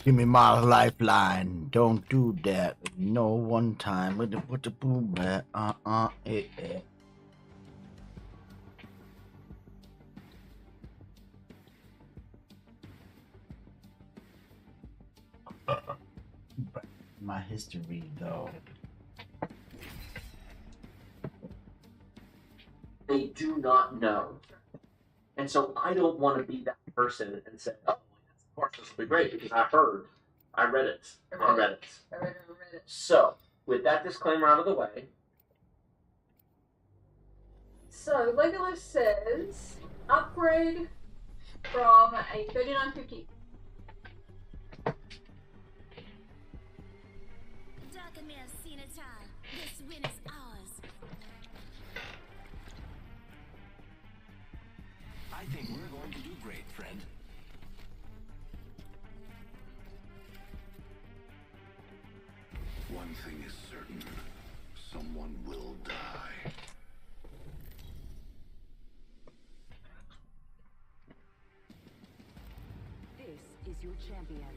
Give me my lifeline. Don't do that. No one time. Put the boom back. Eh. My history, though. They do not know. And so I don't want to be that person and say, oh, of course, this will be great because I read it on Reddit. I read it. So, with that disclaimer out of the way. So, Legolas says, upgrade from a 3950. This win is ours. I think we're going to do great, friend. One thing is certain. Someone will die. This is your champion.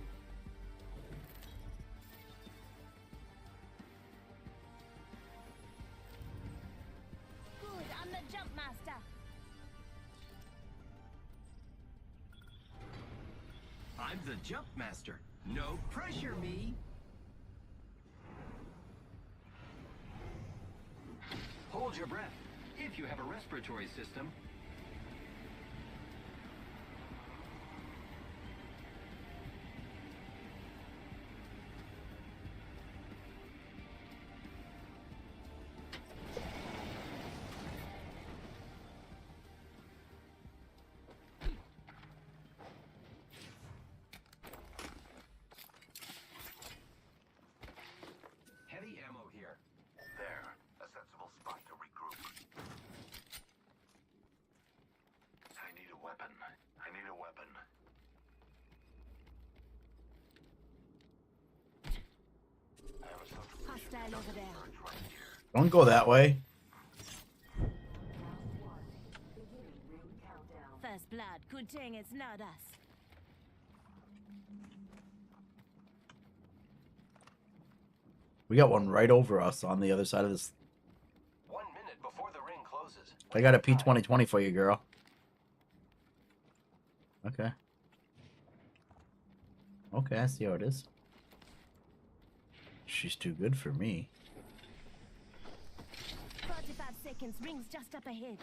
Good, I'm the jump master. I'm the jump master. No pressure, me. Hold your breath, if you have a respiratory system. Heavy ammo here. There, a sensible spot to regroup. I need a weapon. I need a weapon. I have a Hostile over there. right here. Don't go that way. First blood. Good thing it's not us. We got one right over us on the other side of this. 1 minute before the ring closes. I got a P2020 for you, girl. Okay. Okay, I see how it is. She's too good for me. 45 seconds. Ring's just up ahead.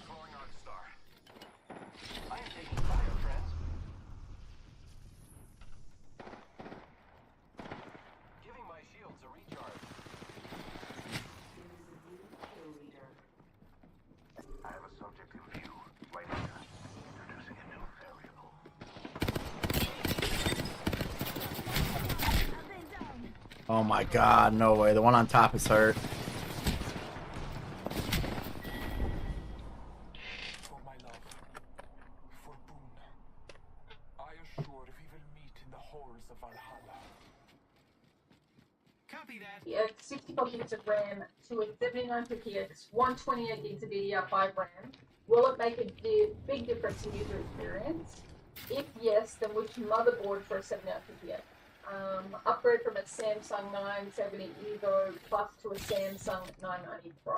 Throwing on star. I am taking fire, friends. Giving my shields a recharge. I have a subject in view. Right here. Introducing a new variable. I've been down. Oh my god, no way. The one on top is hurt. For my love, for Boone, I assure we will meet in the halls of Valhalla. Copy that. Yeah, 64 gigs of RAM to a 7950X, 128 gigs of DDR5 RAM. Will it make a big difference in user experience? If yes, then which motherboard for a 7950X? Upgrade from a Samsung 970 Evo Plus to a Samsung 990 Pro.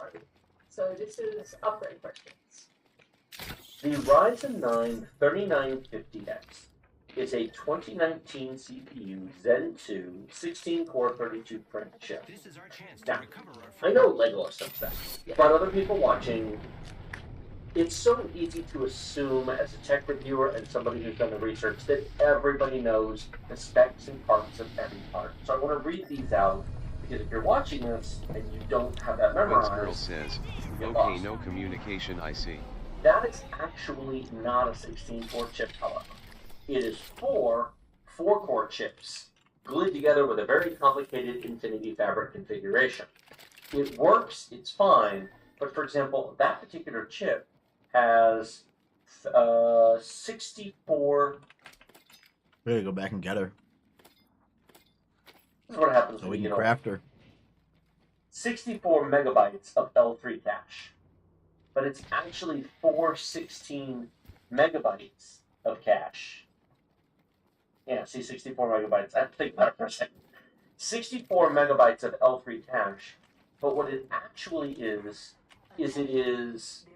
So this is upgrade questions. The Ryzen 9 3950X is a 2019 CPU Zen 2 16-core 32-print chip. This is our chance Now, to recover our I know Legolas knows that, but other people watching, it's so easy to assume as a tech reviewer and somebody who's done the research that everybody knows the specs and parts of every part. So I want to read these out because if you're watching this and you don't have that memorized, Girl says, you get okay, lost. no communication, I see. That is actually not a 16-core chip, however. It is 4-core chips glued together with a very complicated Infinity Fabric configuration. It works, it's fine, but for example, that particular chip has 64. We gotta go back and get her This is what happens so when we you can get craft her. 64 megabytes of L3 cache. But it's actually 416 megabytes of cache. Yeah, see, 64 megabytes. I have to think about it for a second. 64 megabytes of L3 cache. But what it actually is it is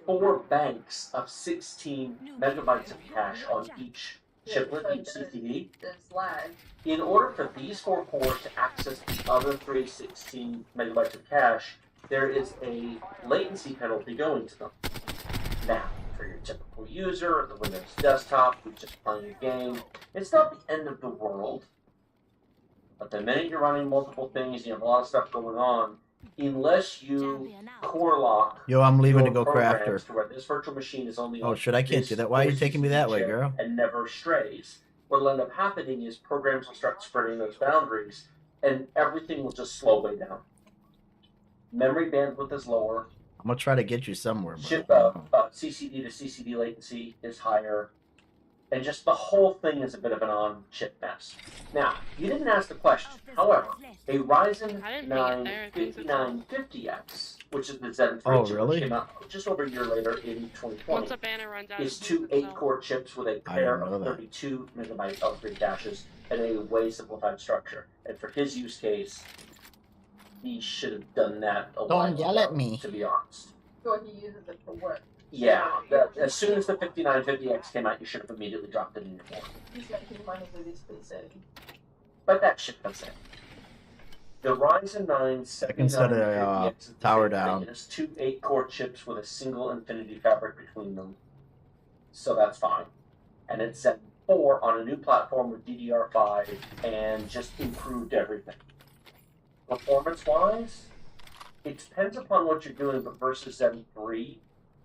4 banks of 16 megabytes of cache on each chiplet, each CCD. There's lag. In order for these 4 cores to access the other 316 megabytes of cache, there is a latency penalty going to them. Now, for your typical user, the Windows desktop who's just playing a game, it's not the end of the world. But the minute you're running multiple things, you have a lot of stuff going on, unless you core lock. Yo, I'm leaving to your go crafter. programs to where this virtual machine is only Oh on shit, I can't this do that. Why are you taking me that way, chip girl? and never strays. What'll end up happening is programs will start spreading those boundaries, and everything will just slow way down. Memory bandwidth is lower. I'm gonna try to get you somewhere, Chip bro. CCD to CCD latency is higher, and just the whole thing is a bit of an on-chip mess. Now, you didn't ask the question. However, a Ryzen I didn't 9 think it there. I think so. 5950X, which is the Zen 3 Oh, chip, really? which came out just over a year later in 2020, Once a banner runs out, is it two moves itself. 8-core chips with a I pair didn't know of that. 32 megabyte L3 caches and a way simplified structure. And for his use case, he should have done that a while Don't yell ago, at me. to be honest. So he uses it for work. Yeah, as soon as the 5950X came out, you should have immediately dropped it in your board. He's making money with his PC. But that shit comes in. The Ryzen 9 I can set a 7950X is the tower same thing. down. It has two 8-core chips with a single Infinity fabric between them. So that's fine. And it's Zen 4 on a new platform with DDR5 and just improved everything. Performance-wise, it depends upon what you're doing, but versus Zen 3.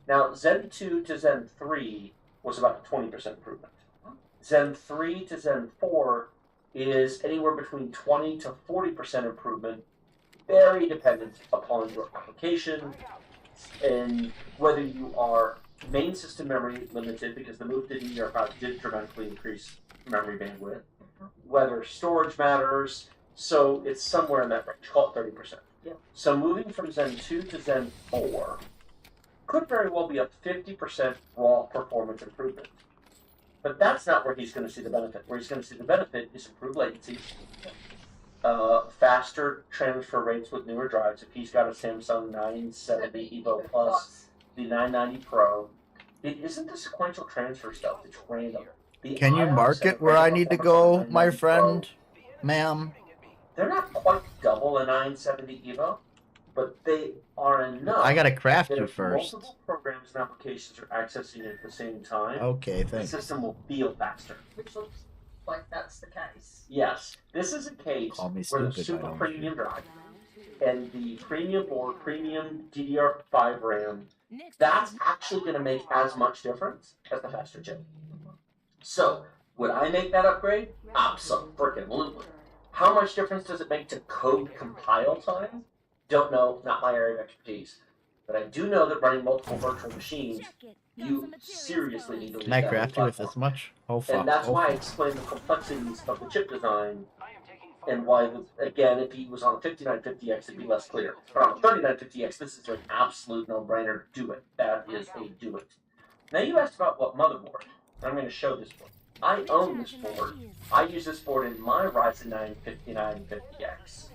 Now, Zen 2 to Zen 3 was about a 20% improvement. Zen 3 to Zen 4 is anywhere between 20 to 40% improvement, very dependent upon your application and whether you are main system memory limited, because the move to DDR5 did dramatically increase memory bandwidth, whether storage matters, so it's somewhere in that range, call it 30%. Yeah. So moving from Zen 2 to Zen 4 could very well be a 50% raw performance improvement. But that's not where he's going to see the benefit. Where he's going to see the benefit is improved latency, faster transfer rates with newer drives. If he's got a Samsung 970 Evo Plus, the 990 Pro, it isn't the sequential transfer stuff, it's random. The Can you IOPS mark and it where I random need to performance on go, my 990 Pro, friend, ma'am? they're not quite double a 970 Evo, but they are enough. I gotta craft that you if first. multiple programs and applications are accessing it at the same time, Okay, the thanks. system will feel faster. Which looks like that's the case. Yes, this is a case Call me where the stupid, super I don't premium drive and the premium board, premium DDR5 RAM, that's actually going to make as much difference as the faster chip. So, would I make that upgrade? Absolutely. How much difference does it make to code compile time? Don't know, not my area of expertise. But I do know that running multiple virtual machines, you seriously need to Can I leave that craft you with platform. this much? Oh fuck. And that's Oh, why I fuck. explained the complexities of the chip design and why, again, if he was on a 5950X, it'd be less clear. But on a 3950X, this is an absolute no-brainer. Do it. That is a do it. Now, you asked about what motherboard. I'm going to show this board. I own this board. I use this board in my Ryzen 9 5950X.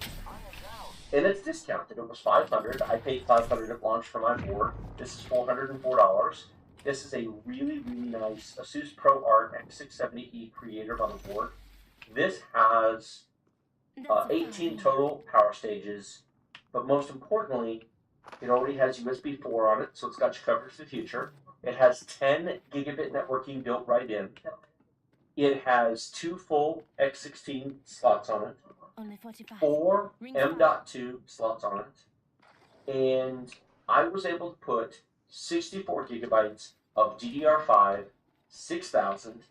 And it's discounted. It was $500. I paid $500 at launch for my board. This is $404. This is a really, really nice Asus ProArt X670E Creator motherboard. This has 18 total power stages, but most importantly, it already has USB 4 on it, so it's got you covered for the future. It has 10 gigabit networking built right in. It has 2 full X16 slots on it, Only 45. 4 M.2 slots on it, and I was able to put 64 gigabytes of DDR5 6000.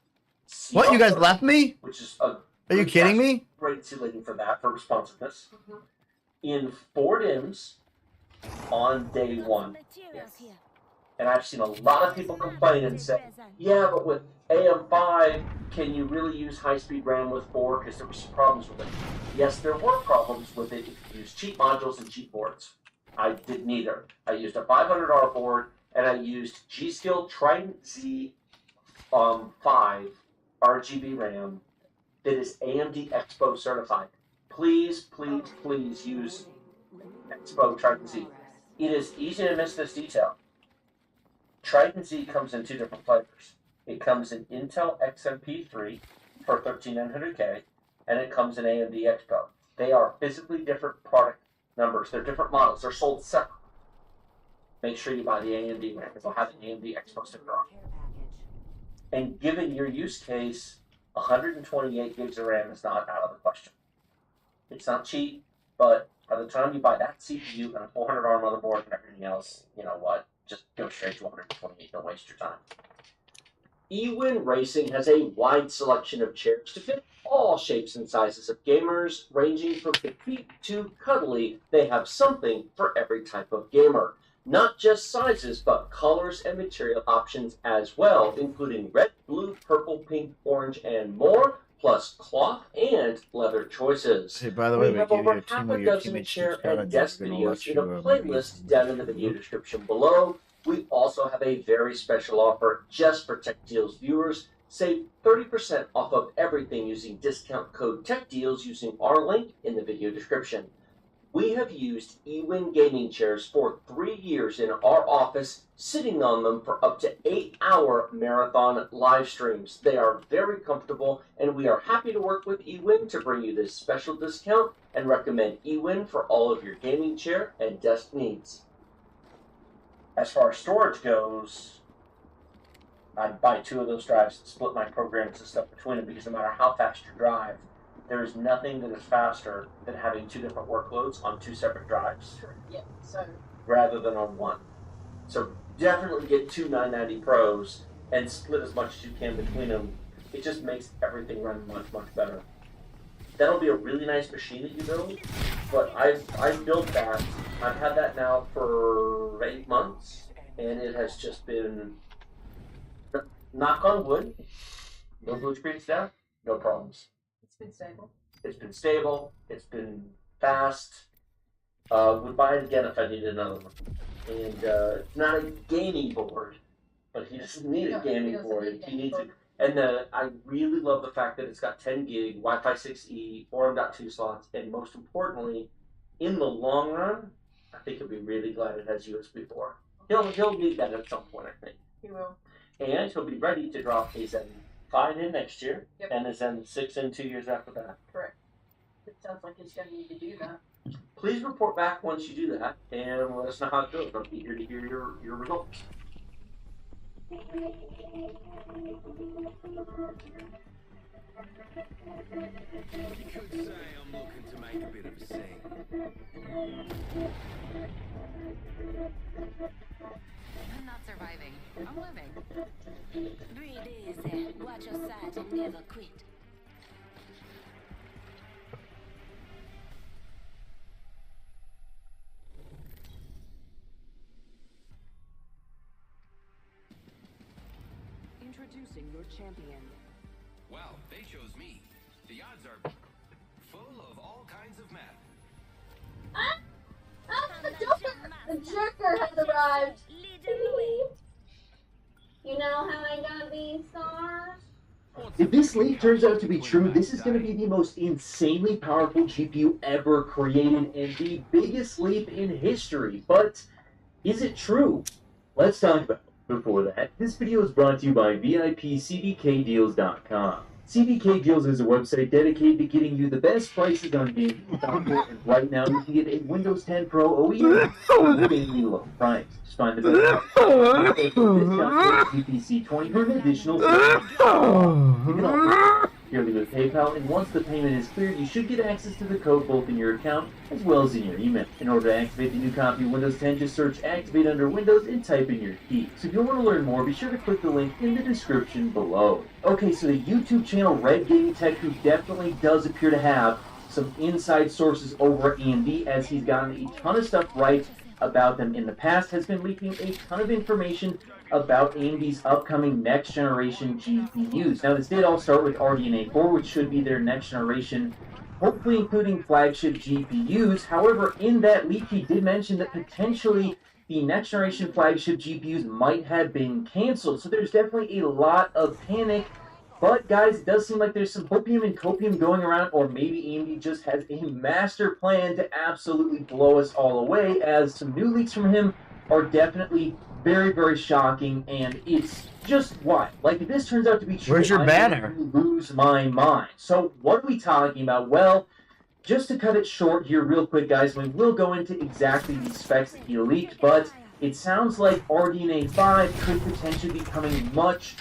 What, you guys left me? Which is a Are you kidding me? great ceiling for that, for responsiveness. In 4 DIMMs on day 1. Materials here. And I've seen a lot of people complain and say, yeah, but with AM5, can you really use high-speed RAM with 4? Because there were some problems with it. Yes, there were problems with it if you use cheap modules and cheap boards. I did neither. I used a $500 board, and I used G.Skill Trident Z 5 RGB RAM that is AMD Expo certified. Please, please, please use Expo Trident Z. It is easy to miss this detail. Trident Z comes in 2 different flavors. It comes in Intel XMP3 for 13900K, and it comes in AMD Expo. They are physically different product numbers. They're different models. They're sold separately. Make sure you buy the AMD RAM. It'll have the AMD Expo sticker on. And given your use case, 128 gigs of RAM is not out of the question. It's not cheap, but by the time you buy that CPU and a $400 motherboard and everything else, you know what? Just go straight to 128. Don't waste your time. eWin Racing has a wide selection of chairs to fit all shapes and sizes of gamers, ranging from petite to cuddly. They have something for every type of gamer. Not just sizes, but colors and material options as well, including red, blue, purple, pink, orange, and more, plus cloth and leather choices. Hey, by the way, We have over half a dozen chair and desk videos in a playlist down in the video description below. We also have a very special offer just for Tech Deals viewers. Save 30% off of everything using discount code TechDeals using our link in the video description. We have used eWin gaming chairs for 3 years in our office, sitting on them for up to 8-hour marathon live streams. They are very comfortable, and we are happy to work with eWin to bring you this special discount and recommend eWin for all of your gaming chair and desk needs. As far as storage goes, I'd buy 2 of those drives and split my programs and stuff between them, because no matter how fast you drive, there is nothing that is faster than having 2 different workloads on 2 separate drives. Sure. Yeah. So Rather than on one. So definitely get 2 990 Pros and split as much as you can between them. It just makes everything run much, much better. That'll be a really nice machine that you build, but I've built that. I've had that now for 8 months, and it has just been, knock on wood, no blue screens down, no problems. it's been stable. It's been stable. It's been fast. Would buy it again if I needed another one. And it's not a gaming board, but he doesn't need a gaming board. He needs it. And I really love the fact that it's got 10 gig, Wi-Fi 6E, 4M.2 slots, and most importantly, in the long run, I think he'll be really glad it has USB 4. He'll need that at some point, I think. He will. And he'll be ready to drop a Zen 5 in next year, Yep. and a Zen 6 in 2 years after that. Correct. It sounds like he's going to need to do that. Please report back once you do that, and let us know how it goes. I'll be here to hear your results. You could say I'm looking to make a bit of a scene. I'm not surviving. I'm living. Breathe easy. Watch your side and never quit. Introducing your champion. Well, they chose me. The odds are full of all kinds of math. The Joker has arrived. Little Louis. You know how I got these stars? If this leak turns out to be true, this is going to be the most insanely powerful GPU ever created and the biggest leap in history. But is it true? Let's talk about it. Before that, this video is brought to you by VIPCDKdeals.com. CDK Deals is a website dedicated to getting you the best prices on gaming software, and right now you can get a Windows 10 Pro OEM for a really low price. Just find the best discount GPC20 for an additional $50. You can also purely with PayPal, and once the payment is cleared, you should get access to the code both in your account as well as in your email. In order to activate the new copy of Windows 10, just search Activate under Windows and type in your key. So if you want to learn more, be sure to click the link in the description below. Okay, so the YouTube channel Red Gaming Tech, who definitely does appear to have some inside sources over at AMD, as he's gotten a ton of stuff right about them in the past, has been leaking a ton of information about AMD's upcoming next generation GPUs. Now, this did all start with RDNA 4, which should be their next generation, hopefully including flagship GPUs. However, in that leak, he did mention that potentially the next generation flagship GPUs might have been canceled. So there's definitely a lot of panic. But guys, it does seem like there's some hopium and copium going around, or maybe AMD just has a master plan to absolutely blow us all away, as some new leaks from him are definitely very, very shocking, and it's just wild. Like, if this turns out to be true, Where's your I'm banner? going to lose my mind. So what are we talking about? Well, just to cut it short here real quick, guys, we will go into exactly the specs that he leaked, but it sounds like RDNA 5 could potentially be coming much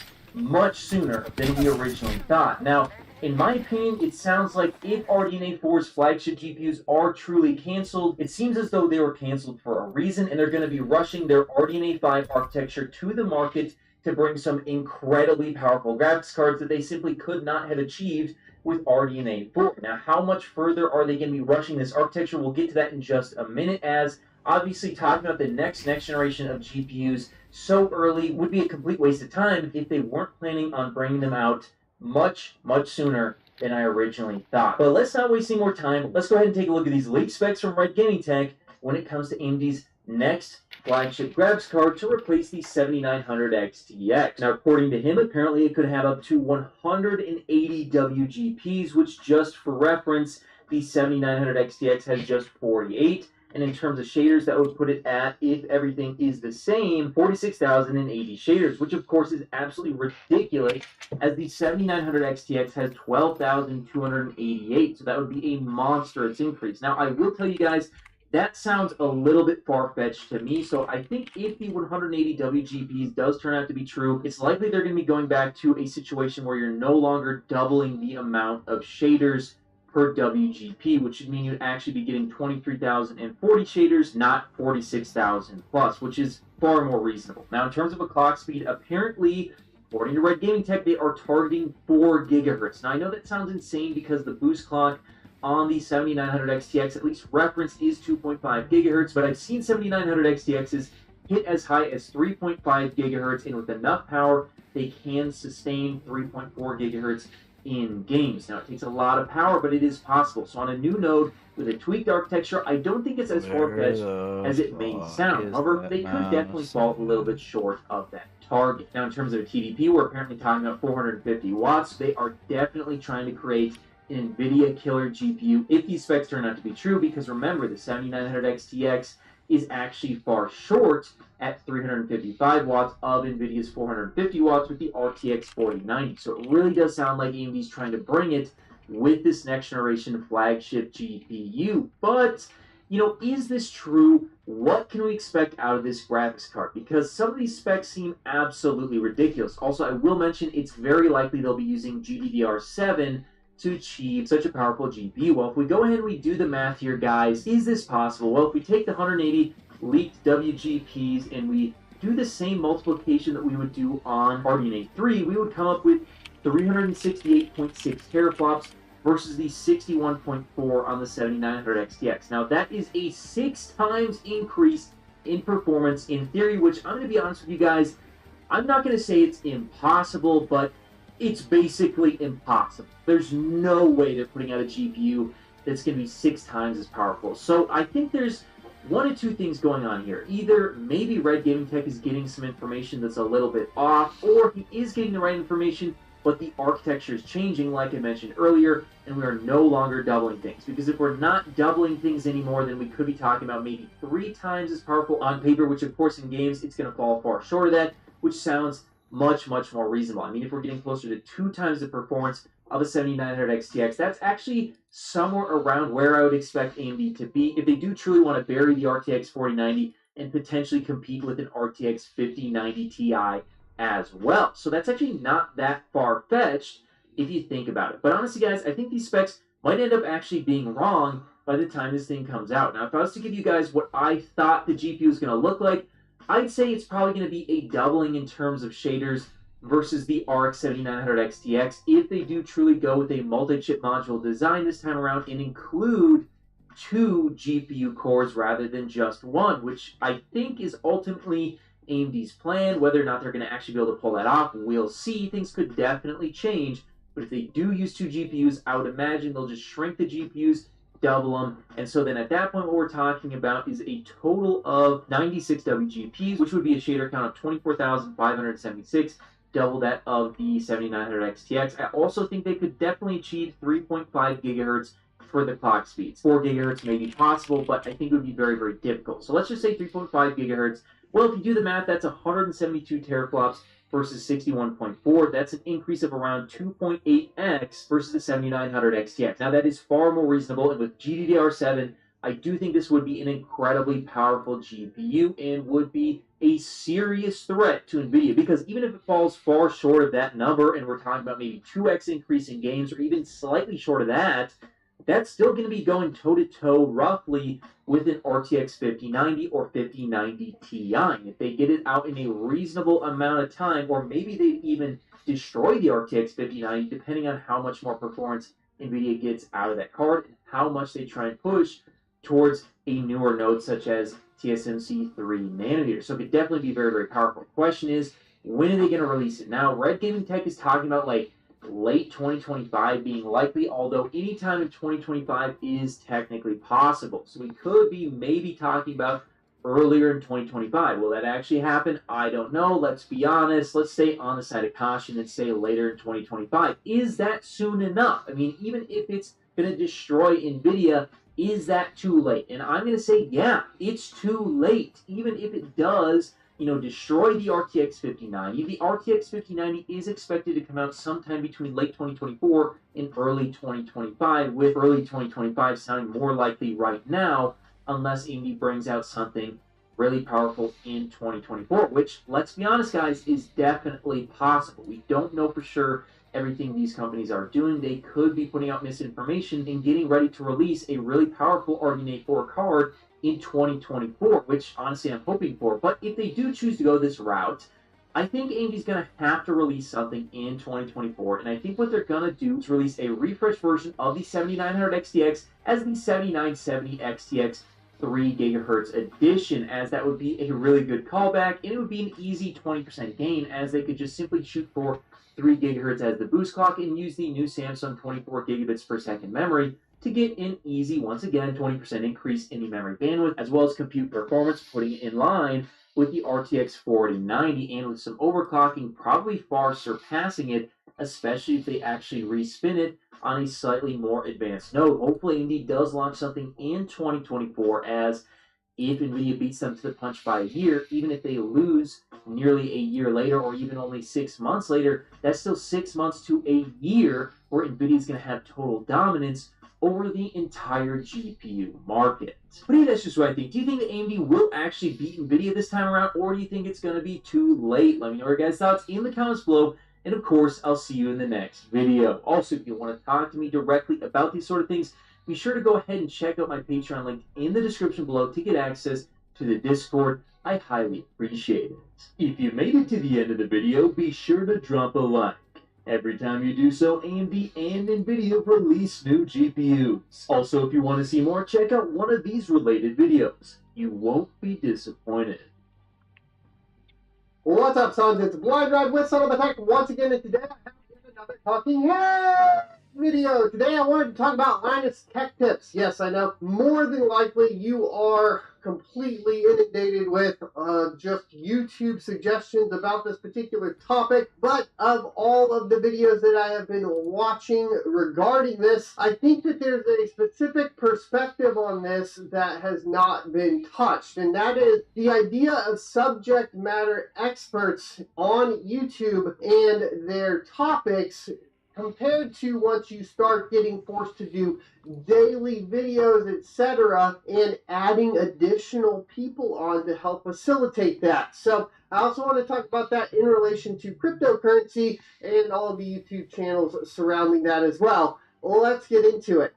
sooner than we originally thought. Now, in my opinion, it sounds like if RDNA 4's flagship GPUs are truly canceled, it seems as though they were canceled for a reason, and they're going to be rushing their RDNA 5 architecture to the market to bring some incredibly powerful graphics cards that they simply could not have achieved with RDNA 4. Now, how much further are they going to be rushing this architecture? We'll get to that in just a minute, as obviously talking about the next generation of GPUs so early would be a complete waste of time if they weren't planning on bringing them out much sooner than I originally thought. But let's not waste any more time. Let's go ahead and take a look at these leaked specs from Red Gaming Tech when it comes to AMD's next flagship graphics card to replace the 7900 XTX. Now, according to him, apparently it could have up to 180 WGPs, which, just for reference, the 7900 XTX has just 48. And in terms of shaders, that would put it at, if everything is the same, 46,080 shaders, which of course is absolutely ridiculous, as the 7900 XTX has 12,288. So that would be a monstrous increase. Now, I will tell you guys, that sounds a little bit far-fetched to me. So I think if the 180 WGPs does turn out to be true, it's likely they're going to be going back to a situation where you're no longer doubling the amount of shaders per WGP, which would mean you'd actually be getting 23,040 shaders, not 46,000 plus, which is far more reasonable. Now, in terms of a clock speed, apparently, according to Red Gaming Tech, they are targeting 4 gigahertz. Now, I know that sounds insane because the boost clock on the 7900 XTX, at least referenced, is 2.5 gigahertz, but I've seen 7900 XTXs hit as high as 3.5 gigahertz, and with enough power, they can sustain 3.4 gigahertz in games. Now, it takes a lot of power, but it is possible. So on a new node with a tweaked architecture, I don't think it's as far-fetched as it may sound. However, they could definitely fall a little bit short of that target. Now, in terms of a TDP, we're apparently talking about 450 watts. They are definitely trying to create an NVIDIA killer GPU if these specs turn out to be true, because remember, the 7900 XTX is actually far short at 355 watts of NVIDIA's 450 watts with the RTX 4090. So it really does sound like AMD's trying to bring it with this next generation flagship GPU. But, you know, is this true? What can we expect out of this graphics card? Because some of these specs seem absolutely ridiculous. Also, I will mention it's very likely they'll be using GDDR7 to achieve such a powerful GPU. Well, if we go ahead and we do the math here, guys, is this possible? Well, if we take the 180 leaked WGPs and we do the same multiplication that we would do on RDNA 3, we would come up with 368.6 teraflops versus the 61.4 on the 7900 XTX. Now, that is a 6 times increase in performance in theory, which I'm going to be honest with you guys, I'm not going to say it's impossible, but it's basically impossible. There's no way they're putting out a GPU that's going to be 6 times as powerful. So I think there's one of two things going on here. Either maybe Red Gaming Tech is getting some information that's a little bit off, or he is getting the right information, but the architecture is changing, like I mentioned earlier, and we are no longer doubling things. Because if we're not doubling things anymore, then we could be talking about maybe 3 times as powerful on paper, which of course in games it's going to fall far short of that, which sounds much more reasonable. I mean, if we're getting closer to 2 times the performance of a 7900 XTX, that's actually somewhere around where I would expect AMD to be if they do truly want to bury the RTX 4090 and potentially compete with an RTX 5090 Ti as well. So that's actually not that far-fetched if you think about it. But honestly, guys, I think these specs might end up actually being wrong by the time this thing comes out. Now, if I was to give you guys what I thought the GPU was going to look like, I'd say it's probably going to be a doubling in terms of shaders versus the RX 7900 XTX if they do truly go with a multi-chip module design this time around and include 2 GPU cores rather than just 1, which I think is ultimately AMD's plan. Whether or not they're going to actually be able to pull that off, we'll see. Things could definitely change, but if they do use 2 GPUs, I would imagine they'll just shrink the GPUs, double them, and so then at that point what we're talking about is a total of 96 WGPs, which would be a shader count of 24,576, double that of the 7900 XTX. I also think they could definitely achieve 3.5 gigahertz for the clock speeds. 4 gigahertz may be possible, but I think it would be very, very difficult. So let's just say 3.5 gigahertz. Well, if you do the math, that's 172 teraflops versus 61.4. That's an increase of around 2.8x versus the 7900 XTX. Now, that is far more reasonable, and with GDDR7, I do think this would be an incredibly powerful GPU and would be a serious threat to NVIDIA, because even if it falls far short of that number, and we're talking about maybe 2x increase in games, or even slightly short of that, that's still going to be going toe-to-toe roughly with an RTX 5090 or 5090 Ti. If they get it out in a reasonable amount of time, or maybe they even destroy the RTX 5090, depending on how much more performance NVIDIA gets out of that card and how much they try and push towards a newer node such as TSMC 3 nanometer. So it could definitely be very, very powerful. The question is, when are they going to release it? Now, Red Gaming Tech is talking about like late 2025 being likely, although any time in 2025 is technically possible. So we could be maybe talking about earlier in 2025. Will that actually happen? I don't know. Let's be honest. Let's stay on the side of caution and say later in 2025. Is that soon enough? I mean, even if it's going to destroy NVIDIA, is that too late? And I'm going to say, yeah, it's too late. Even if it does, destroy the RTX 5090. The RTX 5090 is expected to come out sometime between late 2024 and early 2025, with early 2025 sounding more likely right now, unless AMD brings out something really powerful in 2024, which, let's be honest, guys, is definitely possible. We don't know for sure everything these companies are doing. They could be putting out misinformation and getting ready to release a really powerful RDNA 4 card in 2024, which honestly I'm hoping for. But if they do choose to go this route, I think AMD's going to have to release something in 2024, and I think what they're going to do is release a refreshed version of the 7900 XTX as the 7970 XTX 3 gigahertz edition, as that would be a really good callback, and it would be an easy 20% gain, as they could just simply shoot for 3 gigahertz as the boost clock and use the new Samsung 24 gigabits per second memory to get an easy, once again, 20% increase in the memory bandwidth, as well as compute performance, putting it in line with the RTX 4090, and with some overclocking, probably far surpassing it, especially if they actually respin it on a slightly more advanced node. Hopefully AMD does launch something in 2024, as if NVIDIA beats them to the punch by a year, even if they lose nearly a year later or even only 6 months later, that's still 6 months to a year where NVIDIA is going to have total dominance over the entire GPU market. But yeah, that's just what I think. Do you think that AMD will actually beat NVIDIA this time around, or do you think it's going to be too late? Let me know your guys' thoughts in the comments below, and of course, I'll see you in the next video. Also, if you want to talk to me directly about these sort of things, be sure to go ahead and check out my Patreon link in the description below to get access to the Discord. I highly appreciate it. If you made it to the end of the video, be sure to drop a like. Every time you do so, AMD and NVIDIA release new GPUs. Also, if you want to see more, check out one of these related videos. You won't be disappointed. What's up, sons? It's Blind Ride with Son of a Tech once again, and today I have yet another Talking Head video. Today I wanted to talk about Linus Tech Tips. Yes, I know, more than likely you are completely inundated with just YouTube suggestions about this particular topic, but of all of the videos that I have been watching regarding this, I think that there's a specific perspective on this that has not been touched, and that is the idea of subject matter experts on YouTube and their topics compared to once you start getting forced to do daily videos, etc., and adding additional people on to help facilitate that. So I also want to talk about that in relation to cryptocurrency and all of the YouTube channels surrounding that as well. Well, let's get into it.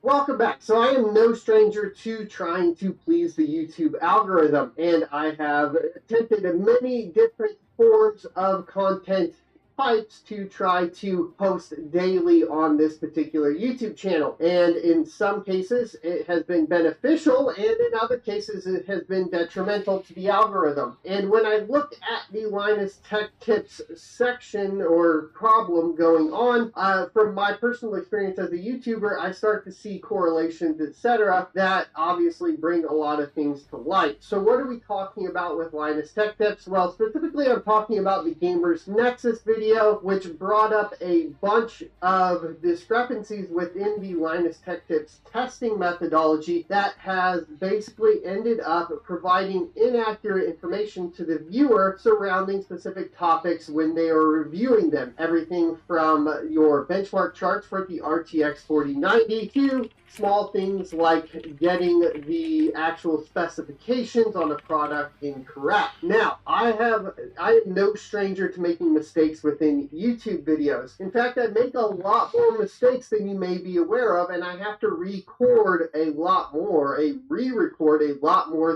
Welcome back. So I am no stranger to trying to please the YouTube algorithm, and I have attempted many different forms of content pipes to try to post daily on this particular YouTube channel. And in some cases, it has been beneficial, and in other cases, it has been detrimental to the algorithm. And when I look at the Linus Tech Tips section or problem going on, from my personal experience as a YouTuber, I start to see correlations, etc., that obviously bring a lot of things to light. So what are we talking about with Linus Tech Tips? Well, specifically, I'm talking about the Gamers Nexus video, which brought up a bunch of discrepancies within the Linus Tech Tips testing methodology that has basically ended up providing inaccurate information to the viewer surrounding specific topics when they are reviewing them. Everything from your benchmark charts for the RTX 4090 to small things like getting the actual specifications on a product incorrect. Now, I am no stranger to making mistakes within YouTube videos. In fact, I make a lot more mistakes than you may be aware of, and I have to re-record a lot more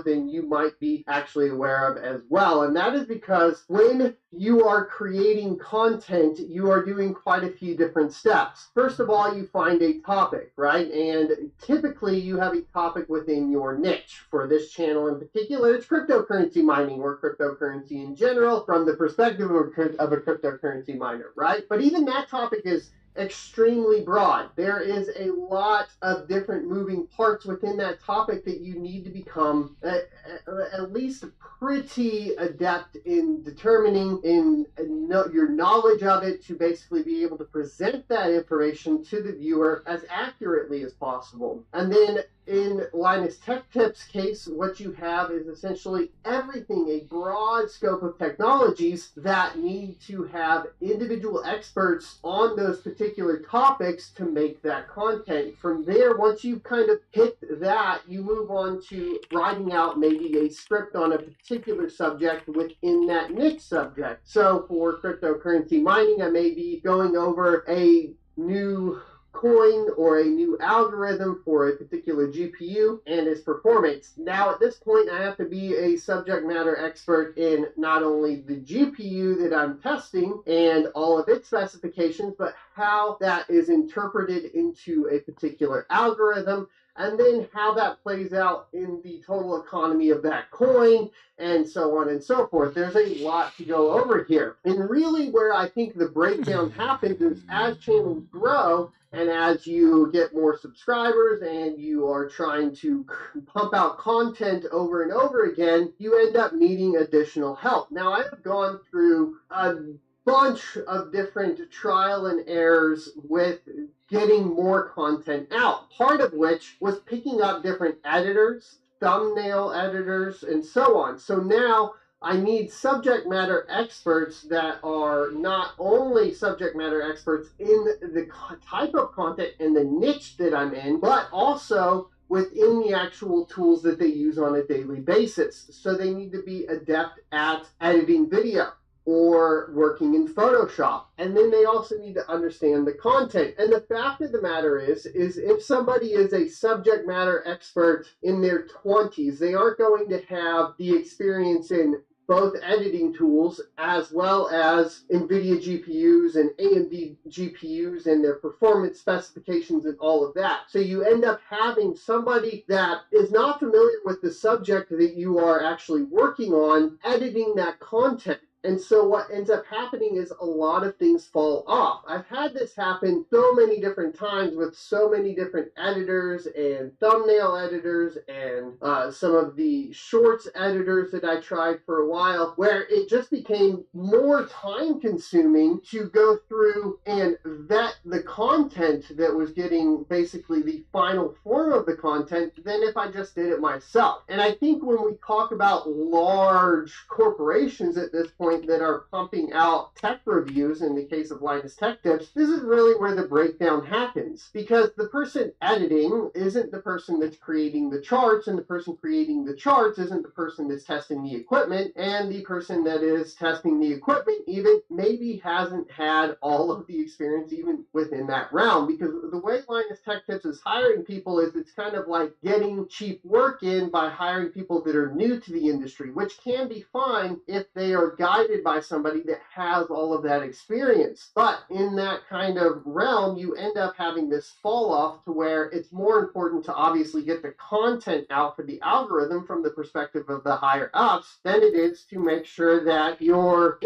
than you might be actually aware of as well. And that is because when you are creating content, you are doing quite a few different steps. First of all, you find a topic, right? And typically you have a topic within your niche. For this channel in particular, it's cryptocurrency mining or cryptocurrency in general from the perspective of a cryptocurrency miner, right? But even that topic is extremely broad. There is a lot of different moving parts within that topic that you need to become at least pretty adept in determining in your knowledge of it to basically be able to present that information to the viewer as accurately as possible. And then in Linus Tech Tips case, what you have is essentially everything, a broad scope of technologies that need to have individual experts on those particular topics to make that content. From there, once you've kind of hit that, you move on to writing out maybe a script on a particular subject within that niche subject. So for cryptocurrency mining, I may be going over a new coin or a new algorithm for a particular GPU and its performance. Now at this point I have to be a subject matter expert in not only the GPU that I'm testing and all of its specifications, but how that is interpreted into a particular algorithm, and then how that plays out in the total economy of that coin, and so on and so forth. There's a lot to go over here. And really where I think the breakdown happens is as channels grow, and as you get more subscribers and you are trying to pump out content over and over again, you end up needing additional help. Now, I have gone through a bunch of different trial and errors with getting more content out, part of which was picking up different editors, thumbnail editors, and so on. So now I need subject matter experts that are not only subject matter experts in the type of content and the niche that I'm in, but also within the actual tools that they use on a daily basis. So they need to be adept at editing video or working in Photoshop. And then they also need to understand the content. And the fact of the matter is if somebody is a subject matter expert in their 20s, they aren't going to have the experience in both editing tools as well as NVIDIA GPUs and AMD GPUs and their performance specifications and all of that. So you end up having somebody that is not familiar with the subject that you are actually working on editing that content. And so what ends up happening is a lot of things fall off. I've had this happen so many different times with so many different editors and thumbnail editors and some of the shorts editors that I tried for a while, where it just became more time consuming to go through and vet the content that was getting basically the final form of the content than if I just did it myself. And I think when we talk about large corporations at this point, that are pumping out tech reviews, in the case of Linus Tech Tips, this is really where the breakdown happens. Because the person editing isn't the person that's creating the charts, and the person creating the charts isn't the person that's testing the equipment, and the person that is testing the equipment even maybe hasn't had all of the experience even within that realm. Because the way Linus Tech Tips is hiring people is it's kind of like getting cheap work in by hiring people that are new to the industry, which can be fine if they are guided guided by somebody that has all of that experience. But in that kind of realm, you end up having this fall off to where it's more important to obviously get the content out for the algorithm from the perspective of the higher ups than it is to make sure that you're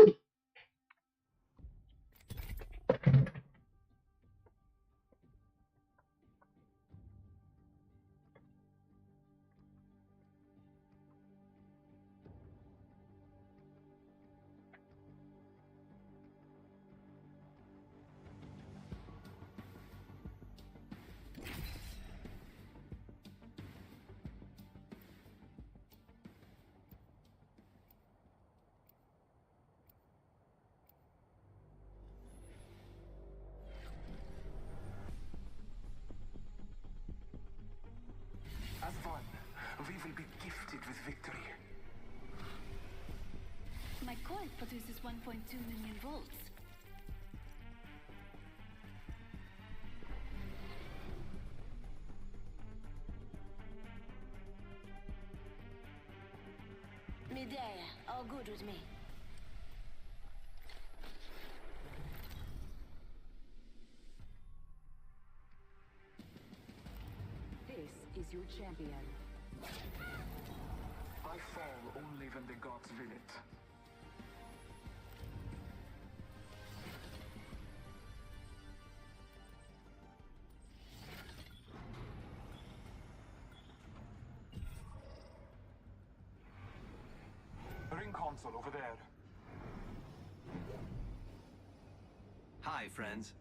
As one, we will be gifted with victory. My coil produces 1.2 million volts. Midday, all good with me. This is your champion. I fall only when the gods will it. Ring console over there. Hi, friends.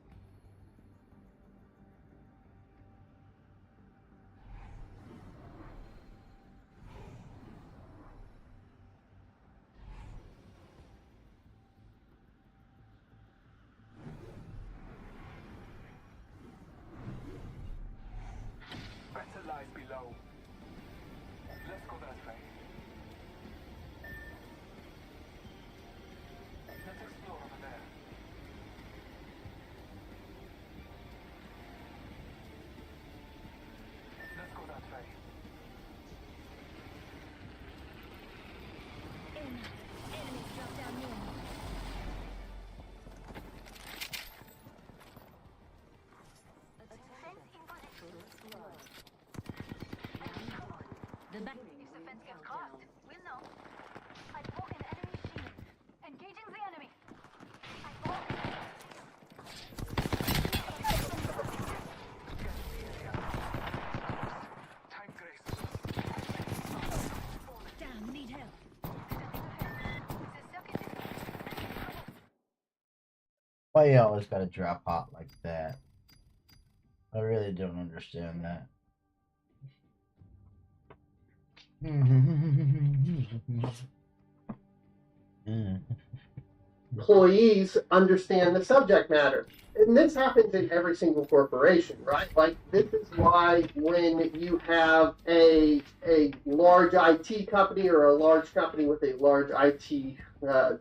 Better lies below. Let's go that way. Let's explore over there. Let's go that way. Enemies drop down here. The back. If the fence gets crossed, we'll know. I broke an enemy shield. Engaging the enemy. I broke. Time grace. Damn, need help. Why you always gotta drop hot like that? I really don't understand that. employees understand the subject matter. And this happens in every single corporation, right? Like, this is why when you have a large IT company or a large company with a large IT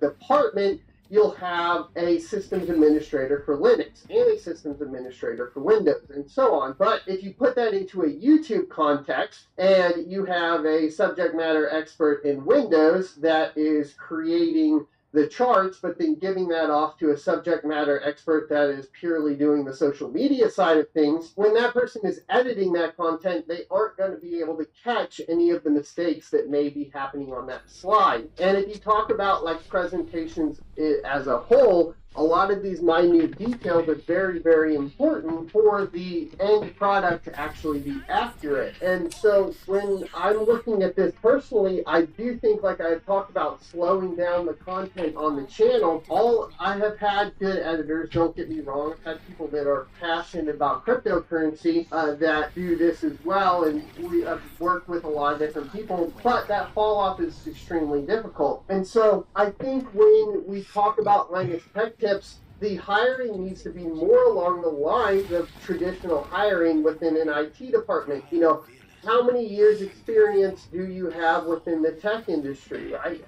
department, you'll have a systems administrator for Linux and a systems administrator for Windows and so on. But if you put that into a YouTube context and you have a subject matter expert in Windows that is creating the charts, but then giving that off to a subject matter expert that is purely doing the social media side of things, when that person is editing that content, they aren't going to be able to catch any of the mistakes that may be happening on that slide. And if you talk about like presentations as a whole, a lot of these minute details are very, very important for the end product to actually be accurate. And so when I'm looking at this personally, I do think, like I talked about, slowing down the content on the channel. I have had good editors, don't get me wrong. I've had people that are passionate about cryptocurrency that do this as well, and we have worked with a lot of different people, but that fall off is extremely difficult. And so I think when we talk about Linus Tech Tips, the hiring needs to be more along the lines of traditional hiring within an IT department. You know, how many years experience do you have within the tech industry, right?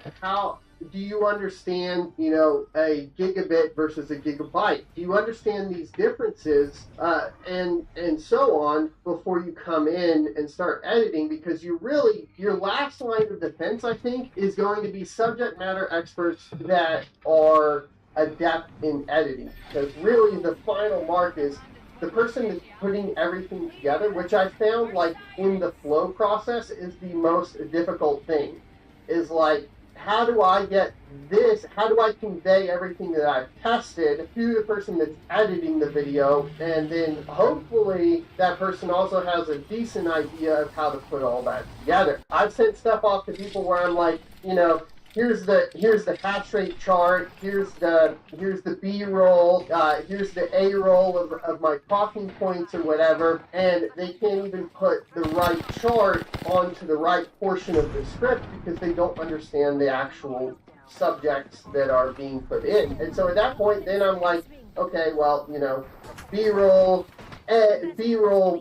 do you understand, a gigabit versus a gigabyte? Do you understand these differences, and so on before you come in and start editing? Because your last line of defense, I think, is going to be subject matter experts that are adept in editing. Because really the final mark is the person that's putting everything together, which I found like in the flow process is the most difficult thing. Is like, how do I get this? How do I convey everything that I've tested to the person that's editing the video? And then hopefully that person also has a decent idea of how to put all that together. I've sent stuff off to people where I'm like, here's the hash rate chart, here's the B-roll, here's the A-roll of my talking points or whatever, and they can't even put the right chart onto the right portion of the script because they don't understand the actual subjects that are being put in. And so at that point, then I'm like, okay, well, B-roll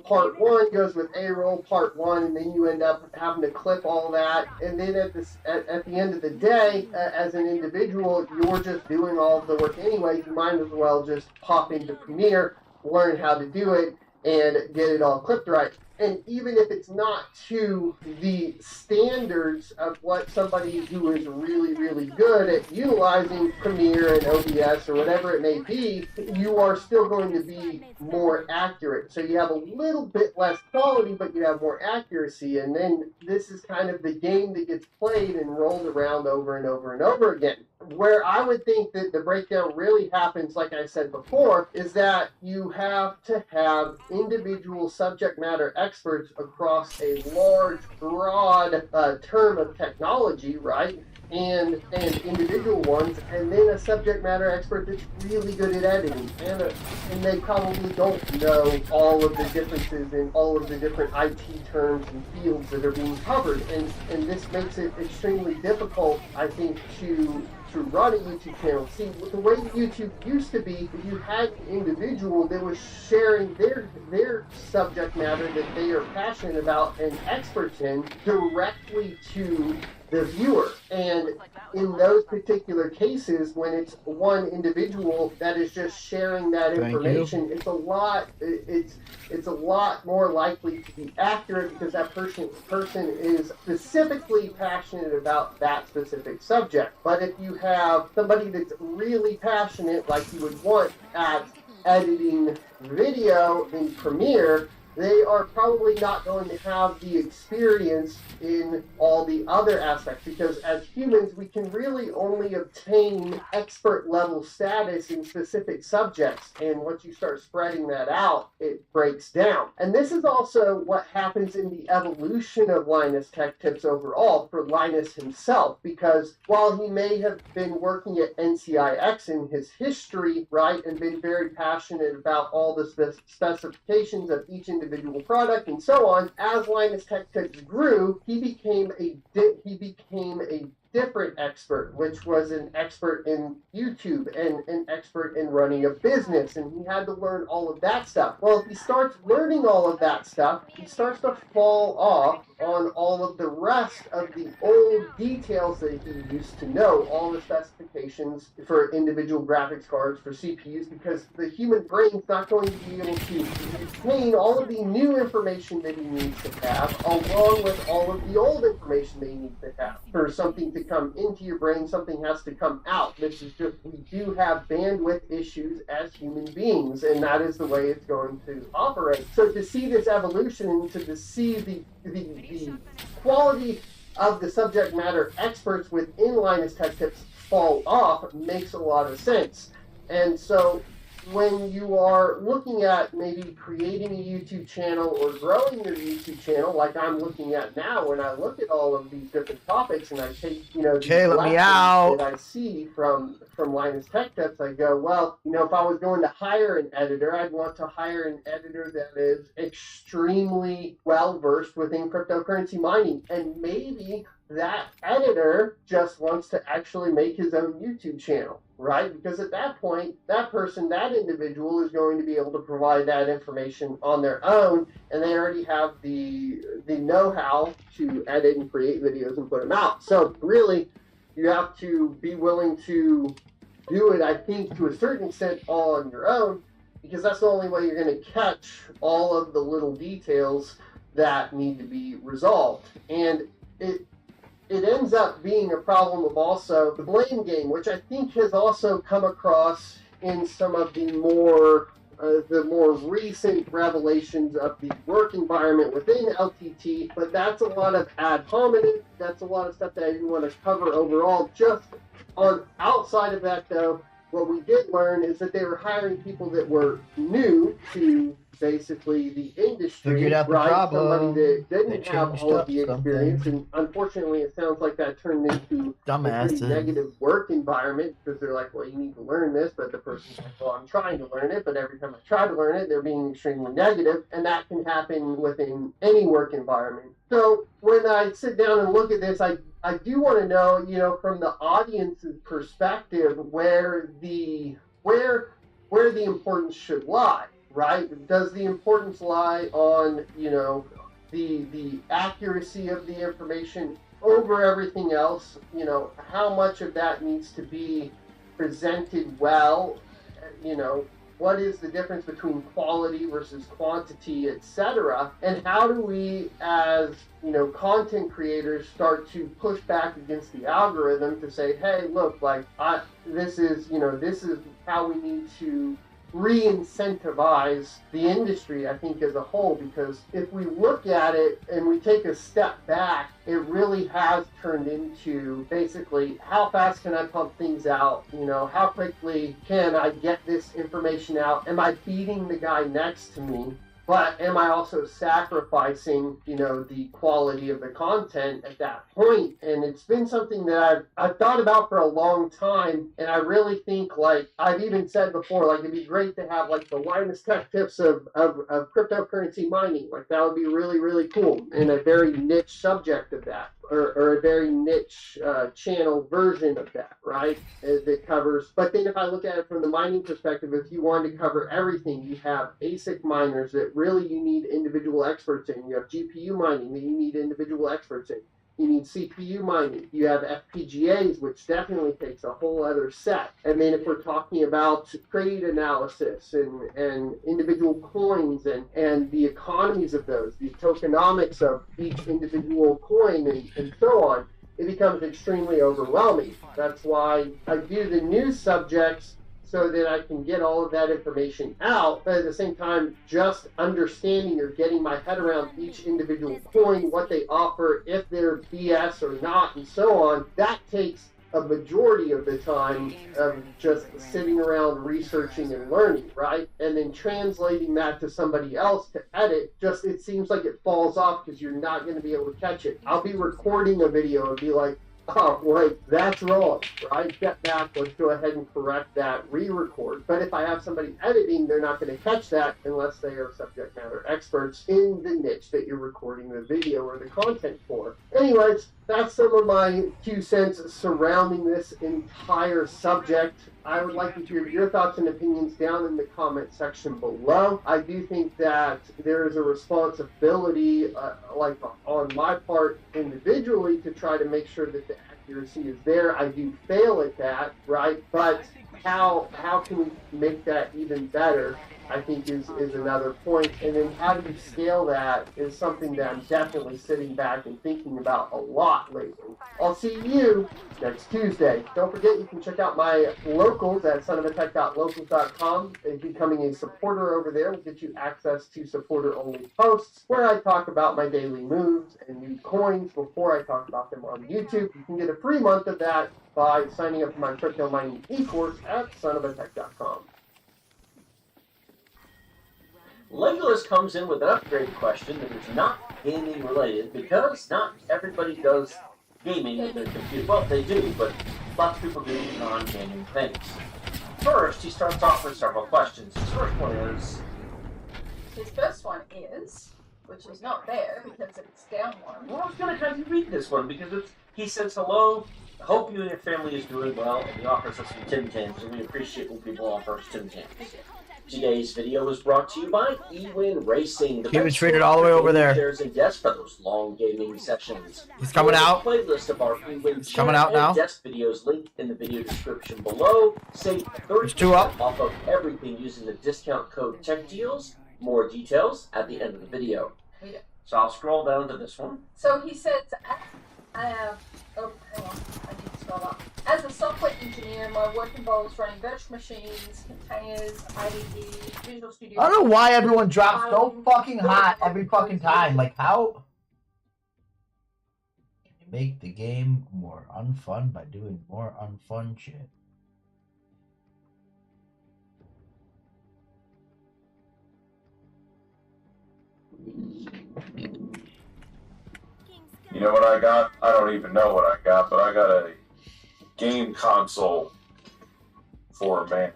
part 1 goes with A-roll part 1, and then you end up having to clip all that. And then at the end of the day, as an individual, you're just doing all of the work anyway. You might as well just pop into Premiere, learn how to do it, and get it all clipped right. And even if it's not to the standards of what somebody who is really, really good at utilizing Premiere and OBS or whatever it may be, you are still going to be more accurate. So you have a little bit less quality, but you have more accuracy. And then this is kind of the game that gets played and rolled around over and over and over again. Where I would think that the breakdown really happens, like I said before, is that you have to have individual subject matter experts across a large, broad term of technology, right? And individual ones, and then a subject matter expert that's really good at editing, and they probably don't know all of the differences in all of the different IT terms and fields that are being covered, and this makes it extremely difficult, I think, to run a YouTube channel. See, the way YouTube used to be, if you had an individual that was sharing their subject matter that they are passionate about and experts in directly to the viewer. And in those particular cases, when it's one individual that is just sharing that information, it's a lot more likely to be accurate because that person is specifically passionate about that specific subject. But if you have somebody that's really passionate, like you would want at editing video in Premiere, they are probably not going to have the experience in all the other aspects, because as humans, we can really only obtain expert level status in specific subjects, and once you start spreading that out, it breaks down. And this is also what happens in the evolution of Linus Tech Tips overall for Linus himself, because while he may have been working at NCIX in his history, right, and been very passionate about all the specifications of each individual product and so on, as Linus Tech Tips grew, he became a different expert, which was an expert in YouTube and an expert in running a business, and he had to learn all of that stuff. Well, if he starts learning all of that stuff, he starts to fall off on all of the rest of the old details that he used to know, all the specifications for individual graphics cards, for CPUs, because the human brain's not going to be able to retain all of the new information that he needs to have, along with all of the old information that he needs to have. For something to come into your brain, something has to come out. This is just, we do have bandwidth issues as human beings, and that is the way it's going to operate. So to see this evolution and to see the quality of the subject matter experts within Linus Tech Tips fall off makes a lot of sense. And so when you are looking at maybe creating a YouTube channel or growing your YouTube channel, like I'm looking at now, when I look at all of these different topics and I take, the lessons that I see from Linus Tech Tips, I go, well, if I was going to hire an editor, I'd want to hire an editor that is extremely well-versed within cryptocurrency mining. And maybe that editor just wants to actually make his own YouTube channel, right? Because at that point, that individual is going to be able to provide that information on their own, and they already have the know-how to edit and create videos and put them out. So really, you have to be willing to do it, I think, to a certain extent all on your own, because that's the only way you're going to catch all of the little details that need to be resolved. And it ends up being a problem of also the blame game, which I think has also come across in some of the more recent revelations of the work environment within LTT, but that's a lot of ad hominem. That's a lot of stuff that I didn't want to cover overall. Just on outside of that, though, what we did learn is that they were hiring people that were new to basically the industry, Figured out the right? problem. Somebody that didn't They have changed all of up the experience, and unfortunately, it sounds like that turned into a Dumbasses. pretty negative work environment, because they're like, well, you need to learn this, but the person's like, well, I'm trying to learn it, but every time I try to learn it, they're being extremely negative, and that can happen within any work environment. So when I sit down and look at this, I do want to know, you know, from the audience's perspective, where the importance should lie, right? Does the importance lie on, you know, the accuracy of the information over everything else? You know, how much of that needs to be presented well? You know, what is the difference between quality versus quantity, etc.? And how do we, as, you know, content creators, start to push back against the algorithm to say, hey, look, like, this is how we need to re-incentivize the industry, I think, as a whole, because if we look at it and we take a step back, it really has turned into basically, how fast can I pump things out? You know, how quickly can I get this information out? Am I beating the guy next to me? But am I also sacrificing, you know, the quality of the content at that point? And it's been something that I've thought about for a long time. And I really think, like I've even said before, like it'd be great to have like the Linus Tech Tips of cryptocurrency mining. Like that would be really, really cool. And a very niche subject of that. Or a very niche channel version of that, right? That covers. But then if I look at it from the mining perspective, if you want to cover everything, you have ASIC miners that really you need individual experts in. You have GPU mining that you need individual experts in. You need CPU mining. You have FPGAs, which definitely takes a whole other set. And then if we're talking about trade analysis and individual coins and the economies of those, the tokenomics of each individual coin and so on, it becomes extremely overwhelming. That's why I do the news subjects, so that I can get all of that information out, but at the same time, just understanding or getting my head around each individual coin, what they offer, if they're BS or not, and so on, that takes a majority of the time of just sitting around researching and learning, right? And then translating that to somebody else to edit, just it seems like it falls off because you're not going to be able to catch it. I'll be recording a video and be like, oh, wait, that's wrong, right? Step back, let's go ahead and correct that, re-record. But if I have somebody editing, they're not going to catch that unless they are subject matter experts in the niche that you're recording the video or the content for. Anyways, that's some of my 2 cents surrounding this entire subject. I would like to hear your thoughts and opinions down in the comment section below. I do think that there is a responsibility, like on my part individually, to try to make sure that the accuracy is there. I do fail at that, right? But how can we make that even better, I think is another point. And then how do you scale that is something that I'm definitely sitting back and thinking about a lot lately. I'll see you next Tuesday. Don't forget, you can check out my locals at sonofatech.locals.com. And becoming a supporter over there will get you access to supporter-only posts where I talk about my daily moves and new coins before I talk about them on YouTube. You can get a free month of that by signing up for my crypto mining e-course at sonofatech.com. Legolas comes in with an upgrade question that is not gaming related, because not everybody does gaming with their computer. Well, they do, but lots of people do non-gaming things. First, he starts off with several questions. His first one is... His first one is, which is not there because it's down one. Well, I was going to have you read this one because he says, hello, hope you and your family is doing well, and he offers us some Tim Tams, and we appreciate when people offer us Tim Tams. Today's video was brought to you by eWin Racing. Keep it treated all the way over there. Shares and desks for those long gaming sessions. He's coming out. Playlist of our eWin Coming out now. desk videos linked in the video description below. Save 30% off of everything using the discount code TechDeals. More details at the end of the video. So I'll scroll down to this one. So he says, hang on, I need to scroll up. As a software engineer, my work involves running virtual machines, containers, IDE, Visual Studio. I don't know why everyone drops so fucking hot every fucking time. Like, how? You make the game more unfun by doing more unfun shit. You know what I got? I don't even know what I got, but I got a game console for a man.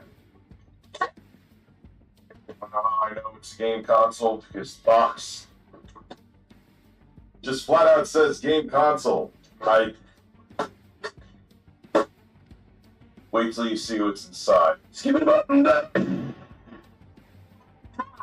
I know it's a game console because the box just flat out says game console. Like, wait till you see what's inside. Skip it up.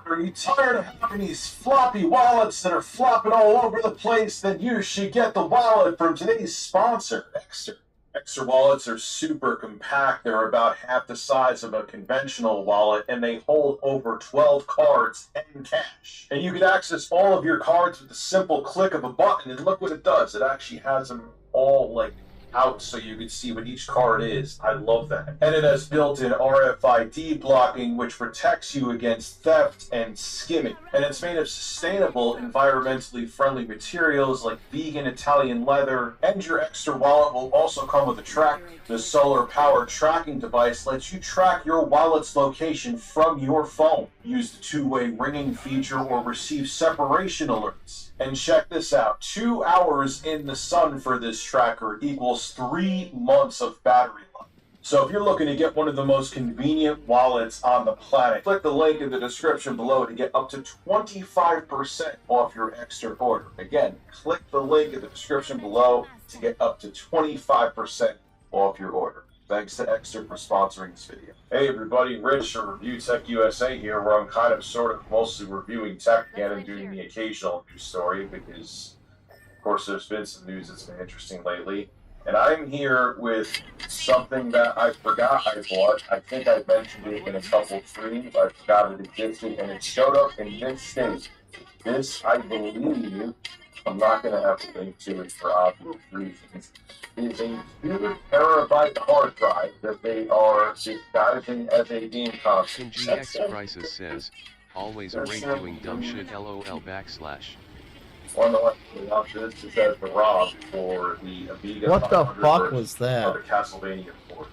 Are you tired of having these floppy wallets that are flopping all over the place? Then you should get the wallet from today's sponsor, Extra. Extra wallets are super compact. They're about half the size of a conventional wallet, and they hold over 12 cards and cash. And you can access all of your cards with a simple click of a button, and look what it does. It actually has them all, like, out so you can see what each card is. I love that. And it has built-in RFID blocking, which protects you against theft and skimming. And it's made of sustainable, environmentally friendly materials like vegan Italian leather. And your Extra wallet will also come with a tracker. The solar-powered tracking device lets you track your wallet's location from your phone. Use the two-way ringing feature or receive separation alerts. And check this out, 2 hours in the sun for this tracker equals 3 months of battery life. So if you're looking to get one of the most convenient wallets on the planet, click the link in the description below to get up to 25% off your Extra order. Again, click the link in the description below to get up to 25% off your order. Thanks to Extra for sponsoring this video. Hey everybody, Rich from Review Tech USA here, where I'm kind of sort of mostly reviewing tech again and doing the occasional news story because, of course, there's been some news that's been interesting lately. And I'm here with something that I forgot I bought. I think I mentioned it in a couple of streams. I forgot it existed, and it showed up in this state. This, I believe, I'm not going to have to link to it for obvious reasons, is a 2 terabyte hard drive that they are disguising as a game console. GX Crisis says, always a rate doing dumb shit lol / One of the this is as the ROM for the Amiga. What the fuck was that? Of the Castlevania 4.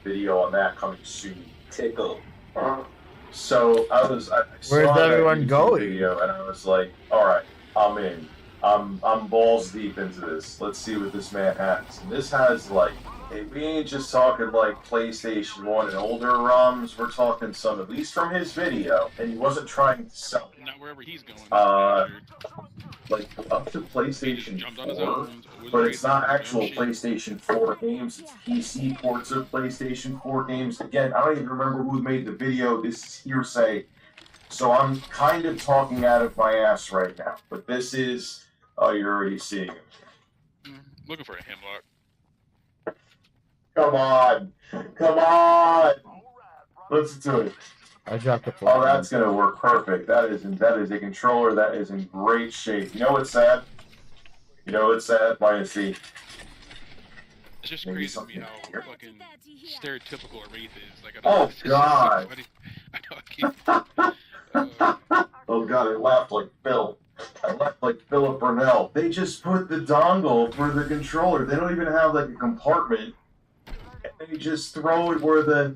Video on that coming soon. Tickle. So I Where's saw everyone that going? video and I was like, all right, I'm in. I'm balls deep into this. Let's see what this man has. And this has like, hey, we ain't just talking like PlayStation 1 and older ROMs. We're talking some, at least from his video, and he wasn't trying to sell it. Not wherever he's going. Like up to PlayStation 4, but it's not actual PlayStation 4 games. It's PC ports of PlayStation 4 games. Again, I don't even remember who made the video. This is hearsay. So I'm kind of talking out of my ass right now. But this is, oh, you're already seeing it. Looking for a hemlock. Come on. Come on. Listen to it. I dropped the Oh, that's gonna work perfect. That is a controller that is in great shape. You know what's sad? You know what's sad? Minus C. It's just crazy to me how fucking stereotypical a wraith is. Like, Oh God. I Oh God, I laughed like Phil. I laughed like Philip Burnell. They just put the dongle for the controller. They don't even have like a compartment. And they just throw it where the...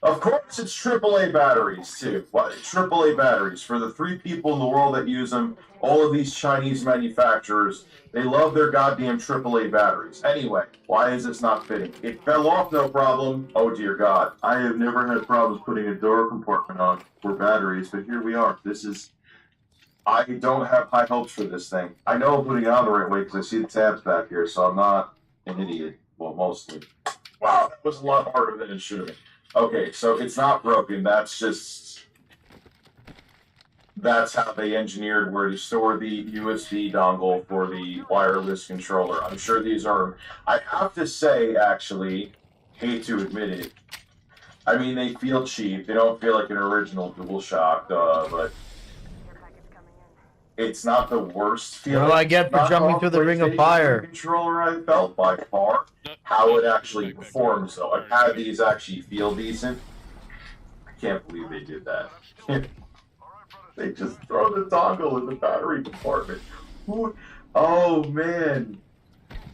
Of course it's AAA batteries too. What? AAA batteries. For the 3 people in the world that use them, all of these Chinese manufacturers, they love their goddamn AAA batteries. Anyway, why is this not fitting? It fell off, no problem. Oh dear God. I have never had problems putting a door compartment on for batteries, but here we are. This is... I don't have high hopes for this thing. I know I'm putting it on the right way because I see the tabs back here, so I'm not an idiot. Well, mostly. Wow, that was a lot harder than it should have been. Okay, so it's not broken. That's how they engineered where to store the USB dongle for the wireless controller. I'm sure these are. I have to say, actually, hate to admit it. I mean, they feel cheap. They don't feel like an original DualShock, but it's not the worst feeling. What do I get for jumping through the ring of fire? Controller I felt by far. How it actually performs, though. I've had these actually feel decent. I can't believe they did that. They just throw the dongle in the battery compartment. Oh man.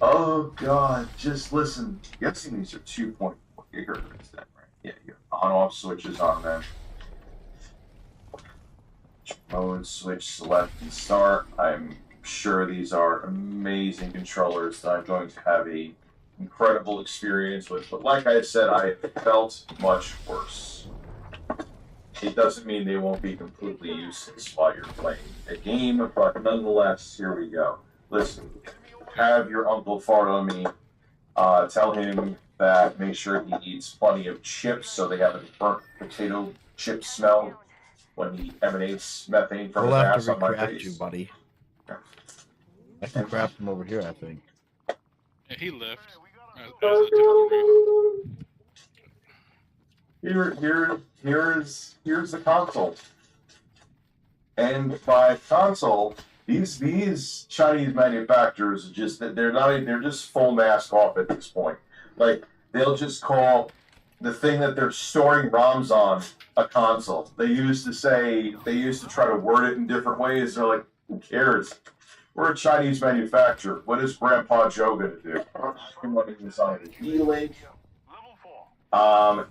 Oh god. Just listen. I'm guessing these are 2.4 gigahertz then, right? Yeah, you got on-off switches on them. Mode, switch, select, and start. I'm sure these are amazing controllers that I'm going to have a incredible experience with. But like I said, I felt much worse. It doesn't mean they won't be completely useless while you're playing a game, but nonetheless, here we go. Listen, have your uncle fart on me. Tell him that make sure he eats plenty of chips so they have a burnt potato chip smell when he emanates methane from his ass on my face. You, buddy. I can grab him over here, I think. Yeah, he left. As a typical Here's the console. And by console, these Chinese manufacturers they're just full mask off at this point. Like they'll just call the thing that they're storing ROMs on a console. They used to try to word it in different ways. They're like, who cares? We're a Chinese manufacturer. What is Grandpa Joe gonna do? I'm running this on a D-Link.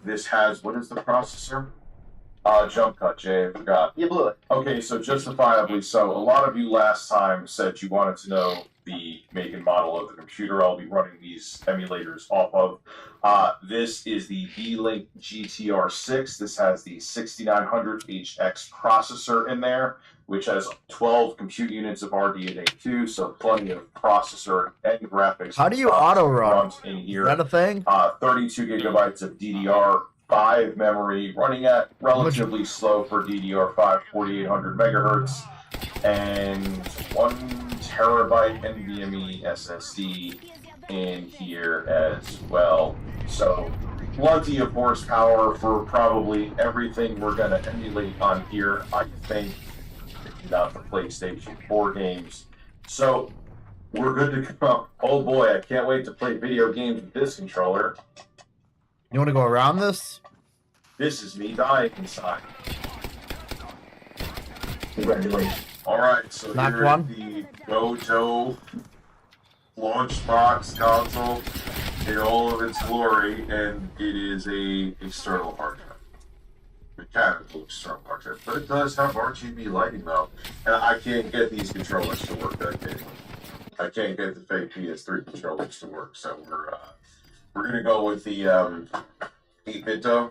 This has, what is the processor? Jump cut, Jay, I forgot. You blew it. Okay, so justifiably so. A lot of you last time said you wanted to know the make and model of the computer I'll be running these emulators off of. This is the D-Link GTR6. This has the 6900HX processor in there, which has 12 compute units of RDNA 2, so plenty of processor and graphics. How do you auto run? In here. Is that a thing? 32 gigabytes of DDR5 memory, running at relatively slow for DDR5, 4800 megahertz, and 1 terabyte NVMe SSD in here as well. So plenty of horsepower for probably everything we're going to emulate on here, I think. Not the PlayStation 4 games. So we're good to go. Oh boy, I can't wait to play video games with this controller. You want to go around this? This is me dying inside. Congratulations. Alright, so Knock here's one. the Goto launch box console in all of its glory, and it is a external hard drive. Mechanical external hard drive, but it does have RGB lighting though, and I can't get these controllers to work that game. I can't get the fake PS3 controllers to work, so we're gonna go with the 8-bit though.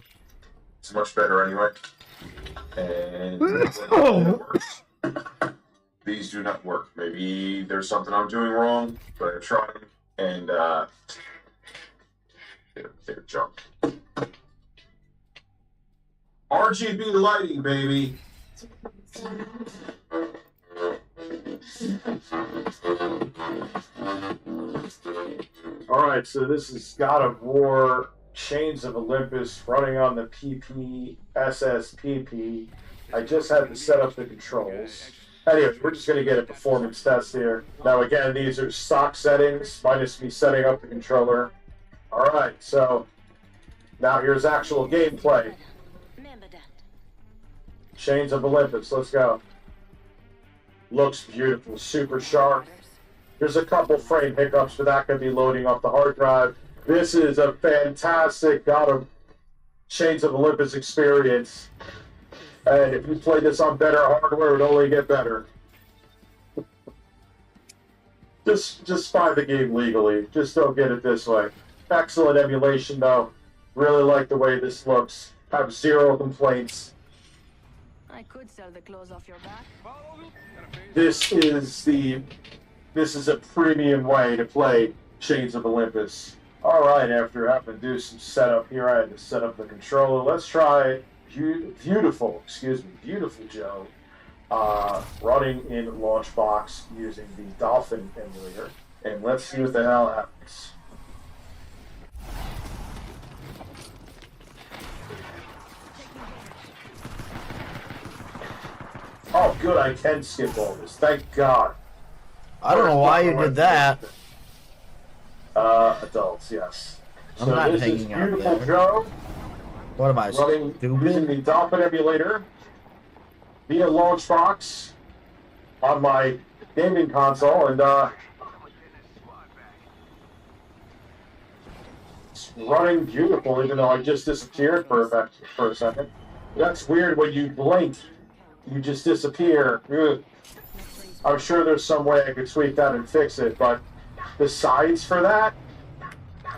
It's much better anyway. And these do not work. Maybe there's something I'm doing wrong, but I'm trying, and they're junk. RGB lighting, baby. Alright, so this is God of War Chains of Olympus running on the PPSSPP. I just had to set up the controls. Anyway, we're just going to get a performance test here. Now again, these are stock settings, minus me setting up the controller. Alright, so now here's actual gameplay. Chains of Olympus, let's go. Looks beautiful, super sharp. There's a couple frame hiccups, but that could be loading off the hard drive. This is a fantastic God of Chains of Olympus experience. And if you play this on better hardware, it would only get better. Just find the game legally. Just don't get it this way. Excellent emulation, though. Really like the way this looks. Have zero complaints. I could sell the clothes off your back. This is a premium way to play Chains of Olympus. Alright, after having to do some setup here, I had to set up the controller. Let's try Beautiful Joe running in Launchbox using the Dolphin emulator. And let's see what the hell happens. Oh, good, I can skip all this. Thank God. I don't know why you did that. Adults, yes. I'm so not this is hanging out Beautiful there. Joe What am I, running stupid? using the Dolphin emulator via Launchbox on my gaming console, and it's running beautiful, even though I just disappeared for a second. That's weird. When you blink, you just disappear. Ugh. I'm sure there's some way I could tweak that and fix it, but the sides for that,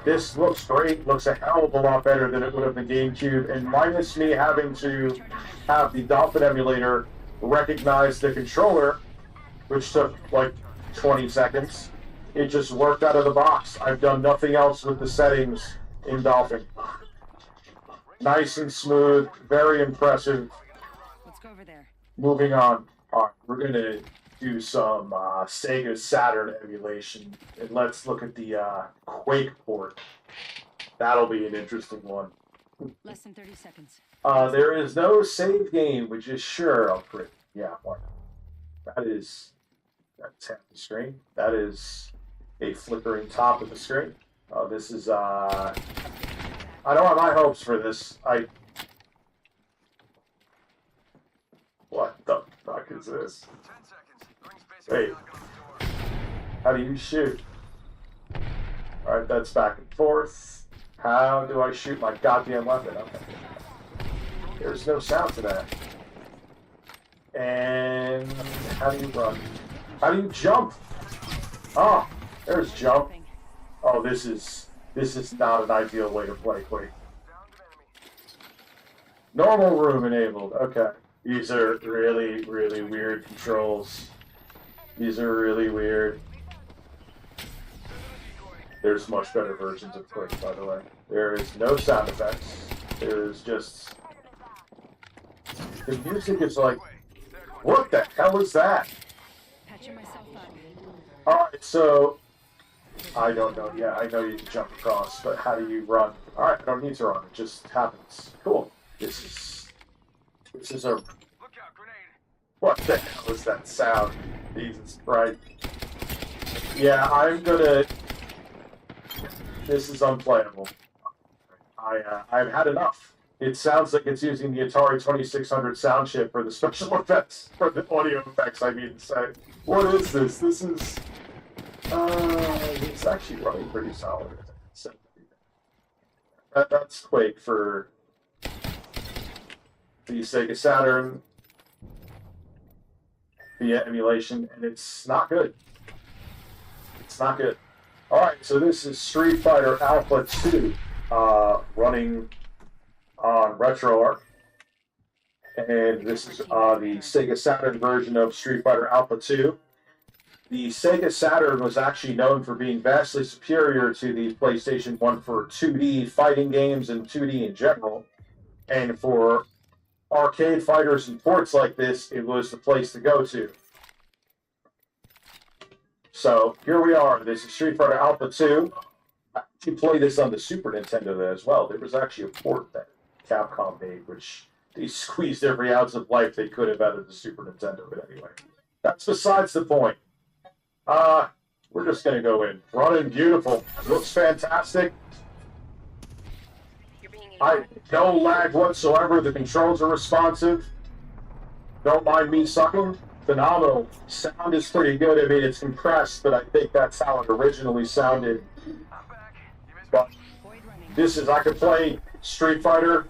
this looks great. Looks a hell of a lot better than it would have the GameCube, and minus me having to have the Dolphin emulator recognize the controller, which took like 20 seconds. It just worked out of the box. I've done nothing else with the settings in Dolphin. Nice and smooth, very impressive. Let's go over there. Moving on. All right, we're gonna do some Sega Saturn emulation, and let's look at the Quake port. That'll be an interesting one. Less than 30 seconds. There is no save game, which is sure I'll print. Yeah, why not? That's half the screen. That is a flickering top of the screen. This is I don't have high hopes for this. What the fuck is this? Wait. How do you shoot? Alright, that's back and forth. How do I shoot my goddamn weapon? Okay. There's no sound to that. And how do you run? How do you jump? Oh, there's jump. Oh, this is not an ideal way to play Quake. Normal room enabled. Okay. These are really, really weird controls. These are really weird. There's much better versions of Quake, by the way. There is no sound effects. There is just... The music is like... What the hell is that? Patching myself up. Alright, so... I don't know. Yeah, I know you can jump across, but how do you run? Alright, I don't need to run. It just happens. Cool. This is a... What the hell is that sound? Jesus Christ. Yeah, I'm gonna... This is unplayable. I've had enough. It sounds like it's using the Atari 2600 sound chip for the special effects, for the audio effects, I mean to say. What is this? This is... it's actually running pretty solid. That's Quake for the Sega Saturn via emulation, and it's not good. It's not good. Alright, so this is Street Fighter Alpha 2 running on RetroArch. And this is the Sega Saturn version of Street Fighter Alpha 2. The Sega Saturn was actually known for being vastly superior to the PlayStation 1 for 2D fighting games and 2D in general. And for arcade fighters and ports like this, it was the place to go to. So here we are. This is Street Fighter Alpha 2. I actually played this on the Super Nintendo as well. There was actually a port that Capcom made, which they squeezed every ounce of life they could have out of the Super Nintendo. But anyway, that's besides the point. We're just going to go in. Running beautiful. Looks fantastic. No lag whatsoever. The controls are responsive. Don't mind me sucking. Phenomenal. Sound is pretty good. I mean, it's compressed, but I think that's how it originally sounded. But this is, I could play Street Fighter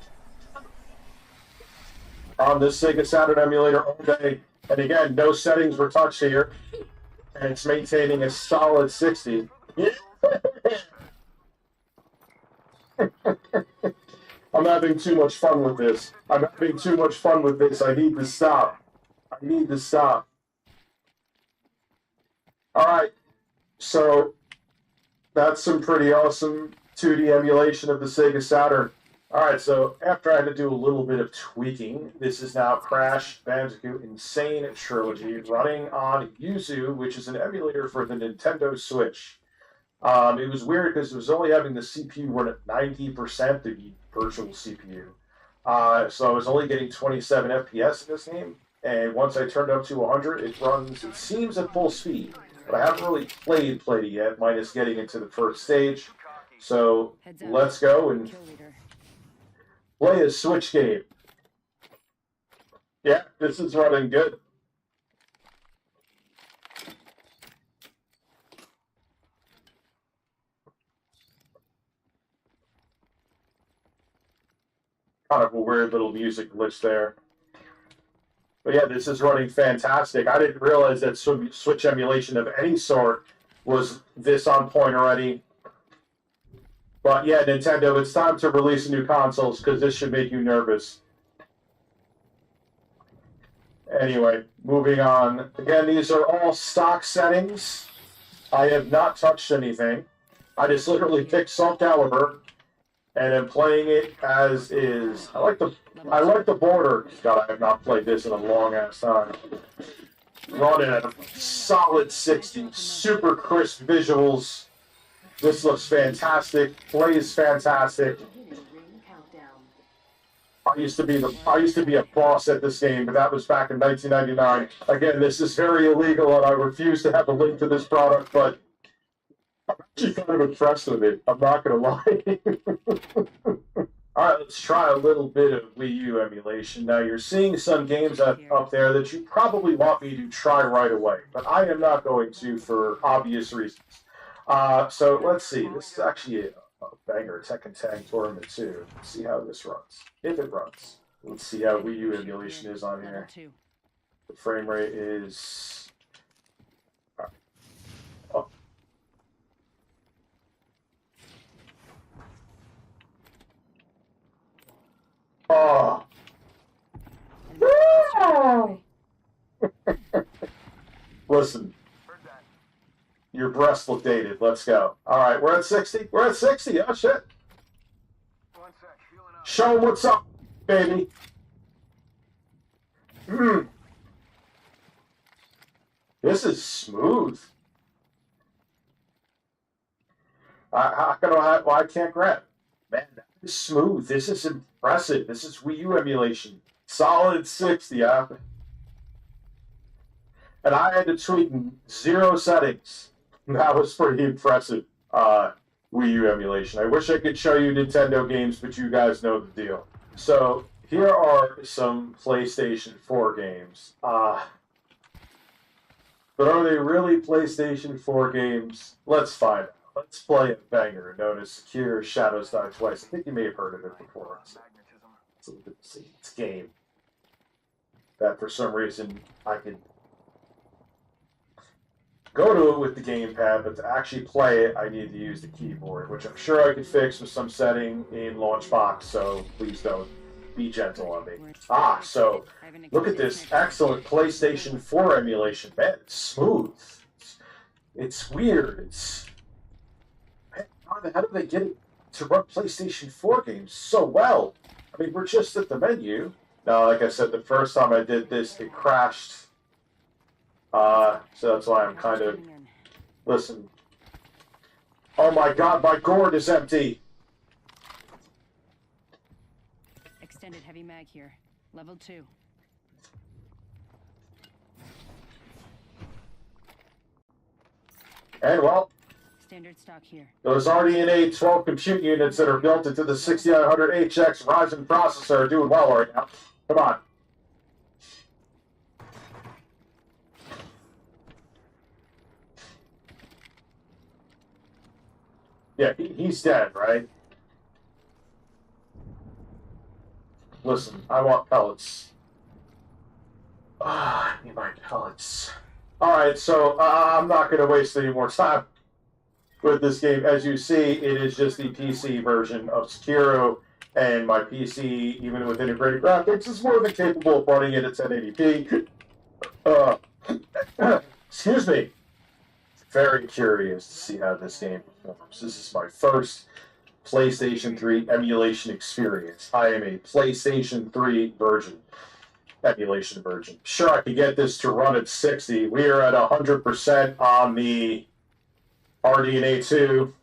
on this Sega Saturn emulator all day. And again, no settings were touched here. And it's maintaining a solid 60. I'm having too much fun with this. I'm having too much fun with this. I need to stop. I need to stop. Alright. So, that's some pretty awesome 2D emulation of the Sega Saturn. Alright, so after I had to do a little bit of tweaking, this is now Crash Bandicoot Insane Trilogy running on Yuzu, which is an emulator for the Nintendo Switch. It was weird because it was only having the CPU run at 90% the virtual CPU. So I was only getting 27 FPS in this game, and once I turned up to 100, it runs, it seems, at full speed. But I haven't really played it yet, minus getting into the first stage. So let's go and play a Switch game. Yeah, this is running good. Kind of a weird little music glitch there. But yeah, this is running fantastic. I didn't realize that Switch emulation of any sort was this on point already. But yeah, Nintendo, it's time to release new consoles because this should make you nervous. Anyway, moving on. Again, these are all stock settings. I have not touched anything. I just literally picked Soul Calibur and am playing it as is. I like the border. God, I have not played this in a long ass time. Running at a solid 60, super crisp visuals. This looks fantastic. Plays fantastic. I used to be a boss at this game, but that was back in 1999. Again, this is very illegal, and I refuse to have a link to this product. But I'm actually kind of impressed with it. I'm not gonna lie. All right, let's try a little bit of Wii U emulation. Now, you're seeing some games up there that you probably want me to try right away, but I am not going to for obvious reasons. So let's see. This is actually a banger, Tekken Tag Tournament 2. Let's see how this runs. If it runs. Let's see how Wii U emulation is on here. The frame rate is... Oh. Oh. Listen. Your breasts look dated. Let's go. All right, we're at 60. We're at 60. Oh, shit. Show them what's up, baby. This is smooth. I can't grab. Man, that is smooth. This is impressive. This is Wii U emulation. Solid 60, yeah. And I had to tweak 0 settings. That was pretty impressive, Wii U emulation. I wish I could show you Nintendo games, but you guys know the deal. So, here are some PlayStation 4 games. But are they really PlayStation 4 games? Let's find out. Let's play a banger known as Sekiro Shadows Die Twice. I think you may have heard of it before. It's a game that for some reason I could go to it with the gamepad, but to actually play it, I need to use the keyboard, which I'm sure I could fix with some setting in Launchbox, so please don't be gentle on me. So look at this excellent PlayStation 4 emulation. Man, it's smooth. It's weird. Man, how do they get it to run PlayStation 4 games so well? I mean, we're just at the menu. Now, like I said, the first time I did this, it crashed. So that's why I'm kind of... Listen. Oh my god, my gourd is empty! Extended heavy mag here. Level 2. And well... Standard stock here. Those RDNA 12 compute units that are built into the 6900HX Ryzen processor are doing well right now. Come on. Yeah, he's dead, right? Listen, I want pellets. I need my pellets. Alright, so I'm not going to waste any more time with this game. As you see, it is just the PC version of Sekiro, and my PC, even with integrated graphics, is more than capable of running it at 1080p. Excuse me. Very curious to see how this game performs. This is my first PlayStation 3 emulation experience. I am a PlayStation 3 emulation version. Sure, I could get this to run at 60. We are at 100% on the RDNA 2.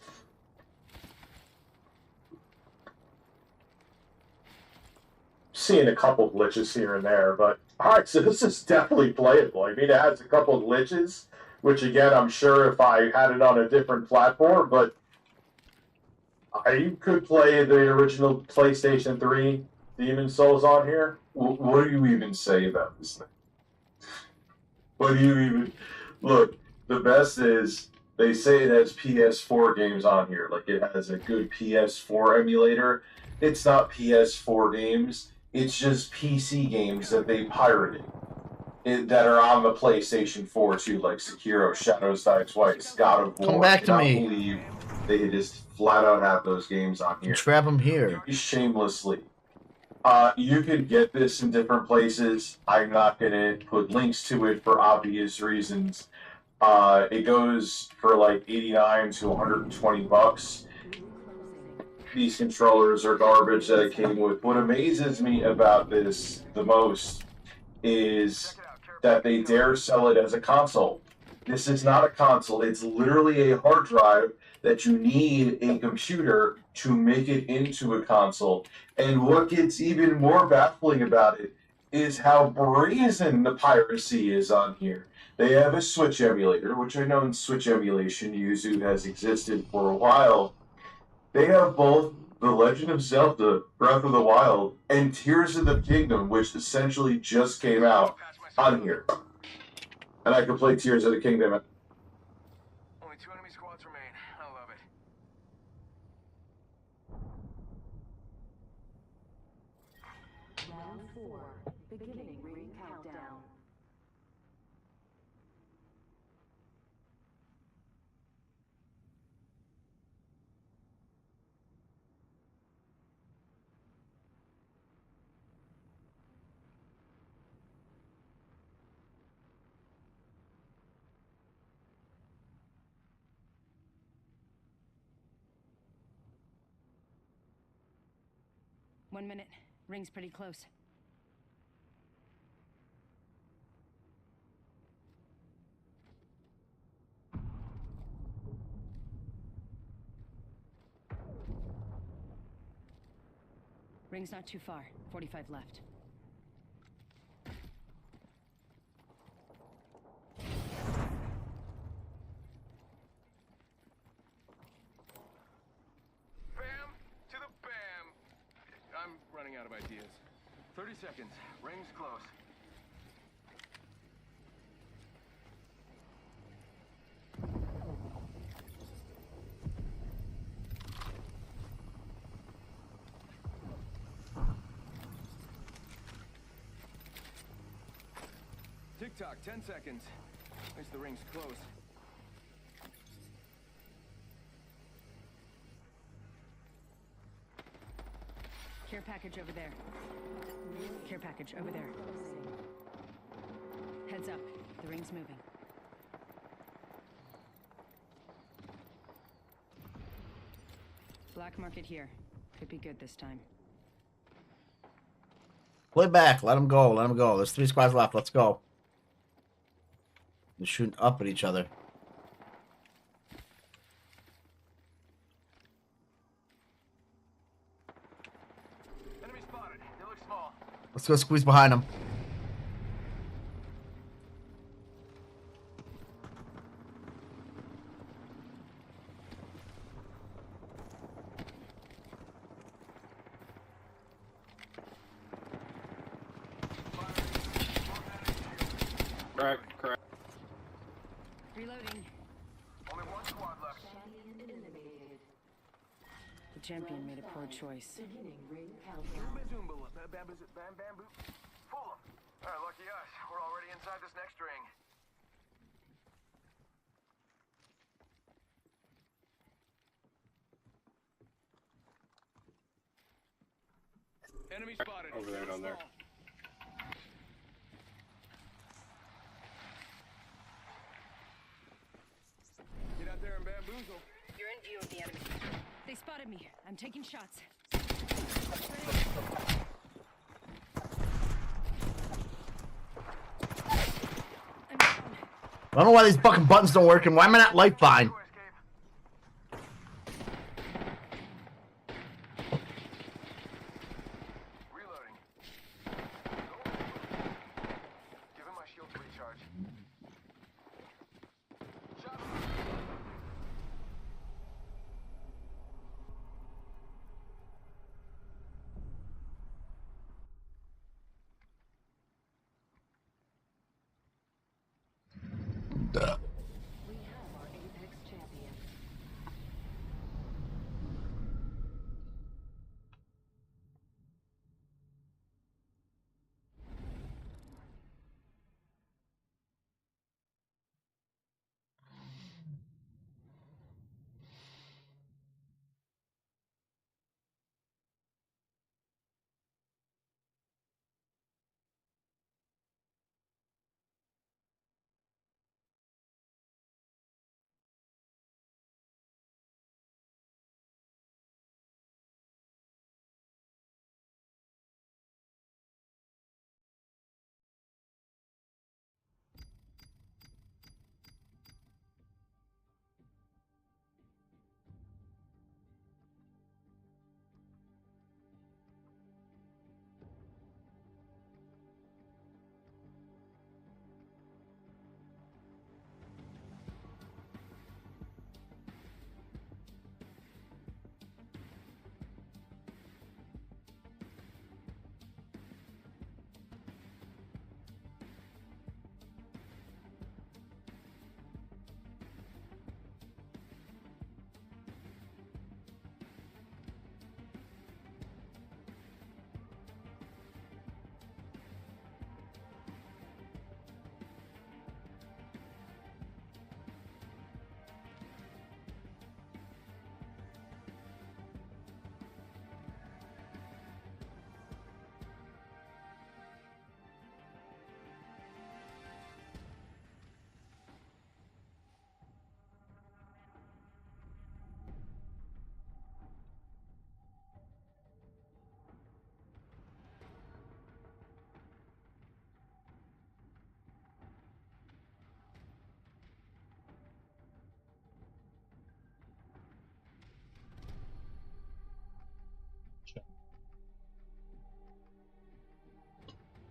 Seeing a couple glitches here and there, but alright, so this is definitely playable. I mean, it has a couple glitches, which again, I'm sure if I had it on a different platform, but I could play the original PlayStation 3 Demon's Souls on here. What do you even say about this thing? What do you even... Look, the best is, they say it has PS4 games on here, like it has a good PS4 emulator. It's not PS4 games, it's just PC games that they pirated. That are on the PlayStation 4 too, like Sekiro, Shadows Die Twice, God of War. Come back to me. I cannot believe they just flat out have those games on here. Grab them here. Shamelessly. You can get this in different places. I'm not going to put links to it for obvious reasons. It goes for like 89 to 120 bucks. These controllers are garbage that it came with. What amazes me about this the most is that they dare sell it as a console. This is not a console. It's literally a hard drive that you need a computer to make it into a console. And what gets even more baffling about it is how brazen the piracy is on here. They have a Switch emulator, which I know in Switch emulation, Yuzu has existed for a while. They have both The Legend of Zelda, Breath of the Wild, and Tears of the Kingdom, which essentially just came out on here. And I can play Tears of the Kingdom. Only 2 enemy squads remain. I love it. Round 4. Beginning ring countdown. One minute. Ring's pretty close. Ring's not too far. 45 left. I'm running out of ideas. 30 seconds. Ring's close. Tick-tock, 10 seconds. At least the ring's close. Care package over there. Care package over there. Heads up. The ring's moving. Black market here. Could be good this time. Play back. Let them go. Let them go. There's 3 squads left. Let's go. They're shooting up at each other. Enemy spotted. They look small. Let's go squeeze behind them. Correct. Reloading. Only 1 squad left. The champion made a poor choice. Bamboo. Fool 'em. Alright, lucky us. We're already inside this next ring. Enemy spotted. Over there, down there. Get out there and bamboozle. You're in view of the enemy. They spotted me. I'm taking shots. I don't know why these fucking buttons don't work and why am I not lifeline?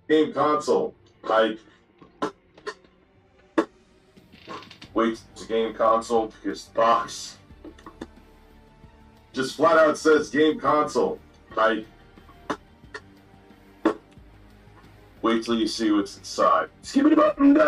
Game console. Like, wait to game console because the box just flat out says game console. Like, wait till you see what's inside. Skip it button.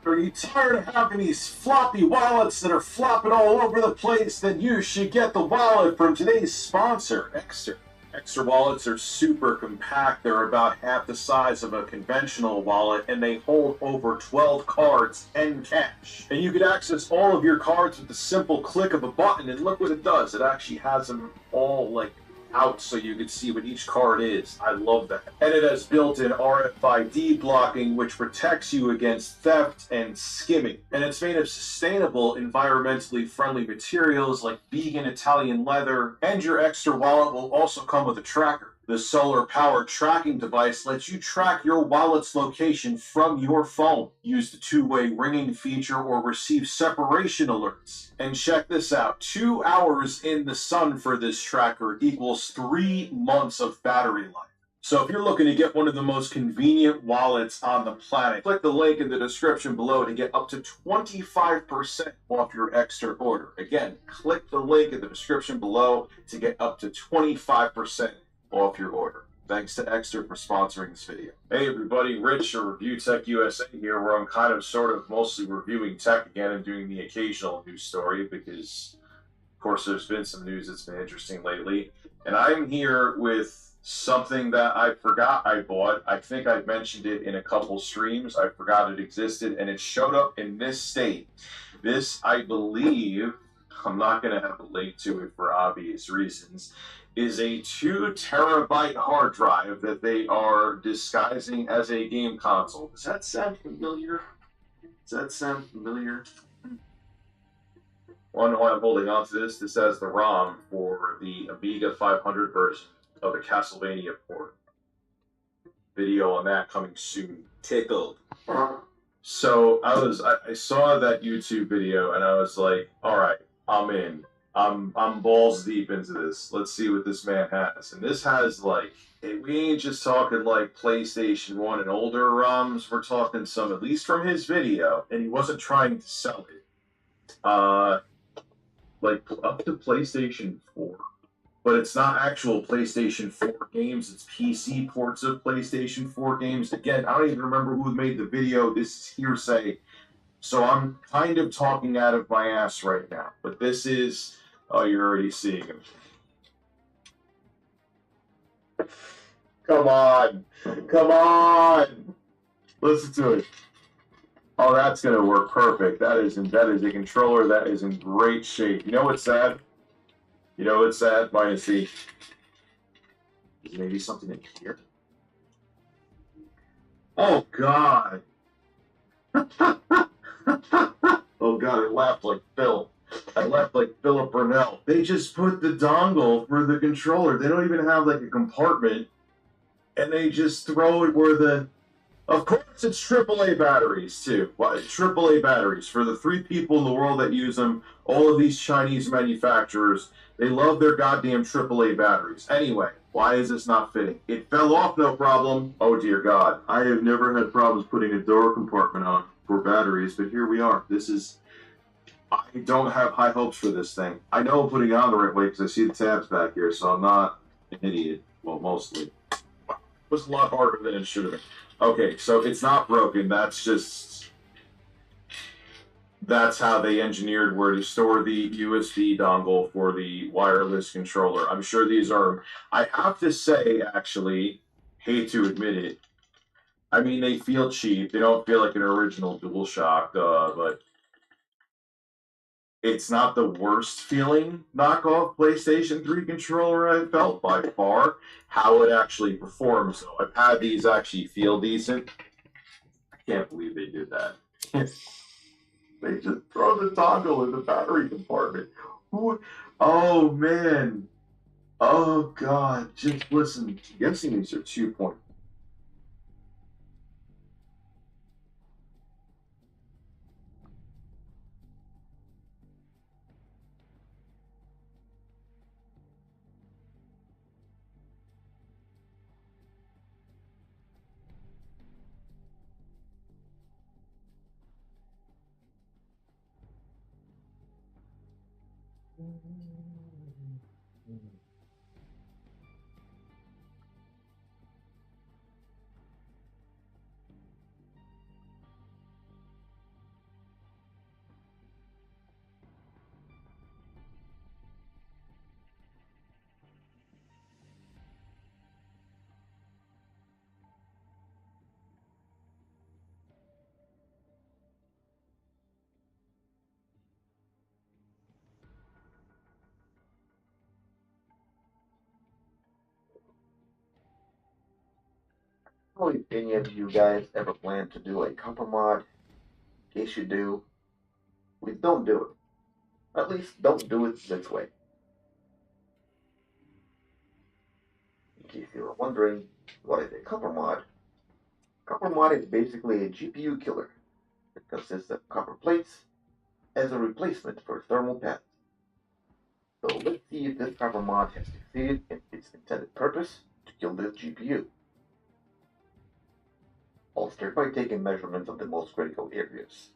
Are you tired of having these floppy wallets that are flopping all over the place? Then you should get the wallet from today's sponsor, Exter. Exter wallets are super compact. They're about half the size of a conventional wallet, and they hold over 12 cards and cash. And you can access all of your cards with the simple click of a button, and look what it does. It actually has them all, like, out so you can see what each card is. I love that. And it has built-in RFID blocking, which protects you against theft and skimming. And it's made of sustainable, environmentally friendly materials like vegan Italian leather. And your Exter wallet will also come with a tracker. The solar-powered tracking device lets you track your wallet's location from your phone. Use the two-way ringing feature or receive separation alerts. And check this out, 2 hours in the sun for this tracker equals 3 months of battery life. So if you're looking to get one of the most convenient wallets on the planet, click the link in the description below to get up to 25% off your Exter order. Again, click the link in the description below to get up to 25% off your order. Thanks to Exter for sponsoring this video. Hey everybody, Rich or Review Tech USA here, where I'm kind of sort of mostly reviewing tech again and doing the occasional news story because, of course, there's been some news that's been interesting lately. And I'm here with something that I forgot I bought. I think I mentioned it in a couple streams. I forgot it existed, and it showed up in this state. This, I believe, I'm not going to have a link to it for obvious reasons, is a 2 terabyte hard drive that they are disguising as a game console. Does that sound familiar? Does that sound familiar? Why I'm holding on to this. This has the ROM for the Amiga 500 version of the Castlevania port. Video on that coming soon. Tickled. So I saw that YouTube video and I was like, all right, I'm in. I'm balls deep into this. Let's see what this man has. And this has like, we ain't just talking like PlayStation 1 and older ROMs. We're talking some, at least from his video, and he wasn't trying to sell it. Like up to PlayStation 4. But it's not actual PlayStation 4 games, it's PC ports of PlayStation 4 games. Again, I don't even remember who made the video. This is hearsay. So I'm kind of talking out of my ass right now. But this is... Oh, you're already seeing him. Come on! Come on! Listen to it. Oh, that's going to work perfect. That is a controller that is in great shape. You know what's sad? You know what's sad? Minus C. Is maybe something in here? Oh, God. Oh, God, I laughed like Phil. I laughed like Philip Burnell. They just put the dongle for the controller. They don't even have, like, a compartment. And they just throw it where the... Of course, it's AAA batteries, too. AAA batteries. For the 3 people in the world that use them, all of these Chinese manufacturers, they love their goddamn AAA batteries. Anyway, why is this not fitting? It fell off, no problem. Oh, dear God. I have never had problems putting a door compartment on for batteries, but here we are. This is... I don't have high hopes for this thing. I know I'm putting it on the right way because I see the tabs back here, so I'm not an idiot. Well, mostly. It was a lot harder than it should have been. Okay, so it's not broken. That's just... That's how they engineered where to store the USB dongle for the wireless controller. I'm sure these are... I have to say, actually, hate to admit it, I mean, they feel cheap. They don't feel like an original DualShock, but... It's not the worst feeling knockoff PlayStation 3 controller I've felt by far. How it actually performs. So I've had these actually feel decent. I can't believe they did that. They just throw the dongle in the battery compartment. Oh, man. Oh, God. Just listen. I'm guessing these are 2.0. How if any of you guys ever plan to do a copper mod? In case you do, please don't do it. At least don't do it this way. In case you were wondering, what is a copper mod? Copper mod is basically a GPU killer. It consists of copper plates as a replacement for thermal pads. So let's see if this copper mod has succeeded in its intended purpose to kill this GPU. I'll start by taking measurements of the most critical areas.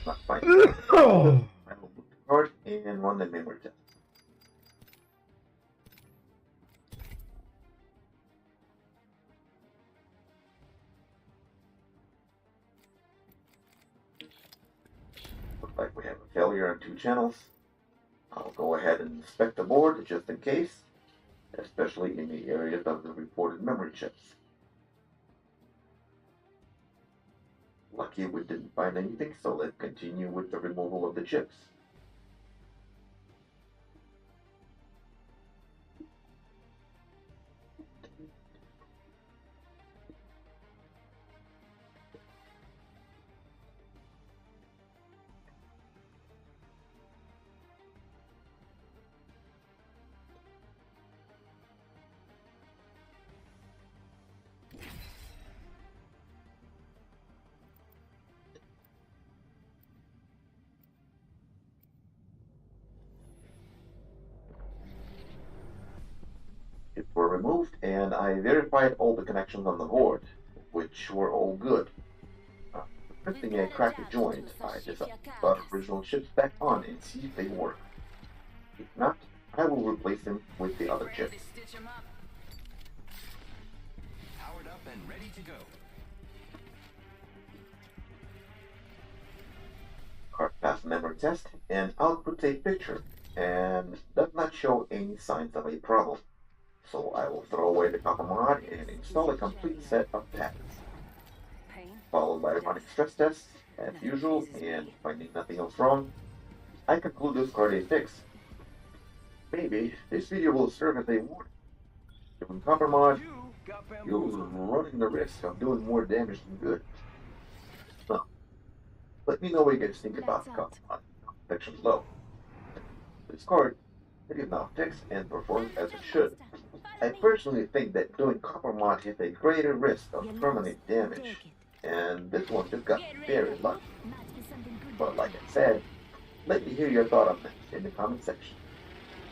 Not fine. I will boot the card and run the memory test. Looks like we have a failure on 2 channels. I'll go ahead and inspect the board just in case, especially in the areas of the reported memory chips. Lucky we didn't find anything, so let's continue with the removal of the chips. removed, and I verified all the connections on the board, which were all good. The first thing I cracked the joint, I just put original chips back on and see if they work. If not, I will replace them with the other chips. Powered up and ready to go. Card passed memory test and outputs a picture and does not show any signs of a problem. So I will throw away the copper mod and install a complete set of patterns. Followed by running stress tests as usual and finding nothing else wrong, I conclude this card a fix. Maybe this video will serve as a warning. Doing copper mod, you're running the risk of doing more damage than good. So, let me know what you guys think about the copper mod. Section below. This card is now fixed and performs as it should. I personally think that doing copper mod has a greater risk of permanent damage, and this one just got very lucky. But like I said, let me hear your thought on this in the comment section.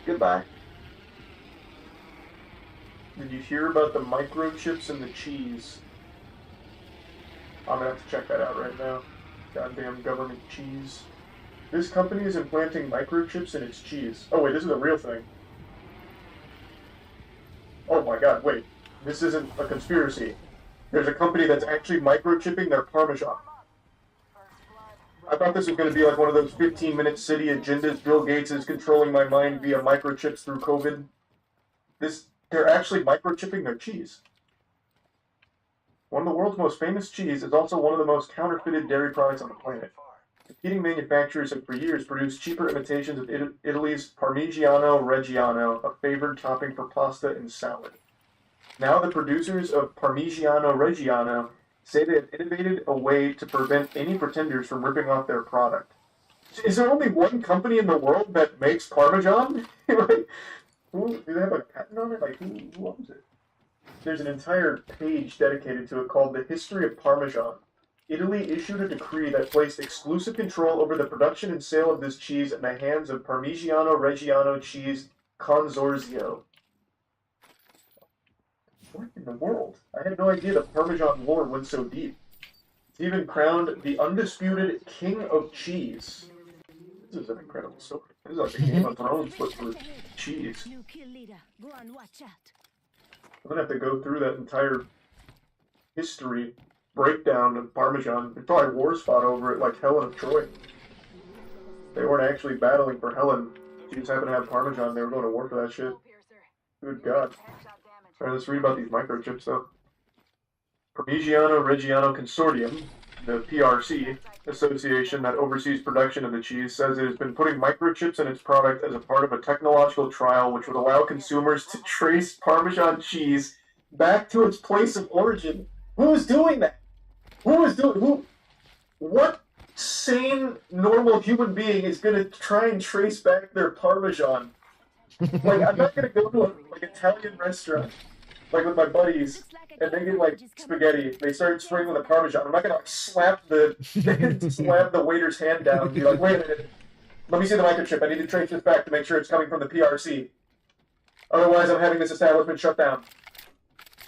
Goodbye. Did you hear about the microchips in the cheese? I'm gonna have to check that out right now. Goddamn government cheese. This company is implanting microchips in its cheese. Oh wait, this is a real thing. Oh my god, wait. This isn't a conspiracy. There's a company that's actually microchipping their Parmesan. I thought this was going to be like one of those 15-minute city agendas. Bill Gates is controlling my mind via microchips through COVID. They're actually microchipping their cheese. One of the world's most famous cheese is also one of the most counterfeited dairy products on the planet. Competing manufacturers have for years produced cheaper imitations of Italy's Parmigiano Reggiano, a favored topping for pasta and salad. Now the producers of Parmigiano Reggiano say they have innovated a way to prevent any pretenders from ripping off their product. Is there only one company in the world that makes Parmesan? Like, do they have a patent on it? Like, who owns it? There's an entire page dedicated to it called The History of Parmesan. Italy issued a decree that placed exclusive control over the production and sale of this cheese in the hands of Parmigiano Reggiano Cheese Consorzio. What in the world? I had no idea the Parmesan lore went so deep. It's even crowned the undisputed King of Cheese. This is an incredible story. This is like a Game of Thrones, but for cheese. I'm gonna have to go through that entire history breakdown of Parmesan. There's probably wars fought over it, like Helen of Troy. They weren't actually battling for Helen. She just happened to have Parmesan. They were going to war for that shit. Good God. Alright, let's read about these microchips, though. Parmigiano Reggiano Consortium, the PRC association that oversees production of the cheese, says it has been putting microchips in its product as a part of a technological trial which would allow consumers to trace Parmesan cheese back to its place of origin. Who is doing that? What sane, normal human being is going to try and trace back their Parmesan? Like, I'm not going to go to an Italian restaurant, like with my buddies, and they get like spaghetti. They start spraying with the Parmesan. I'm not going to slap the waiter's hand down and be like, wait a minute, let me see the microchip. I need to trace this back to make sure it's coming from the PRC. Otherwise, I'm having this establishment shut down.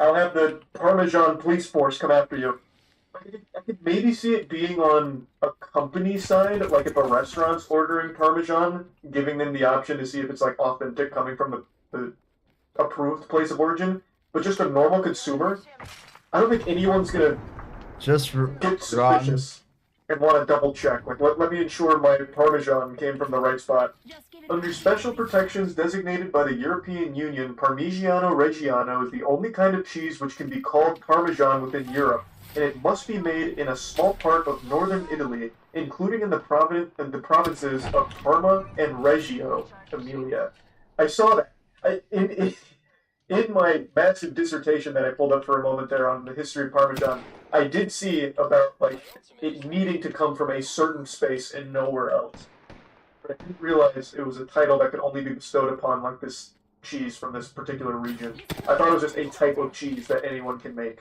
I'll have the Parmesan police force come after you. I could maybe see it being on a company side, like if a restaurant's ordering Parmesan, giving them the option to see if it's like authentic coming from the approved place of origin. But just a normal consumer, I don't think anyone's gonna get suspicious and want to double check. Like, let me ensure my Parmesan came from the right spot. Under special protections designated by the European Union, Parmigiano Reggiano is the only kind of cheese which can be called Parmesan within Europe, and it must be made in a small part of northern Italy, including in the provinces of Parma and Reggio Emilia. I saw that. In my massive dissertation that I pulled up for a moment there on the history of Parmesan, I did see about like it needing to come from a certain space and nowhere else. But I didn't realize it was a title that could only be bestowed upon like this cheese from this particular region. I thought it was just a type of cheese that anyone can make.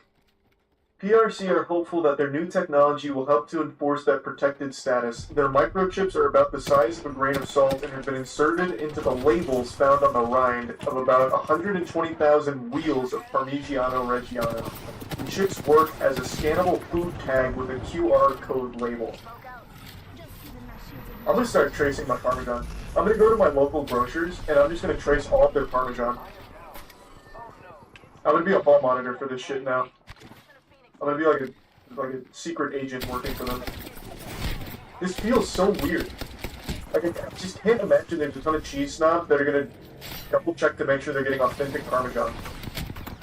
PRC are hopeful that their new technology will help to enforce that protected status. Their microchips are about the size of a grain of salt and have been inserted into the labels found on the rind of about 120,000 wheels of Parmigiano Reggiano. The chips work as a scannable food tag with a QR code label. I'm going to start tracing my Parmesan. I'm going to go to my local grocers and I'm just going to trace all of their Parmesan. I'm going to be a hall monitor for this shit now. I'm gonna be like a secret agent working for them. This feels so weird. Like, I just can't imagine there's a ton of cheese snobs that are gonna double check to make sure they're getting authentic Parmesan.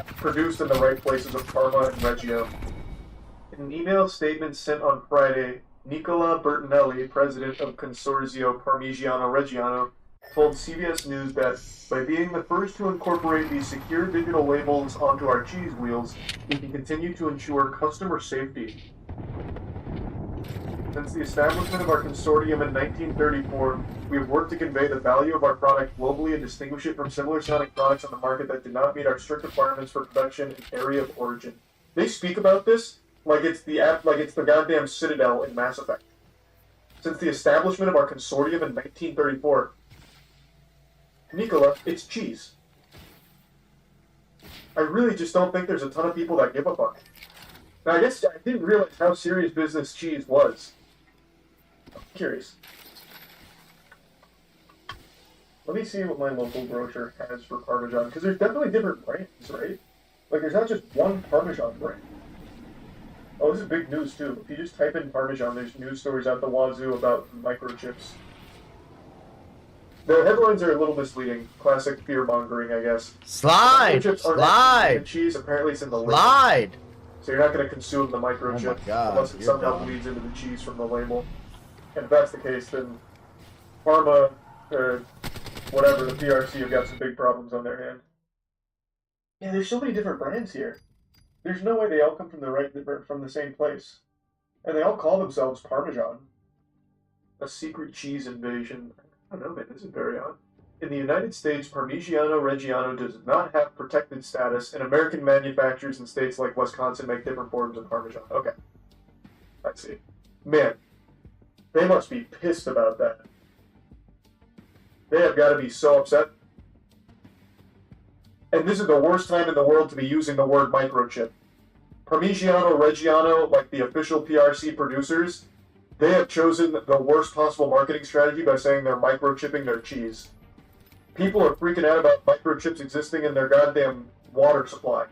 Produced in the right places of Parma and Reggio. In an email statement sent on Friday, Nicola Bertinelli, president of Consorzio Parmigiano Reggiano, told CBS News that by being the first to incorporate these secure digital labels onto our cheese wheels, we can continue to ensure customer safety. Since the establishment of our consortium in 1934, we have worked to convey the value of our product globally and distinguish it from similar sounding products on the market that do not meet our strict requirements for production and area of origin. They speak about this like it's the goddamn Citadel in Mass Effect. Since the establishment of our consortium in 1934, Nicola, it's cheese. I really just don't think there's a ton of people that give a fuck. Now, I guess I didn't realize how serious business cheese was. I'm curious. Let me see what my local grocer has for Parmesan, because there's definitely different brands, right? Like, there's not just one Parmesan brand. Oh, this is big news, too. If you just type in Parmesan, there's news stories out the wazoo about microchips. The headlines are a little misleading. Classic fear-mongering, I guess. Slide! Slide! Cheese, apparently it's in the label. Slide! So you're not going to consume the microchip unless it somehow bleeds into the cheese from the label. And if that's the case, then Parma, or whatever, the PRC have got some big problems on their hand. Yeah, there's so many different brands here. There's no way they all come from the same place. And they all call themselves Parmesan. A secret cheese invasion. I don't know, man, this is very odd. In the United States, Parmigiano Reggiano does not have protected status, and American manufacturers in states like Wisconsin make different forms of Parmesan. Okay. I see. Man, they must be pissed about that. They have got to be so upset. And this is the worst time in the world to be using the word microchip. Parmigiano Reggiano, like the official PRC producers, they have chosen the worst possible marketing strategy by saying they're microchipping their cheese. People are freaking out about microchips existing in their goddamn water supply.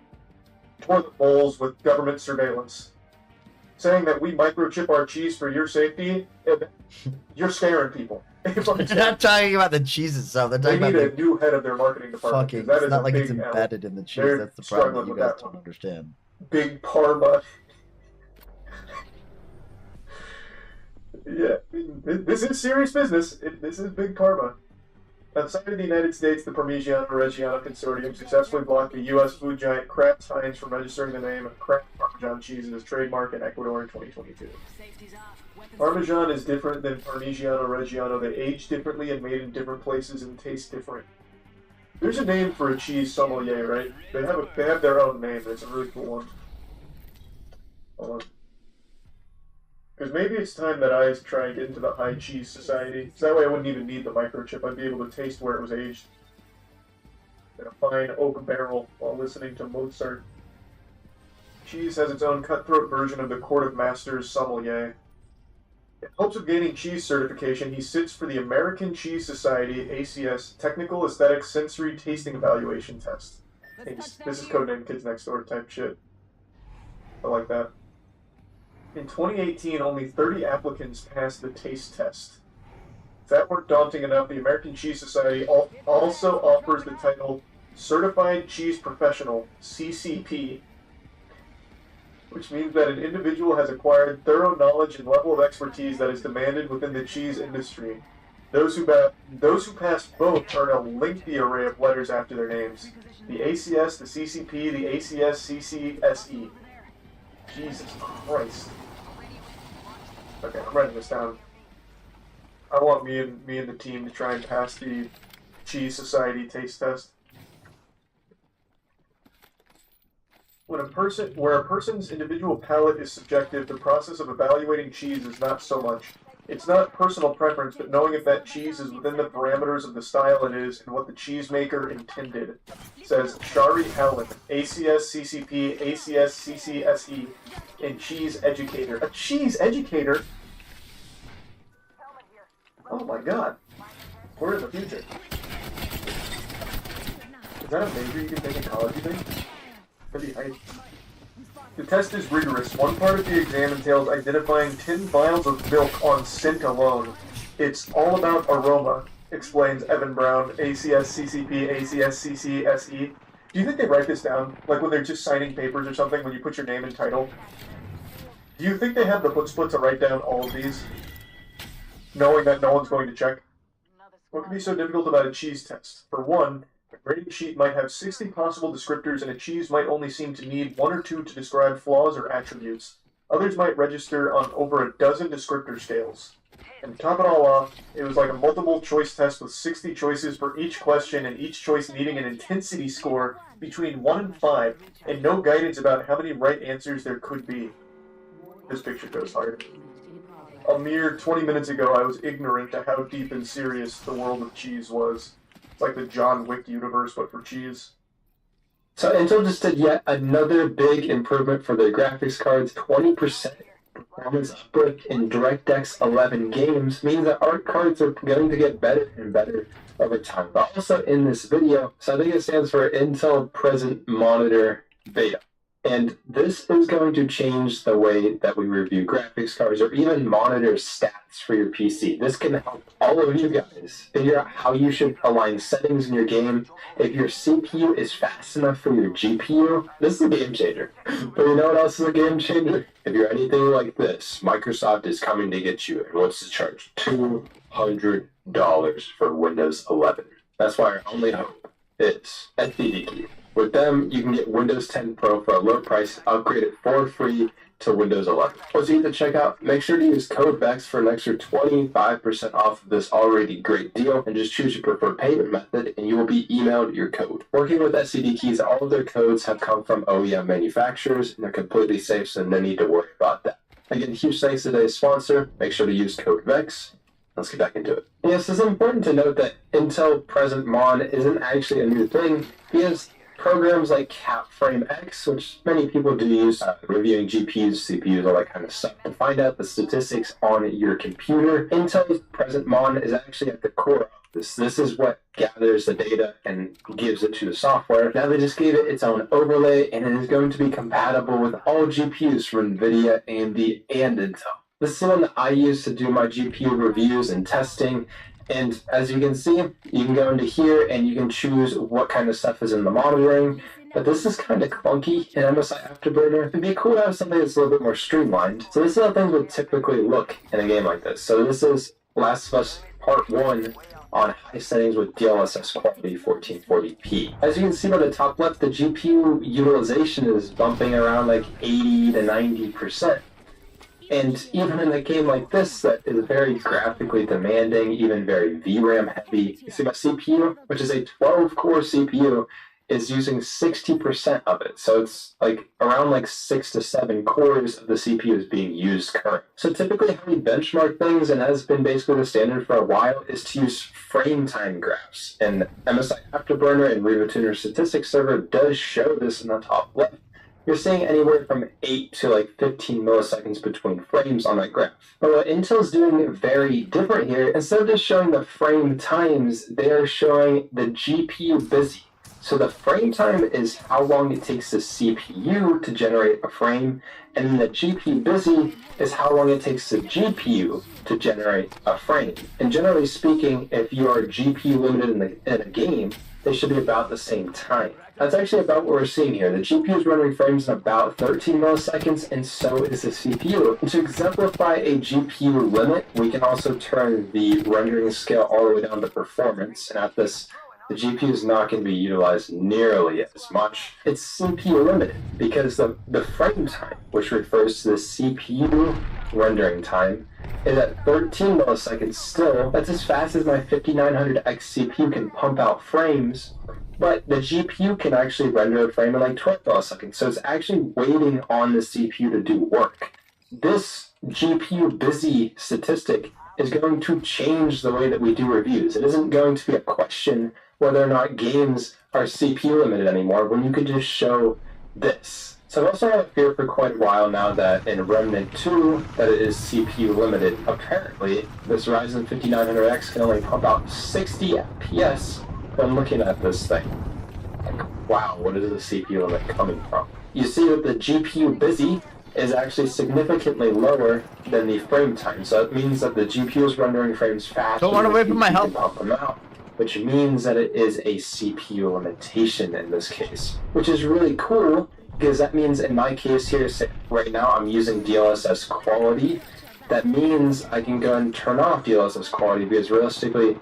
Toilet bowls with government surveillance. Saying that we microchip our cheese for your safety, you're scaring people. They're not talking about the cheese itself. They're talking about a new head of their marketing department. Fucking, that it's is not like it's big embedded in the cheese. They're That's the problem that you struggling guys with don't understand. Big Parma. Yeah, this is serious business. This is Big Parma. Outside of the United States, the Parmigiano Reggiano Consortium successfully blocked the U.S. food giant Kraft Heinz from registering the name of Kraft Parmesan cheese as trademark in Ecuador in 2022. Parmesan is different than Parmigiano Reggiano. They age differently and made in different places and taste different. There's a name for a cheese sommelier, right? They have their own name. It's a really cool one. Hold on. Because maybe it's time that I try and get into the high cheese society. So that way I wouldn't even need the microchip. I'd be able to taste where it was aged. In a fine oak barrel while listening to Mozart. Cheese has its own cutthroat version of the Court of Masters sommelier. In hopes of gaining cheese certification, he sits for the American Cheese Society, ACS, Technical Aesthetic Sensory Tasting Evaluation Test. This is codename Kids Next Door type shit. I like that. In 2018, only 30 applicants passed the taste test. If that weren't daunting enough, the American Cheese Society also offers the title Certified Cheese Professional, CCP, which means that an individual has acquired thorough knowledge and level of expertise that is demanded within the cheese industry. Those who passed both earn a lengthy array of letters after their names. The ACS, the CCP, the ACS, CCSE. Jesus Christ. Okay, I'm writing this down. I want me and the team to try and pass the Cheese Society taste test. where a person's individual palate is subjective, the process of evaluating cheese is not so much. It's not personal preference, but knowing if that cheese is within the parameters of the style it is and what the cheesemaker intended, says Shari Howland, ACS CCP, ACS CCSE, and cheese educator. A cheese educator? Oh my god. We're in the future. Is that a major you can take in college, you think? That'd be hype. The test is rigorous. One part of the exam entails identifying 10 vials of milk on scent alone. It's all about aroma, explains Evan Brown, ACS CCP, ACS CCSE. Do you think they write this down? Like when they're just signing papers or something, when you put your name and title? Do you think they have the chutzpah to write down all of these, knowing that no one's going to check? What can be so difficult about a cheese test? For one, a grading sheet might have 60 possible descriptors, and a cheese might only seem to need 1 or 2 to describe flaws or attributes. Others might register on over a dozen descriptor scales. And to top it all off, it was like a multiple choice test with 60 choices for each question, and each choice needing an intensity score between 1 and 5, and no guidance about how many right answers there could be. This picture goes hard. A mere 20 minutes ago, I was ignorant to how deep and serious the world of cheese was. It's like the John Wick universe, but for cheese. So Intel just did yet another big improvement for their graphics cards. 20% performance uplift in DirectX 11 games means that art cards are going to get better and better over time. But also in this video, so I think it stands for Intel Present Monitor Beta. And this is going to change the way that we review graphics cards or even monitor stats for your PC. This can help all of you guys figure out how you should align settings in your game. If your CPU is fast enough for your GPU, this is a game changer. But you know what else is a game changer? If you're anything like this, Microsoft is coming to get you and wants to charge $200 for Windows 11. That's why our only hope is SDK. With them, you can get Windows 10 Pro for a low price, upgrade it for free to Windows 11. Once you hit the checkout, make sure to use code VEX for an extra 25% off of this already great deal, and just choose your preferred payment method, and you will be emailed your code. Working with SCD Keys, all of their codes have come from OEM manufacturers, and they're completely safe, so no need to worry about that. Again, huge thanks to today's sponsor. Make sure to use code VEX. Let's get back into it. Yes, it's important to note that Intel Present Mon isn't actually a new thing, because programs like CapFrame X, which many people do use, reviewing GPUs, CPUs, all that kind of stuff, to find out the statistics on your computer. Intel's Present Mon is actually at the core of this. This is what gathers the data and gives it to the software. Now they just gave it its own overlay, and it is going to be compatible with all GPUs from NVIDIA, AMD, and Intel. This is the one that I use to do my GPU reviews and testing. And as you can see, you can go into here and you can choose what kind of stuff is in the monitoring. But this is kind of clunky in MSI Afterburner. It'd be cool to have something that's a little bit more streamlined. So this is how things would typically look in a game like this. So this is Last of Us Part 1 on high settings with DLSS quality 1440p. As you can see by the top left, the GPU utilization is bumping around like 80 to 90%. And even in a game like this that is very graphically demanding, even very VRAM heavy, you see my CPU, which is a 12-core CPU, is using 60% of it. So it's like around like 6 to 7 cores of the CPU is being used currently. So typically how we benchmark things, and has been basically the standard for a while, is to use frame time graphs. And MSI Afterburner and RivaTuner Statistics Server does show this in the top left. You're seeing anywhere from 8 to like 15 milliseconds between frames on that graph. But what Intel's doing very different here, instead of just showing the frame times, they are showing the GPU busy. So the frame time is how long it takes the CPU to generate a frame, and then the GPU busy is how long it takes the GPU to generate a frame. And generally speaking, if you are GPU limited in a game, they should be about the same time. That's actually about what we're seeing here. The GPU is rendering frames in about 13 milliseconds, and so is the CPU. And to exemplify a GPU limit, we can also turn the rendering scale all the way down to performance. And at this, the GPU is not going to be utilized nearly as much. It's CPU limited because the frame time, which refers to the CPU rendering time, is at 13 milliseconds still. That's as fast as my 5900X CPU can pump out frames. but the GPU can actually render a frame in like 12 milliseconds, so it's actually waiting on the CPU to do work. This GPU busy statistic is going to change the way that we do reviews. It isn't going to be a question whether or not games are CPU limited anymore when you could just show this. So I've also had a fear for quite a while now that in Remnant 2 that it is CPU limited. Apparently, this Ryzen 5900X can only pump out 60 FPS when looking at this thing. Like, wow, what is the CPU limit coming from? You see that the GPU busy is actually significantly lower than the frame time. So it means that the GPU is rendering frames faster. Don't run away from my help. Pump them out, which means that it is a CPU limitation in this case, which is really cool because that means in my case here, say right now I'm using DLSS quality. That means I can go and turn off DLSS quality because realistically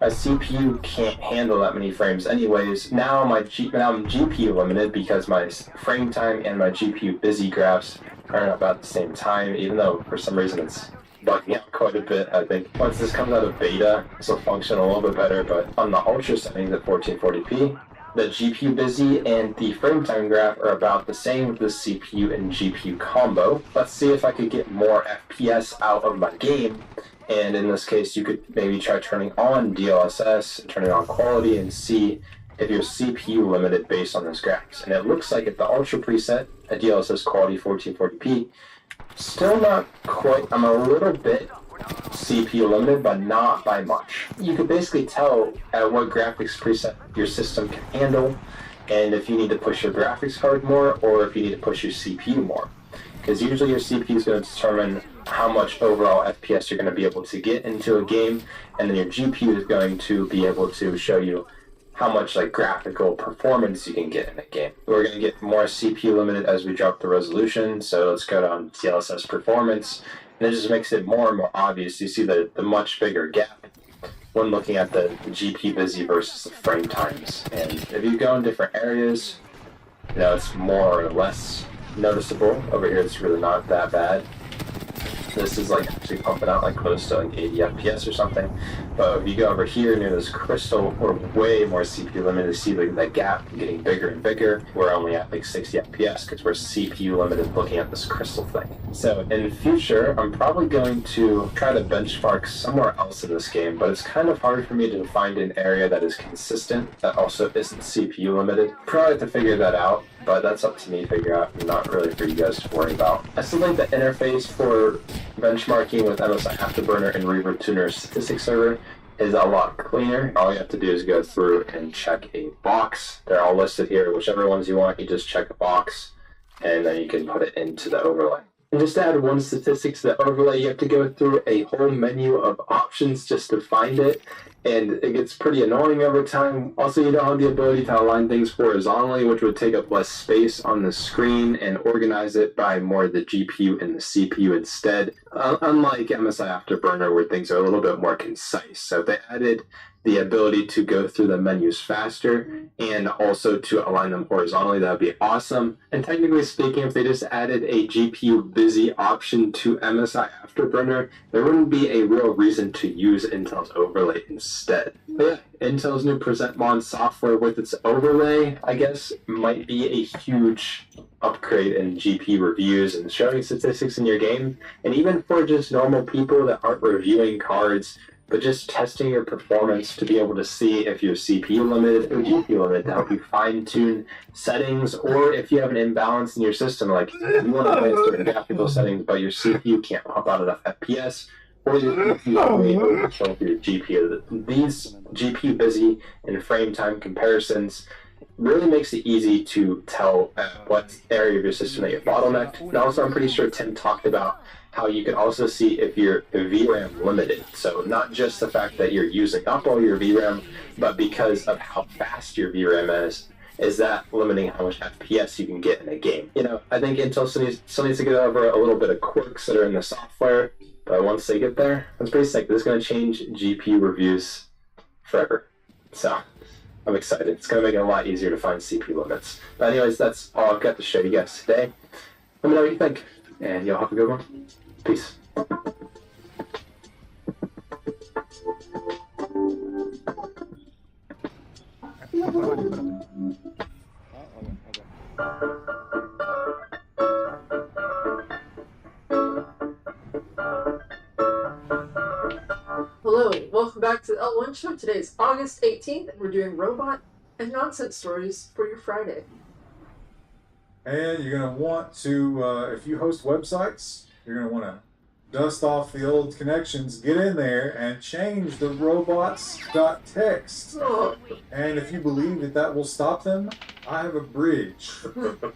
a CPU can't handle that many frames anyways. Now I'm GPU limited because my frame time and my GPU busy graphs are about the same time, even though for some reason it's bugging out quite a bit. I think once this comes out of beta, this will function a little bit better, but on the ultra settings at 1440p, the GPU busy and the frame time graph are about the same with the CPU and GPU combo. Let's see if I could get more FPS out of my game. And in this case, you could maybe try turning on DLSS, turning on quality, and see if you're CPU limited based on those graphs. And it looks like at the Ultra preset, at DLSS quality 1440p, still not quite, I'm a little bit CPU limited, but not by much. You could basically tell at what graphics preset your system can handle, and if you need to push your graphics card more, or if you need to push your CPU more. Because usually your CPU is going to determine how much overall FPS you're going to be able to get into a game, and then your GPU is going to be able to show you how much like graphical performance you can get in a game. We're going to get more CPU limited as we drop the resolution, so let's go down to DLSS performance, and it just makes it more and more obvious. You see the much bigger gap when looking at the GPU busy versus the frame times. And if you go in different areas, you know, it's more or less noticeable. Over here it's really not that bad. This is like actually pumping out like close to like 80 FPS or something. But if you go over here near this crystal, we're way more CPU limited. You see like that gap getting bigger and bigger. We're only at like 60 FPS because we're CPU limited looking at this crystal thing. So in the future, I'm probably going to try to benchmark somewhere else in this game, but it's kind of hard for me to find an area that is consistent that also isn't CPU limited. Probably have to figure that out, but that's up to me to figure out, and not really for you guys to worry about. I still think the interface for benchmarking with MSI Afterburner and Reverb Tuner statistics server is a lot cleaner. All you have to do is go through and check a box. They're all listed here. Whichever ones you want, you just check a box, and then you can put it into the overlay. And just to add one statistic to the overlay, you have to go through a whole menu of options just to find it, and it gets pretty annoying over time. Also, you don't have the ability to align things horizontally, which would take up less space on the screen, and organize it by more the GPU and the CPU instead, unlike MSI Afterburner where things are a little bit more concise. So if they added the ability to go through the menus faster and also to align them horizontally, that would be awesome. And technically speaking, if they just added a GPU busy option to MSI Afterburner, there wouldn't be a real reason to use Intel's overlay instead. But yeah, Intel's new PresentMon software with its overlay, I guess, might be a huge upgrade in GPU reviews and showing statistics in your game. And even for just normal people that aren't reviewing cards, but just testing your performance to be able to see if you're CPU limited or GPU limited to help you fine-tune settings, or if you have an imbalance in your system, like you want to play certain graphical settings but your CPU can't pump out enough FPS, or your CPU is way overkill for your GPU. These GPU busy and frame time comparisons really makes it easy to tell what area of your system that you're bottlenecked. And also I'm pretty sure Tim talked about how you can also see if you're VRAM limited. So not just the fact that you're using up all your VRAM, but because of how fast your VRAM is that limiting how much FPS you can get in a game. You know, I think Intel still needs to get over a little bit of quirks that are in the software, but once they get there, that's pretty sick. This is going to change GPU reviews forever. So I'm excited. It's going to make it a lot easier to find CPU limits. But anyways, that's all I've got to show you guys today. Let me know what you think, and y'all have a good one. Peace. Hello, welcome back to the L1 Show. Today is August 18th, and we're doing robot and nonsense stories for your Friday. And you're going to want to, if you host websites, you're going to want to dust off the old connections, get in there, and change the robots.txt. Oh. And if you believe that that will stop them, I have a bridge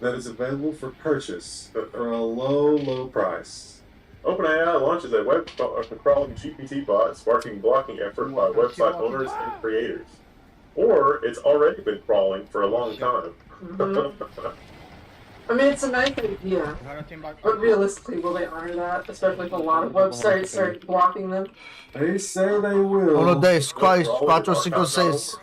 that is available for purchase for a low, low price. OpenAI launches a web crawling GPT bot sparking blocking effort by website owners and creators. Or it's already been crawling for a long time. I mean, it's a nice idea, but realistically, will they honor that? Especially if a lot of websites start blocking them? They say they will. 1, 2, 3, 4, 5, 6,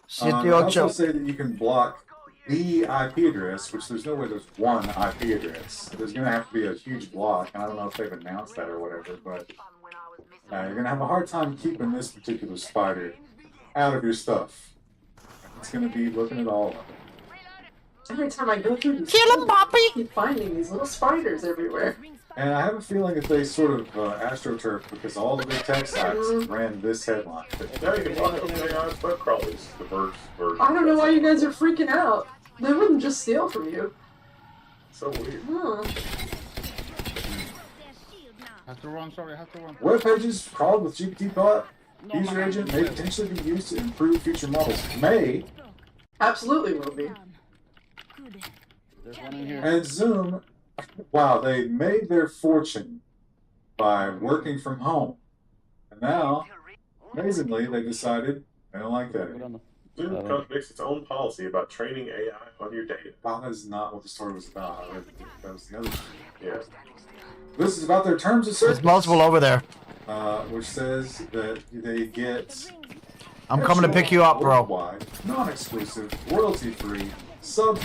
7, They also 8. say that you can block the IP address, which there's no way there's one IP address. There's going to have to be a huge block, and I don't know if they've announced that or whatever, but you're going to have a hard time keeping this particular spider out of your stuff. It's going to be looking at all of it. Every time I go through these, I keep finding these little spiders everywhere. And I have a feeling that they sort of astroturfed because all the big tech sites ran this headline. Now you can block OpenAI's web crawlers, the first version. I don't know why you guys are freaking out. They wouldn't just steal from you. So weird. Have to run, sorry, have to run. Web pages crawled with GPT-bot user agent may potentially be used to improve future models. May. Absolutely will be. There's one in here. And Zoom, wow, they made their fortune by working from home. And now, amazingly, they decided they don't like that anymore. Zoom contradicts its own policy about training AI on your data. Wow, that is not what the story was about. That was the other thing. Yeah. This is about their terms of service. There's multiple over there. Which says that they get... I'm coming to pick you up, bro. Worldwide, non-exclusive, royalty-free, subs...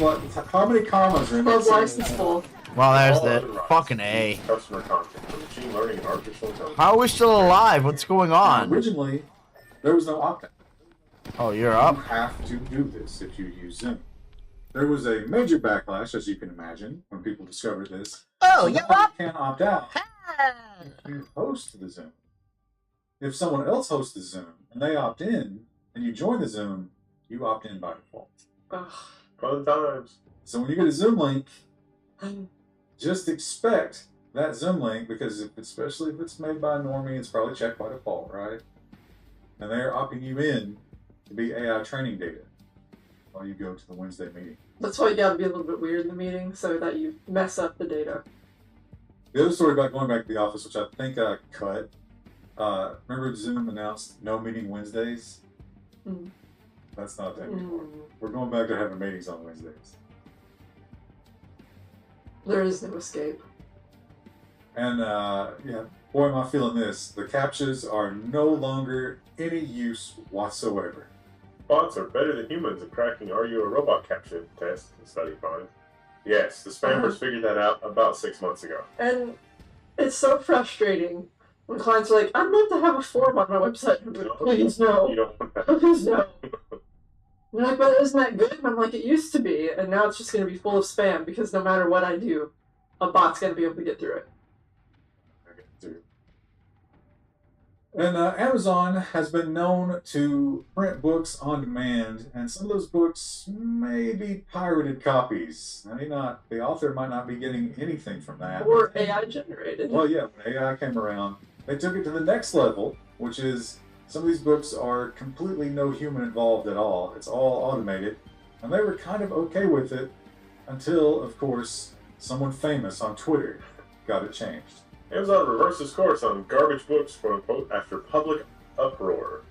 How many commas are in Club that? license full. Well, there's the fucking A. Customer content for machine learning and artificial intelligence. How are we still alive? What's going on? Originally, there was no opt-out. Oh, you're up? You have to do this if you use Zoom. There was a major backlash, as you can imagine, when people discovered this. Oh, you can't opt out. You host the Zoom. If someone else hosts the Zoom and they opt in, and you join the Zoom, you opt in by default. Ugh. Fun times. So when you get a Zoom link, just expect that Zoom link, because especially if it's made by a normie, it's probably checked by default, right? And they're opting you in to be AI training data while you go to the Wednesday meeting. That's why you gotta be a little bit weird in the meeting so that you mess up the data. The other story about going back to the office, which I think I cut, remember Zoom announced no meeting Wednesdays? Mm. That's not that anymore. We're going back to having meetings on Wednesdays. There is no escape. And yeah, boy, am I feeling this. The CAPTCHAs are no longer any use whatsoever. Bots are better than humans at cracking "Are you a robot?" CAPTCHA test, the study finds. Yes, the spammers figured that out about 6 months ago. And it's so frustrating when clients are like, I'd love to have a form on my website. I'm like, please no. You don't want that. Please no. And they're like, but isn't that good? And I'm like, it used to be, and now it's just going to be full of spam because no matter what I do, a bot's going to be able to get through it. And Amazon has been known to print books on demand, and some of those books may be pirated copies. The author might not be getting anything from that. Or AI generated. Well, yeah, when AI came around, they took it to the next level, which is some of these books are completely no human involved at all. It's all automated, and they were kind of okay with it until, of course, someone famous on Twitter got it changed. Amazon reverses course on garbage books, quote unquote, after public uproar.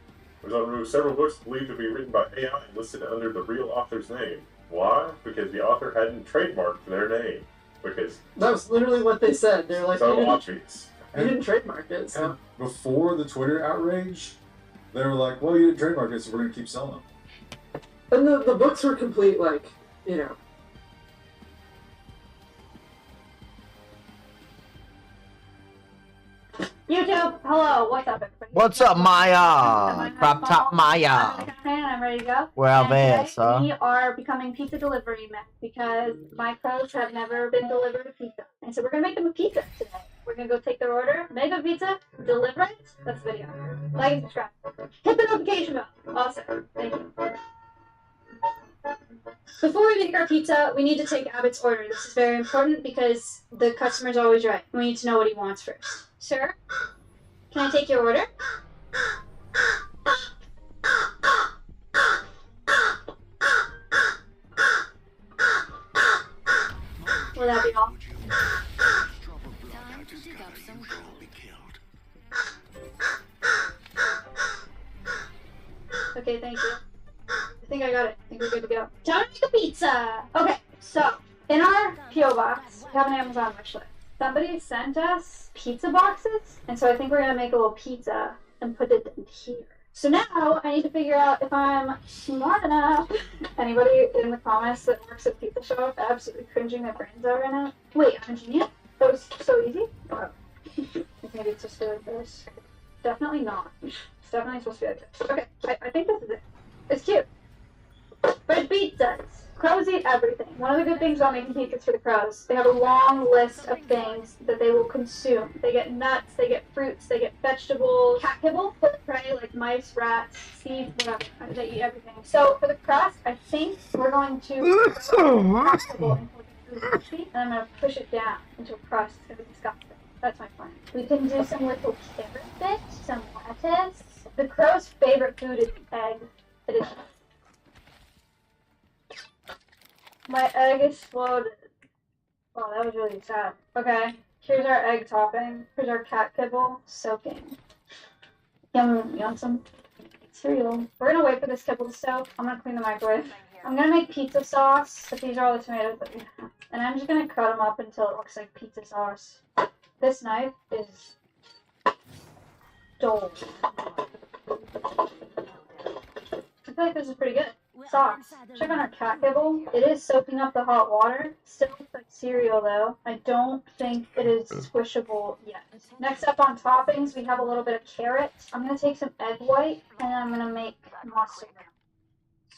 Amazon removed several books believed to be written by AI and listed under the real author's name. Why? Because the author hadn't trademarked their name. Because that was literally what they said. They're like, so obvious. You didn't trademark it, so. And before the Twitter outrage, they were like, well, you didn't trademark it, so we're going to keep selling them. And the books were complete, like, you know. YouTube, hello, what's up, everybody? What's up, Maya? Crop top Maya. I'm ready to go. Well, And there, today we are becoming pizza delivery men because my pros have never been delivered a pizza. And so we're going to make them a pizza today. We're going to go take their order, make a pizza, deliver it. That's the video. Like and subscribe. Hit the notification bell. Awesome. Thank you. Before we make our pizza, we need to take Abbott's order. This is very important because the customer's always right. We need to know what he wants first. Sir, can I take your order? Will that be all? Time to dig up some gold. Okay, thank you. I think I got it. I think we're good to go. Time to make a pizza! Okay, so, in our P.O. box, we have an Amazon wish list. Somebody sent us pizza boxes, and so I think we're gonna make a little pizza and put it in here. So now, I need to figure out if I'm smart enough. Anybody in the comments that works at Pizza Shop absolutely cringing their brains out right now? Wait, I'm a genius? That was so easy? Wow. Maybe it's just like this. Definitely not. It's definitely supposed to be like this. Okay, I think this is it. It's cute. But pizzas. Crows eat everything. One of the good things about making pizzas for the crows, they have a long list of things that they will consume. They get nuts, they get fruits, they get vegetables, cat kibble, prey like mice, rats, seeds, whatever. They eat everything. So for the crust, I think we're going to cat kibble until it's really crispy, and I'm going to push it down into a crust. It's going to be disgusting. That's my plan. We can do some little carrot bits, some lettuce. The crow's favorite food is egg. It is. My egg exploded. Oh, that was really sad. Okay, here's our egg topping. Here's our cat kibble soaking. Yum, yum, some cereal. We're gonna wait for this kibble to soak. I'm gonna clean the microwave. I'm gonna make pizza sauce. But these are all the tomatoes that we have. And I'm just gonna cut them up until it looks like pizza sauce. This knife is dull. I feel like this is pretty good. Sauce. Check on our cat kibble. It is soaking up the hot water. Still looks like cereal though. I don't think it is squishable yet. Next up on toppings, we have a little bit of carrot. I'm gonna take some egg white and I'm gonna make mustard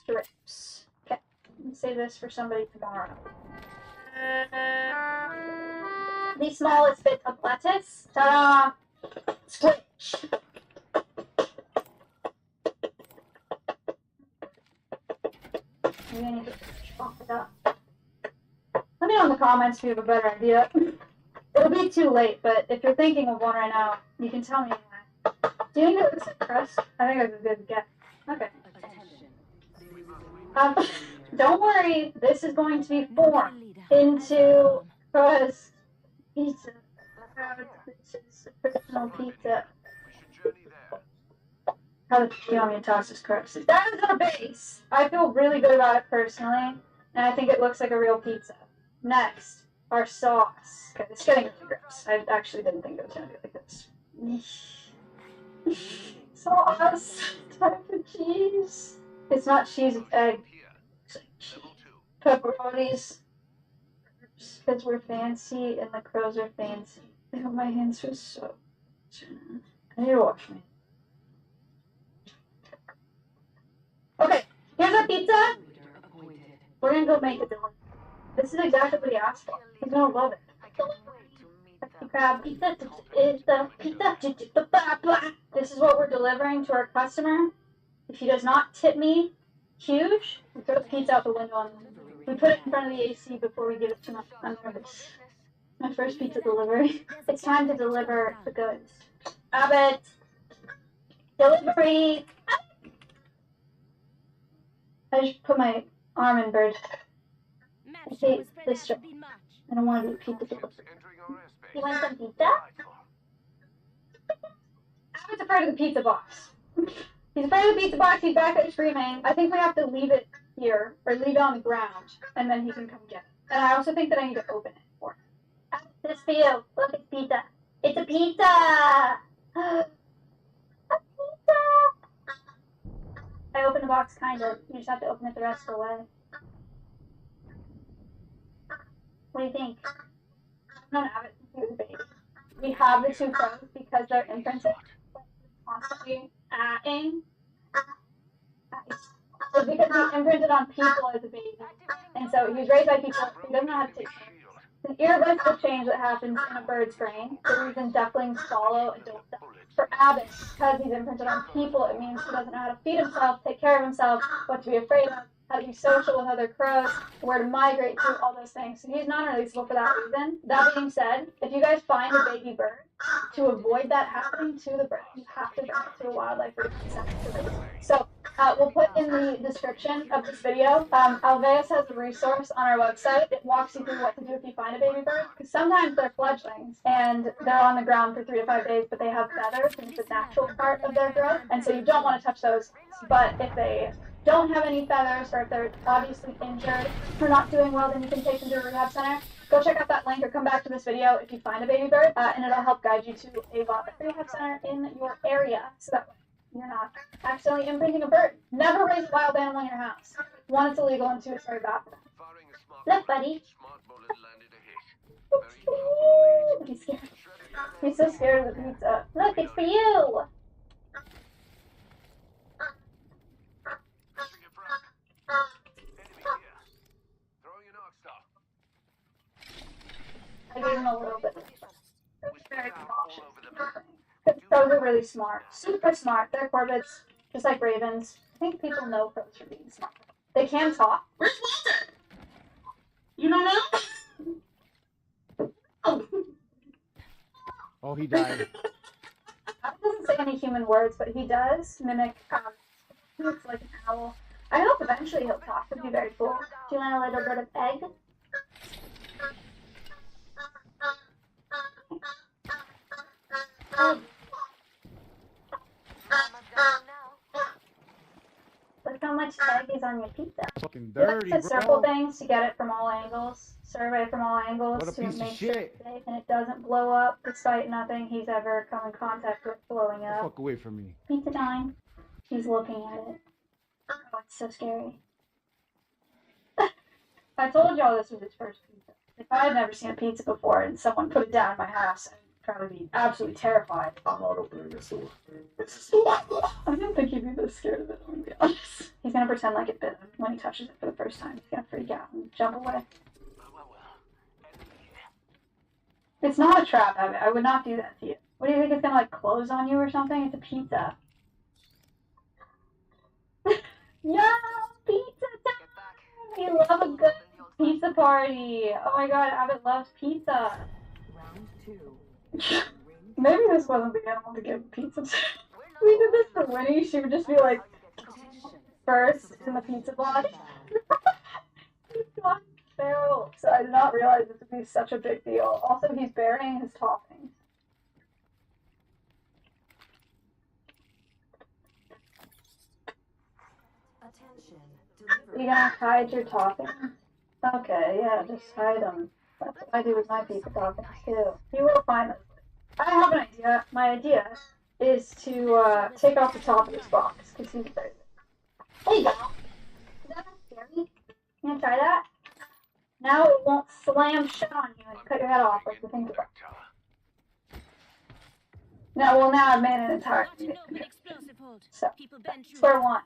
strips. Okay, let's save this for somebody tomorrow. The smallest bit of lettuce. Ta-da! Squish! Maybe I need to chop it up. Let me know in the comments if you have a better idea. It'll be too late, but if you're thinking of one right now, you can tell me. Do you think it looks like crust? I think that's a good guess. Okay. Don't worry, this is going to be formed into crust pizza. This is a personal pizza. How do you want me to toss this crust? That is our base. I feel really good about it personally, and I think it looks like a real pizza. Next, our sauce. Okay, it's getting really gross. I actually didn't think it was gonna be like this. Sauce. Time for cheese. It's not cheese, it's egg. It's like cheese. Pepperonis. Because we're fancy and the crows are fancy. I hope my hands feel so. I need to wash me. Okay, here's our pizza. We're gonna go make it. This is exactly what he asked for. He's gonna love it. Crab pizza is the pizza. This is what we're delivering to our customer. If he does not tip me huge, we throw the pizza out the window and we put it in front of the AC before we give it to him. I'm nervous. My first pizza delivery. It's time to deliver the goods. Abbott! Delivery! I just put my arm in bird. I hate this job. I don't want to do pizza delivery. You want some pizza? Abbott's afraid of the pizza box. He's afraid of the pizza box, he's back there screaming. I think we have to leave it here, or leave it on the ground, and then he can come get it. And I also think that I need to open it for him. This for you. Look, it's pizza. It's a pizza! A pizza! I opened the box, kind of. You just have to open it the rest of the way. What do you think? I don't have it. We have the two crows because they're imprinted. Awesome. threatening was because he imprinted on people as a baby. And so he was raised by people, he doesn't know how to take care. It's an irreversible change that happens in a bird's brain. The reason ducklings follow adult ducks. For Abbott, because he's imprinted on people, it means he doesn't know how to feed himself, take care of himself, what to be afraid of, how to be social with other crows, where to migrate to, all those things. So he's non-releasable for that reason. That being said, if you guys find a baby bird, to avoid that happening to the bird, you have to bring it to a wildlife center. So we'll put in the description of this video. Alveus has a resource on our website. It walks you through what to do if you find a baby bird. Because sometimes they're fledglings and they're on the ground for 3 to 5 days, but they have feathers and it's a natural part of their growth. And so you don't want to touch those. But if they don't have any feathers, or if they're obviously injured or not doing well, then you can take them to a rehab center. Go check out that link or come back to this video if you find a baby bird, and it'll help guide you to a wildlife rehab center in your area, so that way you're not accidentally imprinting a bird. Never raise a wild animal in your house. 1, it's illegal, and 2, it's very bad for them. Look, buddy. He's scared. He's so scared of the pizza. Look, it's for you! I gave him a little bit. Very cautious. Crows are really smart. Super smart. They're corvids, just like ravens. I think people know crows are being smart. They can talk. Where's Walter? You don't know? Oh, he died. He doesn't say any human words, but he does mimic, he looks like an owl. I hope eventually he'll talk. It'll be very cool. Do you want a little bit of egg? Look how much egg is on your pizza. Fucking dirty, you have to circle bro. things to get it from all angles. Survey from all angles What a to piece of make sure shit. it's safe and it doesn't blow up despite nothing he's ever come in contact with blowing up. Fuck away from me. Pizza time. He's looking at it. Oh, it's so scary. I told y'all this was his first pizza. If I had never seen a pizza before and someone put it down in my house, I'd probably be absolutely terrified. I'm not opening this door. I didn't think he'd be this scared of it, I'm gonna be honest. He's gonna pretend like it bit him when he touches it for the first time. He's gonna freak out and jump away. It's not a trap, Abbott. I would not do that to you. What do you think, it's gonna like close on you or something? It's a pizza. Yeah, pizza time! We love a good pizza party. Oh my god, Abbott loves pizza. Round 2. Maybe this wasn't the animal to give pizza to. We did this for Winnie. She would just be like first in the pizza box. He's gone feral. So I did not realize this would be such a big deal. Also, he's burying his toppings. You gonna hide your toppings? Okay, yeah, just hide them. That's what I do with my pizza toppings too. You will find them. I have an idea. My idea is to take off the top of this box because he's very. There you go. Is that scary? You gonna try that? Now it won't slam shut on you and cut your head off like the thing before. No, well now I've made an entire. So square one.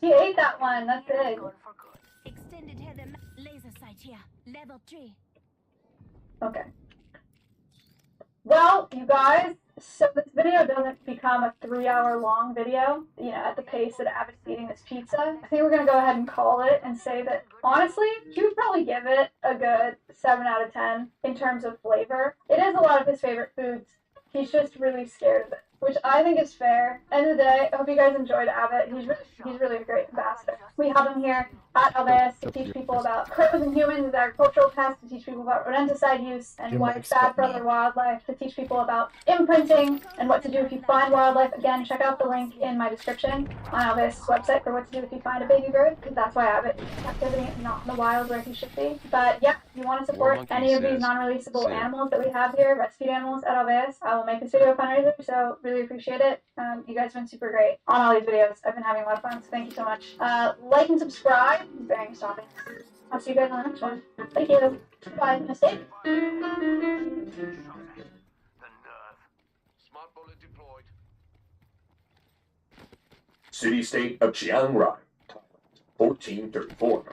He ate that one. That's big. Extended header laser sight here. Level 3. Okay. Well, you guys, so this video doesn't become a 3-hour long video, you know, at the pace that Abbott's eating this pizza. I think we're going to go ahead and call it and say that, honestly, he would probably give it a good 7 out of 10 in terms of flavor. It is a lot of his favorite foods. He's just really scared of it, which I think is fair. End of the day, I hope you guys enjoyed Abbott. He's really a great ambassador. We have him here at Alveus to teach people about crows and humans as agricultural pests, to teach people about rodenticide use and why it's bad for other wildlife, to teach people about imprinting and what to do if you find wildlife. Again, check out the link in my description on Alveus' website for what to do if you find a baby bird, because that's why Abbott is in captivity and not in the wild where he should be. But yeah, if you want to support any of these non-releasable animals that we have here, rescued animals at Alveus, I will make this video a fundraiser, so really appreciate it. You guys have been super great on all these videos. I've been having a lot of fun, so thank you so much. Like and subscribe bearing stopping. I'll see you guys on the next one. Thank you. Bye. Mistake. Smart bullet deployed. City-state of Chiang Rai, Thailand, 1434.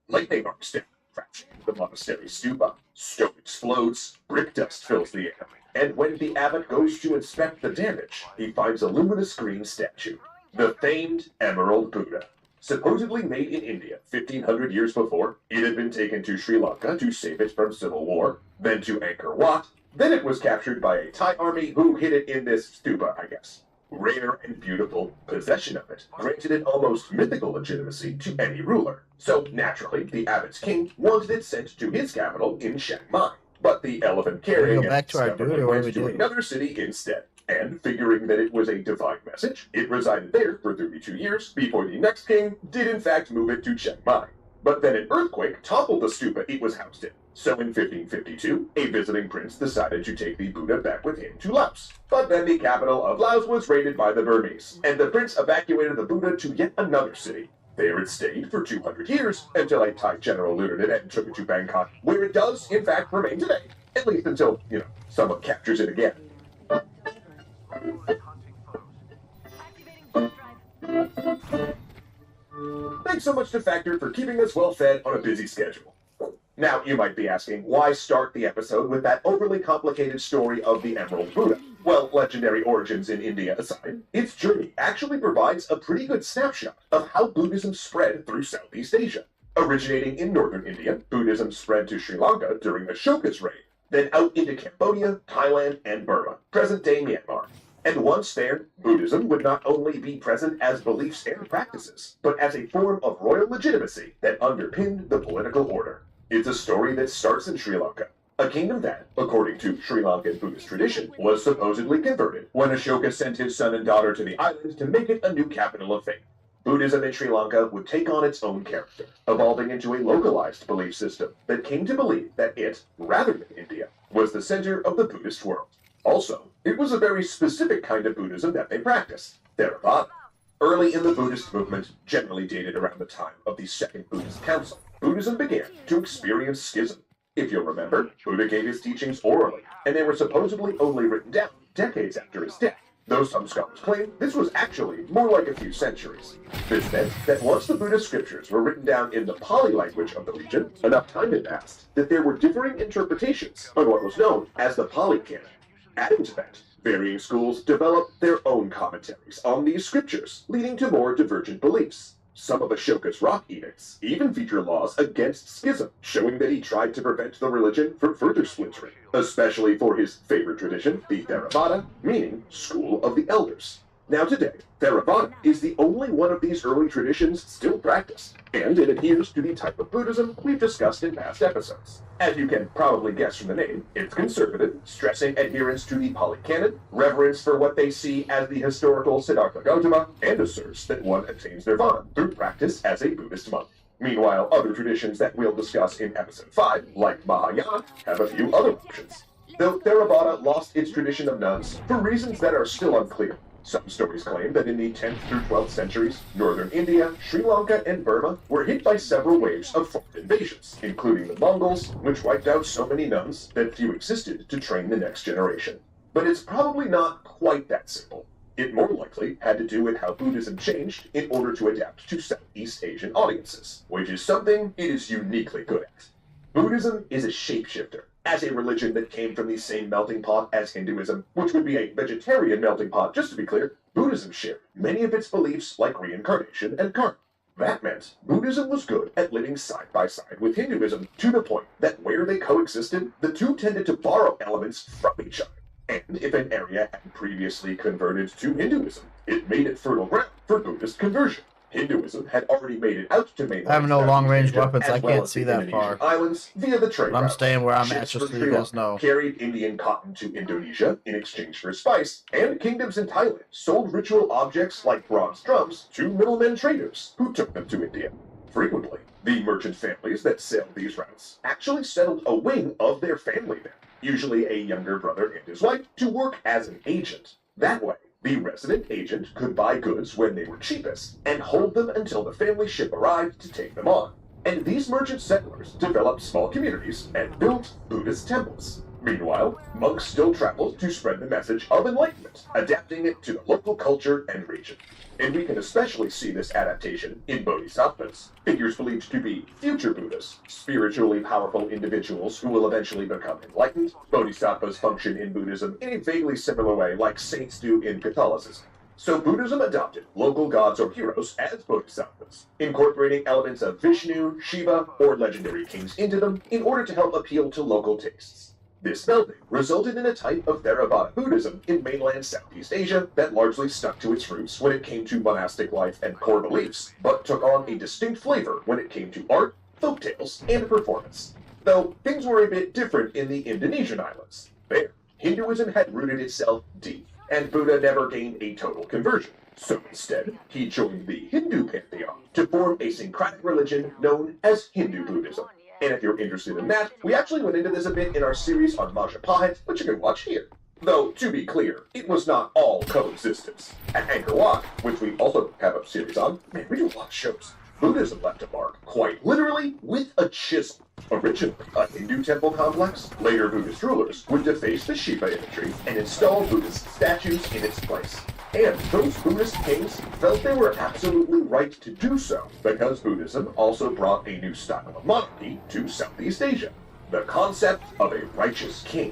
Lightning arcs down, crashing the monastery stupa. Stone explodes, brick dust fills the air, and when the abbot goes to inspect the damage, he finds a luminous green statue, the famed Emerald Buddha. Supposedly made in India 1500 years before, it had been taken to Sri Lanka to save it from civil war, then to Angkor Wat, then it was captured by a Thai army who hid it in this stupa, I guess. Rare and beautiful possession of it granted it almost mythical legitimacy to any ruler. So, naturally, the abbot's king wanted it sent to his capital in Chiang Mai. But the elephant-carrying Go back to our dude, or what do we went to do? another city instead. And, figuring that it was a divine message, it resided there for 32 years before the next king did in fact move it to Chiang Mai. But then an earthquake toppled the stupa it was housed in. So in 1552, a visiting prince decided to take the Buddha back with him to Laos. But then the capital of Laos was raided by the Burmese, and the prince evacuated the Buddha to yet another city. There it stayed for 200 years, until a Thai general looted it and took it to Bangkok, where it does, in fact, remain today. At least until, someone captures it again. Thanks so much to Factor for keeping us well fed on a busy schedule. Now, you might be asking, why start the episode with that overly complicated story of the Emerald Buddha? Well, legendary origins in India aside, its journey actually provides a pretty good snapshot of how Buddhism spread through Southeast Asia. Originating in northern India, Buddhism spread to Sri Lanka during Ashoka's reign, then out into Cambodia, Thailand, and Burma, present-day Myanmar. And once there, Buddhism would not only be present as beliefs and practices, but as a form of royal legitimacy that underpinned the political order. It's a story that starts in Sri Lanka, a kingdom that, according to Sri Lankan Buddhist tradition, was supposedly converted when Ashoka sent his son and daughter to the island to make it a new capital of faith. Buddhism in Sri Lanka would take on its own character, evolving into a localized belief system that came to believe that it, rather than India, was the center of the Buddhist world. Also, it was a very specific kind of Buddhism that they practiced, Theravada. Early in the Buddhist movement, generally dated around the time of the Second Buddhist Council, Buddhism began to experience schism. If you'll remember, Buddha gave his teachings orally, and they were supposedly only written down decades after his death, though some scholars claim this was actually more like a few centuries. This meant that once the Buddhist scriptures were written down in the Pali language of the region, enough time had passed that there were differing interpretations on what was known as the Pali canon. Adding to that, varying schools developed their own commentaries on these scriptures, leading to more divergent beliefs. Some of Ashoka's rock edicts even feature laws against schism, showing that he tried to prevent the religion from further splintering, especially for his favorite tradition, the Theravada, meaning School of the Elders. Now today, Theravada is the only one of these early traditions still practiced, and it adheres to the type of Buddhism we've discussed in past episodes. As you can probably guess from the name, it's conservative, stressing adherence to the Pali Canon, reverence for what they see as the historical Siddhartha Gautama, and asserts that one attains nirvana through practice as a Buddhist monk. Meanwhile, other traditions that we'll discuss in episode 5, like Mahayana, have a few other options. Though Theravada lost its tradition of nuns for reasons that are still unclear. Some stories claim that in the 10th through 12th centuries, northern India, Sri Lanka, and Burma were hit by several waves of foreign invasions, including the Mongols, which wiped out so many nuns that few existed to train the next generation. But it's probably not quite that simple. It more likely had to do with how Buddhism changed in order to adapt to Southeast Asian audiences, which is something it is uniquely good at. Buddhism is a shapeshifter. As a religion that came from the same melting pot as Hinduism, which would be a vegetarian melting pot, just to be clear, Buddhism shared many of its beliefs like reincarnation and karma. That meant Buddhism was good at living side by side with Hinduism to the point that where they coexisted, the two tended to borrow elements from each other. And if an area had previously converted to Hinduism, it made it fertile ground for Buddhist conversion. Hinduism had already made it out to mainland I have no long-range weapons. I as well can't as see the that far. Indonesian islands via the trade But I'm route. staying where I'm at, Ships just from so you Sri guys know. Lanka carried Indian cotton to Indonesia in exchange for spice, and kingdoms in Thailand sold ritual objects like bronze drums to middlemen traders who took them to India. Frequently, the merchant families that sailed these routes actually settled a wing of their family there, usually a younger brother and his wife, to work as an agent. That way, The resident agent could buy goods when they were cheapest and hold them until the family ship arrived to take them on. And these merchant settlers developed small communities and built Buddhist temples. Meanwhile, monks still traveled to spread the message of enlightenment, adapting it to the local culture and region. And we can especially see this adaptation in bodhisattvas, figures believed to be future Buddhas, spiritually powerful individuals who will eventually become enlightened. Bodhisattvas function in Buddhism in a vaguely similar way like saints do in Catholicism. So Buddhism adopted local gods or heroes as bodhisattvas, incorporating elements of Vishnu, Shiva, or legendary kings into them in order to help appeal to local tastes. This melding resulted in a type of Theravada Buddhism in mainland Southeast Asia that largely stuck to its roots when it came to monastic life and core beliefs, but took on a distinct flavor when it came to art, folktales, and performance. Though things were a bit different in the Indonesian islands. There, Hinduism had rooted itself deep, and Buddha never gained a total conversion. So instead, he joined the Hindu pantheon to form a syncretic religion known as Hindu Buddhism. And if you're interested in that, we actually went into this a bit in our series on Majapahit, which you can watch here. Though, to be clear, it was not all coexistence. At Angkor Wat, which we also have a series on, man, we do a lot of shows, Buddhism left a mark, quite literally, with a chisel. Originally a Hindu temple complex, later Buddhist rulers would deface the Shiva imagery and install Buddhist statues in its place. And those Buddhist kings felt they were absolutely right to do so, because Buddhism also brought a new style of monarchy to Southeast Asia, the concept of a righteous king.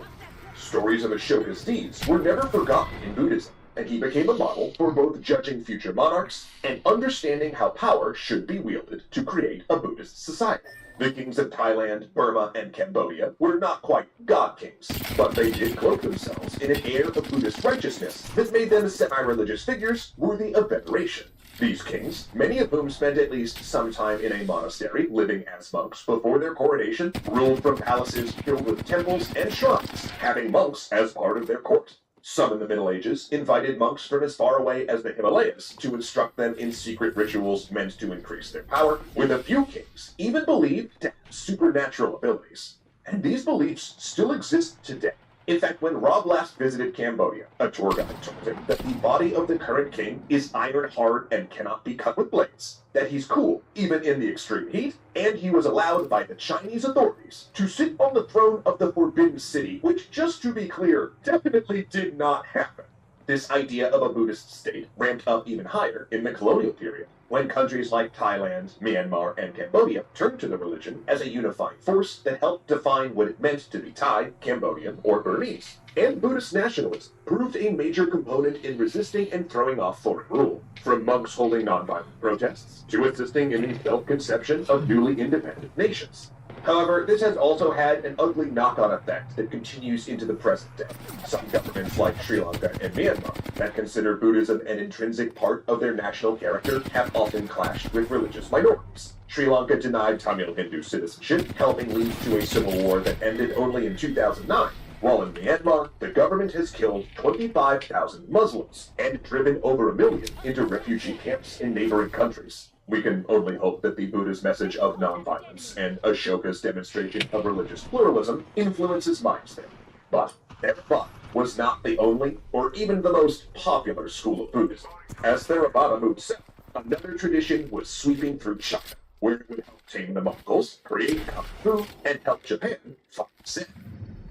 Stories of Ashoka's deeds were never forgotten in Buddhism, and he became a model for both judging future monarchs and understanding how power should be wielded to create a Buddhist society. The kings of Thailand, Burma, and Cambodia were not quite god kings, but they did cloak themselves in an air of Buddhist righteousness that made them semi-religious figures worthy of veneration. These kings, many of whom spent at least some time in a monastery living as monks before their coronation, ruled from palaces filled with temples and shrines, having monks as part of their court. Some in the Middle Ages invited monks from as far away as the Himalayas to instruct them in secret rituals meant to increase their power, with a few kings even believed to have supernatural abilities. And these beliefs still exist today. In fact, when Rob last visited Cambodia, a tour guide told him that the body of the current king is iron hard and cannot be cut with blades, that he's cool, even in the extreme heat, and he was allowed by the Chinese authorities to sit on the throne of the Forbidden City, which, just to be clear, definitely did not happen. This idea of a Buddhist state ramped up even higher in the colonial period, when countries like Thailand, Myanmar, and Cambodia turned to the religion as a unifying force that helped define what it meant to be Thai, Cambodian, or Burmese. And Buddhist nationalism proved a major component in resisting and throwing off foreign rule, from monks holding nonviolent protests to assisting in the self-conception of newly independent nations. However, this has also had an ugly knock-on effect that continues into the present day. Some governments like Sri Lanka and Myanmar that consider Buddhism an intrinsic part of their national character have often clashed with religious minorities. Sri Lanka denied Tamil Hindu citizenship, helping lead to a civil war that ended only in 2009. While in Myanmar, the government has killed 25,000 Muslims and driven over 1 million into refugee camps in neighboring countries. We can only hope that the Buddha's message of nonviolence and Ashoka's demonstration of religious pluralism influences minds there. But Theravada was not the only or even the most popular school of Buddhism. As Theravada moved south, another tradition was sweeping through China, where it would help tame the Mongols, create kung fu, and help Japan fight sin.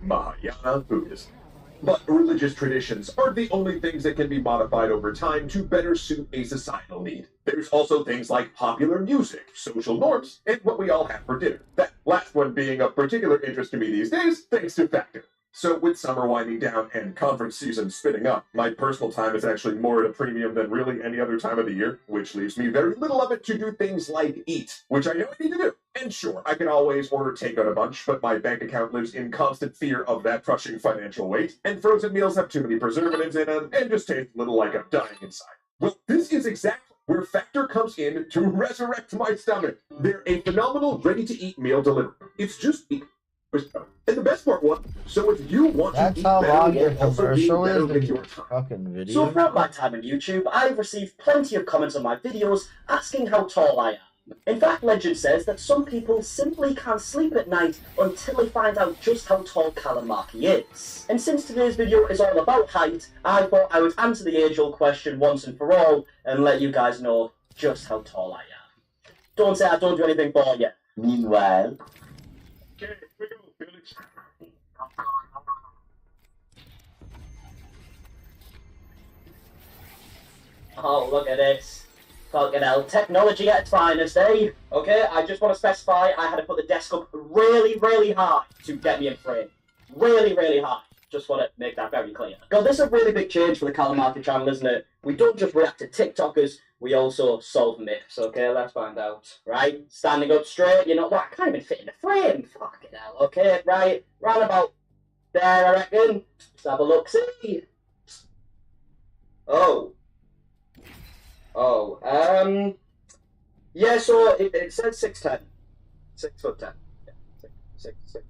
Mahayana Buddhism. But religious traditions aren't the only things that can be modified over time to better suit a societal need. There's also things like popular music, social norms, and what we all have for dinner. That last one being of particular interest to me these days, thanks to Factor. So with summer winding down and conference season spinning up, my personal time is actually more at a premium than really any other time of the year, which leaves me very little of it to do things like eat, which I know I need to do. And sure, I can always order takeout a bunch, but my bank account lives in constant fear of that crushing financial weight, and frozen meals have too many preservatives in them, and just taste a little like I'm dying inside. Well, this is exactly where Factor comes in to resurrect my stomach. They're a phenomenal ready-to-eat meal delivery. It's just and the best part was, so if you want to eat better while also being better with your time. Video. So throughout my time on YouTube, I've received plenty of comments on my videos asking how tall I am. In fact, legend says that some people simply can't sleep at night until they find out just how tall Callum Markey is. And since today's video is all about height, I thought I would answer the age-old question once and for all and let you guys know just how tall I am. Don't say I don't do anything for you. Meanwhile... Okay, here we go, Felix. Oh, look at this. Fucking hell, technology at its finest, eh? Okay, I just want to specify I had to put the desk up really, really high to get me in frame. Really, really high. Just want to make that very clear. God, this is a really big change for the Callum Markey channel, isn't it? We don't just react to TikTokers, we also solve myths, okay? Let's find out. Right? Standing up straight, you know what? I can't even fit in the frame. Fucking hell, okay? Right? Round about there, I reckon. Let's have a look, see? Oh. Oh, yeah, so it says 6'10". 6'10". Yeah, 6'10".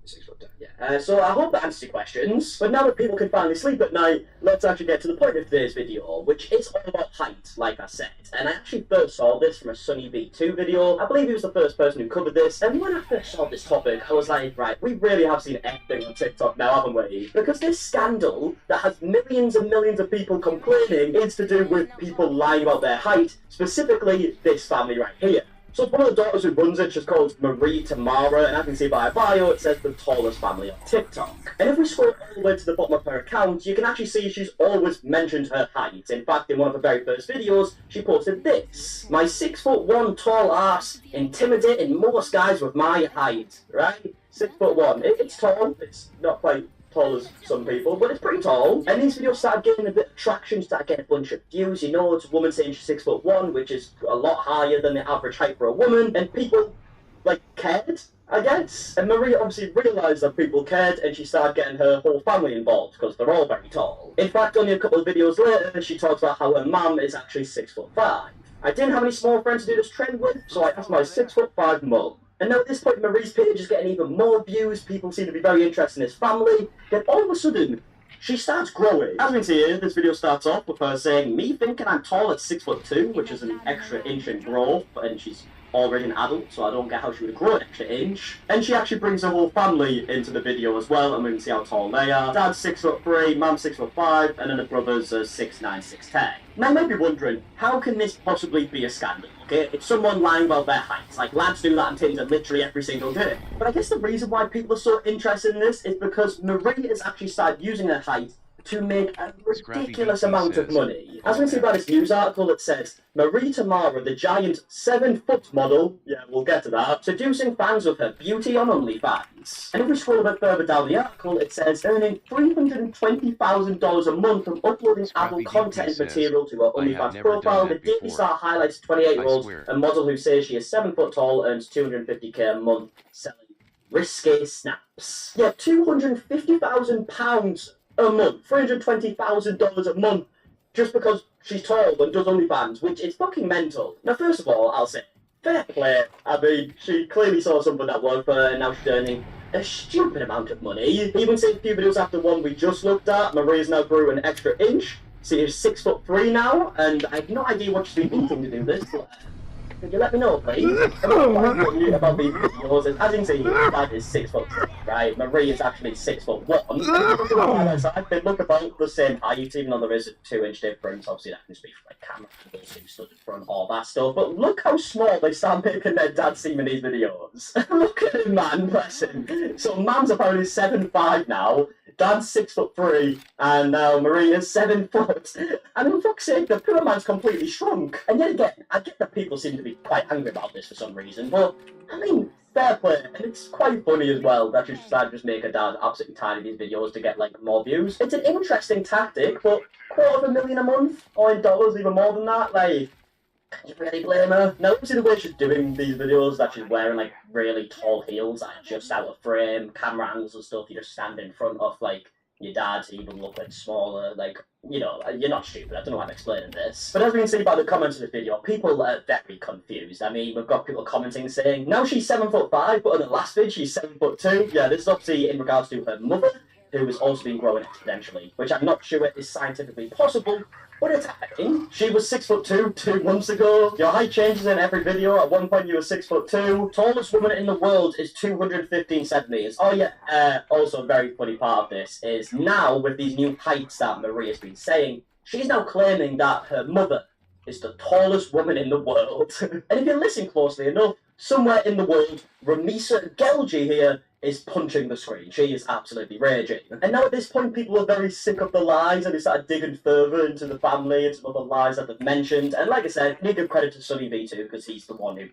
6'10", yeah. So I hope that answers your questions. But now that people can finally sleep at night, let's actually get to the point of today's video, which is all about height, like I said. And I actually first saw this from a Sunny V2 video. I believe he was the first person who covered this. And when I first saw this topic, I was like, right, we really have seen everything on TikTok now, haven't we? Because this scandal that has millions and millions of people complaining is to do with people lying about their height, specifically this family right here. So one of the daughters who runs it, she's called Marie Tamara, and I can see by her bio it says the tallest family on TikTok. And if we scroll all the way to the bottom of her account, you can actually see she's always mentioned her height. In fact, in one of her very first videos, she posted this. My 6'1" tall ass intimidating most guys with my height, right? 6'1". It's tall, it's not quite tall as some people, but it's pretty tall. And these videos started getting a bit of traction, started getting a bunch of views. You know, it's a woman saying she's 6'1", which is a lot higher than the average height for a woman, and people, like, cared, I guess. And Marie obviously realised that people cared, and she started getting her whole family involved, because they're all very tall. In fact, only a couple of videos later, she talks about how her mum is actually 6'5". I didn't have any small friends to do this trend with, so I asked my 6'5" mum. And now at this point, Marie's page is getting even more views. People seem to be very interested in this family. Then all of a sudden, she starts growing. As we can see here, this video starts off with her saying, me thinking I'm tall at 6'2", which is an extra inch in growth, and she's already an adult, so I don't get how she would grow an extra inch. And she actually brings her whole family into the video as well, and we can see how tall they are. Dad's 6'3", Mum's 6'5", and then the brothers are 6'9", 6'10". Now you might be wondering, how can this possibly be a scandal? Okay, it's someone lying about their heights. Like, lads do that on Tinder literally every single day. But I guess the reason why people are so interested in this is because Marie has actually started using her height to make a ridiculous amount of money. As we can see by this news article, it says, Marie Tamara, the giant 7-foot model, yeah, we'll get to that, seducing fans with her beauty on OnlyFans. And if we scroll a bit further down the article, it says, earning $320,000 a month from uploading adult content material to her OnlyFans profile. The Daily Star highlights 28-year-old, a model who says she is 7 foot tall, earns $250K a month, selling risque snaps. Yeah, £250,000 a month, $320,000 a month, just because she's tall and does OnlyFans, which is fucking mental. Now, first of all, I'll say, fair play. I mean, she clearly saw something that worked for her, and now she's earning a stupid amount of money. Even seeing a few videos after one we just looked at, Marie's now grew an extra inch. See, she's 6'3" now, and I have no idea what she's been eating to do this. Could you let me know, please? About these videos, as you can see, Dad is 6'3", right? Marie is actually 6'1". They look about the same height, even though there is a 2-inch difference. Obviously, that can just be from like camera angles, who stood in front, all that stuff. But look how small they start making their dad seem in these videos. Look at him, man, bless him. So, Mam's apparently 7'5" now. Dad's 6'3", and now Marie is 7 foot. I mean, fuck's sake, the poor man's completely shrunk. And yet again, I get that people seem to be quite angry about this for some reason, but, I mean, fair play. And it's quite funny as well that she decided to just make her dad absolutely tiny these videos to get, like, more views. It's an interesting tactic, but $250,000 a month, or in dollars, even more than that, like, can you really blame her? Now, obviously the way she's doing these videos, that she's wearing, like, really tall heels that are just out of frame, camera angles and stuff, you just stand in front of, like, your dad to even look, like, smaller, like, you know, you're not stupid, I don't know why I'm explaining this. But as we can see by the comments of this video, people are very confused. I mean, we've got people commenting saying, now she's 7'5", but in the last vid, she's 7'2". Yeah, this is obviously in regards to her mother, who has also been growing exponentially, which I'm not sure is scientifically possible, But it's happening. She was 6'2" 2 months ago. Your height changes in every video. At one point you were 6'2". Tallest woman in the world is 215 centimeters. Oh yeah, also a very funny part of this is now with these new heights that Maria's been saying, she's now claiming that her mother is the tallest woman in the world. And if you listen closely enough, somewhere in the world, Ramisa Gelji here is punching the screen. She is absolutely raging. And now at this point, people are very sick of the lies and they started digging further into the family and some other lies that they've mentioned. And like I said, I need to give credit to Sunny V2 because he's the one who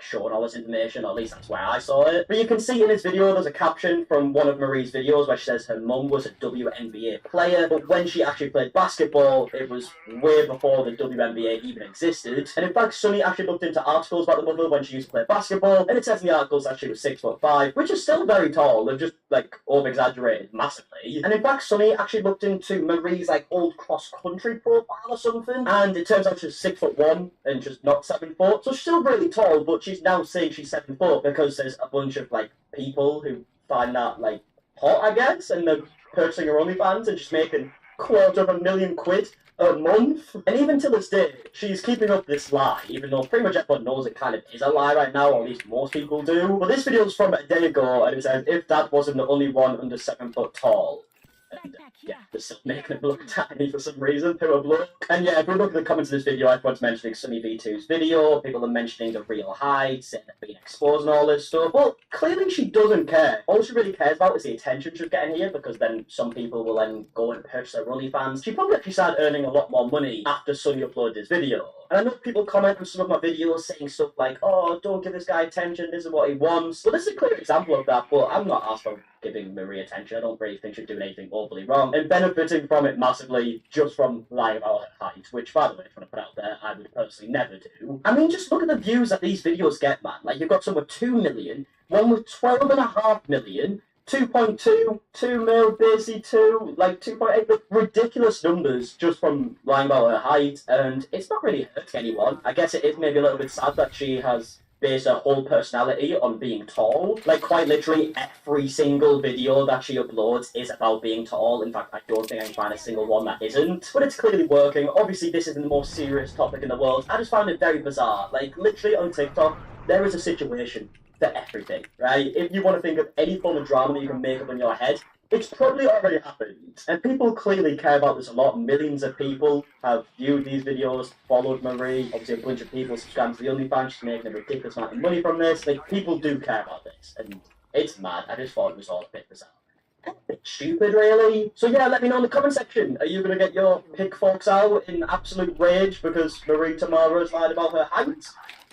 showed all this information, or at least that's where I saw it. But you can see in his video, there's a caption from one of Marie's videos where she says her mum was a WNBA player, but when she actually played basketball, it was way before the WNBA even existed. And in fact, Sunny actually looked into articles about the mother when she used to play basketball, and it says in the articles that she was 6'5", which is still very tall. They've just over-exaggerated massively. And in fact, Sunny actually looked into Marie's old cross-country profile or something, and it turns out she's 6'1" and just not 7 foot. So she's still really tall, but she's now saying she's 7 foot because there's a bunch of people who find that hot, I guess, and they're purchasing her OnlyFans, and she's making £250,000 a month. And even to this day, she's keeping up this lie, even though pretty much everyone knows it kind of is a lie right now, or at least most people do. But this video is from a day ago, and it says, if that wasn't the only one under 7 foot tall. And yeah, they're still making him look tiny for some reason, to a bloke. And yeah, if we look at the comments of this video, everyone's mentioning Sunny V2's video, people are mentioning the real heights, and being exposed and all this stuff. Well, clearly she doesn't care. All she really cares about is the attention she's getting here, because then some people will then go and purchase her OnlyFans. She probably actually started earning a lot more money after Sunny uploaded this video. And I know people comment on some of my videos saying stuff like, oh, don't give this guy attention, this is what he wants. Well, this is a clear example of that, but I'm not asked for giving Marie attention. I don't really think she's doing anything overly wrong, and benefiting from it massively just from lying about her height, which, by the way, if you want to put out there, I would personally never do. I mean, just look at the views that these videos get, man. You've got some with 2 million, one with 12.5 million, 2.2, 2 mil, basically 2, 2.8, ridiculous numbers just from lying about her height, and it's not really hurting anyone. I guess it is maybe a little bit sad that she has based her whole personality on being tall. Quite literally every single video that she uploads is about being tall. In fact, I don't think I can find a single one that isn't. But it's clearly working. Obviously, this isn't the most serious topic in the world. I just found it very bizarre. Literally on TikTok, there is a situation for everything, right? If you want to think of any form of drama that you can make up in your head, it's probably already happened. And people clearly care about this a lot. Millions of people have viewed these videos, followed Marie. Obviously, a bunch of people subscribe to the OnlyFans. She's making a ridiculous amount of money from this. People do care about this. And it's mad. I just thought it was all a bit bizarre. A bit stupid, really. So yeah, let me know in the comment section. Are you going to get your pitchforks out in absolute rage because Marie Tamara's lied about her height?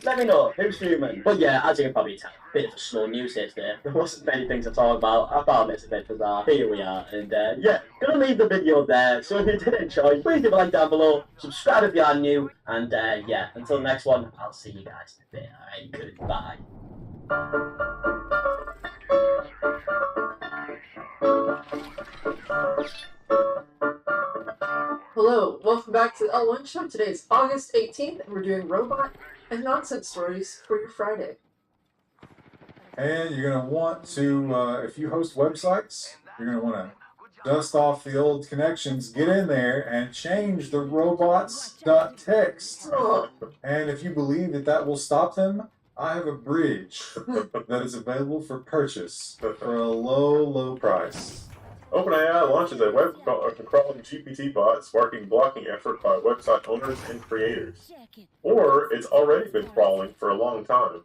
Let me know, who's fuming? But yeah, as you can probably tell, a bit of a slow news day today. There wasn't many things to talk about. I found this a bit bizarre. Here we are, and yeah, gonna leave the video there. So if you did enjoy, please give a like down below, subscribe if you are new, and yeah, until the next one, I'll see you guys in a bit. Alright, goodbye. Hello, welcome back to the L1 Show. Today is August 18th, and we're doing robot and nonsense stories for your Friday. And you're going to want to, if you host websites, you're going to want to dust off the old connections, get in there, and change the robots.txt. And if you believe that that will stop them, I have a bridge that is available for purchase for a low, low price. OpenAI launches a web-crawling GPT bot sparking blocking effort by website owners and creators. Or it's already been crawling for a long time.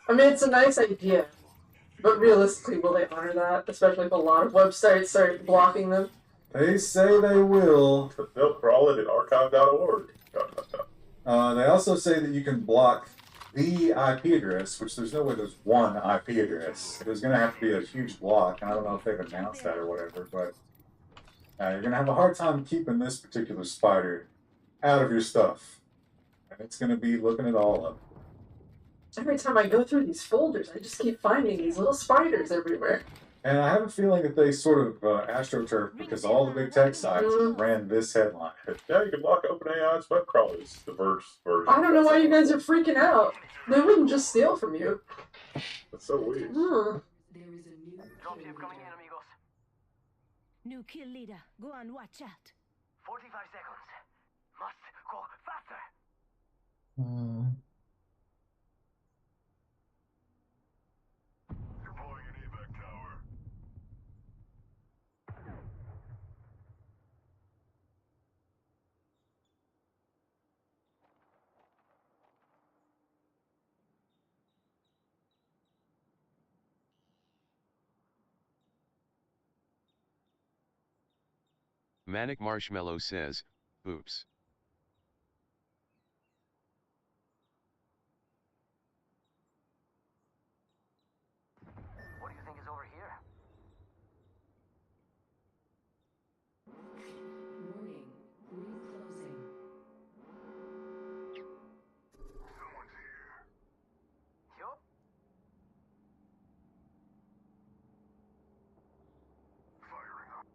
I mean, it's a nice idea, but realistically, will they honor that? Especially if a lot of websites start blocking them? They say they will. They'll crawl it at archive.org. They also say that you can block the IP address, which there's no way there's one IP address. There's going to have to be a huge block, and I don't know if they've announced that or whatever, but you're going to have a hard time keeping this particular spider out of your stuff. And it's going to be looking it all up. Every time I go through these folders, I just keep finding these little spiders everywhere. And I have a feeling that they sort of astroturfed because all the big tech sites ran this headline. Now you can block OpenAI's web crawlers, the Verge version. I don't know why you guys are freaking out. They wouldn't just steal from you. That's so weird. New kill leader. Go on, watch out. 45 seconds. Must go faster. Deploying an evac tower. Manic Marshmallow says, oops. What do you think is over here? Warning. Room closing. Someone's here. Yup. Firing up.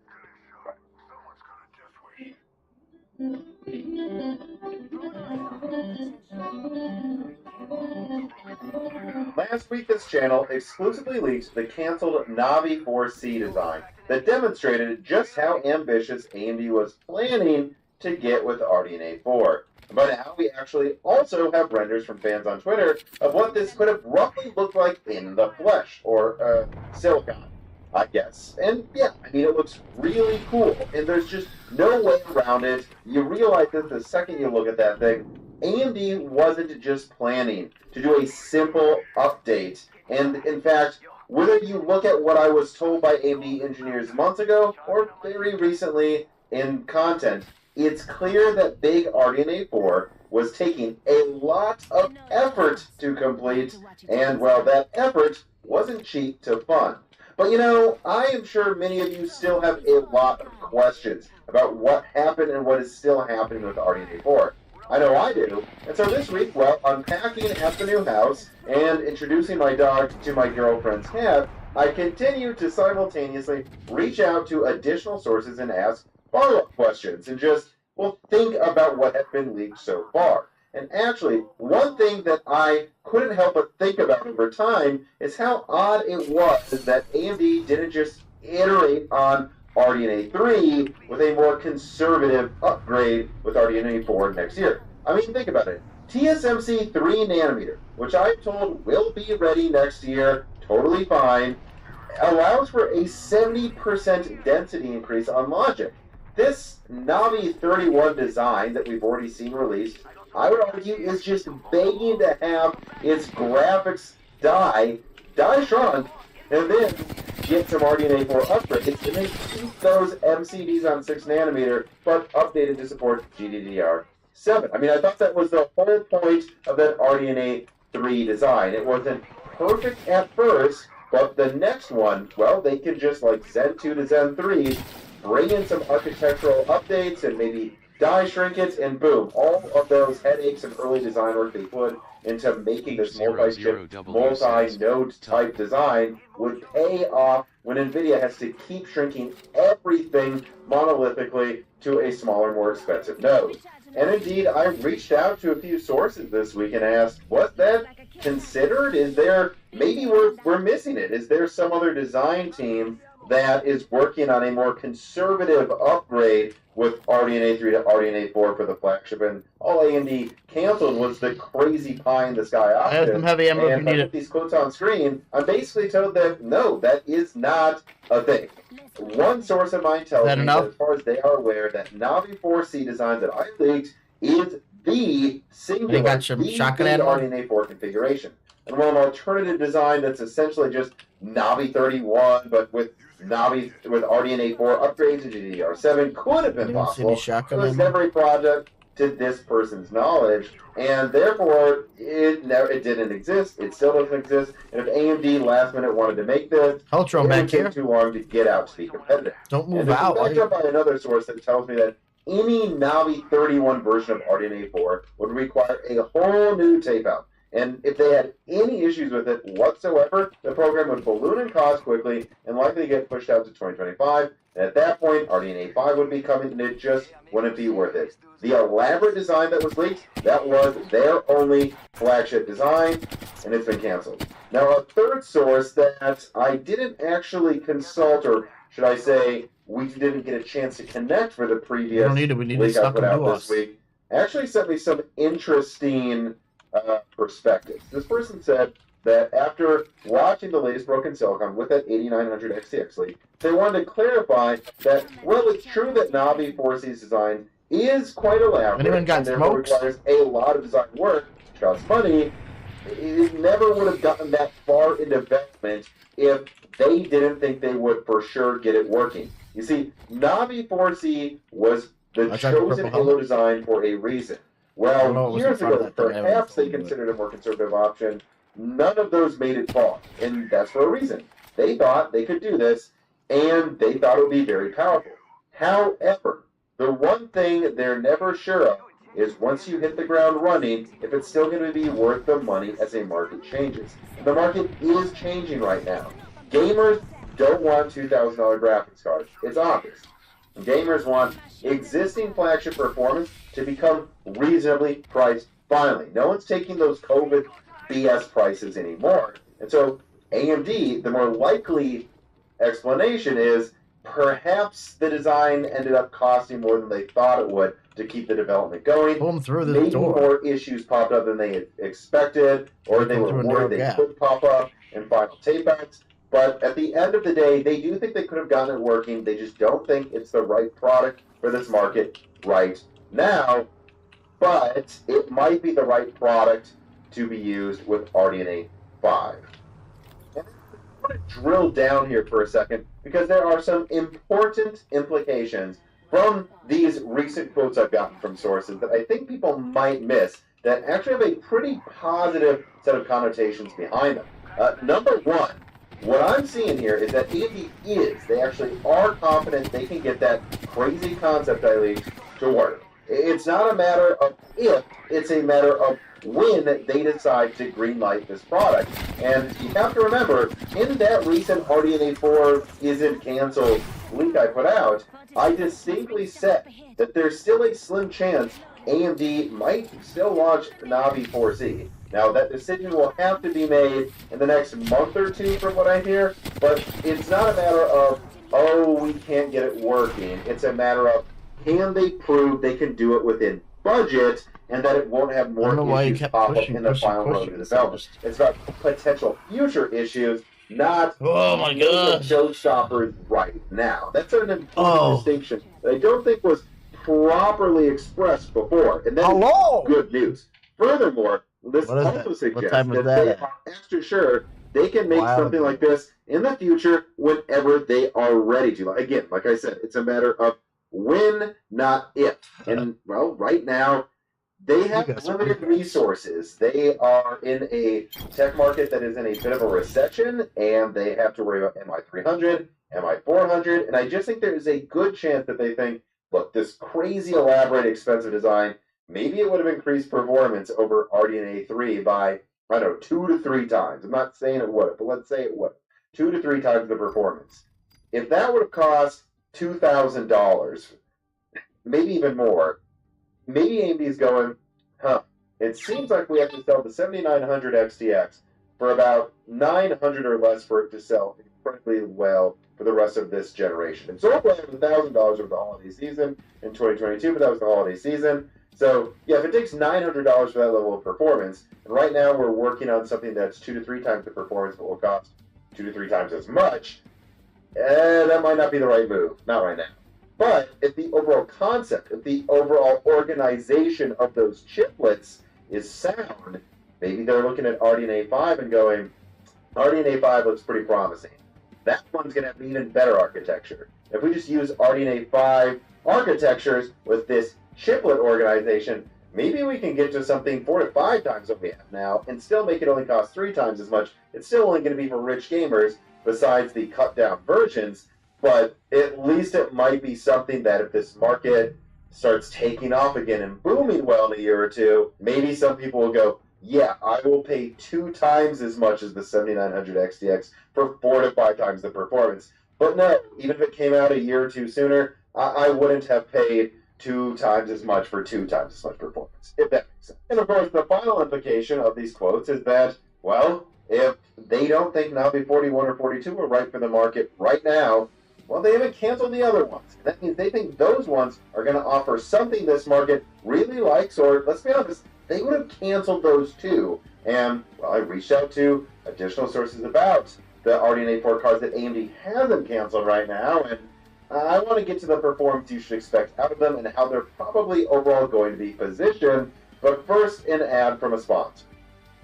Good shot. Someone's gonna just wait. Last week, this channel exclusively leaked the canceled Navi 4C design that demonstrated just how ambitious AMD was planning to get with RDNA 4. But now we actually also have renders from fans on Twitter of what this could have roughly looked like in the flesh, or silicon, I guess. And yeah, I mean, it looks really cool, and there's just no way around it. You realize that the second you look at that thing, AMD wasn't just planning to do a simple update. And in fact, whether you look at what I was told by AMD engineers months ago, or very recently in content, it's clear that Big RDNA 4 was taking a lot of effort to complete, and well, that effort wasn't cheap to fund. But you know, I am sure many of you still have a lot of questions about what happened and what is still happening with RDNA 4. I know I do. And so this week, well, unpacking at the new house and introducing my dog to my girlfriend's cat, I continue to simultaneously reach out to additional sources and ask follow-up questions and just, well, think about what has been leaked so far. And actually, one thing that I couldn't help but think about over time is how odd it was that AMD didn't just iterate on RDNA 3 with a more conservative upgrade with RDNA 4 next year. I mean, think about it. TSMC 3 nanometer, which I'm told will be ready next year, totally fine, allows for a 70% density increase on logic. This Navi 31 design that we've already seen released, I would argue, is just begging to have its graphics die shrunk, and then get some RDNA 4 upgrades, and then keep those MCDs on 6 nanometer, but updated to support GDDR7. I mean, I thought that was the whole point of that RDNA 3 design. It wasn't perfect at first, but the next one, well, they can just, like Zen 2 to Zen 3, bring in some architectural updates and maybe die shrink it, and boom, all of those headaches and early design work they put into making this multi-chip, multi-node type design would pay off when NVIDIA has to keep shrinking everything monolithically to a smaller, more expensive node. And indeed, I reached out to a few sources this week and asked, was that considered? Is there, maybe we're missing it. Is there some other design team that is working on a more conservative upgrade with RDNA 3 to RDNA 4 for the flagship? And all AMD canceled was the crazy pie in the sky option. I have some heavy ammo if you need it. These quotes on screen, I'm basically told that no, that is not a thing. One source of mine tells me that as far as they are aware, that Navi 4C design that I leaked is the singular, the RDNA 4 configuration. And while an alternative design that's essentially just Navi 31, but with Navi with RDNA 4 upgrades to GDDR7 could have been possible, it was never a project to this person's knowledge, and therefore it didn't exist. It still doesn't exist. And if AMD last minute wanted to make this, it would take too long to get out to be competitive. Don't move and out. Backed up by another source that tells me that any Navi 31 version of RDNA 4 would require a whole new tape out. And if they had any issues with it whatsoever, the program would balloon in cost quickly and likely get pushed out to 2025. And at that point, RDNA 5 would be coming, and it just wouldn't be worth it. The elaborate design that was leaked, that was their only flagship design, and it's been canceled. Now, a third source that I didn't actually consult, or should I say, we didn't get a chance to connect for the We previous don't need it. We need to leak I suck put them out to this us. week, actually sent me some interesting perspectives. This person said that after watching the latest Broken Silicon with that 8900 XTX leak, they wanted to clarify that, well, it's true that Navi 4C's design is quite elaborate Anyone got and therefore smokes? requires a lot of design work, which costs money. It never would have gotten that far in development if they didn't think they would for sure get it working. You see, Navi 4C was the I tried the chosen purple Halo helmet. design for a reason. I don't know Well, what was years in front of ago, that thing. I haven't perhaps they told you, but- considered a more conservative option. None of those made it far, and that's for a reason. They thought they could do this, and they thought it would be very powerful. However, the one thing they're never sure of is once you hit the ground running, if it's still going to be worth the money as a market changes. The market is changing right now. Gamers don't want $2,000 graphics cards. It's obvious. Gamers want existing flagship performance to become reasonably priced finally. No one's taking those COVID BS prices anymore. And so AMD, the more likely explanation is perhaps the design ended up costing more than they thought it would to keep the development going. Pull them through the Maybe door. more issues popped up than they had expected, or they Pull were through a narrow worried they gap. could pop up in final tapeouts. But at the end of the day, they do think they could have gotten it working. They just don't think it's the right product for this market right now. But it might be the right product to be used with RDNA 5. And I want to drill down here for a second because there are some important implications from these recent quotes I've gotten from sources that I think people might miss that actually have a pretty positive set of connotations behind them. Number one, what I'm seeing here is that AMD they actually are confident they can get that crazy concept I leaked to work. It's not a matter of if, it's a matter of when they decide to greenlight this product. And you have to remember, in that recent RDNA 4 isn't canceled leak I put out, I distinctly said that there's still a slim chance AMD might still launch Navi 4C. Now, that decision will have to be made in the next month or two from what I hear, but it's not a matter of, oh, we can't get it working. It's a matter of, can they prove they can do it within budget and that it won't have I don't know more why you issues kept pop up pushing, in the pushing, final road pushing. of It's development. It's about potential future issues, not Oh my God. showstoppers right now. That's an important Oh. distinction that I don't think was properly expressed before, and that's Hello? good news. Furthermore, this What is also that? What suggests time is that that they at? are extra sure they can make Wow. something like this in the future whenever they are ready to. Again, like I said, it's a matter of when, not if. And, well, right now, they have You guys are limited pretty resources. They are in a tech market that is in a bit of a recession, and they have to worry about MI300, MI400, and I just think there is a good chance that they think, look, this crazy, elaborate, expensive design, maybe it would have increased performance over RDNA 3 by, I don't know, 2 to 3 times. I'm not saying it would, but let's say it would. 2 to 3 times the performance. If that would have cost $2,000, maybe even more, maybe AMD's going, it seems like we have to sell the 7900 XTX for about 900 or less for it to sell incredibly well for the rest of this generation. And so we're playing with $1,000 over the holiday season in 2022, but that was the holiday season. So, yeah, if it takes $900 for that level of performance, and right now we're working on something that's 2 to 3 times the performance, but will cost 2 to 3 times as much, that might not be the right move. Not right now. But if the overall concept, if the overall organization of those chiplets is sound, maybe they're looking at RDNA 5 and going, RDNA 5 looks pretty promising. That one's going to have an even better architecture. If we just use RDNA 5 architectures with this chiplet organization, maybe we can get to something 4 to 5 times what we have now and still make it only cost 3 times as much. It's still only going to be for rich gamers besides the cut down versions, but at least it might be something that if this market starts taking off again and booming well in a year or two, maybe some people will go, yeah, I will pay 2 times as much as the 7900 XTX for 4 to 5 times the performance. But no, even if it came out a year or two sooner, I wouldn't have paid 2 times as much for 2 times as much performance, if that makes sense. And of course, the final implication of these quotes is that, well, if they don't think Navi 41 or 42 are right for the market right now, Well, they haven't canceled the other ones. That means they think those ones are going to offer something this market really likes, or let's be honest, they would have canceled those too. And, well, I reached out to additional sources about the RDNA 4 cards that AMD hasn't canceled right now, and I want to get to the performance you should expect out of them and how they're probably overall going to be positioned. But first, an ad from a sponsor.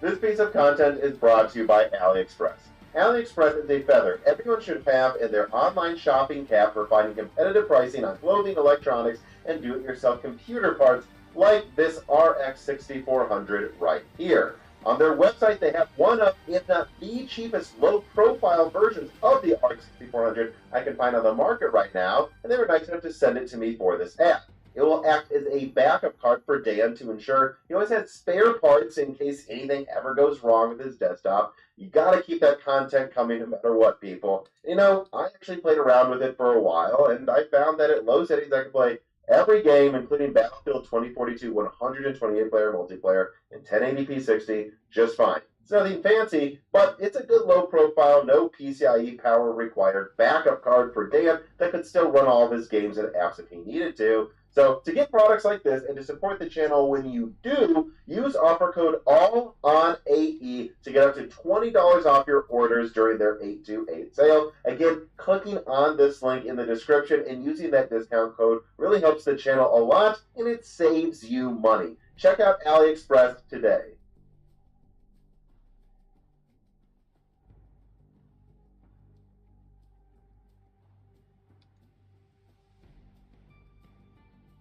This piece of content is brought to you by AliExpress. AliExpress is a feather everyone should have in their online shopping cap for finding competitive pricing on clothing, electronics, and do-it-yourself computer parts like this RX 6400 right here. On their website, they have one of, if not the cheapest low-profile versions of the RX 6400 I can find on the market right now, and they were nice enough to send it to me for this ad. It will act as a backup card for Dan to ensure he always has spare parts in case anything ever goes wrong with his desktop. You gotta keep that content coming no matter what, people. You know, I actually played around with it for a while, and I found that at low settings I can play every game, including Battlefield 2042 128-player multiplayer in 1080p 60, just fine. It's nothing fancy, but it's a good low-profile, no PCIe power required backup card for Dan that could still run all of his games and apps if he needed to. So to get products like this and to support the channel when you do, use offer code ALLON8E to get up to $20 off your orders during their 828 sale. Again, clicking on this link in the description and using that discount code really helps the channel a lot, and it saves you money. Check out AliExpress today.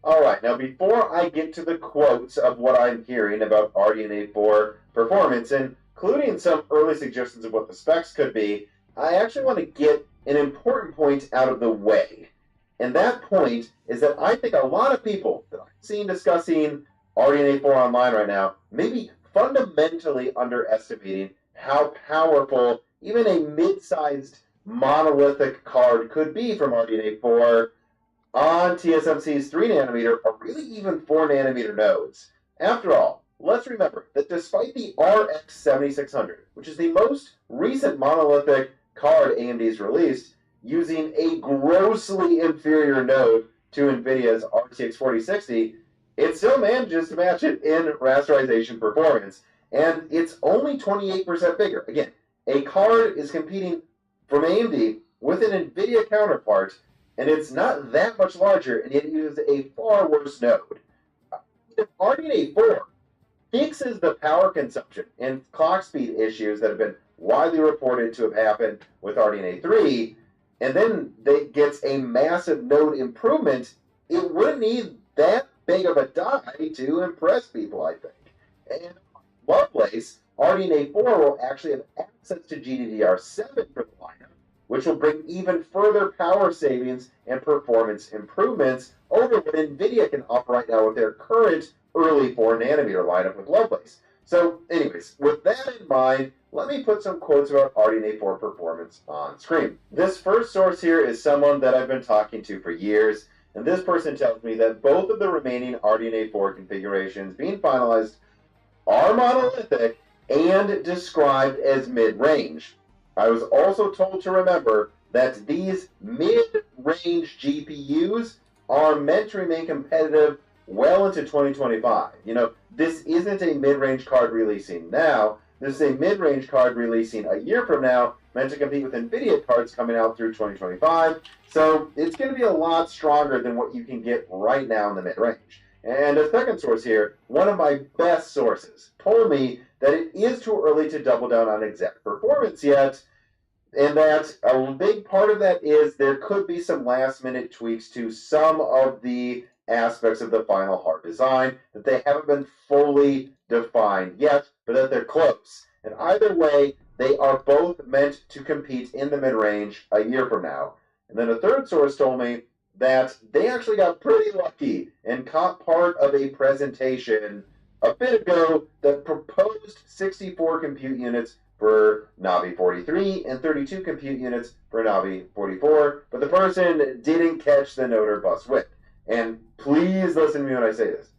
Alright, now before I get to the quotes of what I'm hearing about RDNA 4 performance, including some early suggestions of what the specs could be, I actually want to get an important point out of the way. And that point is that I think a lot of people that I've seen discussing RDNA 4 online right now may be fundamentally underestimating how powerful even a mid-sized monolithic card could be from RDNA 4 on TSMC's 3nm or really even 4nm nodes. After all, let's remember that despite the RX 7600, which is the most recent monolithic card AMD's released, using a grossly inferior node to NVIDIA's RTX 4060, it still manages to match it in rasterization performance, and it's only 28% bigger. Again, a card is competing from AMD with an NVIDIA counterpart, and it's not that much larger, and yet it uses a far worse node. If RDNA 4 fixes the power consumption and clock speed issues that have been widely reported to have happened with RDNA 3, and then it gets a massive node improvement, it wouldn't need that big of a die to impress people, I think. And Lovelace, RDNA 4 will actually have access to GDDR7 for the lineup, which will bring even further power savings and performance improvements over what NVIDIA can offer right now with their current early 4nm lineup with Lovelace. So anyways, with that in mind, let me put some quotes about RDNA 4 performance on screen. This first source here is someone that I've been talking to for years, and this person tells me that both of the remaining RDNA 4 configurations being finalized are monolithic and described as mid-range. I was also told to remember that these mid-range GPUs are meant to remain competitive well into 2025. You know, this isn't a mid-range card releasing now. This is a mid-range card releasing a year from now, meant to compete with NVIDIA cards coming out through 2025. So it's going to be a lot stronger than what you can get right now in the mid-range. And a second source here, one of my best sources, told me that it is too early to double down on exact performance yet, and that a big part of that is there could be some last-minute tweaks to some of the aspects of the final hard design that they haven't been fully defined yet, but that they're close. And either way, they are both meant to compete in the mid-range a year from now. And then a third source told me that they actually got pretty lucky and caught part of a presentation a bit ago that proposed 64 compute units for Navi 43 and 32 compute units for Navi 44, but the person didn't catch the note or bus width. And please listen to me when I say this.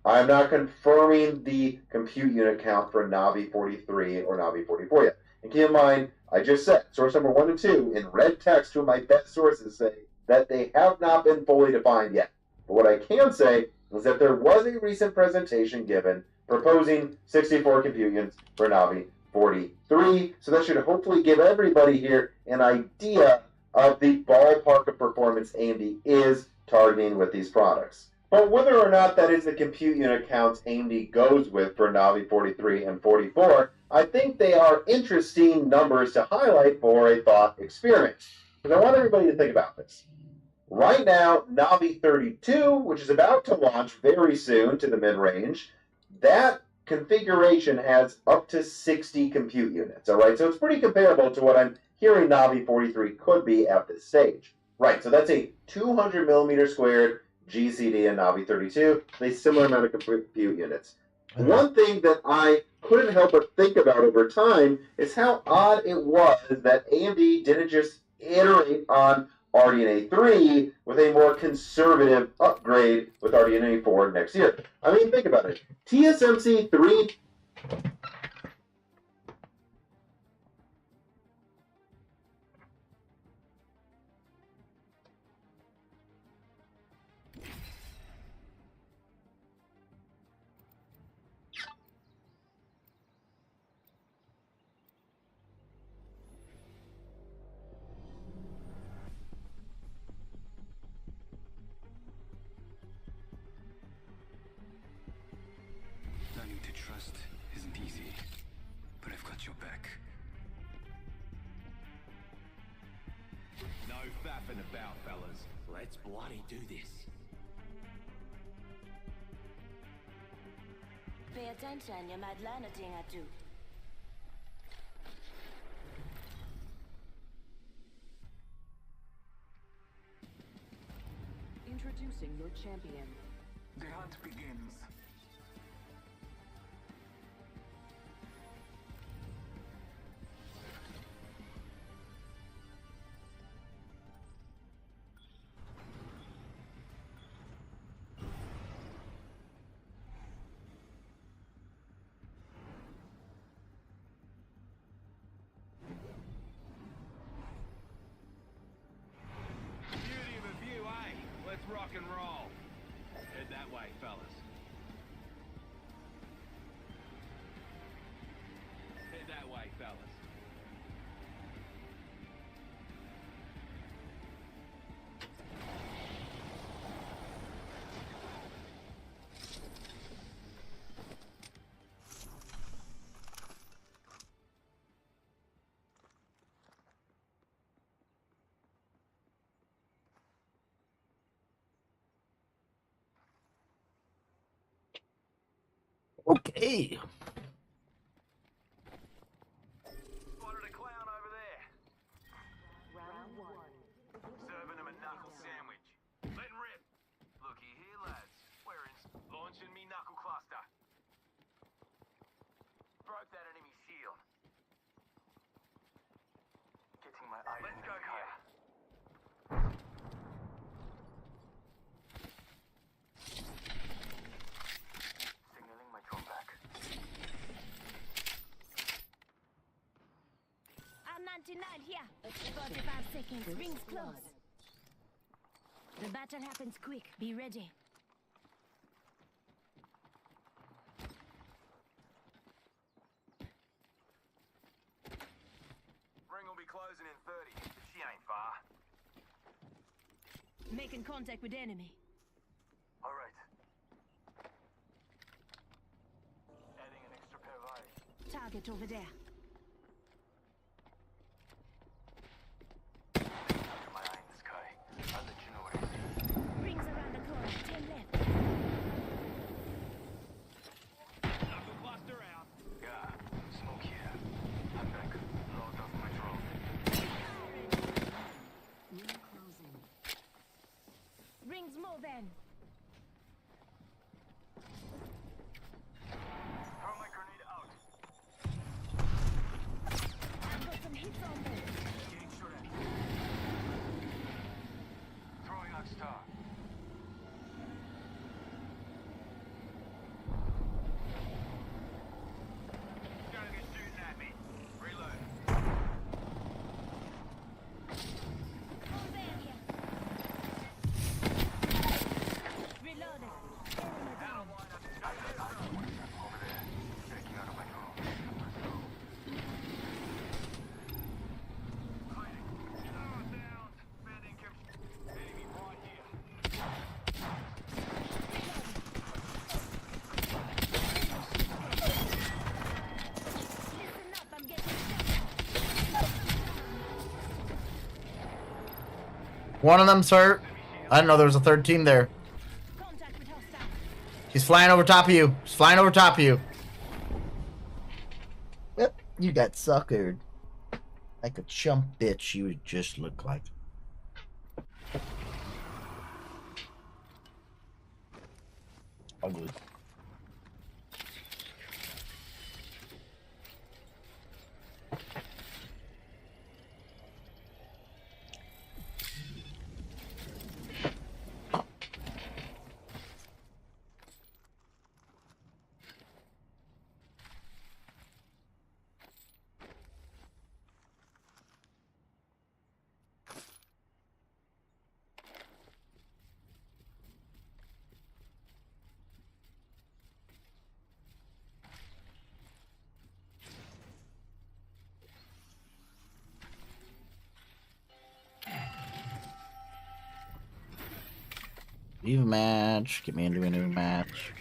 I'm not confirming the compute unit count for Navi 43 or Navi 44 yet. And keep in mind, I just said, source number 1 and 2, in red text, two of my best sources say that they have not been fully defined yet. But what I can say is that there was a recent presentation given proposing 64 compute units for Navi 43, so that should hopefully give everybody here an idea of the ballpark of performance AMD is targeting with these products. But whether or not that is the compute unit counts AMD goes with for Navi 43 and 44, I think they are interesting numbers to highlight for a thought experiment. Because I want everybody to think about this. Right now, Navi 32, which is about to launch very soon to the mid-range, that configuration has up to 60 compute units. All right, so it's pretty comparable to what I'm hearing Navi 43 could be at this stage. Right, so that's a 200 millimeter squared GCD in Navi 32, a similar amount of compute units. One thing that I couldn't help but think about over time is how odd it was that AMD didn't just iterate on RDNA 3 with a more conservative upgrade with RDNA 4 next year. I mean, think about it. TSMC 3... Learning to trust isn't easy, but I've got your back. No faffing about, fellas. Let's bloody do this. Pay attention, you might learn a thing or two. Introducing your champion. The hunt begins. Beauty of a view, eh? Let's rock and roll. Head that way, fellas. Head that way, fellas. Okay. Spotted a clown over there. Round one. Serving him a knuckle sandwich. Letting rip. Looky here, lads. We're in. Launching me knuckle cluster. Broke that enemy shield. Getting my eye. Let's go here. Signaling my drone back. I'm 99 here. 45 seconds. Rings close. The battle happens quick. Be ready. Ring will be closing in 30. She ain't far. Making contact with enemy. All right. Adding an extra pair of eyes. Target over there. My eye in the sky. I'll let you know where it is. Rings around the corner. 10 left. Knuckle cluster out. Yeah. Smoke here. I'm back. Logged off my drone. Ring closing. Rings moving. Throw my grenade out. One of them's hurt. I didn't know there was a third team there. He's flying over top of you. He's flying over top of you. Yep, you got suckered. Like a chump bitch you would just look like. Ugly. Leave a match. Get me into a new match.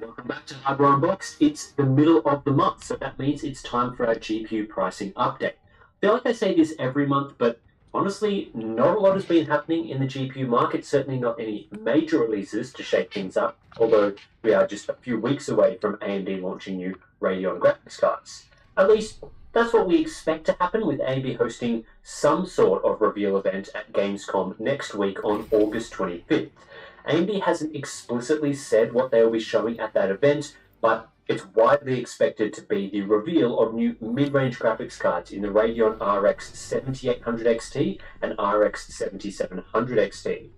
Welcome back to Hardware Unboxed. It's the middle of the month, so that means it's time for our GPU pricing update. I feel like I say this every month, but honestly, not a lot has been happening in the GPU market, certainly not any major releases to shake things up, although we are just a few weeks away from AMD launching new Radeon graphics cards. At least, that's what we expect to happen, with AMD hosting some sort of reveal event at Gamescom next week on August 25th. AMD hasn't explicitly said what they will be showing at that event, but it's widely expected to be the reveal of new mid-range graphics cards in the Radeon RX 7800 XT and RX 7700 XT.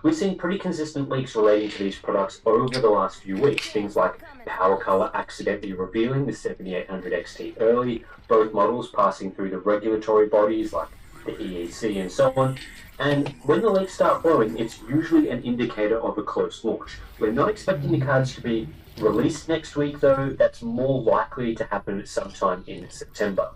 We've seen pretty consistent leaks relating to these products over the last few weeks, things like PowerColor accidentally revealing the 7800 XT early, both models passing through the regulatory bodies like the EEC and so on. And when the leaks start flowing, it's usually an indicator of a close launch. We're not expecting the cards to be released next week, though. That's more likely to happen sometime in September.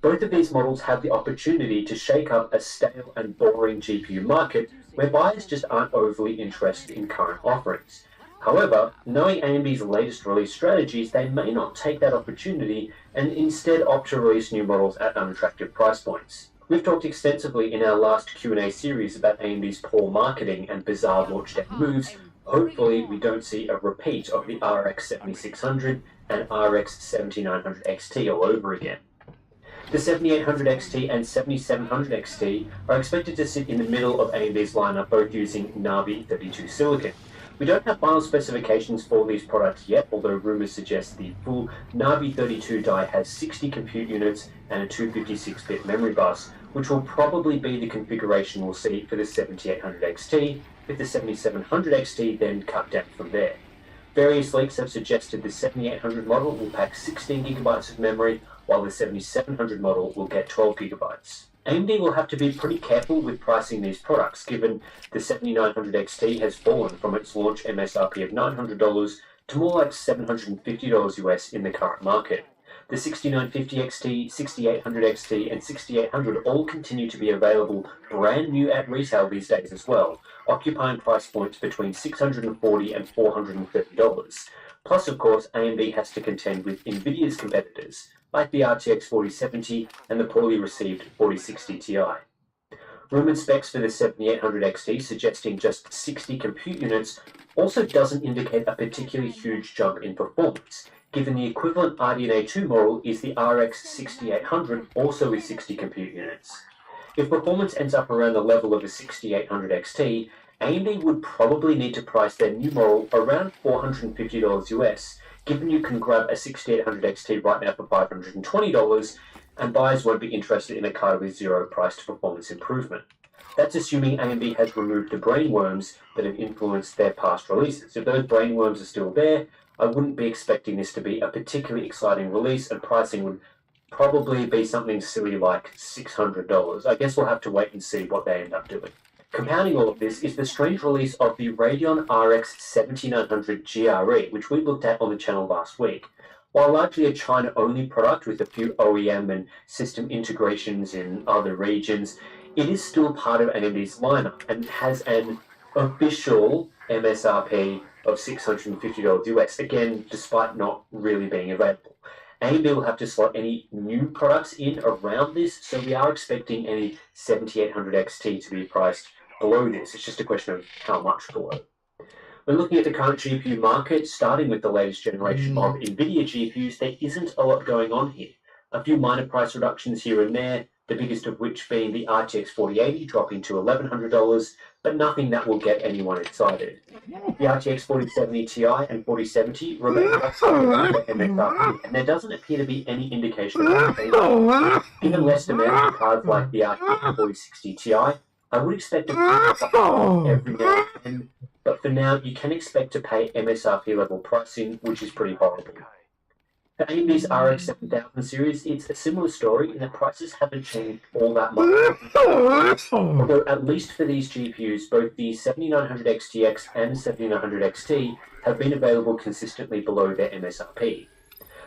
Both of these models have the opportunity to shake up a stale and boring GPU market where buyers just aren't overly interested in current offerings. However, knowing AMD's latest release strategies, they may not take that opportunity and instead opt to release new models at unattractive price points. We've talked extensively in our last Q&A series about AMD's poor marketing and bizarre launch day moves. Hopefully we don't see a repeat of the RX 7600 and RX 7900 XT all over again. The 7800 XT and 7700 XT are expected to sit in the middle of AMD's lineup, both using Navi 32 silicon. We don't have final specifications for these products yet, although rumours suggest the full Navi 32 die has 60 compute units and a 256-bit memory bus, which will probably be the configuration we'll see for the 7800 XT, with the 7700 XT then cut down from there. Various leaks have suggested the 7800 model will pack 16GB of memory, while the 7700 model will get 12GB. AMD will have to be pretty careful with pricing these products, given the 7900 XT has fallen from its launch MSRP of $900 to more like $750 US in the current market. The 6950 XT, 6800 XT, and 6800 all continue to be available brand new at retail these days as well, occupying price points between $640 and $430. Plus, of course, AMD has to contend with NVIDIA's competitors, like the RTX 4070 and the poorly received 4060 Ti. Rumored specs for the 7800 XT suggesting just 60 compute units also doesn't indicate a particularly huge jump in performance. given the equivalent RDNA 2 model is the RX 6800, also with 60 compute units. If performance ends up around the level of a 6800 XT, AMD would probably need to price their new model around $450 US, given you can grab a 6800 XT right now for $520, and buyers won't be interested in a card with zero price to performance improvement. That's assuming AMD has removed the brainworms that have influenced their past releases. If those brainworms are still there, I wouldn't be expecting this to be a particularly exciting release, and pricing would probably be something silly like $600. I guess we'll have to wait and see what they end up doing. Compounding all of this is the strange release of the Radeon RX 7900 GRE, which we looked at on the channel last week. While largely a China-only product with a few OEM and system integrations in other regions, it is still part of AMD's lineup and has an official MSRP of $650 US, again, despite not really being available. AMD will have to slot any new products in around this, so we are expecting any 7800 XT to be priced below this. It's just a question of how much below. When looking at the current GPU market, starting with the latest generation of NVIDIA GPUs, there isn't a lot going on here. A few minor price reductions here and there, the biggest of which being the RTX 4080 dropping to $1,100, but nothing that will get anyone excited. The RTX 4070 Ti and 4070 remain MSRP, and there doesn't appear to be any indication of that. Given less demand for cards like the RTX 4060 Ti, I would expect it to every now and then, but for now you can expect to pay MSRP level pricing, which is pretty horrible. For AMD's RX 7000 series, it's a similar story in that prices haven't changed all that much. Although at least for these GPUs, both the 7900 XTX and 7900 XT have been available consistently below their MSRP.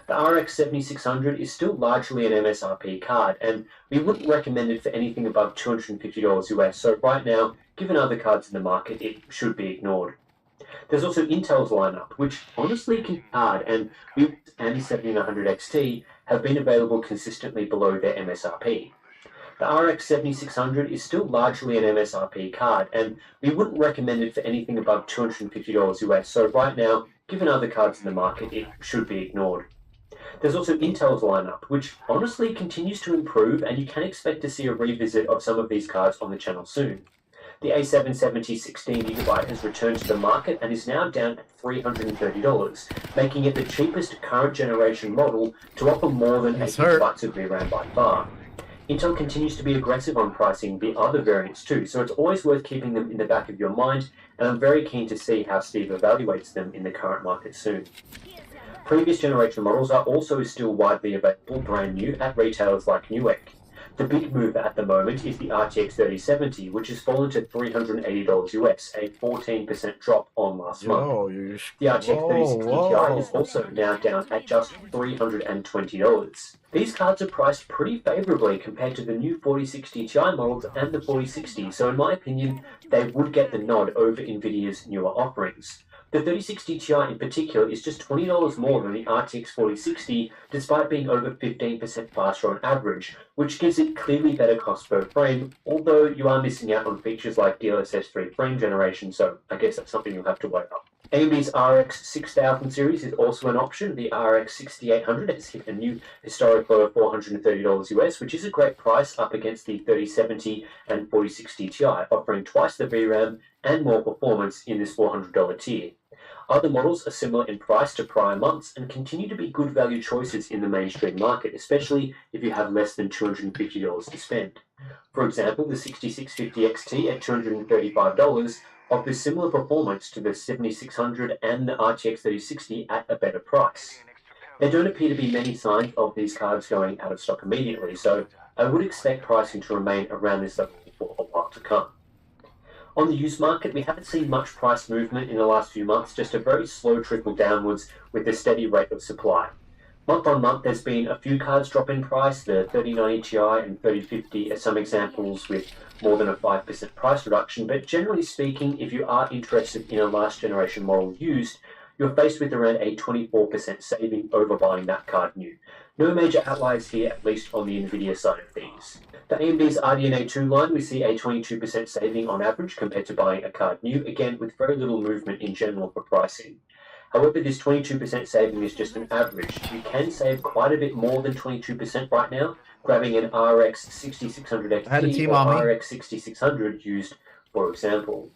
The RX 7600 is still largely an MSRP card, and we wouldn't recommend it for anything above $250 US, so right now, given other cards in the market, it should be ignored. There's also Intel's lineup, which honestly can be hard, and we and 7900 XT have been available consistently below their MSRP. The RX 7600 is still largely an MSRP card, and we wouldn't recommend it for anything above $250 US, so right now, given other cards in the market, it should be ignored. There's also Intel's lineup, which honestly continues to improve, and you can expect to see a revisit of some of these cards on the channel soon. The A770 16GB has returned to the market and is now down at $330, making it the cheapest current generation model to offer more than 8 GB of VRAM by far. Intel continues to be aggressive on pricing the other variants too, so it's always worth keeping them in the back of your mind, and I'm very keen to see how Steve evaluates them in the current market soon. Previous generation models are also still widely available brand new at retailers like Newegg. The big move at the moment is the RTX 3070, which has fallen to $380 US, a 14% drop on last month. The RTX 3060 Ti is also now down at just $320. These cards are priced pretty favorably compared to the new 4060 Ti models and the 4060, so in my opinion, they would get the nod over Nvidia's newer offerings. The 3060 Ti in particular is just $20 more than the RTX 4060, despite being over 15% faster on average, which gives it clearly better cost per frame, although you are missing out on features like DLSS 3 frame generation, so I guess that's something you'll have to weigh up. AMD's RX 6000 series is also an option. The RX 6800 has hit a new historic low of $430 US, which is a great price up against the 3070 and 4060 Ti, offering twice the VRAM and more performance in this $400 tier. Other models are similar in price to prior months and continue to be good value choices in the mainstream market, especially if you have less than $250 to spend. For example, the 6650 XT at $235 offers similar performance to the 7600 and the RTX 3060 at a better price. There don't appear to be many signs of these cards going out of stock immediately, so I would expect pricing to remain around this level for a while to come. On the used market, we haven't seen much price movement in the last few months, just a very slow trickle downwards with a steady rate of supply. Month on month, there's been a few cards drop in price, the 3090 Ti and 3050 are some examples with more than a 5% price reduction, but generally speaking, if you are interested in a last generation model used, you're faced with around a 24% saving over buying that card new. No major outliers here, at least on the Nvidia side of things. For AMD's RDNA 2 line, we see a 22% saving on average compared to buying a card new, again with very little movement in general for pricing. However, this 22% saving is just an average. You can save quite a bit more than 22% right now, grabbing an RX 6600 I had a XT team or on me. RX 6600 used, for example.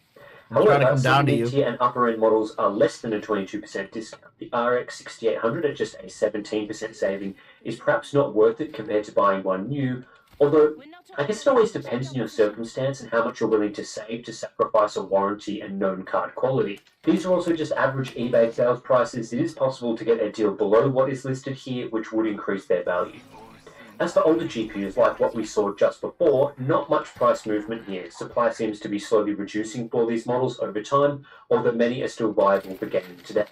I'm trying to However, come some down to you. mid-tier and upper-end models are less than a 22% discount. The RX 6800 at just a 17% saving is perhaps not worth it compared to buying one new, although I guess it always depends on your circumstance and how much you're willing to save to sacrifice a warranty and known card quality. These are also just average eBay sales prices. It is possible to get a deal below what is listed here, which would increase their value. As for older GPUs, like what we saw just before, not much price movement here. Supply seems to be slowly reducing for these models over time, although many are still viable for gaming today.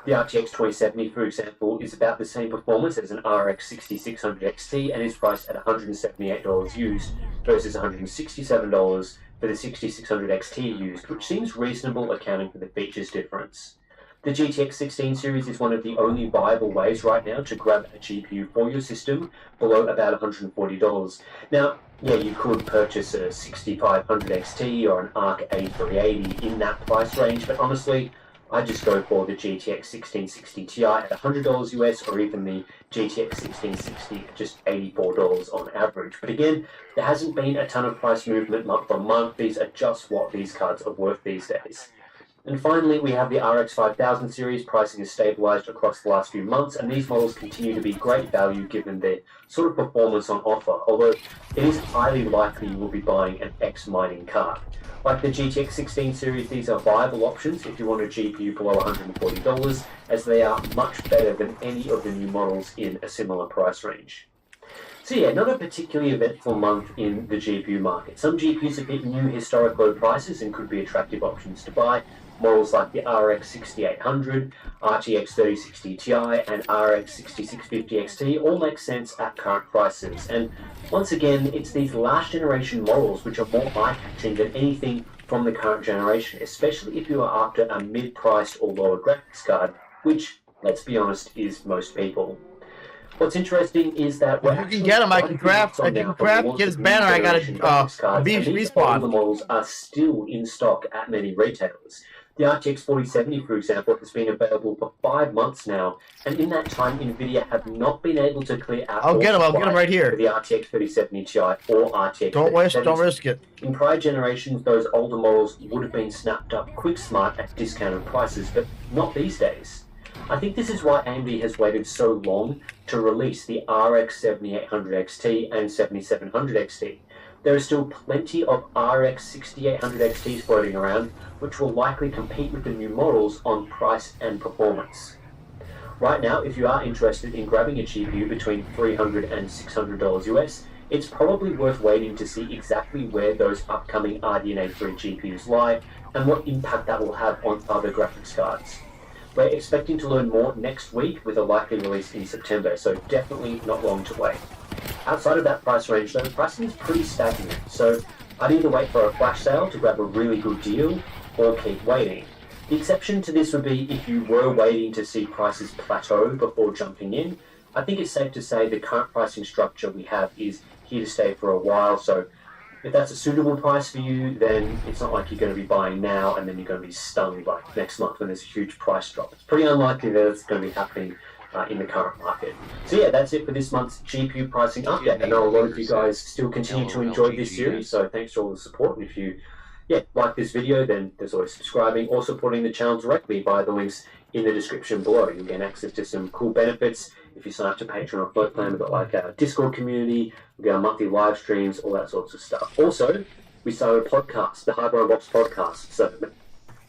The RTX 2070, for example, is about the same performance as an RX 6600 XT and is priced at $178 used versus $167 for the 6600 XT used, which seems reasonable accounting for the features difference. The GTX 16 series is one of the only viable ways right now to grab a GPU for your system below about $140. Now, yeah, you could purchase a 6500 XT or an ARC A380 in that price range, but honestly, I just go for the GTX 1660 Ti at $100 US or even the GTX 1660 at just $84 on average. But again, there hasn't been a ton of price movement month on month. These are just what these cards are worth these days. And finally, we have the RX 5000 series. Pricing has stabilized across the last few months, and these models continue to be great value given their sort of performance on offer, although it is highly likely you will be buying an X-mining card. Like the GTX 16 series, these are viable options if you want a GPU below $140, as they are much better than any of the new models in a similar price range. So yeah, not a particularly eventful month in the GPU market. Some GPUs have hit new historic low prices and could be attractive options to buy. Models like the RX 6800, RTX 3060 Ti, and RX 6650 XT all make sense at current prices. And once again, it's these last generation models which are more eye-catching than anything from the current generation, especially if you are after a mid-priced or lower graphics card, which, let's be honest, is most people. What's interesting is that if you can get him, I can craft. Get his banner. I got a respawn. The models are still in stock at many retailers. The RTX 4070, for example, has been available for 5 months now, and in that time, NVIDIA have not been able to clear out. I'll get him right here. For the RTX 3070 Ti or RTX. Don't risk it. In prior generations, those older models would have been snapped up quick smart at discounted prices, but not these days. I think this is why AMD has waited so long to release the RX 7800 XT and 7700 XT. There are still plenty of RX 6800 XTs floating around, which will likely compete with the new models on price and performance. Right now, if you are interested in grabbing a GPU between $300 and $600 US, it's probably worth waiting to see exactly where those upcoming RDNA 3 GPUs lie and what impact that will have on other graphics cards. We're expecting to learn more next week with a likely release in September, so definitely not long to wait. Outside of that price range, though, pricing is pretty stagnant, so I'd either wait for a flash sale to grab a really good deal or keep waiting. The exception to this would be if you were waiting to see prices plateau before jumping in. I think it's safe to say the current pricing structure we have is here to stay for a while, so if that's a suitable price for you, then it's not like you're going to be buying now and then you're going to be stunned like next month when there's a huge price drop. It's pretty unlikely that it's going to be happening in the current market. So yeah, that's it for this month's GPU pricing update. I know a lot of you guys still continue to enjoy this series, so thanks for all the support. And if you like this video, then there's always subscribing or supporting the channel directly via the links in the description below. You'll get access to some cool benefits if you sign up to Patreon or Float Plan. We've got like our Discord community, we've got our monthly live streams, all that sorts of stuff. Also, we started a podcast, the Hardware Unboxed podcast. So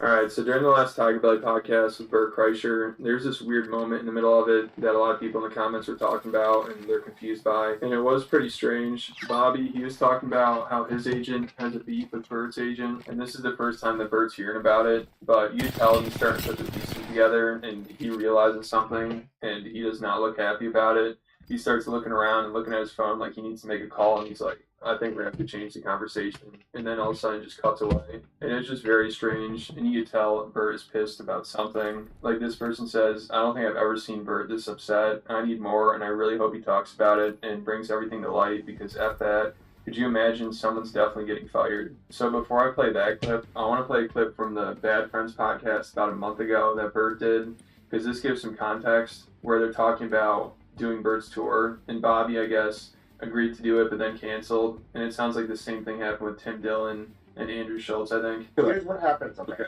Alright, so during the last Tiger Belly podcast with Bert Kreischer, there's this weird moment in the middle of it that a lot of people in the comments were talking about and they're confused by. And it was pretty strange. Bobby, he was talking about how his agent has a beef with Bert's agent, and this is the first time that Bert's hearing about it, but you tell him he's starting to put the pieces together and he realizes something and he does not look happy about it. He starts looking around and looking at his phone like he needs to make a call, and he's like, I think we're going to have to change the conversation. And then all of a sudden it just cuts away. And it's just very strange. And you can tell Bert is pissed about something. Like this person says, I don't think I've ever seen Bert this upset. I need more, and I really hope he talks about it and brings everything to light, because F that. Could you imagine someone's definitely getting fired? So before I play that clip, I want to play a clip from the Bad Friends podcast about a month ago that Bert did. because this gives some context where they're talking about doing Bert's tour, and Bobby, I guess, agreed to do it, but then canceled. And it sounds like the same thing happened with Tim Dillon and Andrew Schultz, I think. Here's what happens, okay?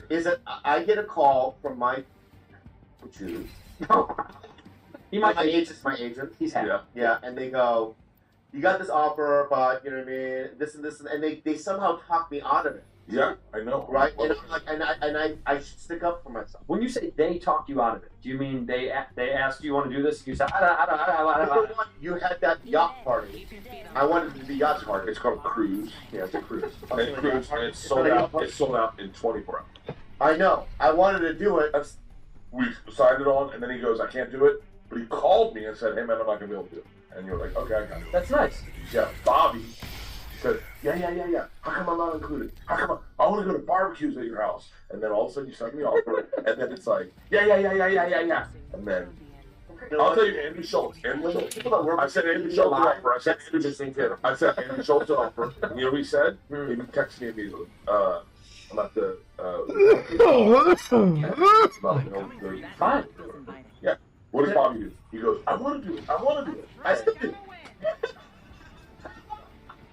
Is that I get a call from my my agent. He's happy. Yeah, and they go, you got this offer, but you know what I mean, this and this, and they somehow talk me out of it. Yeah, I know. Right, and I'm like, I stick up for myself. When you say they talked you out of it, do you mean they asked, do you want to do this? You said, I don't. You had that yacht party. I wanted to do the yacht party. It's called a cruise. Yeah, it's a cruise. And it's sold out. It's sold out in 24 hours. I know. I wanted to do it. We signed it on, and then he goes, I can't do it. But he called me and said, hey, man, I'm not going to be able to do it. And you were like, okay, I got it. That's nice. Yeah, Bobby said, yeah. How come I'm not included? How come I want to go to barbecues at your house? And then all of a sudden you send me off for it. And then it's like, yeah. And then, I'll tell you, Andrew Schultz. I said Andrew Schultz offer. I said Andrew Schultz offer. And you know what he said? He texted me immediately. About the, Fine. Yeah. What does Bobby do? He goes, I want to do it. I still do.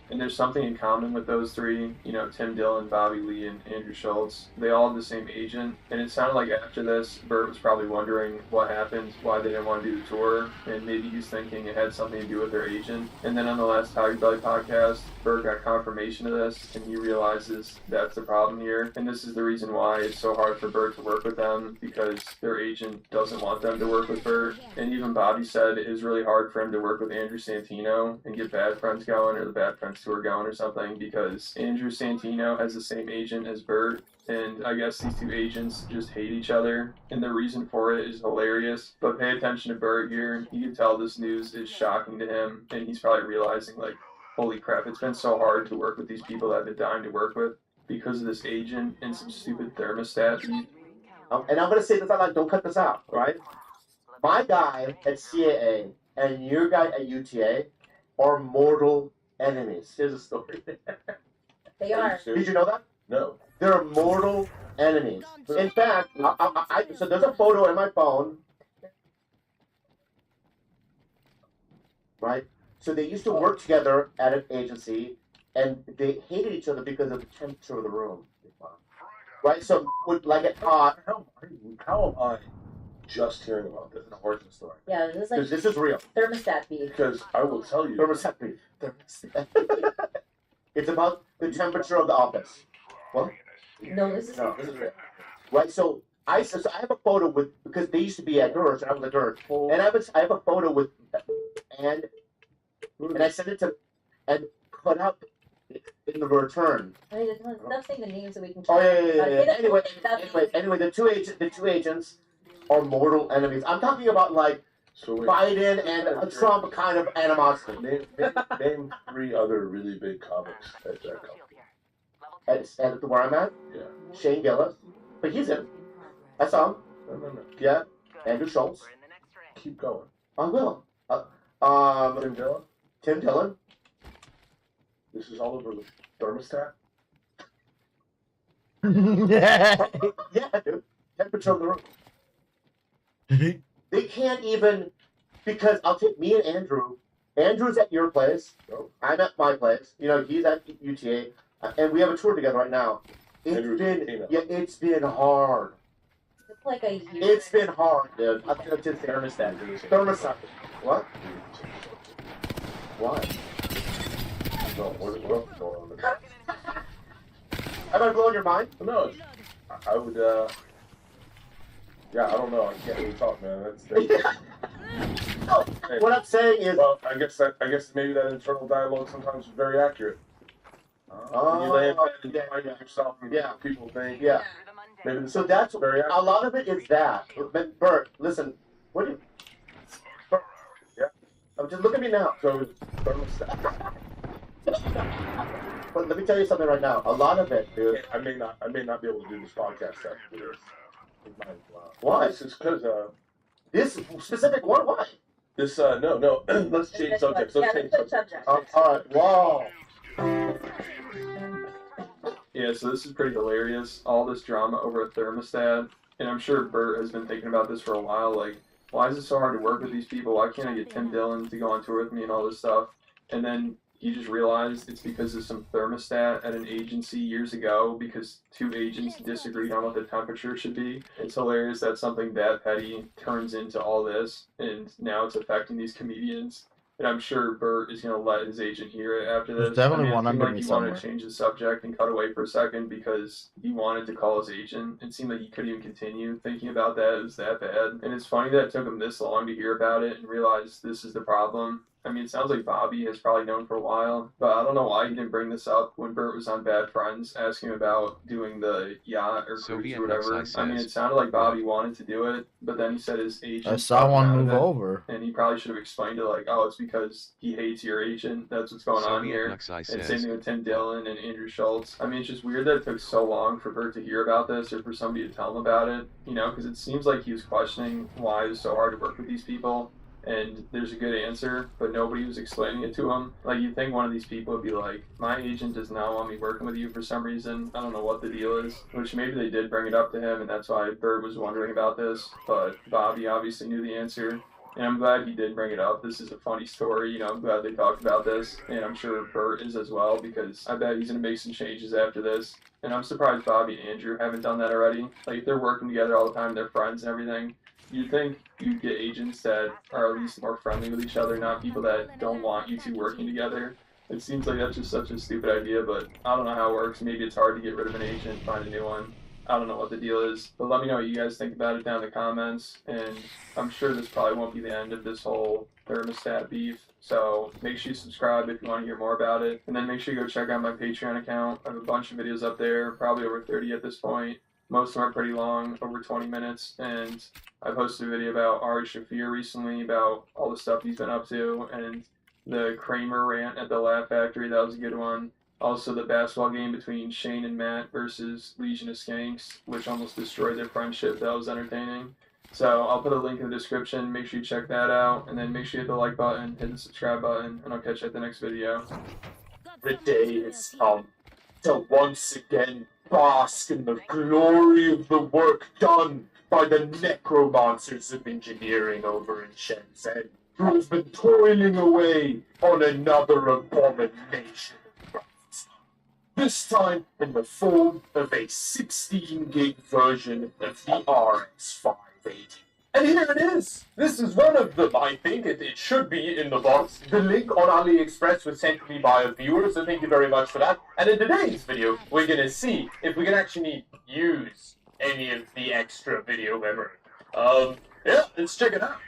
And there's something in common with those three, you know, Tim Dillon, Bobby Lee, and Andrew Schultz. They all have the same agent, and it sounded like after this, Bert was probably wondering what happened, why they didn't want to do the tour, and maybe he's thinking it had something to do with their agent. And then on the last Tiger Belly podcast, Bert got confirmation of this, and he realizes that's the problem here. And this is the reason why it's so hard for Bert to work with them, because their agent doesn't want them to work with Bert. And even Bobby said it is really hard for him to work with Andrew Santino and get Bad Friends going, or the Bad Friends tour going or something, because Andrew Santino has the same agent as Bert, and I guess these two agents just hate each other, and the reason for it is hilarious. But pay attention to Bert here. You can tell this news is shocking to him, and he's probably realizing, like, holy crap, it's been so hard to work with these people that I've been dying to work with because of this agent and some stupid thermostat. And I'm going to say this out loud, don't cut this out, right? My guy at CAA and your guy at UTA are mortal enemies. Here's a story. They are. Did you know that? No. They're mortal enemies. In fact, so there's a photo in my phone, right? So they used to work together at an agency, and they hated each other because of the temperature of the room. Right? So would like it hot. How am I just hearing about this? An origin story. Yeah, this is like this is real. thermostat beef. Because I will tell you. Thermostat beef. It's about the temperature of the office. What? No, this is this is real. Right? So I have a photo with, because they used to be at Durst, and I was at Durst, and I have a photo with, and I sent it to, and put up in the return. I mean, stop saying the names so we can. Oh yeah. Anyway, the two agents are mortal enemies. I'm talking about like Biden and Trump kind of animosity. Name 3 other really big comics at that company. At where I'm at? Yeah. Shane Gillis, but he's in. I saw him. No. Yeah. Andrew Schultz. Keep going. I will. Tim Dillon. Tim Dillon. This is all over the thermostat. Yeah, dude. Temperature of the room. They can't even, because I'll take me and Andrew. Andrew's at your place. I'm at my place. You know, he's at UTA, and we have a tour together right now. It's been hard. It's like a year. It's been hard, dude. I'm gonna just thermostat. Thermostat. What? Why? No, what else is going on there? Am I blowing your mind? No, I would, yeah, I don't know. I can't really talk, man. Hey, what I'm saying is, well, I guess maybe that internal dialogue sometimes is very accurate. You lay in bed and you find yourself and people think. Yeah. Maybe so that's very accurate. A lot of it is that. But Bert, listen, what do you? Bert, just look at me now. So thermostat. But let me tell you something right now. A lot of it, dude. I may not be able to do this podcast after this. Why? This is because this specific one. Why? This no. Let's change subjects. Let's change subjects. All right. Wow. Yeah, so this is pretty hilarious. All this drama over a thermostat. And I'm sure Bert has been thinking about this for a while, like, why is it so hard to work with these people? Why can't I get Tim Dillon to go on tour with me and all this stuff? And then he just realized it's because of some thermostat at an agency years ago because two agents disagreed on what the temperature should be. It's hilarious that something that petty turns into all this, and now it's affecting these comedians. And I'm sure Bert is going to let his agent hear it after this. There's definitely I mean, one it seemed under like me he somewhere. wanted to change the subject and cut away for a second because he wanted to call his agent. It seemed like he couldn't even continue thinking about that. It was that bad. And it's funny that it took him this long to hear about it and realize this is the problem. I mean, it sounds like Bobby has probably known for a while, but I don't know why he didn't bring this up when Bert was on Bad Friends, asking about doing the yacht or cruise or whatever. I mean, it sounded like Bobby wanted to do it, but then he said his agent... I saw one move over. And he probably should have explained it like, oh, it's because he hates your agent. That's what's going on here. And same thing with Tim Dillon and Andrew Schultz. I mean, it's just weird that it took so long for Bert to hear about this or for somebody to tell him about it, you know, because it seems like he was questioning why it was so hard to work with these people. And there's a good answer, but nobody was explaining it to him. Like, you'd think one of these people would be like, my agent does not want me working with you for some reason. I don't know what the deal is. Which maybe they did bring it up to him, and that's why Bert was wondering about this. But Bobby obviously knew the answer. And I'm glad he did bring it up. This is a funny story, you know, I'm glad they talked about this. And I'm sure Bert is as well, because I bet he's going to make some changes after this. And I'm surprised Bobby and Andrew haven't done that already. Like, they're working together all the time, they're friends and everything. You'd think you'd get agents that are at least more friendly with each other, not people that don't want you two working together. It seems like that's just such a stupid idea, but I don't know how it works. Maybe it's hard to get rid of an agent and find a new one. I don't know what the deal is, but let me know what you guys think about it down in the comments, and I'm sure this probably won't be the end of this whole thermostat beef, so make sure you subscribe if you want to hear more about it, and then make sure you go check out my Patreon account. I have a bunch of videos up there, probably over 30 at this point. Most of them are pretty long, over 20 minutes, and I posted a video about Ari Shaffir recently about all the stuff he's been up to, and the Kramer rant at the Laugh Factory, that was a good one. Also the basketball game between Shane and Matt versus Legion of Skanks, which almost destroyed their friendship, that was entertaining. So I'll put a link in the description, make sure you check that out, and then make sure you hit the like button, hit the subscribe button, and I'll catch you at the next video. The day has come to once again bask in the glory of the work done by the necromancers of engineering over in Shenzhen, who have been toiling away on another abomination. This time in the form of a 16-gig version of the RX 580. And here it is! This is one of them, I think. It should be in the box. The link on AliExpress was sent to me by a viewer, so thank you very much for that. And in today's video, we're gonna see if we can actually use any of the extra video memory. Yeah, let's check it out.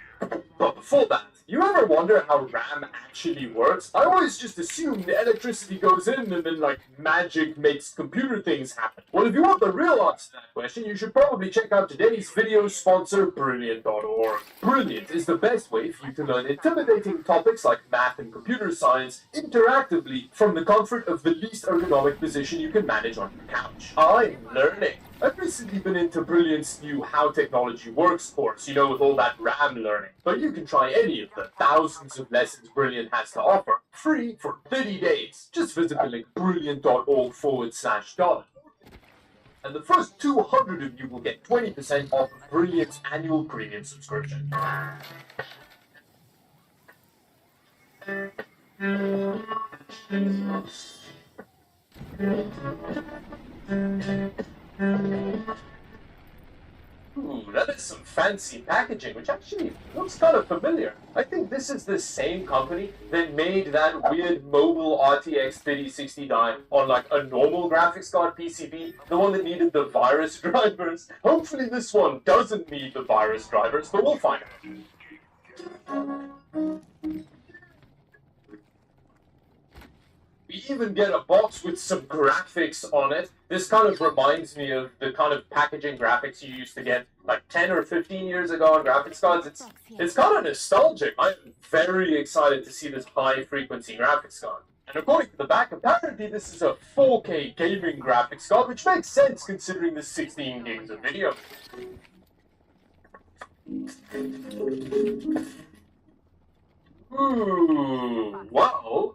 But before that, you ever wonder how RAM actually works? I always just assume the electricity goes in and then, like, magic makes computer things happen. Well, if you want the real answer to that question, you should probably check out today's video sponsor, Brilliant.org. Brilliant is the best way for you to learn intimidating topics like math and computer science interactively from the comfort of the least ergonomic position you can manage on your couch. I'm learning. I've recently been into Brilliant's new How Technology Works course, you know, with all that RAM learning. But you can try any of the thousands of lessons Brilliant has to offer, free for 30 days. Just visit the link brilliant.org/dollar. And the first 200 of you will get 20% off of Brilliant's annual premium subscription. Ooh, that is some fancy packaging, which actually looks kind of familiar. I think this is the same company that made that weird mobile RTX 3060 die on like a normal graphics card PCB, the one that needed the virus drivers. Hopefully this one doesn't need the virus drivers, but we'll find out. We even get a box with some graphics on it. This kind of reminds me of the kind of packaging graphics you used to get like 10 or 15 years ago on graphics cards. It's kind of nostalgic. I'm very excited to see this high-frequency graphics card. And according to the back, apparently this is a 4K gaming graphics card, which makes sense considering the 16 gigs of video. Ooh, wow.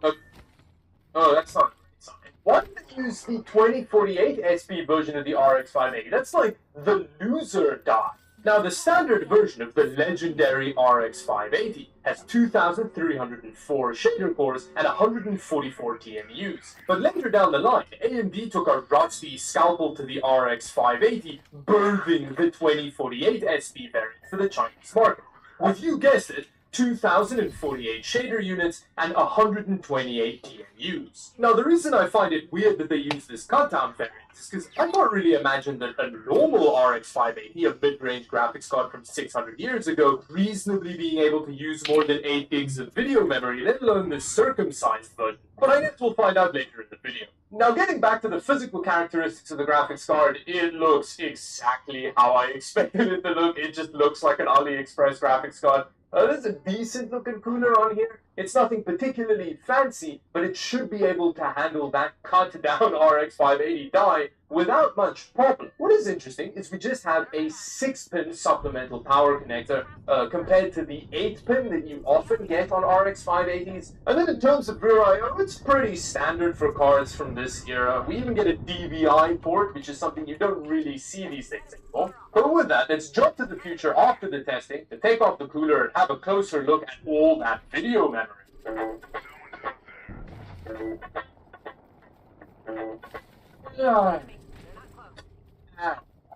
Oh, that's not a great sign. Why did they use the 2048 SP version of the RX 580? That's like the loser die. Now, the standard version of the legendary RX 580 has 2,304 shader cores and 144 TMUs. But later down the line, AMD took a rusty scalpel to the RX 580, birthing the 2048 SP variant for the Chinese market. With, you guessed it, 2,048 shader units and 128 TMUs. Now, the reason I find it weird that they use this cut-down variant is because I can't really imagine that a normal RX 580, a mid-range graphics card from 600 years ago, reasonably being able to use more than 8 gigs of video memory, let alone the circumcised version. But I guess we'll find out later in the video. Now, getting back to the physical characteristics of the graphics card, it looks exactly how I expected it to look. It just looks like an AliExpress graphics card. There's a decent looking cooler on here. It's nothing particularly fancy, but it should be able to handle that cut down RX 580 die without much problem. What is interesting is we just have a 6-pin supplemental power connector compared to the 8-pin that you often get on RX 580s. And then in terms of rear I/O, it's pretty standard for cards from this era. We even get a DVI port, which is something you don't really see these days anymore. But with that, let's jump to the future after the testing to take off the cooler and have a closer look at all that video memory.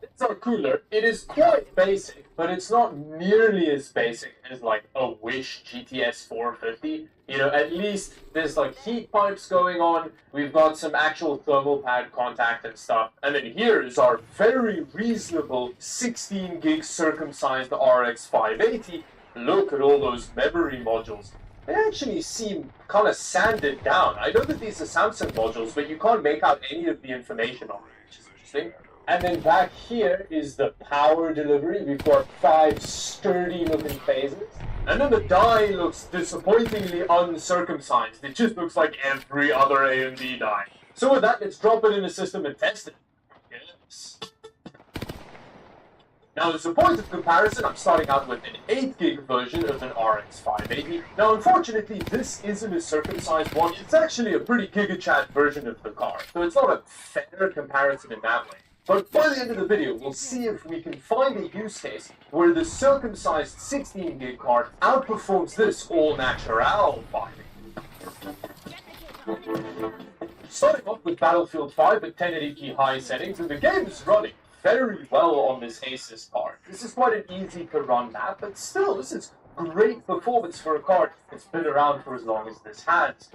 It's our cooler. It is quite basic, but it's not nearly as basic as like a Wish GTS 450. You know, at least there's like heat pipes going on. We've got some actual thermal pad contact and stuff. And then here is our very reasonable 16 gig circumcised RX 580. Look at all those memory modules. They actually seem kind of sanded down. I know that these are Samsung modules, but you can't make out any of the information on it, which is interesting. And then back here is the power delivery. We've got 5 sturdy looking phases. And then the die looks disappointingly uncircumcised. It just looks like every other AMD die. So with that, let's drop it in the system and test it. Yes. Now, as a point of comparison, I'm starting out with an 8 gig version of an RX 580. Now, unfortunately, this isn't a circumcised one. It's actually a pretty GigaChat version of the card. So it's not a fair comparison in that way. But by the end of the video, we'll see if we can find a use case where the circumcised 16 gig card outperforms this all-natural 580. Starting off with Battlefield 5 at 1080p high settings, and the game is running very well on this Asus card. This is quite an easy to run map, but still, this is great performance for a card that's been around for as long as this has.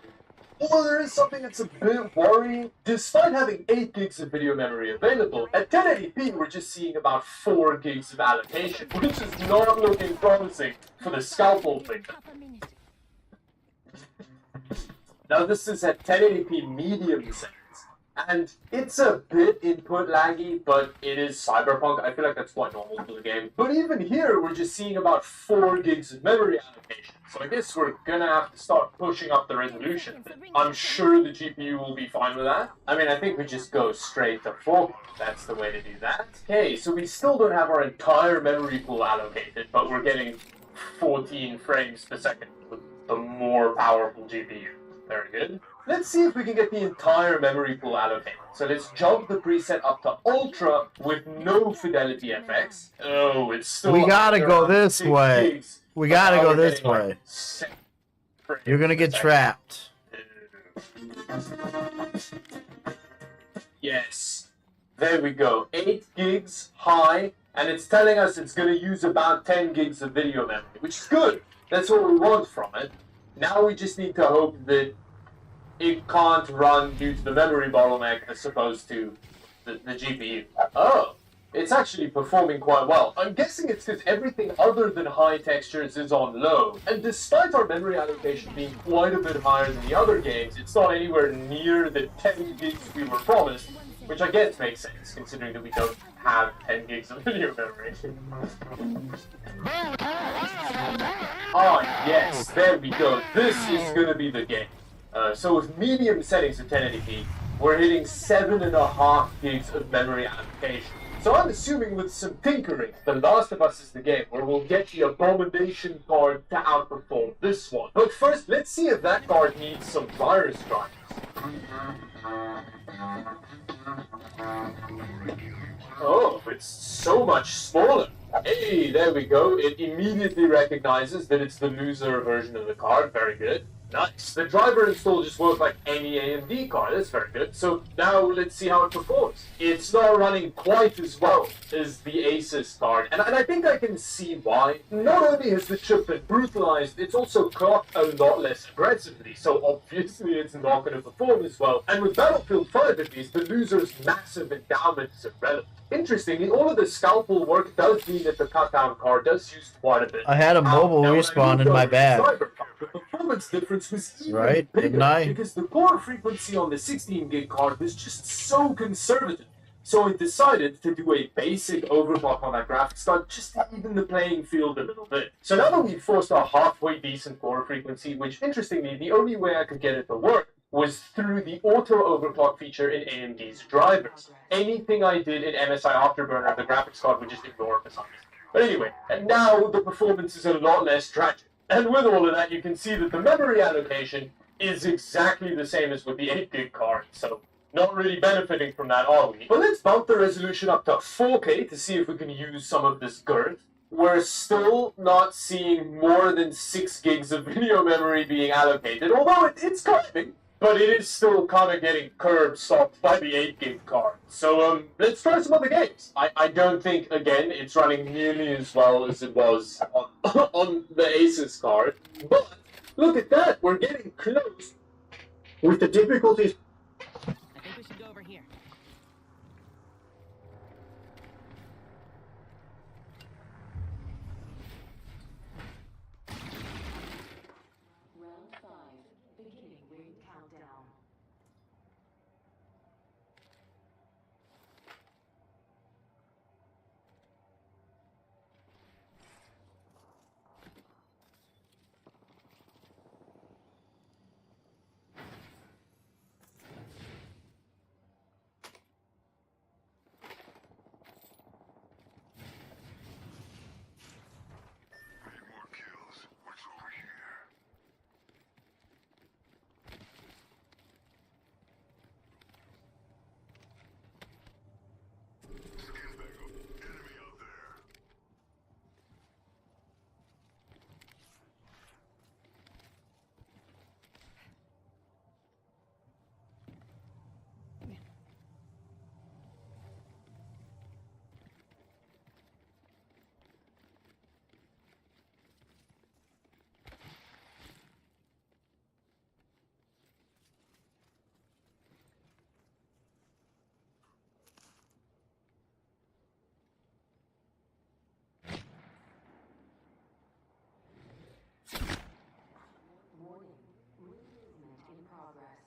Although there is something that's a bit worrying. Despite having 8 gigs of video memory available, at 1080p we're just seeing about 4 gigs of allocation, which is not looking promising for the scalpel thing. Now this is at 1080p medium settings, and it's a bit input laggy, but it is Cyberpunk. I feel like that's quite normal for the game. But even here, we're just seeing about 4 gigs of memory allocation. So I guess we're gonna have to start pushing up the resolution. I'm sure the GPU will be fine with that. I mean, I think we just go straight to 4K. That's the way to do that. Okay, so we still don't have our entire memory pool allocated, but we're getting 14 frames per second with the more powerful GPU. Very good. Let's see if we can get the entire memory pool allocated. So let's jump the preset up to Ultra with no Fidelity FX. Oh, it's still... We gotta go this way. We gotta go this way. You're gonna get trapped. Yes. There we go. 8 gigs high, and it's telling us it's gonna use about 10 gigs of video memory, which is good. That's what we want from it. Now we just need to hope that it can't run due to the memory bottleneck as opposed to the GPU. Oh, it's actually performing quite well. I'm guessing it's because everything other than high textures is on low. And despite our memory allocation being quite a bit higher than the other games, it's not anywhere near the 10 gigs we were promised, which I guess makes sense, considering that we don't have 10 gigs of video memory. Ah, yes, there we go. This is gonna be the game. So with medium settings of 1080p, we're hitting 7.5 gigs of memory allocation. So I'm assuming with some tinkering, The Last of Us is the game where we'll get the Abomination card to outperform this one. But first, let's see if that card needs some virus drivers. Oh, it's so much smaller. Hey, there we go. It immediately recognizes that it's the loser version of the card. Very good. Nice. The driver install just worked like any AMD card. That's very good. So now let's see how it performs. It's not running quite as well as the Asus card. And I think I can see why. Not only has the chip been brutalized, it's also clocked a lot less aggressively. So obviously it's not going to perform as well. And with Battlefield 5 at least, the loser's massive endowment is irrelevant. Interestingly, all of the scalpel work does mean that the cut-down card does use quite a bit. I had a mobile respawn in my bag. The performance difference was even Right, bigger didn't I? because the core frequency on the 16 gig card was just so conservative. So I decided to do a basic overclock on that graphics card just to even the playing field a little bit. So now that we've forced a halfway decent core frequency, which interestingly, the only way I could get it to work was through the auto overclock feature in AMD's drivers. Anything I did in MSI Afterburner, the graphics card would just ignore it for some reason. But anyway, and now the performance is a lot less tragic. And with all of that, you can see that the memory allocation is exactly the same as with the 8 gig card, so not really benefiting from that, are we? But let's bump the resolution up to 4K to see if we can use some of this girth. We're still not seeing more than 6 gigs of video memory being allocated, although it's climbing. But it is still kind of getting curb stopped by the 8 gig card. So let's try some other games. I don't think, again, it's running nearly as well as it was on the Asus card. But look at that, we're getting close. With the difficulties. I think we should go over here. Round 5. Beginning ring countdown. Warning. Ring movement in progress.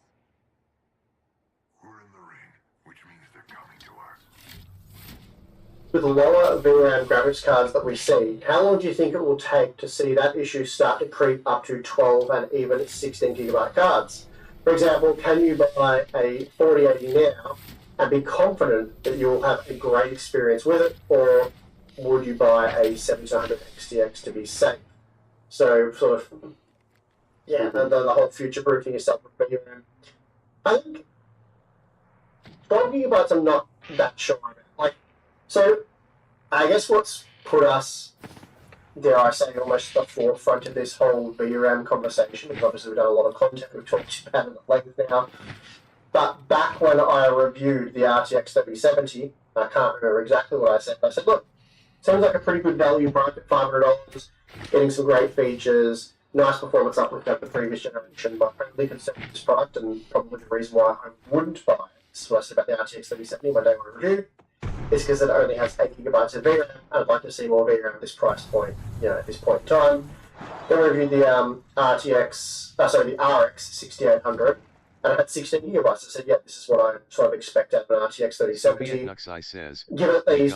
We're in the ring, which means they're coming to us. With lower VRAM graphics cards that we see, how long do you think it will take to see that issue start to creep up to 12 and even 16 gigabyte cards? For example, can you buy a 4080 now and be confident that you'll have a great experience with it, or would you buy a 7200 XTX to be safe? So, sort of, yeah, the whole future-proofing yourself with VRAM. I think 12 gigabytes I'm not that sure about. Like, so, I guess what's put us, dare I say, almost at the forefront of this whole VRAM conversation, because obviously we've done a lot of content, we've talked about it at length now, but back when I reviewed the RTX 3070, I can't remember exactly what I said, but I said, look, sounds like a pretty good value price at $500, getting some great features, nice performance uplift over the previous generation, but I'm really concerned with this product, and probably the reason why I wouldn't buy it, this is what I said about the RTX 3070 my day one review, is because it only has 8 gigabytes of VRAM, and I'd like to see more VRAM at this price point, at this point in time. Then I reviewed the the RX 6800, and it had 16 gigabytes. I said, yeah, this is what I sort of expect out of an RTX 3070. Nuxai says, Given that these,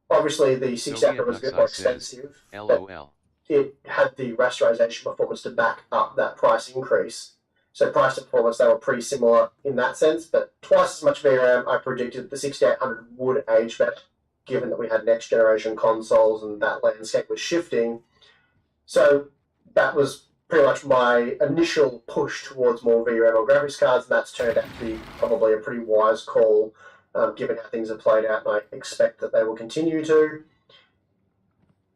obviously the 6800 was a bit more expensive. LOL. It had the rasterization performance to back up that price increase. So price to performance, they were pretty similar in that sense, but twice as much VRAM. I predicted the 6800 would age better, given that we had next generation consoles and that landscape was shifting. So that was pretty much my initial push towards more VRAM or graphics cards, and that's turned out to be probably a pretty wise call, given how things have played out, and I expect that they will continue to.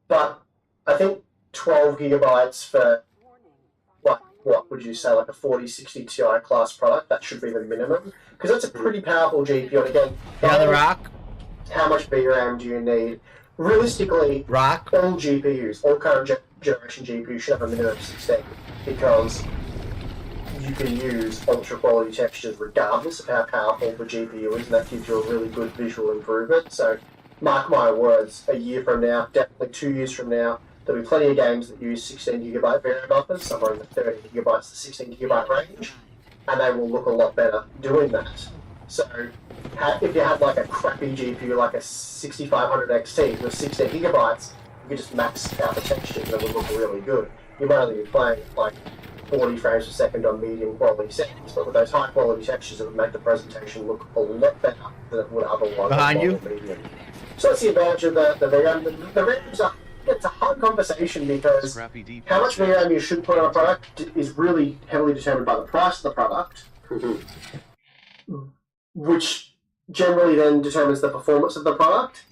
But I think 12 gigabytes for, what would you say, like a 4060 Ti class product, that should be the minimum, because that's a pretty powerful GPU, and again, how much VRAM do you need? Realistically, all GPUs, all current generation GPUs should have a minimum of 16, because you can use ultra quality textures regardless of how powerful the GPU is, and that gives you a really good visual improvement. So mark my words, a year from now, definitely 2 years from now, there'll be plenty of games that use 16 gigabyte VRAM buffers, somewhere in the 30 gigabytes to 16 gigabyte range, and they will look a lot better doing that. So if you had like a crappy GPU like a 6500 XT with 16 gigabytes, you could just max out the textures and it would look really good. You might only be playing like 40 frames per second on medium quality settings, but with those high quality textures, it would make the presentation look a lot better than it would otherwise. Behind you? Medium. So that's the advantage of the VRAM. The VRAM it's a hard conversation because how much VRAM you should put on a product is really heavily determined by the price of the product, which generally then determines the performance of the product.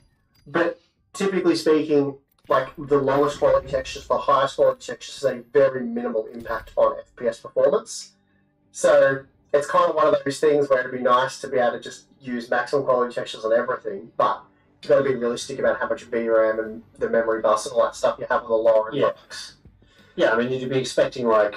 But typically speaking, like the lowest quality textures, the highest quality textures has a very minimal impact on FPS performance. So it's kind of one of those things where it'd be nice to be able to just use maximum quality textures on everything, but you've got to be realistic about how much VRAM and the memory bus and all that stuff you have on the lower end products. Yeah, I mean, you'd be expecting like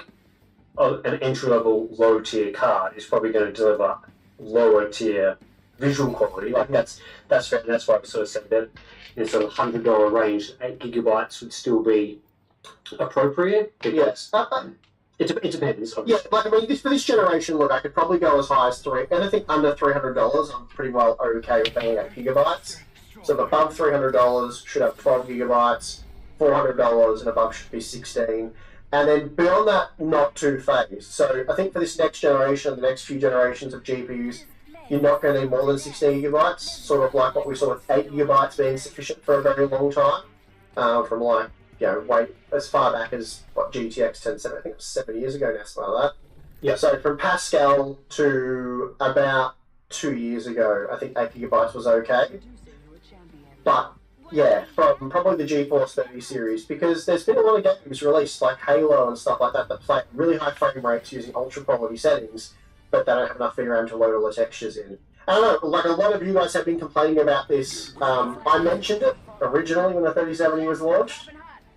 an entry-level low-tier card is probably going to deliver lower-tier visual quality. Like that's fair. That's why I sort of said that in sort of $100 range, 8 gigabytes would still be appropriate. Yes. It depends. Obviously. Yeah, like I mean, for this generation, look, I could probably go as high as anything under $300. I'm pretty well okay with paying 8 gigabytes. So above $300 should have 12 gigabytes, $400 and above should be 16. And then beyond that, not too phased. So I think for this next generation, the next few generations of GPUs, you're not going to need more than 16 gigabytes, sort of like what we saw with 8 gigabytes being sufficient for a very long time. From like, wait, as far back as what GTX 1070, I think it was 7 years ago now, something like that. Yeah. So from Pascal to about 2 years ago, I think 8 gigabytes was okay. But yeah, from probably the GeForce 30 series, because there's been a lot of games released like Halo and stuff like that that play at really high frame rates using ultra quality settings, but they don't have enough VRAM to load all the textures in. I don't know, like a lot of you guys have been complaining about this. I mentioned it originally when the 3070 was launched,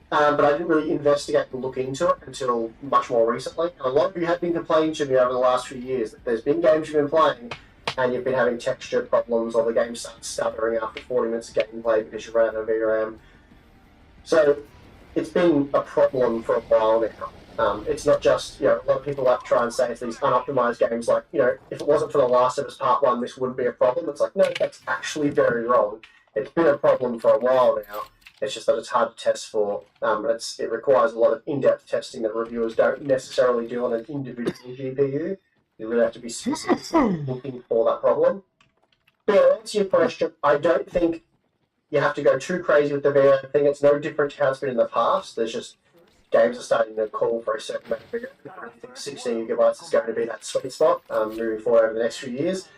but I didn't really investigate and look into it until much more recently. And a lot of you have been complaining to me over the last few years that there's been games you've been playing and you've been having texture problems, or the game starts stuttering after 40 minutes of gameplay because you ran out of VRAM. So it's been a problem for a while now. It's not just, a lot of people like to try and say it's these unoptimized games like, if it wasn't for The Last of Us Part 1, this wouldn't be a problem. It's like, no, that's actually very wrong. It's been a problem for a while now. It's just that it's hard to test for. It requires a lot of in-depth testing that reviewers don't necessarily do on an individual GPU. You really have to be specific looking for that problem. But to answer your question, I don't think you have to go too crazy with the VRAM thing. It's no different to how it's been in the past. There's just games are starting to call for a certain amount of VRAM. I think 16 gigabytes is going to be that sweet spot moving forward over the next few years.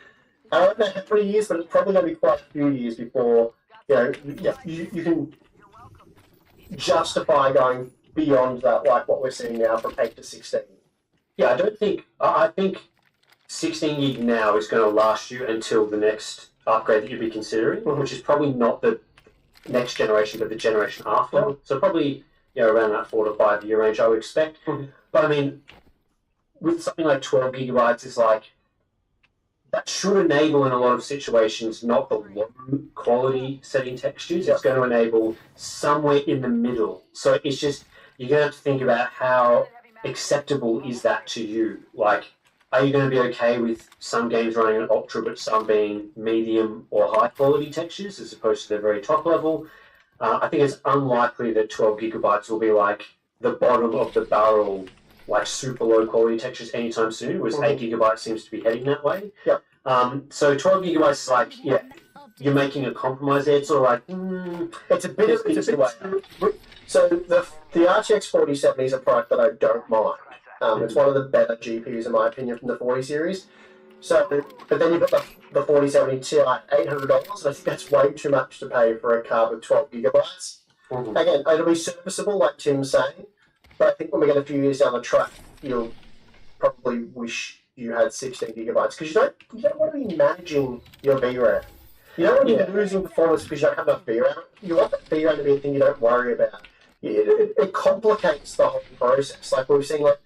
I don't know how many years, but it's probably going to be quite a few years before you can justify going beyond that, like what we're seeing now from 8 to 16. Yeah, I think 16 gig now is going to last you until the next upgrade that you'd be considering, which is probably not the next generation, but the generation after. So probably, around that 4 to 5 year range, I would expect. But I mean, with something like 12 gigabytes, is like, that should enable in a lot of situations not the low quality setting textures. It's going to enable somewhere in the middle. So it's just, you're going to have to think about how acceptable is that to you? Like, are you going to be okay with some games running at ultra but some being medium or high quality textures as opposed to the very top level? I think it's unlikely that 12 gigabytes will be like the bottom of the barrel, like super low quality textures anytime soon, whereas 8 gigabytes seems to be heading that way. So 12 gigabytes is like, you're making a compromise there. It's sort of like, So the RTX 4070 is a product that I don't mind. It's one of the better GPUs in my opinion from the 40 series. So, but then you've got the 4070 Ti at $800, and I think that's way too much to pay for a card with 12 gigabytes. Again, it'll be serviceable, like Tim's saying, but I think when we get a few years down the track, you'll probably wish you had 16 gigabytes because you don't want to be managing your VRAM. You don't want to be losing performance because you don't have enough VRAM. You want that VRAM to be a thing you don't worry about. It complicates the whole process. Like we've seen, like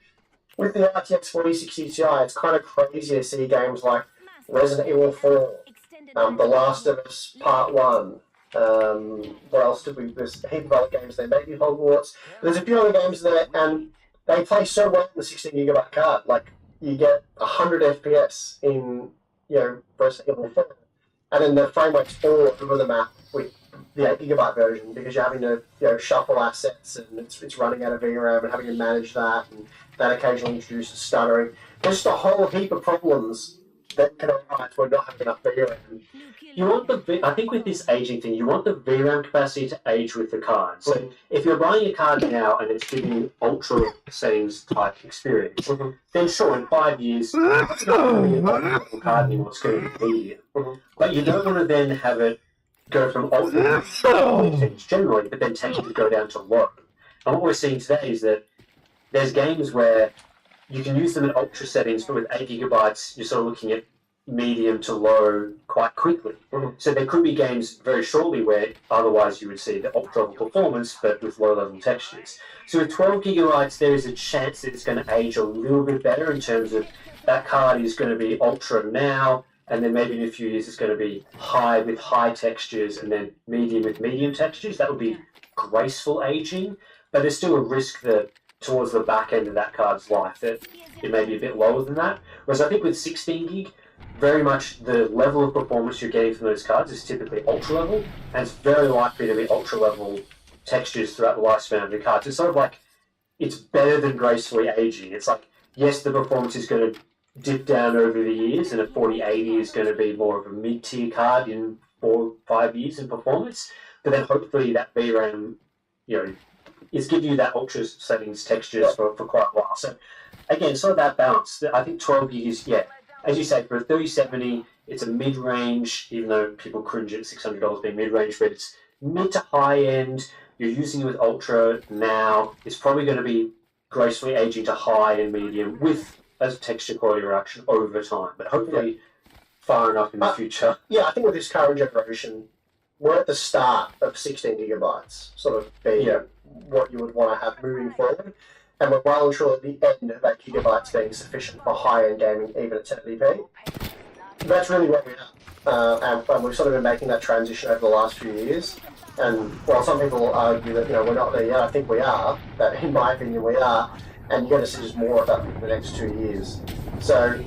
with the RTX 4060 Ti, it's kind of crazy to see games like Resident Evil 4, The Last of Us Part 1. What else did we? There's a heap of other games there. Maybe Hogwarts. There's a few other games there, and they play so well in the 16 gigabyte card. Like you get 100 FPS in Resident Evil 4, and then the frame rate's all over the map with the 8 gigabyte version because you're having to shuffle assets and it's running out of VRAM and having to manage that, and that occasionally introduces stuttering. There's just a whole heap of problems that can arise when not having enough VRAM. You want I think with this aging thing, you want the VRAM capacity to age with the card. So if you're buying a card now and it's giving you ultra settings type experience, then sure, in 5 years, it's not going to be an ultra card anymore, it's going to be medium. But you don't want to then have it go from ultra settings generally, but then tend to go down to low. And what we're seeing today is that there's games where you can use them in ultra settings, but with 8 gigabytes, you're sort of looking at medium to low quite quickly. So there could be games very shortly where otherwise you would see the ultra level performance but with low level textures. So with 12 gigabytes there is a chance that it's going to age a little bit better in terms of that card is going to be ultra now, and then maybe in a few years it's going to be high with high textures and then medium with medium textures. That would be graceful aging, but there's still a risk that towards the back end of that card's life that it may be a bit lower than that. Whereas I think with 16 gig, very much the level of performance you're getting from those cards is typically ultra level, and it's very likely to be ultra level textures throughout the lifespan of the cards. It's sort of like, it's better than gracefully aging. It's like, yes, the performance is going to dip down over the years, and a 4080 is going to be more of a mid-tier card in 4 or 5 years in performance, but then hopefully that VRAM, is giving you that ultra settings textures for quite a while. So again, sort of that balance. I think 12 gig is, as you say, for a 3070, it's a mid-range, even though people cringe at $600 being mid-range, but it's mid to high-end. You're using it with Ultra now. It's probably going to be gracefully aging to high and medium with a texture quality reduction over time, but hopefully far enough in the future. Yeah, I think with this current generation, we're at the start of 16 gigabytes, sort of being what you would want to have moving forward. And we're well and truly at the end of 8 gigabytes being sufficient for high-end gaming, even at 1080p. That's really where we are. And we've sort of been making that transition over the last few years. And while some people will argue that we're not there yet, I think we are. That, in my opinion, we are. And you're going to see just more of that in the next 2 years. So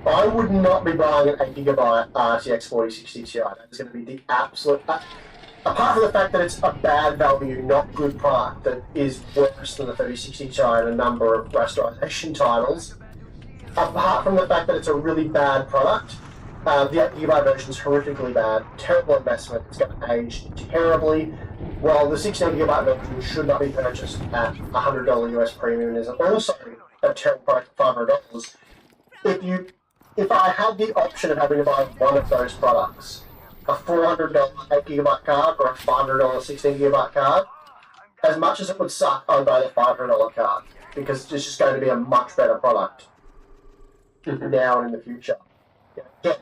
I would not be buying an 8 gigabyte RTX 4060 Ti. That's going to be the absolute... apart from the fact that it's a bad value, not good product that is worse than the 3060 Ti in a number of rasterization titles, apart from the fact that it's a really bad product, the 8 GB version is horrifically bad, terrible investment, it's going to age terribly, while the 16 GB version should not be purchased at $100 US premium and is also a terrible product at $500. If I had the option of having to buy one of those products, a $400 8 GB card or a $500 16 GB card, as much as it would suck, I'd buy the $500 card because it's just going to be a much better product now and in the future. Again,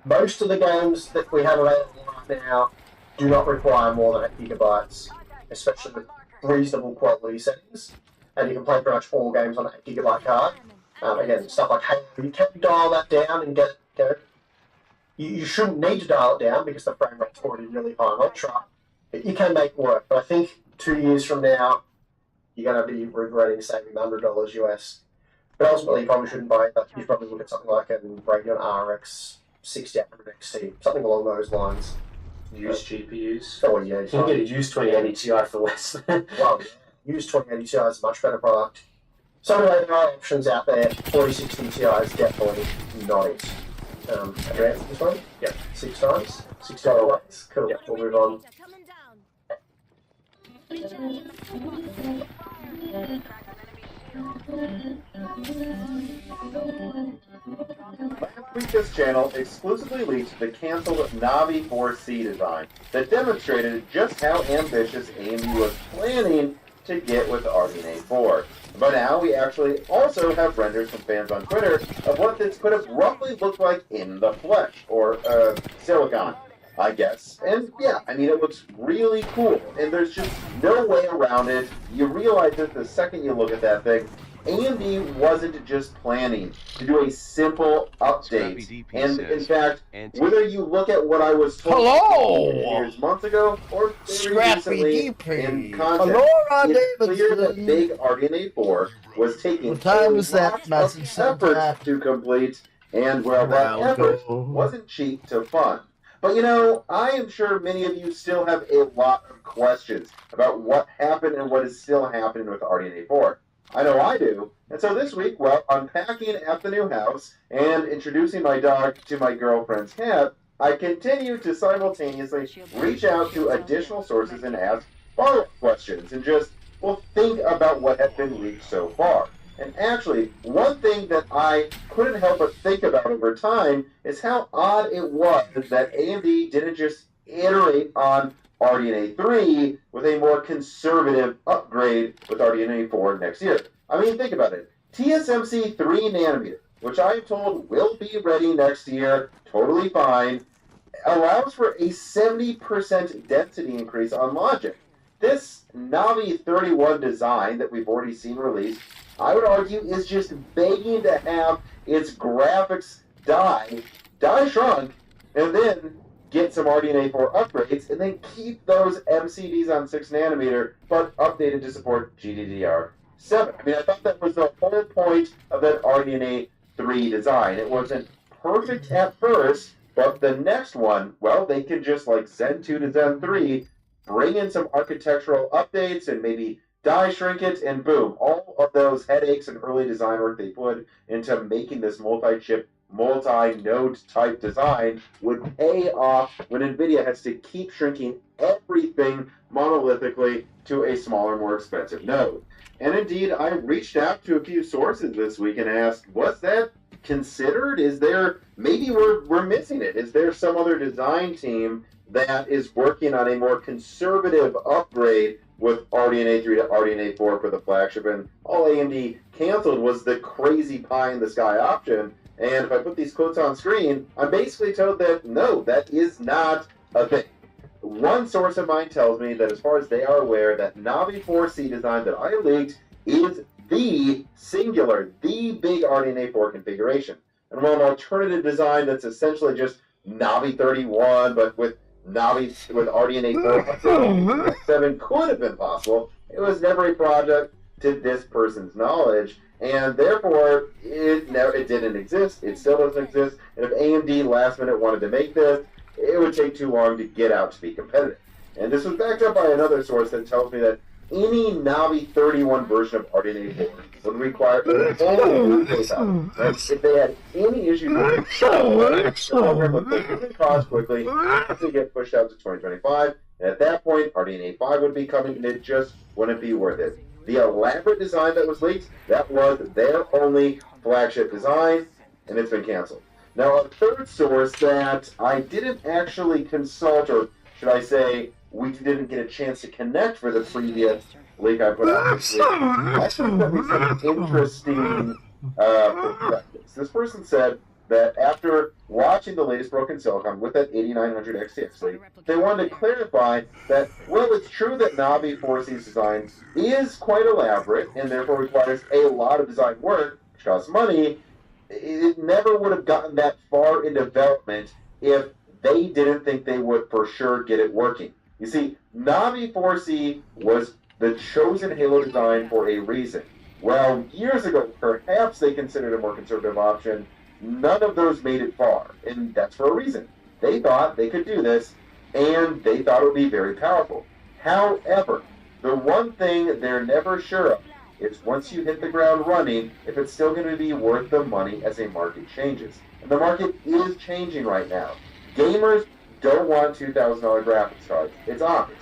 most of the games that we have available right now do not require more than 8 GB, especially with reasonable quality settings, and you can play pretty much all games on an 8 GB card. Again, stuff like Halo, you can dial that down and get you shouldn't need to dial it down because the frame rate's already really high on Ultra. You can make it work, but I think 2 years from now, you're going to be regretting saving $100 US. But ultimately, you probably shouldn't buy it. You probably look at something like a Radeon RX 6800 XT, something along those lines. Used GPUs. Oh, yeah. You can get a used 2080 Ti for less. Well, used 2080 Ti is a much better product. So anyway, there are options out there. 4060 Ti is definitely not it. Have you answered this one? Yep. 6 times? $6 ways. Cool. Yep. We'll move on. Last week, this channel exclusively leaked the canceled Navi 4C design that demonstrated just how ambitious AMD was planning to get with RDNA 4. But now we actually also have renders from fans on Twitter of what this could have roughly looked like in the flesh, or silicon, I guess. And yeah, I mean, it looks really cool, and there's just no way around it. You realize it the second you look at that thing. AMD wasn't just planning to do a simple update, and in fact, whether you look at what I was told years, months ago, or very recently in content, it's clear that big RDNA 4 was taking What time was that lot of message effort to complete, and well, that effort wasn't cheap to fund. But you know, I am sure many of you still have a lot of questions about what happened and what is still happening with RDNA 4. I know I do. And so this week, well, unpacking at the new house and introducing my dog to my girlfriend's cat, I continue to simultaneously reach out to additional sources and ask follow-up questions and just, well, think about what has been leaked so far. And actually, one thing that I couldn't help but think about over time is how odd it was that AMD didn't just iterate on RDNA 3 with a more conservative upgrade with RDNA 4 next year. I mean, think about it. TSMC 3 nanometer, which I'm told will be ready next year, totally fine, allows for a 70% density increase on logic. This Navi 31 design that we've already seen released, I would argue, is just begging to have its graphics die shrunk, and then get some RDNA 4 upgrades, and then keep those MCDs on 6 nanometer, but updated to support GDDR7. I mean, I thought that was the whole point of that RDNA 3 design. It wasn't perfect at first, but the next one, well, they can just, like Zen 2 to Zen 3, bring in some architectural updates and maybe die shrink it, and boom, all of those headaches and early design work they put into making this multi-chip, multi-node type design would pay off when NVIDIA has to keep shrinking everything monolithically to a smaller, more expensive node. And indeed, I reached out to a few sources this week and asked, was that considered? Is there, maybe we're missing it. Is there some other design team that is working on a more conservative upgrade with RDNA 3 to RDNA 4 for the flagship? And all AMD canceled was the crazy pie-in-the-sky option. And if I put these quotes on screen, I'm basically told that no, that is not a thing. One source of mine tells me that as far as they are aware, that Navi 4C design that I leaked is the singular, the big RDNA 4 configuration. And while an alternative design that's essentially just Navi 31, but with RDNA 4 7 could have been possible, it was never a project to this person's knowledge. And therefore, it didn't exist. It still doesn't exist. And if AMD last minute wanted to make this, it would take too long to get out to be competitive. And this was backed up by another source that tells me that any Navi 31 version of RDNA 4 would require a whole new takeout. If they had any issues with the program would quickly cost quickly to get pushed out to 2025. And at that point, RDNA 5 would be coming, and it just wouldn't be worth it. The elaborate design that was leaked, that was their only flagship design, and it's been canceled. Now, a third source that I didn't actually consult, or should I say, we didn't get a chance to connect for the previous leak I put out this week, I think that was some interesting perspectives. This person said that after watching the latest Broken Silicon with that 8900 XTX leak, they wanted to clarify that, well, it's true that Navi 4C's design is quite elaborate and therefore requires a lot of design work, which costs money. It never would have gotten that far in development if they didn't think they would for sure get it working. You see, Navi 4C was the chosen Halo design for a reason. Well, years ago, perhaps they considered a more conservative option. None of those made it far, and that's for a reason. They thought they could do this, and they thought it would be very powerful. However, the one thing they're never sure of is once you hit the ground running, if it's still going to be worth the money as a market changes. And the market is changing right now. Gamers don't want $2,000 graphics cards. It's obvious.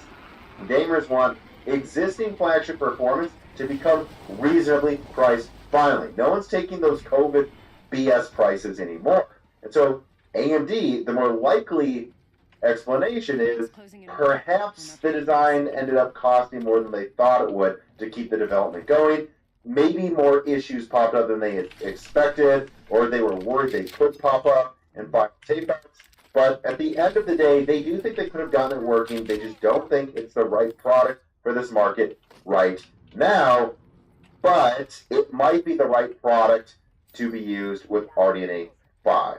Gamers want existing flagship performance to become reasonably priced finally. No one's taking those COVID BS prices anymore. And so AMD, the more likely explanation is perhaps the design ended up costing more than they thought it would to keep the development going. Maybe more issues popped up than they had expected, or they were worried they could pop up and final tapeouts. But at the end of the day, they do think they could have gotten it working. They just don't think it's the right product for this market right now. But it might be the right product to be used with RDNA 5.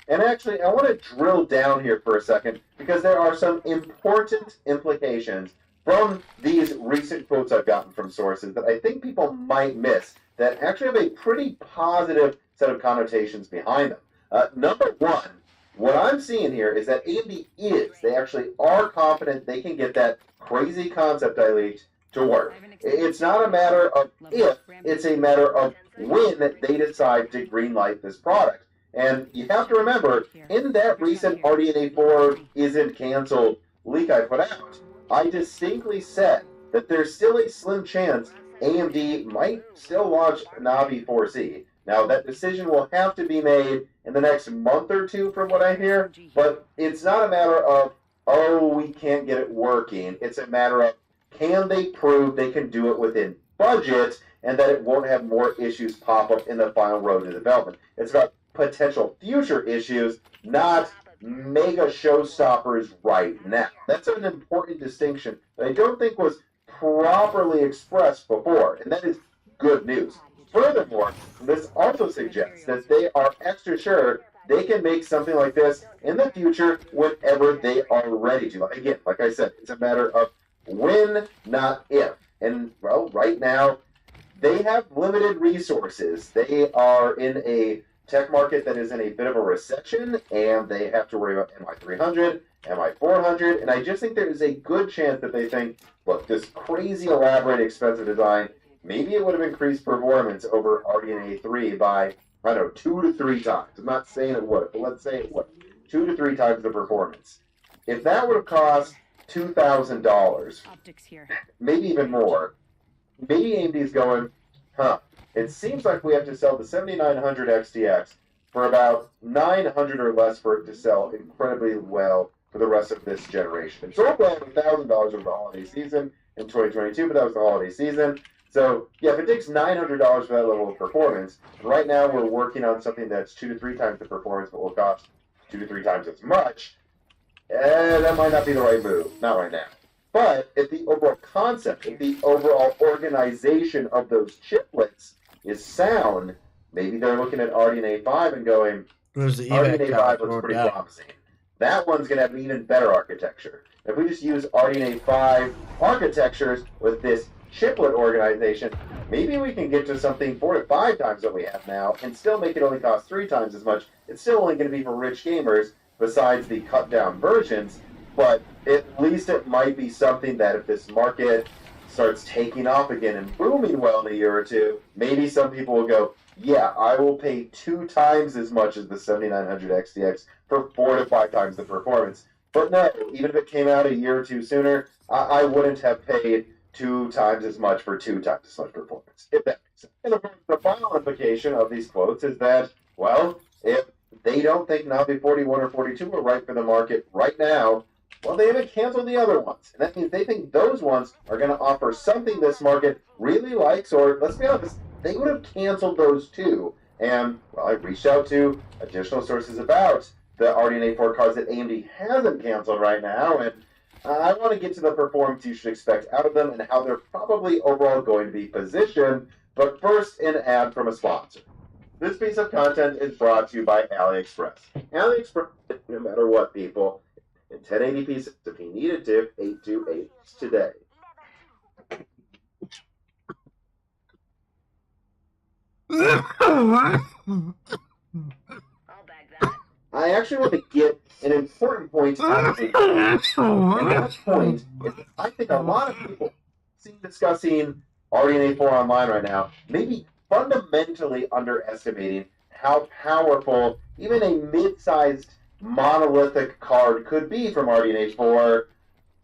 And actually, I want to drill down here for a second because there are some important implications from these recent quotes I've gotten from sources that I think people might miss that actually have a pretty positive set of connotations behind them. Number one, what I'm seeing here is that AMD they actually are confident they can get that crazy concept I leaked to work. It's not a matter of if, it's a matter of when they decide to greenlight this product. And you have to remember, in that recent RDNA 4 isn't canceled leak I put out, I distinctly said that there's still a slim chance AMD might still launch Navi 4C. Now, that decision will have to be made in the next month or two from what I hear, but it's not a matter of, oh, we can't get it working. It's a matter of, can they prove they can do it within budget and that it won't have more issues pop up in the final road to development. It's about potential future issues, not mega showstoppers right now. That's an important distinction that I don't think was properly expressed before, and that is good news. Furthermore, this also suggests that they are extra sure they can make something like this in the future whenever they are ready to. Again, like I said, it's a matter of when, not if. And, well, right now, they have limited resources. They are in a tech market that is in a bit of a recession, and they have to worry about MI300, MI400, and I just think there is a good chance that they think, look, this crazy, elaborate, expensive design, maybe it would have increased performance over RDNA 3 by, I don't know, 2 to 3 times. I'm not saying it would, but let's say it would. 2 to 3 times the performance. If that would have cost $2,000, maybe even more, maybe AMD's going, it seems like we have to sell the 7900 XTX for about $900 or less for it to sell incredibly well for the rest of this generation. It sold well at $1,000 over the holiday season in 2022, but that was the holiday season. So, yeah, if it takes $900 for that level of performance, and right now we're working on something that's 2 to 3 times the performance but will cost 2 to 3 times as much, that might not be the right move. Not right now. But if the overall concept, if the overall organization of those chiplets is sound, maybe they're looking at RDNA 5 and going, RDNA 5 looks pretty promising. That one's going to have an even better architecture. If we just use RDNA 5 architectures with this chiplet organization, maybe we can get to something 4 to 5 times what we have now and still make it only cost 3 times as much. It's still only going to be for rich gamers besides the cut down versions, but at least it might be something that if this market starts taking off again and booming well in a year or two, maybe some people will go, yeah, I will pay 2 times as much as the 7900 XTX for 4 to 5 times the performance. But no, even if it came out a year or two sooner, I wouldn't have paid 2 times as much for 2 times as much performance, if that makes sense. And the final implication of these quotes is that, well, if they don't think Navi 41 or 42 are right for the market right now, well, they haven't canceled the other ones. And that means they think those ones are going to offer something this market really likes, or let's be honest, they would have canceled those too. And, well, I reached out to additional sources about the RDNA 4 cards that AMD hasn't canceled right now, and I want to get to the performance you should expect out of them and how they're probably overall going to be positioned. But first, an ad from a sponsor. This piece of content is brought to you by AliExpress. AliExpress, no matter what, people, in 1080p pieces if you need it to, 828 today. I actually want to get an important point out of it. And that point is that I think a lot of people discussing RDNA 4 online right now may be fundamentally underestimating how powerful even a mid-sized monolithic card could be from RDNA 4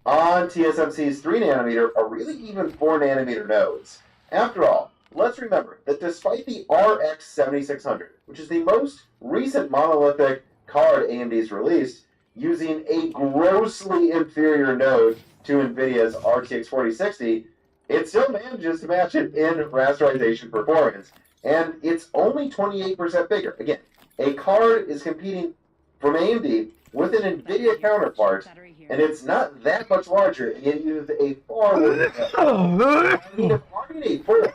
on TSMC's 3 nanometer or really even 4 nanometer nodes. After all, let's remember that despite the RX 7600, which is the most recent monolithic card AMD's released, using a grossly inferior node to NVIDIA's RTX 4060, it still manages to match it in rasterization performance, and it's only 28% bigger. Again, a card is competing from AMD with an NVIDIA counterpart, and it's not that much larger, and it uses a far worse RDNA 4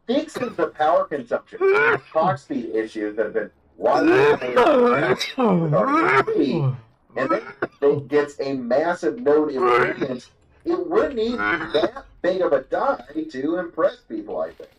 fixes the power consumption and clock speed issues that have been widely reported with RDNA, and then it gets a massive node improvement. It wouldn't need that big of a die to impress people, I think.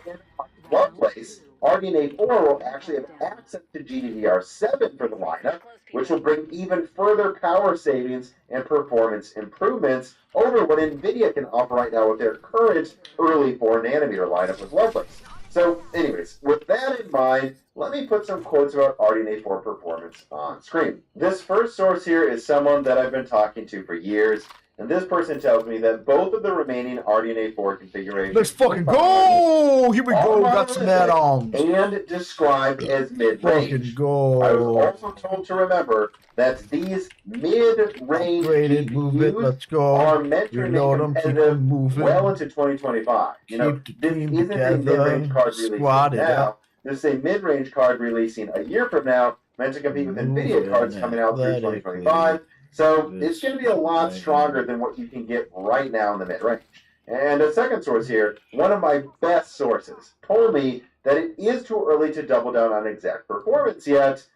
And in one place, RDNA 4 will actually have access to GDDR7 for the lineup, which will bring even further power savings and performance improvements over what NVIDIA can offer right now with their current early 4 nanometer lineup with Lovelace. So, anyways, with that in mind, let me put some quotes about RDNA 4 performance on screen. This first source here is someone that I've been talking to for years, and this person tells me that both of the remaining RDNA 4 configurations... Let's fucking go! Here we go, got some add-ons. And described as mid-range. Fucking go. I was also told to remember that these mid-range GPUs let's go. are meant to Reload remain them, keep competitive them moving. well into 2025. You know, Keep the this team isn't a together, mid-range card releasing squad it now. up. This is a mid-range card releasing a year from now, meant to compete with NVIDIA cards coming out through 2025. So it's going to be a lot stronger than what you can get right now in the mid-range. And a second source here, one of my best sources, told me that it is too early to double down on exact performance yet,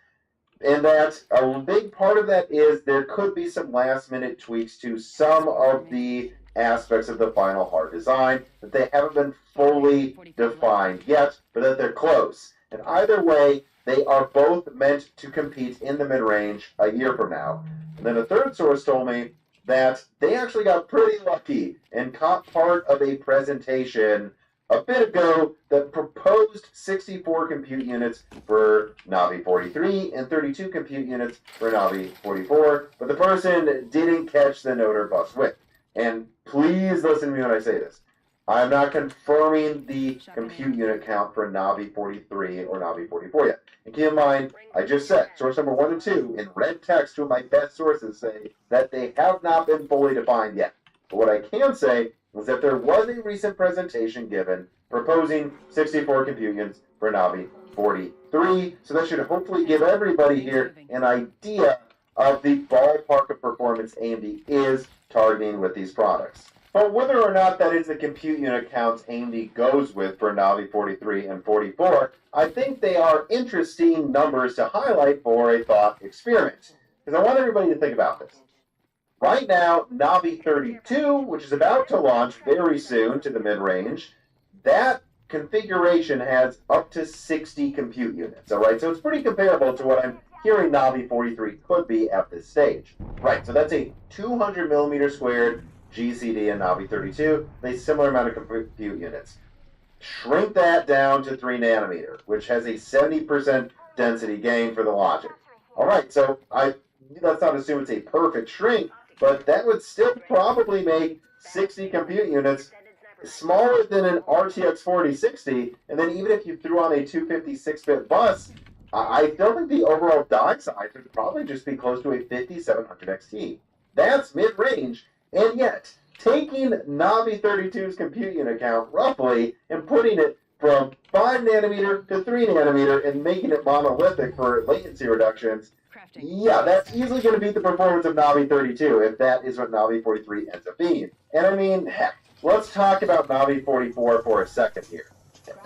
and that a big part of that is there could be some last-minute tweaks to some of the aspects of the final hard design, that they haven't been fully defined yet, but that they're close. And either way, they are both meant to compete in the mid-range a year from now. And then a third source told me that they actually got pretty lucky and caught part of a presentation a bit ago that proposed 64 compute units for Navi 43 and 32 compute units for Navi 44, but the person didn't catch the note or bus width. And please listen to me when I say this. I'm not confirming the compute unit count for Navi 43 or Navi 44 yet. And keep in mind, I just said, source number 1 and 2, in red text, two of my best sources say that they have not been fully defined yet. But what I can say is that there was a recent presentation given proposing 64 compute units for Navi 43, so that should hopefully give everybody here an idea of the ballpark of performance AMD is targeting with these products. But whether or not that is the compute unit counts AMD goes with for Navi 43 and 44, I think they are interesting numbers to highlight for a thought experiment. Because I want everybody to think about this. Right now, Navi 32, which is about to launch very soon to the mid-range, that configuration has up to 60 compute units. All right, so it's pretty comparable to what I'm hearing Navi 43 could be at this stage. Right, so that's a 200 millimeter squared GCD and Navi 32, a similar amount of compute units. Shrink that down to 3 nanometer, which has a 70% density gain for the logic. All right, so let's not assume it's a perfect shrink, but that would still probably make 60 compute units smaller than an RTX 4060, and then even if you threw on a 256-bit bus, I still think the overall die size would probably just be close to a 5700 XT. That's mid-range, and yet, taking Navi 32's compute unit count roughly and putting it from 5 nanometer to 3 nanometer and making it monolithic for latency reductions, yeah, that's easily going to beat the performance of Navi 32 if that is what Navi 43 ends up being. And I mean, heck, let's talk about Navi 44 for a second here.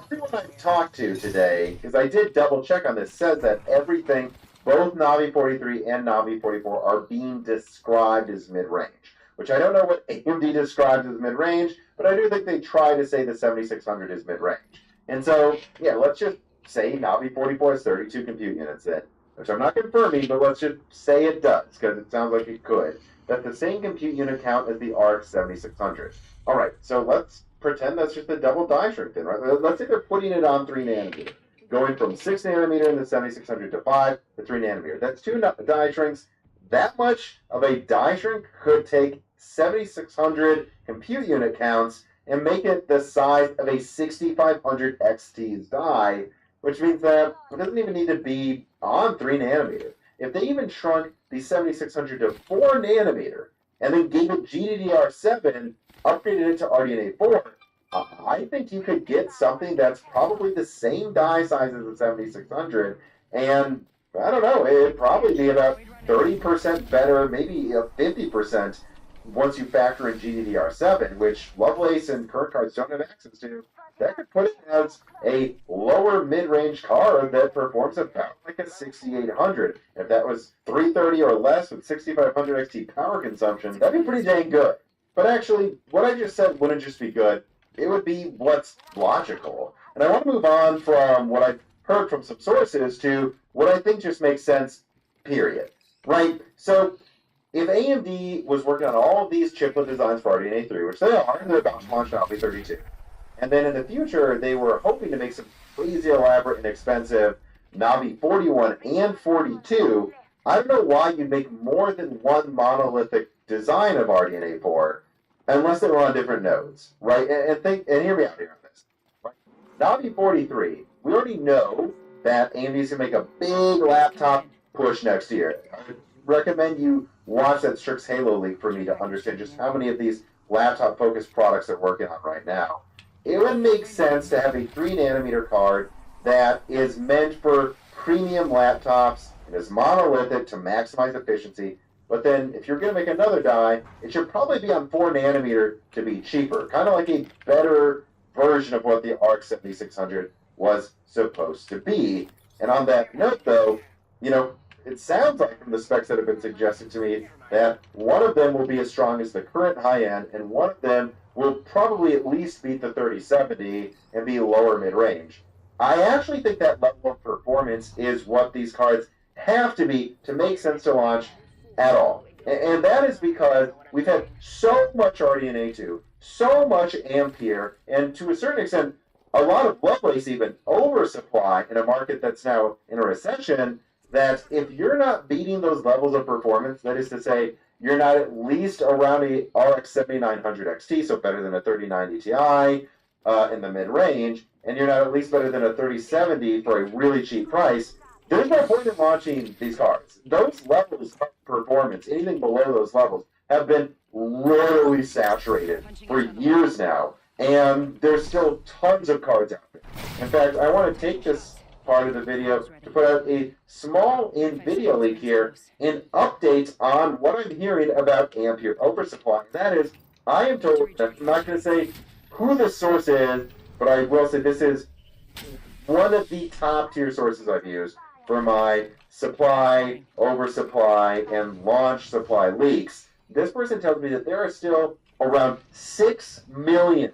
Everyone I've talked to today, because I did double check on this, says that everything, both Navi 43 and Navi 44, are being described as mid-range. Which I don't know what AMD describes as mid-range, but I do think they try to say the 7600 is mid-range. And so, yeah, let's just say Navi 44 has 32 compute units then, which I'm not confirming, but let's just say it does, because it sounds like it could. That's the same compute unit count as the RX 7600. All right, so let's pretend that's just a double die shrink then, right? Let's say they're putting it on 3 nanometer, going from 6 nanometer in the 7600 to 5 to 3 nanometer. That's 2 die shrinks. That much of a die shrink could take 7600 compute unit counts and make it the size of a 6500 XT's die, which means that it doesn't even need to be on 3 nanometer. If they even shrunk the 7600 to 4 nanometer and then gave it GDDR7, upgraded it to RDNA 4, I think you could get something that's probably the same die size as the 7600, and I don't know, it'd probably be about 30% better, maybe 50% once you factor in GDDR7, which Lovelace and current cards don't have access to. That could put it as a lower mid-range card that performs about like a 6800. If that was 330 or less with 6500 XT power consumption, that'd be pretty dang good. But actually, what I just said wouldn't just be good, it would be what's logical. And I want to move on from what I've heard from some sources to what I think just makes sense, period. Right? So, if AMD was working on all of these chiplet designs for RDNA 3, which they are, and they're about to launch Navi 32, and then in the future, they were hoping to make some crazy elaborate and expensive Navi 41 and 42, I don't know why you'd make more than one monolithic design of RDNA 4 unless they were on different nodes, right? And hear me out here on this. Right? Navi 43, we already know that AMD's going to make a big laptop push next year. I would recommend you watch that Strix Halo leak for me to understand just how many of these laptop-focused products they're working on right now. It would make sense to have a 3 nanometer card that is meant for premium laptops and is monolithic to maximize efficiency. But then, if you're going to make another die, it should probably be on 4 nanometer to be cheaper. Kind of like a better version of what the ARC 7600 was supposed to be. And on that note, though, you know, it sounds like from the specs that have been suggested to me that one of them will be as strong as the current high-end, and one of them will probably at least beat the 3070 and be lower mid-range. I actually think that level of performance is what these cards have to be to make sense to launch at all. And that is because we've had so much RDNA 2, so much Ampere, and to a certain extent, a lot of Lovelace even oversupply in a market that's now in a recession, that if you're not beating those levels of performance, that is to say, you're not at least around a RX 7900 XT, so better than a 3090 Ti in the mid-range, and you're not at least better than a 3070 for a really cheap price, there's no point in launching these cards. Those levels of performance, anything below those levels, have been royally saturated for years now, and there's still tons of cards out there. In fact, I want to take this part of the video to put out a small NVIDIA leak here, an update on what I'm hearing about Ampere oversupply. That is, I am told, I'm not going to say who the source is, but I will say this is one of the top tier sources I've used for my supply, oversupply, and launch supply leaks. This person tells me that there are still around 6 million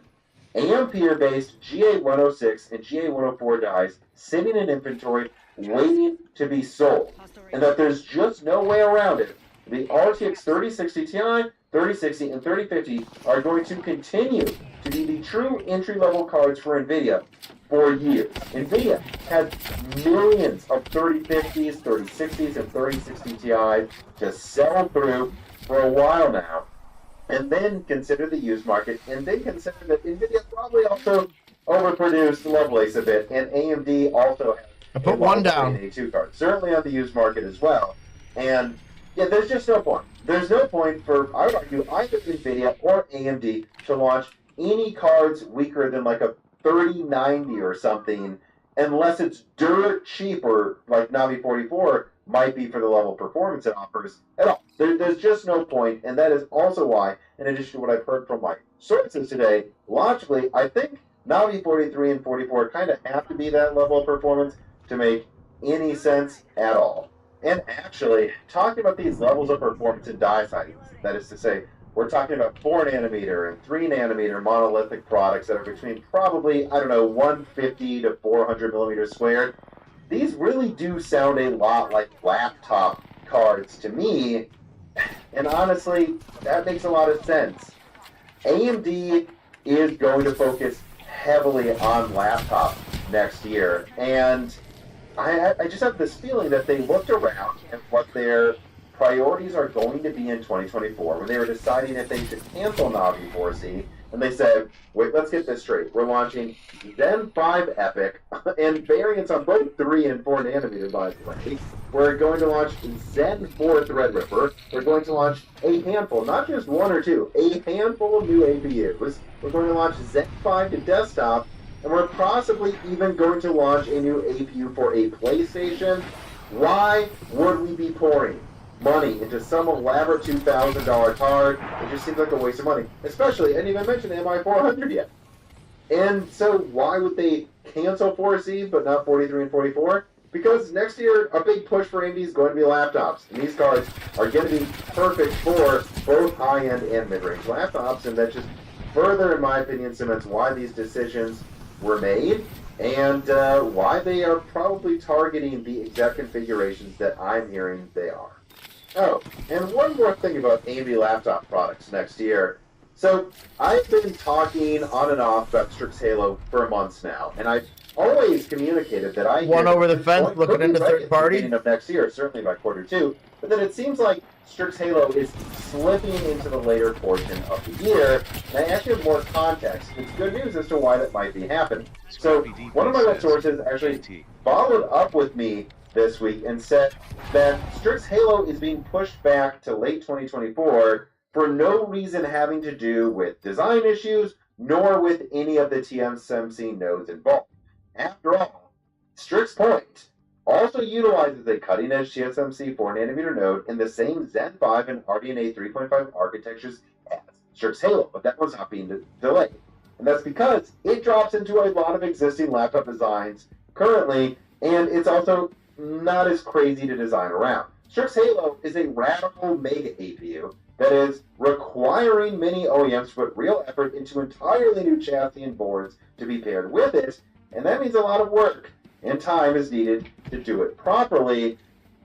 Ampere-based GA106 and GA104 dies sitting in inventory waiting to be sold, and that there's just no way around it. The RTX 3060 Ti, 3060, and 3050 are going to continue to be the true entry-level cards for NVIDIA for years. NVIDIA had millions of 3050s, 3060s, and 3060 Ti's to sell through for a while now. And then consider the used market, and then consider that NVIDIA probably also overproduced Lovelace a bit, and AMD also has I put one down. A2 card, certainly on the used market as well. And yeah, there's just no point. There's no point for, I would argue, either NVIDIA or AMD to launch any cards weaker than like a 3090 or something, unless it's dirt cheaper, like Navi 44 might be for the level of performance it offers at all. There's just no point, and that is also why, in addition to what I've heard from my sources today, logically, I think Navi 43 and 44 kind of have to be that level of performance to make any sense at all. And actually, talking about these levels of performance in die sizes, that is to say, we're talking about 4 nanometer and 3 nanometer monolithic products that are between probably, I don't know, 150 to 400 millimeters squared. These really do sound a lot like laptop cards to me, and honestly, that makes a lot of sense. AMD is going to focus heavily on laptop next year, and I just have this feeling that they looked around at what their priorities are going to be in 2024 when they were deciding if they should cancel Navi 4C. And they said, wait, let's get this straight. We're launching Zen 5 Epic and variants on both 3 and 4 nanometer, by the way. We're going to launch Zen 4 Threadripper. We're going to launch a handful, not just 1 or 2, a handful of new APUs. We're going to launch Zen 5 to desktop, and we're possibly even going to launch a new APU for a PlayStation. Why would we be pouring money into some elaborate $2,000 card? It just seems like a waste of money. Especially, I didn't even mention MI400 yet. And so why would they cancel 4C but not 43 and 44? Because next year, a big push for AMD is going to be laptops. And these cards are going to be perfect for both high-end and mid-range laptops. And that just further, in my opinion, cements why these decisions were made and why they are probably targeting the exact configurations that I'm hearing they are. Oh, and one more thing about AMD laptop products next year. So, I've been talking on and off about Strix Halo for months now, and I've always communicated that I One over the fence, looking into third party. beginning of next year, certainly by quarter 2, but then it seems like Strix Halo is slipping into the later portion of the year, and I actually have more context. It's good news as to why that might be happening. So, one of my web sources actually followed up with me this week and said that Strix Halo is being pushed back to late 2024 for no reason having to do with design issues, nor with any of the TSMC nodes involved. After all, Strix Point also utilizes a cutting-edge TSMC 4nm node in the same Zen 5 and RDNA 3.5 architectures as Strix Halo, but that was not being delayed. And that's because it drops into a lot of existing laptop designs currently, and it's also not as crazy to design around. Strix Halo is a radical mega APU that is requiring many OEMs to put real effort into entirely new chassis and boards to be paired with it, and that means a lot of work and time is needed to do it properly.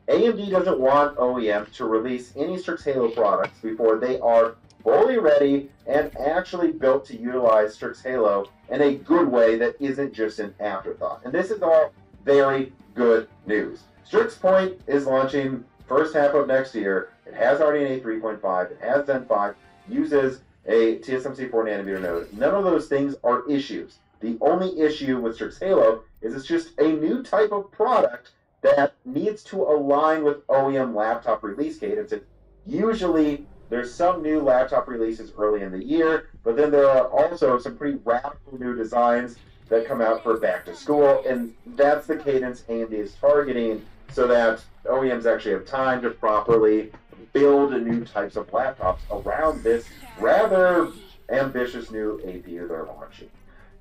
AMD doesn't want OEMs to release any Strix Halo products before they are fully ready and actually built to utilize Strix Halo in a good way that isn't just an afterthought. And this is all very good news. Strix Point is launching first half of next year. It has RDNA 3.5, it has Zen 5, uses a TSMC 4nm node. None of those things are issues. The only issue with Strix Halo is it's just a new type of product that needs to align with OEM laptop release cadences. Usually, there's some new laptop releases early in the year, but then there are also some pretty radical new designs that come out for back to school, and that's the cadence AMD is targeting so that OEMs actually have time to properly build new types of laptops around this rather ambitious new APU they're launching.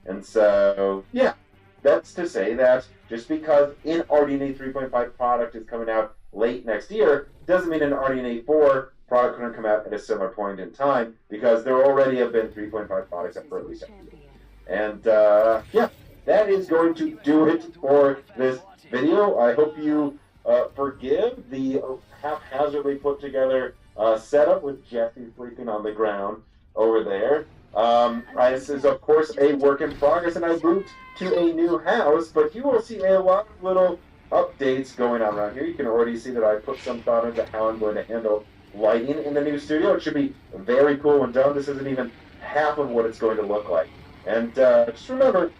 And so, yeah, that's to say that just because an RDNA 3.5 product is coming out late next year doesn't mean an RDNA 4 product couldn't come out at a similar point in time, because there already have been 3.5 products at early September. And yeah, that is going to do it for this video. I hope you forgive the haphazardly put together setup with Jesse sleeping on the ground over there. This is of course a work in progress, and I moved to a new house, but you will see a lot of little updates going on around here. You can already see that I put some thought into how I'm going to handle lighting in the new studio. It should be very cool when done. This isn't even half of what it's going to look like. And just remember,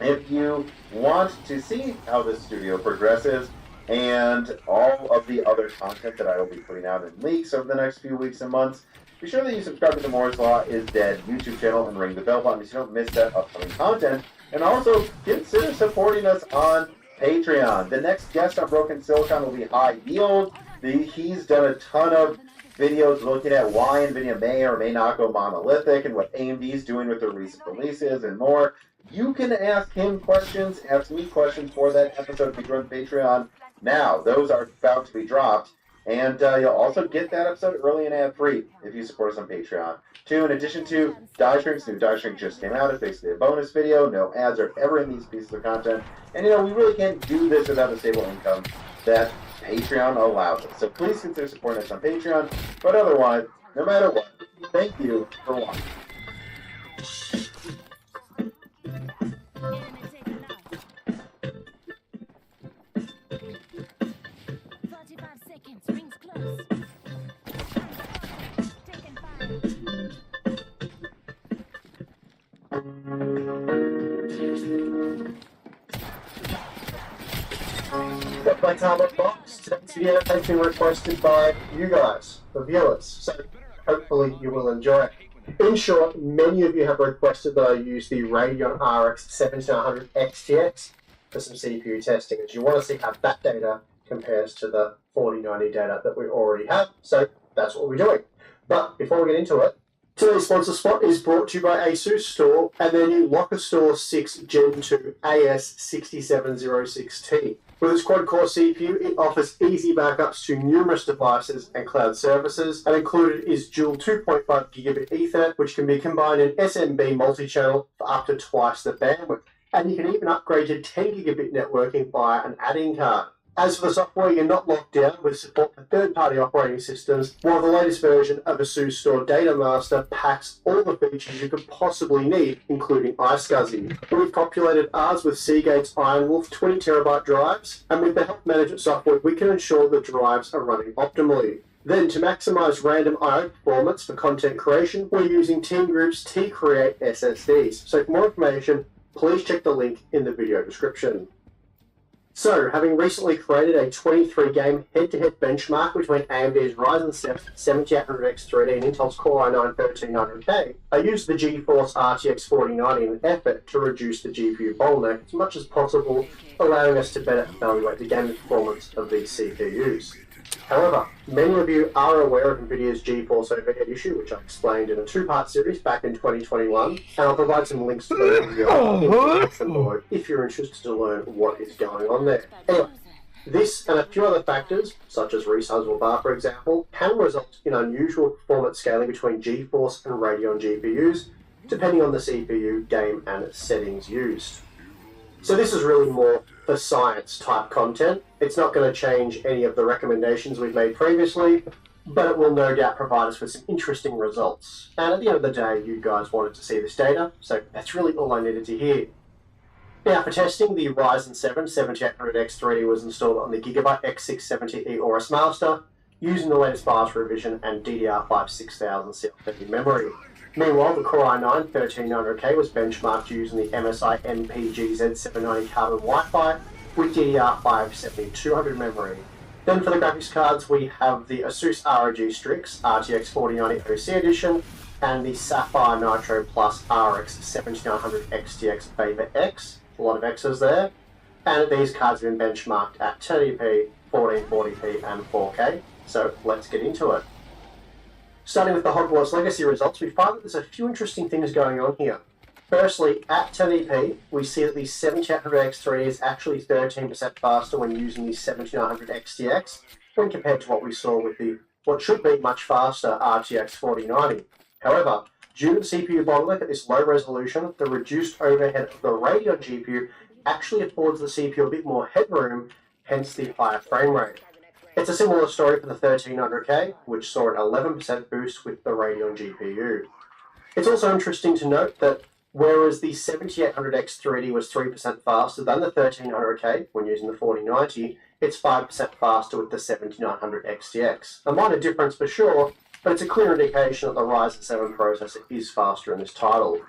if you want to see how this studio progresses and all of the other content that I will be putting out in leaks over the next few weeks and months, be sure that you subscribe to the Moore's Law is Dead YouTube channel and ring the bell button so you don't miss that upcoming content. And also, consider supporting us on Patreon. The next guest on Broken Silicon will be High Yield. He's done a ton of videos looking at why NVIDIA may or may not go monolithic and what AMD is doing with their recent releases and more. You can ask him questions, ask me questions for that episode if you join Patreon now. Those are about to be dropped. And you'll also get that episode early and ad-free if you support us on Patreon. In addition to Die Shrink's new Die Shrink just came out. It's basically a bonus video. No ads are ever in these pieces of content. And, we really can't do this without the stable income that Patreon allows us. So please consider supporting us on Patreon. But otherwise, no matter what, thank you for watching. 45 seconds, rings close. by Talbot Box. Today's video has been requested by you guys, the viewers, so hopefully you will enjoy it. In short, many of you have requested that I use the Radeon RX 7900 XTX for some CPU testing, as you want to see how that data compares to the 4090 data that we already have, so that's what we're doing. But before we get into it, today's sponsor spot is brought to you by ASUS Store and their new Locker Store 6 Gen 2 AS6706T. With its quad-core CPU, it offers easy backups to numerous devices and cloud services, and included is dual 2.5 gigabit Ethernet, which can be combined in SMB multi-channel for up to twice the bandwidth. And you can even upgrade to 10 gigabit networking via an add-in card. As for the software, you're not locked down with support for third-party operating systems, while the latest version of ASUS Store Data Master packs all the features you could possibly need, including iSCSI. We've populated ours with Seagate's Ironwolf 20TB drives, and with the Help Management software, we can ensure the drives are running optimally. Then, to maximise random I/O performance for content creation, we're using Team Group's T-Create SSDs. So for more information, please check the link in the video description. So, having recently created a 23-game head-to-head benchmark between AMD's Ryzen 7 7800X3D and Intel's Core i9-13900K, I used the GeForce RTX 4090 in an effort to reduce the GPU bottleneck as much as possible, allowing us to better evaluate the gaming performance of these CPUs. However, many of you are aware of NVIDIA's GeForce overhead issue, which I explained in a two-part series back in 2021, and I'll provide some links to the video in the description below if you're interested to learn what is going on there. Anyway, this and a few other factors, such as resizable bar for example, can result in unusual performance scaling between GeForce and Radeon GPUs, depending on the CPU, game, and settings used. So this is really more for science type content. It's not going to change any of the recommendations we've made previously, but it will no doubt provide us with some interesting results. And at the end of the day, you guys wanted to see this data, so that's really all I needed to hear. Now for testing, the Ryzen 7 7800X3D was installed on the Gigabyte X670E Aorus Master, using the latest BIOS revision and DDR5 6000 CL30 memory. Meanwhile, the Core i9-13900K was benchmarked using the MSI MPG-Z790 Carbon Wi-Fi with DDR5 7200 memory. Then for the graphics cards, we have the ASUS ROG Strix RTX 4090 OC Edition and the Sapphire Nitro Plus RX 7900 XTX Vapor X, a lot of X's there, and these cards have been benchmarked at 1080p, 1440p and 4K, so let's get into it. Starting with the Hogwarts Legacy results, we find that there's a few interesting things going on here. Firstly, at 1080p, we see that the 7800X3D is actually 13% faster when using the 7900 XTX when compared to what we saw with the what should be much faster RTX 4090. However, due to the CPU bottleneck at this low resolution, the reduced overhead of the Radeon GPU actually affords the CPU a bit more headroom, hence the higher frame rate. It's a similar story for the 1300K, which saw an 11% boost with the Radeon GPU. It's also interesting to note that whereas the 7800X3D was 3% faster than the 1300K when using the 4090, it's 5% faster with the 7900 XTX. A minor difference for sure, but it's a clear indication that the Ryzen 7 processor is faster in this title.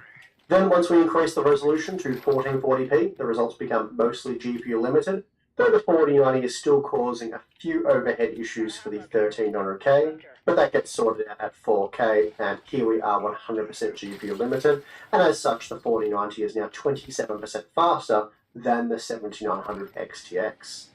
Then once we increase the resolution to 1440p, the results become mostly GPU limited, though the 4090 is still causing a few overhead issues for the 1300K, but that gets sorted out at 4K, and here we are 100% GPU limited, and as such the 4090 is now 27% faster than the 7900 XTX.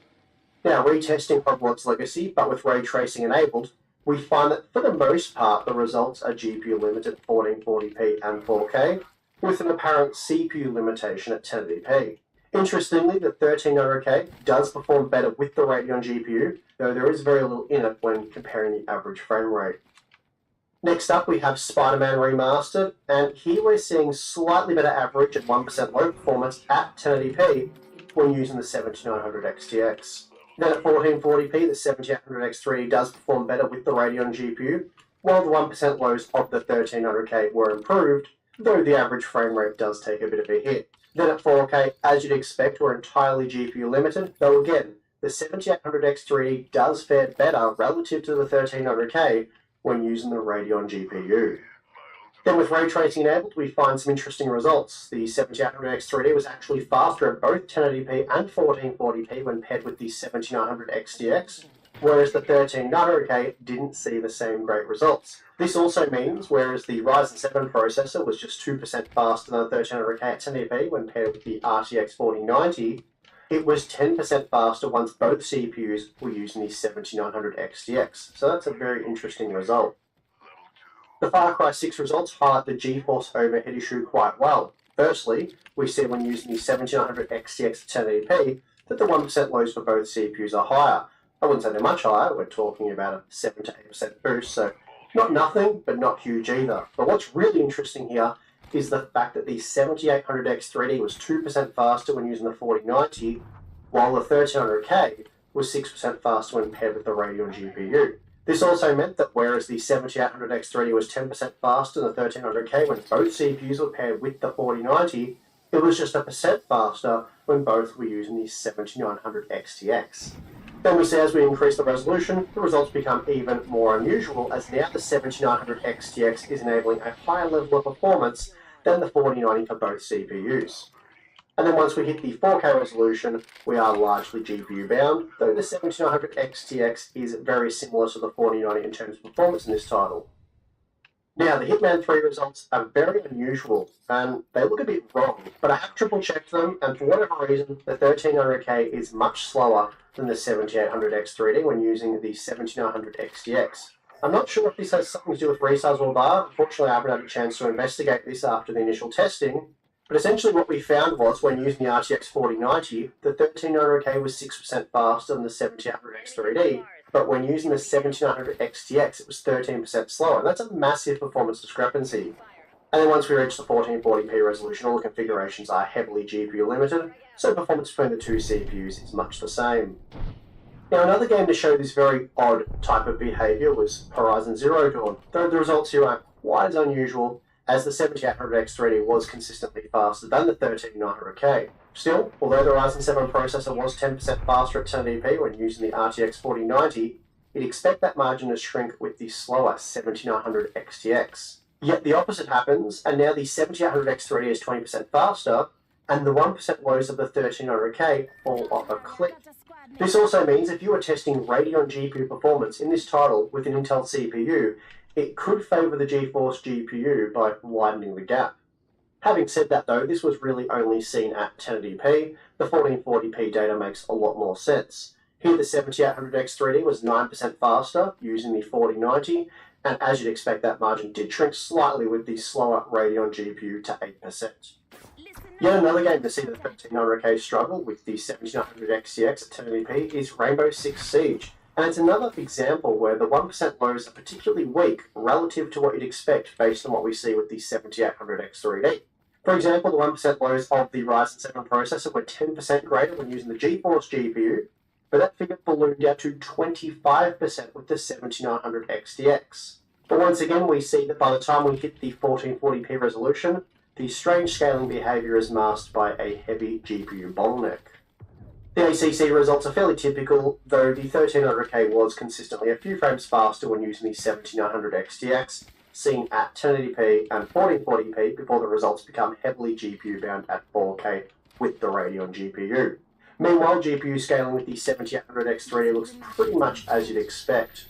Now retesting Hogwarts Legacy, but with ray tracing enabled, we find that for the most part the results are GPU limited at 1440p and 4K, with an apparent CPU limitation at 1080p. Interestingly, the 1300K does perform better with the Radeon GPU, though there is very little in it when comparing the average frame rate. Next up we have Spider-Man Remastered, and here we're seeing slightly better average at 1% low performance at 1080p when using the 7900 XTX. Then at 1440p, the 7800 X3D does perform better with the Radeon GPU, while the 1% lows of the 1300K were improved, though the average frame rate does take a bit of a hit. Then at 4K, as you'd expect, we're entirely GPU limited, though again, the 7800 X3D does fare better relative to the 1300K when using the Radeon GPU. Then with ray tracing enabled, we find some interesting results. The 7800X3D was actually faster at both 1080p and 1440p when paired with the 7900XTX, whereas the 13900K didn't see the same great results. This also means, whereas the Ryzen 7 processor was just 2% faster than the 1300K at 1080p when paired with the RTX 4090, it was 10% faster once both CPUs were using the 7900XTX. So that's a very interesting result. The Far Cry 6 results highlight the GeForce overhead issue quite well. Firstly, we see when using the 7900XTX at 1080p that the 1% lows for both CPUs are higher. I wouldn't say they're much higher, we're talking about a 7 to 8% boost, so not nothing, but not huge either. But what's really interesting here is the fact that the 7800X3D was 2% faster when using the 4090, while the 1300K was 6% faster when paired with the Radeon GPU. This also meant that whereas the 7800X3D was 10% faster than the 1300K when both CPUs were paired with the 4090, it was just 1% faster when both were using the 7900XTX. Then we see as we increase the resolution, the results become even more unusual, as now the 7900XTX is enabling a higher level of performance than the 4090 for both CPUs. And then once we hit the 4K resolution, we are largely GPU bound, though the 7900XTX is very similar to the 4090 in terms of performance in this title. Now, the Hitman 3 results are very unusual, and they look a bit wrong, but I have triple checked them, and for whatever reason, the 1300K is much slower than the 7800X3D when using the 7900XTX. I'm not sure if this has something to do with resize or bar. Unfortunately, I haven't had a chance to investigate this after the initial testing, but essentially what we found was when using the RTX 4090, the 1300K was 6% faster than the 7800X3D, but when using the 7900XTX, it was 13% slower. That's a massive performance discrepancy. And then once we reach the 1440p resolution, all the configurations are heavily GPU limited, so performance between the two CPUs is much the same. Now, another game to show this very odd type of behaviour was Horizon Zero Dawn, though the results here aren't quite as unusual, as the 7800X3D was consistently faster than the 13900K. Still, although the Ryzen 7 processor was 10% faster at 1080p when using the RTX 4090, you'd expect that margin to shrink with the slower 7900XTX. Yet the opposite happens, and now the 7800X3D is 20% faster, and the 1% lows of the 1300K fall off a cliff. This also means if you are testing Radeon GPU performance in this title with an Intel CPU, it could favour the GeForce GPU by widening the gap. Having said that though, this was really only seen at 1080p. The 1440p data makes a lot more sense. Here the 7800X3D was 9% faster using the 4090, and as you'd expect that margin did shrink slightly with the slower Radeon GPU to 8%. Yet another game to see the 1300K struggle with the 7900XTX at 1080p is Rainbow Six Siege. And it's another example where the 1% lows are particularly weak relative to what you'd expect based on what we see with the 7800X3D. For example, the 1% lows of the Ryzen 7 processor were 10% greater when using the GeForce GPU, but that figure ballooned out to 25% with the 7900XTX. But once again, we see that by the time we hit the 1440p resolution, the strange scaling behaviour is masked by a heavy GPU bottleneck. The ACC results are fairly typical, though the 1300K was consistently a few frames faster when using the 7900XTX, seen at 1080p and 1440p before the results become heavily GPU bound at 4K with the Radeon GPU. Meanwhile, GPU scaling with the 7800X3D looks pretty much as you'd expect.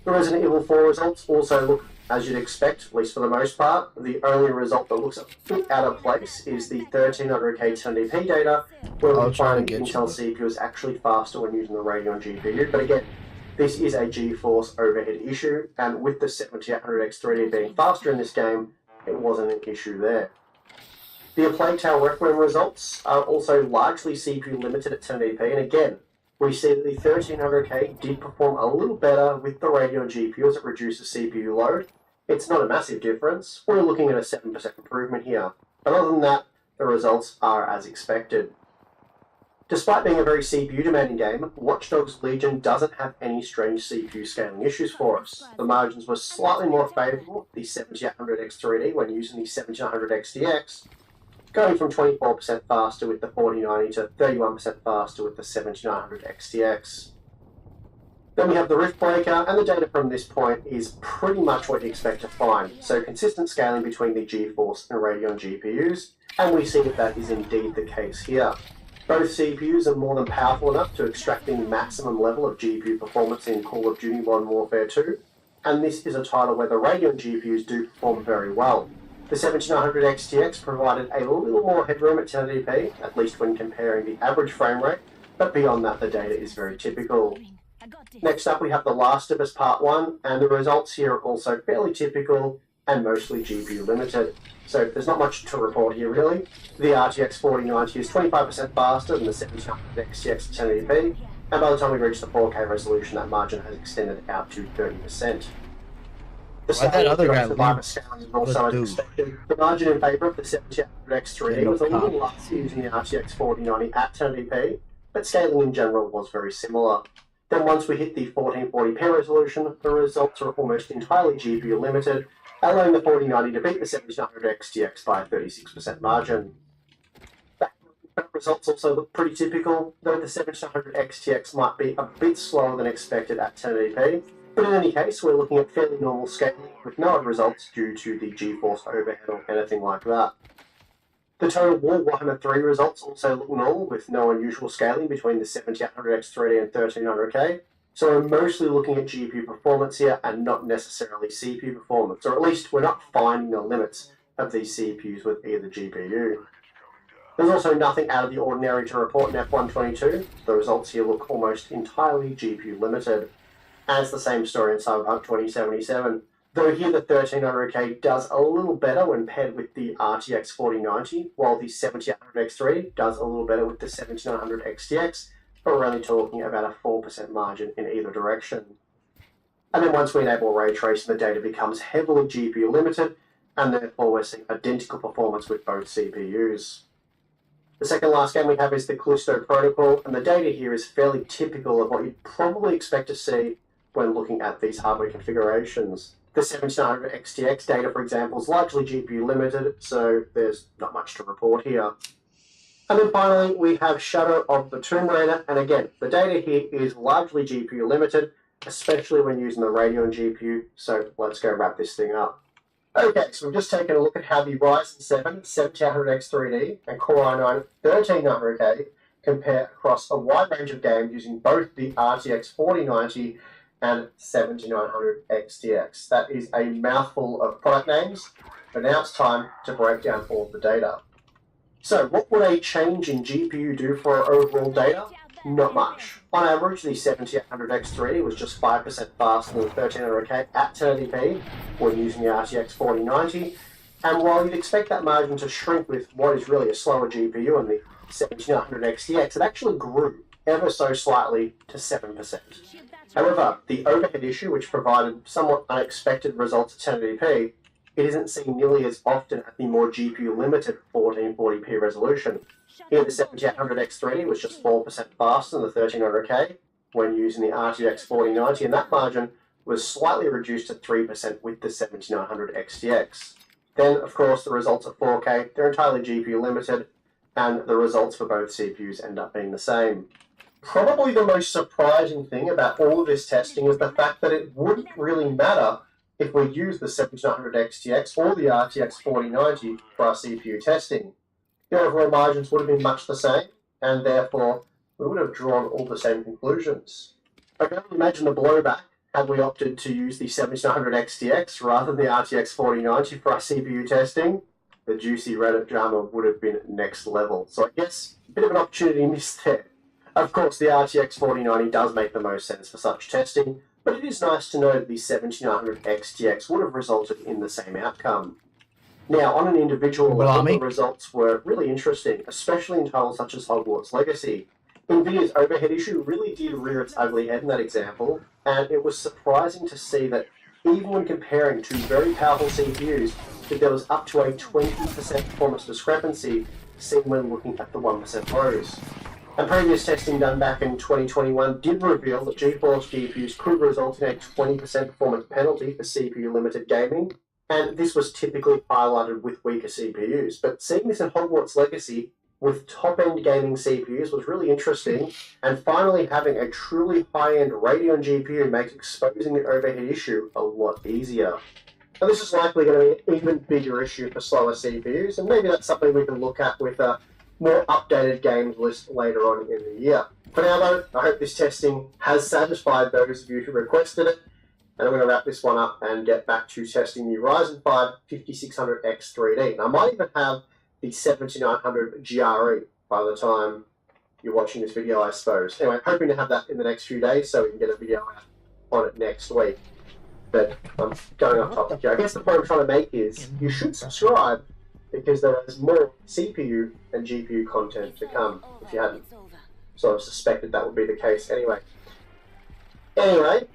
The Resident Evil 4 results also look as you'd expect, at least for the most part. The only result that looks a bit out of place is the 1300K 1080p data, where we find the Intel CPU is actually faster when using the Radeon GPU, but again, this is a GeForce overhead issue, and with the 7800X3D being faster in this game, it wasn't an issue there. The A Plague Tale Requiem results are also largely CPU limited at 1080p, and again, we see that the 1300K did perform a little better with the Radeon GPU as it reduces CPU load. It's not a massive difference, we're looking at a 7% improvement here, but other than that, the results are as expected. Despite being a very CPU demanding game, Watch Dogs Legion doesn't have any strange CPU scaling issues for us. The margins were slightly more favourable with the 7800X3D when using the 7900XTX, going from 24% faster with the 4090 to 31% faster with the 7900XTX. Then we have the Rift Breaker, and the data from this point is pretty much what you expect to find. So consistent scaling between the GeForce and Radeon GPUs, and we see that is indeed the case here. Both CPUs are more than powerful enough to extract the maximum level of GPU performance in Call of Duty Modern Warfare 2, and this is a title where the Radeon GPUs do perform very well. The 7900 XTX provided a little more headroom at 1080p, at least when comparing the average frame rate, but beyond that the data is very typical. Next up we have The Last of Us Part 1, and the results here are also fairly typical and mostly GPU limited. So there's not much to report here really. The RTX 4090 is 25% faster than the 7900 XTX at 1080p, and by the time we reach the 4K resolution that margin has extended out to 30%. The that other guy scaling is also as expected. The margin in favour of the 7800 X3D was a little less using the RTX 4090 at 1080p, but scaling in general was very similar. Then once we hit the 1440p resolution, the results are almost entirely GPU limited, allowing the 4090 to beat the 7900 XTX by a 36% margin. The results also look pretty typical, though the 7900 XTX might be a bit slower than expected at 1080p, but in any case we're looking at fairly normal scaling with no other results due to the GeForce overhead or anything like that. The Total War Warhammer 3 results also look normal with no unusual scaling between the 7800 X3D and 1300K, so we're mostly looking at GPU performance here and not necessarily CPU performance, or at least we're not finding the limits of these CPUs with either GPU. There's also nothing out of the ordinary to report in F122. The results here look almost entirely GPU limited. And it's the same story in Cyberpunk 2077, though here the 1300K does a little better when paired with the RTX 4090, while the 7800 X3 does a little better with the 7900 XTX, but we're only talking about a 4% margin in either direction. And then once we enable ray tracing, the data becomes heavily GPU limited, and therefore we're seeing identical performance with both CPUs. The second last game we have is the Callisto Protocol, and the data here is fairly typical of what you'd probably expect to see when looking at these hardware configurations. The 7900 XTX data, for example, is largely GPU limited, so there's not much to report here. And then finally, we have Shadow of the Tomb Raider, and again, the data here is largely GPU limited, especially when using the Radeon GPU, so let's go wrap this thing up. Okay, so we've just taken a look at how the Ryzen 7 7800 X3D and Core i9 1300K compare across a wide range of games using both the RTX 4090 and 7900 XTX. That is a mouthful of product names, but now it's time to break down all of the data. So what would a change in GPU do for our overall data? Not much. On average, the 7800 X3D was just 5% faster than the 1300K at 1080p when using the RTX 4090, and while you'd expect that margin to shrink with what is really a slower GPU in the 7900 XTX, it actually grew ever so slightly to 7%. However, the overhead issue, which provided somewhat unexpected results at 1080p, it isn't seen nearly as often at the more GPU-limited 1440p resolution. Here, the 7800 X3D was just 4% faster than the 1300K when using the RTX 4090, and that margin was slightly reduced to 3% with the 7900 XTX. Then, of course, the results at 4K, they're entirely GPU-limited, and the results for both CPUs end up being the same. Probably the most surprising thing about all of this testing is the fact that it wouldn't really matter if we use the 7900 XTX or the RTX 4090 for our CPU testing. The overall margins would have been much the same, and therefore we would have drawn all the same conclusions. I can only imagine the blowback had we opted to use the 7900 XTX rather than the RTX 4090 for our CPU testing. The juicy Reddit drama would have been next level, so I guess a bit of an opportunity missed there. Of course, the RTX 4090 does make the most sense for such testing, but it is nice to know that the 7900 XTX would have resulted in the same outcome. Now, on an individual level, the results were really interesting, especially in titles such as Hogwarts Legacy. NVIDIA's overhead issue really did rear its ugly head in that example, and it was surprising to see that even when comparing two very powerful CPUs, that there was up to a 20% performance discrepancy seen when looking at the 1% rows. And previous testing done back in 2021 did reveal that GeForce GPUs could result in a 20% performance penalty for CPU-limited gaming, and this was typically highlighted with weaker CPUs. But seeing this in Hogwarts Legacy, with top-end gaming CPUs was really interesting, and finally having a truly high-end Radeon GPU makes exposing the overhead issue a lot easier. And this is likely going to be an even bigger issue for slower CPUs, and maybe that's something we can look at with a more updated games list later on in the year. For now though, I hope this testing has satisfied those of you who requested it, and I'm going to wrap this one up and get back to testing the Ryzen 5 5600X 3D. And I might even have the 7900 GRE by the time you're watching this video, I suppose. Anyway, hoping to have that in the next few days so we can get a video out on it next week. But I'm going off topic here. I guess the point I'm trying to make is you should subscribe because there is more CPU and GPU content to come if you hadn't sort of suspected that would be the case anyway. Anyway,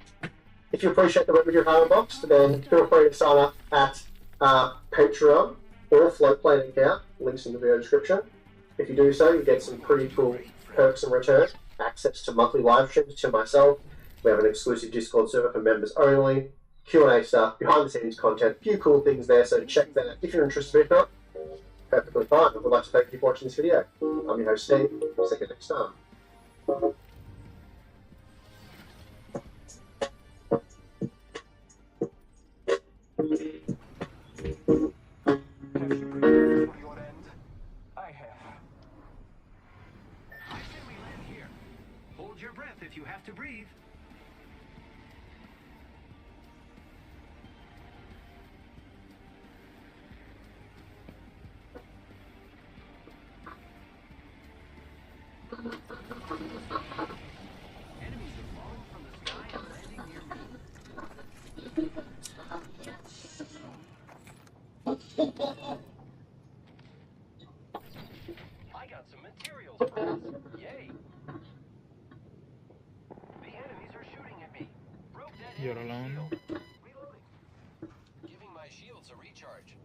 if you appreciate the work with your hardware box, then feel free to sign up at Patreon or Floatplane account, links in the video description. If you do so, you get some pretty cool perks in return, access to monthly live streams to myself, we have an exclusive Discord server for members only, Q&A stuff, behind the scenes content, a few cool things there, so check that out if you're interested. If not, perfectly fine. I would like to thank you for watching this video. I'm your host Steve, see you next time. Hold your breath if you have to breathe. I got some materials for this. Yay! The enemies are shooting at me. Broke that You're enemy alone. shield. Reloading. Giving my shields a recharge.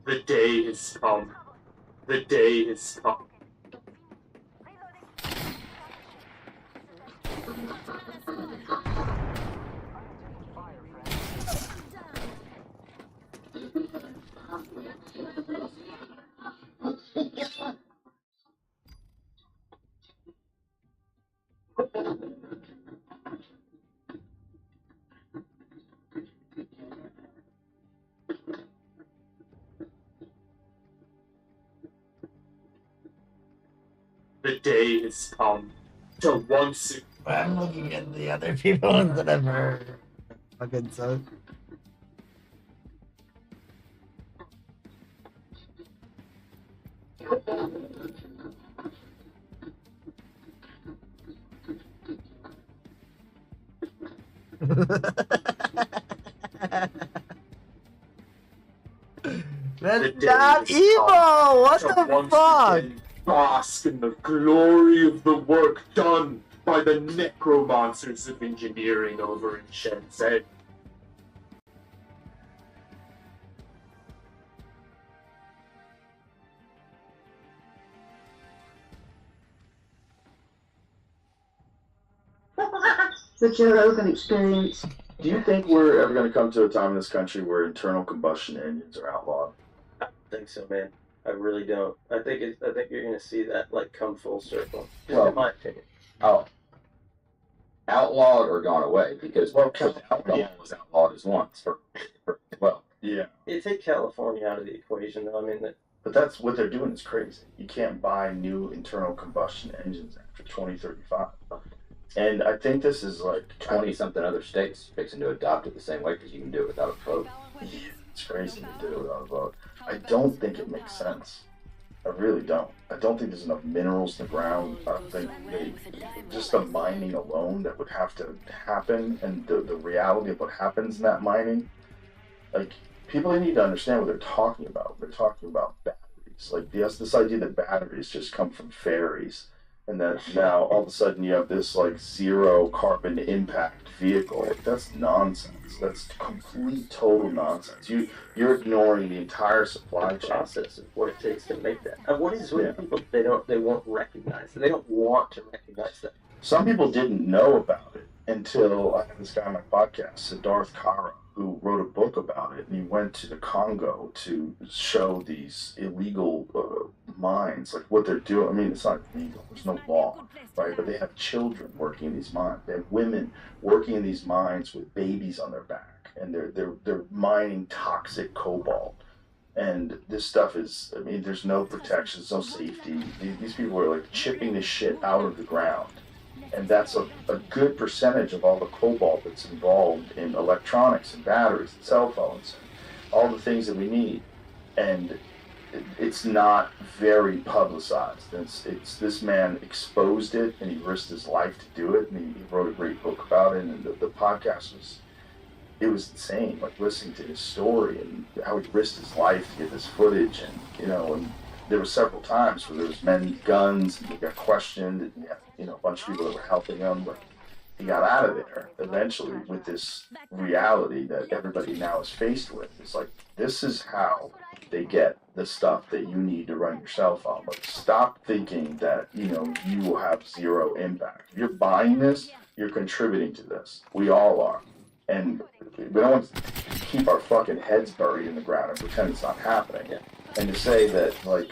The day has come. The day has come. The day has come to once I'm looking at the other people instead of her. Fucking so. That's not evil! What the fuck? Bask in the glory of the work done by the necromancers of engineering over in Shenzhen. The Joe Rogan Experience. Do you think we're ever going to come to a time in this country where internal combustion engines are outlawed? I don't think so, man. I really don't. I think you're gonna see that like come full circle. Just Well, in my opinion. Oh, outlawed or gone away? Because alcohol was outlawed as once. Yeah. You take California out of the equation, though. I mean, But that's what they're doing is crazy. You can't buy new internal combustion engines after 2035. And I think this is like 20-something other states fixing to adopt it the same way because you can do it without a vote. Yeah, it's crazy to do it without a vote. I don't think it makes sense. I really don't. I don't think there's enough minerals in the ground. I don't think just the mining alone that would have to happen and the reality of what happens in that mining. Like, people need to understand what they're talking about. They're talking about batteries. Like, this idea that batteries just come from fairies. And that now all of a sudden you have this like zero carbon impact vehicle. Like, that's nonsense. That's complete total nonsense. You're ignoring the entire supply chain process of what it takes to make that. And what is with people they won't recognize. They don't want to recognize that. Some people didn't know about it until I had this guy on my podcast, Siddharth Kara, who wrote a book about it. and he went to the Congo to show these illegal mines, like what they're doing. I mean, it's not illegal. There's no law, right? But they have children working in these mines. They have women working in these mines with babies on their back, and they're mining toxic cobalt. And this stuff is, I mean, there's no protection, there's no safety. These people are like chipping this shit out of the ground. And that's a good percentage of all the cobalt that's involved in electronics and batteries and cell phones, and all the things that we need. And it's not very publicized. It's this man exposed it, and he risked his life to do it, and he wrote a great book about it. And the podcast was insane, like listening to his story and how he risked his life to get this footage. And and there were several times where there was men with guns, and he got questioned, and he had, a bunch of people that were helping him, but he got out of there eventually with this reality that everybody now is faced with. It's like, this is how they get the stuff that you need to run your cell phone. Like, stop thinking that, you will have zero impact. If you're buying this, you're contributing to this. We all are. And we don't want to keep our fucking heads buried in the ground and pretend it's not happening. And to say that, like,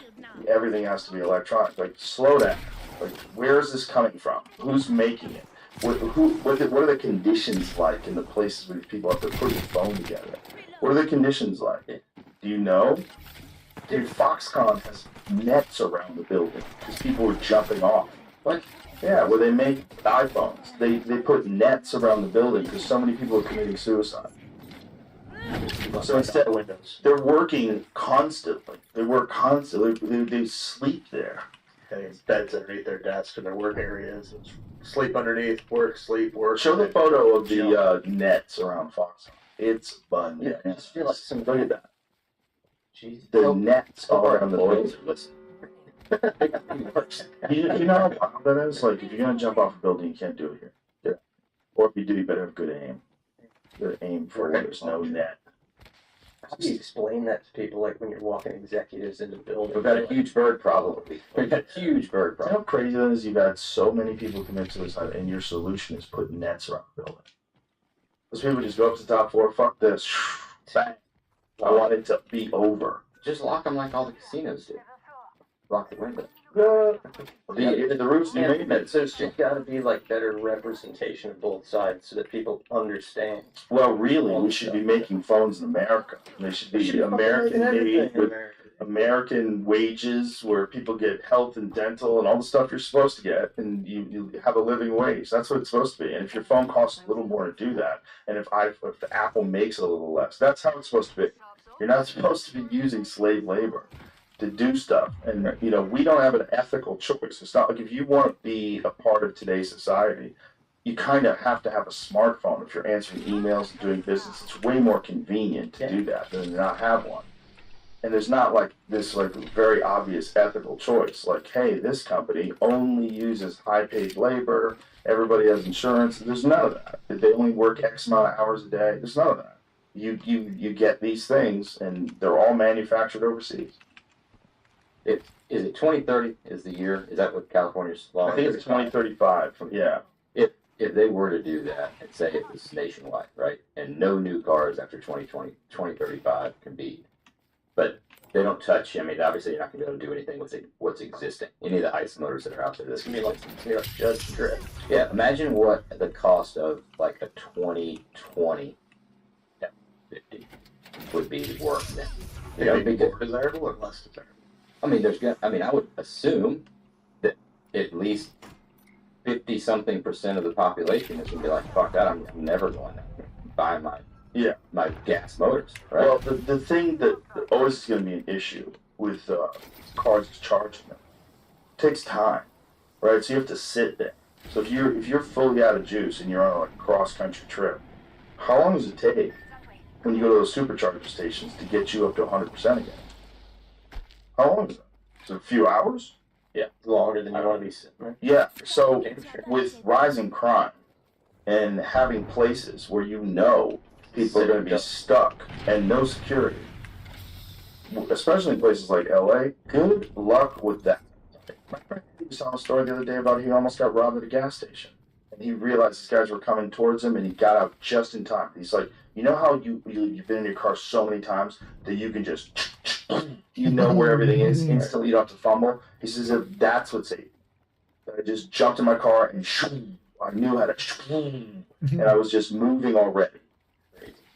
everything has to be electronic, like, slow down. Like, where is this coming from? Who's making it? What are the conditions like in the places where these people have to put their phone together? What are the conditions like? Do you know? Dude, Foxconn has nets around the building because people were jumping off. What? Yeah, where they make iPhones. They put nets around the building because so many people are committing suicide. So instead of windows, they're working constantly. They work constantly. They sleep there. There's beds underneath their desk in their work areas. Sleep underneath, work, sleep, work. Show the photo of the nets around Foxconn. It's fun. Yeah, I just feel like look at that. Jeez. The nets all around the building. You know how wild that is? Like, if you're going to jump off a building, you can't do it here. Yeah. Or if you do, you better have good aim. Good aim for where there's no net. How do you explain that to people, like when you're walking executives into buildings? We've got a huge bird problem. We've got a huge bird You know problem. how crazy that is? You've had so many people commit suicide, and your solution is put nets around the building. Those people just go up to the top floor, fuck this, bang. I want it to be over. Just lock them like all the casinos do. Lock the window. The roof's Yeah, maintenance. there's just got to be like better representation of both sides so that people understand. Well, really, we should be making phones in America. They should be American made with American wages where people get health and dental and all the stuff you're supposed to get, and you have a living wage. That's what it's supposed to be. And if your phone costs a little more to do that, and if the Apple makes a little less, that's how it's supposed to be. You're not supposed to be using slave labor to do stuff. And, we don't have an ethical choice. It's not like if you want to be a part of today's society, you kind of have to have a smartphone. If you're answering emails and doing business, it's way more convenient to do that than to not have one. And there's not like this very obvious ethical choice. Like, hey, this company only uses high-paid labor. Everybody has insurance. There's none of that. They only work X amount of hours a day. There's none of that. You get these things, and they're all manufactured overseas. Is it 2030 is the year? Is that what California's law is? I think it's 2035. Yeah. If they were to do that and say it was nationwide, right, and no new cars after 2035 can be, but they don't touch. I mean, obviously you're not going to be able to do anything with what's existing. Any of the ICE motors that are out there, this can be like just drift. Yeah, imagine what the cost of like a 2020 F-50 would be worth then. More desirable or less desirable? I mean, I would assume that at least 50-something% of the population is going to be like, fuck that, I'm never going to buy my gas motors, right? Well, the thing that always is going to be an issue with cars is charging them. It takes time, right? So you have to sit there. So if you're fully out of juice and you're on a cross-country trip, how long does it take when you go to those supercharger stations to get you up to 100% again? How long is it? Is it a few hours? Yeah, longer than you want to be sitting, right? Yeah, so with rising crime and having places where people are going to be stuck and no security, especially in places like LA, good luck with that. My friend saw a story the other day about he almost got robbed at a gas station. and he realized these guys were coming towards him, and he got out just in time. He's like, you know how you've been in your car so many times that you can just, you know where everything is instantly, you don't have to fumble? He says, that's what saved me. I just jumped in my car and I knew how to, and I was just moving already.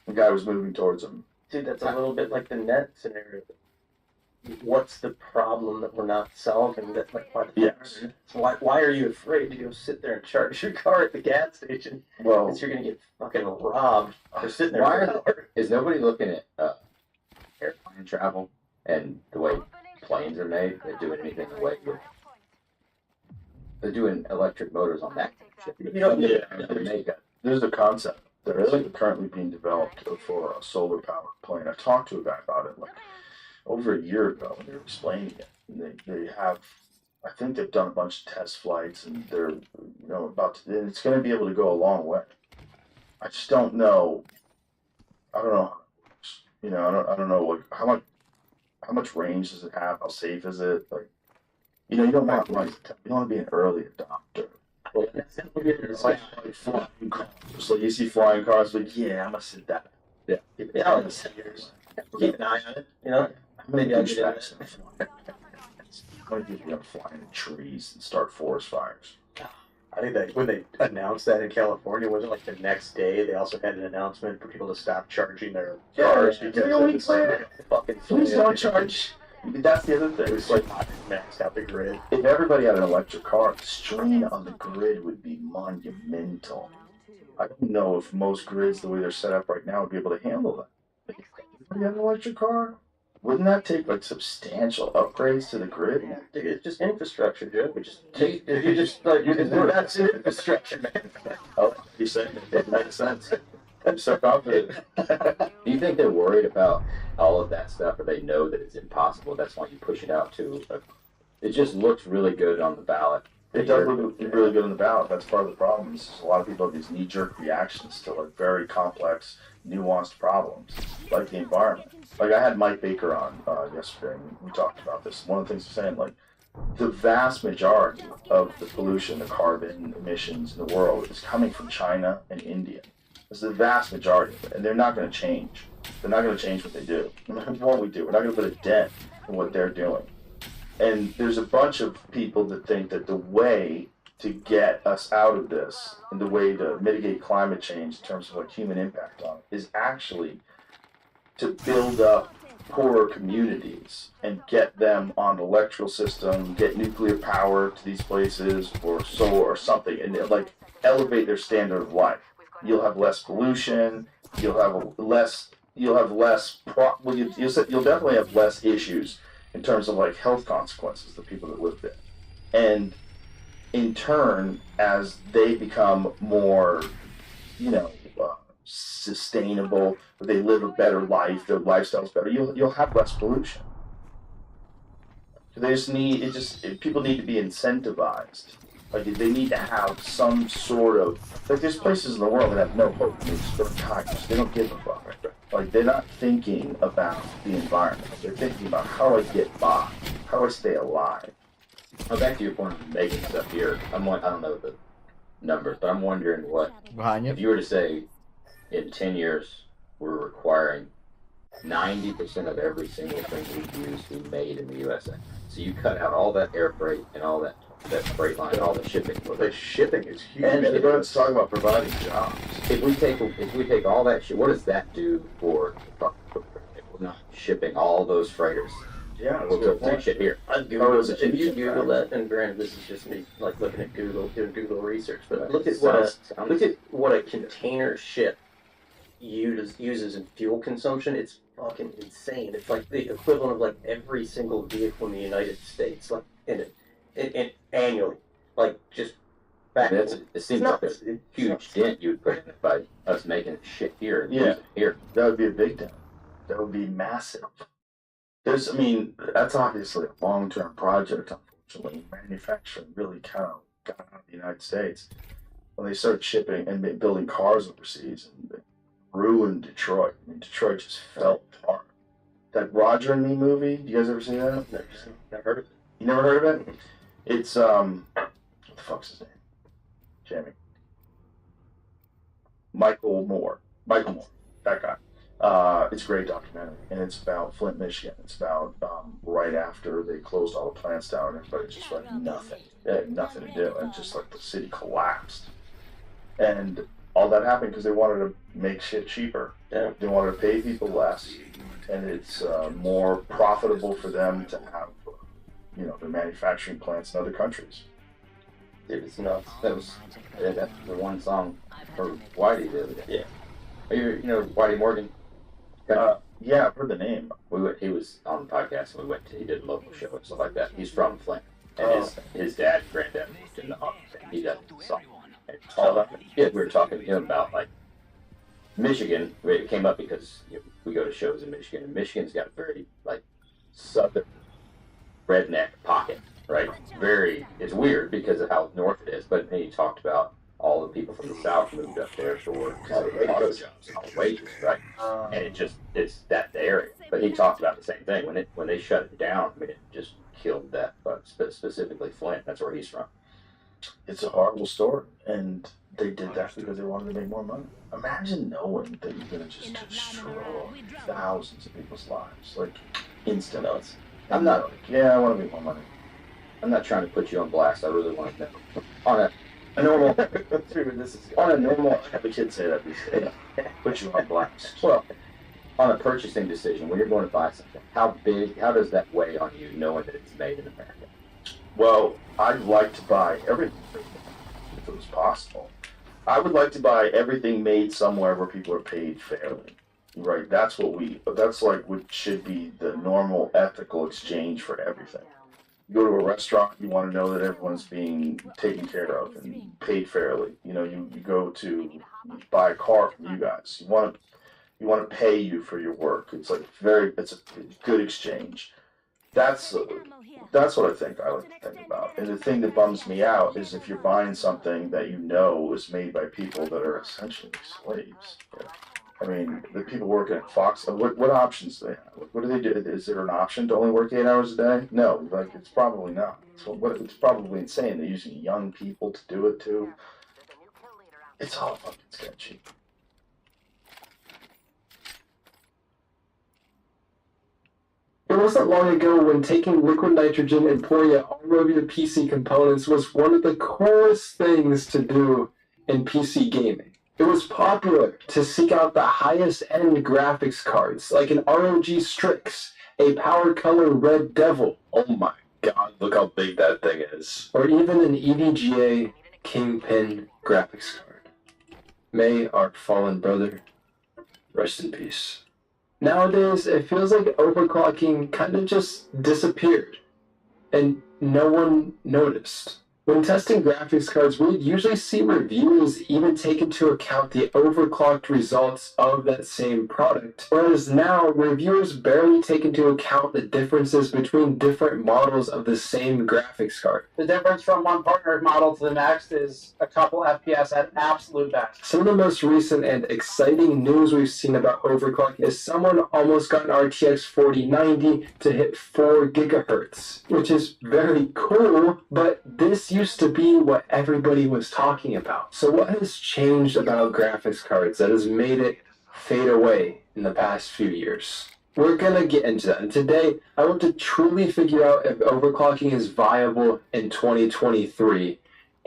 The guy was moving towards him. Dude, that's a little bit like the net scenario. What's the problem that we're not solving? That like Yes. So why are you afraid to go sit there and charge your car at the gas station? Well, because you're gonna get fucking robbed for sitting there for an hour. Is nobody looking at airplane travel and the way planes are made? They're doing anything the way they're doing electric motors on that ship. There's a concept that is currently being developed for a solar powered plane. I talked to a guy about it like over a year ago, and they were explaining it. And they have, I think they've done a bunch of test flights, and they're about to, and it's going to be able to go a long way. I just don't know. I don't know. I don't know like how much range does it have? How safe is it? Like, you don't want you don't want to be an early adopter. Well, it's like flying cars. So you see flying cars, like, yeah, I'm gonna sit that. Yeah, I'm gonna sit here. Keep an eye on it. Maybe I'll get it. I'm gonna give you flying in trees and start forest fires. I think that when they announced that in California, wasn't like the next day they also had an announcement for people to stop charging their cars because it's like fucking please don't charge. That's the other thing. It's like maxed out the grid. If everybody had an electric car, the strain on the grid would be monumental. I don't know if most grids, the way they're set up right now, would be able to handle that. If everybody had an electric car, wouldn't that take like substantial upgrades to the grid? It's just infrastructure, Joe. That's infrastructure, man. Oh, you said it makes sense. I'm so confident. Do you think they're worried about all of that stuff, or they know that it's impossible? That's why you push it out to. It just looks really good on the ballot. It does look really good on the ballot. That's part of the problem. Is a lot of people have these knee-jerk reactions to like very complex, nuanced problems, like the environment. Like I had Mike Baker on yesterday, and we talked about this. One of the things he's saying, like, the vast majority of the pollution, the carbon emissions in the world is coming from China and India. It's the vast majority of it, and they're not going to change. They're not going to change what they do. No matter what we do, we're not going to put a dent in what they're doing. And there's a bunch of people that think that the way to get us out of this and the way to mitigate climate change in terms of like human impact on it is actually to build up poorer communities and get them on the electrical system, get nuclear power to these places or solar or something, and like elevate their standard of life. You'll have less pollution. You'll definitely have less issues in terms of like health consequences, the people that live there. And in turn, as they become more, sustainable, they live a better life, their lifestyle's better, you'll have less pollution. People need to be incentivized. Like they need to have some sort of, like there's places in the world that have no hope. They're tigers. They don't give a fuck. Like they're not thinking about the environment. They're thinking about how do I get by, how do I stay alive. Now back to your point of making stuff here. I don't know the numbers, but I'm wondering what if you were to say in 10 years we're requiring 90% of every single thing we use to be made in the USA. So you cut out all that air freight and all that freight line, all the shipping. Well, the shipping is huge. And everyone's talking about providing jobs. If we take all that shit, what does that do for the footprint? If we're not shipping all those freighters. Yeah, we'll take shit here. If you Google that, and granted, this is just me like looking at Google, doing Google research, but look at what a container ship uses in fuel consumption. It's fucking insane. It's like the equivalent of like every single vehicle in the United States, like in annually, like just back. It seems like a huge dent you would put in it by us making shit here. And here. That would be a big dent. That would be massive. That's obviously a long-term project. Unfortunately, manufacturing really kind of got out of the United States when they started shipping and building cars overseas and ruined Detroit. Detroit just fell apart. That Roger and Me movie. You guys ever seen that? Never heard of it. You never heard of it? It's what the fuck's his name? Jamie. Michael Moore, that guy. It's a great documentary, and it's about Flint, Michigan. It's about right after they closed all the plants down, and everybody just like nothing. They had nothing to do, and just like the city collapsed. And all that happened because they wanted to make shit cheaper. Yeah. They wanted to pay people less, and it's more profitable for them to have, their manufacturing plants in other countries. It was nuts. That's the one song for Whitey the other day. Yeah. You know Whitey Morgan? Yeah, I've heard the name. He was on the podcast, and he did a local show and stuff like that. He's from Flint, and his dad and granddad moved in the Hawk, and he does the song. And we were talking to him about like Michigan. It came up because we go to shows in Michigan, and Michigan's got a very like southern redneck pocket, right? It's weird because of how north it is, but then he talked about all the people from the south moved up there for auto jobs and all the wages, right? And it's that area. But he talked about the same thing when they shut it down. I mean, it just killed that, specifically Flint. That's where he's from. It's a horrible story, and they did that because they wanted to make more money. Imagine knowing that you're going to just destroy thousands of people's lives, like instantly. I'm not. I want to make more money. I'm not trying to put you on blast. I really want to know on a normal. On a normal. Every kid say that these days. Put you on blast. Well, on a purchasing decision, when you're going to buy something, how does that weigh on you knowing that it's made in America? Well, I'd like to buy everything if it was possible. I would like to buy everything made somewhere where people are paid fairly. Right? That's like what should be the normal ethical exchange for everything. You go to a restaurant, you want to know that everyone's being taken care of and paid fairly. You go to buy a car from you guys. You want to pay you for your work. It's a good exchange. That's what I think I like to think about. And the thing that bums me out is if you're buying something that you know is made by people that are essentially slaves. I mean, the people working at Fox, what options do they have? What do they do? Is there an option to only work 8 hours a day? No, it's probably not. It's probably insane. They're using young people to do it too. It's all fucking sketchy. It wasn't long ago when taking liquid nitrogen and pouring it all over your PC components was one of the coolest things to do in PC gaming. It was popular to seek out the highest end graphics cards, like an ROG Strix, a Power Color Red Devil. Oh my god, look how big that thing is. Or even an EVGA Kingpin graphics card. May our fallen brother rest in peace. Nowadays, it feels like overclocking kind of just disappeared, and no one noticed. When testing graphics cards, we'd usually see reviewers even take into account the overclocked results of that same product, whereas now reviewers barely take into account the differences between different models of the same graphics card. The difference from one partner model to the next is a couple FPS at absolute best. Some of the most recent and exciting news we've seen about overclocking is someone almost got an RTX 4090 to hit 4 gigahertz, which is very cool, but this used to be what everybody was talking about. So what has changed about graphics cards that has made it fade away in the past few years? We're gonna get into that, and today I want to truly figure out if overclocking is viable in 2023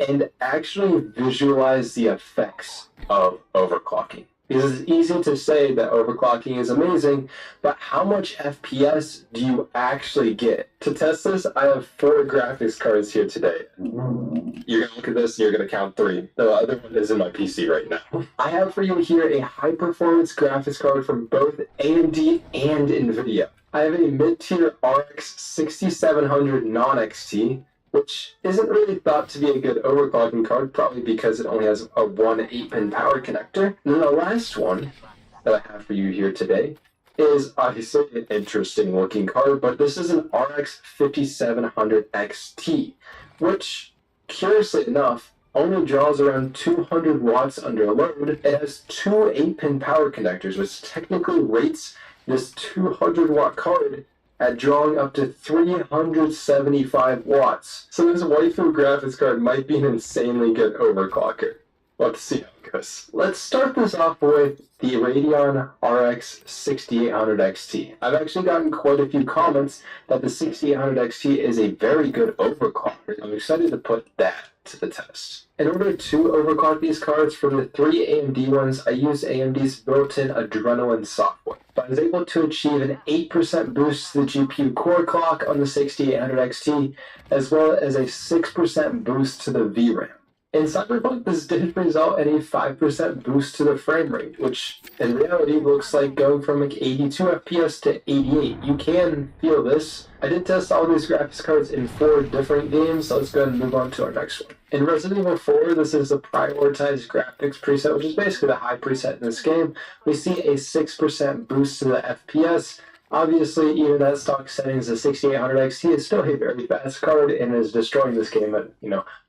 and actually visualize the effects of overclocking. Because it's easy to say that overclocking is amazing, but how much FPS do you actually get? To test this, I have 4 graphics cards here today. You're going to look at this and you're going to count 3. The other one is in my PC right now. I have for you here a high-performance graphics card from both AMD and NVIDIA. I have a mid-tier RX 6700 non-XT, which isn't really thought to be a good overclocking card, probably because it only has a 1 8-pin power connector. And then the last one that I have for you here today is obviously an interesting looking card, but this is an RX 5700 XT, which, curiously enough, only draws around 200 watts under load. It has 2 8-pin power connectors, which technically rates this 200 watt card at drawing up to 375 watts. So this waifu graphics card might be an insanely good overclocker. We'll have to see how it goes. Let's start this off with the Radeon RX 6800 XT. I've actually gotten quite a few comments that the 6800 XT is a very good overclocker. I'm excited to put that to the test. In order to overclock these cards, for the 3 AMD ones, I used AMD's built-in Adrenalin software. But I was able to achieve an 8% boost to the GPU core clock on the 6800 XT, as well as a 6% boost to the VRAM. In Cyberpunk, this did result in a 5% boost to the frame rate, which in reality looks like going from like 82 FPS to 88. You can feel this. I did test all these graphics cards in 4 different games, so let's go ahead and move on to our next one. In Resident Evil 4, this is the prioritized graphics preset, which is basically the high preset in this game. We see a 6% boost to the FPS. Obviously, even at stock settings, the 6800 XT is still a very fast card and is destroying this game at,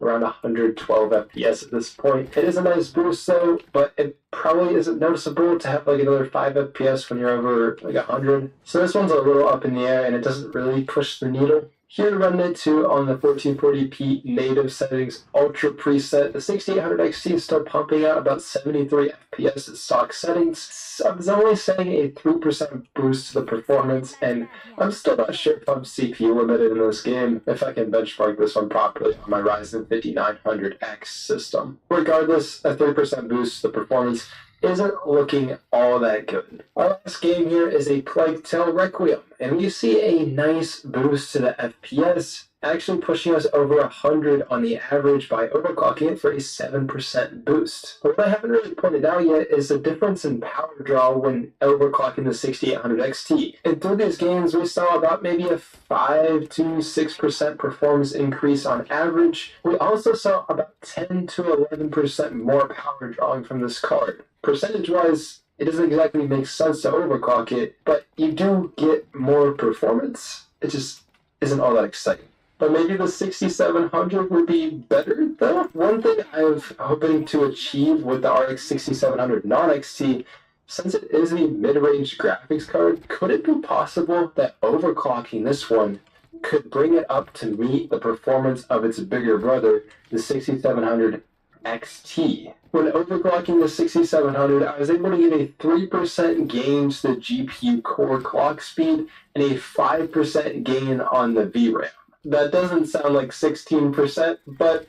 around 112 FPS at this point. It is a nice boost though, but it probably isn't noticeable to have like another 5 FPS when you're over like 100. So this one's a little up in the air and it doesn't really push the needle. Here in Remnant 2 on the 1440p native settings ultra preset, the 6800 XT is still pumping out about 73 FPS at stock settings. I was only setting a 3% boost to the performance, and I'm still not sure if I'm CPU limited in this game, if I can benchmark this one properly on my Ryzen 5900X system. Regardless, a 3% boost to the performance isn't looking all that good. Our last game here is a Plague Tale Requiem, and we see a nice boost to the FPS, actually pushing us over 100 on the average by overclocking it for a 7% boost. But what I haven't really pointed out yet is the difference in power draw when overclocking the 6800 XT. And through these games, we saw about maybe a 5 to 6% performance increase on average. We also saw about 10 to 11% more power drawing from this card. Percentage-wise, it doesn't exactly make sense to overclock it, but you do get more performance. It just isn't all that exciting. But maybe the 6700 would be better, though. One thing I'm hoping to achieve with the RX 6700 non-XT, since it is a mid-range graphics card, could it be possible that overclocking this one could bring it up to meet the performance of its bigger brother, the 6700 XT? When overclocking the 6700, I was able to get a 3% gain to the GPU core clock speed and a 5% gain on the VRAM. That doesn't sound like 16%, but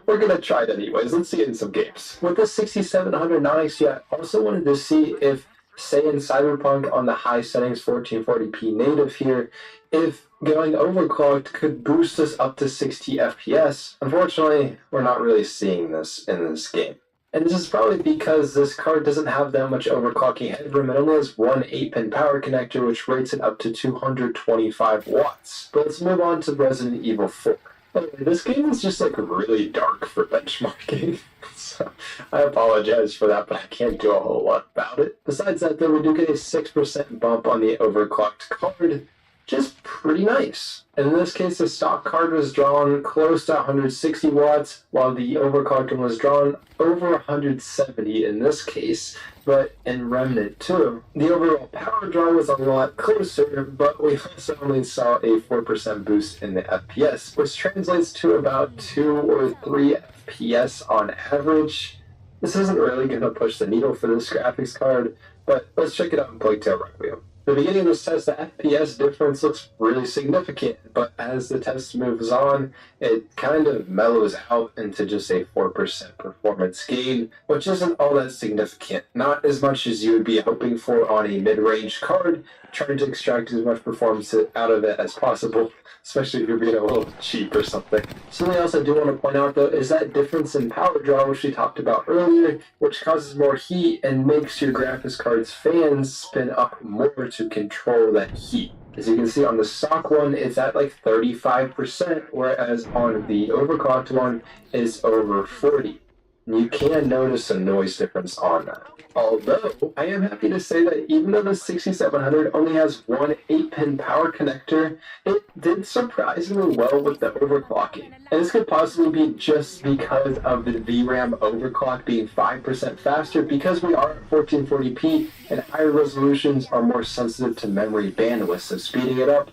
we're going to try it anyways. Let's see it in some games. With the 6700 non-XT, I also wanted to see if, say in Cyberpunk on the high settings 1440p native here, if going overclocked could boost us up to 60 FPS. Unfortunately, we're not really seeing this in this game. And this is probably because this card doesn't have that much overclocking headroom. It only has one 8-pin power connector, which rates it up to 225 watts. But let's move on to Resident Evil 4. Anyway, this game is just like really dark for benchmarking. So I apologize for that, but I can't do a whole lot about it. Besides that, though, we do get a 6% bump on the overclocked card, which is pretty nice. And in this case, the stock card was drawn close to 160 watts, while the overclocked one was drawn over 170 in this case, but in Remnant 2, the overall power draw was a lot closer, but we also only saw a 4% boost in the FPS, which translates to about 2 or 3 FPS on average. This isn't really going to push the needle for this graphics card, but let's check it out in Plague Tale Requiem. At the beginning of this test, the FPS difference looks really significant, but as the test moves on, it kind of mellows out into just a 4% performance gain, which isn't all that significant. Not as much as you would be hoping for on a mid-range card, trying to extract as much performance out of it as possible, especially if you're being a little cheap or something. Something else I do want to point out, though, is that difference in power draw, which we talked about earlier, which causes more heat and makes your graphics card's fans spin up more to control that heat. As you can see on the stock one, it's at like 35%, whereas on the overclocked one, it's over 40%. You can notice a noise difference on that. Although, I am happy to say that even though the 6700 only has one 8-pin power connector, it did surprisingly well with the overclocking. And this could possibly be just because of the VRAM overclock being 5% faster, because we are at 1440p and higher resolutions are more sensitive to memory bandwidth, so speeding it up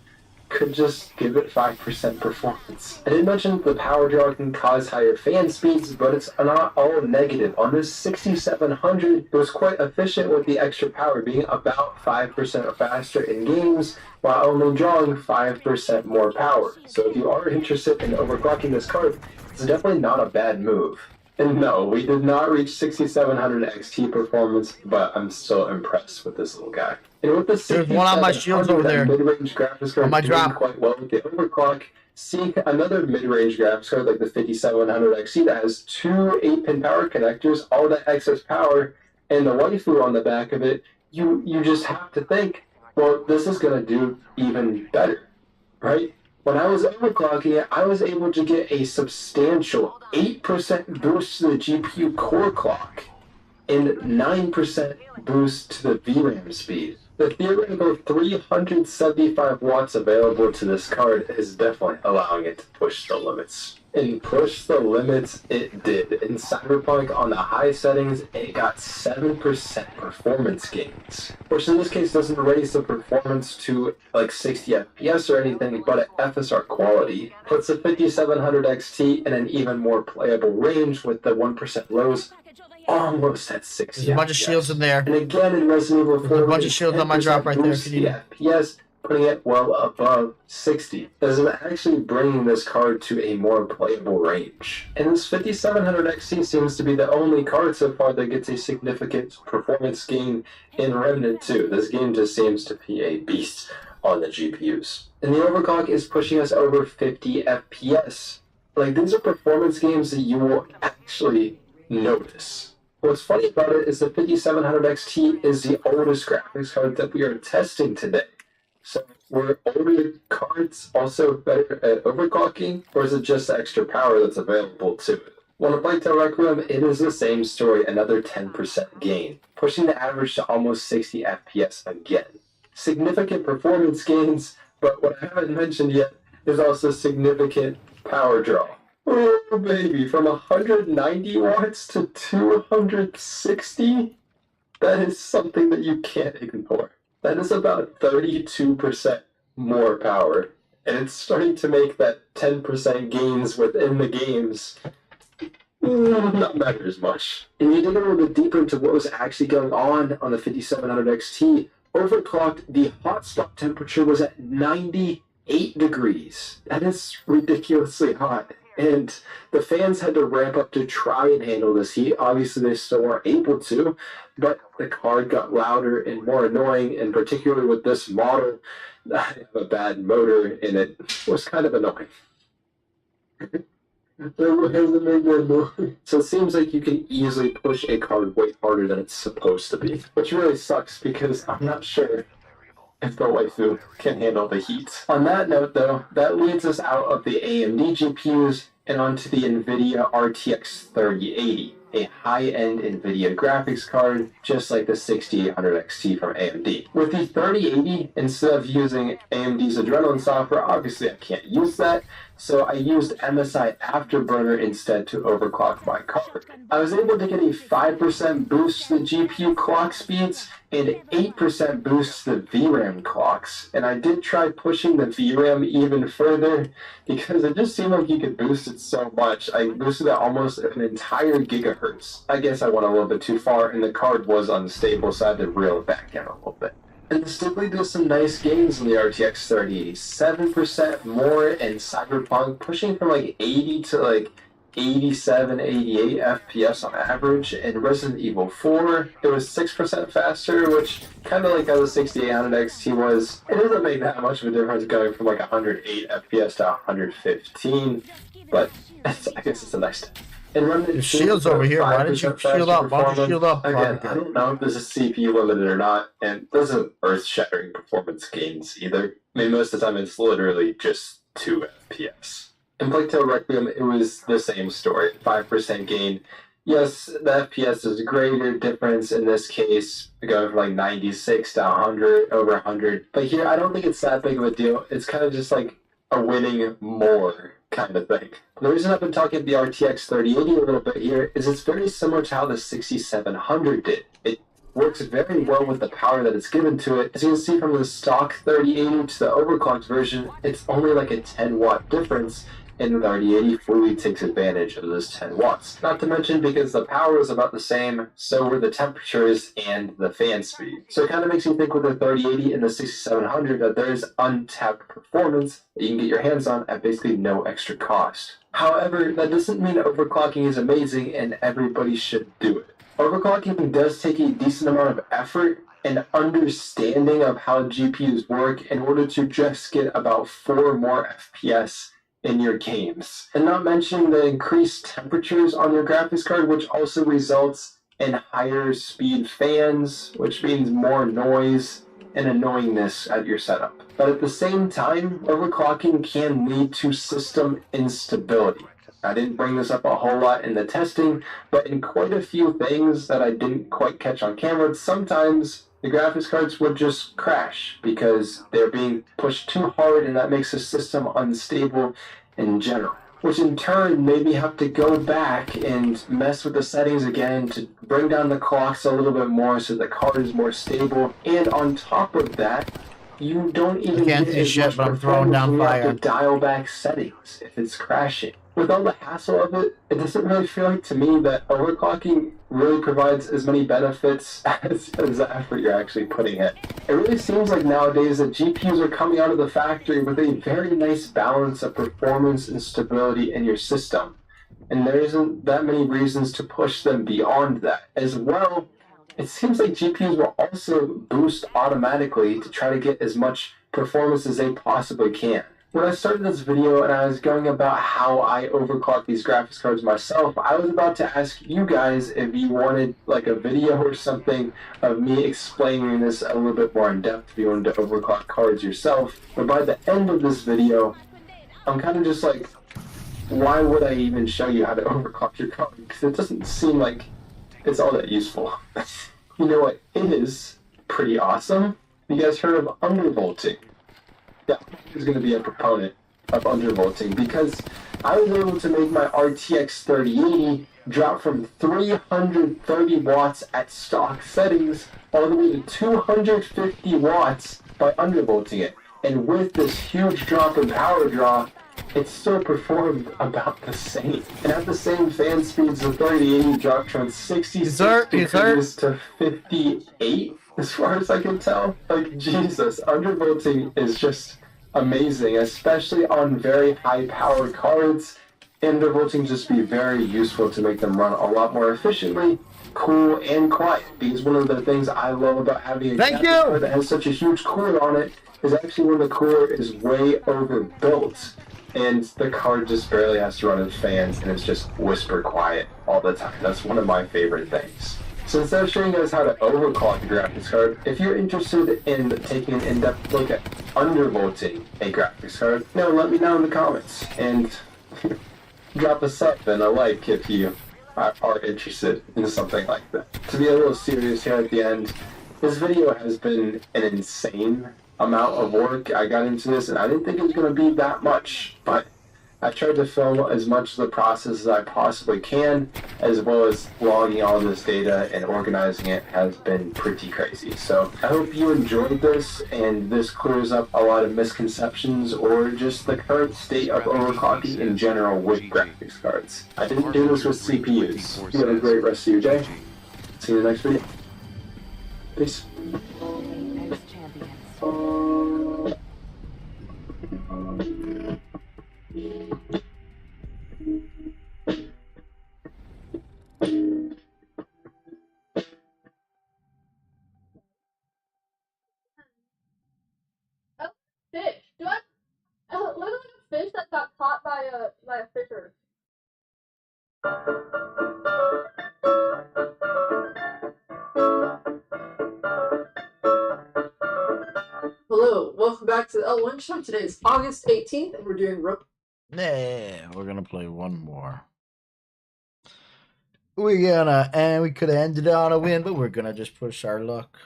could just give it 5% performance. I did mention the power draw can cause higher fan speeds, but it's not all negative. On this 6700, it was quite efficient with the extra power being about 5% faster in games, while only drawing 5% more power. So if you are interested in overclocking this card, it's definitely not a bad move. And no, we did not reach 6700 XT performance, but I'm still impressed with this little guy. And with the There's one on my shields over there. Mid-range graphics card on my doing drop. quite well with the overclock. Seeing another mid-range graphics card like the 5700 XT that has two 8-pin power connectors, all that excess power, and the waifu on the back of it, you just have to think, well, this is going to do even better, right? When I was overclocking it, I was able to get a substantial 8% boost to the GPU core clock and 9% boost to the VRAM speed. The theoretical 375 watts available to this card is definitely allowing it to push the limits. And push the limits it did. In Cyberpunk, on the high settings, it got 7% performance gains. Which in this case doesn't raise the performance to like 60 FPS or anything, but at FSR quality, puts the 5700 XT in an even more playable range with the 1% lows almost at 60 There's a bunch of shields in there. And again in Resident Evil 4, There's a bunch of shields on my drop right there. If you need it. FPS, putting it well above 60. This is actually bringing this card to a more playable range. And this 5700 XT seems to be the only card so far that gets a significant performance gain in Remnant 2. This game just seems to be a beast on the GPUs. And the overclock is pushing us over 50 FPS. Like, these are performance games that you will actually notice. What's funny about it is the 5700 XT is the oldest graphics card that we are testing today. So were older cards also better at overclocking, or is it just the extra power that's available to it? When I play Requiem, it is the same story, another 10% gain, pushing the average to almost 60 FPS again. Significant performance gains, but what I haven't mentioned yet is also significant power draw. Oh baby, from 190 watts to 260? That is something that you can't ignore. That is about 32% more power. And it's starting to make that 10% gains within the games not matter as much. And you dig a little bit deeper into what was actually going on the 5700 XT, overclocked, the hotspot temperature was at 98 degrees. That is ridiculously hot. And the fans had to ramp up to try and handle this heat. Obviously, they still weren't able to, but the card got louder and more annoying, and particularly with this model, I have a bad motor, and it was kind of annoying. So it seems like you can easily push a card way harder than it's supposed to be, which really sucks because I'm not sure if the waifu can handle the heat. On that note, though, that leads us out of the AMD GPUs and onto the NVIDIA RTX 3080, a high-end NVIDIA graphics card, just like the 6800 XT from AMD. With the 3080, instead of using AMD's Adrenalin software, obviously I can't use that, so I used MSI Afterburner instead to overclock my card. I was able to get a 5% boost to the GPU clock speeds and 8% boost to the VRAM clocks. And I did try pushing the VRAM even further because it just seemed like you could boost it so much. I boosted it almost an entire gigahertz. I guess I went a little bit too far and the card was unstable, so I had to reel it back down a little bit. And Stipley did some nice gains in the RTX 3080. 7% more in Cyberpunk, pushing from like 80 to like 87, 88 FPS on average. In Resident Evil 4, it was 6% faster, which kind of like how the 6800 XT was. It doesn't make that much of a difference going from like 108 FPS to 115, but I guess it's a nice thing. And Remnant shield's over here. Why didn't you shield up? Why don't you shield up? Again, I don't know if this is CPU limited or not, and this isn't earth-shattering performance gains either. I mean, most of the time it's literally just 2 FPS. In Plague Tale Requiem, it was the same story. 5% gain. Yes, the FPS is a greater difference in this case, going from like 96 to 100, over 100. But here, I don't think it's that big of a deal. It's kind of just like a winning more kind of thing. The reason I've been talking about the RTX 3080 a little bit here is it's very similar to how the 6700 did. It works very well with the power that is given to it. As you can see from the stock 3080 to the overclocked version, it's only like a 10 watt difference, and the 3080 fully takes advantage of those 10 watts. Not to mention because the power is about the same, so were the temperatures and the fan speed. So it kind of makes you think with the 3080 and the 6700 that there is untapped performance that you can get your hands on at basically no extra cost. However, that doesn't mean overclocking is amazing and everybody should do it. Overclocking does take a decent amount of effort and understanding of how GPUs work in order to just get about 4 more FPS in your games. And not mentioning the increased temperatures on your graphics card, which also results in higher speed fans, which means more noise and annoyingness at your setup. But at the same time, overclocking can lead to system instability. I didn't bring this up a whole lot in the testing, but in quite a few things that I didn't quite catch on camera, sometimes the graphics cards would just crash because they're being pushed too hard, and that makes the system unstable in general. Which in turn made me have to go back and mess with the settings again to bring down the clocks a little bit more so the card is more stable. And on top of that, you don't even can't get see as shit, much but I'm throwing down performance when you fire. have to dial back settings if it's crashing. With all the hassle of it, it doesn't really feel like to me that overclocking really provides as many benefits as the effort you're actually putting in. It really seems like nowadays that GPUs are coming out of the factory with a very nice balance of performance and stability in your system. And there isn't that many reasons to push them beyond that. As well, it seems like GPUs will also boost automatically to try to get as much performance as they possibly can. When I started this video and I was going about how I overclock these graphics cards myself, I was about to ask you guys if you wanted like a video or something of me explaining this a little bit more in depth if you wanted to overclock cards yourself. But by the end of this video, I'm kind of just like, why would I even show you how to overclock your card? Because it doesn't seem like it's all that useful. You know what? It is pretty awesome. You guys heard of undervolting? Yeah, is going to be a proponent of undervolting because I was able to make my RTX 3080 drop from 330 watts at stock settings all the way to 250 watts by undervolting it. And with this huge drop in power draw, it still performed about the same. And at the same fan speeds, the 3080 dropped from 66 degrees to 58, as far as I can tell. Like, Jesus, undervolting is just amazing, especially on very high power cards. Undervolting just be very useful to make them run a lot more efficiently, cool, and quiet. Because one of the things I love about having a graphics card that has such a huge cooler on it is actually when the cooler is way overbuilt and the card just barely has to run in fans and it's just whisper quiet all the time. That's one of my favorite things. So instead of showing you guys how to overclock a graphics card, if you're interested in taking an in-depth look at undervolting a graphics card, let me know in the comments. And drop a sub and a like if you are interested in something like that. To be a little serious here at the end, this video has been an insane amount of work. I got into this and I didn't think it was going to be that much, but I tried to film as much of the process as I possibly can, as well as logging all this data and organizing it has been pretty crazy. So I hope you enjoyed this and this clears up a lot of misconceptions or just the current state of overclocking in general with graphics cards. I didn't do this with CPUs. You have a great rest of your day. See you in the next video. Peace. Fish. Do I? It looks like a fish that got caught by a fisher. Hello, welcome back to the L1 Show. Today is August 18th, and we're doing Yeah, we're gonna play one more. And we could have ended on a win, but we're gonna just push our luck.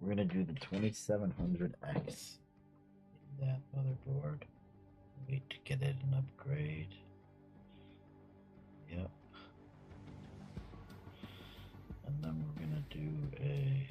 We're gonna do the 2700X. That motherboard. Wait to get it an upgrade. Yep. And then we're gonna do a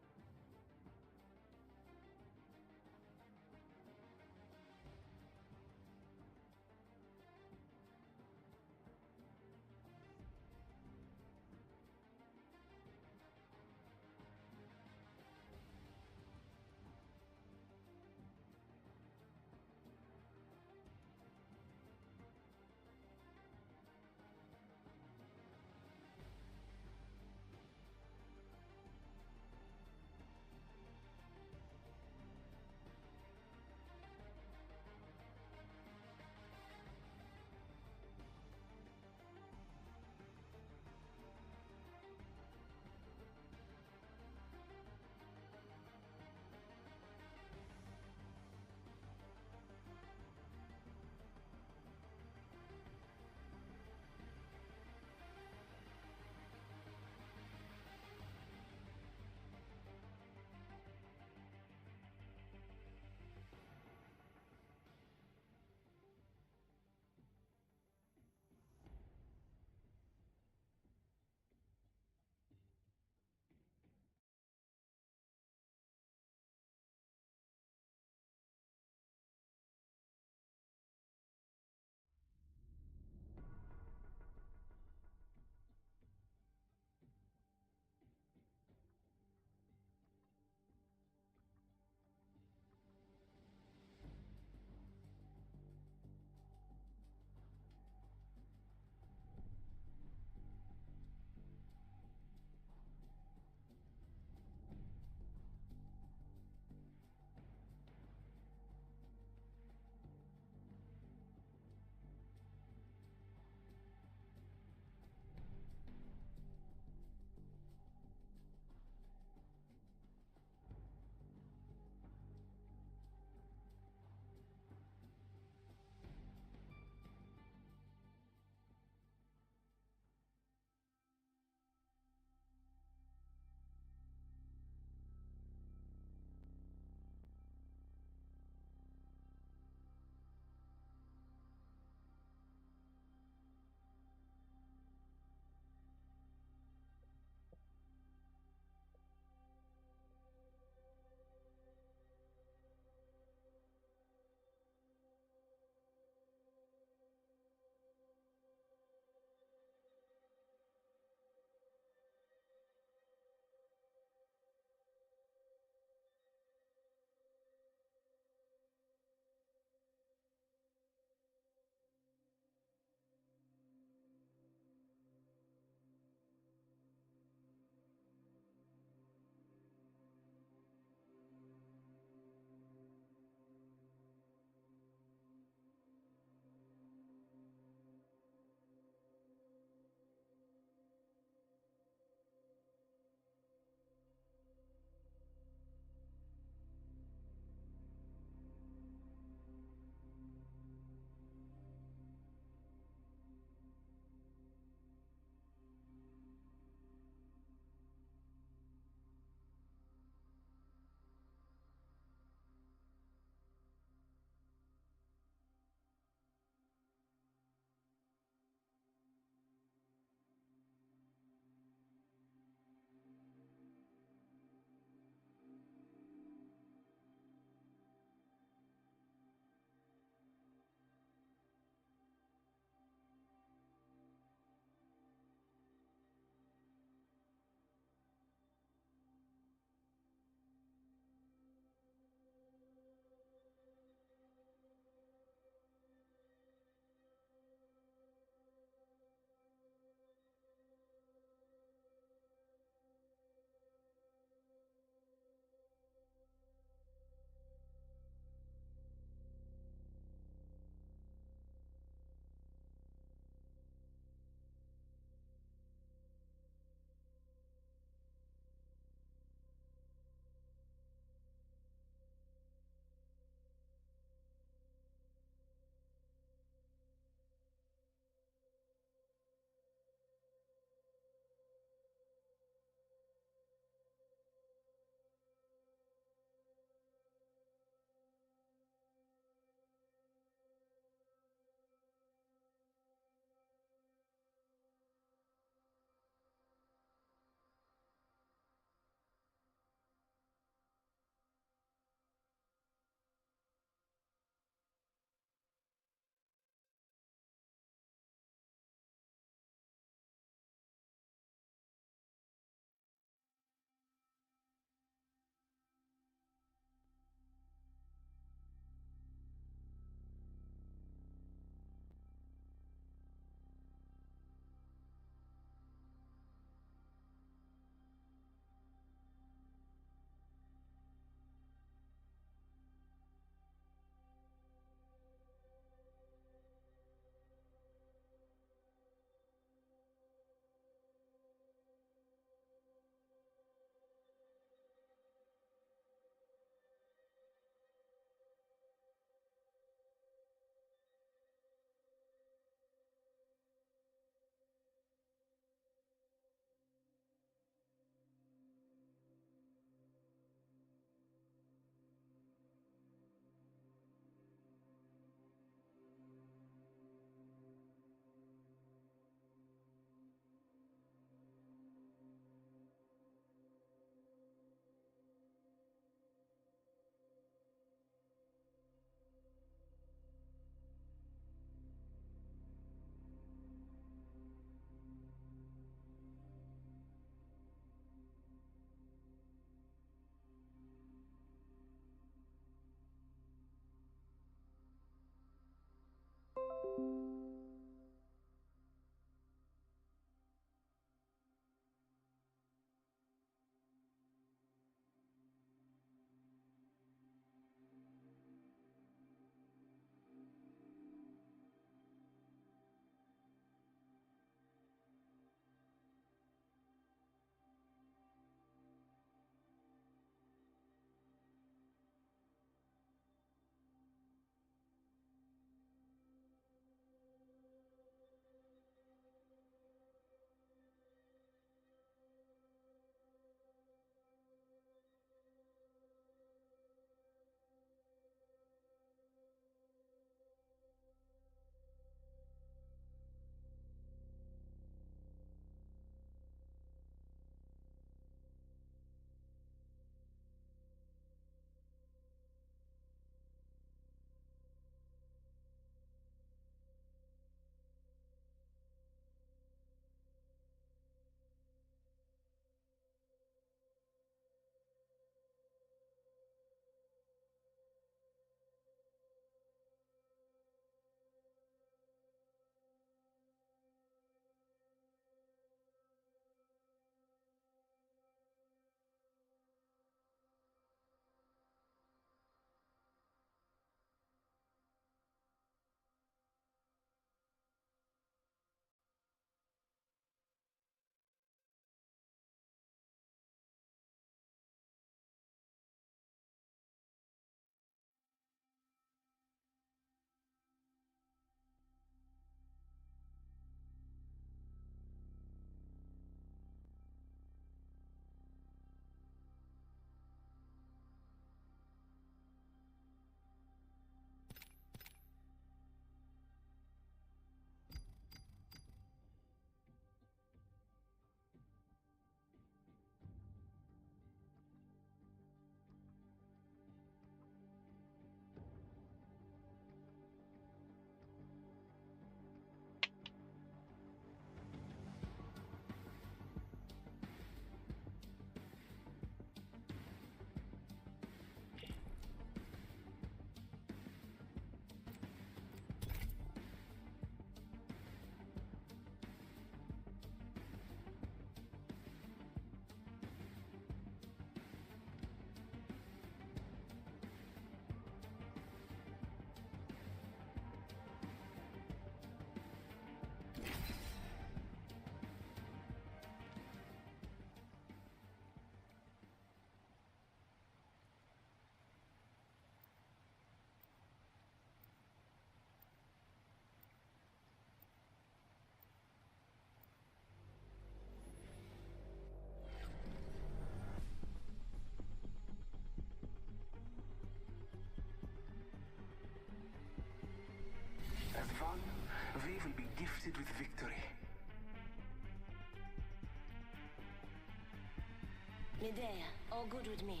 Midair, all good with me.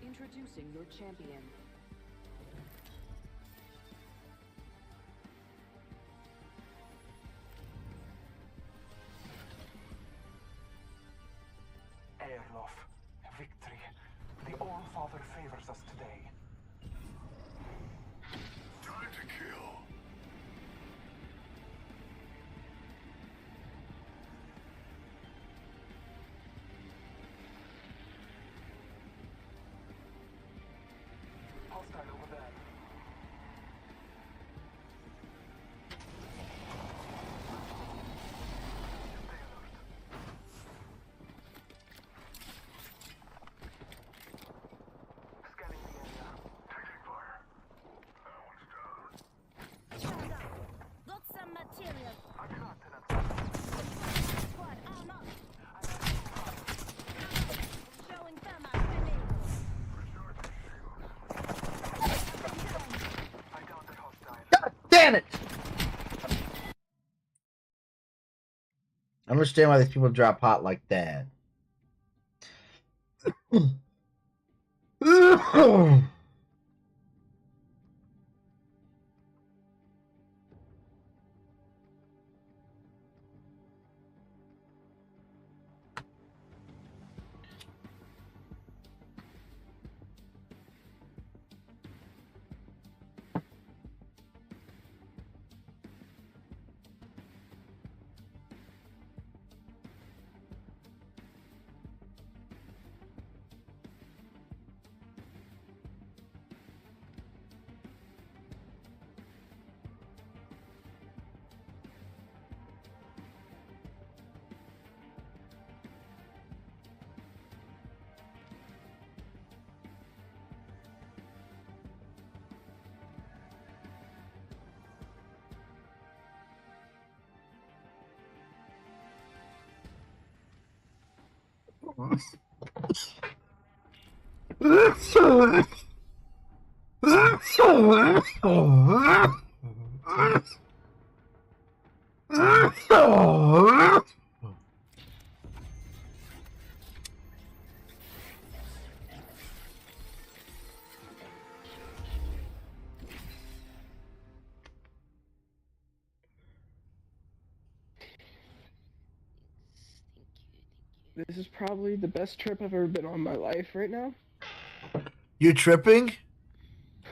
Introducing your champion. Airlof, victory. The All-Father favors us today. Time to kill. Hostile over there. Scanning the area. Taking fire. That one's down. Got some material. I cannot tenant. Squad, arm up. Showing thermal grenades. I downed that hostile. God damn it! I don't understand why these people drop hot like that. This is probably the best trip I've ever been on in my life right now. You tripping?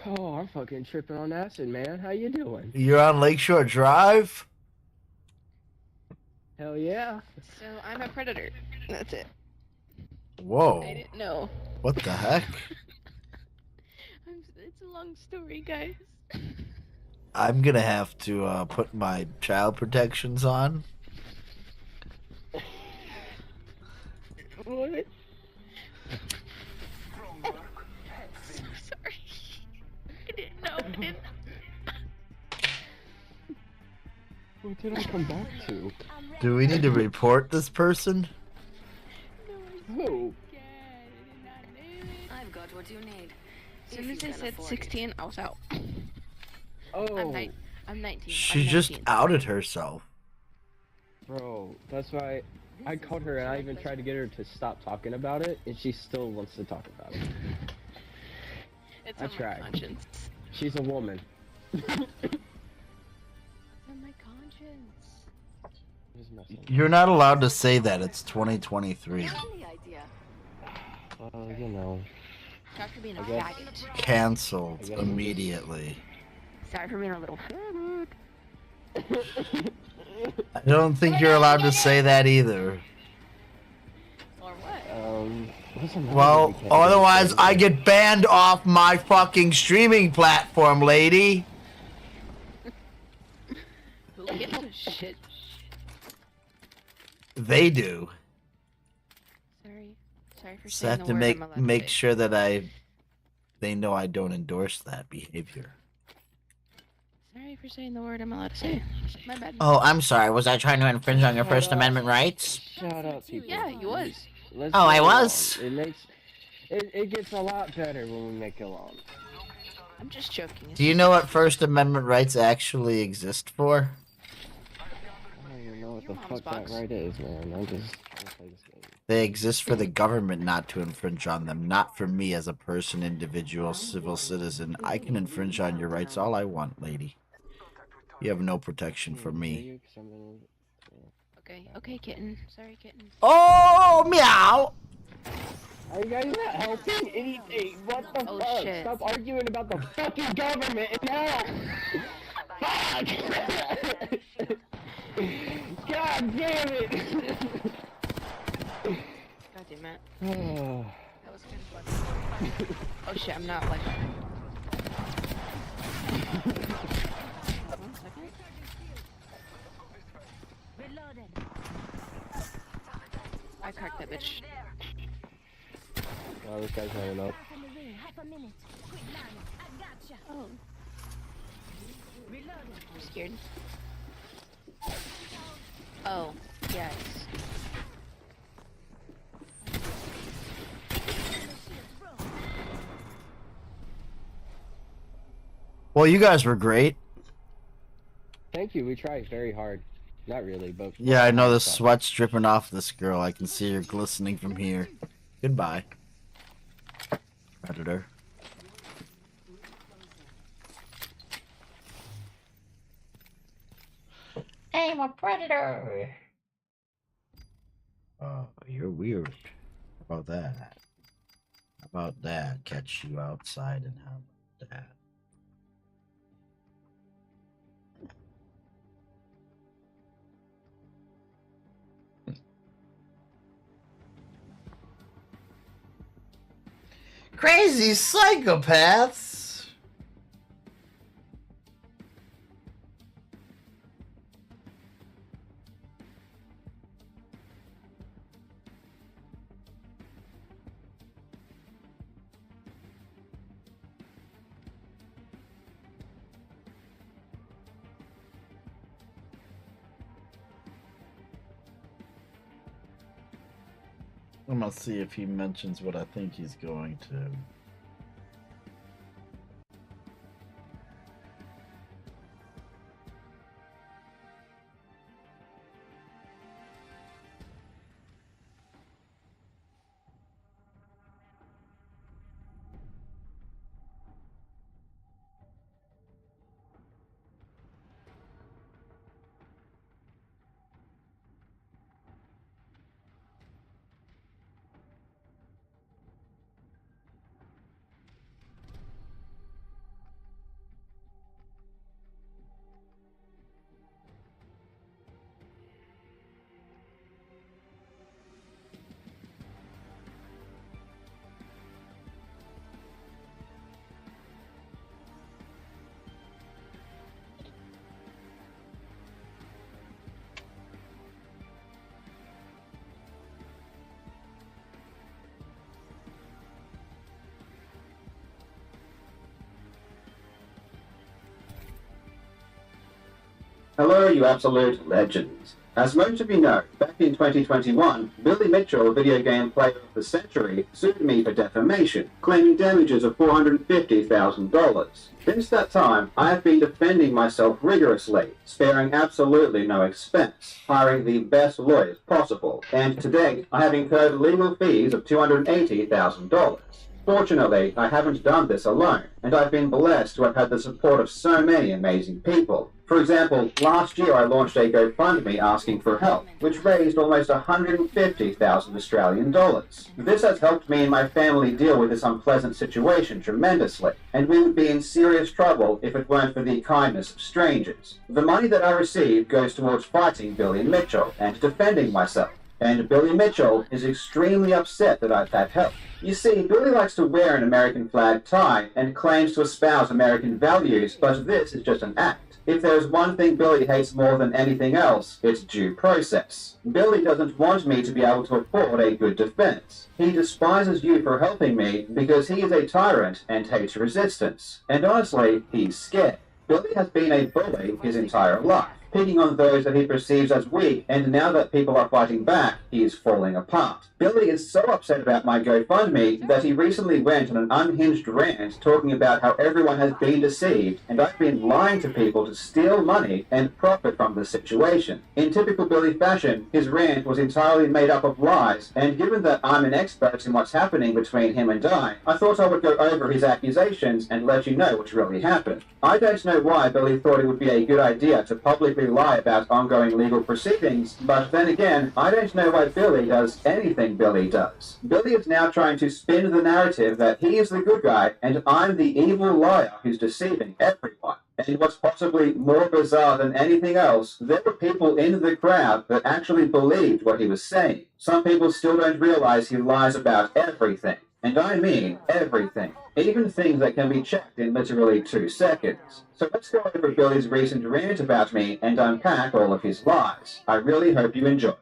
Oh, I'm fucking tripping on acid, man. How you doing? You're on Lakeshore Drive? Hell yeah. So I'm a predator. That's it. Whoa. I didn't know. What the heck? It's a long story, guys. I'm gonna have to put my child protections on. What? So sorry. I didn't know. What did I come back to? Do we need to report this person? Who? I've got what you need. As soon as they said 16, I was out. Oh. I'm 19. She I'm just 19. outed herself. Bro, that's why I called her and I even tried to get her to stop talking about it, and she still wants to talk about it. It's I on my tried. conscience. She's a woman. It's on my conscience. Just messing. You're not allowed to say that. It's 2023. You know. Sorry for being a I guess- faggot. Canceled immediately. Sorry for being a little faggot. I don't think you're allowed to say that either. Or what? Well, otherwise I get banned off my fucking streaming platform, lady. Who gives a shit? They do. Sorry for So I saying have the to word make I'm allowed to make say. sure that they know I don't endorse that behavior. Sorry for saying the word I'm allowed to say. My bad. Oh, I'm sorry. Was I trying to infringe on your First Amendment rights? Shut up, people. Yeah, you was. Let's Oh, I get was? along. It gets a lot better when we make it along. I'm just joking. Do you know what First Amendment rights actually exist for? I don't even know what the fuck that right is, man. I'm just gonna play this game. They exist for the government not to infringe on them, not for me as a person, individual, civil citizen. I can infringe on your rights all I want, lady. You have no protection from me. Okay, kitten. Sorry, kitten. Oh, meow! Are you guys not helping anything? What the fuck? Shit. Stop arguing about the fucking government and now! Fuck! God damn it! God damn it. That was kind of fun. Oh shit, I'm not like. 1 second. I cracked that bitch. Oh, this guy's running up. Oh. I'm scared. Oh, yes. Well, you guys were great. Thank you, we tried very hard. Not really, but... Yeah, I know the sweat's dripping off this girl. I can see her glistening from here. Goodbye, Predator. I'm a predator. Oh, you're weird. How about that? How about that? Catch you outside and how about that? Crazy psychopaths! I'm gonna see if he mentions what I think he's going to. Hello, you absolute legends. As most of you know, back in 2021, Billy Mitchell, Video Game Player of the Century, sued me for defamation, claiming damages of $450,000. Since that time, I have been defending myself rigorously, sparing absolutely no expense, hiring the best lawyers possible, and to date, I have incurred legal fees of $280,000. Fortunately, I haven't done this alone, and I've been blessed to have had the support of so many amazing people. For example, last year I launched a GoFundMe asking for help, which raised almost 150,000 Australian dollars. This has helped me and my family deal with this unpleasant situation tremendously, and we would be in serious trouble if it weren't for the kindness of strangers. The money that I received goes towards fighting Billy Mitchell and defending myself. And Billy Mitchell is extremely upset that I've had help. You see, Billy likes to wear an American flag tie and claims to espouse American values, but this is just an act. If there's one thing Billy hates more than anything else, it's due process. Billy doesn't want me to be able to afford a good defense. He despises you for helping me because he is a tyrant and hates resistance. And honestly, he's scared. Billy has been a bully his entire life. picking on those that he perceives as weak, and now that people are fighting back, he is falling apart. Billy is so upset about my GoFundMe that he recently went on an unhinged rant talking about how everyone has been deceived and I've been lying to people to steal money and profit from the situation. In typical Billy fashion, his rant was entirely made up of lies, and given that I'm an expert in what's happening between him and I thought I would go over his accusations and let you know what's really happened. I don't know why Billy thought it would be a good idea to publicly lie about ongoing legal proceedings, but then again, I don't know why Billy does anything Billy does. Billy is now trying to spin the narrative that he is the good guy and I'm the evil liar who's deceiving everyone. And what's possibly more bizarre than anything else, there were people in the crowd that actually believed what he was saying. Some people still don't realize he lies about everything. And I mean everything. Even things that can be checked in literally 2 seconds. So let's go over Billy's recent rant about me and unpack all of his lies. I really hope you enjoy.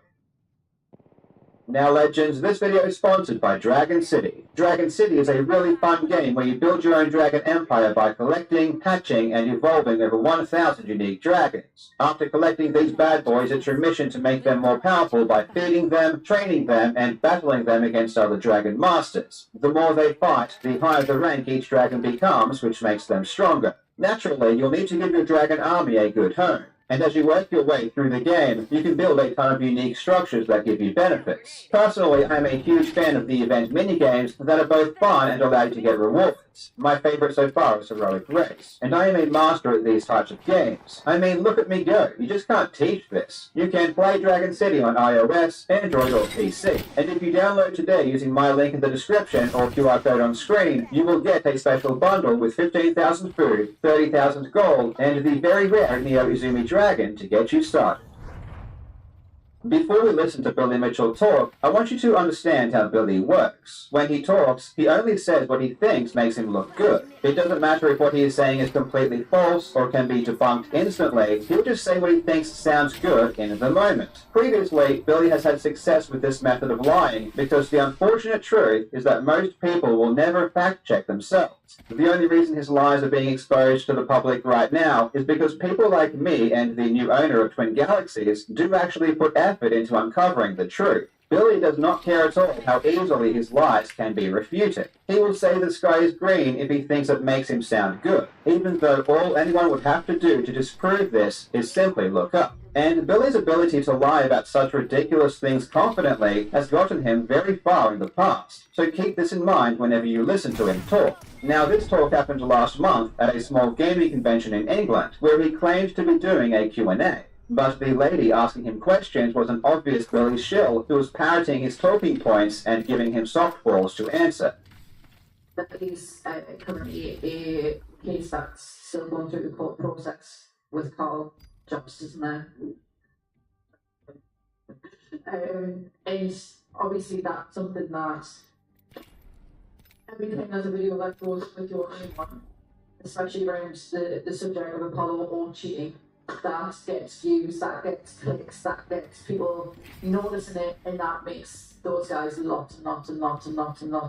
Now legends, this video is sponsored by Dragon City. Dragon City is a really fun game where you build your own dragon empire by collecting, hatching, and evolving over 1,000 unique dragons. After collecting these bad boys, it's your mission to make them more powerful by feeding them, training them, and battling them against other dragon masters. The more they fight, the higher the rank each dragon becomes, which makes them stronger. Naturally, you'll need to give your dragon army a good home. And as you work your way through the game, you can build a ton of unique structures that give you benefits. Personally, I'm a huge fan of the event minigames that are both fun and allow you to get rewards. My favorite so far is Heroic Race, and I am a master at these types of games. I mean, look at me go, you just can't teach this. You can play Dragon City on iOS, Android or PC, and if you download today using my link in the description or QR code on screen, you will get a special bundle with 15,000 food, 30,000 gold, and the very rare Neo Izumi Dragon to get you started. Before we listen to Billy Mitchell talk, I want you to understand how Billy works. When he talks, he only says what he thinks makes him look good. It doesn't matter if what he is saying is completely false or can be debunked instantly, he'll just say what he thinks sounds good in the moment. Previously, Billy has had success with this method of lying because the unfortunate truth is that most people will never fact-check themselves. The only reason his lies are being exposed to the public right now is because people like me and the new owner of Twin Galaxies do actually put effort into uncovering the truth. Billy does not care at all how easily his lies can be refuted. He will say the sky is green if he thinks it makes him sound good, even though all anyone would have to do to disprove this is simply look up. And Billy's ability to lie about such ridiculous things confidently has gotten him very far in the past, so keep this in mind whenever you listen to him talk. Now this talk happened last month at a small gaming convention in England, where he claimed to be doing a Q&A. But the lady asking him questions was an obvious Billy shill who was parroting his talking points and giving him softballs to answer. That is currently a case that's still going through the court process with Carl Justice now. And obviously that's something that every time there's a video that goes with your own one, especially around the subject of Apollo or cheating, that gets views, that gets clicks, that gets people noticing it, and that makes those guys lots and lots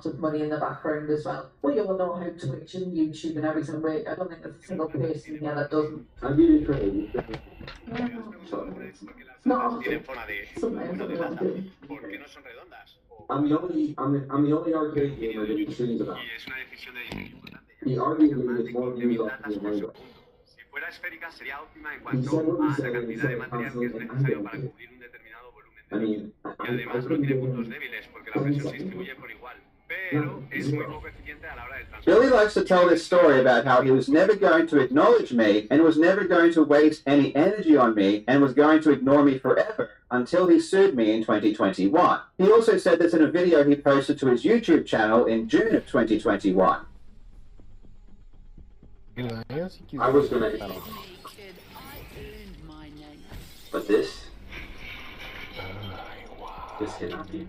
of money in the background as well. We all know how Twitch and YouTube and everything work. I don't think there's a single person here that doesn't. I'm really crazy. Not often. Sometimes I'm not doing. I'm the only arcade gamer that he sings about. He arguably gets more views off the Rainbow. Fuera esférica sería óptima en cuanto a la cantidad de material que es necesario para cubrir un determinado volumen de luz. Y además no tiene puntos débiles porque la presión se distribuye por igual, pero es muy poco eficiente a la hora del transporte. Billy likes to tell this story about how he was never going to acknowledge me and was never going to waste any energy on me and was going to ignore me forever until he sued me in 2021. He also said this in a video he posted to his YouTube channel in June of 2021. I was gonna, but this cannot be.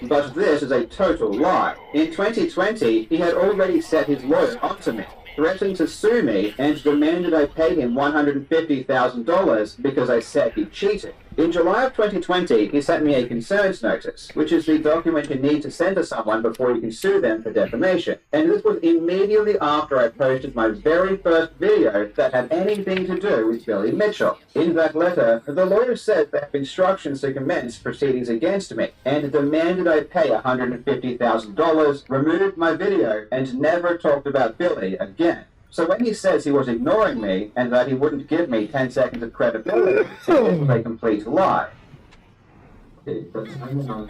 But this is a total lie. In 2020, he had already set his lawyer onto me, threatened to sue me, and demanded I pay him $150,000 because I said he cheated. In July of 2020, he sent me a concerns notice, which is the document you need to send to someone before you can sue them for defamation. And this was immediately after I posted my very first video that had anything to do with Billy Mitchell. In that letter, the lawyer said they have instructions to commence proceedings against me, and demanded I pay $150,000, removed my video, and never talked about Billy again. So when he says he was ignoring me and that he wouldn't give me 10 seconds of credibility, it was a complete lie. But time on,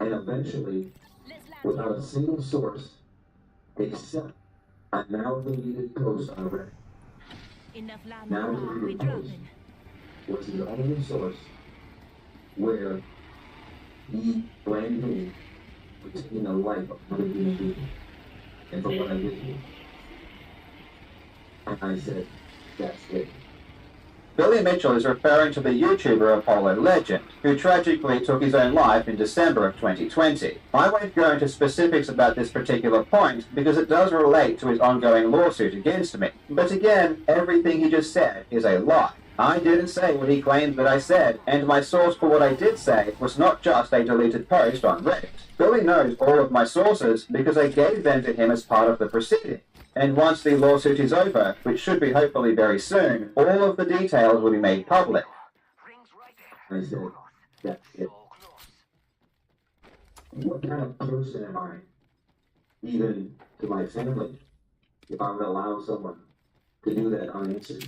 and eventually, without a single source, except a now deleted post on Reddit. Now deleted post was the only source where he blamed me for taking the life of other human beings. And for what I did to you. And I said, that's it. Billy Mitchell is referring to the YouTuber Apollo Legend, who tragically took his own life in December of 2020. I won't go into specifics about this particular point because it does relate to his ongoing lawsuit against me. But again, everything he just said is a lie. I didn't say what he claimed that I said, and my source for what I did say was not just a deleted post on Reddit. Billy knows all of my sources because I gave them to him as part of the proceeding. And once the lawsuit is over, which should be hopefully very soon, all of the details will be made public. I said, that's it. What kind of person am I, even to my family, if I would allow someone to do that unanswered?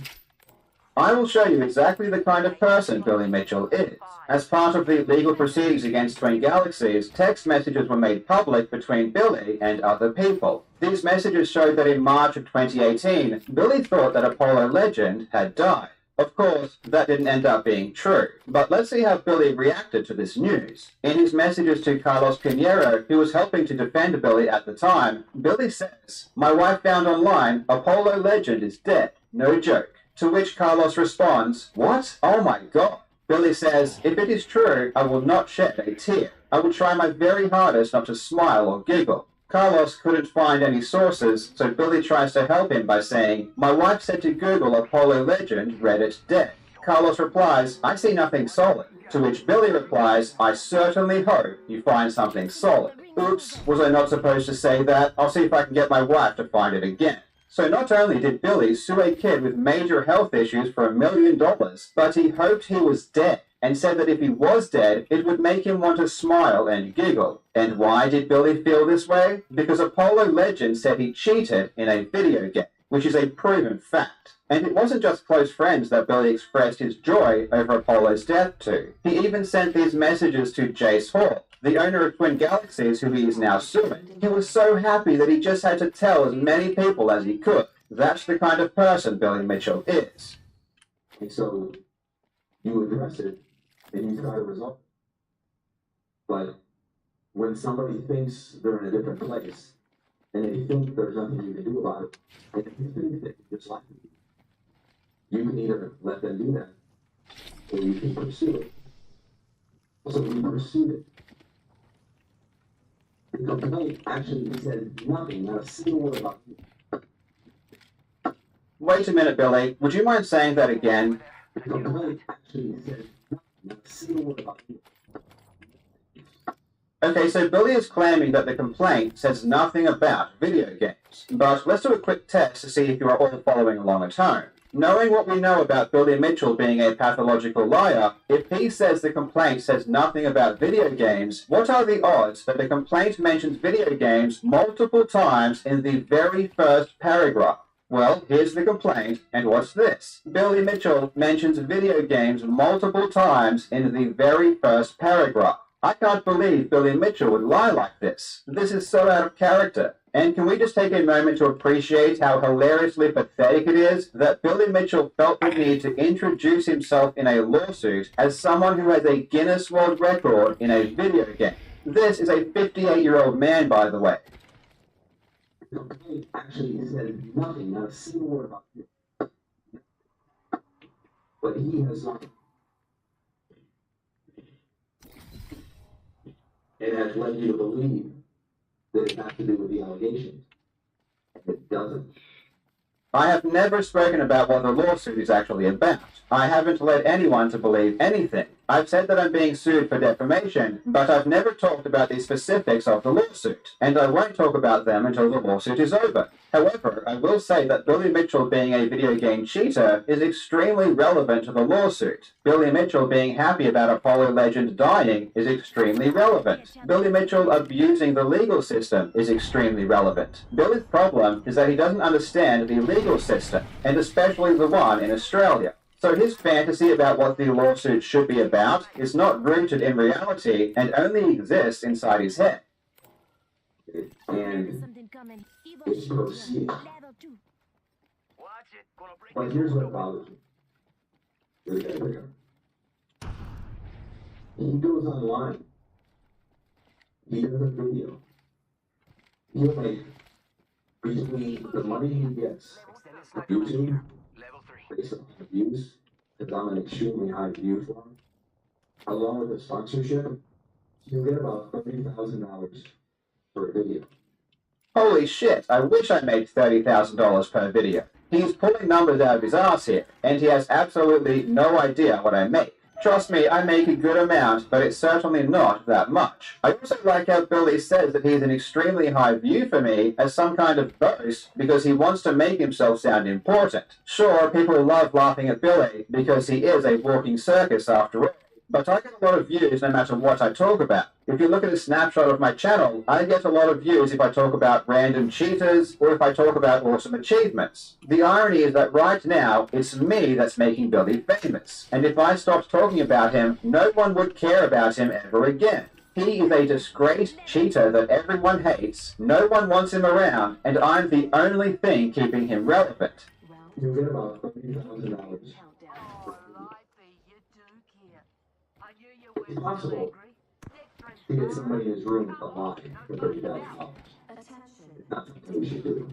I will show you exactly the kind of person Billy Mitchell is. As part of the legal proceedings against Twin Galaxies, text messages were made public between Billy and other people. These messages showed that in March of 2018, Billy thought that Apollo Legend had died. Of course, that didn't end up being true. But let's see how Billy reacted to this news. In his messages to Carlos Pinheiro, who was helping to defend Billy at the time, Billy says, "My wife found online, Apollo Legend is dead. No joke." To which Carlos responds, "What? Oh my god." Billy says, "If it is true, I will not shed a tear. I will try my very hardest not to smile or giggle." Carlos couldn't find any sources, so Billy tries to help him by saying, "My wife said to Google Apollo Legend, Reddit dead." Carlos replies, "I see nothing solid." To which Billy replies, "I certainly hope you find something solid." Oops, was I not supposed to say that? I'll see if I can get my wife to find it again. So not only did Billy sue a kid with major health issues for $1 million, but he hoped he was dead, and said that if he was dead, it would make him want to smile and giggle. And why did Billy feel this way? Because Apollo Legend said he cheated in a video game, which is a proven fact. And it wasn't just close friends that Billy expressed his joy over Apollo's death to. He even sent these messages to Jace Hall, the owner of Twin Galaxies, who he is now suing. He was so happy that he just had to tell as many people as he could. That's the kind of person Billy Mitchell is. And so, you address it, and you try to resolve it. But when somebody thinks they're in a different place, and they think there's nothing you can do about it, and you think that you just like it, you can either let them do that, or you can pursue it. So we pursued it. The complaint actually said nothing, not a single word about you. Wait a minute, Billy. Would you mind saying that again? The complaint actually said nothing, not a single word about you. Okay, so Billy is claiming that the complaint says nothing about video games. But let's do a quick test to see if you are all following along at home. Knowing what we know about Billy Mitchell being a pathological liar, if he says the complaint says nothing about video games, what are the odds that the complaint mentions video games multiple times in the very first paragraph? Well, here's the complaint, and what's this? Billy Mitchell mentions video games multiple times in the very first paragraph. I can't believe Billy Mitchell would lie like this. This is so out of character. And can we just take a moment to appreciate how hilariously pathetic it is that Billy Mitchell felt the need to introduce himself in a lawsuit as someone who has a Guinness World Record in a video game. This is a 58-year-old man, by the way. The complaint actually said nothing, not a single word about you. But he has not. It has led you to believe that it has to do with the allegations. And it doesn't. I have never spoken about what the lawsuit is actually about. I haven't led anyone to believe anything. I've said that I'm being sued for defamation, but I've never talked about the specifics of the lawsuit, and I won't talk about them until the lawsuit is over. However, I will say that Billy Mitchell being a video game cheater is extremely relevant to the lawsuit. Billy Mitchell being happy about Apollo Legend dying is extremely relevant. Billy Mitchell abusing the legal system is extremely relevant. Billy's problem is that he doesn't understand the legal system, and especially the one in Australia. So his fantasy about what the lawsuit should be about is not rooted in reality and only exists inside his head. And it's proceeding. But here's what bothers me. There we go. He goes online. He does a video. He'll make between the money he gets from YouTube based on the views, because I'm an extremely high view for him, along with the sponsorship, you'll get about $30,000 per video. Holy shit, I wish I made $30,000 per video. He's pulling numbers out of his ass here, and he has absolutely no idea what I make. Trust me, I make a good amount, but it's certainly not that much. I also like how Billy says that he's an extremely high view for me as some kind of boast because he wants to make himself sound important. Sure, people love laughing at Billy because he is a walking circus after all, but I get a lot of views no matter what I talk about. If you look at a snapshot of my channel, I get a lot of views if I talk about random cheaters or if I talk about awesome achievements. The irony is that right now, it's me that's making Billy famous. And if I stopped talking about him, no one would care about him ever again. He is a disgraced cheater that everyone hates, no one wants him around, and I'm the only thing keeping him relevant. You'll get about $30,000. It's possible to get somebody in his room alive for $30,000. It's not something we should do.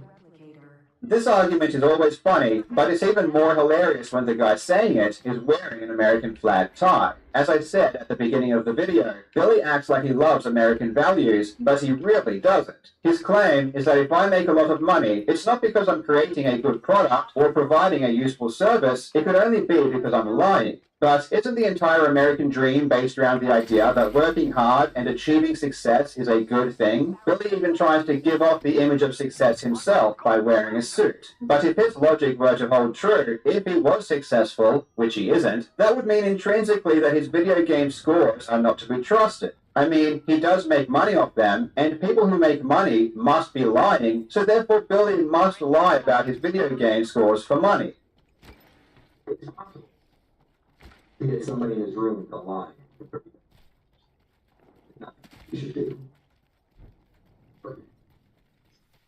This argument is always funny, but it's even more hilarious when the guy saying it is wearing an American flag tie. As I said at the beginning of the video, Billy acts like he loves American values, but he really doesn't. His claim is that if I make a lot of money, it's not because I'm creating a good product or providing a useful service, it could only be because I'm lying. But isn't the entire American dream based around the idea that working hard and achieving success is a good thing? Billy even tries to give off the image of success himself by wearing a suit. But if his logic were to hold true, if he was successful, which he isn't, that would mean intrinsically that his video game scores are not to be trusted. I mean, he does make money off them, and people who make money must be lying, so therefore Billy must lie about his video game scores for money. It's possible to get somebody in his room alive for $30,000. It's not something we should do.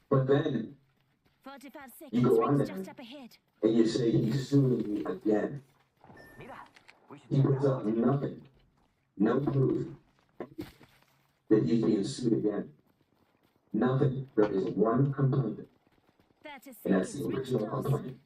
But then, you go on there, and you say he's suing me again. He brings up nothing, no proof that he's being sued again. Nothing. There is one complaint, and that's the original complaint.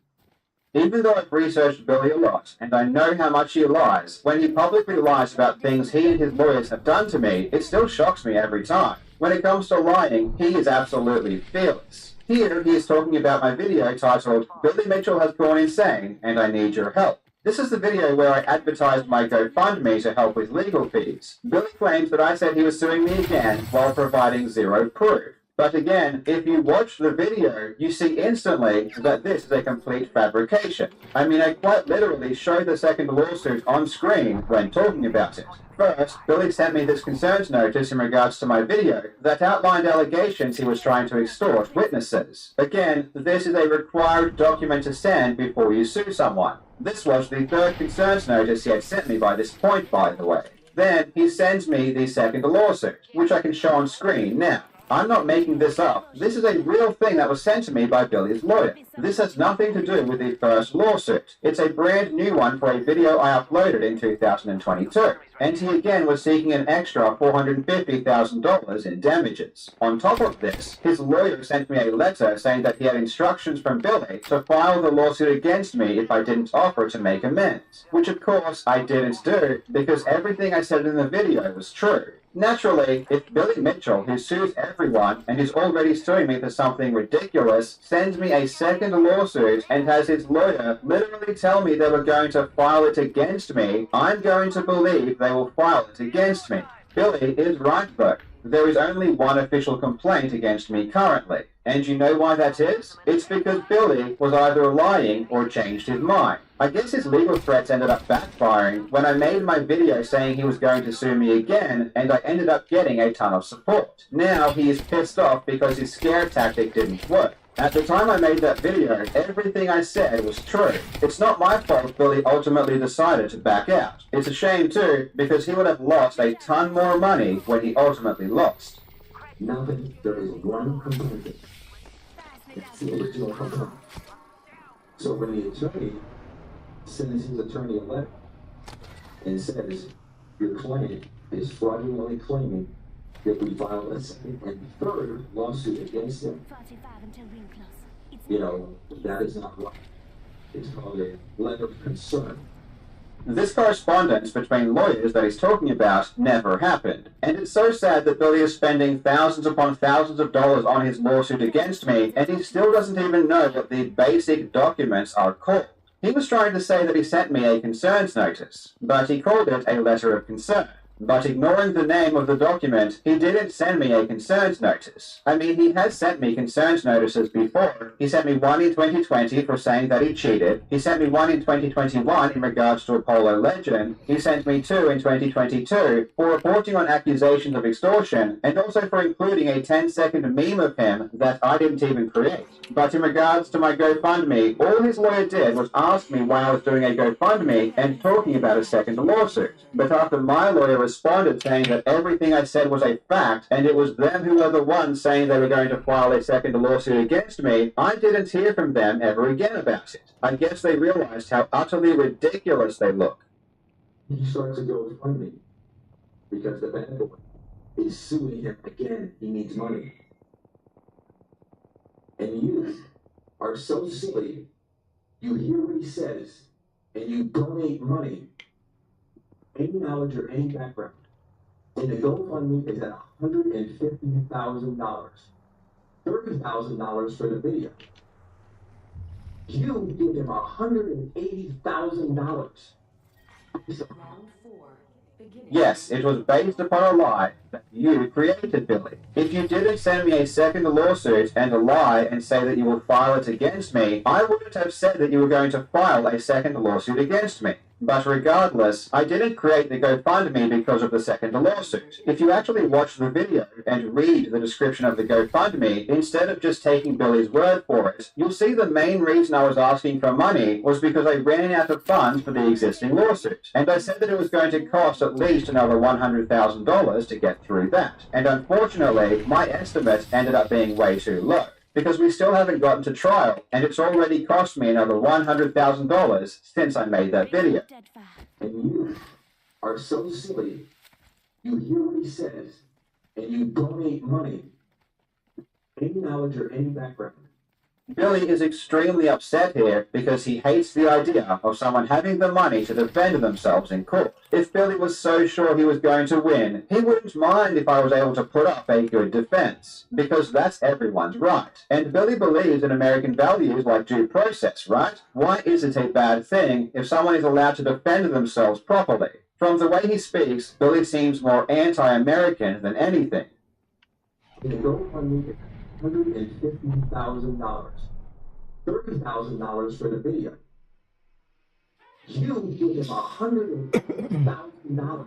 Even though I've researched Billy a lot, and I know how much he lies, when he publicly lies about things he and his lawyers have done to me, it still shocks me every time. When it comes to lying, he is absolutely fearless. Here, he is talking about my video titled, Billy Mitchell has gone insane, and I need your help. This is the video where I advertised my GoFundMe to help with legal fees. Billy claims that I said he was suing me again while providing zero proof. But again, if you watch the video, you see instantly that this is a complete fabrication. I mean, I quite literally show the second lawsuit on screen when talking about it. First, Billy sent me this concerns notice in regards to my video that outlined allegations he was trying to extort witnesses. Again, this is a required document to send before you sue someone. This was the third concerns notice he had sent me by this point, by the way. Then, he sends me the second lawsuit, which I can show on screen now. I'm not making this up. This is a real thing that was sent to me by Billy's lawyer. This has nothing to do with the first lawsuit. It's a brand new one for a video I uploaded in 2022. And he again was seeking an extra $450,000 in damages. On top of this, his lawyer sent me a letter saying that he had instructions from Billy to file the lawsuit against me if I didn't offer to make amends. Which of course I didn't do because everything I said in the video was true. Naturally, if Billy Mitchell, who sues everyone and is already suing me for something ridiculous, sends me a second lawsuit and has his lawyer literally tell me they were going to file it against me, I'm going to believe they will file it against me. Billy is right though. There is only one official complaint against me currently. And you know why that is? It's because Billy was either lying or changed his mind. I guess his legal threats ended up backfiring when I made my video saying he was going to sue me again, and I ended up getting a ton of support. Now he is pissed off because his scare tactic didn't work. At the time I made that video, everything I said was true. It's not my fault Billy ultimately decided to back out. It's a shame too, because he would have lost a ton more money when he ultimately lost. Nothing. There is one complaint. It's the original complaint. So when the attorney sends his attorney a letter and says, your client is fraudulently claiming that we filed a second and third lawsuit against him, you know, that is not right. It's called a letter of concern. This correspondence between lawyers that he's talking about never happened, and it's so sad that Billy is spending thousands upon thousands of dollars on his lawsuit against me, and he still doesn't even know what the basic documents are called. He was trying to say that he sent me a concerns notice, but he called it a letter of concern. But ignoring the name of the document, he didn't send me a concerns notice. I mean, he has sent me concerns notices before. He sent me one in 2020 for saying that he cheated. He sent me one in 2021 in regards to Apollo Legend. He sent me two in 2022 for reporting on accusations of extortion, and also for including a 10-second meme of him that I didn't even create. But in regards to my GoFundMe, all his lawyer did was ask me why I was doing a GoFundMe and talking about a second lawsuit. But after my lawyer responded saying that everything I said was a fact, and it was them who were the ones saying they were going to file a second lawsuit against me, I didn't hear from them ever again about it. I guess they realized how utterly ridiculous they look. He starts a GoFundMe because the bad boy is suing him again. He needs money. And you are so silly, you hear what he says, and you donate money, any knowledge or any background, and the GoFundMe is at $150,000, $30,000 for the video. You give him $180,000. Yes, it was based upon a lie that you created, Billy. If you didn't send me a second lawsuit and a lie and say that you will file it against me, I wouldn't have said that you were going to file a second lawsuit against me. But regardless, I didn't create the GoFundMe because of the second lawsuit. If you actually watch the video and read the description of the GoFundMe, instead of just taking Billy's word for it, you'll see the main reason I was asking for money was because I ran out of funds for the existing lawsuit. And I said that it was going to cost at least another $100,000 to get through that. And unfortunately, my estimate ended up being way too low, because we still haven't gotten to trial, and it's already cost me another $100,000 since I made that video. And you are so silly, you hear what he says, and you donate money, any knowledge or any background. Billy is extremely upset here because he hates the idea of someone having the money to defend themselves in court. If Billy was so sure he was going to win, he wouldn't mind if I was able to put up a good defense, because that's everyone's right. And Billy believes in American values like due process, right? Why is it a bad thing if someone is allowed to defend themselves properly? From the way he speaks, Billy seems more anti-American than anything. $150,000, $30,000 for the video. You give him $150,000.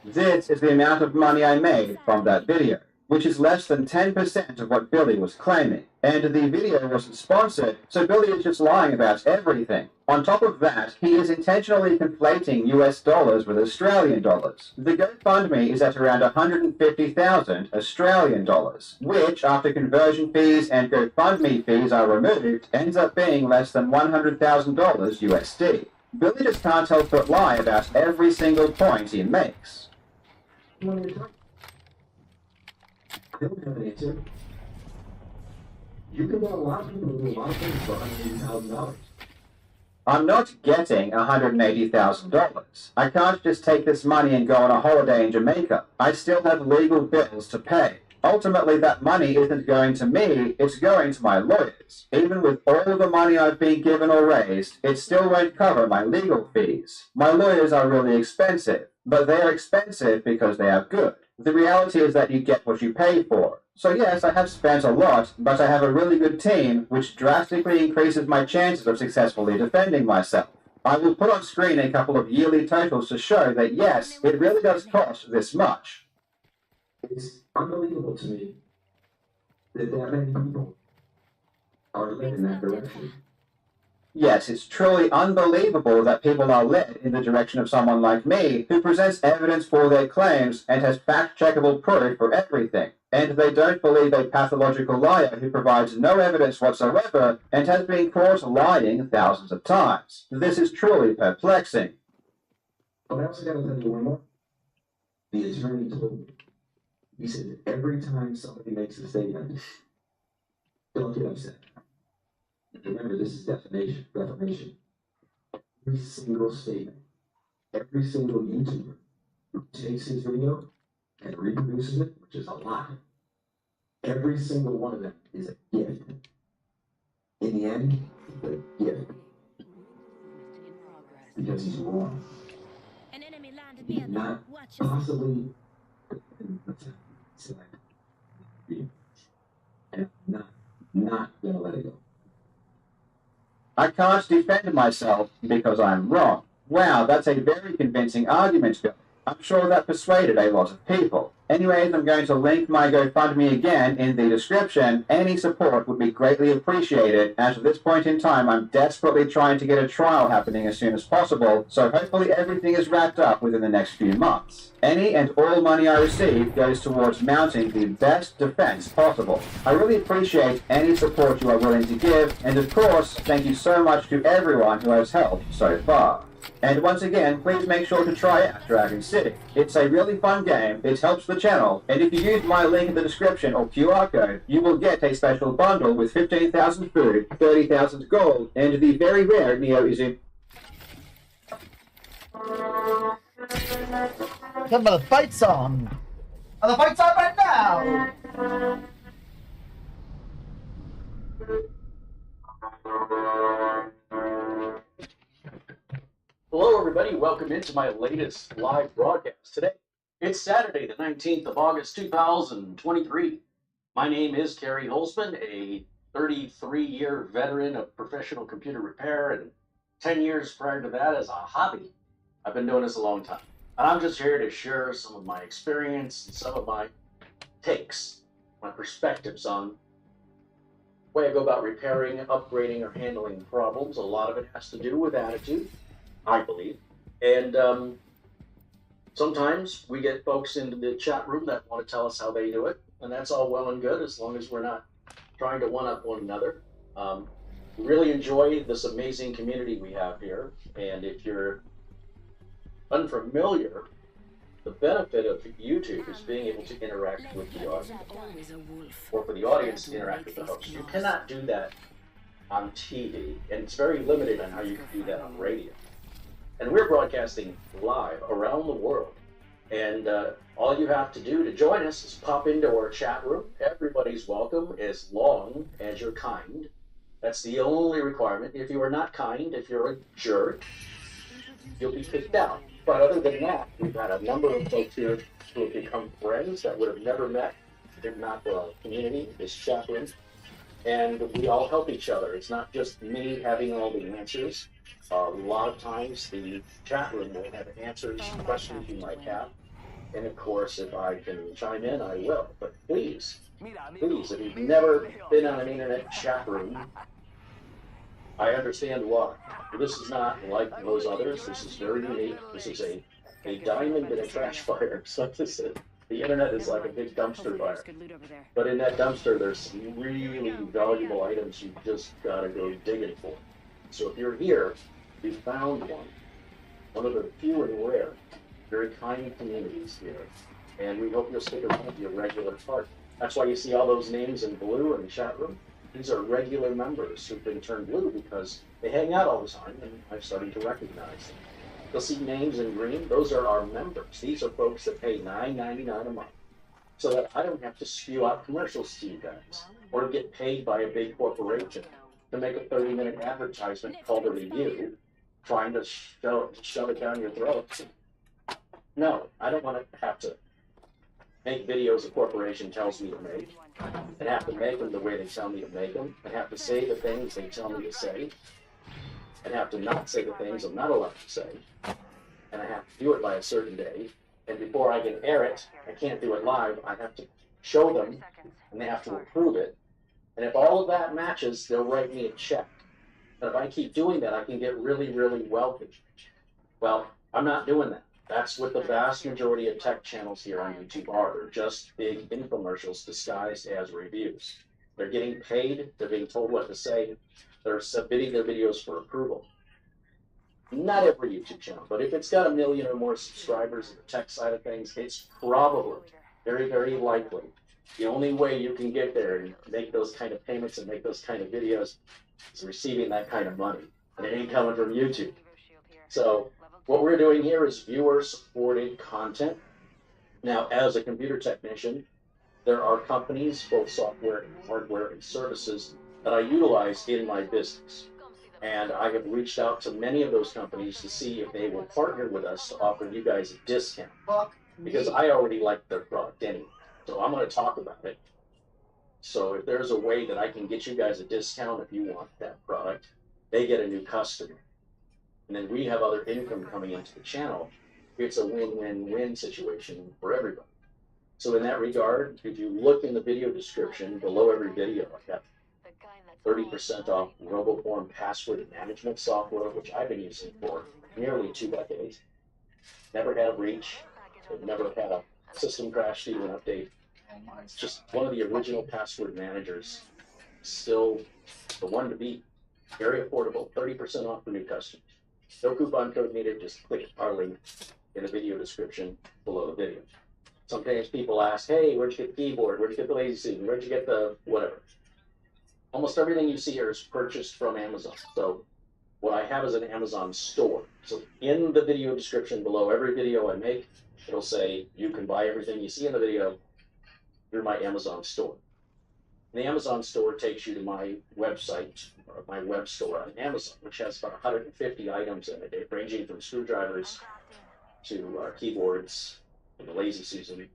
This is the amount of money I made from that video, which is less than 10% of what Billy was claiming. And the video wasn't sponsored, so Billy is just lying about everything. On top of that, he is intentionally conflating US dollars with Australian dollars. The GoFundMe is at around 150,000 Australian dollars, which, after conversion fees and GoFundMe fees are removed, ends up being less than $100,000 USD. Billy just can't help but lie about every single point he makes. I don't have an answer. You can get a lot of people to do a lot of things for $180,000. I'm not getting $180,000. I can't just take this money and go on a holiday in Jamaica. I still have legal bills to pay. Ultimately, that money isn't going to me, it's going to my lawyers. Even with all the money I've been given or raised, it still won't cover my legal fees. My lawyers are really expensive, but they're expensive because they are good. The reality is that you get what you pay for. So yes, I have spent a lot, but I have a really good team, which drastically increases my chances of successfully defending myself. I will put on screen a couple of yearly totals to show that yes, it really does cost this much. It's unbelievable to me that many people are led in that direction. Yes, it's truly unbelievable that people are led in the direction of someone like me, who presents evidence for their claims and has fact-checkable proof for everything. And they don't believe a pathological liar who provides no evidence whatsoever and has been caught lying thousands of times. This is truly perplexing. But I also got to tell you one more. The attorney told me, he said that every time somebody makes a statement, don't get upset. Remember, this is defamation. Every single statement, every single YouTuber who takes his video and reproduces it, which is a lot, every single one of them is a gift. In the end, it's a gift. Because he's wrong. He cannot possibly and not gonna let it go. I can't defend myself because I'm wrong. Wow, that's a very convincing argument, Bill. I'm sure that persuaded a lot of people. Anyways, I'm going to link my GoFundMe again in the description. Any support would be greatly appreciated. At this point in time, I'm desperately trying to get a trial happening as soon as possible, so hopefully everything is wrapped up within the next few months. Any and all money I receive goes towards mounting the best defense possible. I really appreciate any support you are willing to give, and of course, thank you so much to everyone who has helped so far. And once again, please make sure to try out Dragon City. It's a really fun game, it helps the channel, and if you use my link in the description or QR code, you will get a special bundle with 15,000 food, 30,000 gold, and the very rare Neo Izum. Come on, the fight's on! And the fight's on right now! Hello everybody, welcome into my latest live broadcast. Today, it's Saturday the 19th of August 2023. My name is Kerry Holzman, a 33-year veteran of professional computer repair and 10 years prior to that as a hobby. I've been doing this a long time. And I'm just here to share some of my experience and some of my takes, my perspectives on the way I go about repairing, upgrading, or handling problems. A lot of it has to do with attitude, I believe. And sometimes we get folks into the chat room that want to tell us how they do it, and that's all well and good as long as we're not trying to one-up one another. Really enjoy this amazing community we have here, and if you're unfamiliar, the benefit of YouTube is being able to interact with the audience, or for the audience to interact with the host. You cannot do that on TV, and it's very limited on how you can do that on radio. And we're broadcasting live around the world. And all you have to do to join us is pop into our chat room. Everybody's welcome as long as you're kind. That's the only requirement. If you are not kind, if you're a jerk, you'll be kicked out. But other than that, we've had a number of folks here who have become friends that would have never met if not for our community, this chat room. And we all help each other. It's not just me having all the answers. A lot of times the chat room will have answers to questions you might have. And of course, if I can chime in, I will. But please, if you've never been on an internet chat room, I understand why. This is not like those others. This is very unique. This is a diamond in a trash fire. So this is, the internet is like a big dumpster fire. But in that dumpster, there's some really valuable items you just gotta go digging for. So if you're here, you found one of the few and rare, very kind communities here. And we hope you'll stick around to be a regular part. That's why you see all those names in blue in the chat room. These are regular members who've been turned blue because they hang out all the time, and I'm starting to recognize them. You'll see names in green. Those are our members. These are folks that pay $9.99 a month, so that I don't have to spew out commercials to you guys or get paid by a big corporation to make a 30-minute advertisement called a review, trying to shove it down your throat. No, I don't want to have to make videos a corporation tells me to make, and have to make them the way they tell me to make them, and have to say the things they tell me to say, and have to not say the things I'm not allowed to say, and I have to do it by a certain day, and before I can air it, I can't do it live, I have to show them, and they have to approve it, and if all of that matches, they'll write me a check. And if I keep doing that, I can get really, really wealthy. Well, I'm not doing that. That's what the vast majority of tech channels here on YouTube are. They're just big infomercials disguised as reviews. They're getting paid, they're being told what to say, they're submitting their videos for approval. Not every YouTube channel, but if it's got 1 million or more subscribers in the tech side of things, it's probably, very, very likely, the only way you can get there and make those kind of payments and make those kind of videos is receiving that kind of money. And it ain't coming from YouTube. So what we're doing here is viewer-supported content. Now, as a computer technician, there are companies, both software and hardware and services, that I utilize in my business. And I have reached out to many of those companies to see if they will partner with us to offer you guys a discount. Because I already like their product anyway. So I'm going to talk about it. So if there's a way that I can get you guys a discount if you want that product, they get a new customer. And then we have other income coming into the channel. It's a win-win-win situation for everybody. So in that regard, if you look in the video description below every video, I got 30% off RoboForm password management software, which I've been using for nearly 2 decades. Never had a breach. I've never had a system crash due to an update. It's just one of the original password managers. Still the one to beat. Very affordable, 30% off for new customers. No coupon code needed, just click our link in the video description below the video. Sometimes people ask, hey, where'd you get the keyboard? Where'd you get the lazy suit? Where'd you get the whatever? Almost everything you see here is purchased from Amazon. So what I have is an Amazon store. So in the video description below every video I make, it'll say, you can buy everything you see in the video through my Amazon store. And the Amazon store takes you to my website, or my web store on Amazon, which has about 150 items in it, ranging from screwdrivers to keyboards, to the Lazy Susan,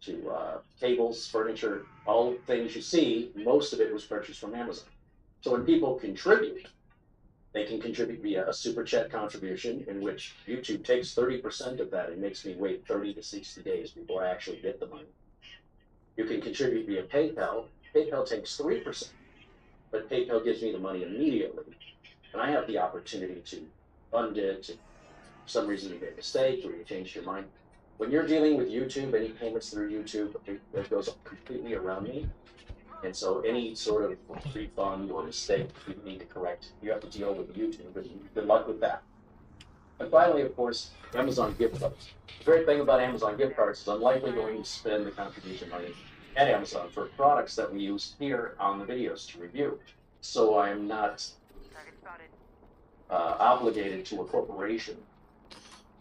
to tables, furniture, all things you see. Most of it was purchased from Amazon. So when people contribute, they can contribute via a super chat contribution, in which YouTube takes 30% of that and makes me wait 30 to 60 days before I actually get the money. You can contribute via PayPal. PayPal takes 3%, but PayPal gives me the money immediately, and I have the opportunity to fund it. If for some reason you made a mistake or you changed your mind. When you're dealing with YouTube, any payments through YouTube, it goes completely around me. And so any sort of refund or mistake you need to correct, you have to deal with YouTube, and good luck with that. And finally, of course, Amazon gift cards. The great thing about Amazon gift cards is I'm likely going to spend the contribution money at Amazon for products that we use here on the videos to review. So I'm not obligated to a corporation.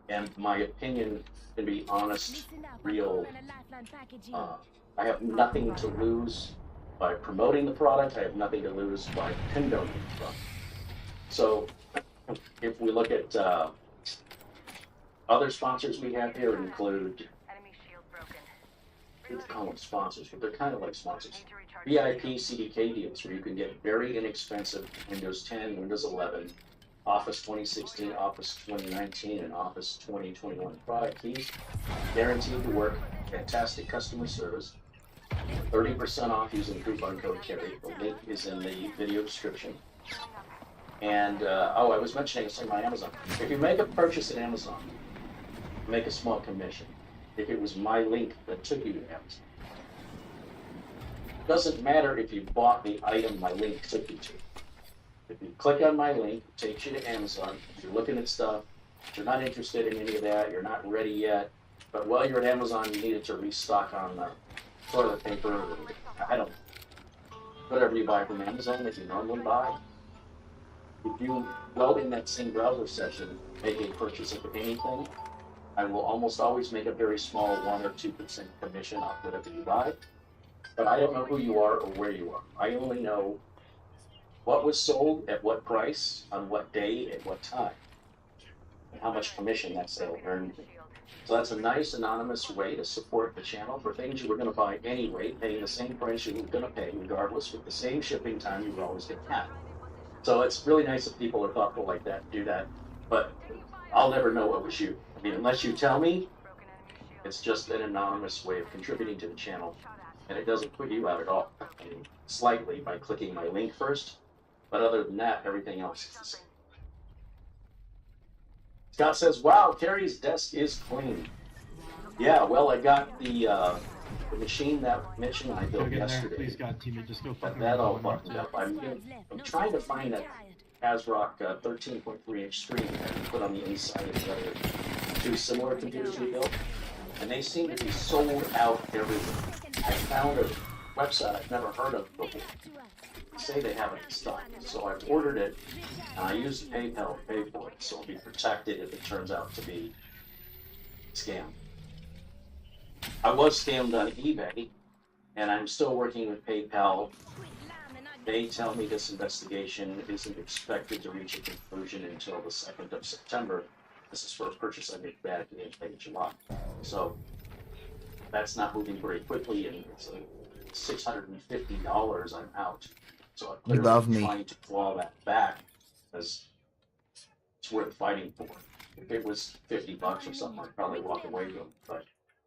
And my opinion can be honest, real. I have nothing to lose by promoting the product. I have nothing to lose by condoning the product. So if we look at other sponsors we have here, include, we call them sponsors, but they're kind of like sponsors. VIP CDK deals, where you can get very inexpensive Windows 10, Windows 11, Office 2016, Office 2019, and Office 2021 product keys. Guaranteed to work, fantastic customer service, 30% off using coupon code CARRY. The link is in the video description. And, I was mentioning it's on my Amazon. If you make a purchase at Amazon, make a small commission. If it was my link that took you to Amazon. It doesn't matter if you bought the item my link took you to. If you click on my link, it takes you to Amazon. If you're looking at stuff, if you're not interested in any of that, you're not ready yet, but while you're at Amazon, you needed to restock on toilet paper, I don't know. whatever you buy from Amazon that you normally buy, if you, well, in that same browser session, make a purchase of anything, I will almost always make a very small 1 or 2% commission off whatever you buy. But I don't know who you are or where you are. I only know what was sold at what price, on what day, at what time, and how much commission that sale earned me. So that's a nice anonymous way to support the channel for things you were going to buy anyway, paying the same price you were going to pay regardless, with the same shipping time you were always going to have. So it's really nice if people are thoughtful like that, do that. But I'll never know what was you. I mean, unless you tell me, it's just an anonymous way of contributing to the channel. And it doesn't put you out at all. I mean, slightly by clicking my link first. But other than that, everything else is the same. Scott says, wow, Terry's desk is clean. Yeah, well, I got the machine that Mitch and I built yesterday. Please, God, teammate, just go But that all buttoned up. I'm trying to find that ASRock 13.3-inch screen that we put on the inside of the other two similar computers we built. And they seem to be sold out everywhere. I found a website I've never heard of before. They say they have it in stock. So I've ordered it, and I used PayPal to pay for it, so it'll be protected if it turns out to be scammed. I was scammed on eBay, and I'm still working with PayPal. They tell me this investigation isn't expected to reach a conclusion until the 2nd of September. This is for a purchase I made back in late July. So that's not moving very quickly, and it's $650 I'm out. So I'm You love me. trying to claw that back because it's worth fighting for. If it was $50 or something, I'd probably walk away from it. But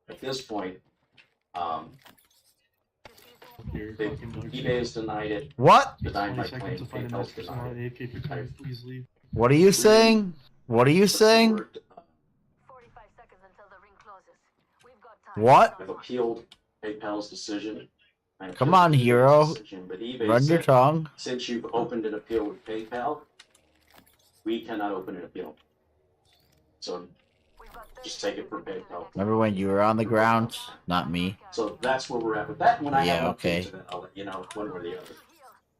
at this point, eBay has denied it. What? Denied my claim. PayPal's denied it. What are you saying? What are you saying? What? I've appealed PayPal's decision. Come on, hero. But eBay Run your said, tongue. since you've opened an appeal with PayPal, we cannot open an appeal. So just take it from PayPal. Remember when you were on the ground? Not me. So that's where we're at with that. When I Yeah, have an okay. update to that, I'll let you know one way or the other.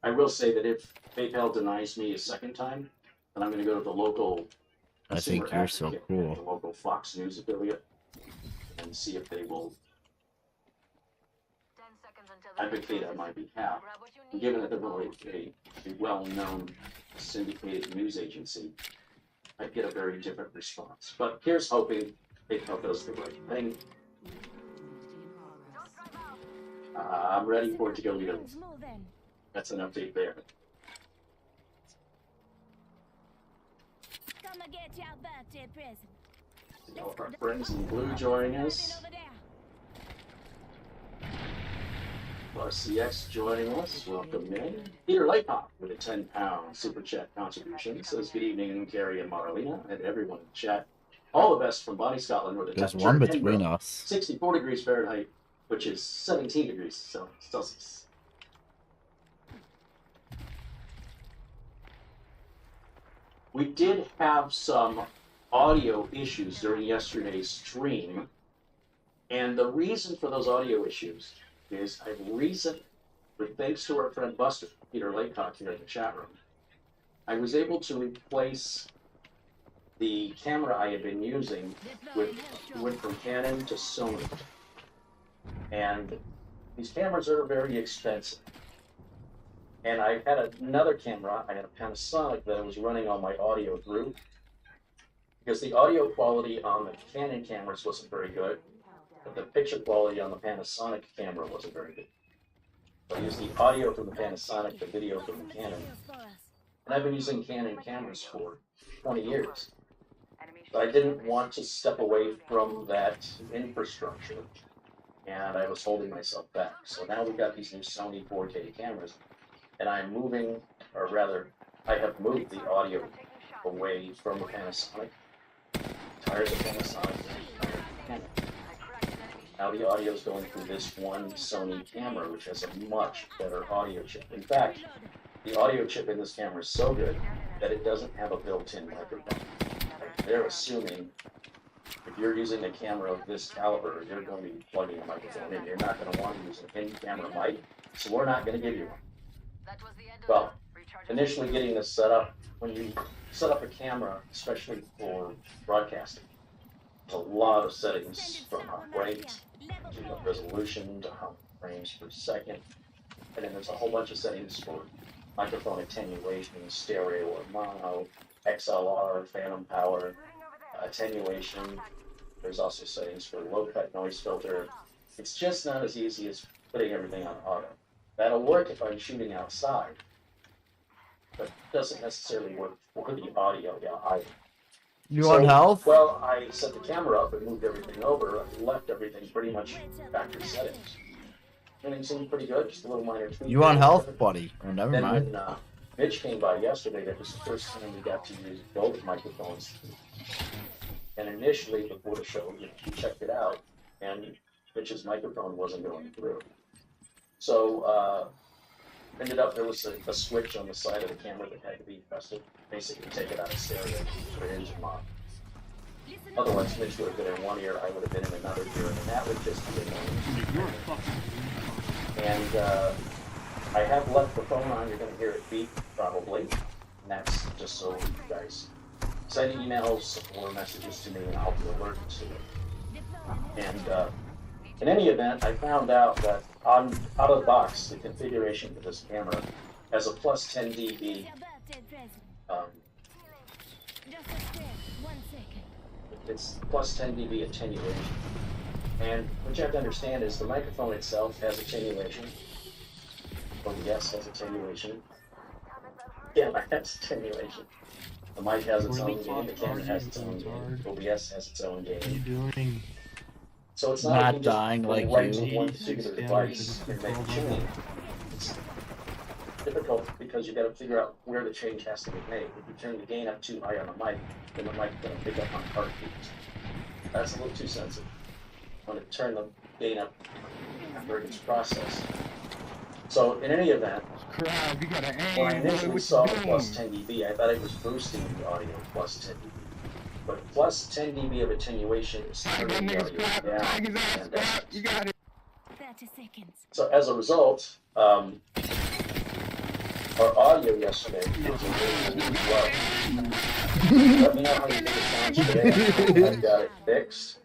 I will say that if PayPal denies me a second time, then I'm going to go to the local. I think consumer you're so advocate, cool. the local Fox News affiliate, and see if they will advocate on my behalf. And given that they're really a well-known syndicated news agency, I'd get a very different response. But here's hoping PayPal does the right thing. I'm ready for it to go either. That's an update there. Come and get your birthday present. So our friends in blue joining us. RCX joining us. Welcome in. Peter Lightpop with a £10 super chat contribution says, good evening, Gary and Marlena, and everyone in the chat. All the best from Bonnie, Scotland, where the There's temperature one in between Edinburgh, us. 64 degrees Fahrenheit, which is 17 degrees Celsius. We did have some audio issues during yesterday's stream, and the reason for those audio issues is with thanks to our friend Buster, Peter Laycock here in the chat room, I was able to replace the camera I had been using went from Canon to Sony. And these cameras are very expensive. And I had another camera, I had a Panasonic that I was running all my audio through, because the audio quality on the Canon cameras wasn't very good, but the picture quality on the Panasonic camera wasn't very good. So I used the audio from the Panasonic, the video from the Canon. And I've been using Canon cameras for 20 years. But I didn't want to step away from that infrastructure, and I was holding myself back. So now we've got these new Sony 4K cameras, and I'm moving, or rather, I have moved the audio away from the Panasonic. Tired of Panasonic, tired of Canon. Now the audio is going through this one Sony camera, which has a much better audio chip. In fact, the audio chip in this camera is so good that it doesn't have a built-in microphone. They're assuming if you're using a camera of this caliber, you're going to be plugging a microphone in. You're not going to want to use an in-camera mic, so we're not going to give you one. Well, initially getting this set up, when you set up a camera, especially for broadcasting, there's a lot of settings from rate to the resolution to how many frames per second. And then there's a whole bunch of settings for microphone attenuation, stereo or mono, XLR, phantom power, attenuation. There's also settings for low-cut noise filter. It's just not as easy as putting everything on auto. That'll work if I'm shooting outside, but it doesn't necessarily work for the audio either. You want health? Well, I set the camera up and moved everything over. I left everything pretty much factory settings. Everything seemed pretty good, just a little minor tweak. You want health, buddy? Oh, never Then mind. when Mitch came by yesterday, that was the first time we got to use both microphones. And initially, before the show, we checked it out, and Mitch's microphone wasn't going through. So, ended up there was a switch on the side of the camera that had to be pressed. Basically, take it out of stereo, put it into mono. Otherwise, Mitch would have been in one ear, I would have been in another ear, and that would just be annoying. And I have left the phone on. You're going to hear it beep, probably. And that's just so you guys send emails or messages to me, and I'll be alerted to it. And in any event, I found out that out of the box, the configuration for this camera has a plus 10 dB. It's plus 10 dB attenuation. And what you have to understand is the microphone itself has attenuation. OBS has attenuation. Yeah, it has attenuation. The mic has its own gain, the camera has its own gain, OBS has its own gain. What are you doing? So it's not, Not like you just dying go like right you. to one particular device and make a change. It's difficult because you got to figure out where the change has to be made. If you turn the gain up too high on the mic, then the mic's going to pick up on heartbeats. That's a little too sensitive. I want to turn the gain up after it gets processed. So in any event, when I initially saw the plus 10 dB, I thought it was boosting the audio plus 10 dB. But plus 10 dB of attenuation is turning the audio down. And, You got it. 30 seconds. so as a result, our audio yesterday was really well. Let me know how you think it sounds today. I've got it fixed.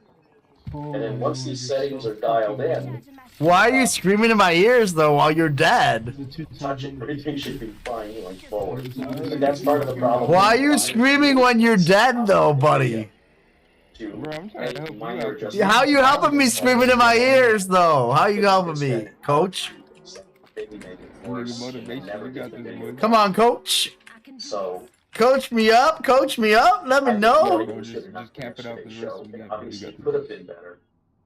And then once these settings are dialed in, Why are you screaming in my ears though while you're dead? touch it, everything should be fine going forward. And that's part of the problem. Why are you screaming when you're dead though, buddy? How you helping me screaming in my ears though? How you helping me, coach? Come on, coach. So Coach me up, coach me up. Let me know. Just camp it out the rest of the game. Obviously, it could have been better,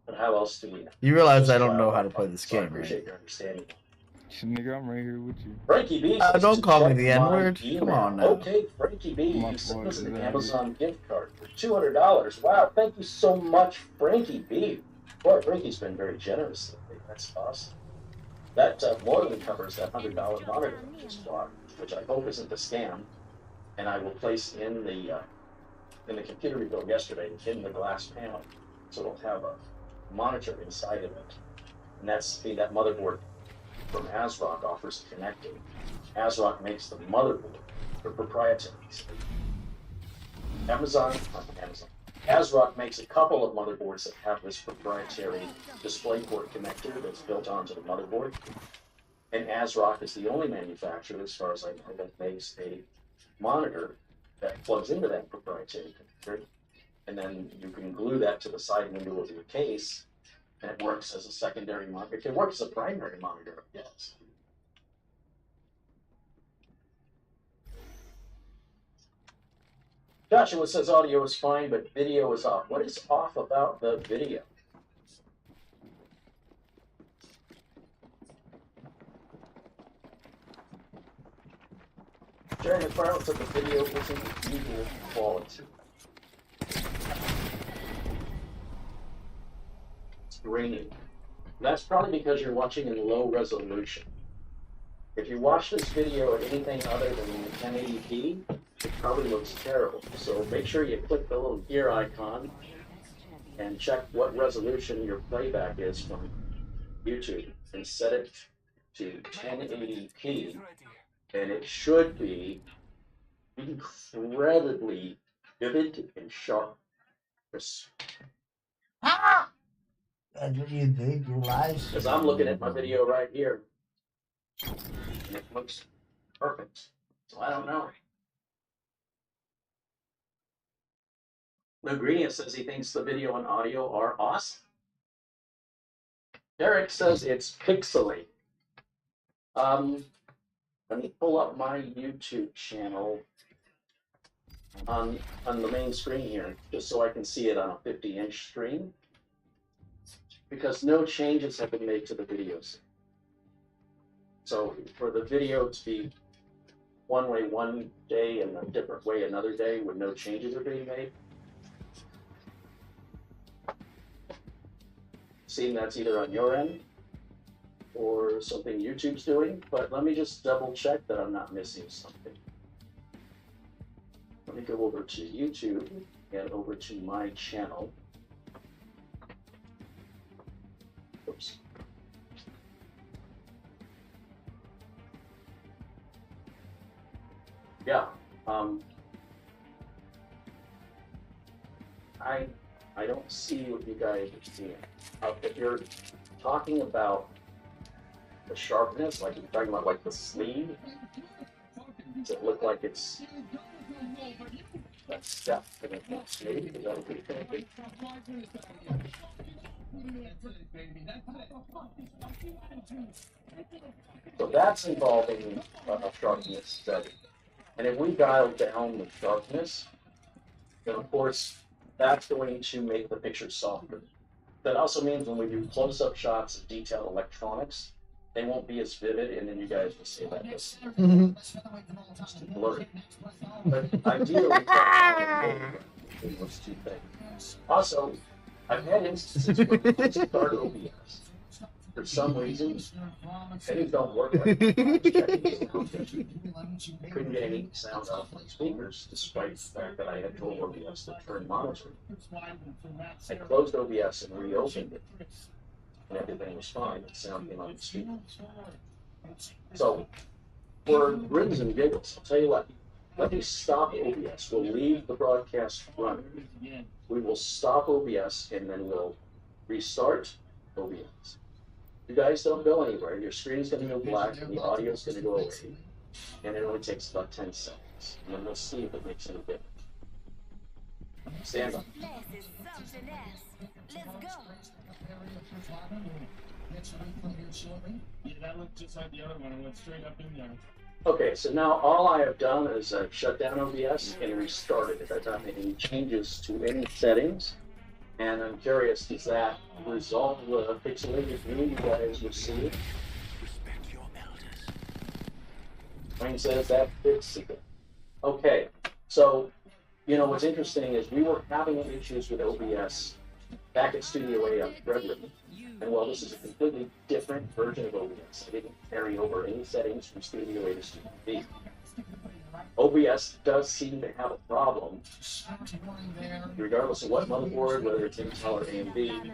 but how else do we know? You realize I don't know how to play this So I game, appreciate right? your understanding. Nigga, I'm right here with you. Frankie B. Don't call me the N-word. Come on now. Okay, Frankie B. You sent us an Amazon gift card for $200. Wow, thank you so much, Frankie B. Boy, Frankie's been very generous lately. That's awesome. That more than covers that $100 monitor I just bought, which I hope isn't a scam. And I will place in the computer we built yesterday in the glass panel, so it'll have a monitor inside of it, and that motherboard from ASRock offers connecting. ASRock makes the motherboard for proprietary. ASRock makes a couple of motherboards that have this proprietary DisplayPort connector that's built onto the motherboard, and ASRock is the only manufacturer, as far as I know, that makes a monitor that plugs into that proprietary connector, and then you can glue that to the side window of your case, and it works as a secondary monitor. It can work as a primary monitor, yes. Joshua says audio is fine, but video is off. What is off about the video? Jerry McFarland said the video isn't usual quality. It's grainy. That's probably because you're watching in low resolution. If you watch this video at anything other than 1080p, it probably looks terrible. So make sure you click the little gear icon and check what resolution your playback is from YouTube and set it to 1080p, and it should be incredibly vivid and sharp. That's what you think, you lies. Because I'm looking at my video right here, and it looks perfect. So I don't know. Ingredient says he thinks the video and audio are awesome. Derek says it's pixely. Let me pull up my YouTube channel on the main screen here, just so I can see it on a 50-inch screen, because no changes have been made to the videos. So for the video to be one way one day and a different way another day with no changes are being made, seeing that's either on your end or something YouTube's doing, but let me just double check that I'm not missing something. Let me go over to YouTube and over to my channel. Oops. Yeah, I don't see what you guys are seeing. If you're talking about the sharpness, like you're talking about like the sleeve, does it look like it's that step in the sleeve? Is that what you're thinking? So that's involving a sharpness setting. And if we dial down the sharpness, then of course that's going to make the picture softer. That also means when we do close-up shots of detailed electronics, they won't be as vivid, and then you guys will say that it's blurry. But ideally, it looks too thick. Also, I've had instances where you start OBS. For some reason, things don't work like that. I couldn't get any sound out of my speakers, despite the fact that I had told OBS to turn monitoring. I closed OBS and reopened it, and everything was fine. The sound came out of the speaker. So, for grins and giggles, I'll tell you what, let me stop OBS. We'll leave the broadcast running. We will stop OBS, and then we'll restart OBS. You guys don't go anywhere. Your screen is going to go black, and the audio is going to go away. And it only takes about 10 seconds. And then we'll see if it makes any difference. Stand by. Okay, so now all I have done is I've shut down OBS and restarted it. I've not made any changes to any settings. And I'm curious, does that resolve the pixelated view you guys will see? Wayne says that fixes it. Okay, so, you know, what's interesting is we were having issues with OBS back at Studio A on Threadripper. And while this is a completely different version of OBS, I didn't carry over any settings from Studio A to Studio B. OBS does seem to have a problem, regardless of what motherboard, whether it's Intel or AMD,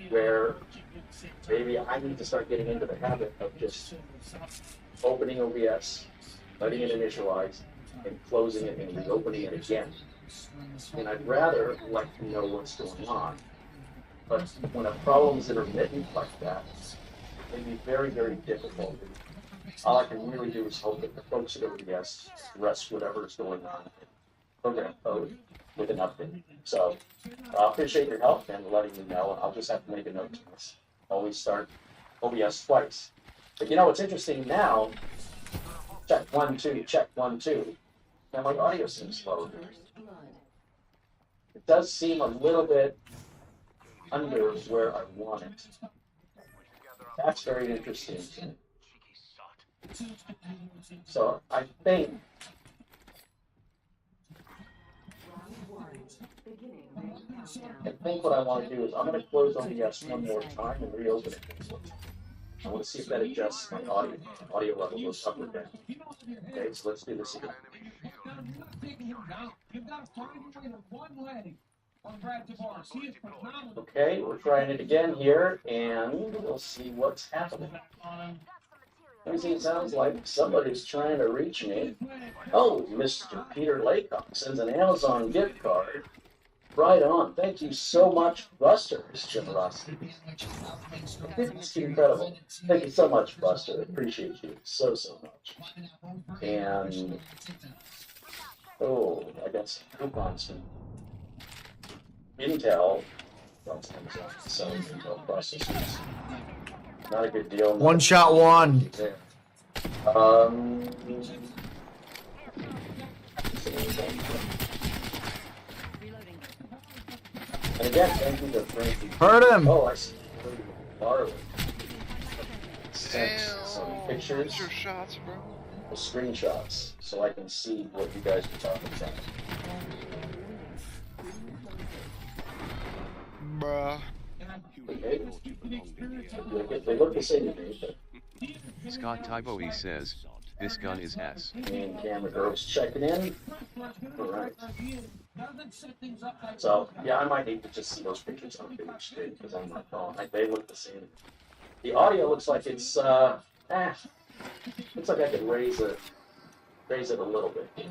where maybe I need to start getting into the habit of just opening OBS, letting it initialize, and closing it and reopening it again. And I'd rather like to know what's going on. But when a problem is intermittent like that, it can be very, very difficult. All I can really do is hope that the folks at OBS address whatever is going on in program code with an update. So I appreciate your help and letting me know, and I'll just have to make a note to this. Always start OBS twice. But you know what's interesting now, check 1, 2, check 1, 2, and my audio seems slow. It does seem a little bit under where I want it. That's very interesting. So I think what I want to do is I'm going to close OBS one more time and reopen it. I want to see if that adjusts my audio level goes up or down. Okay, so let's do this again. Okay, we're trying it again here, and we'll see what's happening. Let me see, it sounds like somebody's trying to reach me. Oh, Mr. Peter Laycock sends an Amazon gift card. Right on. Thank you so much, Buster, for his generosity. It's incredible. Thank you so much, Buster. I appreciate you so much. And, oh, I got some coupons from Intel. Selling Intel processors. Not a good deal. One shot one. And again, thank you to Frankie. Hurt him. Oh, I see. Marley. Sent some pictures. Shots, bro. Screenshots, so I can see what you guys are talking about. Bruh. Okay. They look the same to me, but... Scott Tyboe says, this gun is S. And camera girls checking in. Alright. So, yeah, I might need to just see those pictures on the page too, because I'm not calling. They look the same. The audio looks like it's, looks like I could raise it a little bit. Let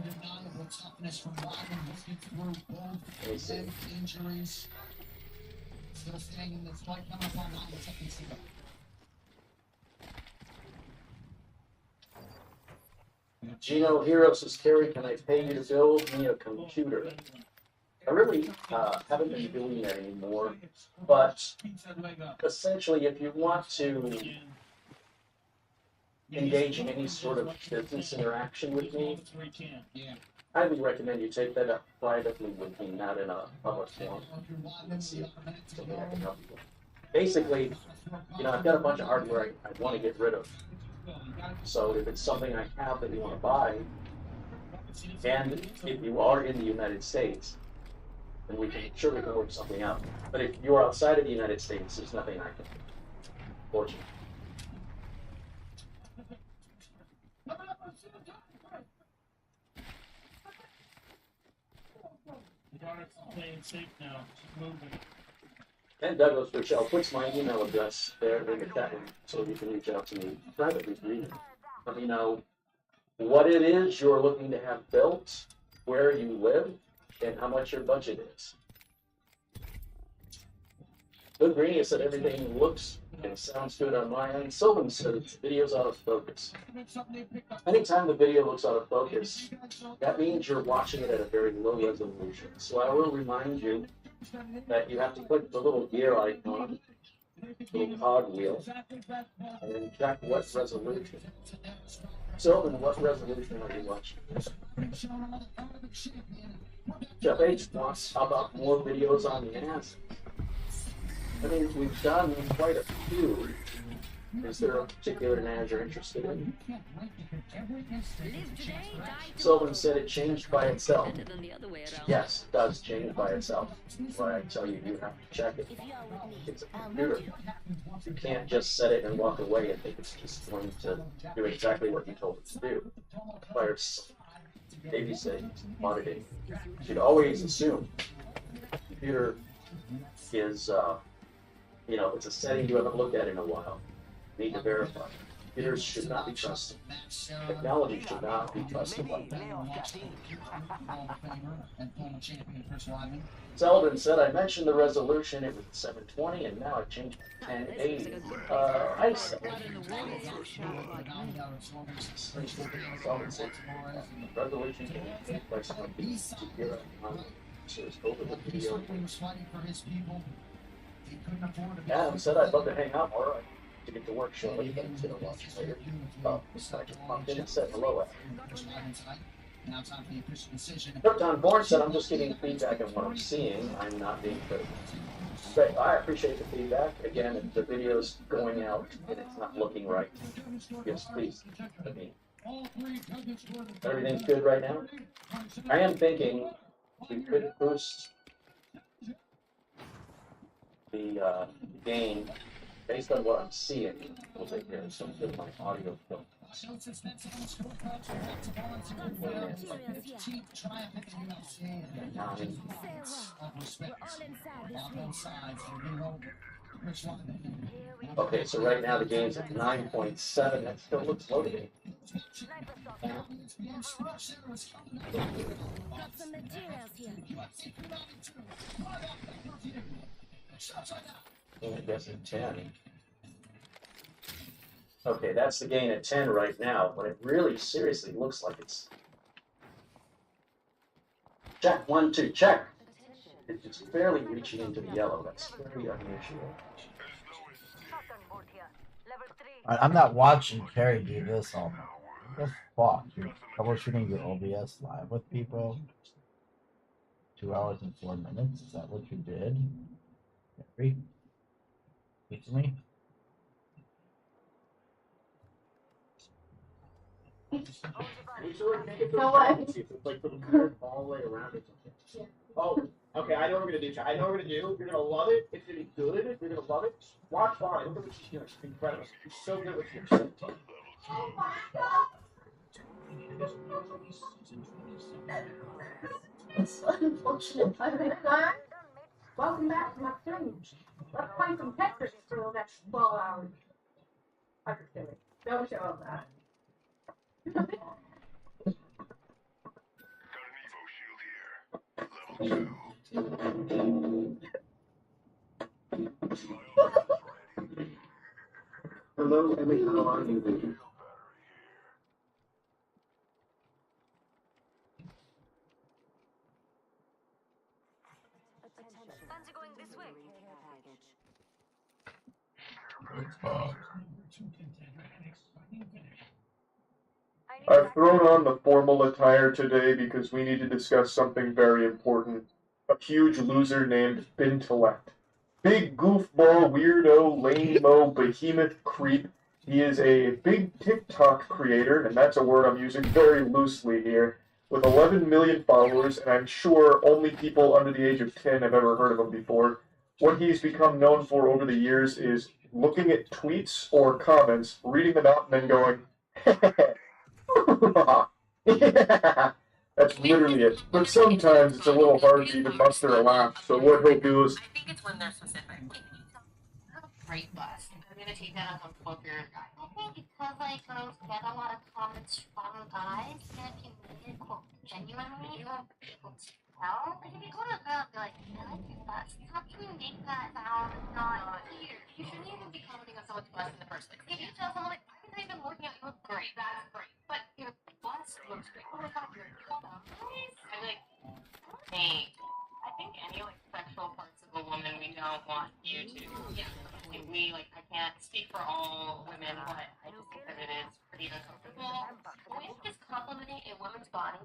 me see. Gino Hero says, Carrie, can I pay you to build me a computer? I really haven't been doing that anymore, but essentially if you want to engage in any sort of business interaction with me, I would recommend you take that up privately with me, not in a public forum. Let's see if something I can help you with. Basically, you know, I've got a bunch of hardware I want to get rid of. So if it's something I have that you want to buy, and if you are in the United States, then we can work something out. But if you're outside of the United States, there's nothing I can do. Fortunately. And Douglas Rochelle puts my email address there in the chat room, so you can reach out to me privately. Let me know what it is you're looking to have built, where you live, and how much your budget is. Good Greeny said everything looks and sounds good on my end. Sylvan said the video's out of focus. Anytime the video looks out of focus, that means you're watching it at a very low resolution. So I will remind you that you have to click the little gear icon, the little cog wheel, and then check what resolution. Sylvan, what resolution are you watching? Jeff H wants, how about more videos on the ass? I mean, we've done quite a few. Is there a particular NAS you're interested in? Sylvan said it changed by itself. Yes, it does change by itself. That's why I tell you, you have to check it. It's a computer. You can't just set it and walk away and think it's just going to do exactly what you told it to do. It requires babysitting, auditing. You should always assume the computer is, you know, it's a setting you haven't looked at in a while. Need to verify. Computers should not be trusted. Technology should not be trusted like that. Sullivan said, I mentioned the resolution, it was 720, and now I've changed to 1080. I said, resolution Adam said, I'd love to hang out more. To get to work shortly, but it's gonna watch later. Oh, I just popped in and said hello. Krypton Born said, I'm just getting feedback on what I'm seeing. I'm not being critical. Great, I appreciate the feedback. Again, if the video's going out and it's not looking right, yes, please. I mean, everything's good right now? I am thinking we could boost the gain. Based on what I'm seeing, we'll take care of some of my audio films. Okay, so right now the game's at 9.7. That still looks loaded. Got some materials here. And it gets at 10. Okay, that's the gain at 10 right now, but it really seriously looks like it's... Check, 1, 2, check! It's barely reaching into the yellow. That's very unusual. I'm not watching Carrie do this all night. What the fuck? You're troubleshooting your OBS live with people? 2 hours and 4 minutes? Is that what you did? Carrie? Speak to me? All the way around it. Oh, okay, I know what we're gonna do, Chad. I know what we're gonna do. You're gonna love it. It's gonna be good. You're gonna love it. Watch Bonnie. Look at what she's doing. She's incredible. She's so good with you. Oh my god! It's unfortunate. Welcome back to my stream. Let's play some Tetris for the next 12 hours. I'm just kidding. Don't show up that. Hello, Emmy, how are you, baby? Fancy going this way? I've thrown on the formal attire today because we need to discuss something very important. A huge loser named Bintellect. Big goofball, weirdo, lame-mo, behemoth creep. He is a big TikTok creator, and that's a word I'm using very loosely here, with 11 million followers, and I'm sure only people under the age of 10 have ever heard of him before. What he's become known for over the years is looking at tweets or comments, reading them out, and then going, yeah, that's literally it. But sometimes it's a little hard to even muster a laugh, so what he'll do is... I think it's when they're specific. Great bust. I'm gonna take that as a poker guy. I think because like girls get a lot of comments from guys that can make it quote genuinely, you won't be able to tell. Like if you go to a girl and be like, I like your bust, how can you make that sound not weird? You shouldn't even be commenting on someone's bust in the first place. If you tell someone like, why are you even working out? You look great. That's great. But your bust looks great. Oh my god, you're nice. I'm like, hey, I think any like sexual parts of a woman we don't want you to. Yeah. We like I can't speak for all women, but I just think that it is pretty uncomfortable. When is complimenting a woman's body?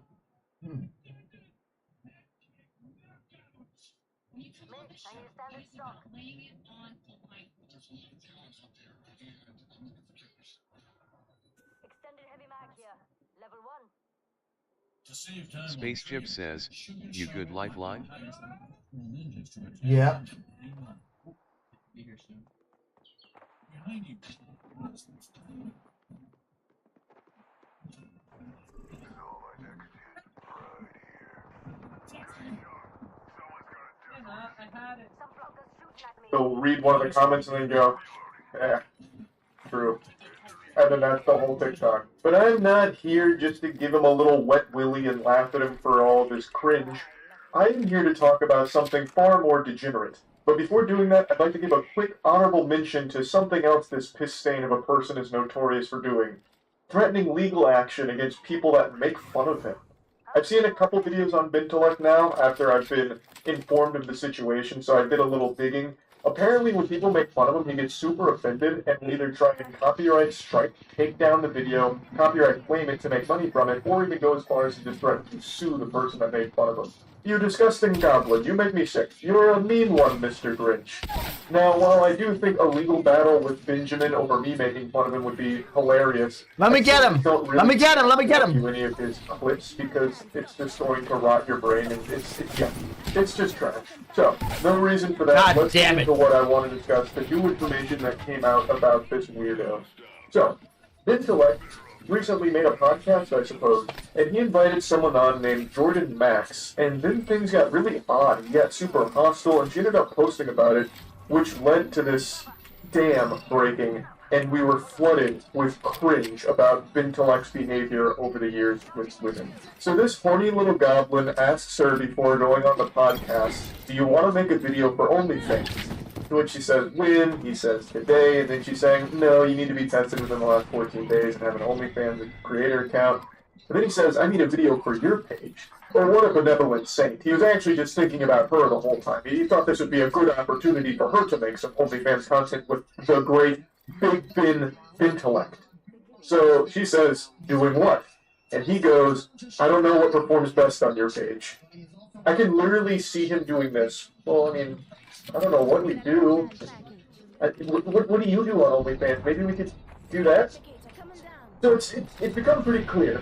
Extended heavy mag here. Level 1. Spaceship says, you good lifeline? Yeah. They'll read one of the comments and then go, yeah, true. And then that's the whole TikTok. But I'm not here just to give him a little wet willy and laugh at him for all of his cringe. I am here to talk about something far more degenerate. But before doing that, I'd like to give a quick honorable mention to something else this piss stain of a person is notorious for doing. Threatening legal action against people that make fun of him. I've seen a couple videos on Bintellect now after I've been informed of the situation, so I did a little digging. Apparently when people make fun of him, he gets super offended and will either try and copyright strike, take down the video, copyright claim it to make money from it, or even go as far as to just threaten to sue the person that made fun of him. You disgusting goblin, you make me sick. You're a mean one, Mr. Grinch. Now, while I do think a legal battle with Benjamin over me making fun of him would be hilarious... Let me get him! Let me get him! Let me get him! ...any of his clips, because it's just going to rot your brain, and it's just trash. So, no reason for that. God Let's damn get into what I want to discuss, the new information that came out about this weirdo. So, Bintellect, recently made a podcast, I suppose, and he invited someone on named Jordan Max, and then things got really odd. He got super hostile, and she ended up posting about it, which led to this dam breaking, and we were flooded with cringe about Bintellect's behavior over the years with him. So this horny little goblin asks her before going on the podcast, do you want to make a video for OnlyFans? To which she says, when? He says, today. And then she's saying, no, you need to be tested within the last 14 days and have an OnlyFans creator account. And then he says, I need a video for your page. Or what a benevolent saint. He was actually just thinking about her the whole time. He thought this would be a good opportunity for her to make some OnlyFans content with the great Big Ben intellect. So she says, doing what? And he goes, I don't know what performs best on your page. I can literally see him doing this. Well, I mean, I don't know what we do. What do you do on OnlyFans? Maybe we could do that? So it's become pretty clear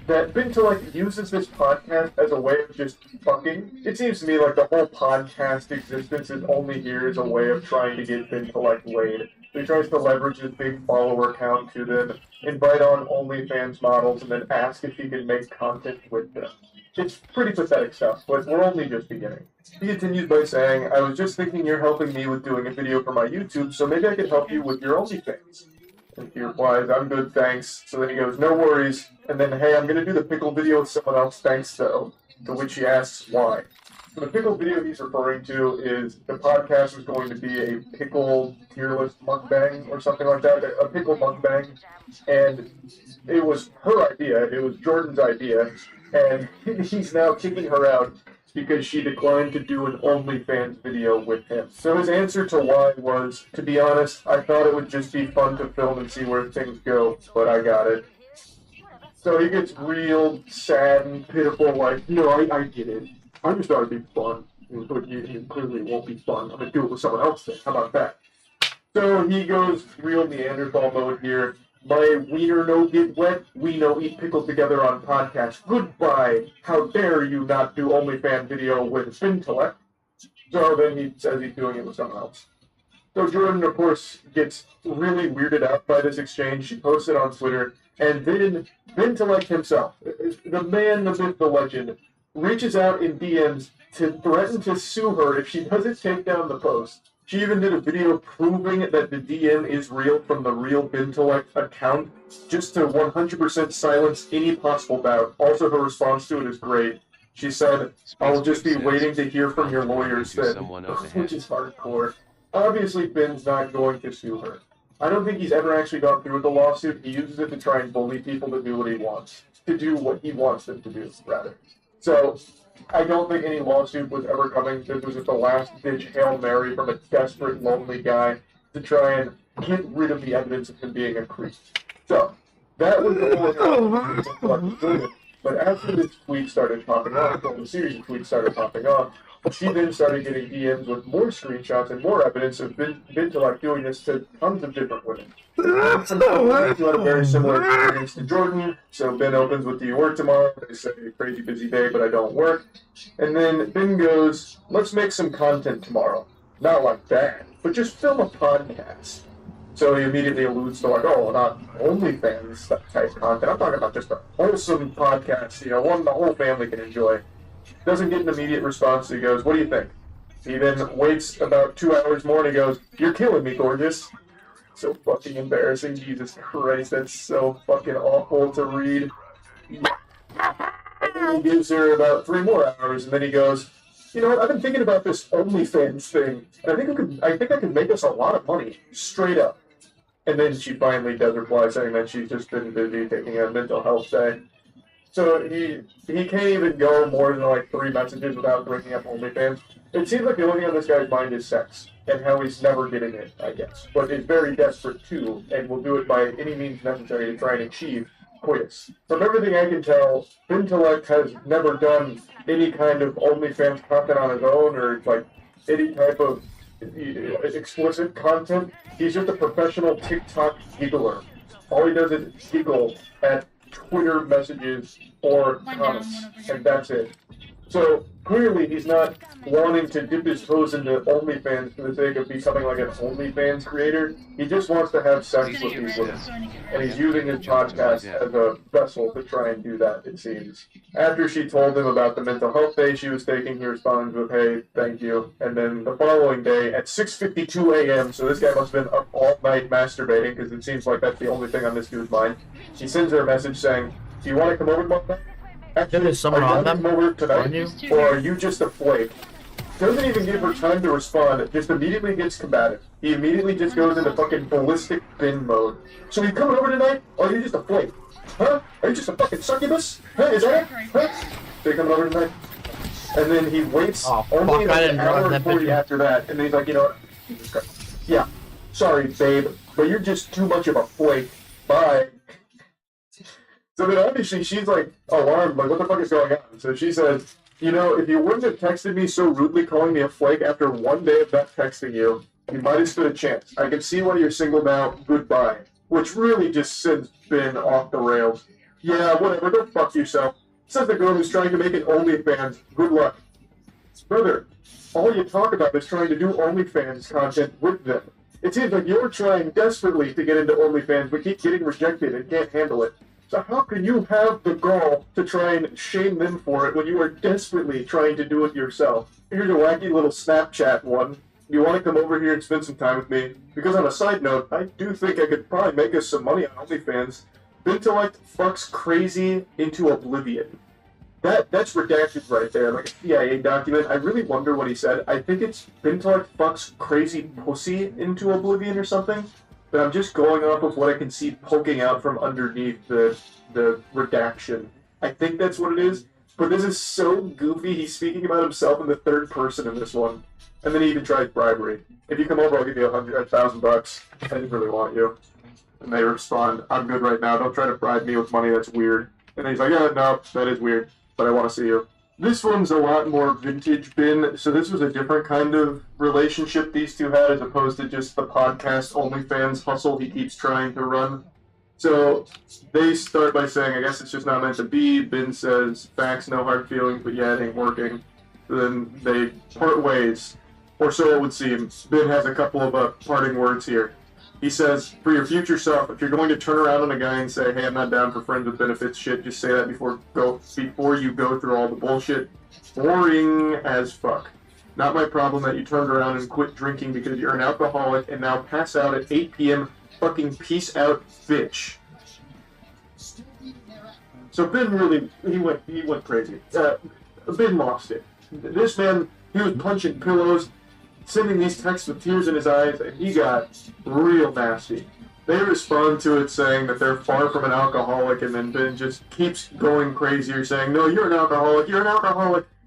that Bintellect uses this podcast as a way of just fucking. It seems to me like the whole podcast existence is only here as a way of trying to get Bintellect laid. He tries to leverage his big follower count to then invite on OnlyFans models and then ask if he can make content with them. It's pretty pathetic stuff, but we're only just beginning. He continues by saying, I was just thinking you're helping me with doing a video for my YouTube, so maybe I could help you with your OnlyFans. And he replies, I'm good, thanks. So then he goes, no worries. And then, hey, I'm going to do the pickle video with someone else, thanks though. To which he asks, why? So the pickle video he's referring to is the podcast was going to be a pickle tier list mukbang or something like that, a pickle mukbang. And it was her idea, it was Jordan's idea, and he's now kicking her out because she declined to do an OnlyFans video with him. So his answer to why was, to be honest, I thought it would just be fun to film and see where things go, but I got it. So he gets real sad and pitiful, like, no, I get it. I just thought it'd be fun, but it clearly won't be fun. I'm gonna do it with someone else then. How about that? So he goes real Neanderthal mode here. My wiener no get wet, we no eat pickle together on podcast. Goodbye. How dare you not do OnlyFans video with Bintellect? So then he says he's doing it with someone else. So Jordan, of course, gets really weirded out by this exchange. She posts it on Twitter, and then Bintellect himself, the man, the myth, the legend, reaches out in DMs to threaten to sue her if she doesn't take down the post. She even did a video proving that the DM is real from the real Bintellect account, just to 100% silence any possible doubt. Also, her response to it is great. She said, I'll just be waiting to hear from your lawyers then, which is hardcore. Obviously, Ben's not going to sue her. I don't think he's ever actually gone through with the lawsuit. He uses it to try and bully people to do what he wants. To do what he wants them to do, rather. So, I don't think any lawsuit was ever coming. This was just a last-ditch Hail Mary from a desperate, lonely guy to try and get rid of the evidence of him being a creep. So, that was the whole But after this tweet started popping off, the series of tweets started popping off, she then started getting DMs with more screenshots and more evidence of Bintellect doing this to tons of different women. She had a very similar experience to Jordan, so Ben opens with, do you work tomorrow? They say, crazy busy day, but I don't work. And then Ben goes, let's make some content tomorrow. Not like that, but just film a podcast. So he immediately alludes to like, oh, not OnlyFans type content. I'm talking about just a wholesome podcast, you know, one the whole family can enjoy. Doesn't get an immediate response, so he goes, what do you think? He then waits about 2 hours more and he goes, you're killing me, gorgeous. So fucking embarrassing, Jesus Christ, that's so fucking awful to read. And he gives her about 3 more hours and then he goes, you know what, I've been thinking about this OnlyFans thing, and I think I could make us a lot of money, straight up. And then she finally does reply saying that she's just been busy taking a mental health day. So he can't even go more than like 3 messages without bringing up OnlyFans. It seems like the only thing on this guy's mind is sex, and how he's never getting it, I guess. But is very desperate too, and will do it by any means necessary to try and achieve coitus. From everything I can tell, Bintellect has never done any kind of OnlyFans content on his own, or like any type of explicit content. He's just a professional TikTok giggler. All he does is giggle at Twitter messages or comments, and that's it. So clearly he's not wanting to dip his toes into OnlyFans for the sake of becoming like an OnlyFans creator. He just wants to have sex with people. And he's using his podcast as a vessel to try and do that, it seems. After she told him about the mental health day she was taking, he responds with, "Hey, thank you." And then the following day at 6:52 a.m., so this guy must have been up all night masturbating, because it seems like that's the only thing on this dude's mind, he sends her a message saying, "Do you want to come over tomorrow?" Actually, There's someone on them? come over tonight, On you? or are you just a flake? Doesn't even give her time to respond, just immediately gets combative. He immediately just goes into fucking ballistic bin mode. "So you coming over tonight, or are you just a flake? Huh? Are you just a fucking succubus? Huh? Is that it? Huh? So you coming over tonight?" And then he waits only fuck, I like didn't an hour realize and that 40 picture. after that, and then he's like, "You know what? Yeah, sorry, babe, but you're just too much of a flake. Bye." So then obviously she's like alarmed, like, what the fuck is going on? So she says, "You know, if you wouldn't have texted me so rudely calling me a flake after one day of not texting you, you might have stood a chance. I can see why you're single now. Goodbye." Which really just sends Ben off the rails. "Yeah, whatever, go fuck yourself," says the girl who's trying to make an OnlyFans. "Good luck." Brother, all you talk about is trying to do OnlyFans content with them. It seems like you're trying desperately to get into OnlyFans, but keep getting rejected and can't handle it. So how can you have the gall to try and shame them for it when you are desperately trying to do it yourself? Here's a wacky little Snapchat one. "You want to come over here and spend some time with me? Because on a side note, I do think I could probably make us some money on OnlyFans. Bintellect fucks crazy into oblivion." That's redacted right there, like a CIA document. I really wonder what he said. I think it's Bintellect fucks crazy pussy into oblivion or something. But I'm just going off of what I can see poking out from underneath the redaction. I think that's what it is. But this is so goofy. He's speaking about himself in the third person in this one. And then he even tries bribery. "If you come over, I'll give you $100,000. I didn't really want you." And they respond, "I'm good right now. Don't try to bribe me with money. That's weird." And then he's like, "Yeah, no, that is weird, but I want to see you." This one's a lot more vintage Ben, so this was a different kind of relationship these two had as opposed to just the podcast OnlyFans hustle he keeps trying to run. So they start by saying, "I guess it's just not meant to be." Ben says, "Facts, no hard feelings, but yeah, it ain't working." Then they part ways, or so it would seem. Ben has a couple of parting words here. He says, "For your future self, if you're going to turn around on a guy and say, 'Hey, I'm not down for friends with benefits shit,' just say that before you go through all the bullshit. Boring as fuck. Not my problem that you turned around and quit drinking because you're an alcoholic and now pass out at 8 p.m. Fucking peace out, bitch." So Ben really, he went crazy. Ben lost it. This man, he was punching pillows, sending these texts with tears in his eyes, and he got real nasty. They respond to it saying that they're far from an alcoholic, and then Ben just keeps going crazier, saying, "No, you're an alcoholic,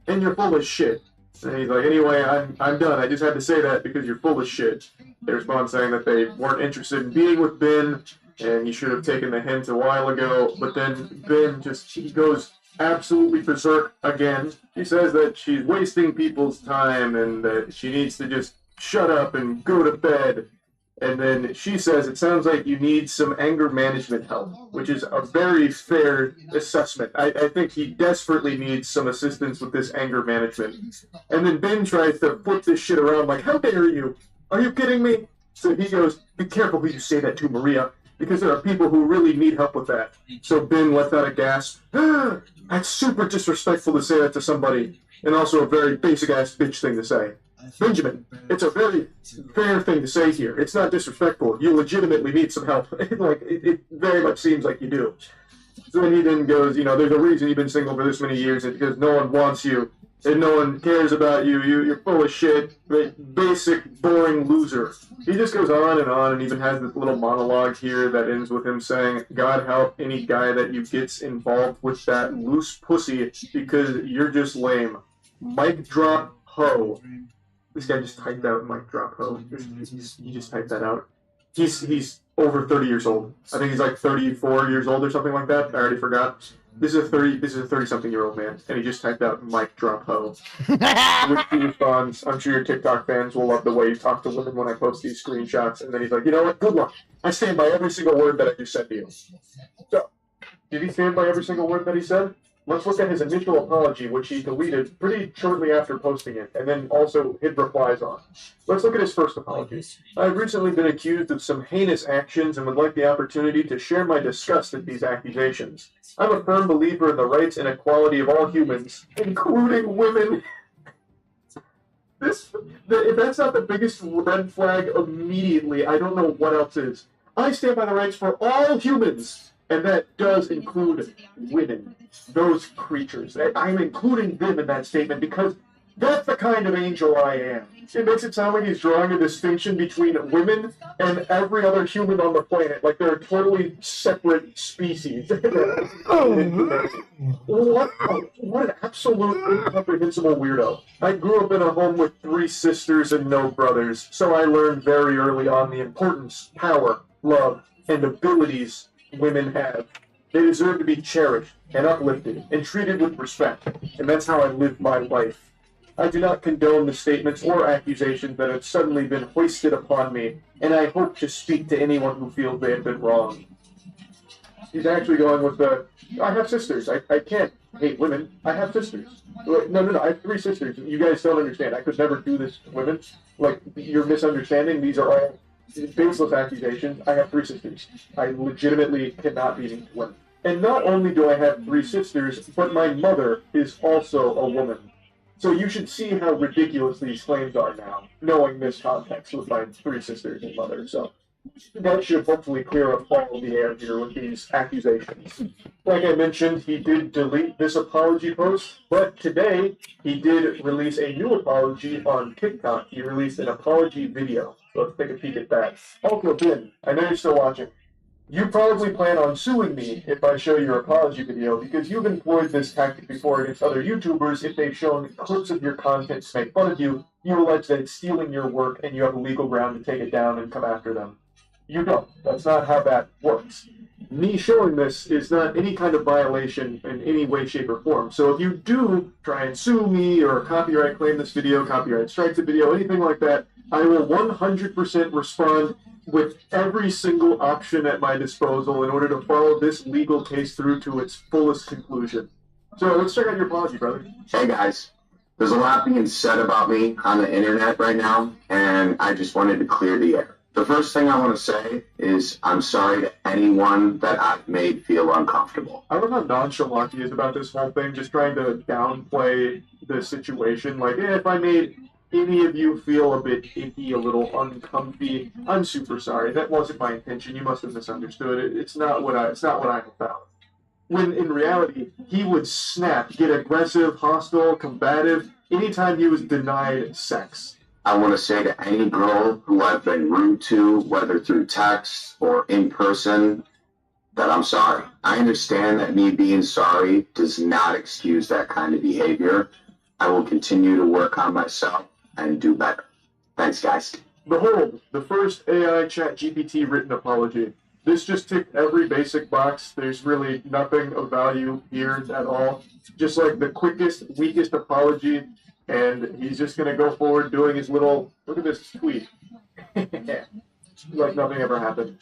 and you're full of shit." And he's like, "Anyway, I'm done. I just had to say that because you're full of shit." They respond saying that they weren't interested in being with Ben, and he should have taken the hint a while ago, but then Ben he goes absolutely berserk again. He says that she's wasting people's time and that she needs to just shut up and go to bed. And then she says, "It sounds like you need some anger management help," which is a very fair assessment. I think he desperately needs some assistance with this anger management. And then Ben tries to flip this shit around like, "How dare you? Are you kidding me?" So he goes, "Be careful who you say that to, Maria, because there are people who really need help with that." So Ben lets out a gasp. That's super disrespectful to say that to somebody, and also a very basic-ass bitch thing to say. Benjamin, it's a very fair thing to say here. It's not disrespectful. You legitimately need some help. It very much seems like you do. So then he then goes, "There's a reason you've been single for this many years. It's because no one wants you, and no one cares about you. You're full of shit. Basic, boring loser." He just goes on and even has this little monologue here that ends with him saying, "God help any guy that you gets involved with that loose pussy because you're just lame. Mic drop ho." This guy just typed out mic drop ho. He just typed that out. He's over 30 years old. I think he's like 34 years old or something like that. I already forgot. This is a 30-something-year-old man, and he just typed out mic drop ho. Which he responds, "I'm sure your TikTok fans will love the way you talk to women when I post these screenshots." And then he's like, "You know what? Good luck. I stand by every single word that I just said to you." So, did he stand by every single word that he said? let's look at his initial apology, which he deleted pretty shortly after posting it, and then also hid replies on. Let's look at his first apology. I've recently been accused of some heinous actions and would like the opportunity to share my disgust at these accusations. I'm a firm believer in the rights and equality of all humans, including women. If that's not the biggest red flag immediately, I don't know what else is. I stand by the rights for all humans, and that does include women, those creatures. I'm including them in that statement because that's the kind of angel I am. It makes it sound like he's drawing a distinction between women and every other human on the planet, like they're totally separate species. What an absolute incomprehensible weirdo. I grew up in a home with 3 sisters and no brothers, so I learned very early on the importance, power, love, and abilities women have. They deserve to be cherished and uplifted and treated with respect, and that's how I live my life. I do not condone the statements or accusations that have suddenly been hoisted upon me, and I hope to speak to anyone who feels they have been wrong. He's actually going with the, I have sisters. I can't hate women. I have sisters. No, I have 3 sisters. You guys don't understand. I could never do this to women. Like, you're misunderstanding. These are all baseless accusations. I have 3 sisters. I legitimately cannot be mean to women. And not only do I have 3 sisters, but my mother is also a woman. So you should see how ridiculous these claims are now, knowing this context with my 3 sisters and mother. So that should hopefully clear up all of the air here with these accusations. Like I mentioned, he did delete this apology post, but today he did release a new apology on TikTok. He released an apology video. So let's take a peek at that. Also, Ben, I know you're still watching. You probably plan on suing me if I show your apology video, because you've employed this tactic before against other YouTubers. If they've shown clips of your content to make fun of you, you allege that it's stealing your work and you have a legal ground to take it down and come after them. You don't. That's not how that works. Me showing this is not any kind of violation in any way, shape, or form. So if you do try and sue me or copyright claim this video, copyright strike the video, anything like that, I will 100% respond with every single option at my disposal in order to follow this legal case through to its fullest conclusion. So let's check out your apology, brother. Hey guys, there's a lot being said about me on the internet right now, and I just wanted to clear the air. The first thing I want to say is I'm sorry to anyone that I've made feel uncomfortable. I love how nonchalant he is about this whole thing, just trying to downplay the situation. Like, if I made any of you feel a bit icky, a little uncomfy, I'm super sorry. That wasn't my intention. You must have misunderstood. It's not what I'm about. When in reality, he would snap, get aggressive, hostile, combative, anytime he was denied sex. I want to say to any girl who I've been rude to, whether through text or in person, that I'm sorry. I understand that me being sorry does not excuse that kind of behavior. I will continue to work on myself and do better. Thanks, guys. Behold, the first AI ChatGPT written apology. This just ticked every basic box. There's really nothing of value here at all. Just like the quickest, weakest apology, and he's just going to go forward doing his little, look at this tweet. Like nothing ever happened.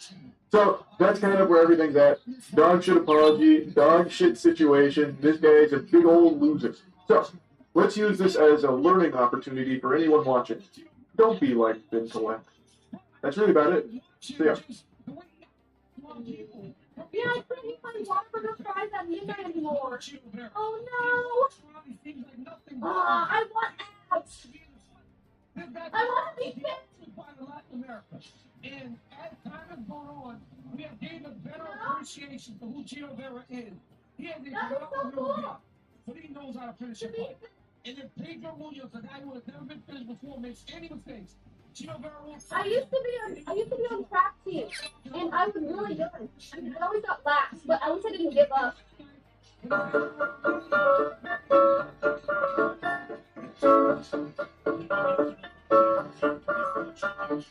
So that's kind of where everything's at. Dog shit apology, dog shit situation. This guy is a big old loser. So let's use this as a learning opportunity for anyone watching. Don't be like Ben Collect. That's really about it. See ya. Yeah, I couldn't eat my Whopper fries at midnight anymore. Oh no! I want abs. I want to be fit. And as time has gone on, we have gained a better appreciation for who Gio Vera is. He has a phenomenal ability, but he knows how to finish a fight. And if Pedro Munoz, a guy who has never been finished before, makes any mistakes, Gio Vera will. I used to be on track team, and I was really good. I always got last, but at least I didn't give up.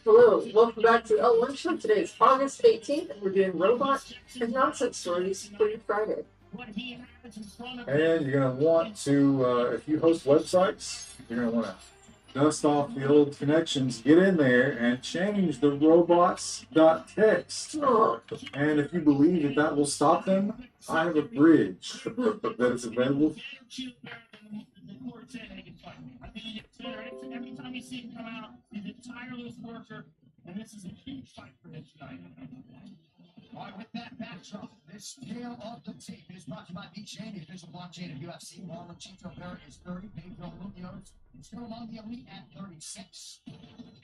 Hello, welcome back to L1 Show. Today is August 18th, and we're doing Robot and Nonsense Stories for Friday. And you're going to want to, if you host websites, you're going to want to dust off the old connections, get in there and change the robots.txt. And if you believe that that will stop them, I have a bridge that is available. Every time you see him come out, he's a tireless worker, and this is a huge fight for him tonight. All right, with that backdrop, this tale of the tape is brought to you by VeChain, the official blockchain of UFC. Marlon Chito Vera is 30, Pedro Munoz is still among the elite at 36.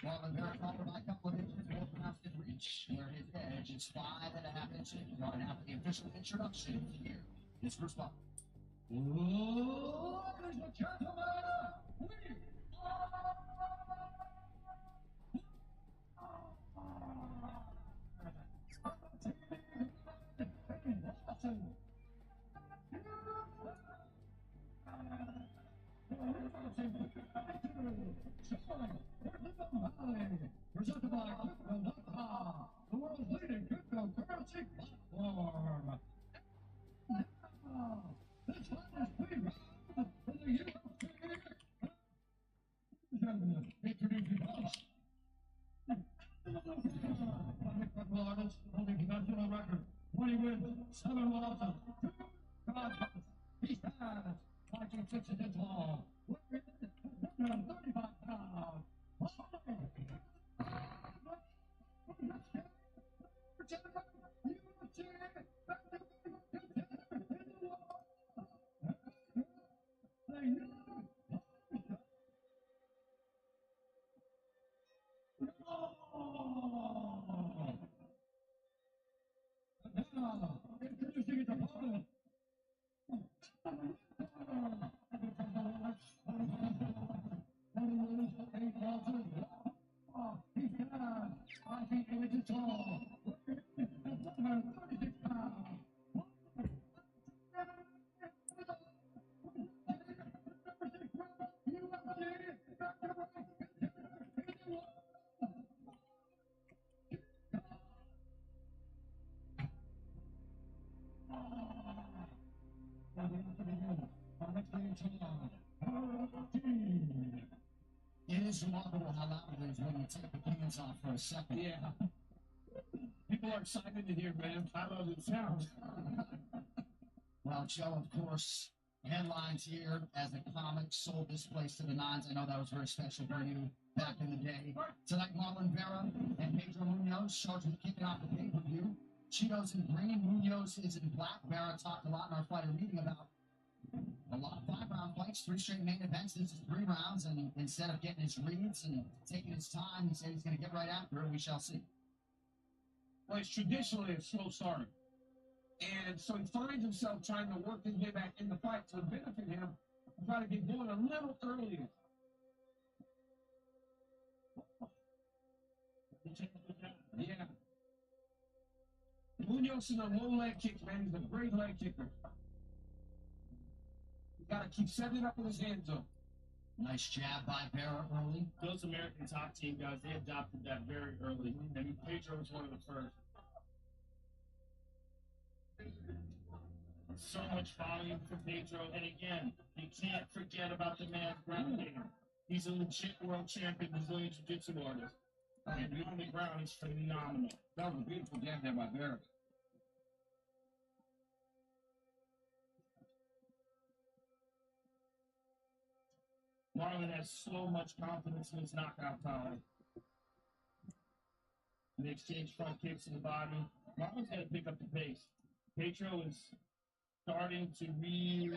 Marlon Vera followed by a couple of inches more pronounced in reach, where his edge is 5.5 inches. Right after the official introduction here is Bruce Buffer. Ladies and gentlemen, we presented by Crypto.com, the world's leading cryptocurrency platform. This one is pretty round for the UFC. Introducing us. Artist holding national record, 20 wins, 7 losses, 2 draws. He's fast, 5'6" inches tall, weighing 135 pounds. Introducing his opponent. He's 5 feet 8 inches tall, 136 pounds. It is remarkable how loud it is when you take the pants off for a second. Yeah. People are excited to hear, man, how loud it sounds. Well, Joe, of course, headlines here as the comics sold this place to the nines. I know that was very special for you back in the day. Tonight, Marlon Vera and Pedro Munoz charged with kicking off the pay-per-view. Chito's in green, Munoz is in black. Vera talked a lot in our fighter meeting about a lot of 5-round fights, 3 straight main events. This is 3 rounds, and instead of getting his reads and taking his time, he said he's going to get right after it. We shall see. Well, it's traditionally a slow start. And so he finds himself trying to work his way back in the fight to benefit him, try to get going a little earlier. Yeah. Munoz in a low leg kick, man. He's a great leg kicker. You gotta keep setting it up with his hands up. Nice jab by Vera early. Those American top team guys, they adopted that very early. And Pedro was one of the first. So much volume for Pedro. And again, you can't forget about the man's ground game. He's a legit world champion Brazilian Jiu-Jitsu artist. And on the ground, he's phenomenal. That was a beautiful jab there by Vera. Marlon has so much confidence in his knockout power. They exchange front kicks in the body. Marlon's got to pick up the pace. Pedro is starting to really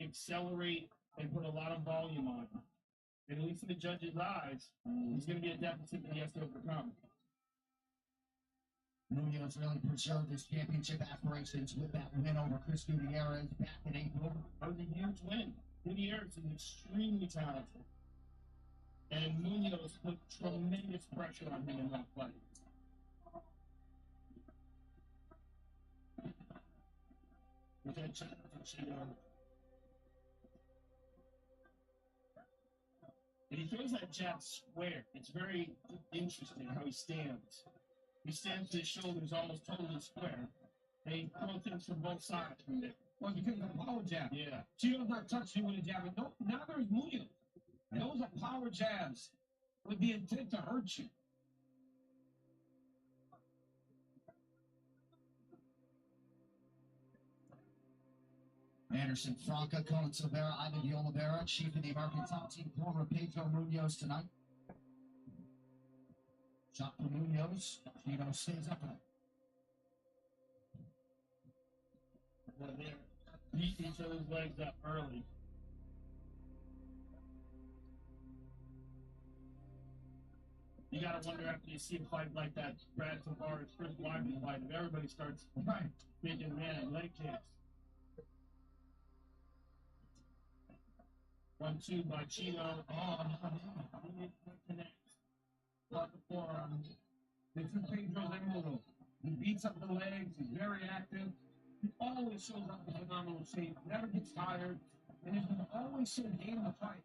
accelerate and put a lot of volume on him. And at least in the judge's eyes, he's going to be a deficit that he has to overcome. Munoz really preserved his championship aspirations with that win over Chris Gutierrez back in April. That was a huge win. Gutierrez is extremely talented. And Munoz put tremendous pressure on him in that fight. And he throws that jab square. It's very interesting how he stands. He stands with his shoulders almost totally square. And he throws things from both sides from there. Well, because of the power jab. Yeah. Chito's not touching with a jab. No, now there's Munoz. Those are power jabs with the intent to hurt you. Anderson, Franca, Cohen Silvera, Ivan de Oliveira, chief of the American top team, former Pedro Munoz tonight. Shot for Munoz. Chino stays up with it. Well, they're beating each other's legs up early. You gotta wonder after you see a fight like that, Brad Tavares, Chris Weidman fight, if everybody starts making man leg kicks. 1-2 by Chino. Oh, he didn't connect. Got the forearm. This is Pedro's MO. He beats up the legs. He's very active. He always shows up in phenomenal shape. Never gets tired. And he's always so game to fight.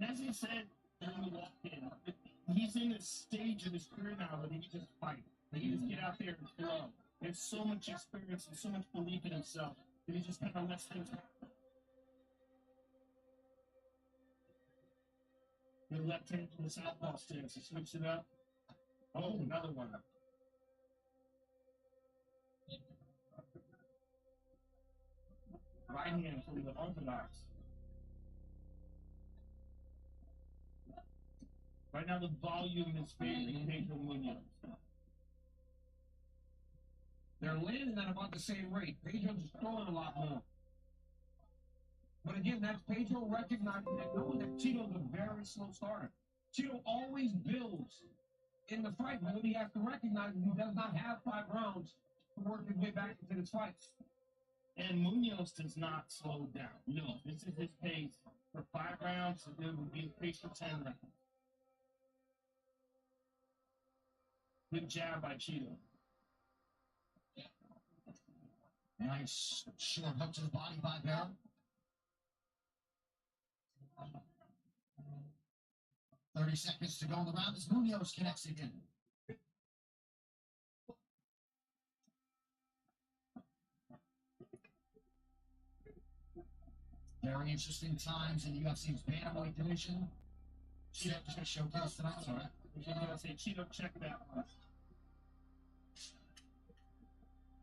As he said when we walked in, he's in this stage of his career now where he can just fight. He just get out there and flow. He has so much experience and so much belief in himself that he just kind of lets things happen. The left hand from the southpaw stance. He switched it up. Oh, another one. Right hand from the orthodox. Right now, the volume is favoring Pedro Munoz. They're landing at about the same rate. Pedro's throwing a lot more. But again, that's Pedro recognizing that knowing that Chito's a very slow starter. Chito always builds in the fight, but what he has to recognize is he does not have 5 rounds to work his way back into this fight. And Munoz does not slow down. No, this is his pace for 5 rounds, and it would be his pace for 10 rounds. Good jab by Chito. Nice short hook to the body by Barrow. 30 seconds to go in the round as Munoz connects again. Very interesting times in UFC's bantamweight division. Cheeto just showcase tonight. Sorry. I'm going to say Chito check that one.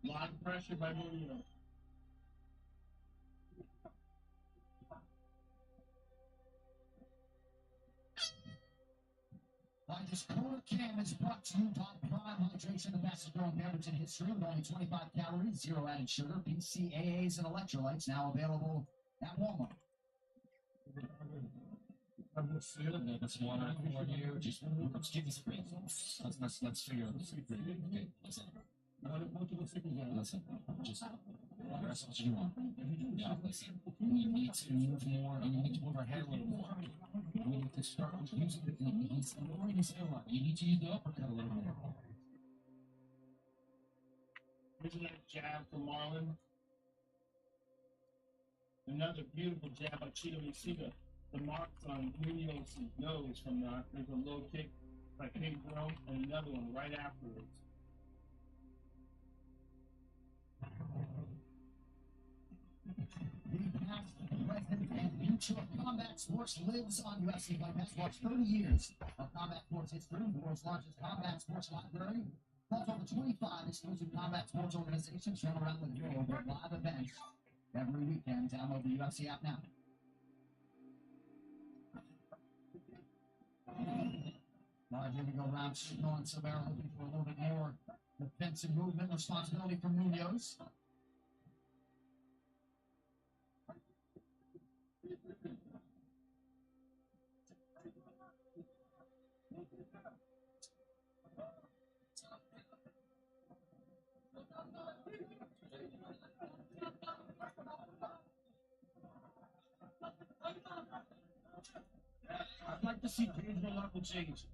A lot of pressure by Munoz. This quarter cam is brought to you by Prime Hydration, the best growing beverage in history with only 25 calories, 0 added sugar, BCAAs, and electrolytes, now available at Walmart. That's water for you. Just let's give this a break. Let's figure out the secret. Okay, listen. Listen, just that's what you want. Yeah, listen. We need to move more, and we need to move our head a little more. We need to start using the he's lowering his head a lot. You need to use the uppercut a little more. Here's another jab from Marlon. Another beautiful jab by Chito. You see the marks on Munoz's nose from that. There's a low kick by Pedro, and another one right afterwards. The past, present, and future of combat sports lives on UFC Fight Pass. Watch 30 years of combat sports history. The world's largest combat sports library. Plus over 25 exclusive combat sports organizations from around the globe with live events every weekend. Download the UFC app now. All right, here we go. Round 2 on Silvera, looking for a little bit more defensive movement responsibility from Munoz. I'd like to see Pedro level change.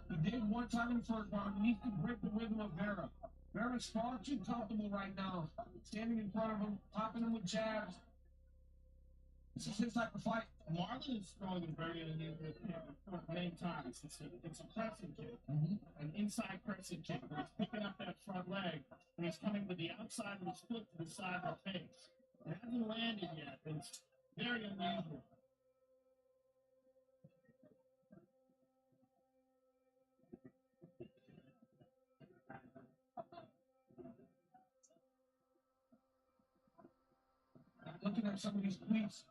He did one time in the first round. He needs to break the rhythm of Vera. Vera's far too comfortable right now, standing in front of him, popping him with jabs. This is his type of fight. Marlon is throwing and burning in with him many times. It's a pressing kick, an inside pressing kick where he's picking up that front leg and he's coming with the outside of his foot to the side of the face. It hasn't landed yet, but it's very unusual. at some of these tweets,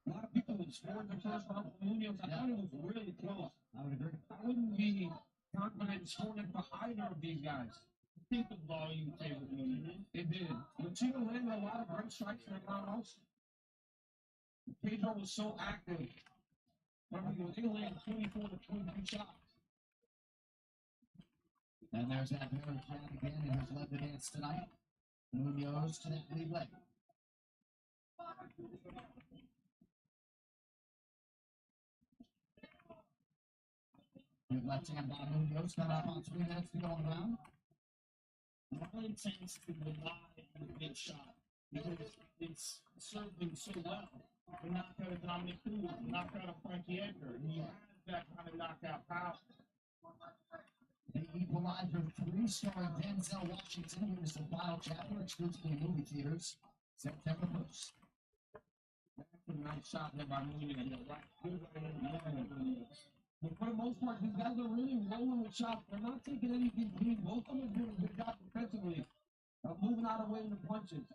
a lot of people that scored the first round for Munoz. I thought it was really close. I would agree. I wouldn't be confident in scoring for either of these guys. I think the volume favored Munoz. It did. Luchino landed a lot of great strikes in the rounds. Pedro was so active. Remember, they landed 24 to 23 shots. And there's that very shot again, and has led the dance tonight. Munoz to that lead leg. Good left hand by Munoz, coming up on 3 minutes to go on the round. Marlon tends to rely on the big shot because it's served him so well. The knockout of Dominic Cruz, the knockout of Frankie Edgar. He has that kind of knockout power. The Equalizer 3 starring Denzel Washington. Here's the final chapter, exclusively in movie theaters, September 1st. That's a nice shot there by Munoz. But for the most part, these guys are really rolling with shots. They're not taking anything clean. Both of them are doing a good job defensively of moving out of the way in the punches.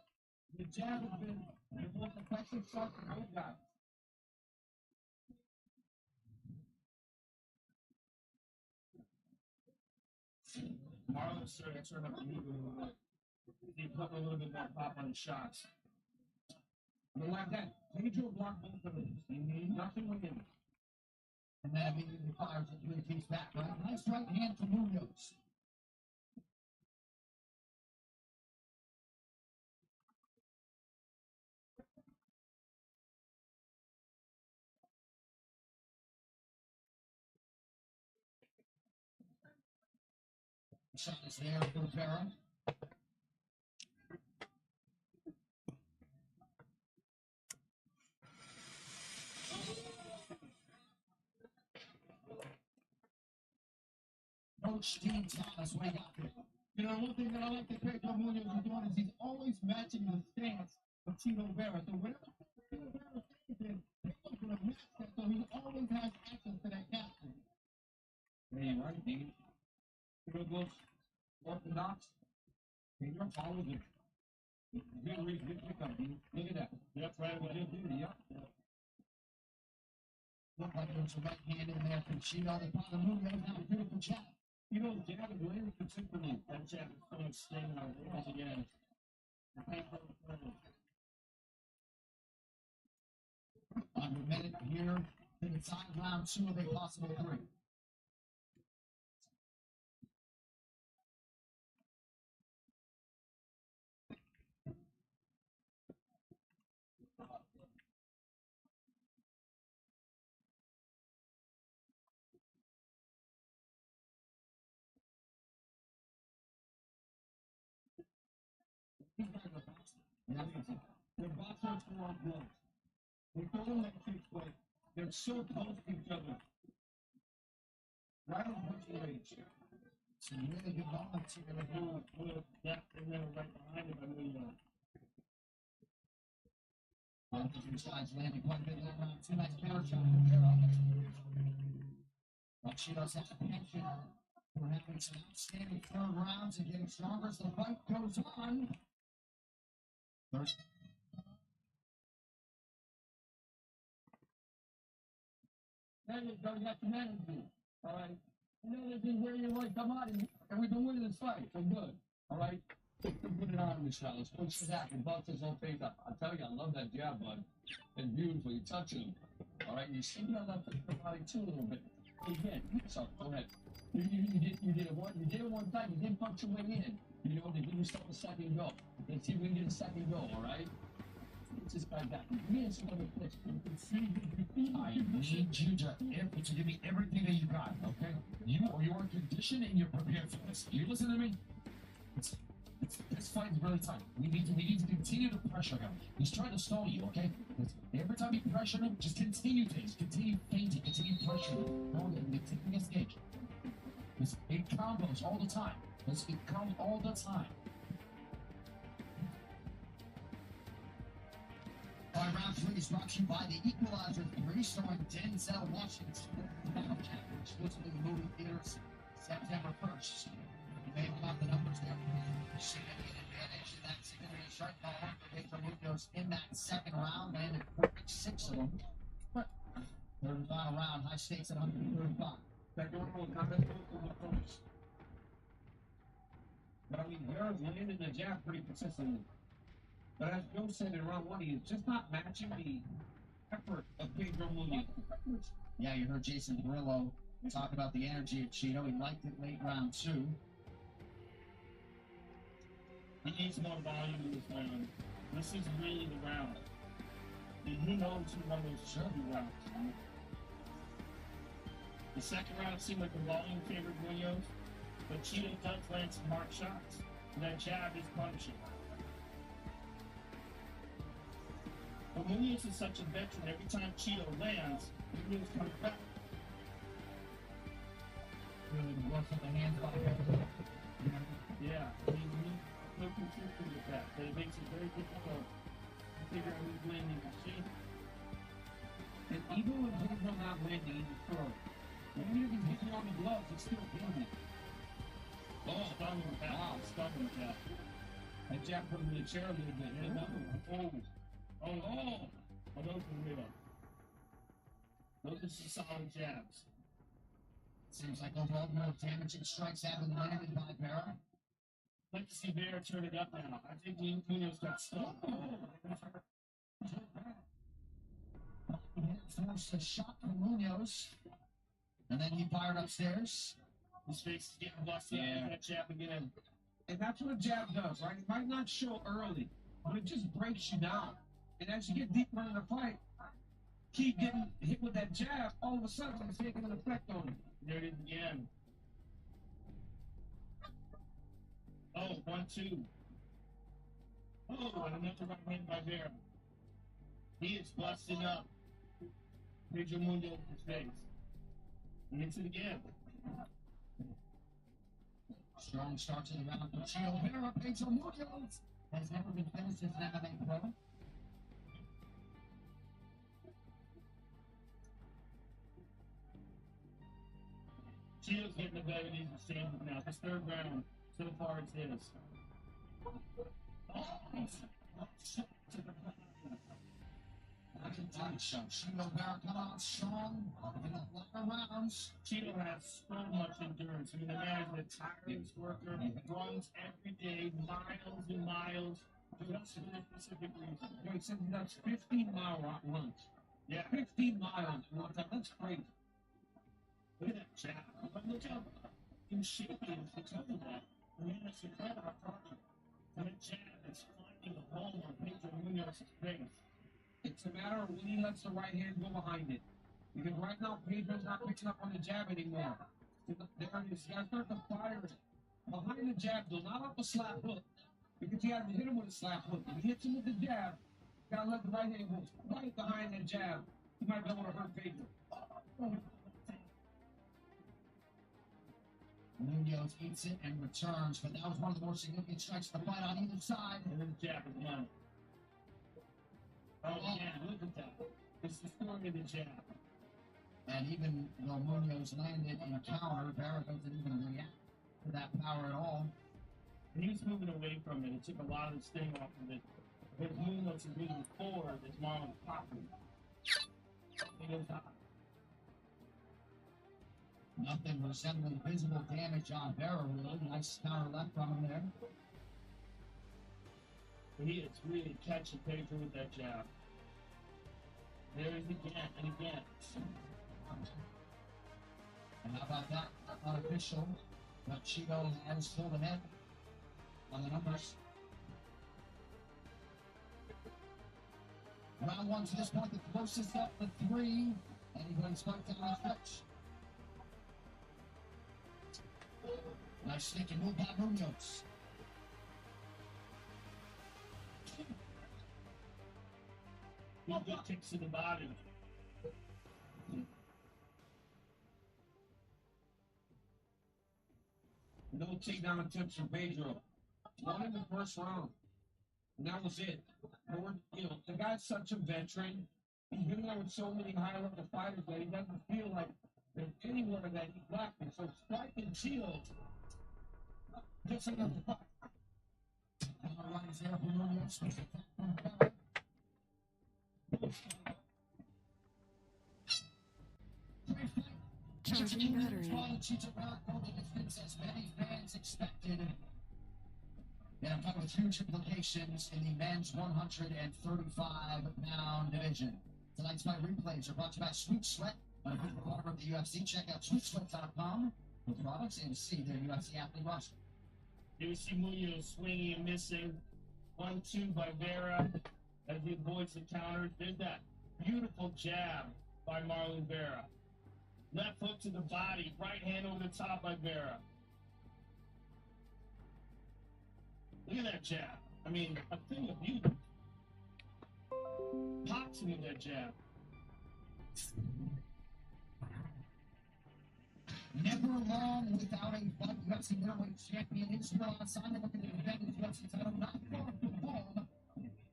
The jab has been the most effective shot for both guys. Marlon's starting to turn up the heat a little bit. He put a little bit more pop on his shots. But like that, Pedro blocked both of them. He need nothing with him. And then immediately fires a 3-piece back, right? Nice right hand to Munoz. Shot is there for Rivera. Coach Dean Thomas, what do you got there? You know, one thing that I like that Pedro Munoz is doing is he's always matching the stance of Tito Vera. So whenever Tito Vera stands in, Pedro's going to match that, so he always has access to that captain. Man, right, Dean? Pedro goes orthodox. Pedro follows it. Good read, good pickup, Dean. Look at that. That's right, what he'll do. Yep. Looked like there was a right hand in there from Chino. They found the Munoz, now a beautiful jab. You know, jab is really particularly. That jab is so much sting on it once again. Under a minute here to decide round 2 of a possible 3. They're boxers who are gloves. They throw them like 6 foot. They're so close to each other. Right on punching range. Some really good moments here. With that and then right behind him, I mean, both of these guys landing quite a bit in that round 2. Nice power shot from Rivera. But she does have a pension. We're having some outstanding 3rd rounds and getting stronger as the fight goes on. First. There you go, you got your manager. All right. You know, this is where you're like, come on, and we've been winning this fight. So good. All right. Put it on this shot. Let's push it out and bust his whole face up. I tell you, I love that jab, bud. It's beautiful. You touch him. All right. You see that left the body too a little bit. Again, so go ahead. You did it one time. You didn't punch your way in. You know, to give yourself a second go. Let's see if we can get a second go, all right? It's just like that. Me and some other place. You can see I need you to give me everything that you got, okay? You are conditioned and you're prepared for this. You listen to me? This fight is really tight. We need to continue to pressure him. He's trying to stall you, okay? Every time you pressure him, just continue fainting, continue pressuring him. No, you're taking his cage. It's big combos all the time. It's big combos all the time. All right, round 3 is brought to you by the Equalizer 3, starring Denzel Washington. Final chapter exclusively in movie theaters, September 1st. You may have caught the numbers there. Significant advantage in that significant strike call for Pedro Munoz in that second round, landed 46 of them. Third and final round, high stakes at 135. But I mean, Vera's landing the jab pretty consistently. But as Joe said in round one, he's just not matching the effort of Pedro Munoz. Yeah, you heard Jason Derulo talk about the energy of Cheeto. He liked it late round 2. He needs more volume in this round. This is really the round. And who knows who won those Shelby rounds? The second round seemed like the volume favored Munoz, but Cheeto does land some hard shots. And that jab is punishing. But Munoz is such a veteran, every time Cheeto lands, Munoz comes back. Really ruffling the hands by Pedro. Yeah, I mean, no consistency with that, but it makes it very difficult to figure out who's landing the shape. And even when Pedro not landing in the throw, when he's hitting on the gloves, he's still doing it. Oh, stunning with that. Wow, stunning with that. That jab put him in the chair a little bit. And another one. Oh, those are real. Those are some solid jabs. Seems like overall more damaging strikes have been landed by Vera. I'd like to see Vera turn it up now. I think Munoz got stuck. Forced a shot from Munoz. And then he fired upstairs. His face is getting busted with that jab again. And that's what a jab does, right? It might not show early, but it just breaks you down. And as you get deeper in the fight, keep getting hit with that jab, all of a sudden it's making an effect on you. There it is again. Oh, 1-2. Oh, and another right hand by Vera. He is busting up Pedro Munoz's face. He hits it again. Strong start to the round for Cheeto Vera. Pedro Munoz has never been finished as an MMA pro. Cheeto's getting the better of these exchanges now. This third round, so far it's his. Cheeto Vera coming out strong in the latter rounds. Cheeto has so much endurance. I mean, the man is a tireless worker. He runs every day, miles and miles, just for a specific reason. He said he does 15-mile runs. Yeah, 15 miles one time. That's crazy. Look at that jab. Look how in shape he is because of that. I mean, that's incredible. And that jab is finding a hole on Pedro Munoz's face. It's a matter of when he lets the right hand go behind it. Because right now, Pedro's not picking up on the jab anymore. There it is. You gotta start to fire it. Behind the jab, though, not up a slap hook. Because you have to hit him with a slap hook. If he hits him with the jab, you gotta let the right hand go right behind that jab. You might be able to hurt Pedro. Munoz eats it and returns, but that was one of the more significant strikes of the fight on either side. And then the jab is done. Oh, yeah, look at that. It's the story of the jab. And even though Munoz landed in a counter, Vera doesn't even react to that power at all. And he was moving away from it. It took a lot of the sting off of it. But Munoz is moving forward, his mom is popping. He goes high. Nothing resembling visible damage on Vera, really. Nice counter left from him there. He is really catching Pedro with that jab. There is again and again. And how about that? Unofficial. But Cheeto has pulled ahead on the numbers. Round one to this point, the closest up with 3. Anybody's fight down the stretch. Nice sneaking move by Munoz. Good kicks to the body. No takedown attempts from Pedro. One in the first round. And that was it. You know, the guy's such a veteran. He's been there with so many high-level fighters that he doesn't feel like there's anywhere that he's lacking. So striking Cheeto just enough to fight. Charging battery. As many fans expected. And I'm talking with huge implications in the men's 135-pound division. Tonight's fight replays are brought to you by Sweet Sweat, an official partner of the UFC. Check out sweetsweat.com for products and see their UFC athlete roster. You see Munoz swinging and missing. 1-2 by Vera as he avoids the counters. There's that beautiful jab by Marlon Vera. Left hook to the body, right hand over the top by Vera. Look at that jab. I mean, a thing of beauty. Pops him with that jab. Never long without a fight. UFC middleweight champion Israel Adesanya looking to defend his UFC title not far from home.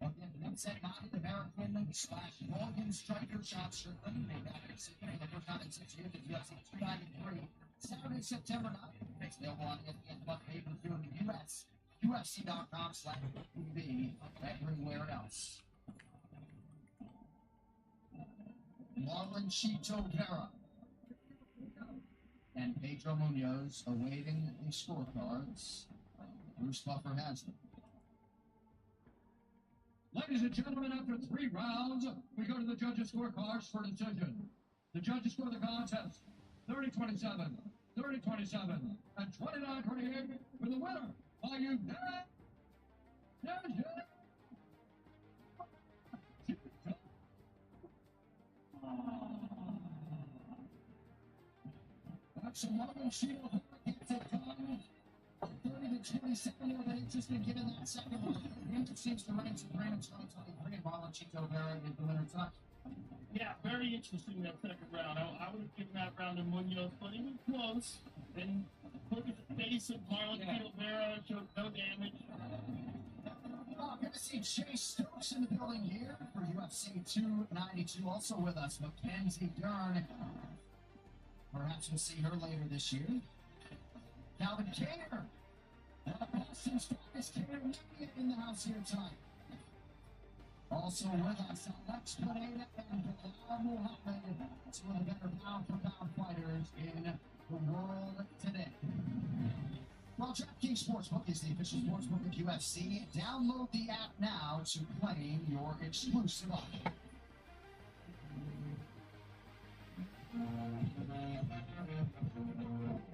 Against once-at-night American / Morgan striker Sean Strickland. Made that decision for the first time in 6 years at UFC 293. Saturday, September 9th. It's available on ESPN Plus pay-per-view in the U.S. UFC.com/TV everywhere else. Marlon Chito Vera and Pedro Munoz awaiting the scorecards. Bruce Buffer has them. Ladies and gentlemen, after 3 rounds, we go to the judges' scorecards for decision. The judges score the contest 30-27, 30-27, and 29-28 for the winner by unanimous decision. That's a Marlon Chito gets it done. 30-27, they've just been given that second one. It seems to reign supreme in 2023, and Marlon Chito Vera is the winner tonight. Yeah, very interesting that second round. I would have given that round to Munoz, but he was close. And look at the face of Marlon Chito Vera, showed no damage. Oh, good to see Chase Stokes in the building here for UFC 292. Also with us, Mackenzie Dern. Perhaps we'll see her later this year. Calvin Kattar, Boston's strongest Kattar in the house here tonight. Also with us, Alex Pineda and Bilal Muhammad, two of the better pound-for-pound fighters in the world today. Well, DraftKings Sportsbook is the official sportsbook of UFC. Download the app now to claim your exclusive offer.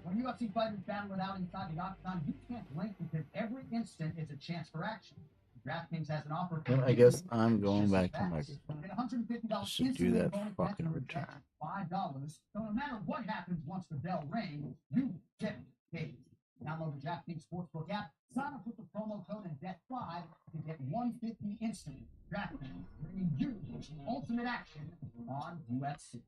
When UFC fighters battle it out inside the octagon, you can't blink because every instant is a chance for action. DraftKings has an offer. And I guess I'm going back to my. Get $150 Should do that fucking return. $5. So no matter what happens once the bell rings, you get paid. Download the DraftKings Sportsbook app. Sign up with the promo code and bet 5 to get $150 instantly. DraftKings bringing you ultimate action on UFC.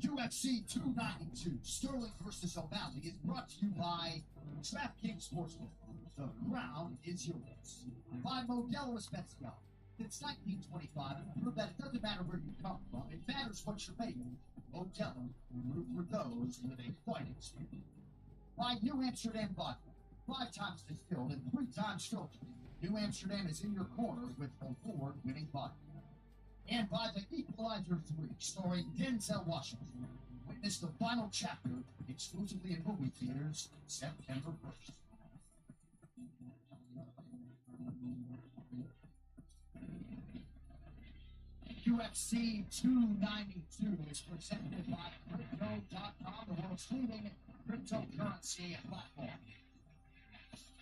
UFC 292, Sterling versus O'Malley, is brought to you by DraftKings Sportsbook. The crown is yours. By Modelo Especial. Since 1925, it's proved that it doesn't matter where you come from, it matters what you're making. Modelo, root for those with a fighting spirit. By New Amsterdam Vodka, 5 times distilled and 3 times filtered. New Amsterdam is in your corner with award-winning vodka. And by The Equalizer 3, starring Denzel Washington. Witness the final chapter exclusively in movie theaters September 1st. UFC 292 is presented by Crypto.com, the world's leading cryptocurrency platform.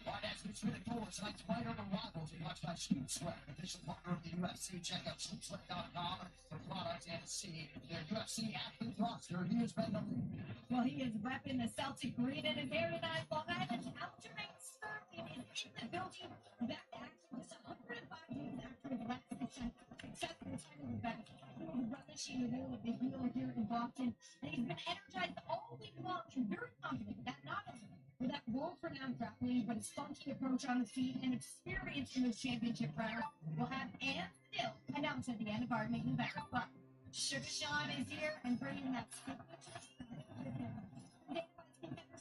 Right as we spin it forward, tonight's fighter and rivals are watched by Sweet Sweat, official partner of the UFC. Check out sweetsweat.com for products and see their UFC athlete roster. Here's Ben Lee. Well, he is repping the Celtic green and a very nice ball. Aljamain Sterling is in the building. Back to action just 105 days after his last successful title event. Relishing the will of the heel here in Boston. And he's been energized all week long and very confident that not only will that role for ground-and-pound grappling, but his funky approach on the feet and experience in those championship rounds will have and still announce at the end of our main event. But Sugar Sean is here and bringing that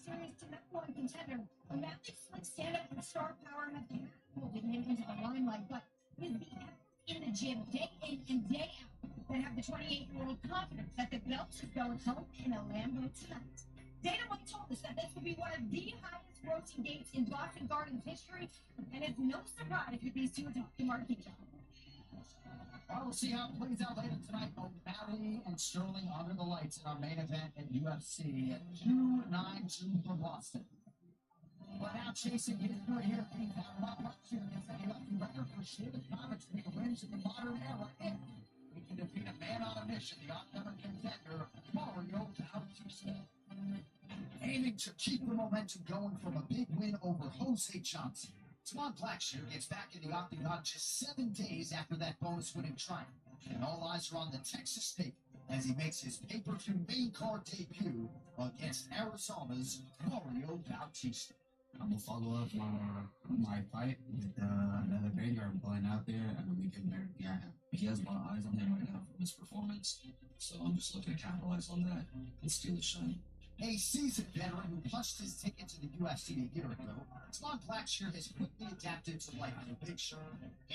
series to number one contender. O'Malley's slick stand-up and star power have been holding him into the limelight, but is the effort in the gym day in and day out that have the 28-year-old confidence that the belt is going home in a Lambo tonight. Dana White told us that this will be one of the highest grossing games in Boston Gardens history, and it's no surprise that these two talk to marquee. Well, we'll see how it plays out later tonight. O'Malley and Sterling under the lights in our main event at UFC at 292 for Boston. But now chasing his career here, being down about last year against any lucky record for David Coventry wins in the modern era. If he can defeat a man on a mission, the upcoming contender, Mario Bautista. Aiming to keep the momentum going from a big win over Jose Johnson. Swan Blackshear gets back in the octagon just 7 days after that bonus-winning triumph, and all eyes are on the Texas State as he makes his pay-per-view main card debut against Arizona's Mario Bautista. I'm gonna follow up my fight with another banger. I'm going out there and we can very yeah. He has a lot of eyes on him right now from his performance, so I'm just looking to capitalize on that and steal his shine. A seasoned veteran who punched his ticket to the UFC a year ago, Swan Blackshear has quickly adapted to life in the big show,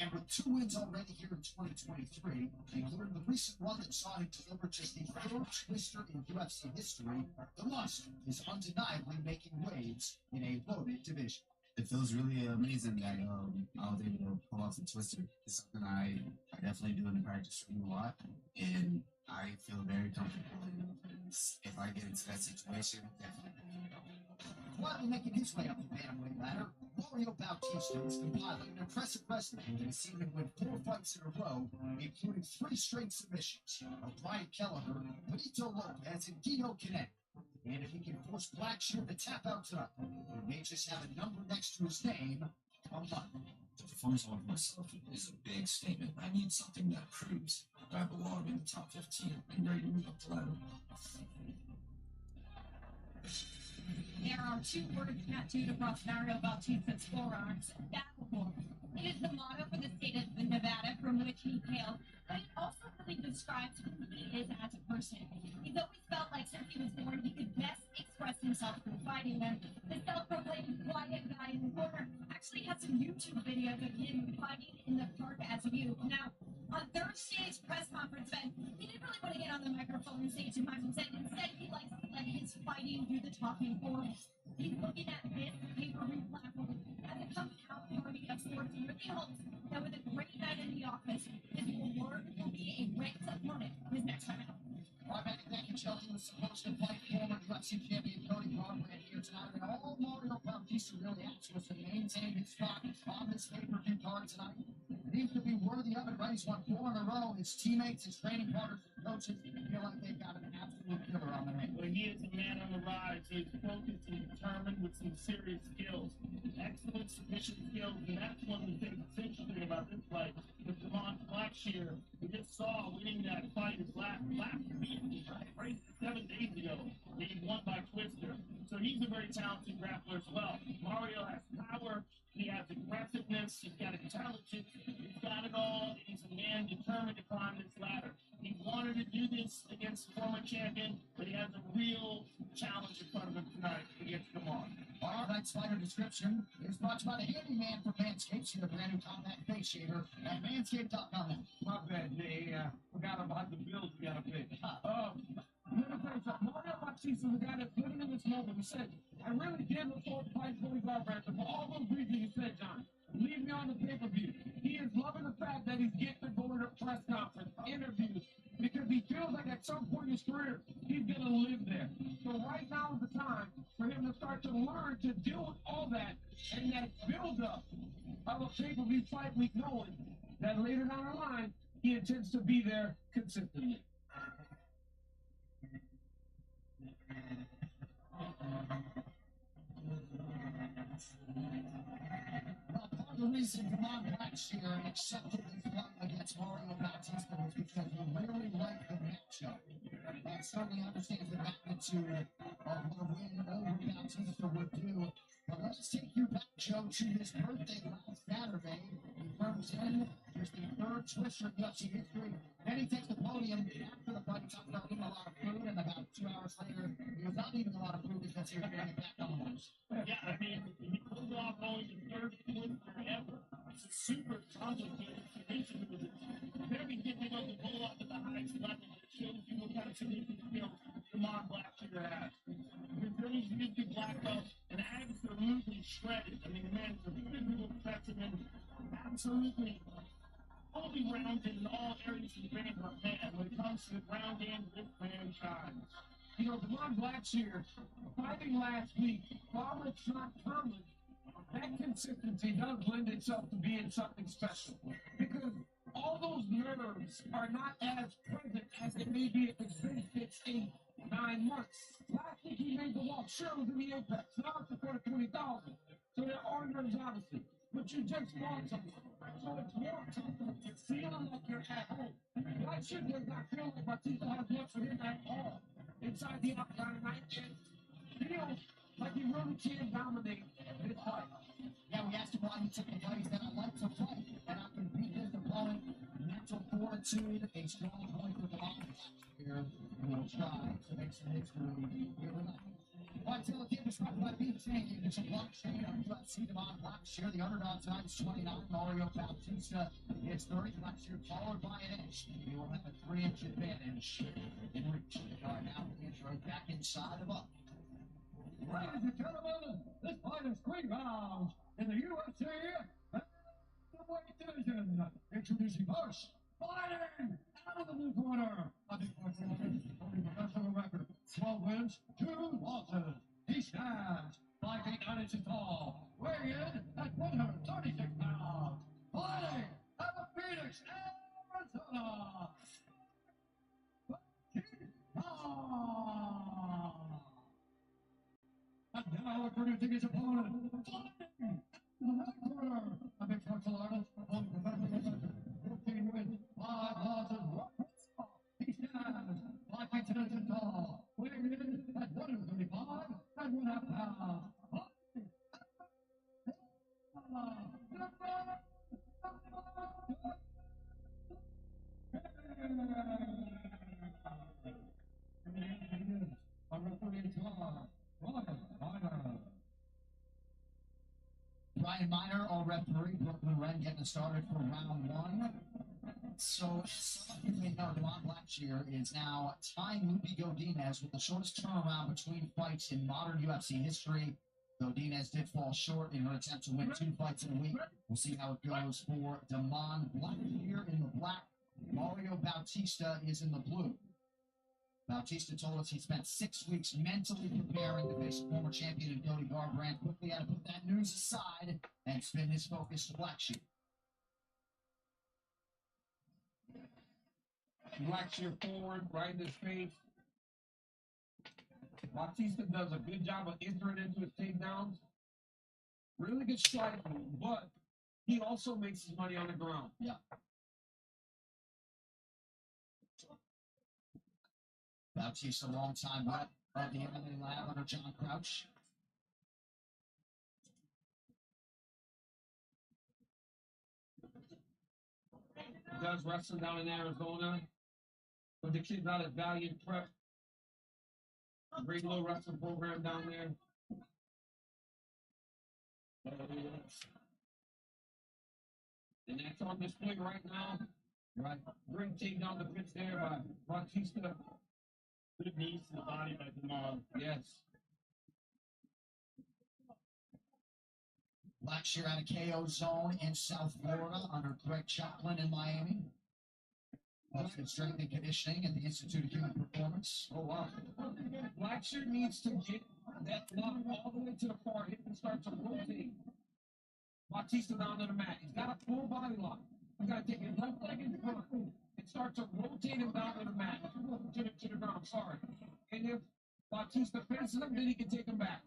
and with 2 wins already here in 2023, including the recent one that saw him deliver just the 3rd twister in UFC history, the monster is undeniably making waves in a loaded division. It feels really amazing that I was able to pull off the twister. It's something I definitely do in practice a lot, and I feel very comfortable in if I get into that situation, definitely. Quietly making his way up the bantamweight ladder, Mario Bautista is compiling an impressive resume that has seen him win 4 fights in a row, including 3 straight submissions of Brian Kelleher, Benito Lopez, and Guido Canet. And if he can force Blackshear to tap out tonight, he may just have a number next to his name on Monday. The performance of myself is a big statement. I need something that proves that I belong in the top 15 and ready to move up the ladder. There are 2 words tattooed across Mario Bautista's forearms, battleborn. It is the motto for the state of Nevada from which he hails, but it also really describes who he is as a person. He's always felt like since he was born he could best express himself through fighting them. The self-proclaimed quiet guy in the corner actually has some YouTube videos of him fighting in the park as a youth. Now, on Thursday's press conference, Ben, he didn't really want to get on the microphone and say too much. Instead, he likes to let his fighting do the talking for him. He's looking at this pay-per-view platform as a coming-out party of sorts and really hopes that with a great night in the office, his reward will be a ranked opponent his next time out. Right back at that, Chelsea was supposed to fight former UFC champion Cody Garbrandt here tonight, and all Mario Bautista really asked was to maintain his spot on this pay-per-view card tonight. It seems to be worthy of it, right? He's won 4 in a row. His teammates, his training partners, and coaches feel like they've got an absolute killer on the hand. Well, he is a man on the rise, so he's focused and determined with some serious skills. Excellent submission skills, and that's one of the things that's interesting about this fight with Devon Blackshear. We just saw winning that fight his last week, right? 7 days ago. He won by Twister. So he's a very talented grappler as well. Mario has power. He has aggressiveness. He's got intelligence. He's got it all. He's a man determined to climb this ladder. He wanted to do this against the former champion, but he has a real challenge in front of him tonight against Kamar. All right, fighter description is brought to you by the handyman for Manscaped. See the brand new compact face shaver at manscaped.com. My bad, Jay. Forgot about the bills we got to pay. Mario Bautista, the guy that put him in this moment, he said, I really did look forward to fighting Cody Garbrandt, but for all those reasons you said, John, leave me on the pay-per-view. He is loving the fact that he's getting to go to the press conference, interviews, because he feels like at some point in his career, he's going to live there. So right now is the time for him to start to learn to deal with all that and that build-up of a pay-per-view fight week, knowing that later down the line, he intends to be there consistently. Well, part of the reason Devon Blackshear accepted his fight against Mario Bautista was because he really liked the matchup. Certainly understands the magnitude of what a win over Bautista would do. But Let's take you back, Joe, to his birthday last Saturday. He comes in, there's the third Twister in UFC history. Then he takes the podium after the fight. He talked about eating a lot of food, and about 2 hours later, he was not eating a lot of food because he was getting it back on the Yeah, I mean, he pulled off only the third Twister ever. It's a super complicated submission. It was very difficult to pull off at the highest level. It shows you what kind of submission skills Damon Blackshear has. He's very easy black belt and absolutely shredded. I mean, the man is a physical specimen. Absolutely only rounded in all areas of the game of a man. When it comes to the ground game, this man shines. You know, Damon Blackshear, fighting last week, while it's not common, that consistency does lend itself to being something special. Because all those nerves are not as present as it may be if it's been 6, 8, 9 months. Last week he made the walk, sure, it was in the Apex. Now it's before 20,000. So there are nerves, obviously. But you just fought something. So it's more confident. It's feeling like you're at home. Blackshear does not feel like Batista has much for him at all. Inside the octagon, and I feel like he really can dominate this fight. Yeah, we asked him why he took the fight. He said, I like to fight, and I can beat his opponent. Mental fortitude, a strong point for the here. We'll try to make some history here tonight. Fight till the game is brought by BJ. It's a blockchain on UFC. Damon Blackshear, the underdog tonight is 29. Mario Bautista is 30. Blackshear followed by an inch. He will have a 3-inch advantage in reach. Now the intro back inside of up. Ladies and gentlemen, this fight is 3 rounds in the UFC weight division. Introducing first, fighting out of the blue corner. A big professional record, 12 wins, 2 losses. He stands 5 feet 9 inches tall, weighing in at 136 pounds. Fighting out of Phoenix, Arizona. And now introducing his opponent, fighting in the red corner, a mixed martial artist, only professional 14 wins, 5 losses, he stands 5 feet 10 inches tall, weighing in at 135 and 1/2 pounds. Brian Miner, our referee, Brooklyn Ren getting started for round 1. So, some of you may know Damon Blackshear is now tying Lupi Godinez with the shortest turnaround between fights in modern UFC history. Godinez did fall short in her attempt to win 2 fights in a week. We'll see how it goes for Damon Blackshear in the black. Mario Bautista is in the blue. Bautista told us he spent 6 weeks mentally preparing to face former champion and Cody Garbrandt. Quickly had to put that news aside and spin his focus to Blackshear. Blackshear forward, right in his face. Bautista does a good job of entering into his takedowns. Really good striking, but he also makes his money on the ground. Yeah. Bautista, a long time rep of the MMA lab under John Crouch. He does wrestling down in Arizona. But the kid's not at Valiant Prep. Great little wrestling program down there. And that's on display right now. Right. Great takedown defense there by Bautista. Good knees to the body by Damon. Yes. Blackshear out of KO Zone in South Florida under Greg Chaplin in Miami. Hosted strength and conditioning at the Institute of Human Performance. Oh, wow. Blackshear needs to get that block all the way to the far hip and start to rotate Bautista down to the mat. He's got a full body lock. He's got to take his left leg in front and start to rotate him down to the mat. To the ground, sorry. And if Bautista faces him, then he can take him back.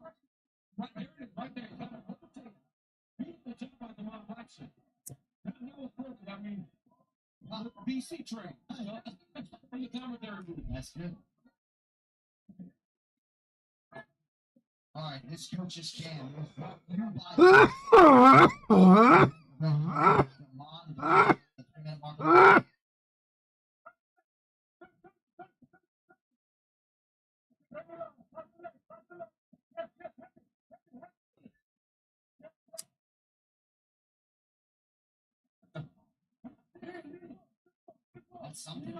Right there it is, right there. He's got to rotate. Beautiful job by Damon Blackshear. That was perfect. I mean, BC train. That's good. Alright, this coach is Cam. That's something.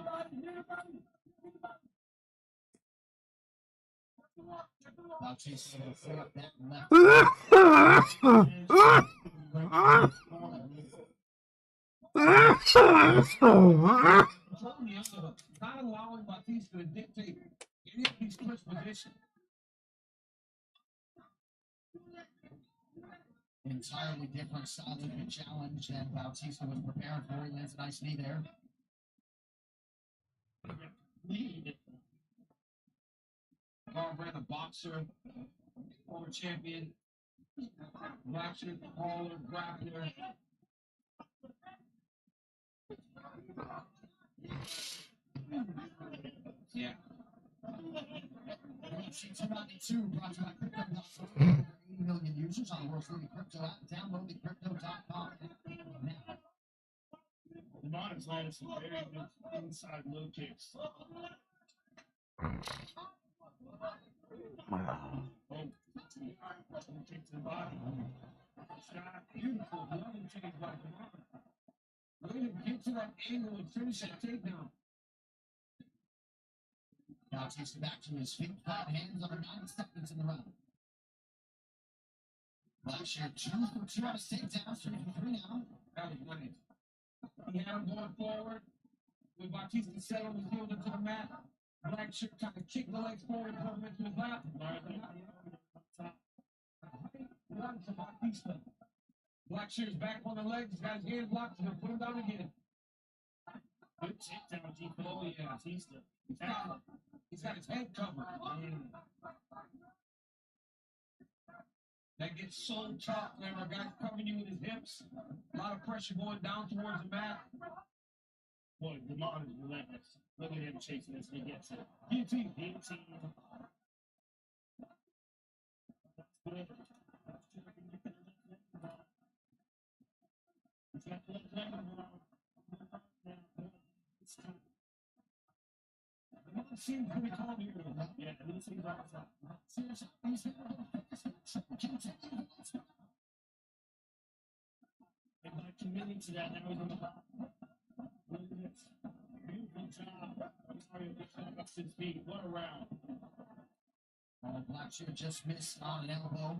Bautista will free up that left. Not allowing Bautista to dictate any of these first positions. Entirely different style of the challenge than Bautista was preparing for. He lands a nice knee there. Garbrandt, a boxer, former champion, boxer, brawler, grappler. Yeah. UFC 292 brought to you by Crypto.com. 80 million users on the world's leading crypto app. Download the Crypto.com app now. Demon's landed some very good inside low kicks. Kick to the body. Shot, beautiful. Loving change by Demon. Way to get to that angle and finish that takedown. Bautista back to his feet, 5 hands under 9 seconds in the round. Blackshear 2 for 2 on his takedowns, 3 for 3 now. That was nice. He had him going forward. With Bautista set on his heels into the mat. Blackshear kind of kicked the legs forward and put him into his lap. Bautista. Blackshear's back on the legs. He's got his hands locked and put him down again. Good takedown, G4. Oh, yeah, Bautista. He's got his head covered. That gets so tough whenever a guy's covering you with his hips. A lot of pressure going down towards the mat. Boy, Demon is relentless. Look at him chasing this. He gets it. Guillotine. Guillotine. That's good. It seems pretty calm here. Yeah, it seems awesome. And by committing to that, now he's on the top. Beautiful job. Mario just up his feet. What a round. Blackshear just missed on an elbow.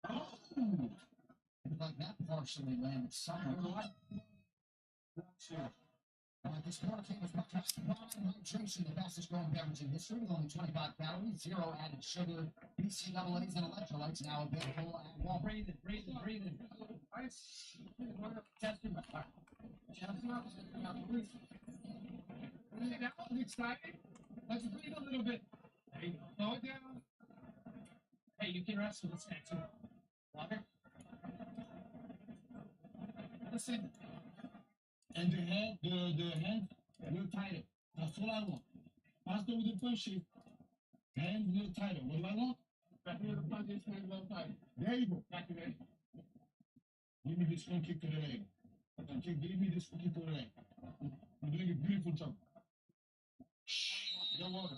Oh! Looked like that partially landed somewhere. Blackshear. This corner came with hydration, the fastest growing beverage in history, with only 25 calories, 0 added sugar, BCAAs, and electrolytes now available at Walmart. Breathe in. Testing. That was exciting. Let's breathe a little bit. Hey, slow it down. Hey, you can rest with this hand too. Water. Listen. And the hand, little tighter. That's what I want. Faster with the punches. Hands a little tighter. What do I want? Back with the punches, hands a little tighter. There you go. Back to that. Give me this one kick to the leg. Okay, give me this one kick to the leg. You're doing a beautiful job. Shh. Get water.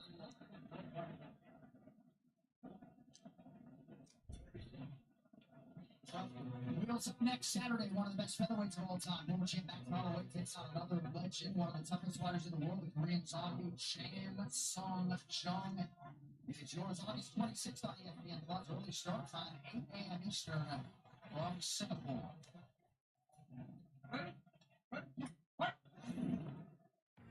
Wheels up next Saturday, one of the best featherweights of all time. Former champ Max Holloway takes on another legend, one of the toughest fighters in the world, the Korean zombie, Chan Sung Jung. If it's yours, August 26th on ESPN Plus, early start time, 8 a.m. Eastern from Singapore.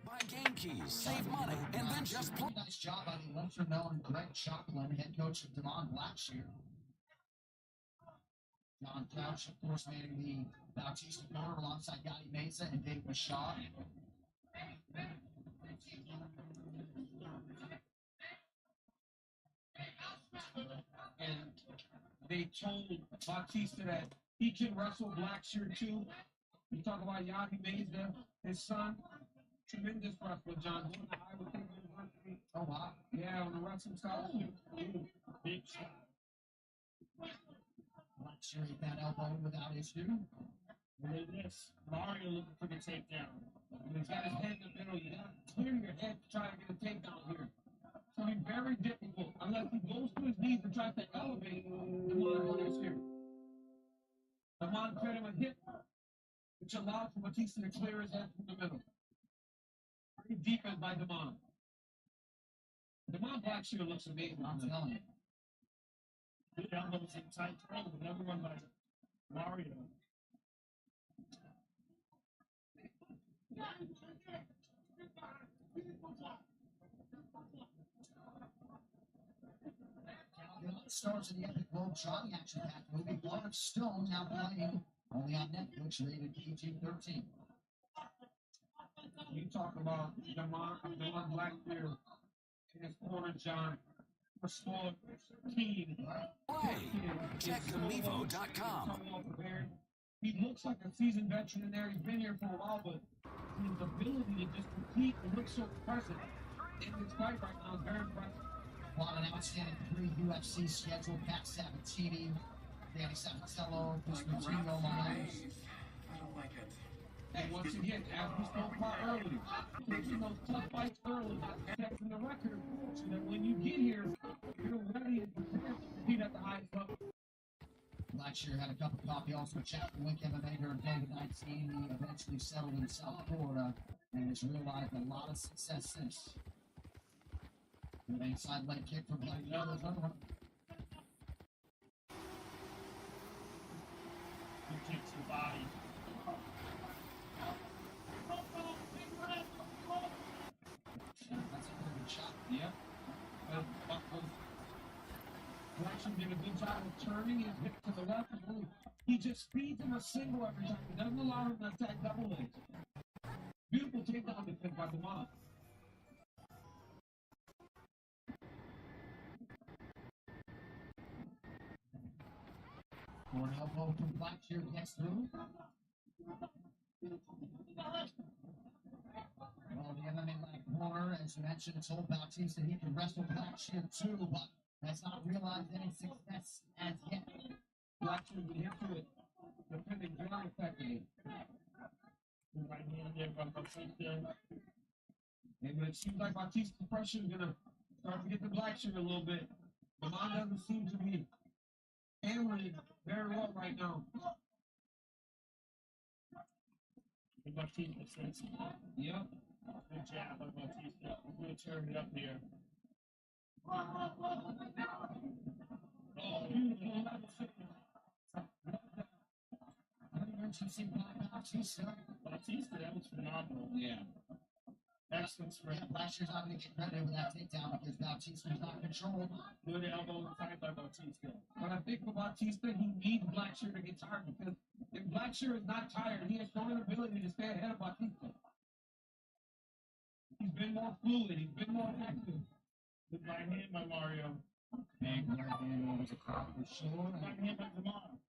Buy game keys, save money, and then just play. Nice job by the lesser-known Greg Choplin, head coach of Demon Blackshear. John Couch, of course, manning the Bautista corner alongside Gotti Meza and Dave Machad. And they told Bautista that he can wrestle Blackshear too. You talk about Yanni Meza, his son. Tremendous wrestler, John. Going to Iowa State University. Oh, wow. Yeah, on the wrestling scholarship. Big shot. Fluctuate that elbow without issue. Look at this. Mario looking for the takedown. When he's got his head in the middle, you gotta clear your head to try to get a takedown here. It's gonna be very difficult unless he goes to his knees and tries to elevate Damon is here. Damon fed him a hit, which allowed for Batista to clear his head from the middle. Pretty defense by Damon. Damon Blackshear looks amazing. I'm telling you. Good elbows in tight throw, another one by Mario. Stars of the Epic World Johnny action packed movie Blood of Stone now playing only on Netflix, rated PG-13. You talk about Damon Blackshear in his corner, John. Small team. Play. TechCamivo.com. He looks like a seasoned veteran in there. He's been here for a while, but his ability to just compete and look so impressive in this fight right now is very impressive. On an outstanding pre-UFC schedule, Pat Sabatini, Danny Sabatello, Constantino Myers. I don't like it. And once again, as we spoke about earlier, taking those tough fights early, checking the record, so that when you get here, you're ready and prepared to compete at the highest level. Blackshear had a cup of coffee, also checked Wink MMA during COVID-19. He eventually settled in South Florida and has realized a lot of success since. Good inside leg kick from Blackshear. He kicks the body. That's a pretty good shot. Yep. Blackshear did a good job of turning his hip to the left. He just feeds him a single every time. He doesn't allow him to attack double legs. Beautiful takedown defense by Damon. One elbow from Blackshear gets through. Well, the MMA leg corner, as you mentioned, told Bautista he could wrestle Blackshear too, but has not realized any success as yet. Blackshear get into it, defending very effectively. Right hand there by Bautista. And it seems like Bautista's pressure is gonna start to get the Blackshear a little bit. Damon doesn't seem to be handling very well right now. Bautista says, yep. Good jab by Bautista. We're going to turn it up here. Oh, Bautista, that was phenomenal. Yeah. Excellent strength. Yeah, Blackshear's not going to get credit over that takedown because Bautista's not controlled. Good elbow inside by Bautista. But I think for Bautista, he needs Blackshear to get tired because if Blackshear is not tired, he has shown an ability to stay ahead of Bautista. He's been more fluid. He's been more active. Good right hand by Mario. Big right hand over the crowd for sure. Right hand by Damon.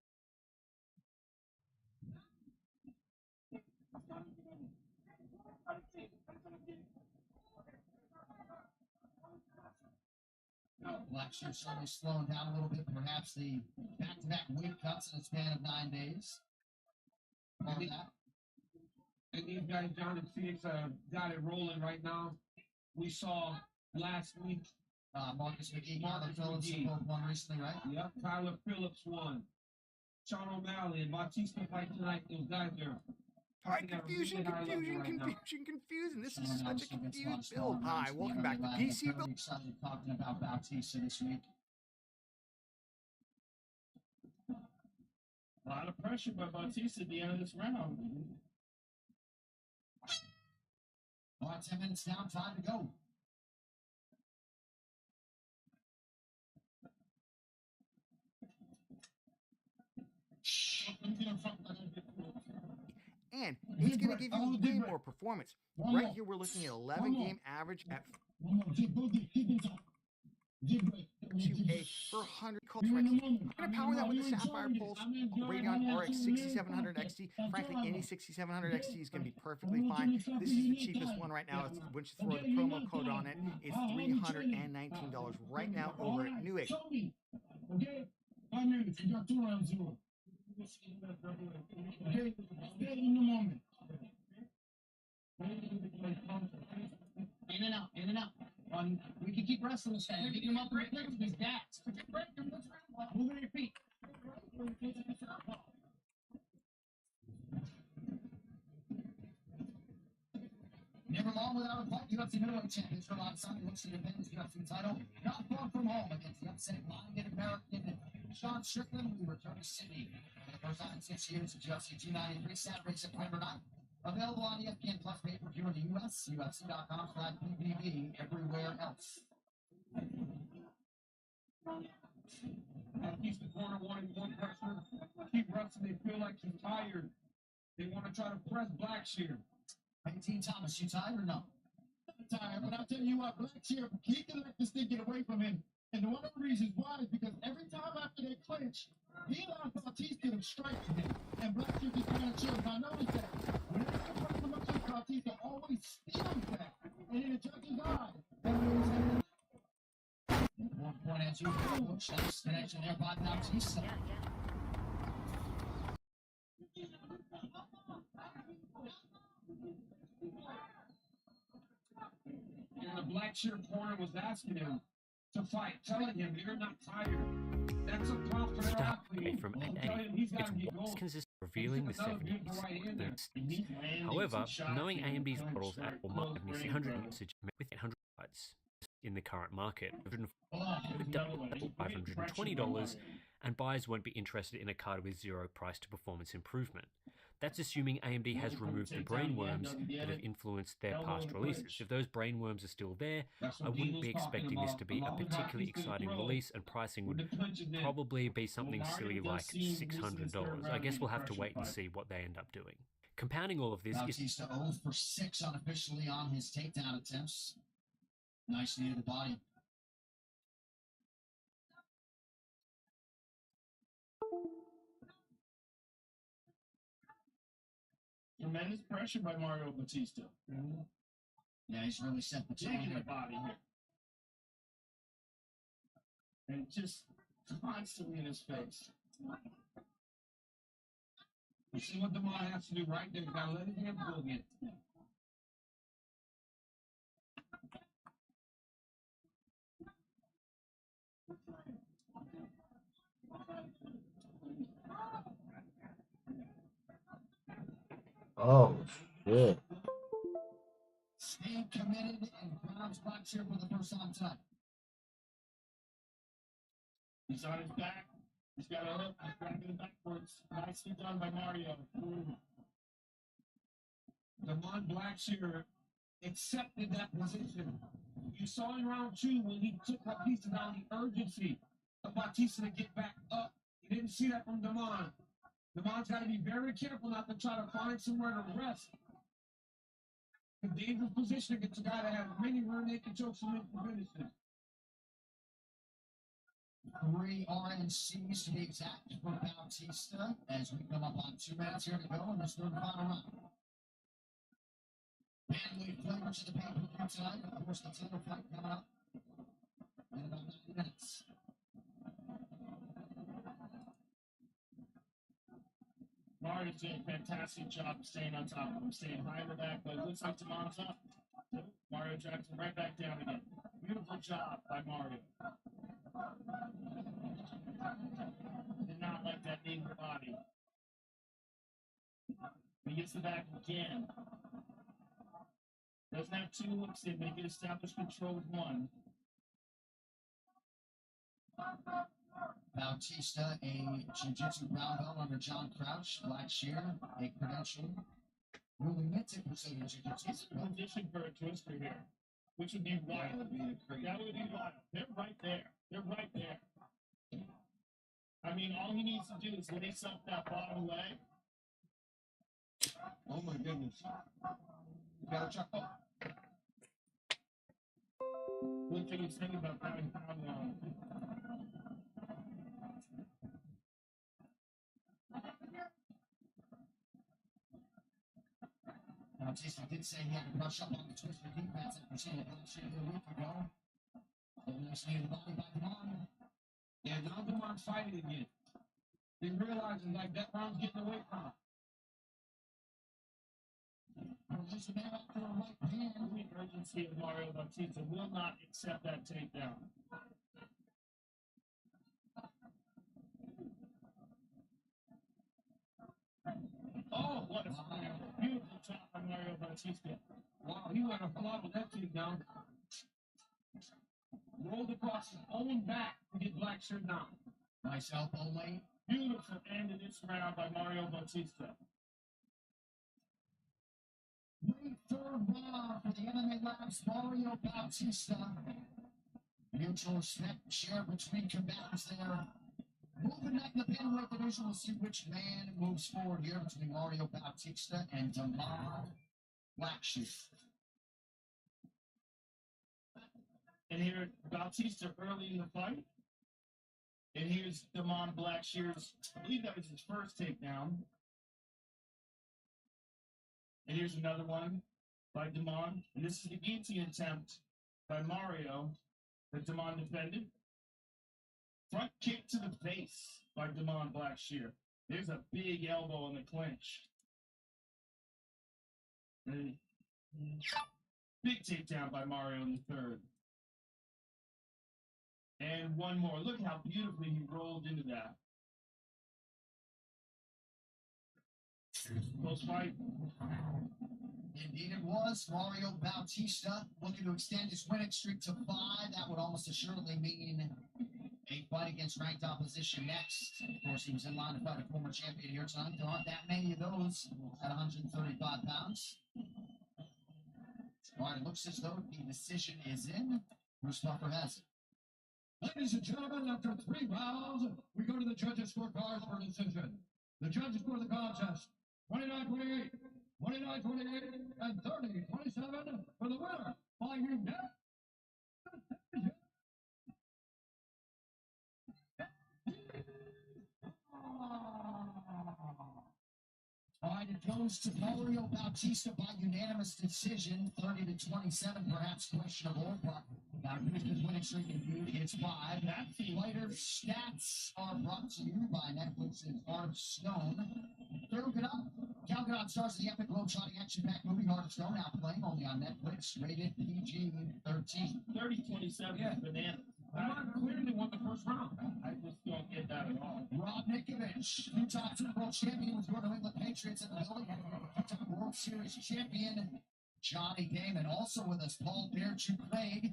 Blackshear certainly slowing down a little bit. Perhaps the back-to-back weight cuts in a span of 9 days. And these guys, John and Phoenix, got it rolling right now. We saw last week Marcus McGee, Tyler Phillips, both won recently, right? Yep, Tyler Phillips won. Sean O'Malley and Bautista fight tonight. Those guys are. All right, confusion. This is such a confused build. Hi, welcome back to PC Build. Excited talking about Bautista this week. A lot of pressure by Bautista at the end of this round. All right, 10 minutes down, time to go. And he's going to give you way more performance. Right here, we're looking at 11-game average at to a per 100 calls. Right. I'm going to power that with the Sapphire Pulse Radeon RX 6700 XT. Frankly, any 6700 XT is going to be perfectly fine. This is the cheapest one right now. Once you throw the promo code on it, it's $319 right now over at Newegg. Okay, 5 minutes. You got 2 rounds, 0. Okay? Stay in the moment. In and out, in and out. We can keep wrestling this guy. Get him up right there with his bats. Moving your feet. Never long without a fight. UFC middleweight champion Sherlock Sunday looks to defend his UFC title. Not far from home against the upset-minded American Sean Strickland, who returned to Sydney for the first time in 6 years at UFC 293, Saturday, September 9th. Available on ESPN Plus pay-per-view in the U.S., UFC.com/PPV, everywhere else. He's the corner wanting one pressure. Keep wrestling. They feel like he's tired. They want to try to press Blackshear. Team Thomas, you tired or no? I'm tired, but I'll tell you what, Blackshear, he can let this thing get away from him. And one of the reasons why is because every time after they clinch, he allows Bautista to strike him. And Blackshear just kind of chills. I noticed that. Whenever I put him up to Bautista, always steals that. And in the judge's eye. One point as you go. Nice connection there by Bautista. And the Blackshear corner was asking him to fight, telling him you're not tired. That's a prompt for their athlete. From its once consists of revealing the 70s. However, knowing AMD's models at Walmart have nearly 100 usage with 800 bytes in the current market, $520, and buyers won't be interested in a card with zero price to performance improvement. That's assuming AMD has removed the brainworms that have influenced their past releases. If those brainworms are still there, I wouldn't be expecting this to be a particularly exciting release, and pricing would probably be something silly like $600. I guess we'll have to wait and see what they end up doing. Compounding all of this is Bautista 0 for 6 unofficially on his takedown attempts. Nice knee to the body. Tremendous pressure by Mario Bautista. Yeah, he's really set the Taking tone. the body here. And just constantly in his face. You see what DeMar has to do right there. You gotta let his hands go again. Oh, shit. Staying committed and crowds Blackshear for the first time tonight. He's on his back. He's got a hook. He's grabbing it backwards. Nicely done by Mario. Damon Blackshear accepted that position. You saw in round 2 when he took Bautista down, the urgency of Bautista to get back up. You didn't see that from Damon. Damon's got to be very careful not to try to find somewhere to rest. A dangerous position against a guy that has many rear naked chokes and make the finishes. 3 RNCs to be exact for Bautista as we come up on 2 minutes here to go in this third and final round. Bandweight flavors of the pay-per-view tonight. Of course, the title fight coming up in about 9 minutes. Mario's doing a fantastic job of staying on top of him, staying high in the back, but it looks like Damon's up. Mario drags him right back down again. Beautiful job by Mario. Did not like that knee in the body. He gets the back again. Doesn't have 2 hooks in, but he can establish control with 1. Bautista, a jiu-jitsu brown belt under John Crouch. Blackshear, a credentialed ruling mythic Brazilian jiu-jitsu. He's in position for a twister here, which would be wild. That would be wild. They're right there. They're right there. I mean, all he needs to do is lace up that bottom leg. Oh my goodness. You gotta check up. One thing he's thinking about having pound on. Bautista did say he had to brush up on the twister defense after seeing it Blackshear a week ago. So nice knee to the body by Damon. Yeah, now Damon's fighting again. He realizes like that round's getting away from him. Just a man up for a right hand. The urgency of Mario Bautista will not accept that takedown. Oh, what a beautiful shot by Mario Bautista. Wow, he went a lot with that takedown. Rolled across his own back to get black shirt down. Nice elbow lane. Beautiful end of this round by Mario Bautista. Great third round for the MMA Labs, Mario Bautista. Mutual respect shared between combatants there. Moving back in the bantamweight division, we'll see which man moves forward here between Mario Bautista and Damon Blackshear. And here, Bautista early in the fight. And here's Damon Blackshear's, I believe that was his first takedown. And here's another one by Damon. And this is the guillotine attempt by Mario that Damon defended. Front kick to the face by Damon Blackshear. There's a big elbow in the clinch. And big takedown by Mario in the third. And one more. Look how beautifully he rolled into that. Close fight. Indeed it was. Mario Bautista looking to extend his winning streak to 5. That would almost assuredly mean a fight against ranked opposition next. Of course, he was in line to fight a former champion here tonight. There aren't that many of those at 135 pounds. All right, it looks as though the decision is in. Bruce Buffer has it. Ladies and gentlemen, after 3 rounds, we go to the judges' scorecards for decision. The judges score the contest 29-28, 29-28, and 30-27 for the winner by unanimous decision. All right, it goes to Mario Bautista by unanimous decision, 30-27, perhaps questionable, but now his winning streak indeed is 5. Fighter stats are brought to you by Netflix's Heart of Stone. Gal Gadot stars the epic globe-trotting action-packed movie Heart of Stone, now playing only on Netflix, rated PG-13. 30-27, bananas. Clearly won the first round. I just don't get that at all. Rob Nikovich, Utah Super Bowl champion with your New England Patriots in the building. Utah World Series champion Johnny Damon. Also with us, Paul Bearchu Craig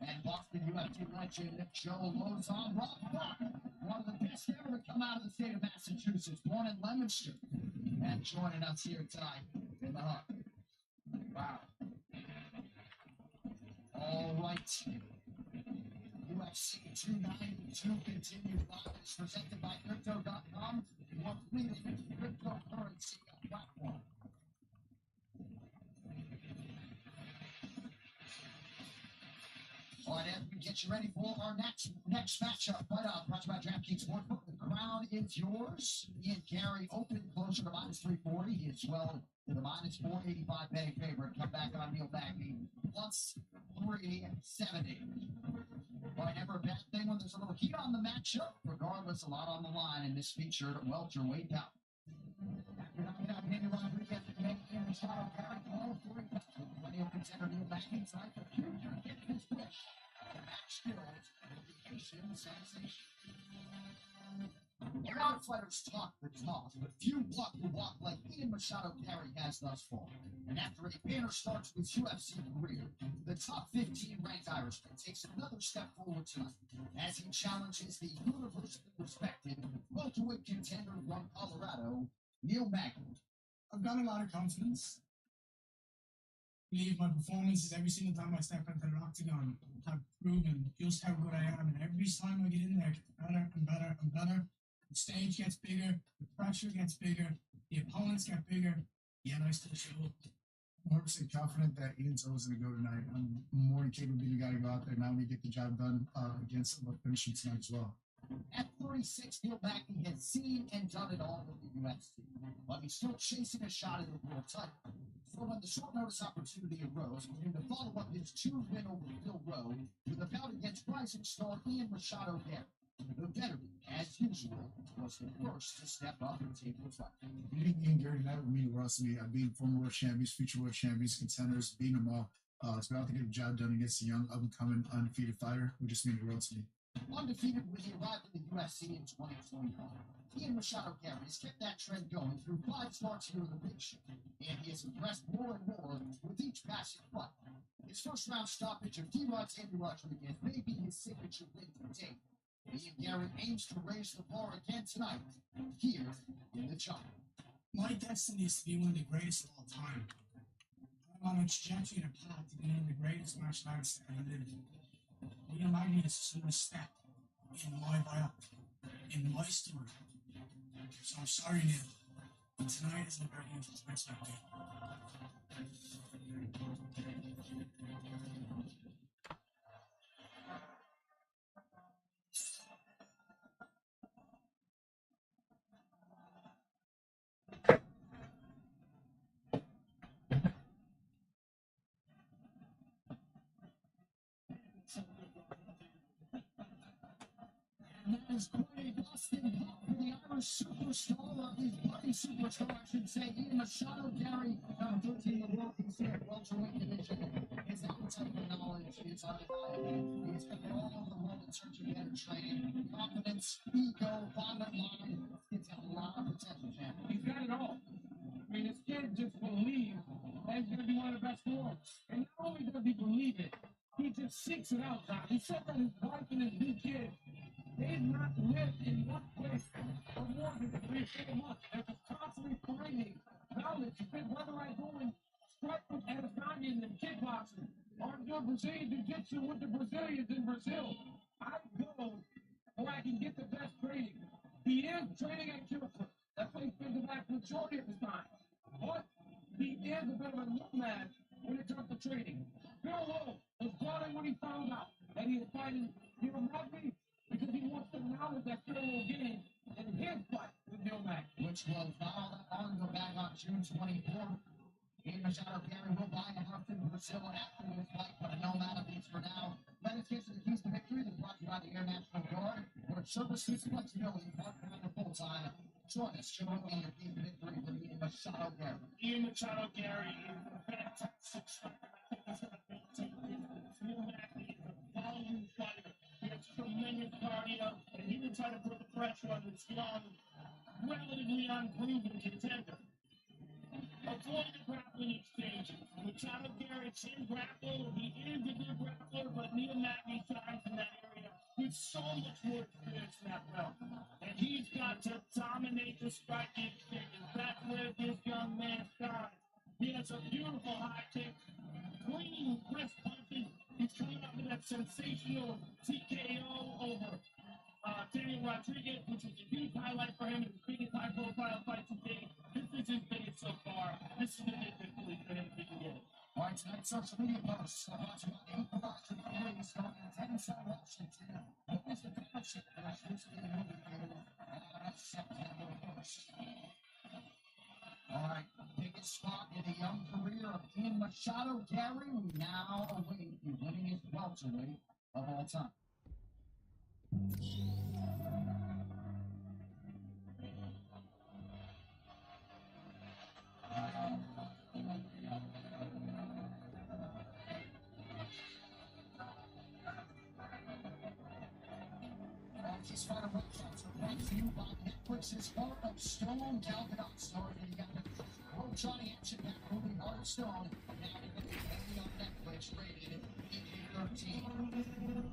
and Boston UFC legend Joe Lozon. Rob Buck, one of the best ever to come out of the state of Massachusetts, born in Leominster, and joining us here tonight in the Hut. Wow. All right. UFC 292 continued live is presented by Crypto.com, your freedom cryptocurrency platform. All right, Ed, we get you ready for our next matchup. Brought to you by DraftKings Sportsbook. The crown is yours. Ian Carey open closer to -340. He is well to the -485 betting favorite. Come back on Neil Magny +370. Well, never a bad thing when there's a little heat on the matchup. Regardless, a lot on the line in this featured welterweight bout. Plenty of contender Neil Magny tonight. The future gets his wish. The match skills, education, sensation. A lot of fighters talk the talk, but few walk the walk like Ian Machado Perry has thus far. And after a banner start to his UFC career, the top 15 ranked Irishman takes another step forward tonight as he challenges the universally respected welterweight contender from Colorado, Neil Magny. I've got a lot of confidence. I believe my performances every single time I step into the octagon have proven just how good I am. And every time I get in there, it gets better and better and better. The stage gets bigger, the pressure gets bigger, the opponents get bigger. Yeah, I still show up. I'm 100% confident that Ian's always going to go tonight. I'm more than capable of the guy to go out there now and get the job done against him. I'll finish him tonight as well. At 36, Neil Magny has seen and done it all in the UFC, but he's still chasing a shot at the world title. So when the short notice opportunity arose for him to follow up his 2-win over Phil Rowe with a bout against rising star Ian Machado Perry, the better, as usual, was the first to step up and take the fight. Beating Ian Gary never mean the world to me. I beat former world champions, future world champions, contenders, beating them all. It's about to get the job done against a young, up-and-coming, undefeated fighter who just mean the world to me. Undefeated when he arrived in the UFC in 2021, Ian Machado Gary has kept that trend going through 5 starts here in the Big Show, and he has impressed more and more with each passing fight. His first-round stoppage of D-Rod's Andy Rodriguez may be his signature win to date. Ian Gary aims to raise the bar again tonight, here in the Chopper. My destiny is to be one of the greatest of all time. I'm on a trajectory and a path to being the greatest martial artist that ever lived. Liam Magny is just another step in my bio, in my story. So I'm sorry, Neil, but tonight is a very special day. As Corey Dustin for the Irish superstar, his buddy superstar, I should say, Ian Machado Gary, 13 the world considered welterweight division. His appetite for knowledge is undeniable. He's been all over the world in search of better training, confidence, ego, bottom line. It's a lot of potential, champ. He's got it all. I mean, this kid just believes that he's going to be one of the best forms. And not only does he believe it, he just seeks it out, Doc. He said that his wife and his new kid, they've not lived in one place for more than 3 or 4 months. They're just constantly finding knowledge. Whether I go and strike with Adesanya and kickboxing, or do Brazilian jiu-jitsu with the Brazilians in Brazil, I go where I can get the best training. He is training at Kilford. That's what he spends the vast majority of his time. But he is a bit of a nomad when it comes to training. Bill Lowe was brought in when he found out that he was fighting Neil Magny because he wants the knowledge that Bill Lowe gained in his fight with Neil Magny. Which was not all that long ago, back on June 24th. Ian Machado Gary will buy a house in Brazil after this fight, but no matter these for now. Let us get to the keys to victory that's brought to you by the Air National Guard, where service suits flexibility, part-time or full-time. Join us, show me your keys to victory with Ian Machado Gary. Ian Machado Gary is a fantastic striker. Neil Magny is a volume fighter. He has tremendous cardio, and he will try to put the pressure on this young, relatively unproven contender. Avoid the grappling exchanges. Machado Gary can grapple. He is a good grappler, but Neil Magny shines in that area with so much more experience in that belt. And he's got to dominate the striking exchanges. That's where this young man shines. He has a beautiful high kick, clean wrist punches. He's coming up with that sensational TKO over Daniel Rodriguez, which was a huge highlight for him in his biggest high-profile fight today. This is his biggest so far. This is the big victory for him if he can get it. All right, tonight's social media posts are brought to you by the Equalizer Police going to Tennessee, Washington. Witness the township for this recently movie theater on September 1st. All right, biggest spot in the young career of Ian Machado Gary. We now await the winningest welterweight of all time. This fighter websites are brought to you by Netflix's Heart of Stone. Gal Gadot starred in the Johnny action-packed movie Heart of Stone, now only on Netflix, rated PG-13.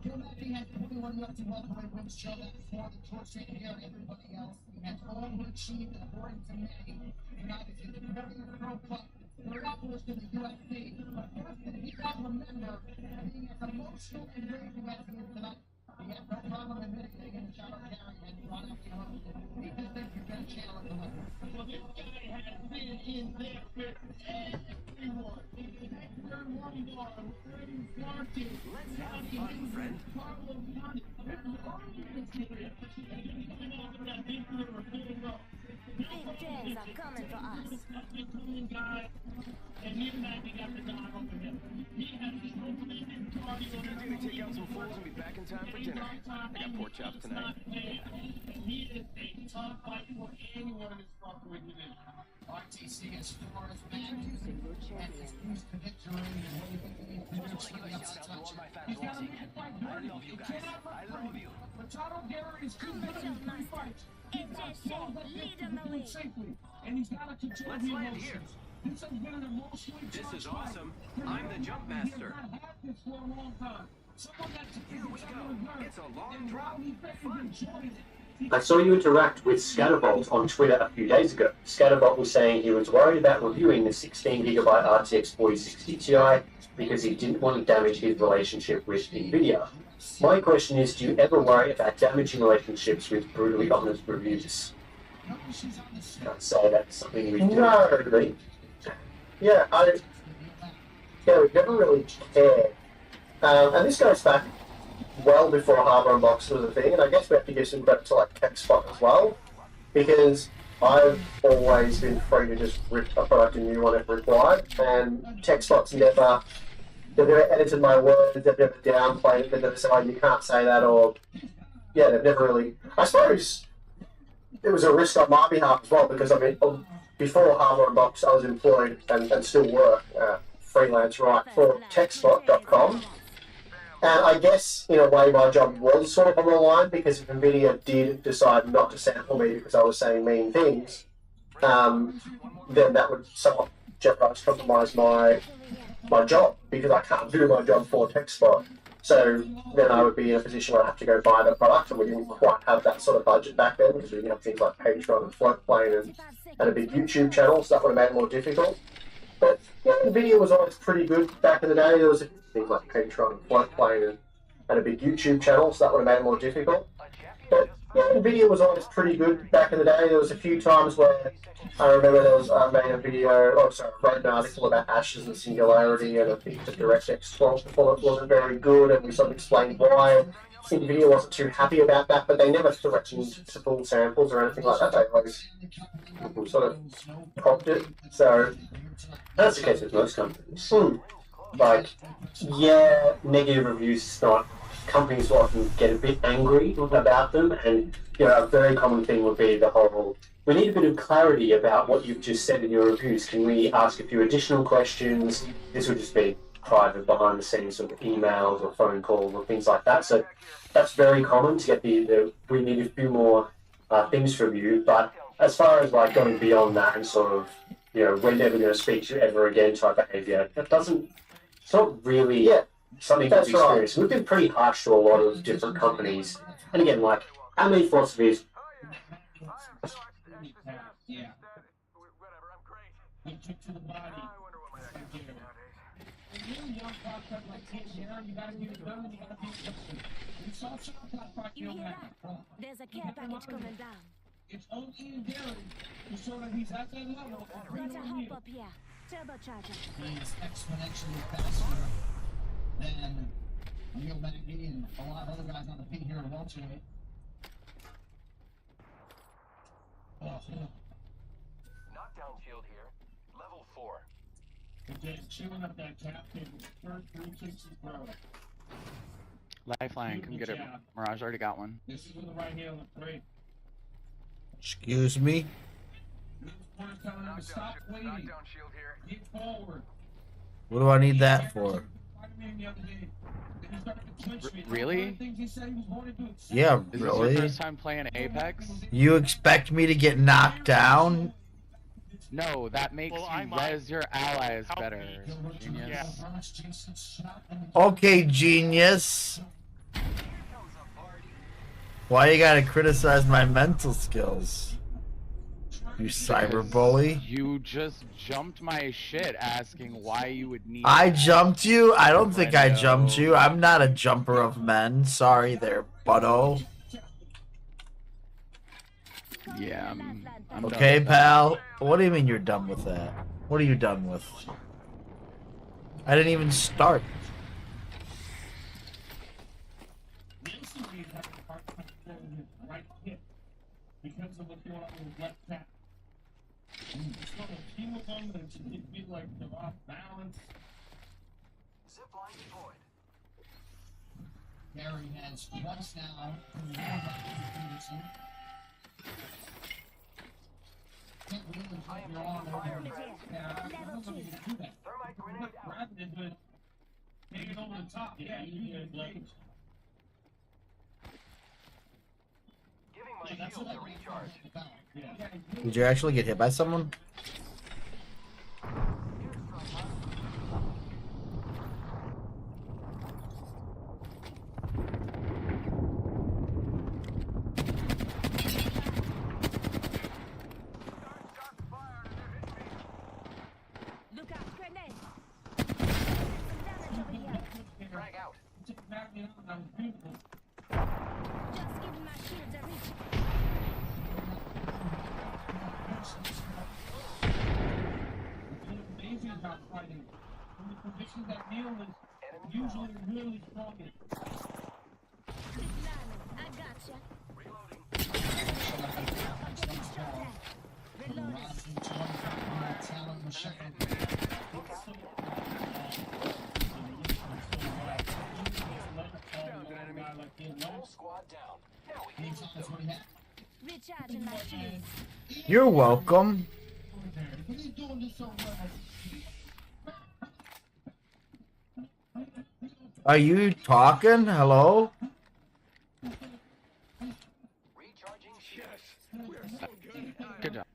Neil Magny had 21 UFC welterweight wins, Joe. That before the George St. Pierre and everybody else. He has overachieved according to many. United is the very pro club. They're not worse than the UFC. But first, he got to remember being as emotional and raging as he is tonight. He had no problem admitting that against Machado Gary and brought up the emotion. He just thinks he's going to challenge him. Well, this guy has been in there with everyone. Hector Lombard, Freddie Swanson, let's have fun, friend. Carlo Conti, Big things are coming for us. Guy, and Neil Magny got the nod over him. He has tremendous Take out some fools and be back in time for dinner. I got pork chops tonight. He is a tough fight for anyone who's fucking with him. RTC as far as man and his boost to victory and what do you think he needs to do to the upset touch? He's got to make the fight dirty. He cannot look free. Machado Guerrero is two minutes in 3 fights. He's got solved that victory to do it safely. And he's got to control the emotions. This has been an emotionally charged This is awesome. I'm the jump master. He has not had this for a long time. Someone that's Here we go. It's a long drop. Fun. I saw you interact with Scatterbolt on Twitter a few days ago. Scatterbolt was saying he was worried about reviewing the 16GB RTX 4060 Ti because he didn't want to damage his relationship with NVIDIA. My question is, do you ever worry about damaging relationships with brutally honest reviews? Can't say that's something we do. No, really. Yeah, we never really cared. And this goes back well before Harbour Unboxed was a thing, and I guess we have to give some credit to like TechSpot as well, because I've always been free to just rip a product a new one if required, and TechSpot's they've never edited my words, they've never downplayed it, they've never said, oh, you can't say that, or, yeah, they've never really, I suppose it was a risk on my behalf as well, because I mean, before Harbour Unboxed I was employed and still work freelance right for TechSpot.com. And I guess, in a way, my job was sort of on the line, because if NVIDIA did decide not to sample me because I was saying mean things, then that would somewhat jeopardize, compromise my job, because I can't do my job for TechSpot. So then I would be in a position where I have to go buy the product, and we didn't quite have that sort of budget back then, because we didn't have things like Patreon and Floatplane and a big YouTube channel, so that would have made it more difficult. But yeah, NVIDIA was always pretty good back in the day. There was things like Patreon and Floatplane and a big YouTube channel, so that would have made it more difficult. But yeah, NVIDIA was always pretty good back in the day. There was a few times where I remember I made a video, wrote an article about Ashes and Singularity, and I think the DirectX 12 performance wasn't very good, and we sort of explained why. NVIDIA wasn't too happy about that, but they never threatened to pull samples or anything like that. They always sort of prompted. So That's the case with most companies. Like, yeah, negative reviews is not. Companies will often get a bit angry about them, and a very common thing would be the whole, we need a bit of clarity about what you've just said in your reviews. Can we ask a few additional questions? This would just be private, behind the scenes sort of emails or phone calls or things like that. So that's very common to get the we need a few more things from you. But as far as like going beyond that and sort of, we're never going to speak to you ever again type behavior, it's not really something that's experienced. We've been pretty harsh to a lot of different companies. And again, like, our main philosophy is You hear that? There's a care package coming down. It's only in Gary to show that he's at that level. Got a hop up here. Turbocharger. He's exponentially faster than Neil Benegui and a lot of other guys on the pin here at welterweight. Knockdown shield here. Level 4. Again, chewing up that cap table. First 3 kicks is bro. Lifeline, come get it. Mirage already got one. This is with the right hand on the break. Excuse me? Stop waiting. Get forward. What do I need that for? Really? Yeah, Is really? this your first time playing Apex? You expect me to get knocked down? No, that makes you res your allies better, genius. Okay, genius. Why you gotta criticize my mental skills? You cyberbully. You just jumped my shit asking why you would need. I jumped you? I don't think I jumped you. I'm not a jumper of men. Sorry there, butto. Yeah, I'm okay, done. pal. What do you mean you're done with that? What are you done with? I didn't even start. Because of what's going on with left tap. It's sort of team of them that it feel like they're off balance. Zipline deployed. Gary has once now from Peterson. Can't believe you're on over. Yeah, I don't know if you can do that. I'm not grabbing it, but hanging over the top. Yeah, you do like. Giving my shields a recharge. Yeah. Did you actually get hit by someone? Look out, grenade. Frag out. Just give my shields a reach. It's amazing about fighting. In the position that Neil is usually really strong in. I gotcha. Squad down. Now we can Recharging my shields. You're welcome. Are you talking? Hello? Good job.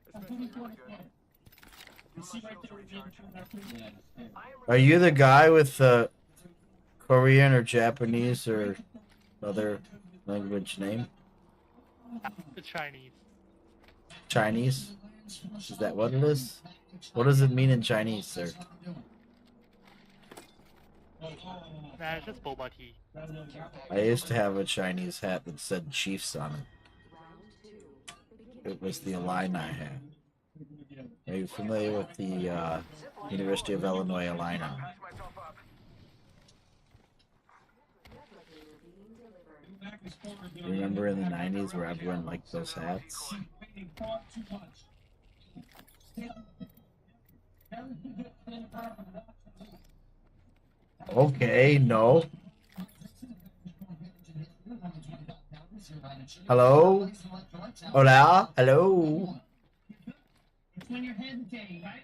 Are you the guy with the Korean or Japanese or other language name? The Chinese. Chinese? Is that what it is? What does it mean in Chinese, sir? Nah, it's just boba tea. I used to have a Chinese hat that said Chiefs on it. It was the Illini hat. Are you familiar with the University of Illinois Illini? You remember in the 90s where everyone liked those hats? Okay, no. Hello? Hola? Hello? It's when you're hesitating, right?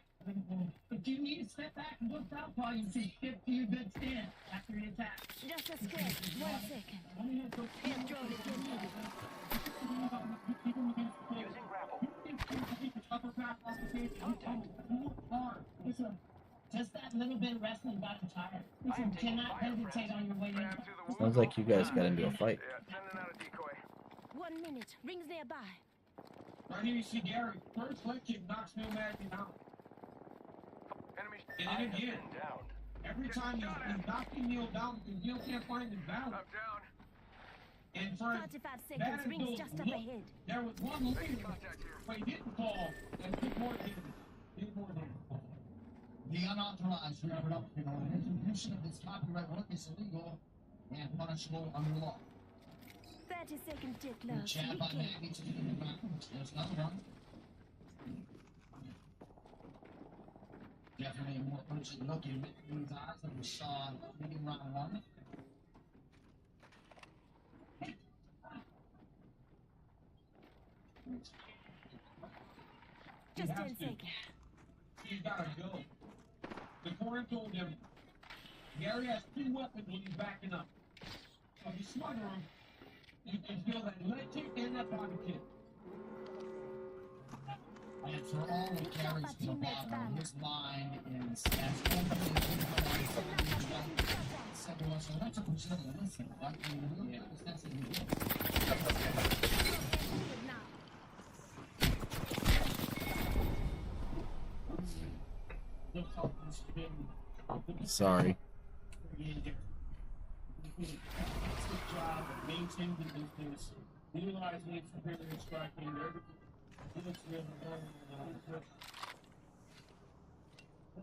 If you need to step back and look out while you see shift to your good stand after the attack. Just a script. 1 second. Air drone is getting needed. using grapple. Listen, just that little bit of wrestling got you tired. Listen, you cannot hesitate on your way in. Sounds like you guys got into a fight. 1 minute. Rings nearby. Right here you see Gary. First leg kick knocks Neil Magny out. And then again, every time he's knocking Neil down because Neil can't find his balance. And for 45 seconds. Rings just up ahead. there was one later, but he didn't fall and did more damage. Did more damage. The unauthorized reproduction or distribution of this copyright work is illegal and punishable under law. 30 seconds till Good close. jab Be by careful. Magny to the ground. There's another one. Definitely a more urgent look in Magny's eyes than we saw in round one. Just 10 seconds. He's gotta go. The corner told him, Gary has 2 weapons when he's backing up. So if you smother him, you can feel that leg kick and that body kick. And for all of Gary's bravado, his mind is as open as everyone. So that's a Brazilian. Listen, like you really understand Sorry. Job of maintaining the distance, utilizing its superior striking,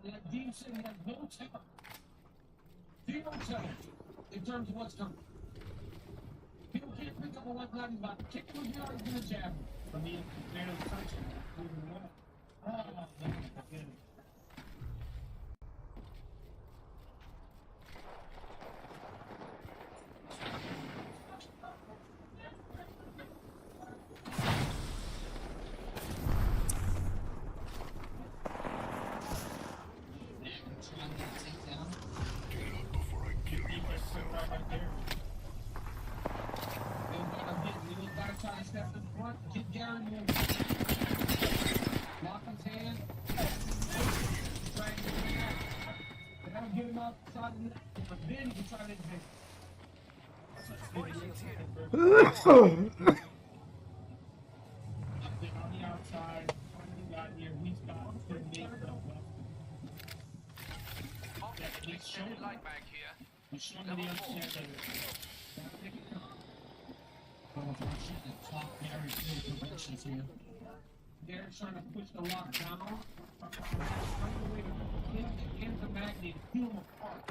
like Dean said, he has no temper. Zero temper in terms of what's coming. People can't pick up on what's not about to kick him with the arm and a jab him. From the barely touching him. Oh, man, forget it. lot in that, but then you can try to advance. I've been on the outside, finally got here, he's got to make the he's showing light back here. He's showing the understand that top Gary field progressions here. Gary's trying to push the lock down. Find a way to hit the ends of magnet and peel them apart.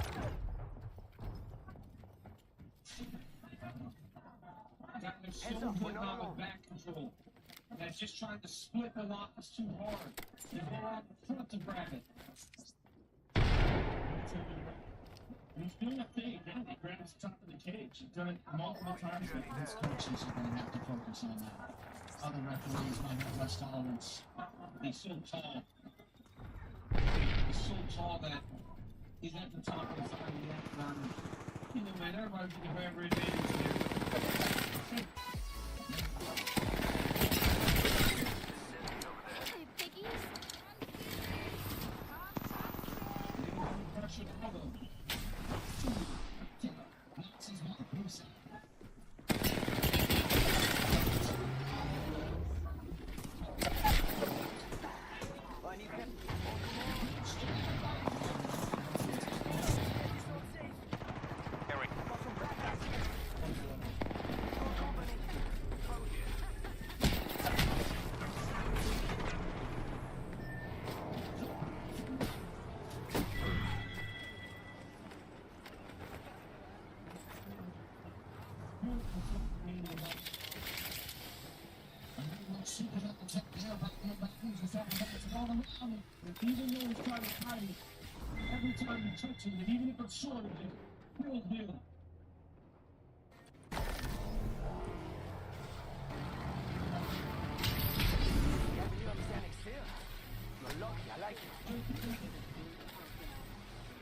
Got their so good on the back control. That's just trying to split the lock is too hard. They go out in front to grab it. He's doing a thing, now he grabs the top of the cage. He's done it multiple times. These coaches are going to have to focus on that. Other referees might have less tolerance. He's so tall. He's so tall that he's at the top of the side of the octagon. You know, man, everybody's looking for every advantage here. Even though he's trying to hide it, every time you touch him, and even if it's short of it, he'll do.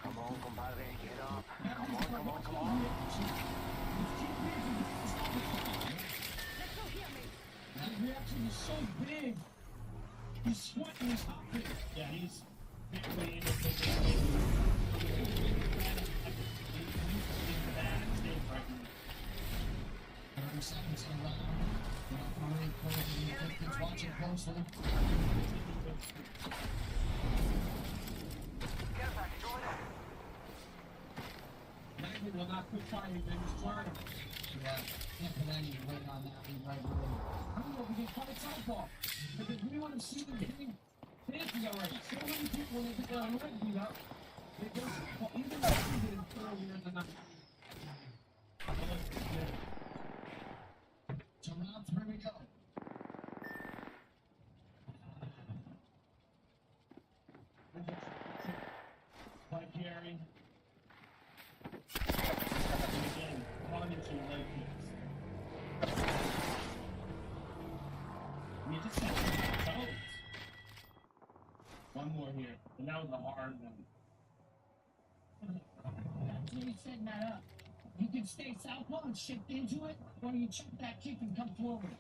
Come on, compadre, get up. Come on. That reaction is so big. He's sweating his hot big. Yeah, he's barely able to get it. 30 seconds in a round. Referee watching closely. Magnet will not quit fighting in his turn. Yeah, can't put any weight on that lead right now. I don't know if we can fight southpaw, because we want to see them getting fancy already. So many people, when they get their leg beat up, they go southpaw. Even though we did it earlier in the night. To round 3 we go. Like Gary. Again, 1 and 2 leg kicks. You just have to toes. One more here, and that was a hard one. After you setting that up, you can stay southpaw and shift into it, or you check that kick and come forward.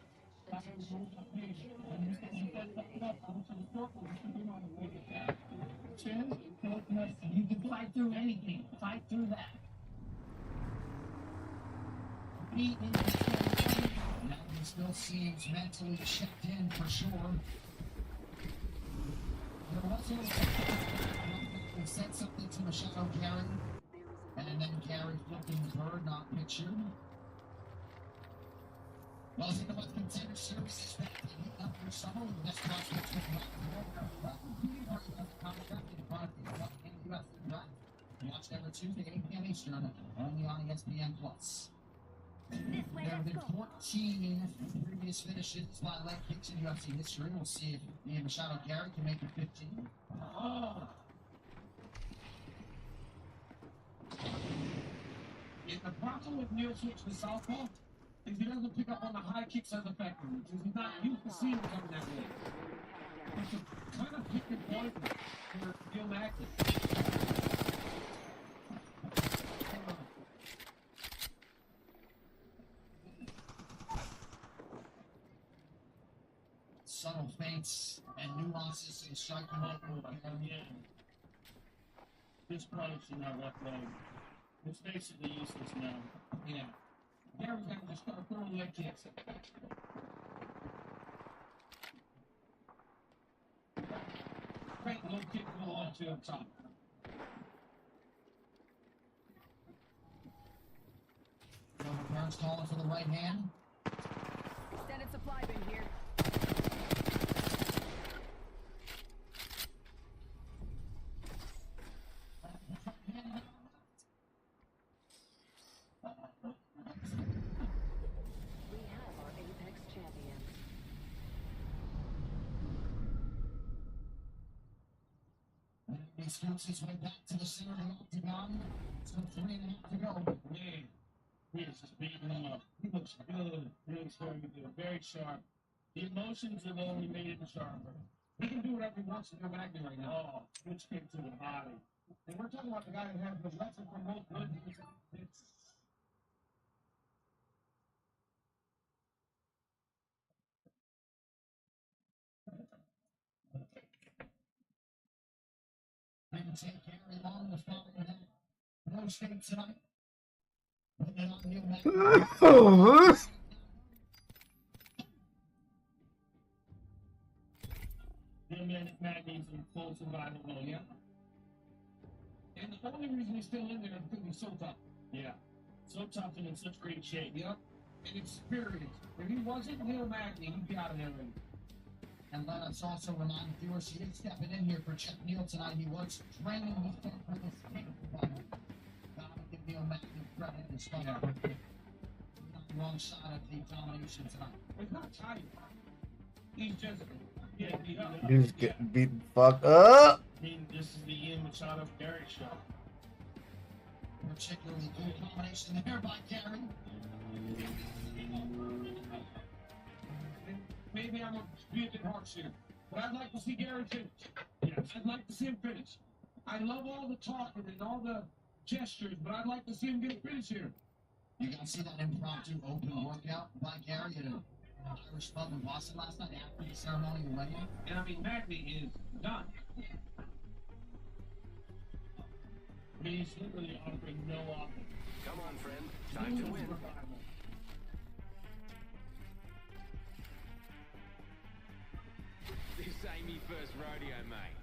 You can fight through anything. Fight through that. Beat into the now he still seems mentally checked in for sure. He said something to Machado Gary, and then Gary flipping the bird, not pictured. Well, you know what, Contender Series is back to heat up for summer with the best prospects with watch every Tuesday, 8 p.m. Eastern, only on ESPN+. There have been 14 previous finishes by leg kicks in UFC history. We'll see if me and Machado Gary can make it 15. The problem with Neil switch to southpaw is he doesn't pick up on the high kicks as effectively, because he's not used to seeing them coming that way. It's a kind of pick and point for Gil Magnet. Subtle feints and nuances in striking out will be on the end. This probably should not upload. It's basically useless now. Yeah. Gary's got to just start throwing leg kicks. Great low kick to the left to up top. Burns calling for the right hand. Extended supply bin here. We have our Apex champion. He scoots his way back to the center of the octagon. So 3.5 to go. Man, he is just beating him up. He looks good. He looks very good. Very sharp. The emotions have only made him sharper. He can do whatever he wants to go back there right now. Oh, good kick to the body. And we're talking about the guy that has the lesson from both good. It's and take Gary Long to follow that. No state tonight. Putting it on Neil Magny. Neil Magny's in full survival mode, yeah. And the only reason he's still in there is because he's so tough. Yeah. So tough and in such great shape. Yep. And experience. If he wasn't Neil Magny, he'd be out of there already. And let us also remind viewers he is stepping in here for Jeff Neal tonight. He was training with the state. Gotta give Neil Magny credit as well. Not the wrong side of the domination tonight. It's not tight. He's just beat up. He's getting beat the fuck up. I mean, this is the Ian Machado Gary show. Particularly good combination there by Gary. Maybe I'm being a bit harsh here, but I'd like to see Gary finish. Yes. I'd like to see him finish. I love all the talking and all the gestures, but I'd like to see him get a finish here. You guys see that impromptu open workout by Gary at an Irish pub in Boston last night after the ceremony of wedding? And I mean, Magny is done. I mean, he's literally offering no offense. Come on, friend. Time to win. This ain't me first rodeo, mate.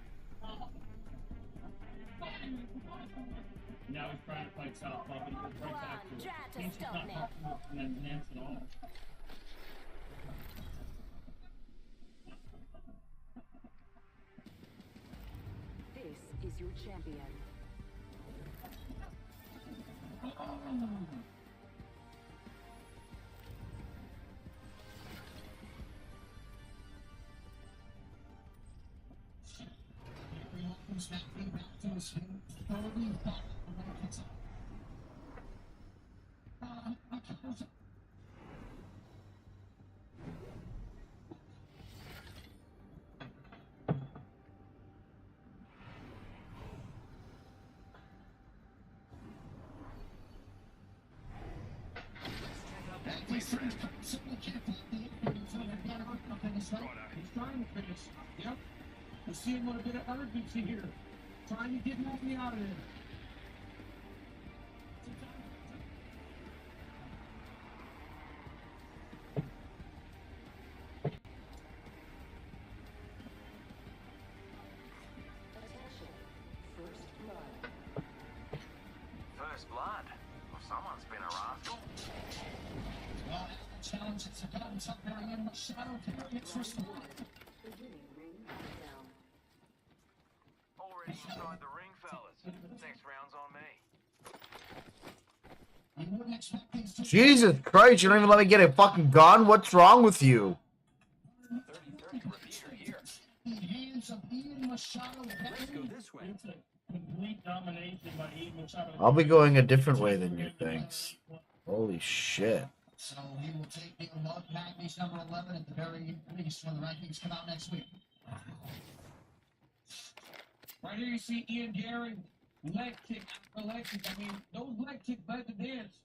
Now he's trying to fight southpaw, but he goes right back to it. He's just not comfortable with Nance at all. This is your champion. He's trying to finish. Yep. We're seeing a little bit of urgency here. Trying to get Magny out of there. First blood? Well, someone's been a rascal. Well, as the challenge is done, something in the shadow carries restored. Already inside the ring, fellas. Next round's on me. You wouldn't expect things to Jesus Christ, you don't even let me get a fucking gun? What's wrong with you? 30-30 repeater here. the hands of Ian Machado. Let's go this way. It's a complete domination by Ian Machado. I'll be going a different way than you, thanks. Holy shit. So he will take the Magny's number 11 at the very least when the rankings come out next week. Right here you see Ian Gary, leg kick after leg kick. I mean, those leg kicks led to dance.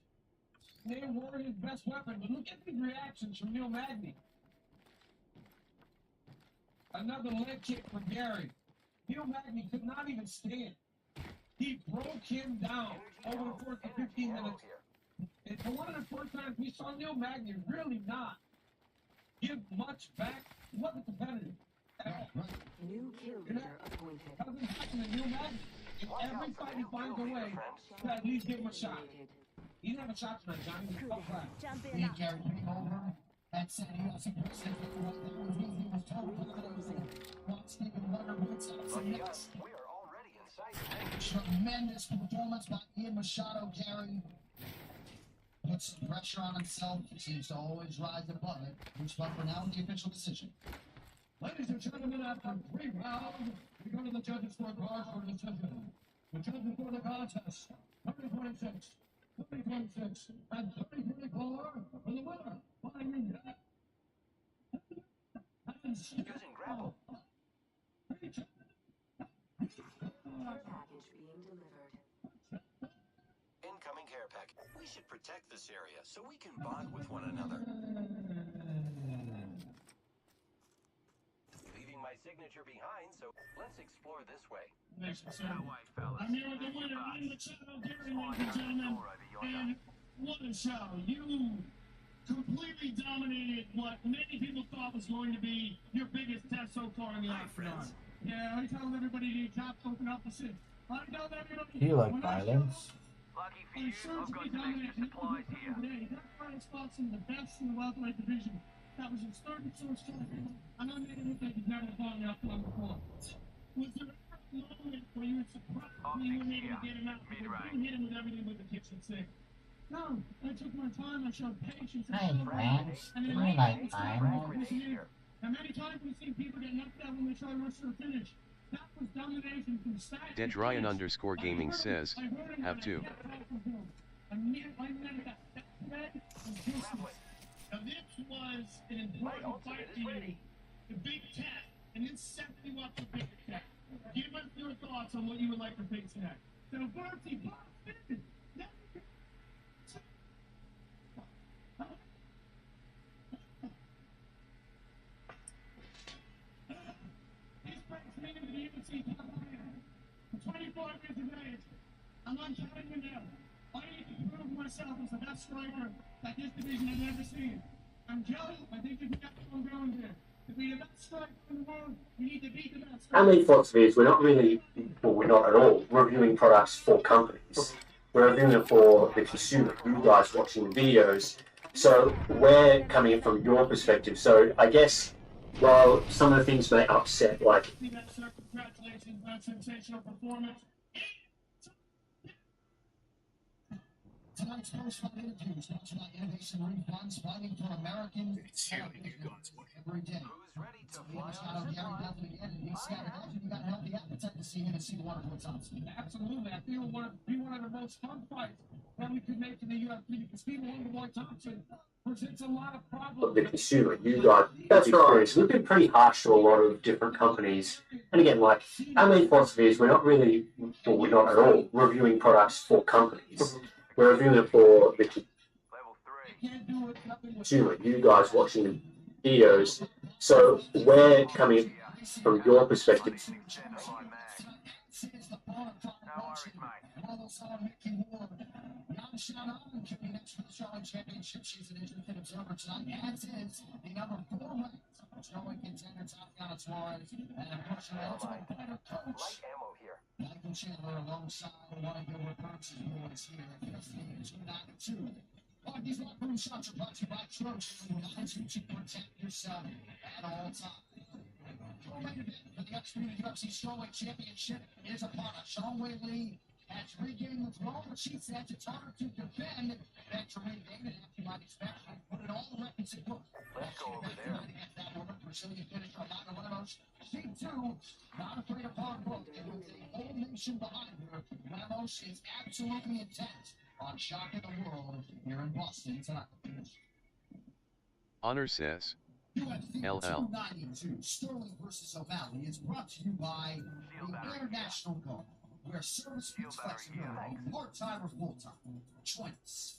They were his best weapon, but look at these reactions from Neil Magny. Another leg kick from Gary. Neil Magny could not even stand. He broke him down over the course of 15 minutes. And for one of the first times we saw Neil Magny really not give much back. He wasn't competitive at all. New kill leader appointed. Doesn't happen to Neil Magny. In every fight he finds a way to at least give him a shot. He didn't have a shot tonight, Johnny. He was flat. He and Gary came over. That said, he also presented what he was told once Stephen Wonder wins out some next. Tremendous performance by Ian Machado. Gary puts some pressure on himself. He seems to always rise above it. Bruce Buffer now with the official decision. Ladies and gentlemen, after 3 rounds, we go to the judges' scorecards for the decision. The judges for the contest, 30-26, 30-26, and 30-24 for the winner. Using grapple. Package being delivered. Incoming care pack. We should protect this area so we can bond with one another. Leaving my signature behind, so let's explore this way. I'm here with the winner, Ian Machado, Gary, ladies and gentlemen. And what a show. You completely dominated what many people thought was going to be your biggest test so far in the octagon. Yeah, I tell everybody to top open opposite. I tell everybody. You like violence? Lucky for you, I've got some extra supplies here. He got five spots in the best in the welterweight division. That was his third and source champion. And I made it look like he's never fought the octagon before. Was there ever a moment where you were surprised when you were able to get him out? You hit him with everything with the kitchen sink. No, I took my time, I showed patience. Hi, friends. I like violence. And many times we've seen people get knocked out when they try to rush to a finish. That was domination from start to finish. Deadryan_gaming says, have to. Now this was an important fight for you. The big test, and then setting you up for bigger test. Give us your thoughts on what you would like to face next. So Bertie, for 24 years of age, I'm not telling you now. I need to prove myself as the best striker that this division has ever seen. I'm Joe. I think you can get what I'm going here. To be the best striker in the world, we need to beat the best. Our main philosophy is we're not really, well, we're not at all reviewing products for companies. We're reviewing it for the consumer, you guys watching the videos. So we're coming in from your perspective. So I guess while some of the things may upset, like Congratulations on sensational performance. Tonight's post-fight interview is sponsored by Innovation Refunds, fighting for American every day. Who's ready to Ian Machado, Gary Bevan again, and these guys, you got a healthy appetite to see him and see the wonderful Thompson. Absolutely. I feel it would be one of the most fun fights that we could make in the UFC because Stephen Wonderboy Thompson presents a lot of problems. the consumer, you guys, that's experience. We've been pretty harsh to a lot of different companies. And again, like, our main philosophy is we're not really, well, we're not at all reviewing products for companies. We're reviewing it for the consumer, you guys watching the videos. So we're coming from your perspective. Championship season is with an observer tonight, as is the number 4 ranked showing contender Tatiana Suarez, and unfortunately ultimate fighter coach Michael Chandler alongside one of your Burns' boys here at UFC 292. These locker room shots are brought to you by Trojan, who reminds you to protect yourself at all times. For the Undisputed UFC Strawweight Championship is upon us. Sean Lee has regained the throne, but she said it's harder to defend than to regain it after you might expect. Put it all the records in book. Let's go over there. That woman, Brazilian finisher Amanda Ramos. She too, not afraid of hard work, and with the whole nation behind her, Ramos is absolutely intent on shocking the world here in Boston tonight. Honor says, UFC LL. 292, Sterling versus O'Malley is brought to you by the International Guard, where service meets flexibility, part-time or full-time. Join us.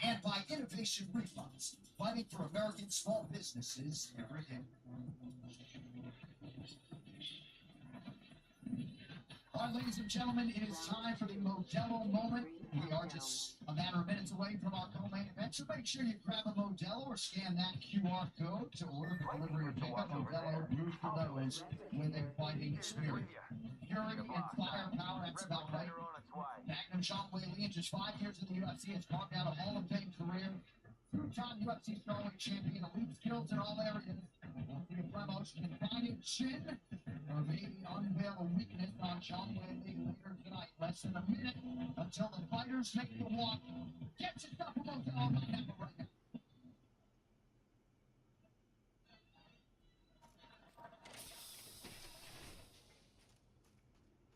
And by Innovation Refunds, fighting for American small businesses every day. right, ladies and gentlemen, it is time for the Modelo moment. We are just a matter of minutes away from our co-main event, so make sure you grab a Modelo or scan that QR code to order the delivery or pickup. Modelo brewed for those with a fighting spirit. Fury and firepower, that's about right. Magnum Sean Lee, in just 5 years in the UFC, has carved out a Hall of Fame career. Two-time UFC strawweight champion, elite skills in all areas. The promotion and fighting chin. They unveil a weakness on Sean Lee later tonight. Less than a minute until the fighters make the walk. Get yourself a Modelo on my hammer right now.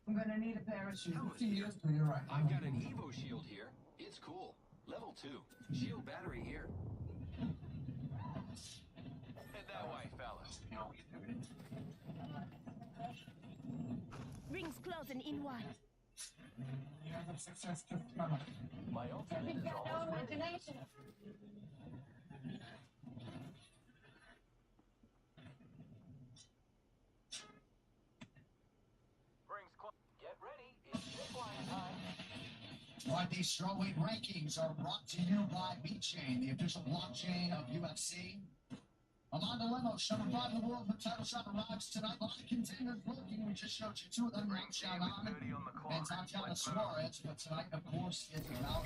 I'm gonna need a parachute. You're right. I've got an Evo shield here. It's cool. Level 2. Shield battery here. Head that way, fellas. Rings close and in one. My ultimate is almost ready. Get ready. It's zipline time. All right, these strawweight rankings are brought to you by BeatChain, the official blockchain of UFC. Amanda Lemos, number 5 in the world, the title shot arrives tonight. A lot of contenders looking. We just showed you 2 of them, Xiaonan and Tatiana Suarez. But tonight, of course, is about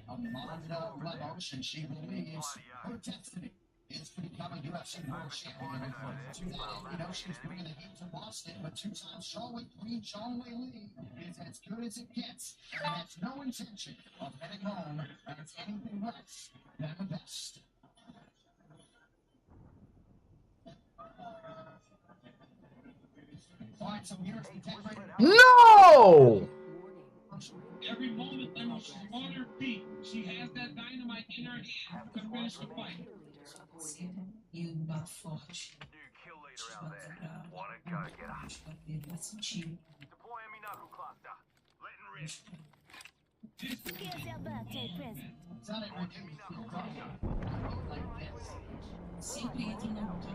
Amanda Lemos, and she believes her destiny is to become a UFC World Champion. To that, you know, she's bringing the heat to Boston, but 2-time strawweight queen Zhang Weili is as good as it gets, and has no intention of heading home as anything less than the best. No! Every moment when she's on her feet, she has that dynamite in her hand to finish the fight. E o bar forte. Here's your birthday present. Sempre entra no botão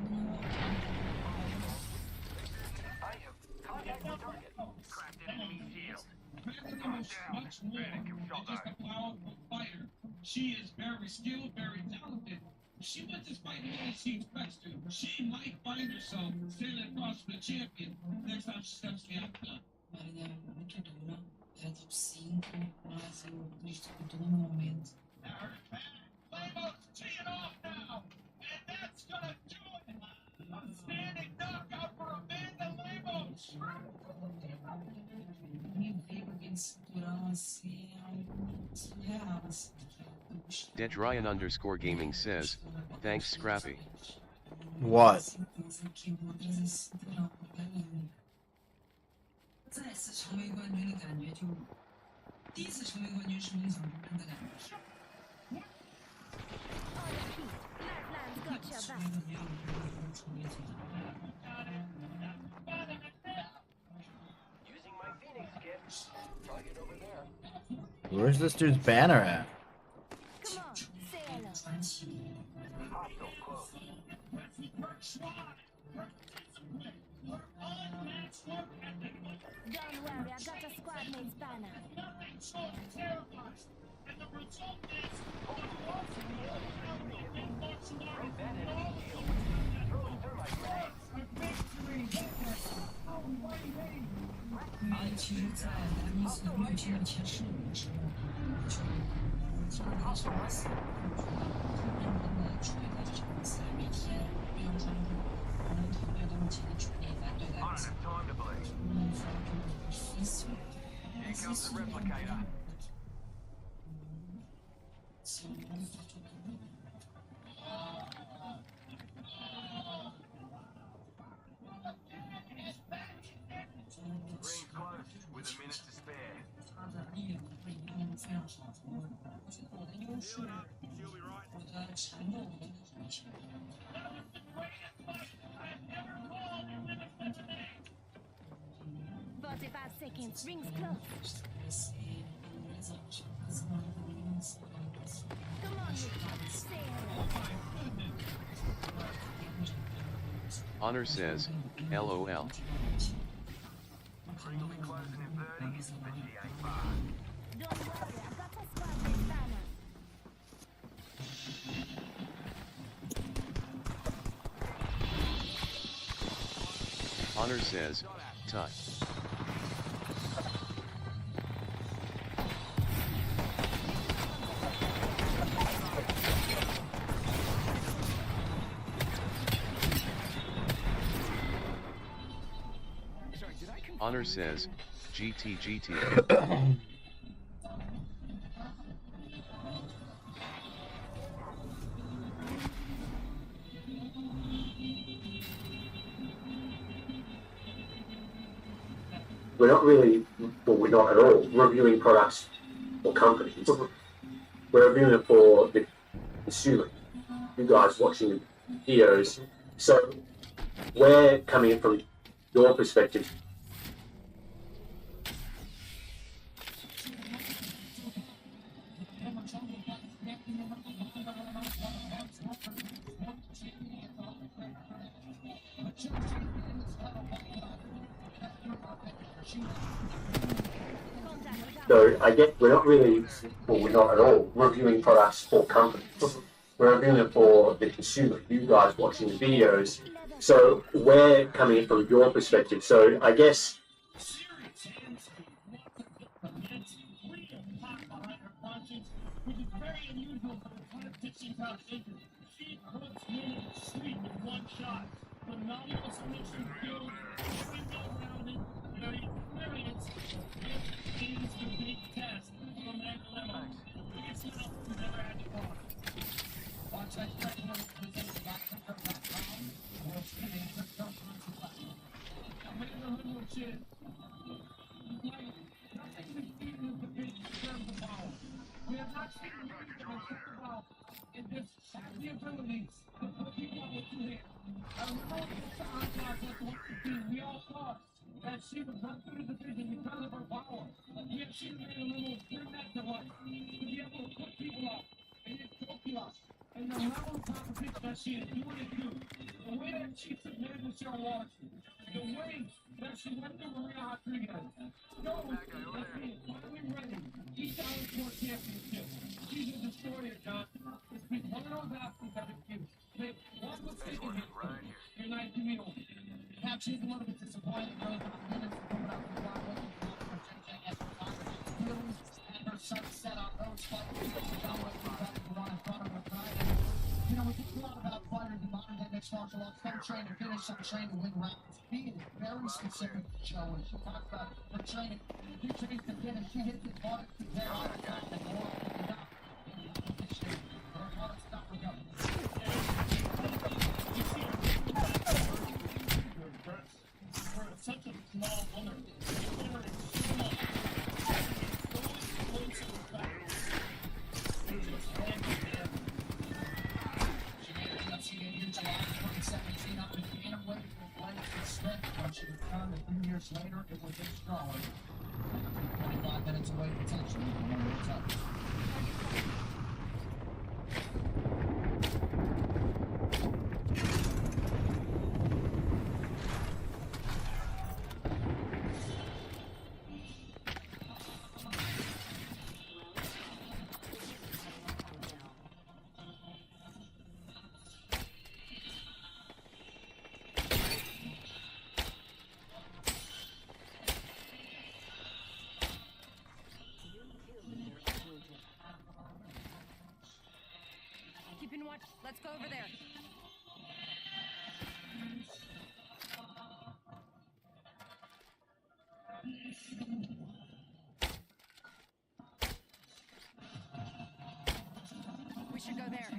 Much more than just a powerful fighter. She is very skilled, very talented. She went this fight because she expects to. She might find herself standing across from the champion next time she steps the octagon. Marina era muito dura, era top 5, mas eu acredito que todo momento. Lemos teeing off now, and that's gonna do it. A standing knockout for Amanda Lemos. Me veio aquele cinturão assim, algo surreal, assim. Deadryan_gaming says, thanks Scrappy. What? Where's this dude's banner at? Come on, say hello. Don't worry, I got a squad mate's banner. Nothing so terrifies. And the result is Here comes the replicator. Ring's close, with a minute to spare. She'll be right. 45 seconds, rings close. Come on, Ricky, say hello. Honor says, LOL. Honor says, tut. Honor says, GT. We're not really, well, we're not at all reviewing products or companies. We're reviewing it for the consumer. You guys watching videos. So we're coming in from your perspective. So I get we're not really, well, we're not at all reviewing products for companies. We're reviewing it for the consumer. You guys watching the videos. So we're coming in from your perspective. So I guess. Which is very unusual for the kind of pitching competition. She puts women to sleep with one shot. Phenomenal submission skills, very well-rounded, very experienced. This is the big test from that dilemma. The biggest medal we've ever had to far. Watch that second one presents BlackPepper.com. World Spinning Cryptocurrency Platform. Amanda Hood shit. Like, nothing we've seen is the big terms of power. We have not seen anything that has talked about in this the abilities to put people up with two hands. I remember when the Sahara class was the 115, we all thought that she would run through the division because of her power. Yet she made a little internet device to be able to put people up and hit Tokyo. And the level of competition that she is doing it too. The way that she submitted to Cheryl Washington. The way that she went to Maria Rodriguez. Shows that she is finally ready. Each Challenge Tour Championship. She's a destroyer, John. It's been one of those athletes that if you make one mistake in history, you're not doing it. Perhaps she's a little bit disappointed early on the minutes coming out of the block looking for JJS feelings and her sunset on those fights. John Wayne decided to run in front of her tonight. You know, we talk a lot about fighters in modern day mixed martial arts. Some train to finish, some train to win rounds. Being very specific to show when she talks about her training. She trains to finish, she hits it hard to tear out of time and more than enough. Her hard stop her going. For such a small woman, she returned a few years later, it was in strong. 25 minutes away potentially from one of the touch. Keeping watch. Let's go over there. We should go there.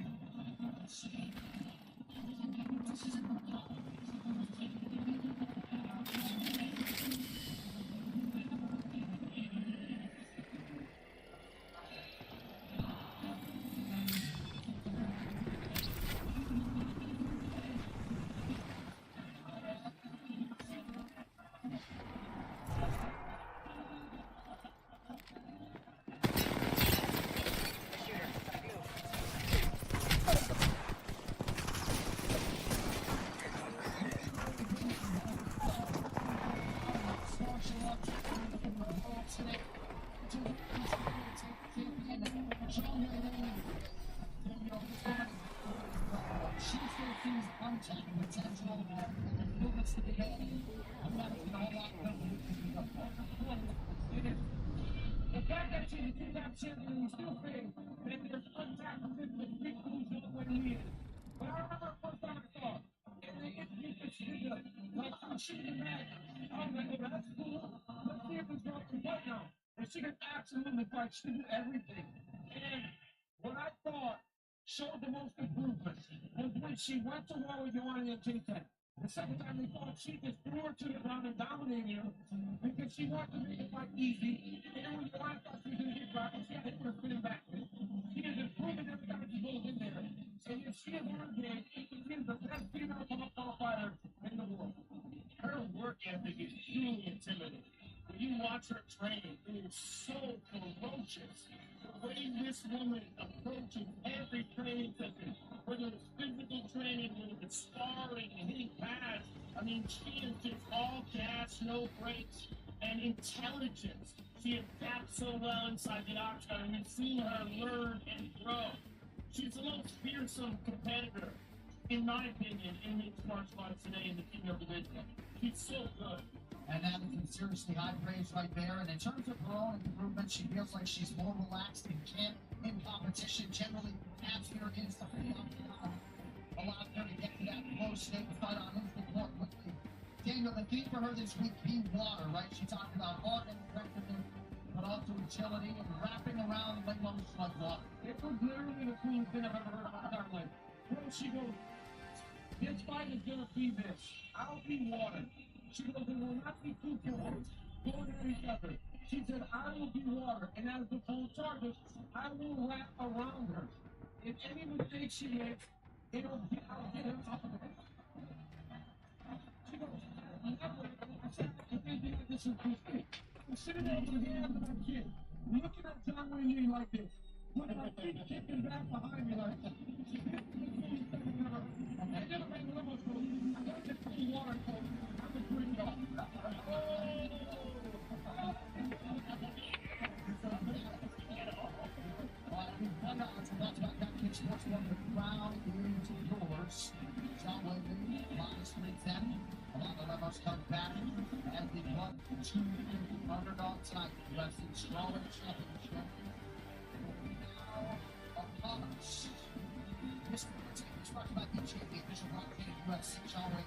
wants to be done. I'm not a whole lot of the fact that she's a two-time champion is still big, and there's untapped position with big moves all the way in. But I remember the first time I saw her, and the interview that she did, like some shit in the match. I was like, oh, that's cool. Let's see if this girl can fight now. And she can absolutely fight. She can do everything. And what I thought showed the most improvement was when she went to war with Joanna Jacek. The second time they fought, she just threw her to the ground and dominated her because she wanted to make it fight easy. And then when Joanna thought she was going to get dropped, she had to put her spinning back. She has improved every time she goes in there. And if she is one day, she is the best female fighter in the world. Her work ethic is truly intimidating. When you watch her train, it is so ferocious. The way this woman approaches every training session, whether it's physical training, whether it's sparring and hitting pads, I mean, she is just all gas, no brakes, and intelligence. She adapts so well inside the octagon, and we've seen her learn and grow. She's the most fearsome competitor, in my opinion, in mixed martial arts today in the female division. She's so good. And that is some seriously high praise right there. And in terms of her own improvement, she feels like she's more relaxed and can in competition. Generally, faster inside the octagon allows her to get to that flow state and fight on instant court quickly. Daniel, the key for her this week being water, right? She talked about heart and effectiveness, but also agility and wrapping around leg motions like water. It was literally the cleanest thing I've ever heard in my entire life. When she goes, this fight is gonna be this. I'll be water. She goes, it will not be two killers going at each other. She said, I will be water, and as the full charges, I will wrap around her. If any mistake she makes, I'll get her off of it. She goes, I said, this is too. I'm sitting over here with my kid, looking at John Wayne Lee like this, with my feet kicking back behind me like this. I never made one of those moves. I got this full water coat. I'm a drink off. Sports one, the crowd is yours. John Wayne, minus 310. A lot of us come back as the 1-2 underdog tonight. UFC Strawweight Championship. Now upon us. This is brought by DJ, the official blockade of UFC. John Wayne,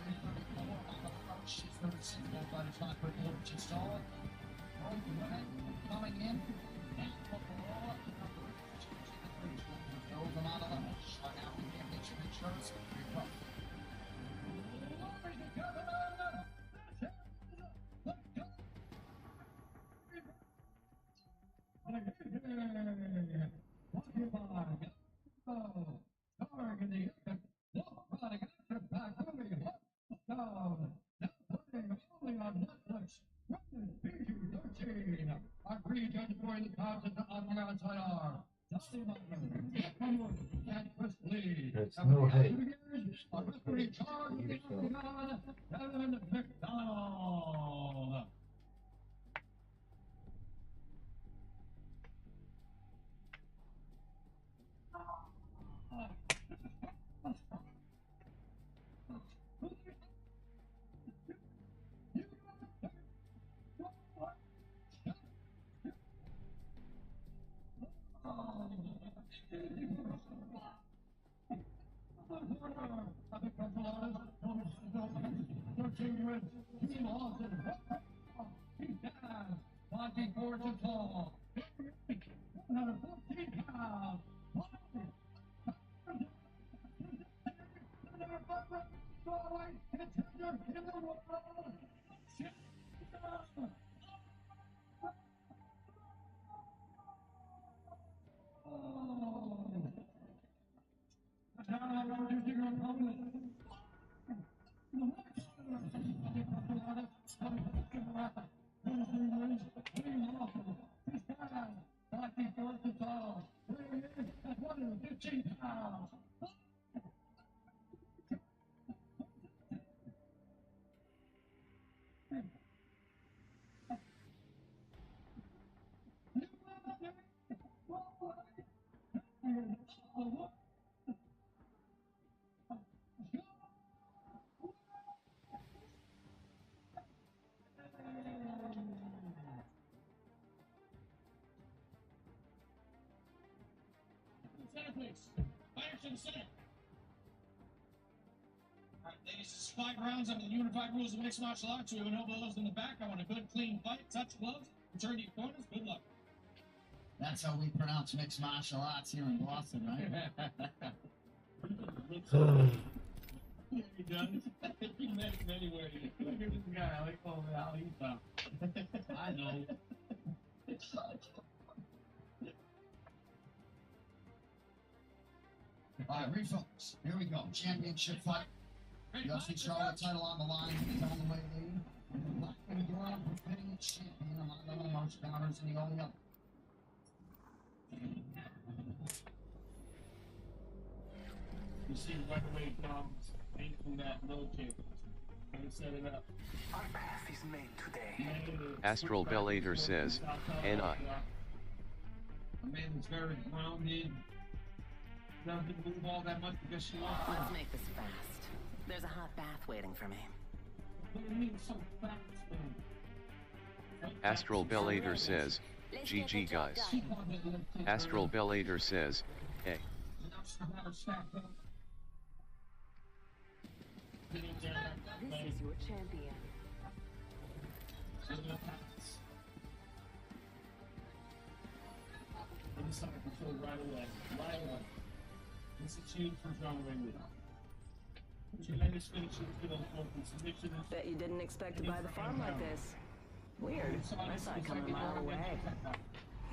34 on the approach. His 36 gold fighters not for Orchard Stall. Coming in. And overall, those are not allowed. Right now, we can't get your insurance. You're welcome. Agree to join the cause of the Underground Title. Dustin Butler, and Chris Lee. It's no hate. Kevin McDonald. Ladies, this is 5 rounds under the unified rules of mixed martial arts. We have no blows in the back. I want a good, clean fight. Touch gloves. Return to your corners. Good luck. That's how we pronounce mixed martial arts here in Boston, right? He does. He met him anywhere. Look at this guy. I like calling it how he's found. I know. Alright, refocus. Here we go. Championship fight. UFC Charlotte title on the line. He's on the way to lead. Black and Brown, defending champion among the most counters and the only other. You see right away Dom's ain't from that low kick. Let me set it up. Our path is made today. Astral Bellator says, NI. A man that's very grounded. Doesn't move all that much because she wants to. Let's make this fast. There's a hot bath waiting for me. What do you mean so fast, man? Astral Bellator says, GG guys. Astral Bellator says, hey. This is your champion. Inside control right away. Right away. This is huge for John Wayne. Bet you didn't expect to buy the farm like this. Weird. I saw it coming a mile away.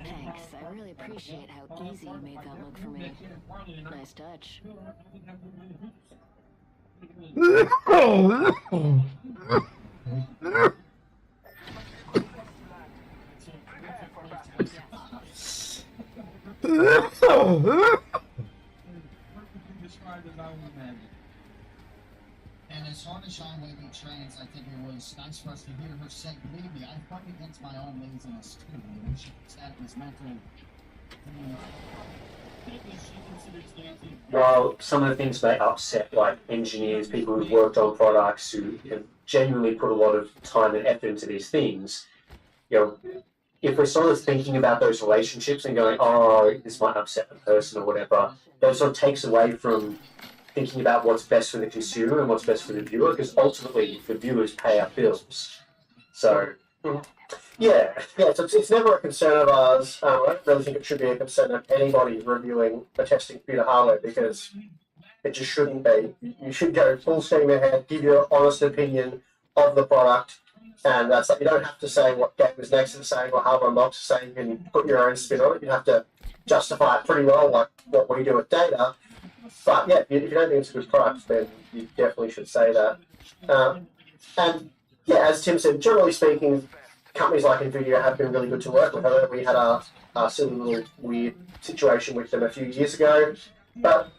Thanks. I really appreciate how easy you made that look for me. Nice touch. And as hard as Sean Lady trains, I think it was nice for us to hear her say, believe me, I fight against my own laziness too. I wish that was mental. While some of the things may upset like engineers, people who've worked on products who have genuinely put a lot of time and effort into these things, you know, if we're sort of thinking about those relationships and going, oh, this might upset the person or whatever, that sort of takes away from thinking about what's best for the consumer and what's best for the viewer, because ultimately the viewers pay our bills. So, yeah, so it's never a concern of ours. I don't really think it should be a concern of anybody reviewing a testing computer hardware, because it just shouldn't be. You should go full steam ahead, give your honest opinion of the product, and that's like, you don't have to say what Gamers Next is saying or Hardware Unboxed is saying. You can put your own spin on it. You have to justify it pretty well, like what we do with Data. But yeah, if you don't think it's a good product, then you definitely should say that. And yeah, as Tim said, generally speaking, companies like NVIDIA have been really good to work with. I know we had a silly little weird situation with them a few years ago, but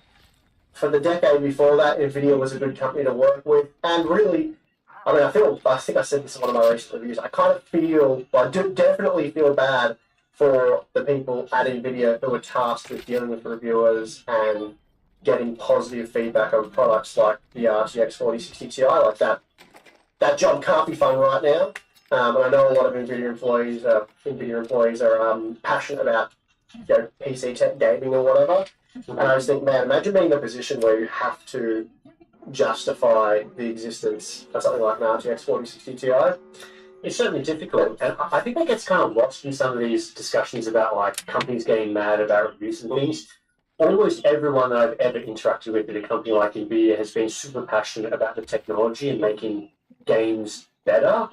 for the decade before that, NVIDIA was a good company to work with. And really, I mean, I think I said this in one of my recent reviews, I kind of feel, I do definitely feel bad for the people at NVIDIA who are tasked with dealing with reviewers and getting positive feedback on products like the RTX 4060 Ti. Like that job can't be fun right now. And I know a lot of NVIDIA employees are passionate about, you know, PC tech gaming or whatever. And I just think, man, imagine being in a position where you have to justify the existence of something like an RTX 4060 Ti. It's certainly difficult, and I think that gets kind of lost in some of these discussions about like companies getting mad about reviews and things. Almost everyone that I've ever interacted with at a company like NVIDIA has been super passionate about the technology and making games better.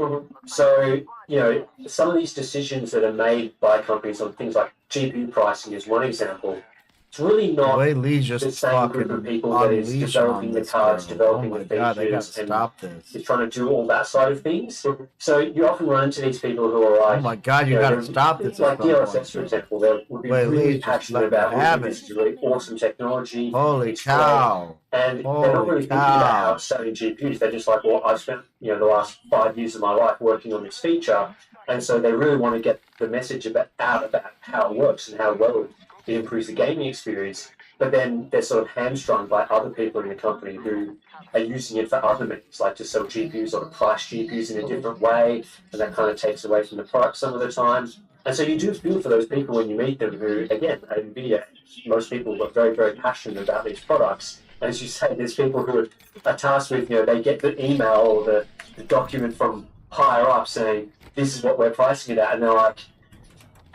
So, you know, some of these decisions that are made by companies on things like GPU pricing is one example. It's really not the same group of people that is developing the cards, developing the features, and is trying to do all that side of things. So you often run into these people who are like, oh my God, you gotta stop this. Like DLSS, for example, they would be really passionate about this is really awesome technology. Holy cow. And they're not really thinking about how it's selling GPUs. They're just like, well, I've spent, you know, the last 5 years of my life working on this feature, and so they really want to get the message out about how it works and how well it improves the gaming experience. but then they're sort of hamstrung by other people in the company who are using it for other means, like to sell GPUs or to price GPUs in a different way, and that kind of takes away from the product some of the time. And so you do feel for those people when you meet them who, again, at NVIDIA, most people are very, very passionate about these products. And as you say, there's people who are tasked with, they get the email or the document from higher up saying, this is what we're pricing it at, and they're like,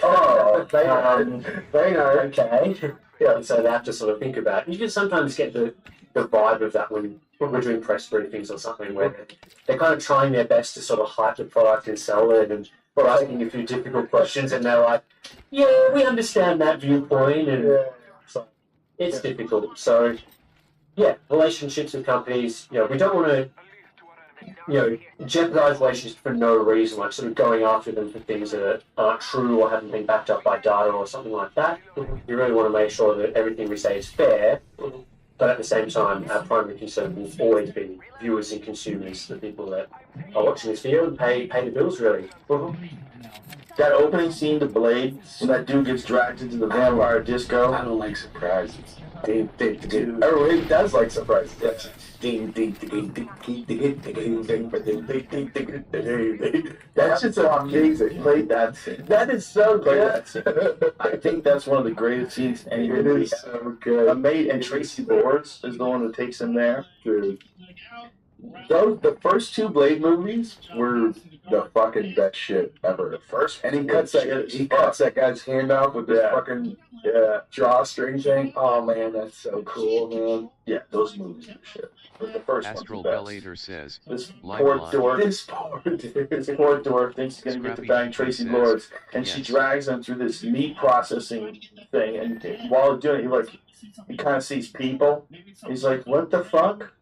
oh, they know, okay. Yeah, and so they have to sort of think about it. You can sometimes get the vibe of that when we're doing press briefings or something where they're kind of trying their best to sort of hype the product and sell it, and we're asking a few difficult questions, and they're like, yeah, we understand that viewpoint, and so it's difficult. So, yeah, relationships with companies, we don't want to, jeopardize relationships for no reason, like sort of going after them for things that aren't true or haven't been backed up by data or something like that. You really want to make sure that everything we say is fair, but at the same time, our primary concern will always be viewers and consumers, the people that are watching this video and pay the bills, really. That opening scene to Blade, when that dude gets dragged into the vampire disco. I don't like surprises. Everybody does like surprises. Yes. That shit's amazing. Play that scene. That is so good. I think that's one of the greatest scenes in any movie. It is so good. And Tracy Lords is the one who takes him there. Dude. The first two Blade movies were the fucking best shit ever. The first, and he cuts that guy's hand off with this fucking drawstring thing. Oh man, that's so cool, man. Yeah, those movies are shit. But the first Astral one's Bellator says, this Live poor Line. poor dwarf thinks he's gonna get the dying Tracy Lords, and she drags him through this meat processing thing, and while doing it, he kind of sees people. He's like, what the fuck?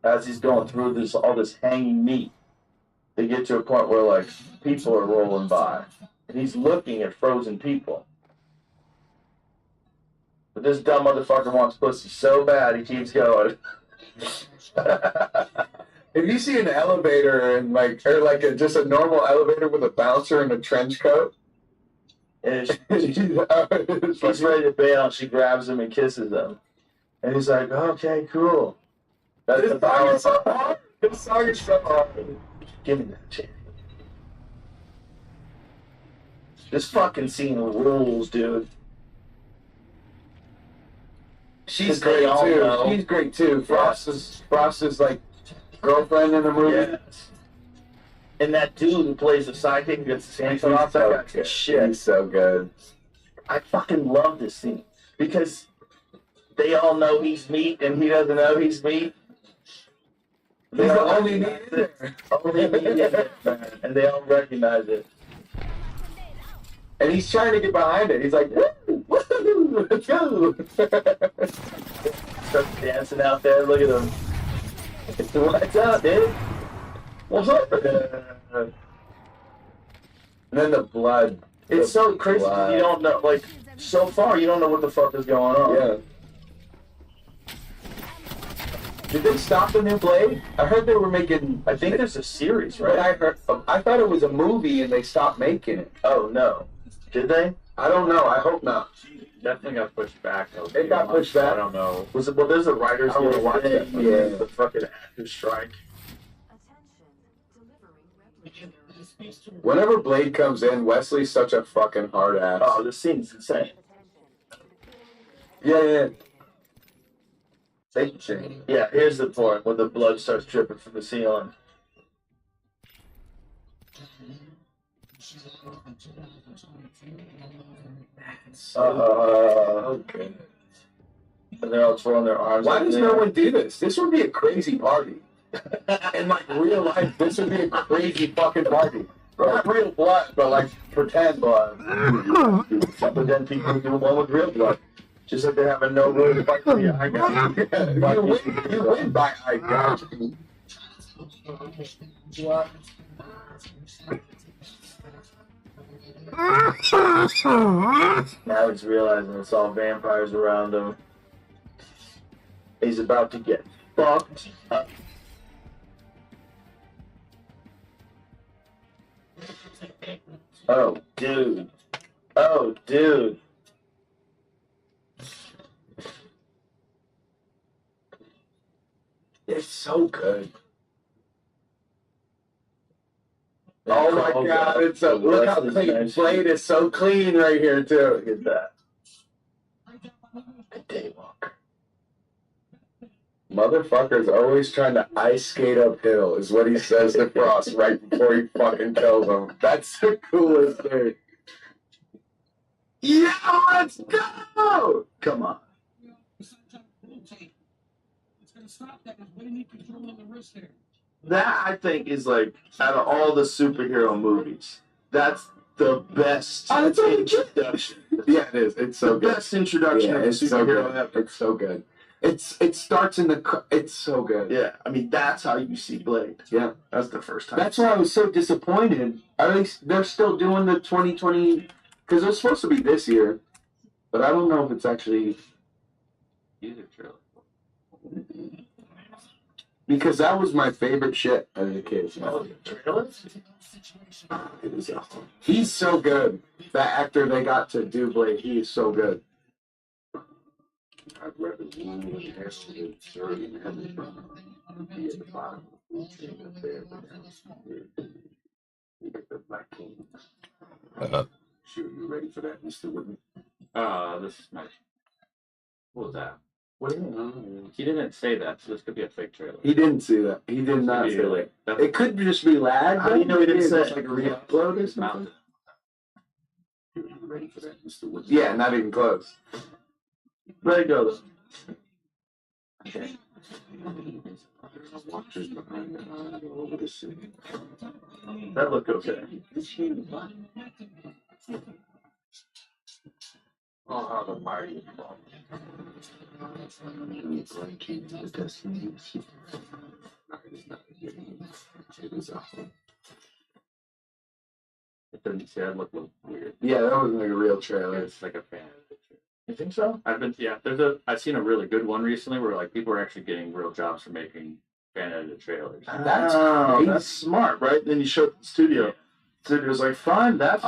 As he's going through all this hanging meat, they get to a point where people are rolling by, and he's looking at frozen people. But this dumb motherfucker wants pussy so bad he keeps going. If you see an elevator and just a normal elevator with a bouncer in a trench coat, and she's ready to bail, and she grabs him and kisses him, and he's like, "Okay, cool." That's the power. This song is so hard. Give me that chance. This fucking scene rules, dude. She's great too. She's great too. Frost's like girlfriend in the movie. Yes. And that dude who plays the sidekick gets his hands off. That guy's shit. He's so good. I fucking love this scene because they all know he's meat and he doesn't know he's meat. He's the only meat in there. Only meat in there, man. And they all recognize it. And he's trying to get behind it. He's like, woo, woo, let's go. Starts dancing out there. Look at him. What's up, dude? What's up? And then the blood. It's so crazy. You don't know, so far, you don't know what the fuck is going on. Yeah. Did they stop the new Blade? I heard they were making. I think there's a series, right? I thought it was a movie and they stopped making it. Oh no, did they? I don't know. I hope not. Definitely got pushed back. It got pushed back. I don't know. Was it? Well, there's a writers' I guild watch that. Yeah, the fucking actors strike. Whenever Blade comes in, Wesley's such a fucking hard ass. Oh, this scene's insane. Yeah. Yeah, here's the point where the blood starts dripping from the ceiling. Okay. And they're all throwing their arms. Why does no one do this? This would be a crazy party. In real life, this would be a crazy fucking party. Not real blood, but pretend blood. But then people do one with real blood. Just like they have a no room fight for the eye guy. You win by eye guy. Now he's realizing it's all vampires around him. He's about to get fucked up. Oh, dude. Oh, dude. so good. Oh my god, it's so look how clean Blade is so clean right here too. Look at that. A daywalker. Motherfucker's always trying to ice skate uphill is what he says to Frost right before he fucking kills him. That's the coolest thing. Yeah, let's go! Come on. That I think is like out of all the superhero movies, that's the best introduction. Yeah, it is. It's so good. Best introduction of a it's so superhero good. ever. It's so good. It starts in the. It's so good. Yeah, I mean that's how you see Blade. Yeah, that's the first time. That's why I was so disappointed. At least they're still doing the 2020 because it was supposed to be this year, but I don't know if it's actually either trailer. Because that was my favorite shit as a kid. He's so good. That actor they got to do Blade, he is so good. I'd rather Sure, you ready for that, Mr. Whitney? This is nice. What was that? What do you mean? He didn't say that, so this could be a fake trailer. He didn't see that. He did not say that. It could just be lag. How do you know he didn't say it's like a re-upload or something? You ready for that, Mr. Whitney? Yeah, not even close. Let it go. Okay. That looked okay. Oh, the mighty. It didn't say that looked weird. Yeah, that was like a real trailer. It's like a fan. You think so? I've seen a really good one recently where like people are actually getting real jobs for making fan edited trailers. That's smart, right? Then you show it to the studio. Studio's like, fine, that's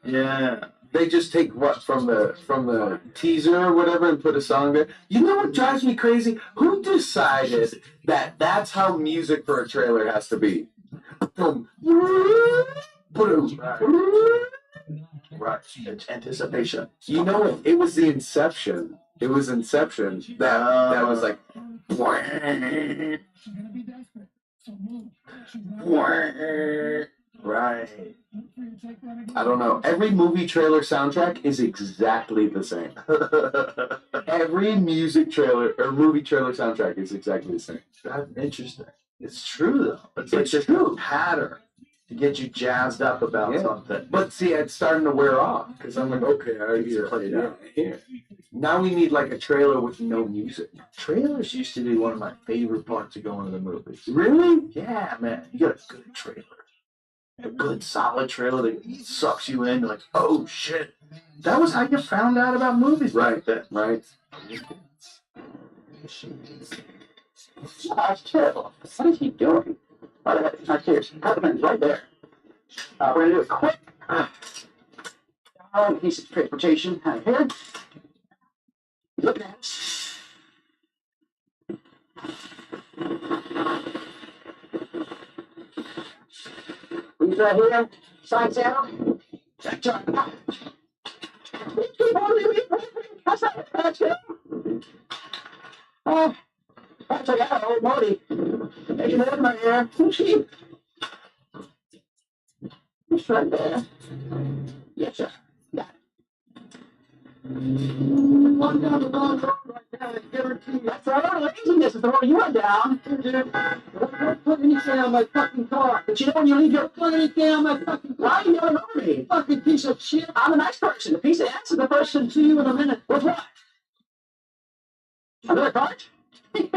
yeah. They just take what from the teaser or whatever and put a song there. You know what drives me crazy? Who decided that that's how music for a trailer has to be? Right. It's anticipation. You know what? It was the Inception. It was Inception that was like. Right. I don't know. Every movie trailer soundtrack is exactly the same. Every music trailer or movie trailer soundtrack is exactly the same. That's interesting. It's true though. It's like just a pattern to get you jazzed up about something. But see, it's starting to wear off because I'm like, okay, I already played out here. Now we need like a trailer with no music. Trailers used to be one of my favorite parts of going to the movies. Really? Yeah, man. You got a good trailer. A good solid trailer that sucks you in. You're like, oh shit. That was how you found out about movies back then. Right. That's terrible. What is he doing? Oh, that's serious. Happening's right there. We're going to do it quick. Piece of transportation out here. Look at it. Who's right here? Signs out. That's like that old Marty. There's an Edna here. Who's she? It's right there. Yes, sir. Got it. One down the long road right there. That's the road. This is the road you went down. Don't put anything on my fucking car. But you know when you leave your put anything on my fucking car, why are you yelling over me? Fucking piece of shit. I'm a nice person. The piece of ass is the person to you in a minute. With what? Another cart? Alright,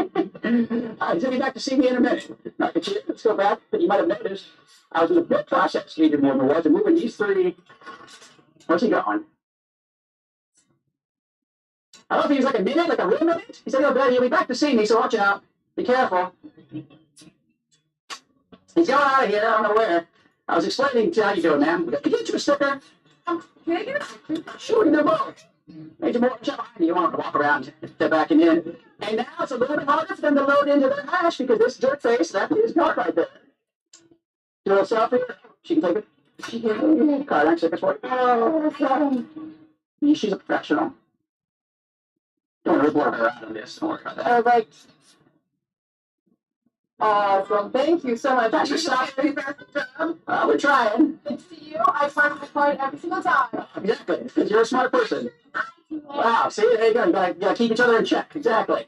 he's gonna be back to see me in a minute. Let's go back. You might have noticed I was in a bit process needed more than was. I'm moving these three. Where's he going? I don't think he's like a minute, like a real minute. He said, oh, buddy, he'll be back to see me, so watch out. Be careful. He's going out of here. I don't know where. I was explaining to how you doing, man. Can you get you a sticker? Can I get a sticker? Sure, in the boat. Major Morton Show. You want to walk around, they're backing in. And now it's a little bit harder for them to load into their hash because this dirt face, that's his car right there. Do a selfie. She can take it. She can car next second for you. She's a professional. Don't worry about her out on this. Don't worry about that. All right. Awesome. Thank you so much. That's your stuff. We're trying. Good to see you. I find my card every single time. Exactly, because you're a smart person. Wow, see, there you go. You gotta keep each other in check. Exactly.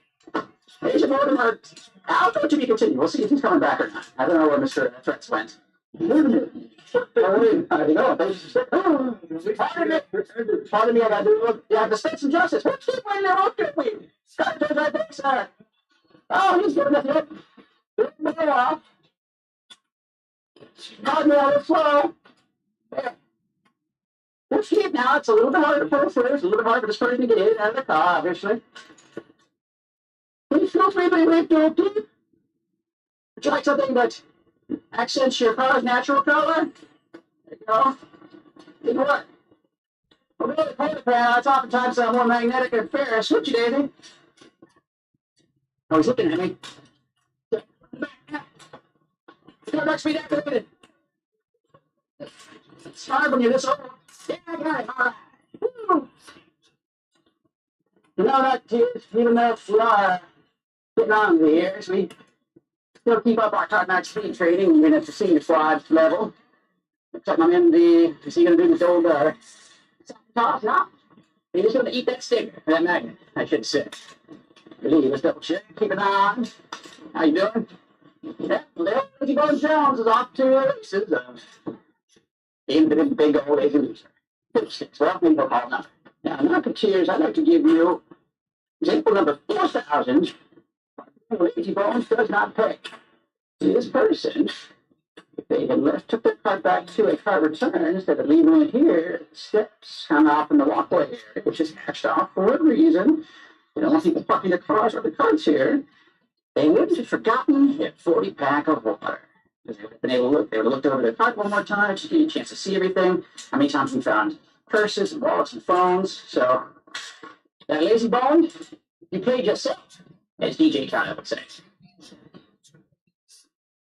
Agent Mortimer, I'll go to be continued. We'll see if he's coming back or not. I don't know where Mr. Threats went. I don't know. Pardon me, I gotta do. You have to state some justice. What's he playing there? Look at me. Scott goes right there, sir. Oh, he's good enough yet. Get off. Got me on the floor. There. Let's keep now. It's a little bit harder for us first, a little bit harder for this person to get in out of the car, obviously. Please feel free to leave guilty. Would you like something that accents your car's natural color? There you go. Good work. Well, really, paint panel, it's oftentimes more magnetic and fair. Switch it, Daisy. Oh, he's looking at me. Come back, speed activated. It's hard when you're this old. Yeah, I got it. All right. Woo. You know that, even though we are getting on in the years, we still keep up our top-notch speed training, even at the senior squad level. Except I'm in the, is he going to do this old toss? No. He's just going to eat that sticker, that magnet, I should say. Believe us, double check. Keep it on. How you doing? Yeah, little Lazy Bones Jones is off to the races of even the big old lazy loser. Well, we will call number. Now, Marketeers, I'd like to give you example number 4,000. Lazy Bones does not pay. This person, if they had took their card back to a card return instead of leaving it here, steps come off in the walkway area, which is hatched off for a reason. They don't want people parking their cars or the cards here. They would have forgotten a 40-pack of water. They would have been able to look. They would have looked over their card one more time to give you a chance to see everything. How many times we found purses and wallets and phones. So, that lazy bone, you played yourself, as DJ Kyle would say.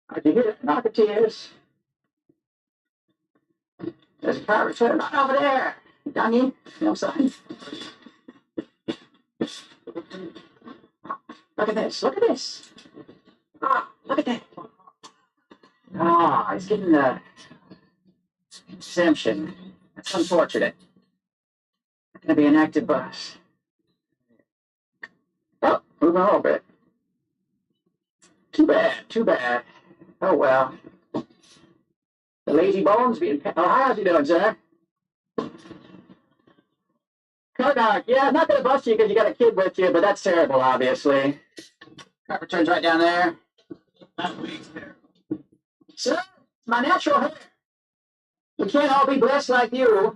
How'd you hear it? Marketeers. There's a car return right over there. Dummy. No sign. Look at this. Look at this. Ah, look at that. Ah, he's getting the exemption. That's unfortunate. Gonna be an active bus. Oh, moving a little bit. Too bad, too bad. Oh well. The lazy bones being. Oh, how's he doing, sir? Cardog, yeah, I'm not gonna bust you because you got a kid with you, but that's terrible, obviously. Car returns right down there. That wig's terrible. Sir, it's my natural hair. We can't all be blessed like you.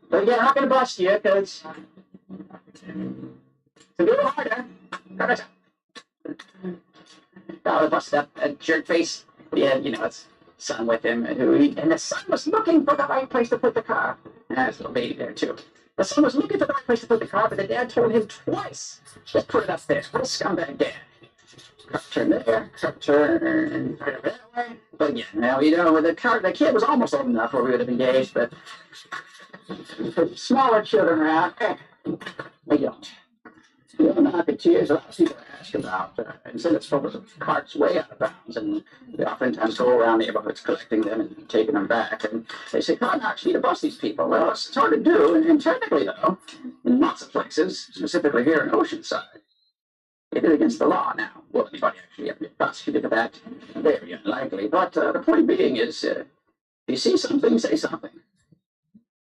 But again, I'm not gonna bust you because it's a little harder. Oh, bust that jerk face. Yeah, you know, it's son with him, and the son was looking for the right place to put the car. There's a little baby there, too. The son was looking for the right place to put the car, but the dad told him twice, just put it up there. What a scumbag dad. Turn there, turn right over that way. But yeah, now, you know, with the kid was almost old enough where we would have engaged, but smaller children around, we don't. You know, Marketeers, a lot of people ask about, and send us photos of carts way out of bounds, and we oftentimes go around neighborhoods collecting them and taking them back, and they say, "Card knocks, you need to bust these people." Well, it's hard to do, and technically, though, in lots of places, specifically here in Oceanside, it is against the law now. Will anybody actually ever get prosecuted for that? Very unlikely. But the point being is, if you see something, say something.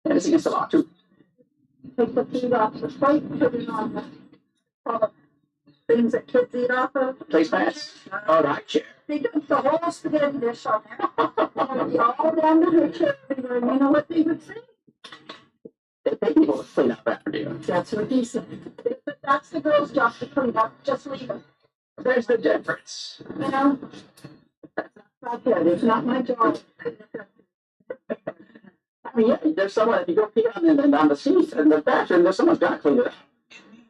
And it's against the law, too. Take the feet off the plate, put it on the things that kids eat off of. Placemats? Oh, that chair. They dumped the whole spaghetti dish on there. And it'd be all down to her chair. And you know what they would say? They pay people to clean up after you. That's what he said. That's the girl's job to clean up. Just leave it. There's the difference. You know? That's not good. It's not my job. mean, yeah, there's someone, if you go pee on the seat in the bathroom, there's someone's got to clean it up.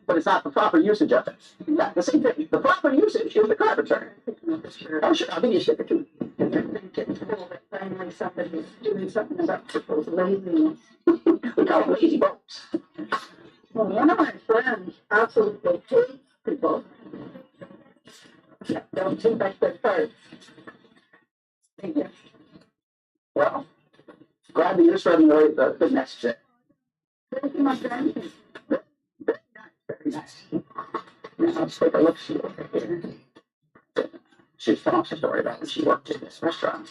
But it's not the proper usage of it. Yeah, the same thing. The proper usage is the carpenter. Oh, sure, I'll give you a sticker too. Finally, somebody's doing something about people's laziness. We call them lazy bones. Well, one of my friends absolutely hates people that don't take back their cards. Thank you. Well, glad that you're spreading the message. Thank you, my friend. Very nice. Now let's take a look see over here. She's telling us a story about when she worked at this restaurant.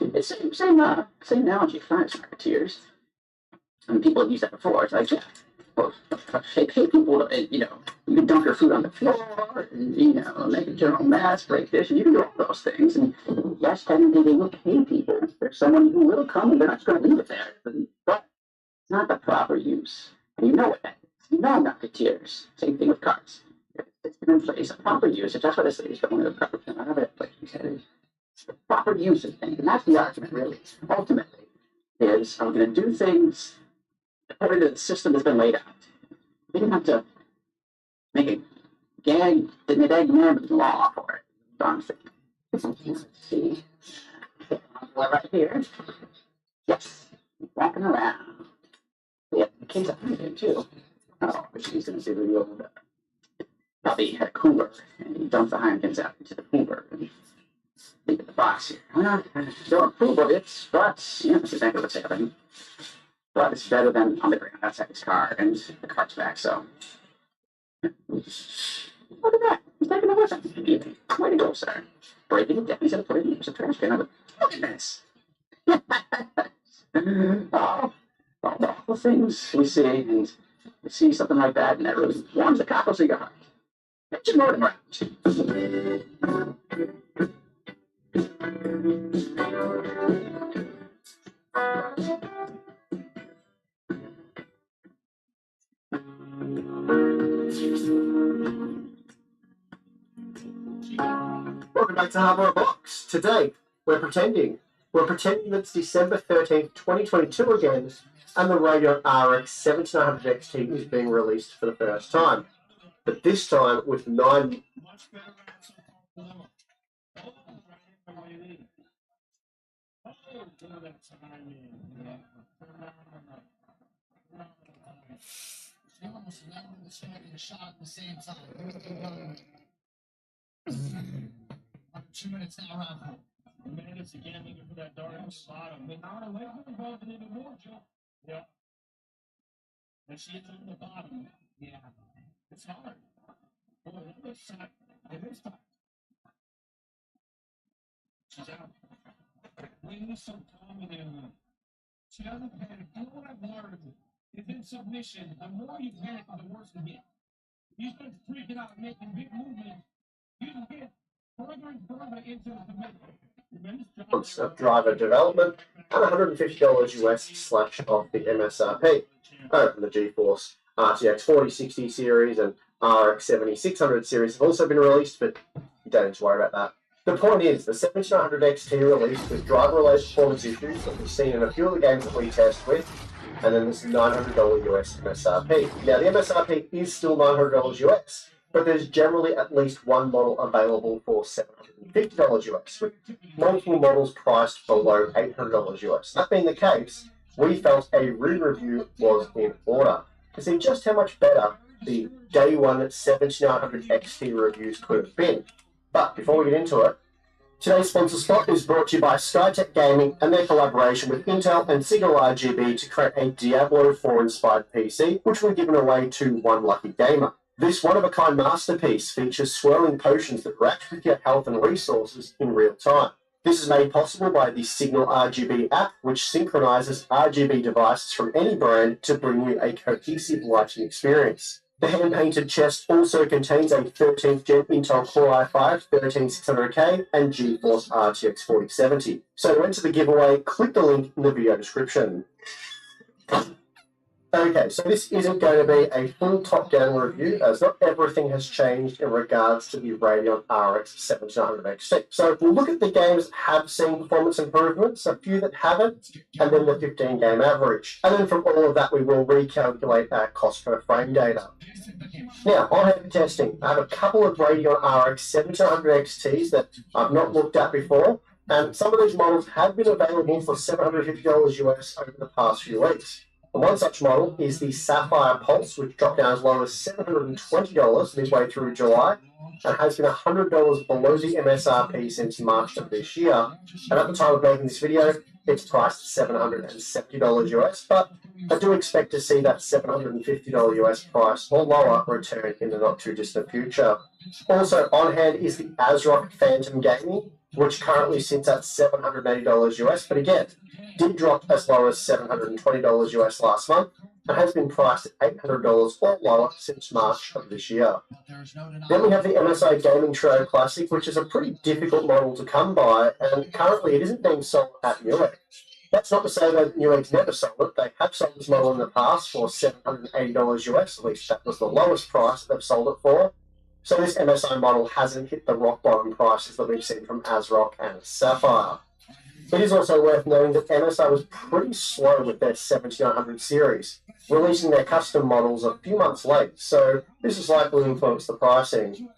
It's same analogy for finance marketeers. And people have used that before. It's like, yeah, well, pay people to, you can dump your food on the floor, and, make a general mess, break dishes. You can do all those things. And yes, technically they will pay people. There's someone who will come and they're not just going to leave it there. But it's not the proper use. And you know what that is. You know marketeers. Same thing with cards. It's been in place. A proper usage. That's what I say. It's going to the proper thing. I have it. Like you said, it's the proper usage thing. And that's the argument, really. Ultimately, is I'm going to do things according to the system that's been laid out. We didn't have to make a gag, didn't it with law for it. Darn thing. Let's see. Right here. Yes. Walking around. Yeah, the kids up here too. Oh, but she's going to see the old puppy had a cooler, and he dumped the hindkins out into the cooler. And leave it the box here. Well, I don't approve of it, but, that's exactly what's happening. But it's better than on the ground outside his car, and the car's back, so. Look at that. He's taking it with him. Way to go, sir. Breaking it down. He's going to put it in the trash can. Look at this. All the things we see, and we see something like that, and that really warms the cockles of your heart. It's just more than right. Welcome back to Hardware Box. Today, we're pretending that it's December 13th, 2022 again, and the Radeon RX 7900 XT is being released for the first time. But this time with 9... Almost landing the smoke and shot at the same time. 2 minutes now, around. Amanda's again looking for that dark bottom. But now the leg involved in even more, Joe. Yeah. And she is on the bottom. Yeah. It's hard. Boy, that looks tight. It is tight. She's out. Wings so common in her. She doesn't panic. You know what I've learned? Is in submission, the more you panic, the worse it gets. You start freaking out and making big movements, you can get further and further into the submission. Driver development and $150 US slash off the MSRP. From the GeForce RTX 4060 series and RX 7600 series have also been released, but you don't need to worry about that. The point is, the 7900 XT released with driver-related performance issues that we've seen in a few of the games that we test with, and then this $900 US MSRP. Now, the MSRP is still $900 US, but there's generally at least one model available for $750 US, with multiple models priced below $800 US. That being the case, we felt a re-review was in order to see just how much better the day one 7900 XT reviews could have been. But before we get into it, today's sponsor spot is brought to you by Skytech Gaming and their collaboration with Intel and Signal RGB to create a Diablo 4 inspired PC, which will be given away to one lucky gamer. This one-of-a-kind masterpiece features swirling potions that react with your health and resources in real time. This is made possible by the Signal RGB app, which synchronizes RGB devices from any brand to bring you a cohesive lighting experience. The hand-painted chest also contains a 13th Gen Intel Core i5 13600K and GeForce RTX 4070. So to enter the giveaway, click the link in the video description. Okay, so this isn't going to be a full top-down review, as not everything has changed in regards to the Radeon RX 7900 XT. So we'll look at the games that have seen performance improvements, a few that haven't, and then the 15-game average. And then from all of that, we will recalculate our cost per frame data. Now, on hand for testing, I have a couple of Radeon RX 7900 XTs that I've not looked at before, and some of these models have been available for $750 US over the past few weeks. And one such model is the Sapphire Pulse, which dropped down as low as $720 midway through July, and has been $100 below the MSRP since March of this year. And at the time of making this video, it's priced $770 US, but I do expect to see that $750 US price or lower return in the not too distant future. Also on hand is the ASRock Phantom Gaming, which currently sits at $780 US, but again, did drop as low as $720 US last month, and has been priced at $800 or lower since March of this year. Then we have the MSI Gaming Trio Classic, which is a pretty difficult model to come by, and currently it isn't being sold at Newegg. That's not to say that Newegg's never sold it. They have sold this model in the past for $780 US, at least that was the lowest price they've sold it for. So this MSI model hasn't hit the rock bottom prices that we've seen from ASRock and Sapphire. It is also worth noting that MSI was pretty slow with their 7900 series, releasing their custom models a few months late, so this is likely to influence the pricing.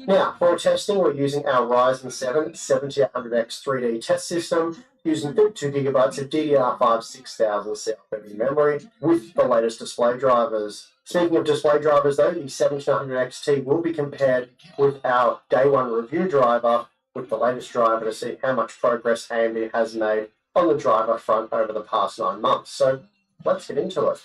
Now, for testing, we're using our Ryzen 7 7800X 3D test system, using 32GB of DDR5 6000 CL30 memory with the latest display drivers. Speaking of display drivers though, the 7900 XT will be compared with our day one review driver with the latest driver to see how much progress AMD has made on the driver front over the past 9 months. So let's get into it.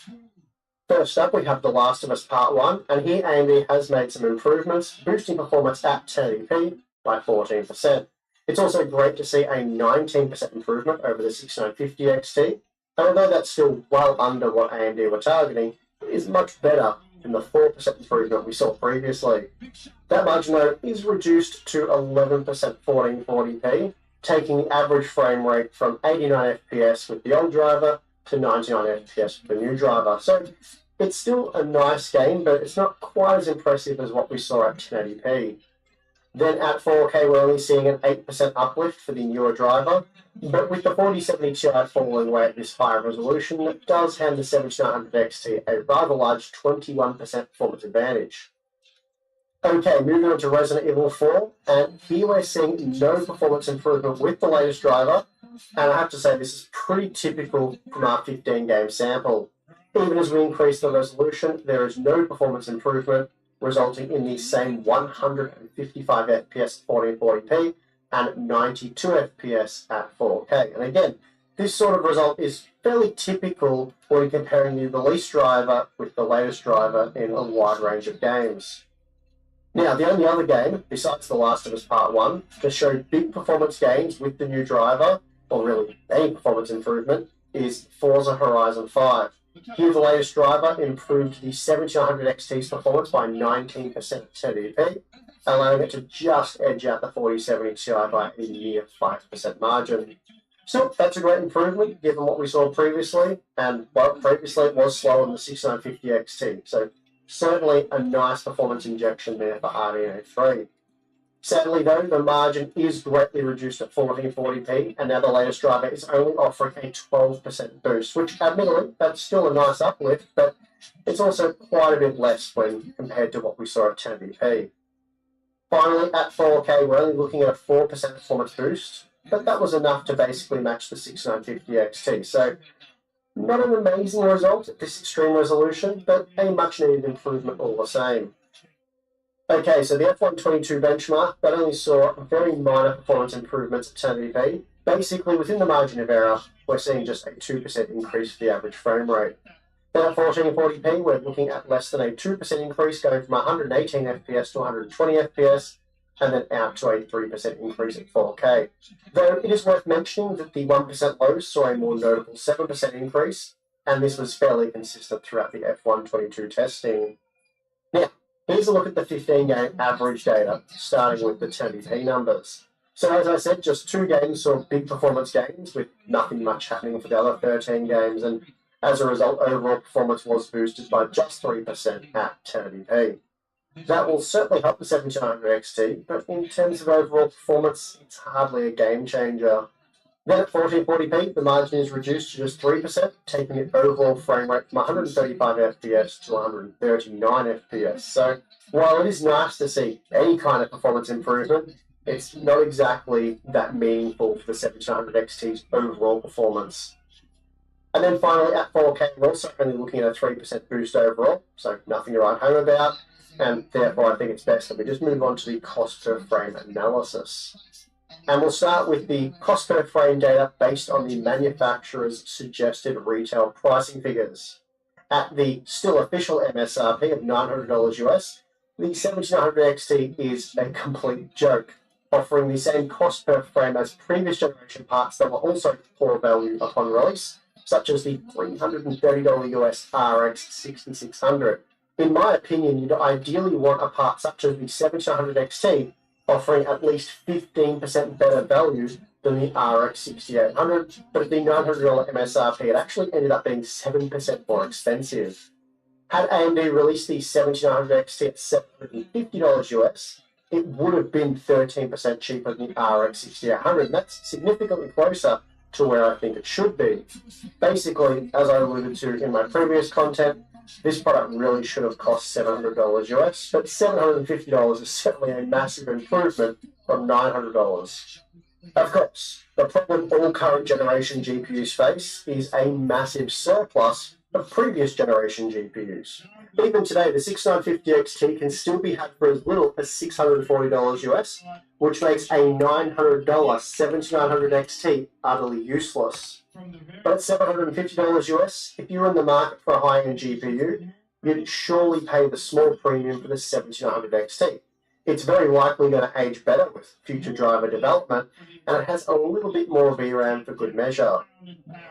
First up, we have The Last of Us Part 1, and here AMD has made some improvements, boosting performance at 1080p by 14%. It's also great to see a 19% improvement over the 6950 XT, and although that's still well under what AMD were targeting, it is much better than the 4% improvement we saw previously. That margin though is reduced to 11% 1440p, taking the average frame rate from 89 FPS with the old driver to 99 FPS with the new driver. So it's still a nice game, but it's not quite as impressive as what we saw at 1080p. Then at 4K, we're only seeing an 8% uplift for the newer driver, but with the 4070 Ti falling away at this higher resolution, it does hand the 7900 XT a rather large 21% performance advantage. Okay, moving on to Resident Evil 4, and here we're seeing no performance improvement with the latest driver, and I have to say this is pretty typical from our 15-game sample. Even as we increase the resolution, there is no performance improvement, resulting in the same 155 FPS 1440p and 92 FPS at 4K. And again, this sort of result is fairly typical when comparing the release driver with the latest driver in a wide range of games. Now, the only other game, besides The Last of Us Part 1, to show big performance gains with the new driver, or really any performance improvement, is Forza Horizon 5. Here, the latest driver improved the 7900 XT's performance by 19% at 1080p, allowing it to just edge out the 4070 Ti by a mere 5% margin. So, that's a great improvement given what we saw previously, and well, previously it was slower than the 6950 XT, so certainly a nice performance injection there for RDNA 3. Sadly though, the margin is greatly reduced at 1440p, and now the latest driver is only offering a 12% boost, which admittedly, that's still a nice uplift, but it's also quite a bit less when compared to what we saw at 1080p. Finally, at 4K, we're only looking at a 4% performance boost, but that was enough to basically match the 6950 XT, so not an amazing result at this extreme resolution, but a much needed improvement all the same. Okay, so the F122 benchmark, that only saw very minor performance improvements at 1080p. Basically, within the margin of error, we're seeing just a 2% increase for the average frame rate. Then at 1440p, we're looking at less than a 2% increase, going from 118 FPS to 120 FPS, and then out to a 3% increase at 4K. Though it is worth mentioning that the 1% low saw a more notable 7% increase, and this was fairly consistent throughout the F122 testing. Now, here's a look at the 15-game average data, starting with the 1080p numbers. So as I said, just 2 games saw big performance gains, with nothing much happening for the other 13 games, and As a result, overall performance was boosted by just 3% at 1080p. That will certainly help the 7900 XT, but in terms of overall performance, it's hardly a game changer. Then at 1440p, the margin is reduced to just 3%, taking the overall frame rate from 135 FPS to 139 FPS. So while it is nice to see any kind of performance improvement, it's not exactly that meaningful for the 7900 XT's overall performance. And then finally, at 4K, we're also only looking at a 3% boost overall, so nothing to write home about, and therefore I think it's best that we just move on to the cost per frame analysis. And we'll start with the cost per frame data based on the manufacturer's suggested retail pricing figures. At the still official MSRP of $900 US, the 7900 XT is a complete joke, offering the same cost per frame as previous generation parts that were also poor value upon release, such as the $330 US RX 6600. In my opinion, you'd ideally want a part such as the 7900 XT offering at least 15% better value than the RX 6800, but at the $900 MSRP, it actually ended up being 7% more expensive. Had AMD released the 7900 XT at $750 US, it would have been 13% cheaper than the RX 6800, and that's significantly closer to where I think it should be. Basically, as I alluded to in my previous content, this product really should have cost $700 US, but $750 is certainly a massive improvement from $900. Of course, the problem all current generation GPUs face is a massive surplus of previous generation GPUs. Even today, the 6950 XT can still be had for as little as $640 US, which makes a $900 7900 XT utterly useless. But at $750 US, if you're in the market for a high-end GPU, you'd surely pay the small premium for the 7900 XT. It's very likely going to age better with future driver development, and it has a little bit more VRAM for good measure.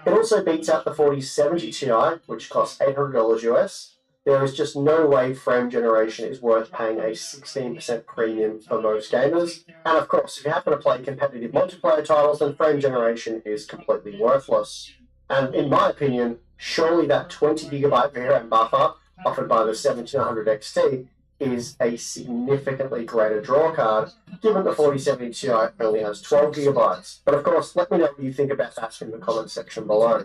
It also beats out the 4070 Ti, which costs $800 US. There is just no way frame generation is worth paying a 16% premium for most gamers. And of course, if you happen to play competitive multiplayer titles, then frame generation is completely worthless. And in my opinion, surely that 20GB VRAM buffer offered by the 7900 XT is a significantly greater drawcard, given the 4070 Ti only has 12GB. But of course, let me know what you think about that in the comments section below.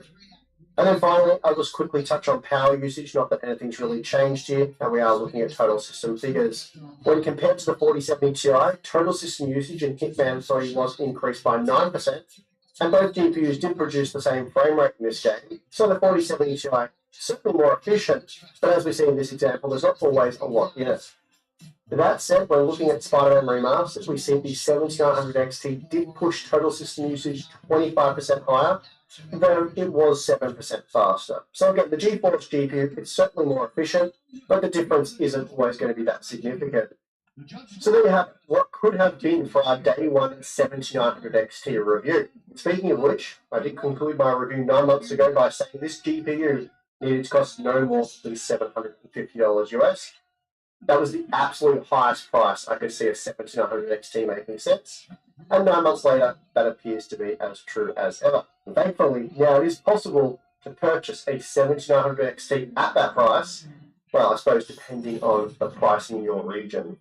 And then finally, I'll just quickly touch on power usage, not that anything's really changed here, and we are looking at total system figures. When compared to the 4070 Ti, total system usage in Hitman 3 was increased by 9%, and both GPUs did produce the same frame rate in this game, so the 4070 Ti is certainly more efficient, but as we see in this example, there's not always a lot in it. With that said, when looking at Spider-Man Remastered, we see the 7900 XT did push total system usage 25% higher, though it was 7% faster. So again, the GeForce GPU is certainly more efficient, but the difference isn't always going to be that significant. So there you have what could have been for our day one 7900 XT review. Speaking of which, I did conclude my review 9 months ago by saying this GPU needed to cost no more than $750 US. That was the absolute highest price I could see a 7900 XT making sense. And 9 months later, that appears to be as true as ever. And thankfully, now it is possible to purchase a 7900 XT at that price, well, I suppose depending on the pricing in your region.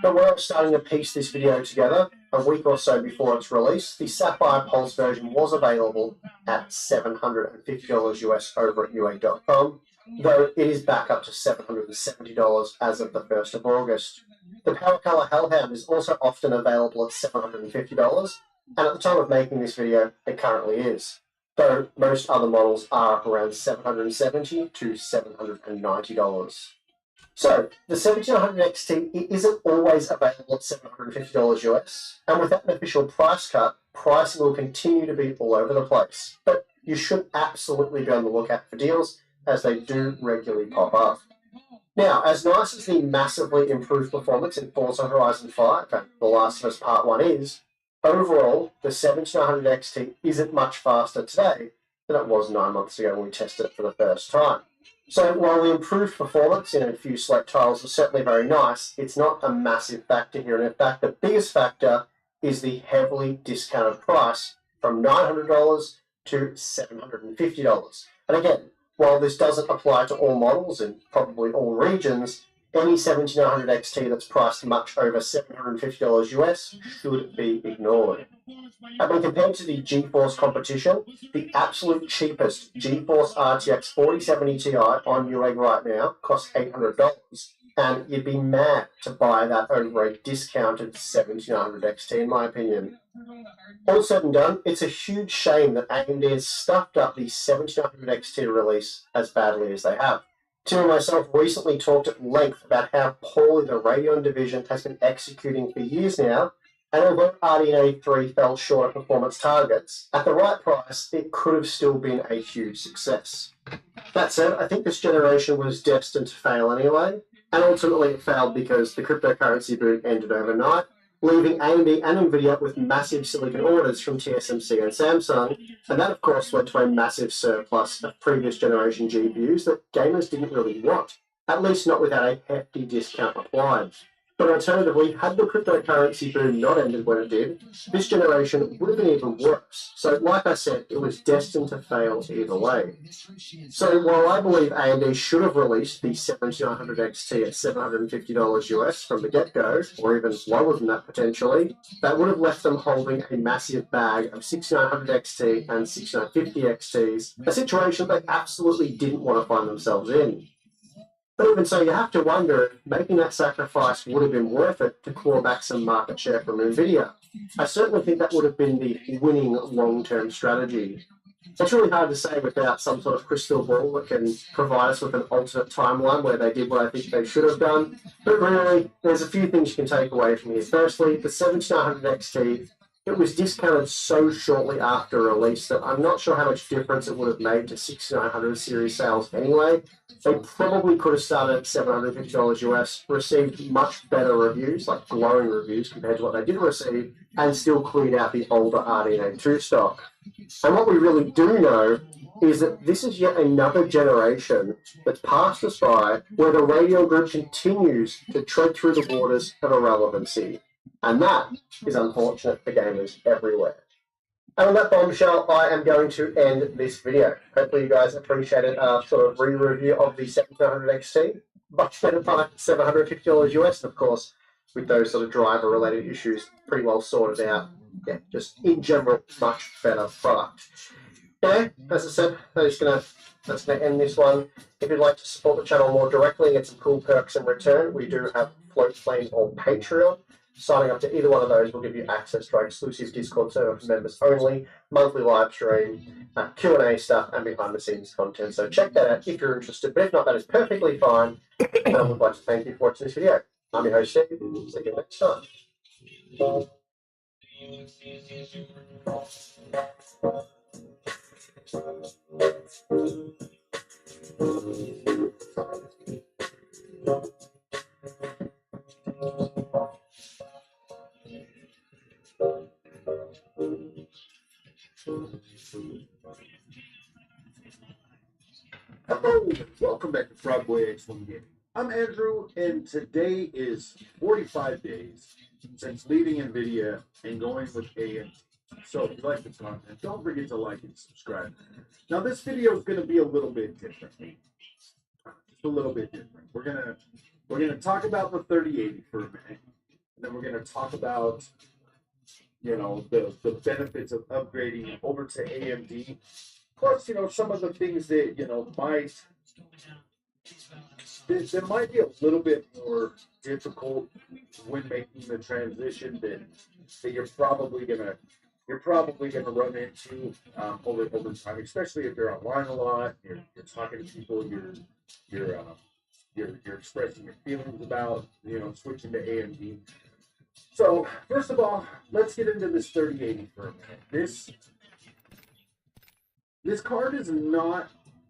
But when I was starting to piece this video together, a week or so before its release, the Sapphire Pulse version was available at $750 US over at UA.com, though it is back up to $770 as of the 1st of August. The Power Color Hellhound is also often available at $750, and at the time of making this video, it currently is, though most other models are around $770 to $790. So, the 7900 XT isn't always available at $750 US, and without an official price cut, pricing will continue to be all over the place, but you should absolutely be on the lookout for deals, as they do regularly pop up. Now, as nice as the massively improved performance in Forza Horizon 5 and The Last of Us Part 1 is, overall, the 7900 XT isn't much faster today than it was 9 months ago when we tested it for the first time. So while the improved performance in a few select titles is certainly very nice, it's not a massive factor here, and in fact the biggest factor is the heavily discounted price from $900 to $750. And again, while this doesn't apply to all models and probably all regions, any 7900 XT that's priced much over $750 US should be ignored. And when compared to the GeForce competition, the absolute cheapest GeForce RTX 4070 Ti on Newegg right now costs $800, and you'd be mad to buy that over a discounted 7900 XT in my opinion. All said and done, it's a huge shame that AMD has stuffed up the 7900 XT release as badly as they have. Tim and myself recently talked at length about how poorly the Radeon division has been executing for years now, and although RDNA 3 fell short of performance targets, at the right price, it could have still been a huge success. That said, I think this generation was destined to fail anyway, and ultimately it failed because the cryptocurrency boom ended overnight, leaving AMD and Nvidia with massive silicon orders from TSMC and Samsung, and that of course led to a massive surplus of previous generation GPUs that gamers didn't really want, at least not without a hefty discount applied. But alternatively, had the cryptocurrency boom not ended when it did, this generation would have been even worse. So like I said, it was destined to fail either way. So while I believe AMD should have released the 7900 XT at $750 US from the get-go, or even lower than that potentially, that would have left them holding a massive bag of 6900 XT and 6950 XTs, a situation they absolutely didn't want to find themselves in. But even so, you have to wonder if making that sacrifice would have been worth it to claw back some market share from Nvidia. I certainly think that would have been the winning long-term strategy. It's really hard to say without some sort of crystal ball that can provide us with an alternate timeline where they did what I think they should have done. But really, there's a few things you can take away from here. Firstly, the 7900 XT, it was discounted so shortly after release that I'm not sure how much difference it would have made to 6900 series sales anyway. They probably could have started at $750 US, received much better reviews, like glowing reviews compared to what they did receive, and still cleared out the older RDNA 2 stock. And what we really do know is that this is yet another generation that's passed us by where the Radeon Group continues to tread through the waters of irrelevancy. And that is unfortunate for gamers everywhere. And on that bombshell, I am going to end this video. Hopefully you guys appreciated our sort of re-review of the 7900 XT. Much better product, $750 US, and of course, with those sort of driver-related issues pretty well sorted out. Yeah, just in general, much better product. Yeah, as I said, that's gonna end this one. If you'd like to support the channel more directly and get some cool perks in return, we do have Floatplane on Patreon. Signing up to either one of those will give you access to our exclusive Discord server for members only, monthly live stream, Q&A stuff, and behind-the-scenes content. So check that out if you're interested. But if not, that is perfectly fine. And I would like to thank you for watching this video. I'm your host, Steve. See you next time. Hello, welcome back to Frogboy X1 Gaming. I'm Andrew, and today is 45 days since leaving NVIDIA and going with AMD. So if you like this content, don't forget to like and subscribe. Now this video is going to be a little bit different. Just a little bit different. We're gonna talk about the 3080 for a minute, and then we're gonna talk about, you know, the benefits of upgrading over to AMD. Plus, you know, some of the things that, you know, there might be a little bit more difficult when making the transition that you're probably gonna run into over time, especially if you're online a lot, you're talking to people, you're expressing your feelings about, you know, switching to AMD. So first of all, let's get into this 3080 for a minute. This card is not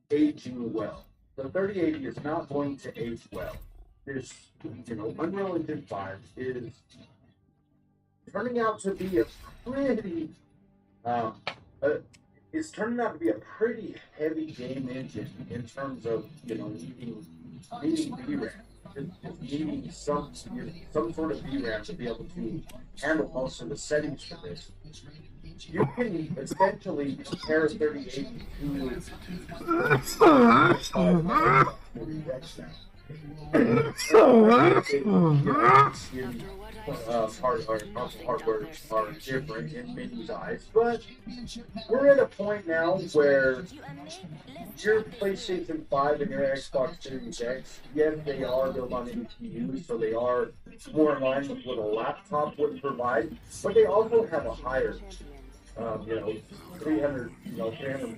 aging well. The 3080 is not going to age well. This, you know, Unreal Engine 5 is turning out to be a pretty heavy game engine in terms of, you know, needing VRAM. Just needing some sort of VRAM to be able to handle most of the settings for this. you can essentially compare 38 to 40 decks now. Console hardware are different in many eyes, but we're at a point now where your PlayStation 5 and your Xbox Series X, yes, they are built on NPUs, so they are more in line with what a laptop would provide, but they also have a higher 300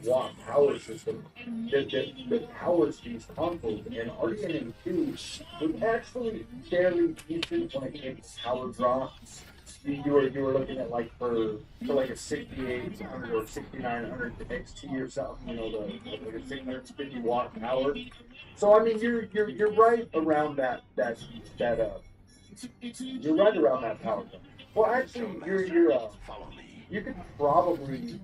watt power system that powers these consoles, and RDNA 2 was actually fairly decent when it came to power draw. You were looking at like for like a 6800 or 6900 XT or something, like a 650 watt power. So I mean, you're right around that you're right around that power. Well, actually, you could probably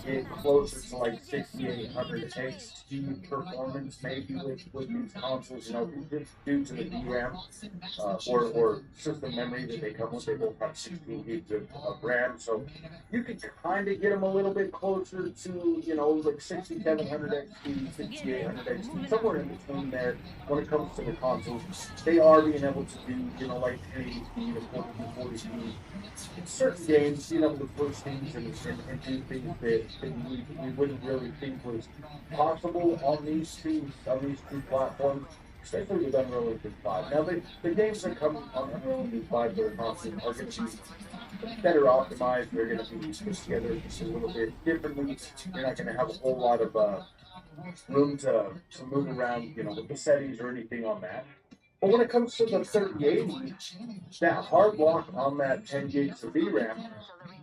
get closer to like 6800 XT performance maybe with these consoles, just due to the DRAM or system memory that they come with. They both have 16 gigs of RAM, so you could kind of get them a little bit closer to, like 6700 XT, 6800 XT, somewhere in between there when it comes to the consoles. They are being able to do, like 1080p to 40p. In certain games, the first things and do things that we wouldn't really think was possible on these two platforms, especially with Unreal Engine 5. Now, the games that come on Unreal Engine 5 that are constant are going to be better optimized. They're going to be put together just a little bit differently. You're not going to have a whole lot of room to move around, with the settings or anything on that. But when it comes to the 3080, that hard lock on that 10 gigs of VRAM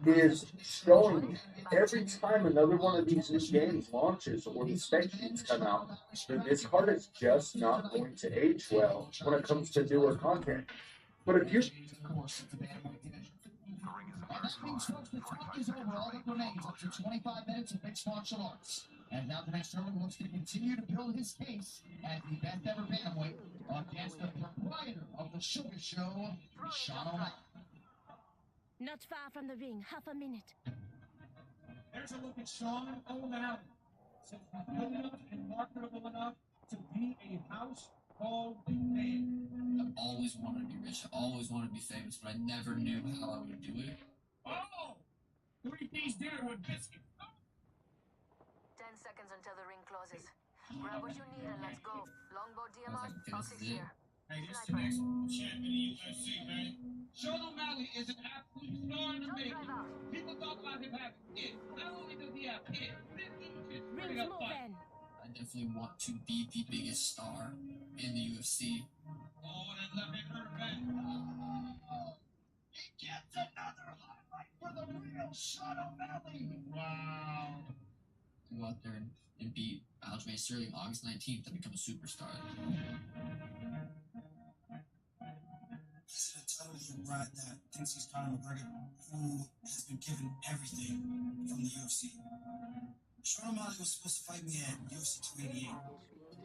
is showing every time another one of these new games launches or the spec sheets come out that this card is just not going to age well when it comes to newer content. But if you... The talk is over. All that remains up to 25 minutes of mixed martial arts. And now Donald Sterling wants to continue to build his case as the best ever bantamweight against the proprietor of the Sugar Show, Sean O'Malley. Not far from the ring, half a minute. There's a look at Sean O'Malley. Since he's good enough and marketable enough to be a household name. I've always wanted to be rich. I always wanted to be famous, but I never knew how I would do it. Oh! 3-piece dinner with biscuit. 10 seconds until the ring closes. Grab what you need and let's go. Longbow DMR, I'll see here. Hey, this is the next champion in UFC, man. Sean O'Malley is an absolute star in the making. People talk about him having it. Not only does he have it, this dude is ready to fight. I definitely want to be the biggest star in the UFC. Oh, that left hand hurt bad. He gets another highlight for the real Sean O'Malley. Wow. Go out there and beat Aljamain Sterling August 19th and become a superstar. He's a television rat that thinks he's Conor McGregor, who has been given everything from the UFC. Sean O'Malley was supposed to fight me at UFC 288.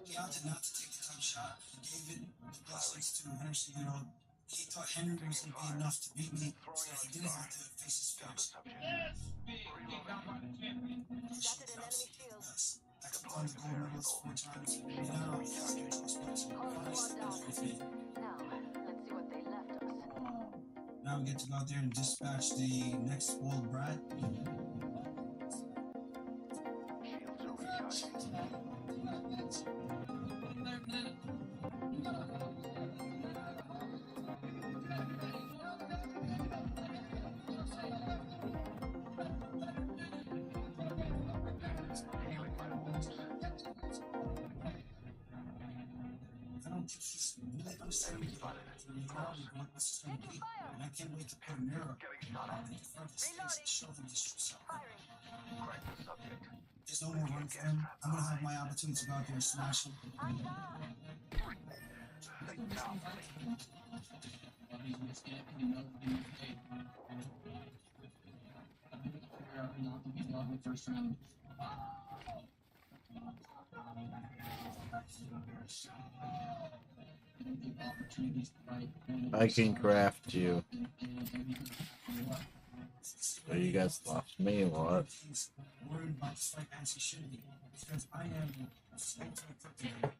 He opted not to take the title shot. He gave it the blessings to Henry Cejudo. He thought Henry was going to be enough to beat me, so he didn't have to face his fears. Yes, big kick out by the champion. Yes. I could plunge gold medals 4 times. And now, yeah, I can trust myself. With me. Now we get to go out there and dispatch the next spoiled bride. I don't think he's really understanding what this is going to be. And I can't wait to put a mirror in front of his face and show him his true self. There's no more run for him. I'm going to have my opportunity to go out there and smash him. First round. I can craft you. you guys left me, what? He's worried about the fight as he should be. Because I am a straight to the kryptonite.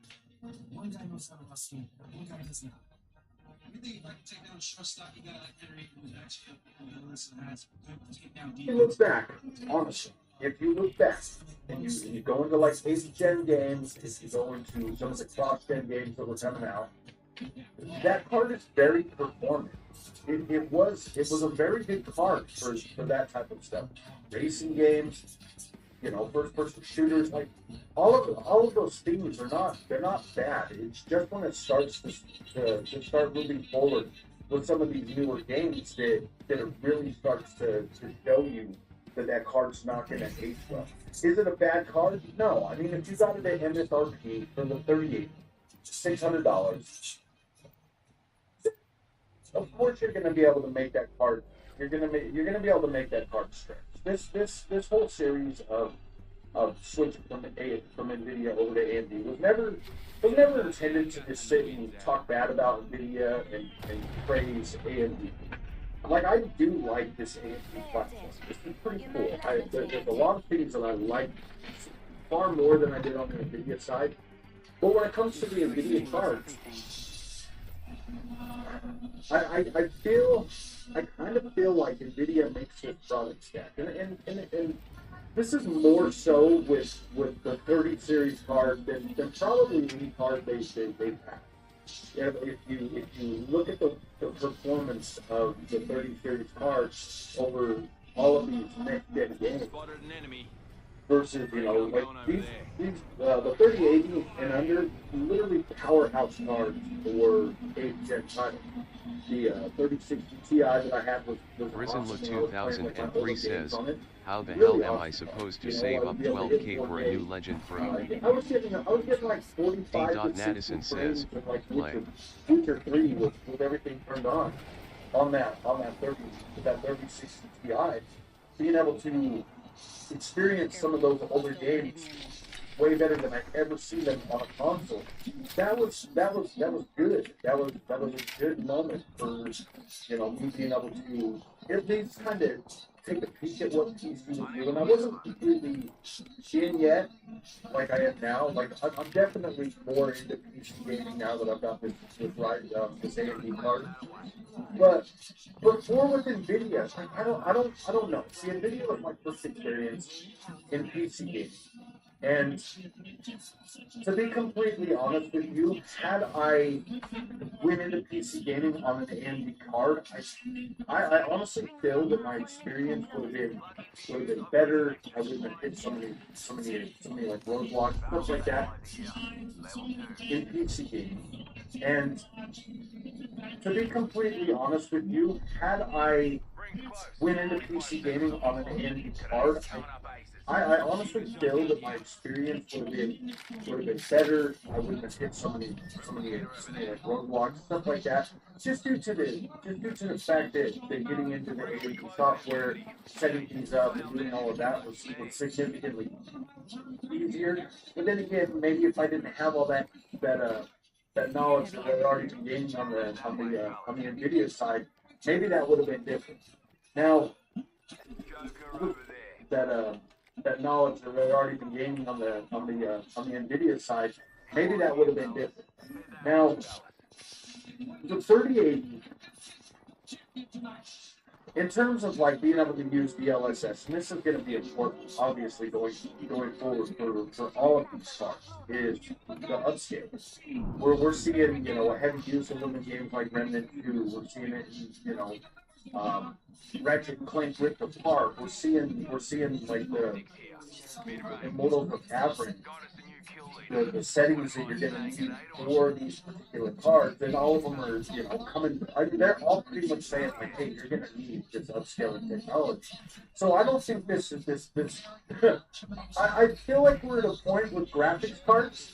One guy knows how to wrestle, one guy does not. Really, like, take down a shortstop, you got Henry, who's actually a listen has good take down If you look back, honestly, if you look back and you go into like 8th gen games, if you go into some of the cross gen games that were coming out, that card is very performant. It was a very good card for that type of stuff. Racing games, you know, first person shooters, like all of those things are not bad. It's just when it starts to start moving forward with some of these newer games that it really starts to show you that card's not going to age well. Is it a bad card? No. I mean, if you got it at MSRP for the 38, $600, of course you're going to be able to make that card. You're going to be able to make that card stretch. This whole series of switching from NVIDIA over to AMD was never intended to just sit and talk bad about NVIDIA and praise AMD. Like, I do like this AMD platform. This is pretty cool. There's a lot of things that I like far more than I did on the NVIDIA side. But when it comes to the NVIDIA cards, I kind of feel like NVIDIA makes this product stack. And this is more so with the 30 series card than probably any card they've had. If you look at the performance of the 30 series cards over all of these next-gen games versus, you know, like these the 3080 and under, literally powerhouse cards for 8th-gen titles. The 3060 Ti that I had was Risenla 2003 says, how the hell am I supposed to save up 12k for a new Legend Pro? I was getting like 45 to 60 Madison says, like Future 3 with everything turned on that 3060 Ti, being able to experience some of those older games way better than I've ever seen them on a console. That was good. That was a good moment for, you know, me being able to at least kind of take a peek at what PC was doing. I wasn't completely in yet, like I am now. Like I'm definitely more into PC gaming now that I've got this AMD card. But before with NVIDIA, I don't know. See, NVIDIA was my first experience in PC gaming. And to be completely honest with you, had I went into PC gaming on an AMD card, I honestly feel that my experience would have been better. I wouldn't have hit so many like roadblocks, stuff like that in PC gaming. And to be completely honest with you, had I went into PC gaming on an AMD card, I honestly feel that my experience would have been better. I wouldn't have hit so many like roadblocks, stuff like that. Just due to the fact that getting into the AMD software, setting things up, and doing all of that was significantly easier. But then again, maybe if I didn't have all that knowledge that I'd already been gaining on the NVIDIA side, maybe that would have been different. Now, that knowledge that I'd already been gaining on the NVIDIA side, maybe that would have been different. Now, the 3080, in terms of like being able to use DLSS, and this is going to be important, obviously going forward for all of these cards, is the upscale. We're seeing, you know, a heavy use of them in games like Remnant 2. We're seeing it in, you know, Ratchet & Clank Rift Apart. We're seeing like the Immortals of Averin, the settings that you're going to need for these particular cards, and all of them are, you know, they're all pretty much saying like, hey, you're going to need this upscaling technology. So I don't think this I feel like we're at a point with graphics cards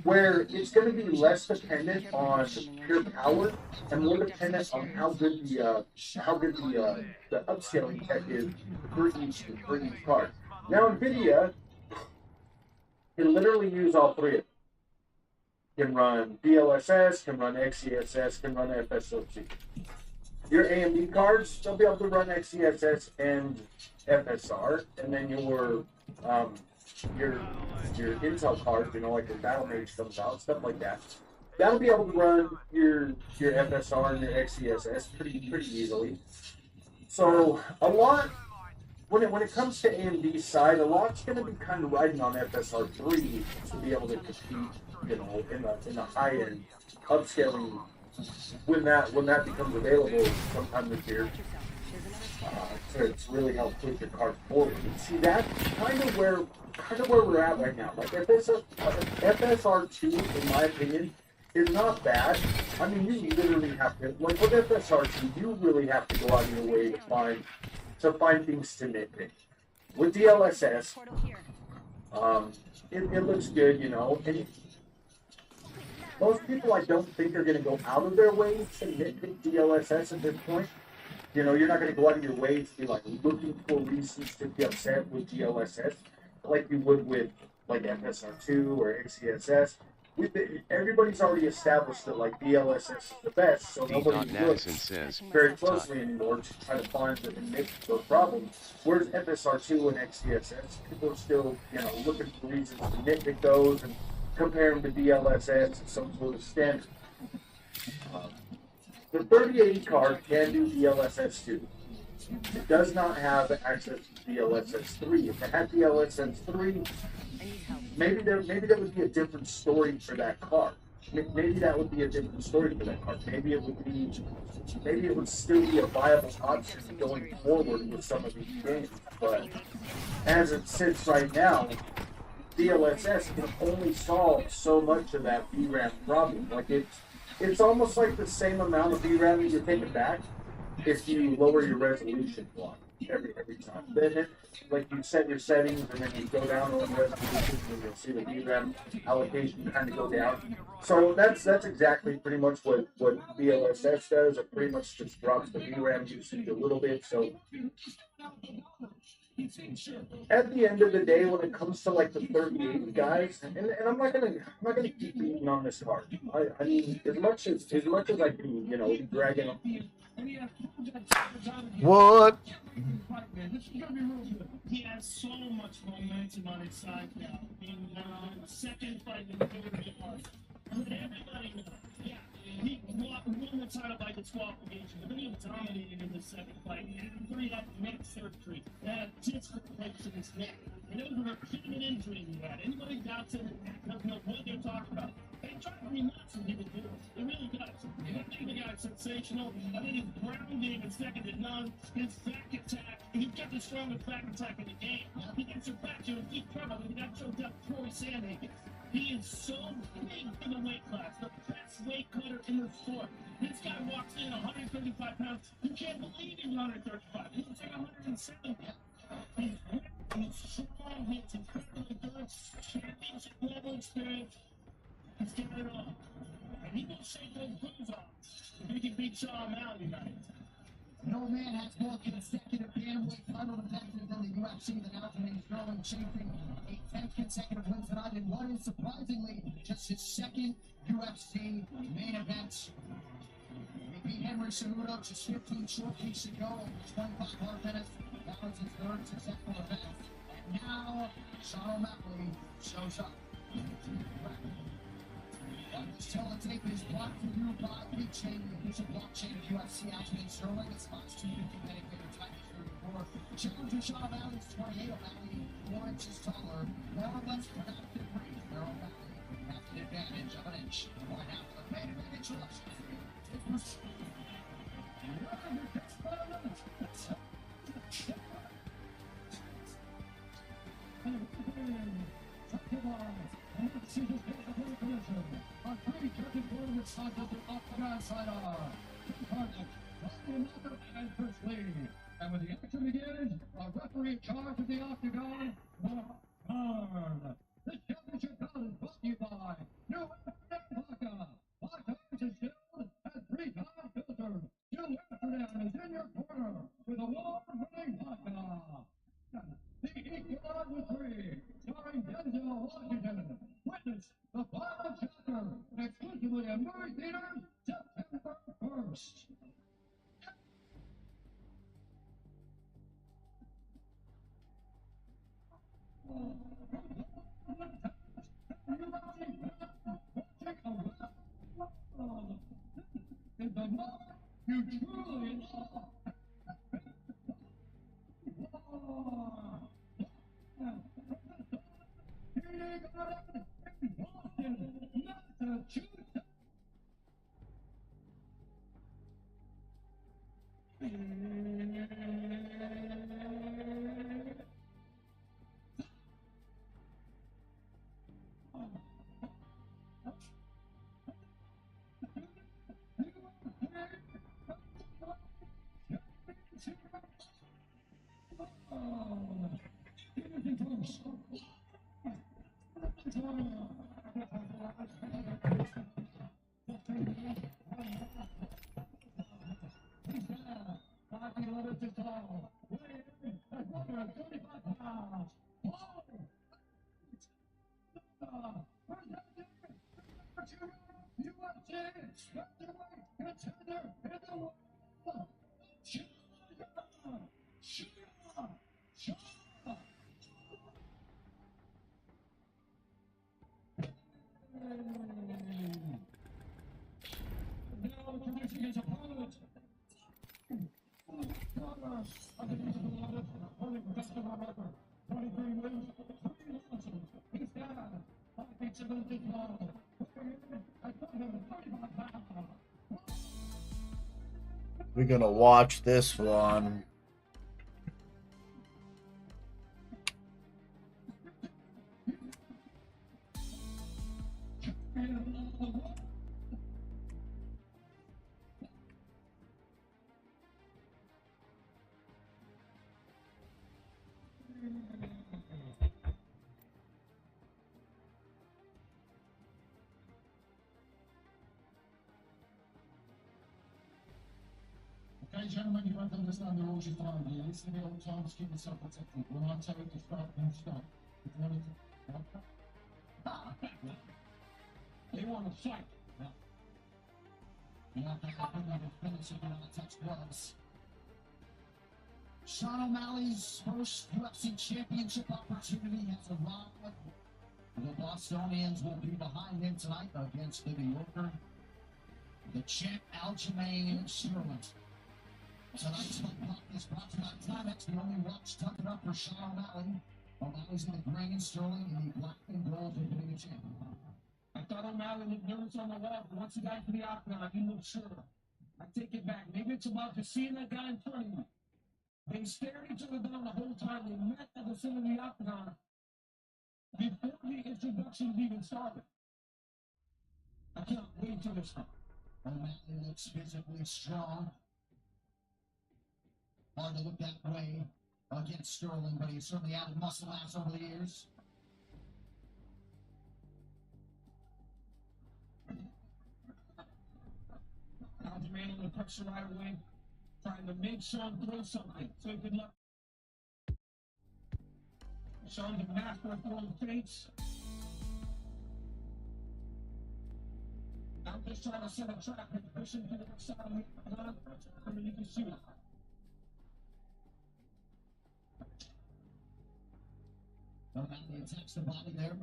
where it's going to be less dependent on pure power and more dependent on how good the upscaling tech is for each card. Now NVIDIA can literally use all three of them. Can run DLSS, can run XeSS, can run FSOC. your AMD cards, they'll be able to run XeSS and FSR, and then your Intel cards, you know, like your Battle Mage comes out, stuff like that. That'll be able to run your FSR and your XeSS pretty easily. So a lot when it comes to AMD's side, a lot's going to be kind of riding on FSR 3 to be able to compete, you know, in the high end upscaling when that becomes available sometime this year. To really help push your card forward. And see, that's kind of where we're at right now. Like FSR2, in my opinion, is not bad. I mean, you literally have to, like with FSR2, you really have to go out of your way to find things to nitpick. With DLSS, it looks good, you know. And most people, I don't think, are going to go out of their way to nitpick DLSS at this point. You know, you're not going to go out of your way to be like looking for reasons to be upset with DLSS like you would with like FSR2 or XeSS. Everybody's already established that like DLSS is the best, so nobody looks very closely anymore to try to find the nitpicks or problems. Whereas FSR2 and XeSS, people are still, you know, looking for reasons to nitpick those and compare them to DLSS and some sort of standard. The 3080 card can do DLSS 2. It does not have access to DLSS 3. If it had DLSS 3, maybe there would be a different story for that card. Maybe that would be a different story for that card. Maybe it would still be a viable option going forward with some of these games. But as it sits right now, DLSS can only solve so much of that VRAM problem. Like it's almost like the same amount of VRAM that you're taking back if you lower your resolution block every time. Then like you set your settings and then you go down on the resolution and you'll see the VRAM allocation kind of go down. So that's exactly pretty much what DLSS does. It pretty much just drops the VRAM usage a little bit. So at the end of the day, when it comes to like the 3080 guys, and I'm not gonna keep beating on this card. I mean, as much as I can, you know, drag it. What? He has so much momentum on his side now. In the second fight in the third part, everybody knows. Yeah, he won the title by disqualification, but then he dominated in the second fight. And he had neck surgery. He had disc replaced in his neck. And it was a repeated injury he had. Anybody doubts it doesn't know what they're talking about. They try to be nuts when people do it. It really does. I think the guy's sensational. I think his ground game is second to none. His back attack, he's got the strongest back attack in the game. He gets your back to a deep trouble. He got choked up Troy Sandhagen. He is so big for the weight class, the best weight cutter in the sport. This guy walks in 135 pounds. You can't believe he's 135. He looks like 107. He's strong, he's incredibly good, championship level experience. He's got it all. And he will shake those boots off if he can beat Sean O'Malley tonight. No man has more consecutive bantamweight title defenses than the UFC. The now named Sterling chasing a 10th consecutive win tonight in what is surprisingly just his second UFC main event. He beat Henry Cejudo just 15 short weeks ago, 25 hard minutes. That was his third successful event. And now Sean O'Malley shows up. Tell the tape is brought to you by Big Chain, the official blockchain of UFC. Aljamain Sterling is spots 250 dedicated tightness 34. Challenger Sean O'Malley is 28. O'Malley 4 inches taller. More or less productive range. Where O'Malley has an advantage of an inch. Why not the main event introduction? It was on three judging board with sides of the octagon side are and when the action begins, a referee in charge of the octagon, Mark Arn. This championship bout is brought to you by New Amsterdam Vodka. 5 times distilled and 3 times filtered. New Amsterdam is in your corner with award-winning vodka. The Equinox with 3, starring Denzel Washington. Witness the final chapter, exclusively in movie theaters, September 1st. We're gonna watch this one. Okay, gentlemen, you have to understand the rules you're following here. Listen to me all the time, just keep yourself protected. When I tell you to stop, then stop. If you want to... They want to fight. You have to have a finish if you want to touch gloves. Sean O'Malley's first UFC Championship opportunity has arrived. The Bostonians will be behind him tonight against the New Yorker, the champ Aljamain Sterling. Tonight's fight is brought to you by Timex, the only watch tucked up for Sean O'Malley. O'Malley's in the green, Sterling in the black and gold, defending the champ. I thought O'Malley looked nervous on the wall, but once he got to the octagon, he looked sure. I take it back. Maybe it's about just seeing that guy in front of you. They stared each other down the whole time. They met at the center of the octagon before the introductions even started. I can't wait till this one. O'Malley looks physically strong. Hard to look that way against Sterling, but he's certainly added muscle mass over the years. Aljamain under pressure right away, trying to make Sean throw something. So good luck. Sean's a master of throwing feints. I'm just trying to set a trap and push him to the other side of the octagon. I mean, you can shoot it. O'Malley attacks the body there.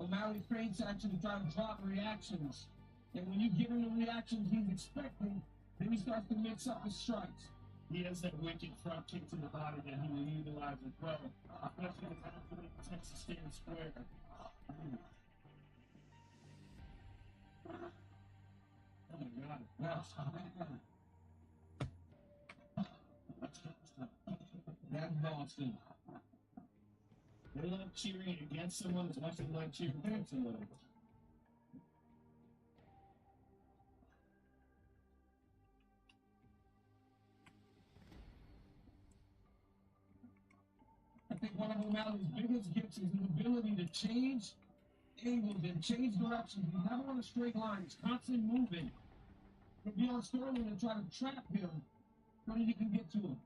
O'Malley feints actually trying to drop reactions. And when you give him the reactions he's expecting, then he starts to mix up his strikes. He has that wicked front kick to the body that he will utilize as well, especially after he attempts to stand square. Oh my God! That's Boston. They love cheering against someone as much as they like cheering for someone. I think one of O'Malley's biggest gifts is his ability to change angles and change directions. He's never on a straight line. He's constantly moving. He'll be on Sterling and try to trap him so that he can get to him.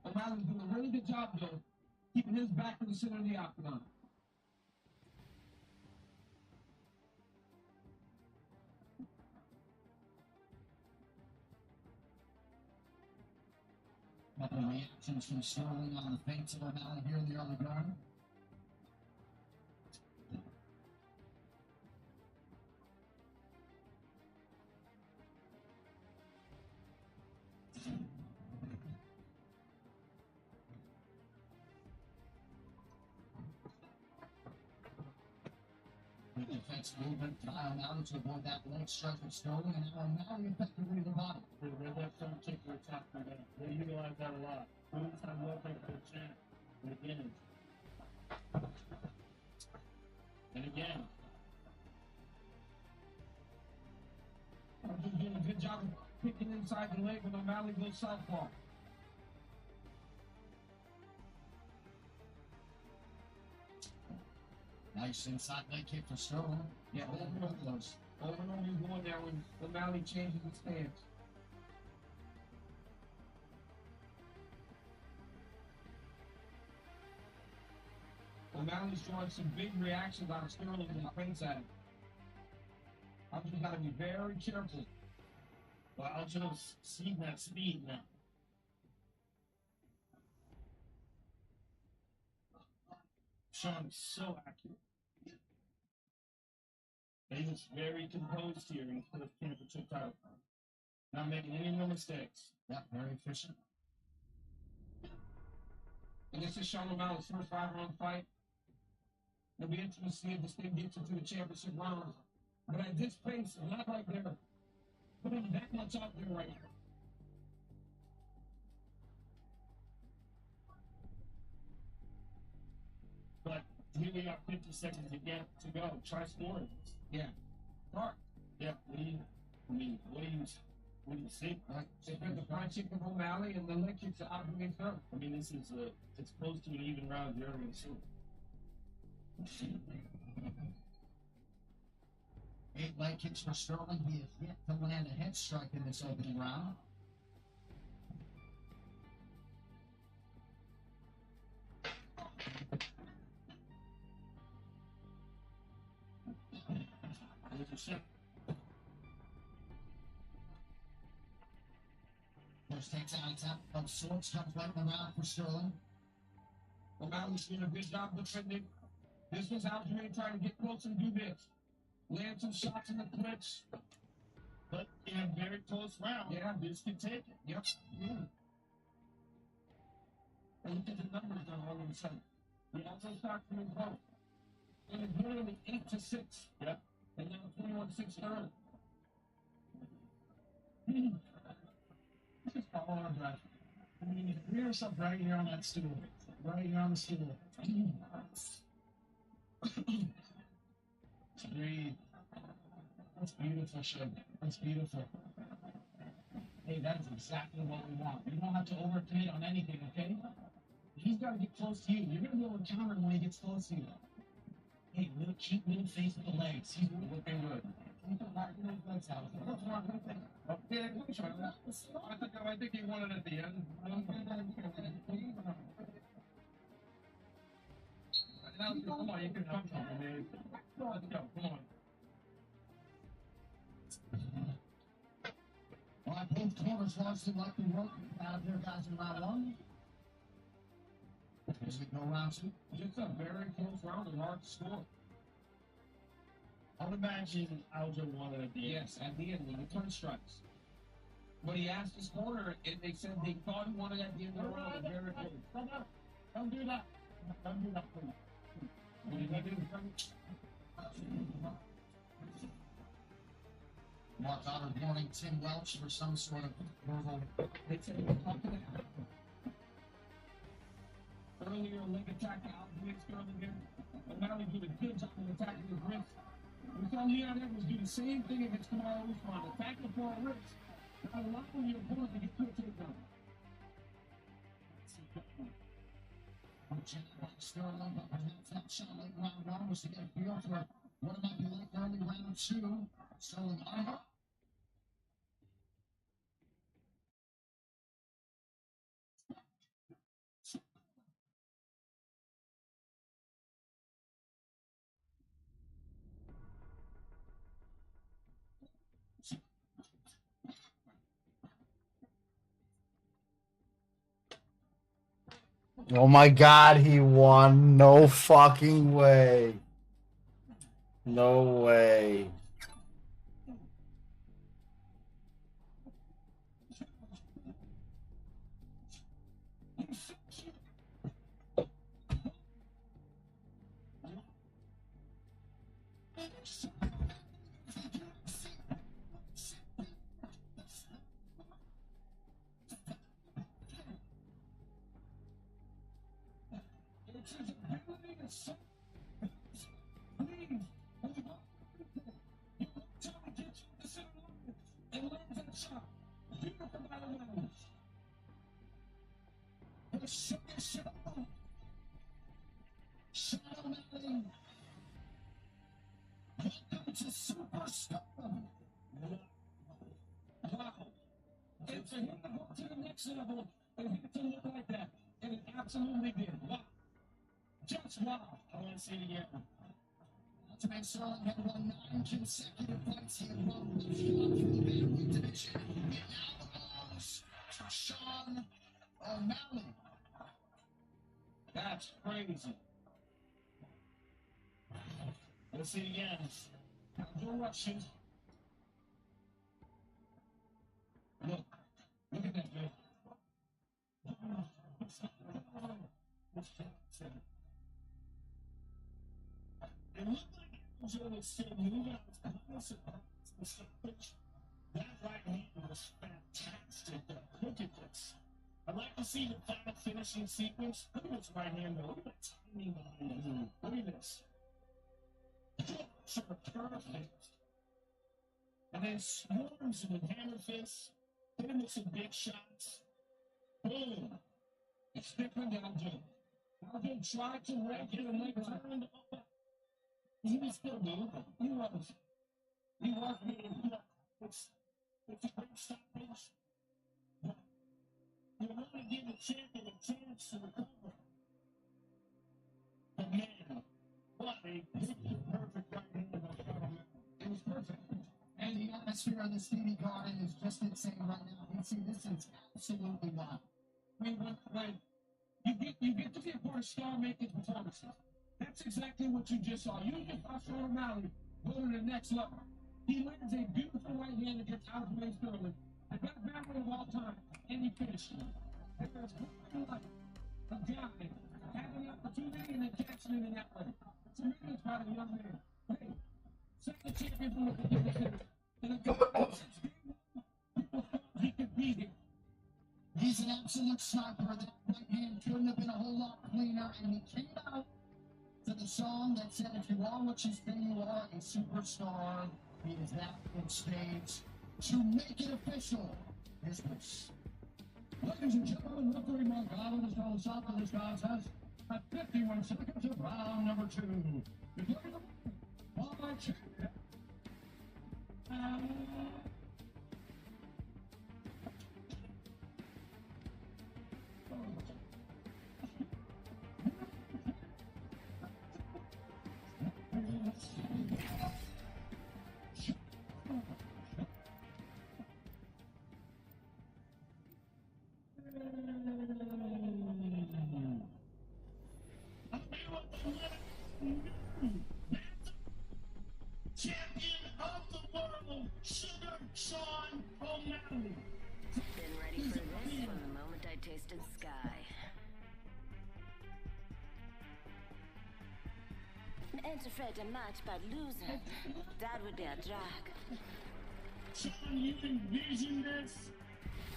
O'Malley's doing a really good job, though, keeping his back to the center of the octagon. Couple of reactions from Sterling on the feints of O'Malley here in the early going. defensive movement by O'Malley to avoid that leg strike from Sterling, and now O'Malley effectively the body. They left some kick for attack for that. They utilize that a lot. Moves have welcome for the champ. And again. And again. Archer's doing a good job of kicking inside the leg when O'Malley goes southpaw. Nice inside leg kick for Sterling. Yeah, over and over. Over and over he's going there when O'Malley changes his stance. O'Malley's drawing some big reactions out of Sterling when he points at him. Archer's got to be very careful. But Aljo's seen that speed now. Sean is so accurate. He was very composed here in the first championship title. Not making any more mistakes. Yeah, very efficient. And this is Sean O'Malley's first 5-round fight. It'll be interesting to see if this thing gets into the championship rounds. But at this pace, it's not like they're putting that much out there right now. But here we got 50 seconds to go. Try scoring. Yeah. Start. Yeah. What do you see? Right. They put the front kick of O'Malley and the leg kicks are out against her. I mean, this is it's close to an even round. You're going to see. 8 leg kicks for Sterling. He has yet to land a head strike in this opening round. First takedown attempt of sorts comes late in the round for Sterling. O'Malley's doing a good job defending. This was Aljamain trying to get close and do this. Land some shots in the clinch. But in a very close round, yeah, this can take it. Yep. And look at the numbers now all of a sudden. The outside starts coming close. And it's literally 8-6. Yep. And now 21-6 Sterling. Just follow our breath. I mean, rear yourself right here on that stool. Right here on the stool. Breathe. That's beautiful, Shug. That's beautiful. Hey, that is exactly what we want. You don't have to overcommit on anything, okay? He's got to get close to you. You're going to be able to counter him when he gets close to you. Hey, keep little face with the legs. He's looking good. Keep the legs out. Okay, I think he won it at the end. Come on, you can come from him, man. Let's go, come on. All right, both corners largely like the work out of their guys in round one. As we go round two. Just a very close round and hard to score. I would imagine Aljo won it at the end. Yes, at the end, when the turn strikes. But he asked his corner, and they said they thought he won it at the end of the round. Very close. Don't do that. Don't do that, please. What did he do? Mark Goddard warning Tim Welch for some sort of verbal. Earlier, leg attack to Aljamain Sterling again. O'Malley did a good job of attacking his wrist. We saw Leon Edwards do the same thing against Kamaru Usman. Attack the far wrist. Not allowing your opponent to get to a takedown. Sterling, but that shot late round one was to get a feel for what it might be like early round two. Sterling on it. Oh my god, he won. No fucking way. No way. It's his ability to say, please, hold on. He walks out and gets you the center line and lands that shot. Beautiful by the way. The Sugar Show. Sean O'Malley. Welcome to Superstar. Wow. And for him to go to the next level and him to look like that, and it absolutely did. Wow. Just wow. I want to see it again. Ultimate Sterling had won 9 consecutive fights. He had won from the bantamweight division. It now belongs to Sean O'Malley. That's crazy. Let's see it again. No rushing. Look at that, man. It looked like Angel was still moving out of that right hand was fantastic. Look at this. I'd like to see the final finishing sequence. Look at this right hand, though. Look at that timing behind it. Look at this. Sort of perfect. And then swarms with hammer fists. Hit him with some big shots. Boom. It's different Aljo. Aljo tried to wreck him and like turned up. He was still moving. He was moving. It's a great stoppage. You want to give the champion a chance to recover. But man, what a perfect right hand. It was perfect. And the atmosphere of the Stevie Garden is just insane right now. You see, this is absolutely wild. I mean, when you get to be a part of star-making performances, that's exactly what you just saw. You just saw Sean O'Malley go to the next level. He lands a beautiful right hand against Aljamain Sterling, the best battle of all time, and he finished it. And there's nothing like a guy having an opportunity and then catching it in that way. Tremendous by the young man. Hey, second champion from the division. And a guy that since game one, people thought he could beat him. He's an absolute sniper. That right hand couldn't have been a whole lot cleaner, and he came out to the song that said, if you are what you say you are, a superstar, he is that in spades. To make it official, here's this. Ladies and gentlemen, referee Mark Allen is going to stop this contest at 51 seconds of round number 2. Declaring the Walmart champion. Champion of the world, Sugar Sean O'Malley. Been ready for this from the moment I tasted Sky. Ain't afraid to match by losing. That would be a drag. Sean, you envisioned this?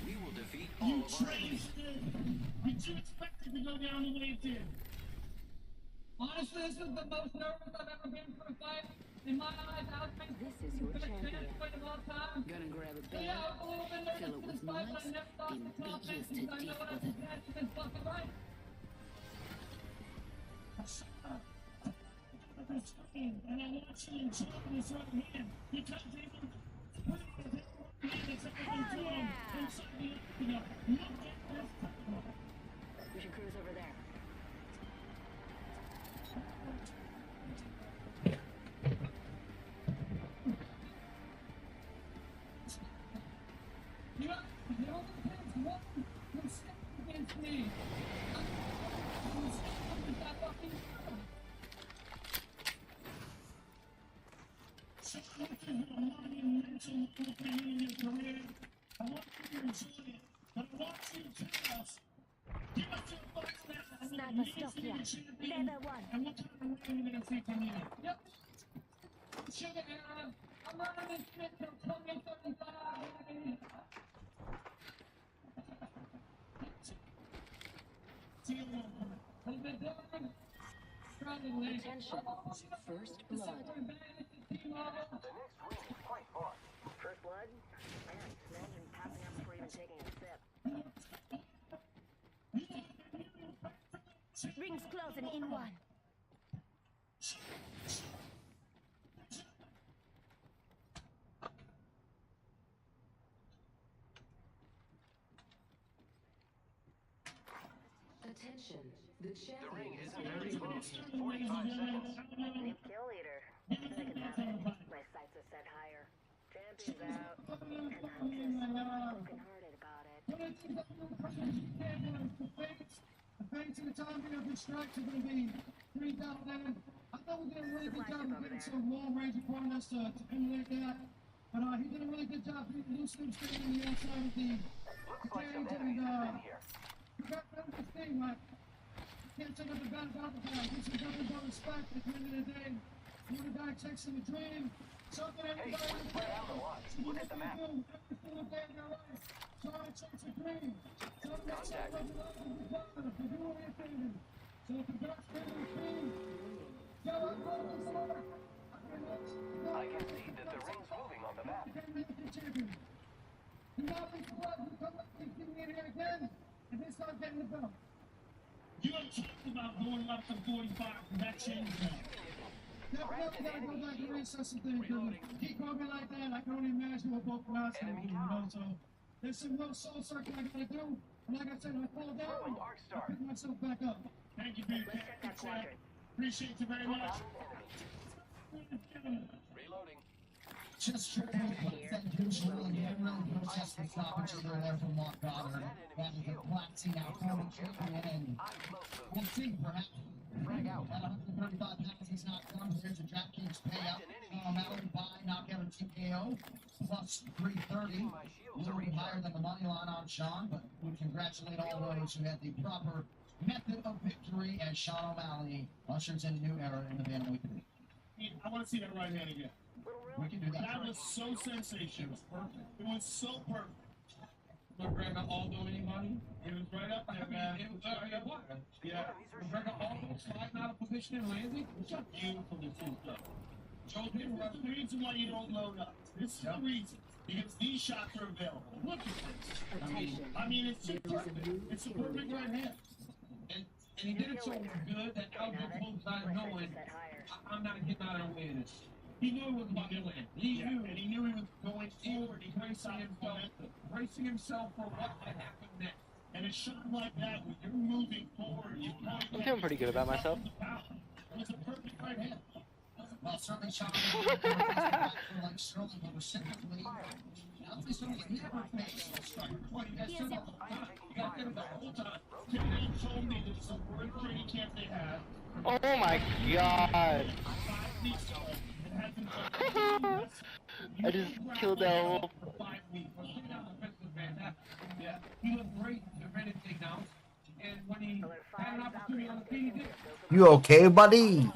We will defeat You all of our enemies. traced it. Did you expect it to go down the way it did? Honestly, this is the most nervous I've ever been for a fight. In my eyes, This is your champion. Gonna grab a beer, fill it with noise, and beat his to death with it. And I want you to enjoy this right hand because they will put it inside the octagon. Look at this. We should cruise over there. You know, there's one mistake against me. So this is a monumental opening in your career. I want you to enjoy it, but I want you to tell us. Give us your thoughts now. Sniper stock here. Leather one. And what kind of rain we're going to see from you. Yep. Sugar, I'm running this shit till 2035. See you later. Attention. First blood. First blood? Man, imagine passing out before even taking a sip. Rings closing in one. Attention. The champion is very Kill leader. Second half. My sights are set higher. Champion's out. And I'm just broken hearted about it. The face of the champion of the strikes are going to be 3,000. I thought we did a really good job of getting some long-range opponents to emulate that. But he did a really good job loosening staying on the outside of the cage. And you got to understand, like, you can't take up the bad about the guy. This is nothing but respect at the end of the day. When a guy takes in the dream, something everybody so look at the map. Every single day in their life. Try to chase a dream. Try to make something of your life and be positive. Do anything. So if you got to stay in the dream, go out and I can see that the ring's moving on the map. you can't make the champion. You know this blood will come up and give me it again, and they start getting the belt. You have talked about going up to 45 and that changed that. Definitely gotta go back and reassess some things. Keep going like that, I can only imagine what both of us gonna do, you know, so there's some real soul searching I gotta do. And like I said, I fall down, I pick myself back up. Thank you, big champ. Appreciate you very much. Reloading. Just for usually everyone protests the stoppage of there from Mark Goddard. That is a waxing out Tony champion, and we'll see perhaps. At 135 pounds, he's not done. Here's a DraftKings payout. Mallory by knockout and TKO plus 330. A little bit higher than the money line on Sean, but we congratulate all those who had the proper method of victory as Sean O'Malley ushers in a new era in the bantamweight division. I want to see that right hand again. We can do that. That was so sensational. It was so perfect. McGregor Aldo anybody? It was right up there, man. It was what? Yeah. McGregor Aldo sliding out of position and landing. It's just beautiful to see stuff. Joe, this is the reason why you don't load up. This is the reason. Because these shots are available. Look at this. I mean, it's just perfect. It's a perfect right hand. And he did it so good that Aldo closed out knowing I'm not getting out of the way of this. He knew it was about to land. He knew, and he knew he was going forward. He bracing himself for what might happen next. And a shot like that, when you're moving forward, I'm feeling pretty good about myself. It was a perfect right hand. Well, certainly Sean like Sterling, but specifically, Alfie Sterling never faced a striker. What he has to do, you got to get him the whole time. They told me that it's the worst training camp they had. Oh my god. I just killed that whole. Yeah, he looked great defending takedowns. And when he had an opportunity on the feet, he did. You okay, buddy?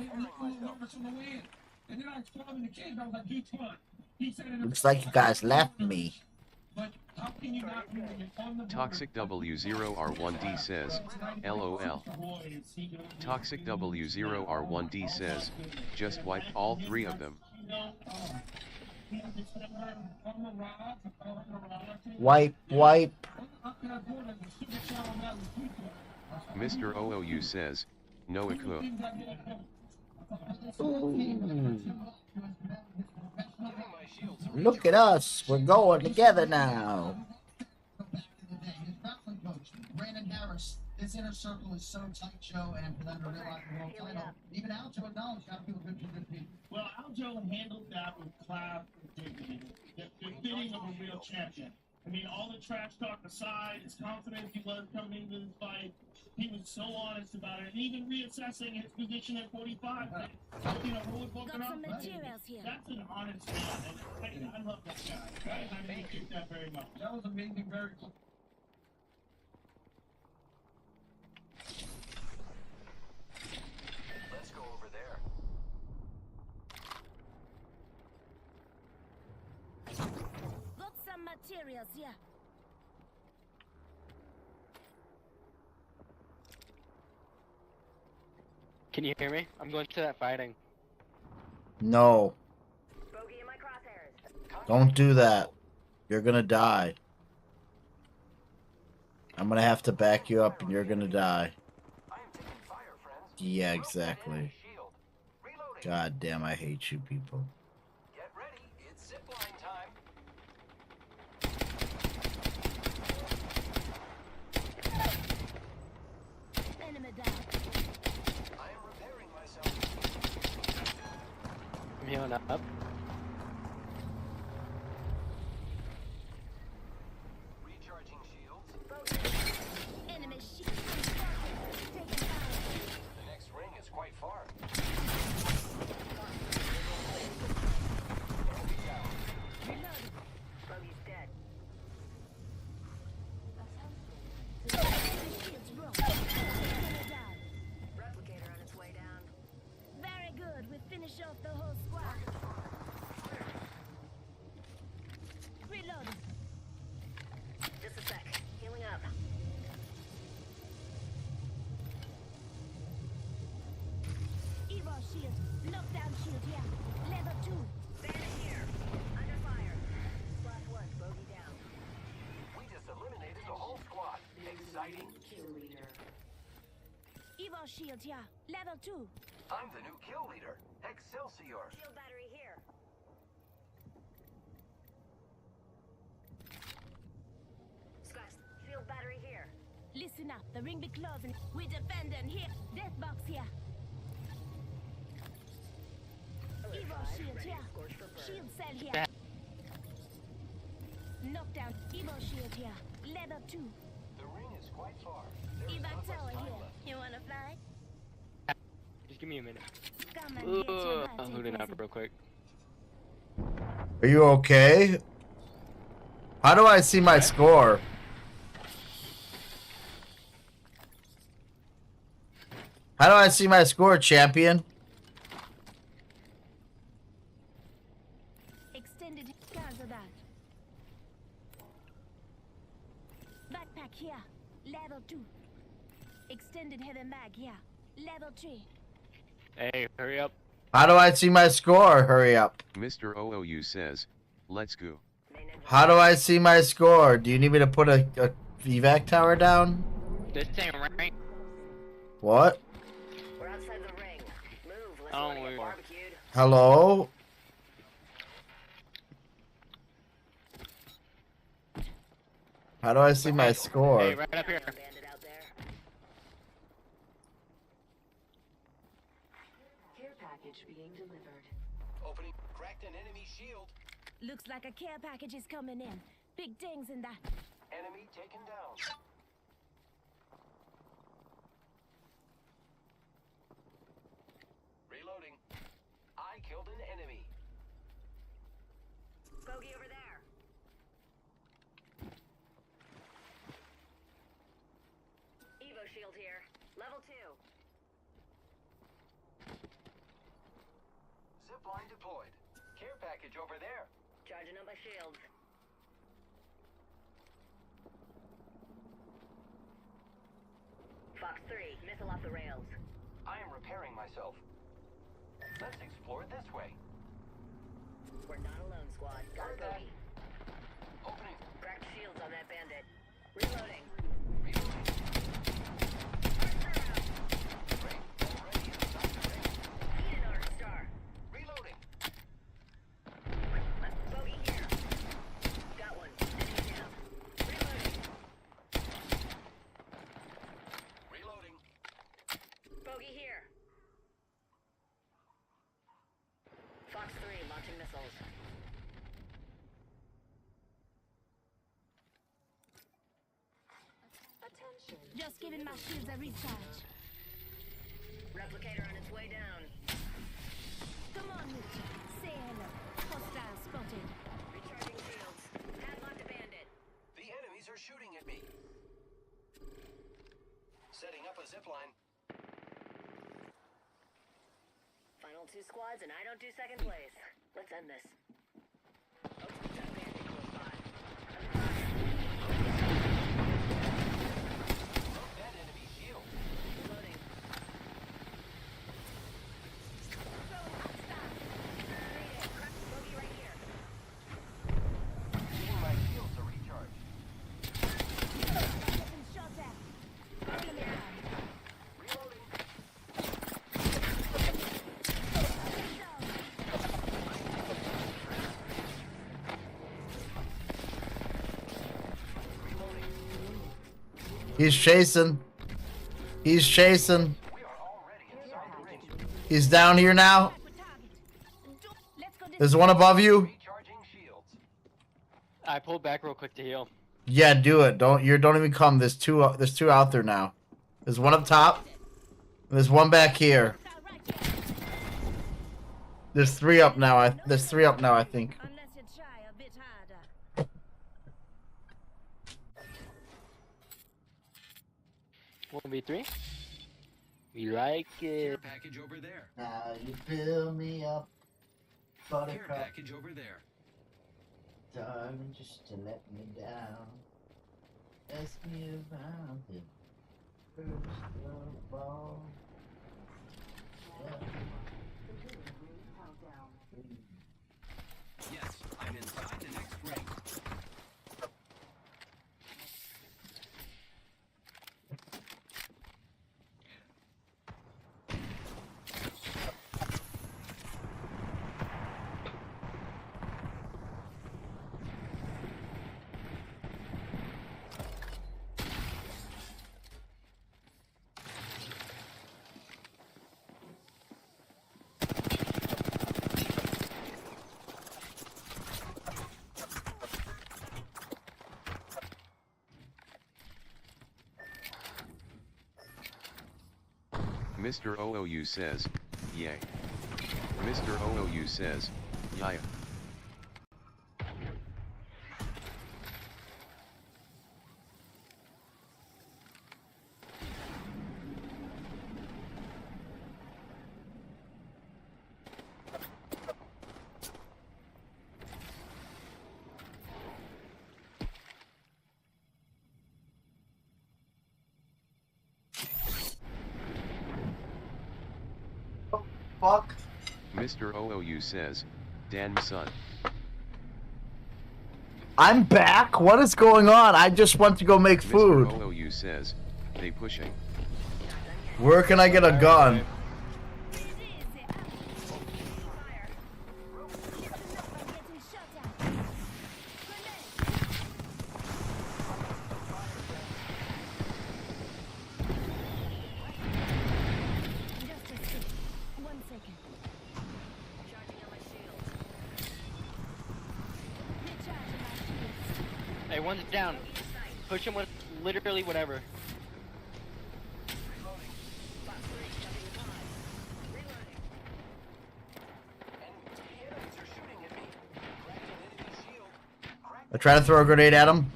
And then I told him in the cage, I was like, dude, come on. He said in Looks like you guys left me. But how can you not do it on the Toxic W0R1D says, LOL. Toxic W0R1D says, just wipe all three of them. Wipe. Mr. OOU says, Noah Cook. Look at us. We're going together now. Brandon Harris, this inner circle is so tight, Joe, and for them to realize the world title, even Aljo acknowledged gotta feel good for good people. Well, Aljo handled that with class and dignity. The fitting of a real champion. I mean, all the trash talk aside, as confident he was coming into this fight, he was so honest about it, and even reassessing his position at 45. You know, really booking up. That's an honest man, and I love that guy. I appreciate that very much. That was amazing, very cool. Let's go over there. Got some materials, yeah. Can you hear me? I'm going to that fighting. No. Don't do that. You're gonna die. I'm gonna have to back you up and you're gonna die. Yeah, exactly. God damn, I hate you people. Get ready, it's zipline time. Enemy down. I am repairing myself. I'm healing up. Recharging shields. Enemy shield. Taking fire. The next ring is quite far. Reload. Bogey's dead. Enemy shields broke. Enemy down. Replicator on its way down. Very good. We finish off the whole squad. Reload. Just a sec. Healing up. Evo shield. Knockdown shield here. Level 2. Bandit here. Under fire. Splash 1. Bogey down. We just eliminated the whole squad. Exciting. Kill leader. Evo shield here. Level 2. I'm the new kill leader, Excelsior. Shield battery here. Scratch. Shield battery here. Listen up. The ring be closing. We defending here. Death box here. Evo shield here. Shield cell here. Knockdown. Evo shield here. Level 2. The ring is quite far. Evac tower here. You wanna fly? Just give me a minute. Come and get your I'm birthday looting up present. real quick. Are you okay? How do I see my score? How do I see my score, champion? Extended cancel that. Backpack here. Level 2. Extended heavy mag here. Level 3. Hey, hurry up. How do I see my score? Hurry up. Mr. OOU says, let's go. How do I see my score? Do you need me to put a evac tower down? This ain't right. What? We're outside the ring. Move. Let's Oh, get wait. barbecued. Hello? How do I see my score? Hey, right up here. Bandit out there. Care package being delivered. Opening. Cracked an enemy shield. Looks like a care package is coming in. Big things in that. Enemy taken down. Reloading. I killed an enemy. Bogey over there. Evo shield here. Level 2. Zipline deployed. Care package over there. Charging up my shields. Fox 3. Missile off the rails. I am repairing myself. Let's explore this way. We're not alone, squad. Got a bogey. Opening. Cracked shields on that bandit. Reloading. Reloading. Ring already inside the ring. Need an arc star. Reloading. Bogey here. Got one. Enemy down. Reloading. Reloading. Bogey here. Fox 3 launching missiles. Just giving my shields a recharge. Replicator on its way down. Come on, Mitch. Say hello. Hostile spotted. Recharging shields. Padlock the bandit. The enemies are shooting at me. Setting up a zipline. Final 2 squads and I don't do second place. Let's end this. Oops, we got a bandit close by. Broke that enemy shield. Reloading. He's chasing. He's chasing. He's down here now. There's one above you. I pulled back real quick to heal. Yeah, do it. Don't even come. There's two out there now. There's one up top. There's one back here. There's three up now. There's three up now, I think. 1v3. We like it. Package over there. Now you fill me up. Care package over there. Darling, just to let me down. Ask me around it. First of all. Yes, I'm inside the next ring. Mr. OOU says, yay. Mr. OOU says, yaya. Fuck. Mr. OOU says, Dan son. I'm back. What is going on? I just went to go make food. Mr. OOU says, they pushing. Where can I get a gun? Hey, one's down. Push him with literally whatever. I try to throw a grenade at him.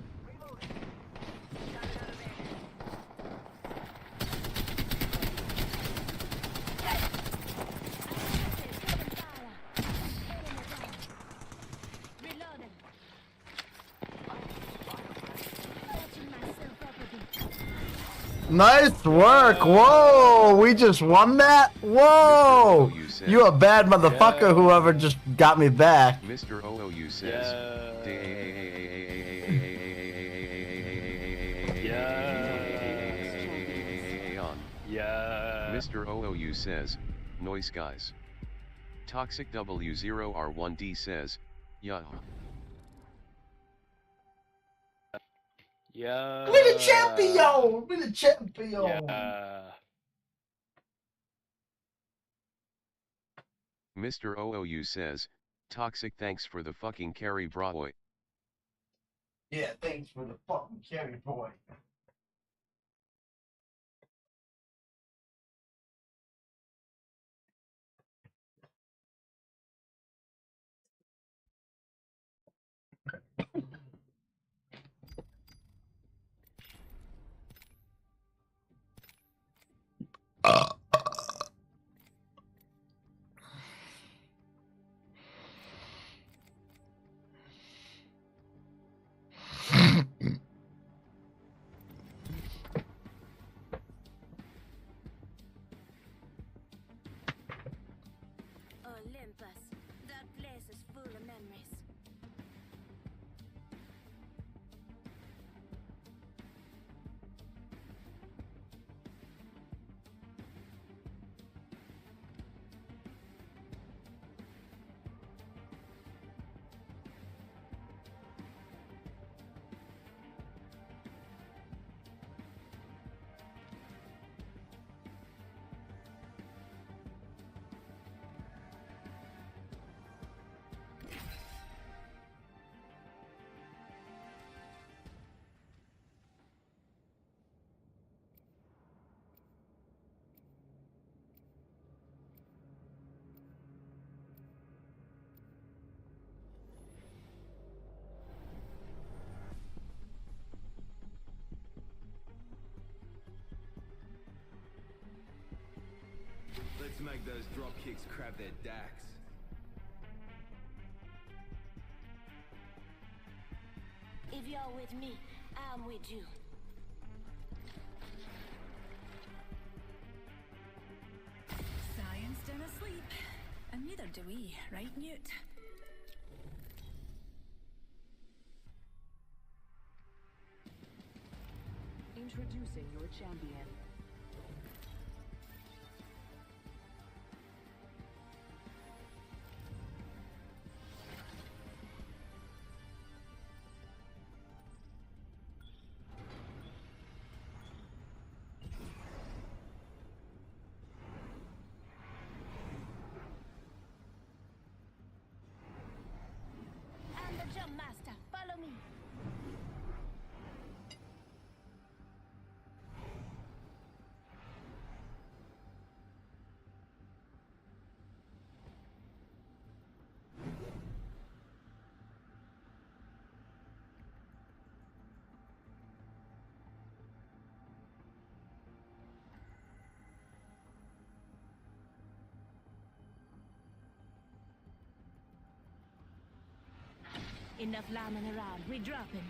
Nice work. Whoa, we just won that? Whoa. You a bad motherfucker, whoever just got me back. Mr. OOU says, Mr. OOU says, noise guys. Toxic W0R1D says, yeah. Yeah. We the champion. We the champion. Yeah. Mr. OOU says, toxic thanks for the fucking carry boy. Yeah, thanks for the fucking carry boy. Let's make those drop kicks crab their dacks. If you're with me, I'm with you. Science don't sleep, and neither do we, right, Newt? Introducing your champion. I'm the jump master. Follow me. Enough lambing around. We're dropping.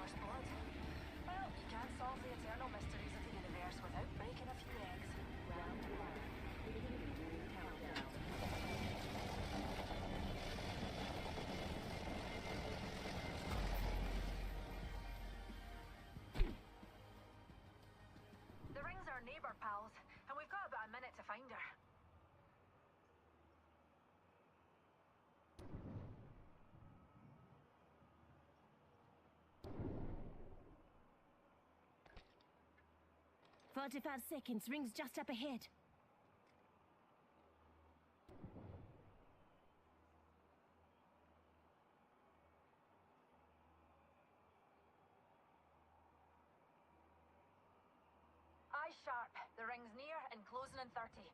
First blood. Well, you can't solve the eternal mysteries of the universe without breaking a few eggs. Round one. Beginning countdown. The ring's our neighbour, pals, and we've got about a minute to find her. "45 seconds. Ring's just up ahead." Eyes sharp. The ring's near and closing in 30.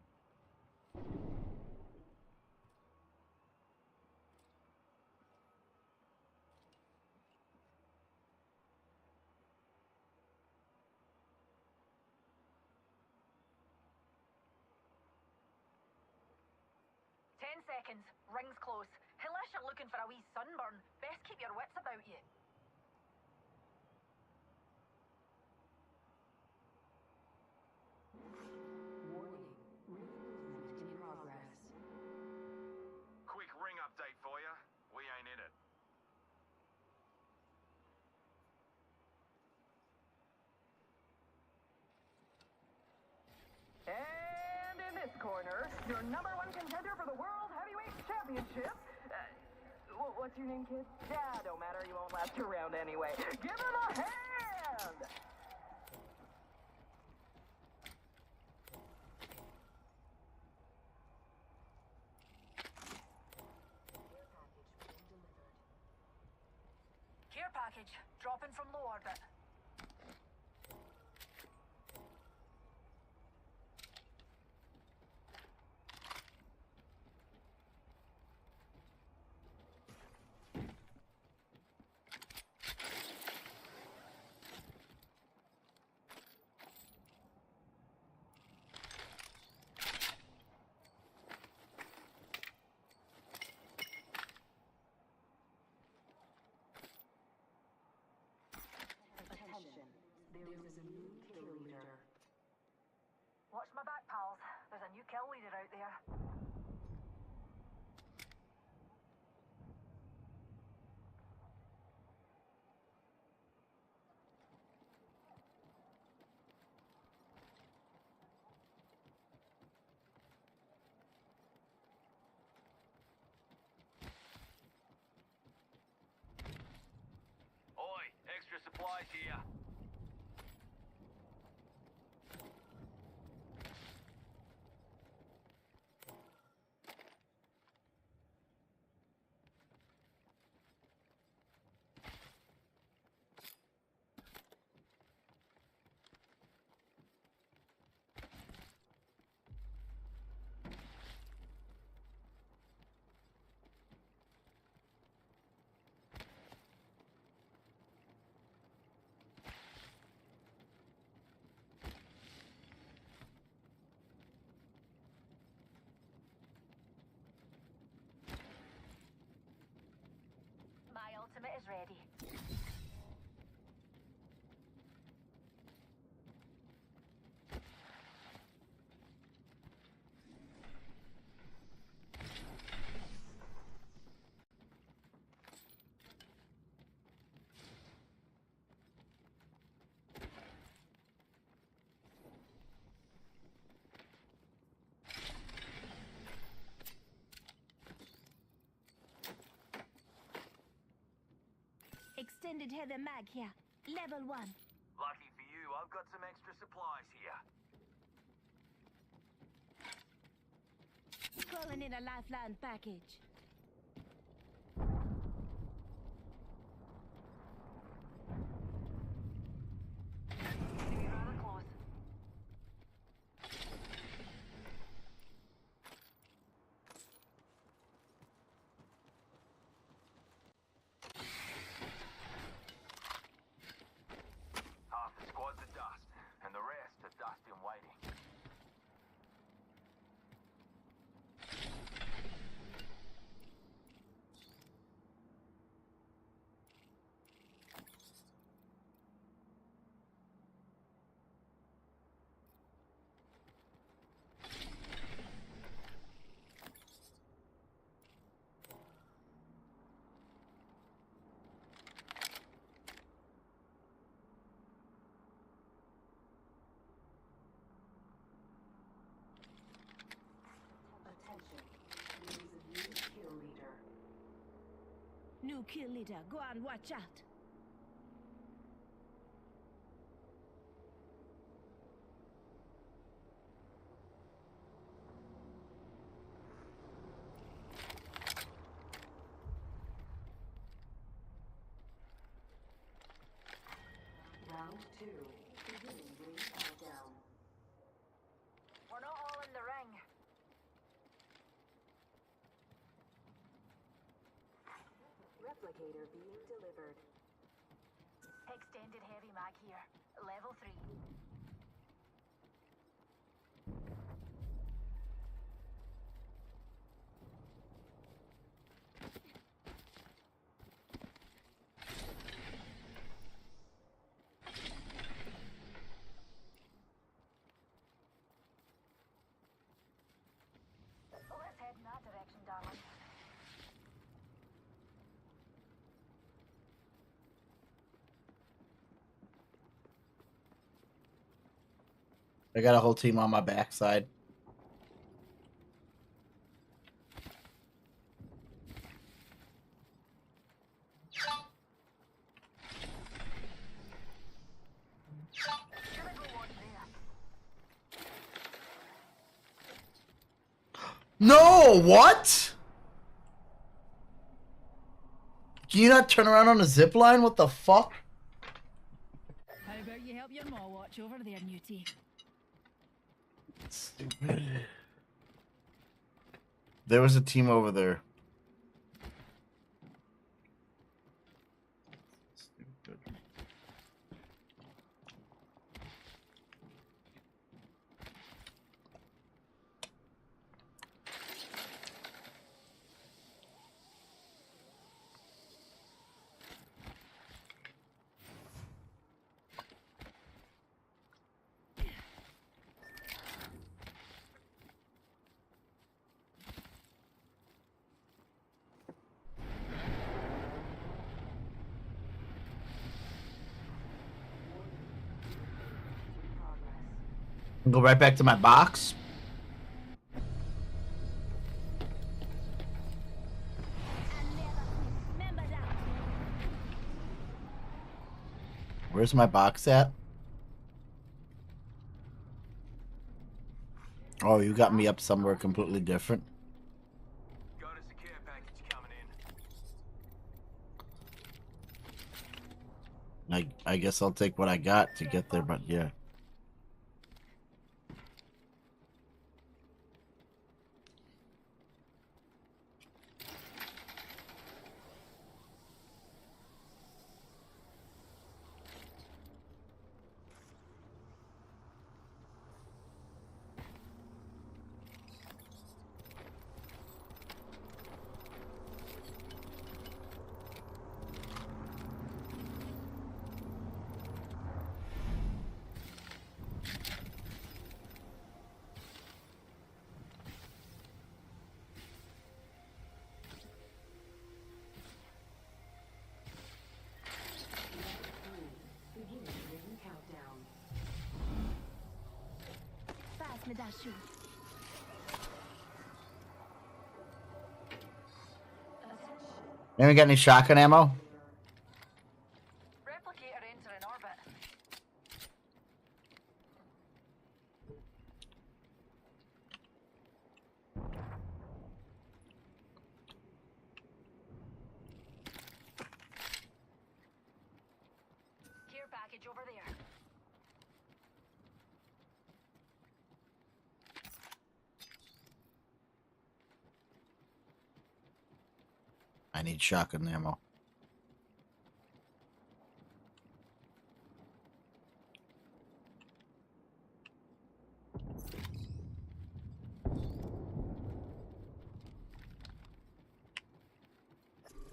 Seconds. Ring's close. Unless you're looking for a wee sunburn, best keep your wits about you. Warning. Ring movement in progress. Quick ring update for you. We ain't in it. And in this corner, your #1 contender for the World Heavyweight Championship. What's your name, kid? Yeah, don't matter. You won't last a round anyway. Give him a hand! Care package, dropping from low orbit. Attention. There is a new kill leader. Watch my back, pals. There's a new kill leader out there. Oi, extra supplies here. ready. Extended heavy mag here. Level 1. Lucky for you, I've got some extra supplies here. Calling in a lifeline package. Rather close. Half the squad's are dust, and the rest are dust in waiting. New kill leader. Go on, watch out. Round 2. Beginning ring countdown. We're not all in the ring. Replicator being delivered. Extended heavy mag here. Level 3. Let's head in that direction, darling. I got a whole team on my backside. No, what? Can you not turn around on a zip line? What the fuck? How about you help your ma watch over there, Newtie? Stupid. There was a team over there. Stupid. Go right back to my box. Where's my box at? Oh, you got me up somewhere completely different. Got a secure package coming in. I guess I'll take what I got to get there, but yeah. I shoot. Anyone got any shotgun ammo? Replicator entering orbit. Care package over there. I need shotgun ammo.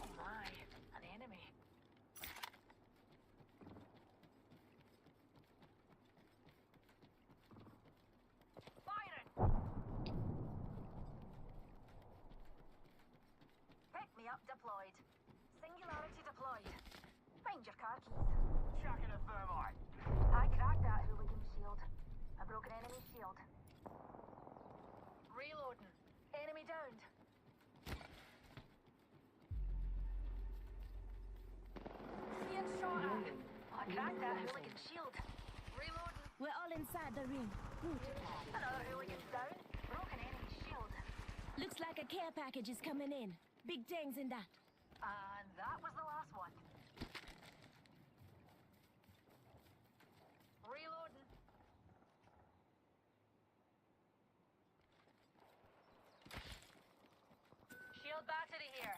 Oh my, an enemy. Firing! Pick me up deployed. Singularity deployed. Find your car keys. Chucking a thermite. I cracked that hooligan shield. I broke an enemy shield. Reloading. Enemy downed. Seeing shot at. I cracked that hooligan shield. Reloading. We're all inside the ring. Good. Another hooligan's down. Broke an enemy shield. Looks like a care package is coming in. Big things in that. And that was the last one. Reloading. Shield battery here.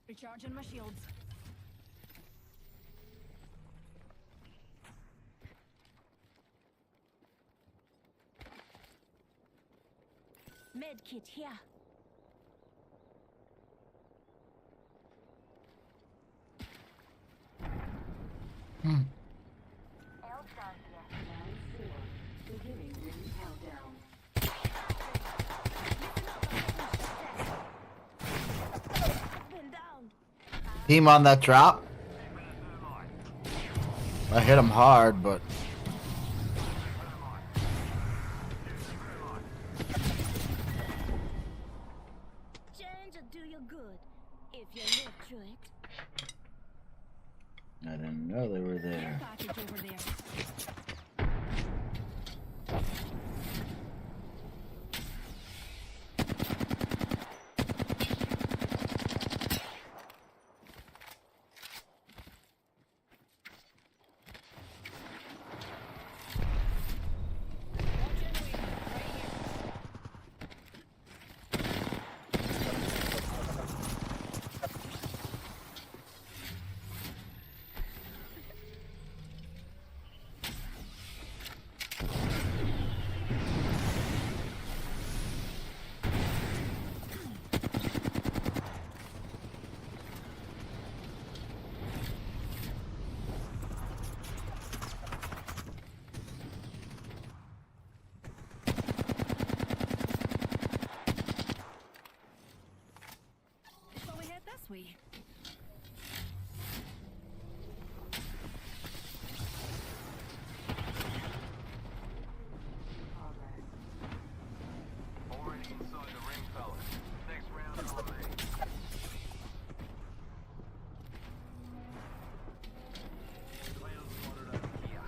Recharging my shields. Med kit here. Elfstar here. Beginning ring countdown. Been down. Team on that drop. I hit him hard, but Change will do you good if you live through it. I didn't know they were there. Package over there. So we head this way. Already inside the ring, fellas. Next round on me. Clown spotted over here.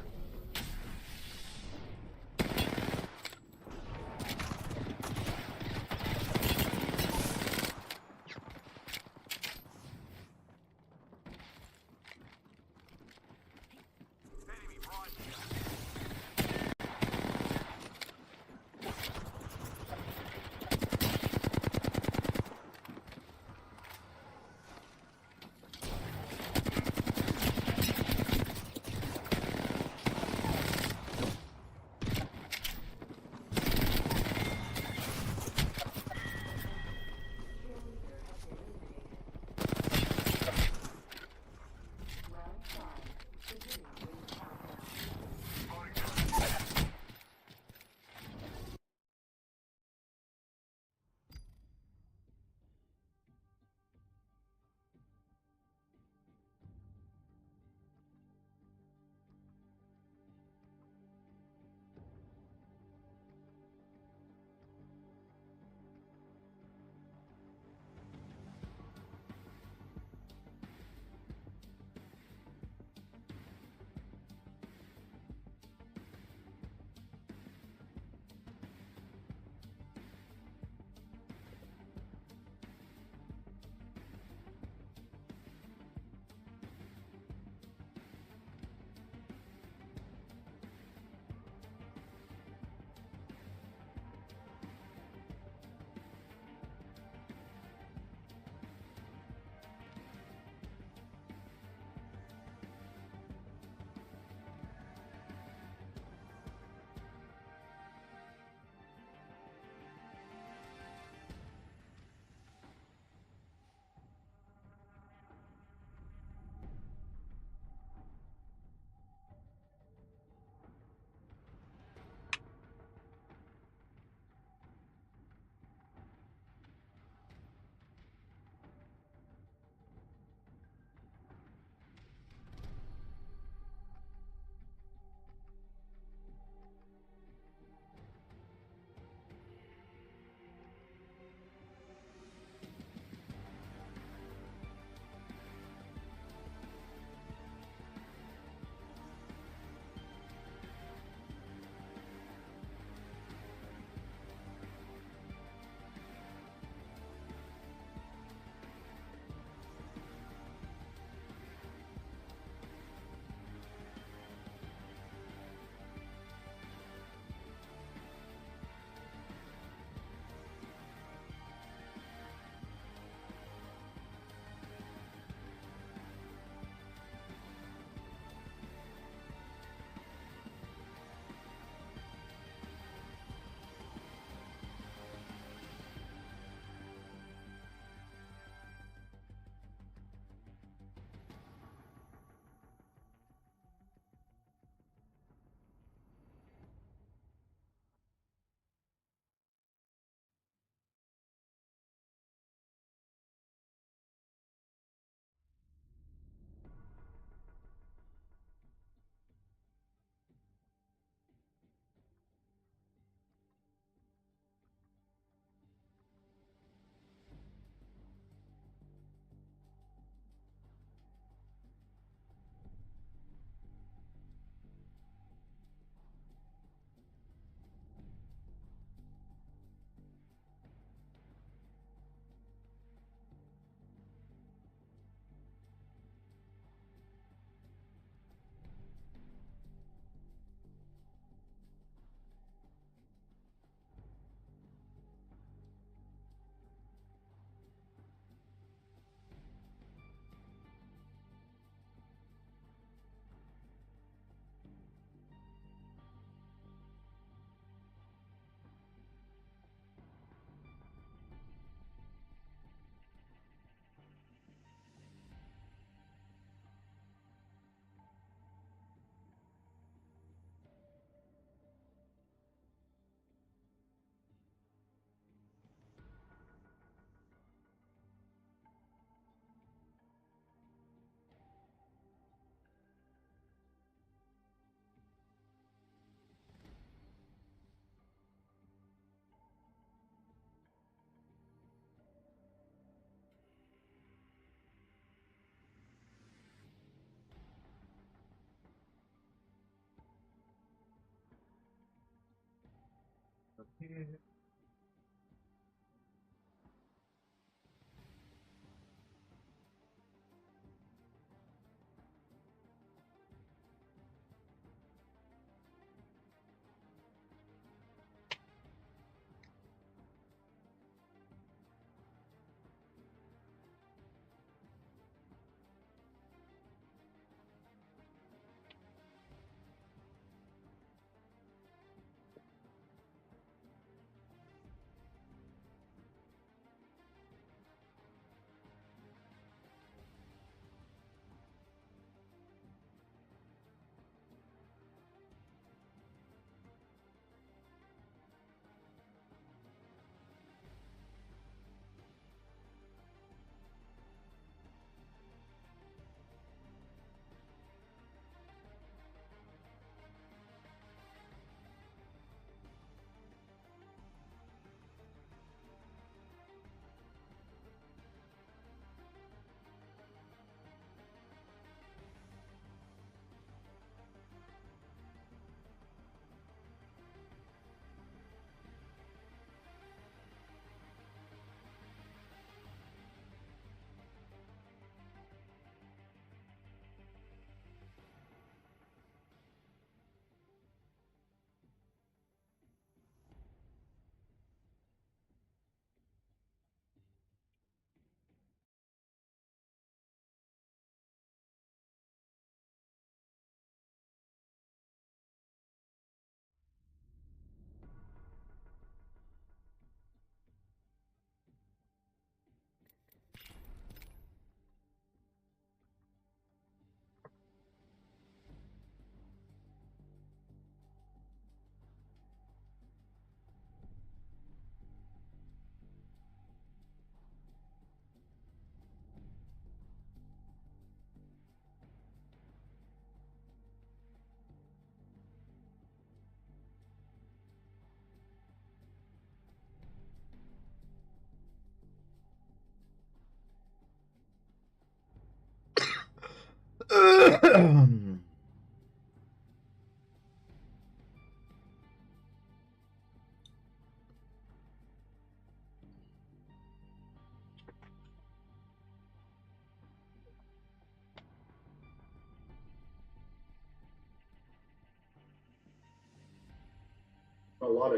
a lot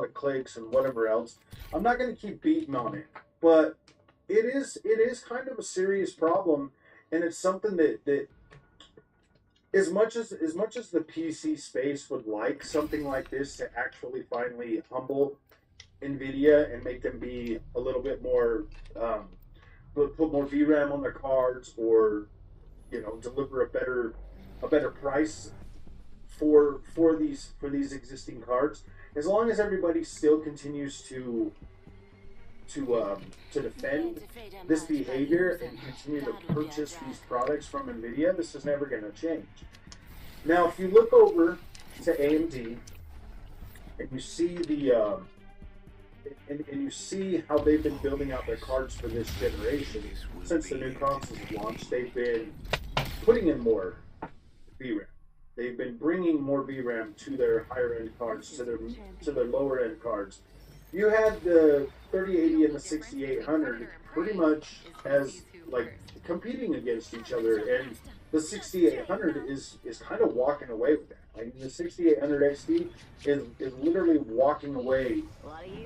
of clicks and whatever else. I'm not going to keep beating on it, but it is kind of a serious problem, and it's something that as much as the PC space would like something like this to actually finally humble Nvidia and make them be a little bit more put more VRAM on their cards, or deliver a better price for these existing cards. As long as everybody still continues to defend this behavior and continue to purchase these products from Nvidia, this is never going to change. Now, if you look over to AMD and you see and you see how they've been building out their cards for this generation since the new consoles launched, they've been putting in more VRAM. They've been bringing more VRAM to their higher end cards, to their lower end cards. You had the 3080 and the 6800 pretty much as like competing against each other, and the 6800 is kind of walking away with that. Like the 6800 XT is literally walking away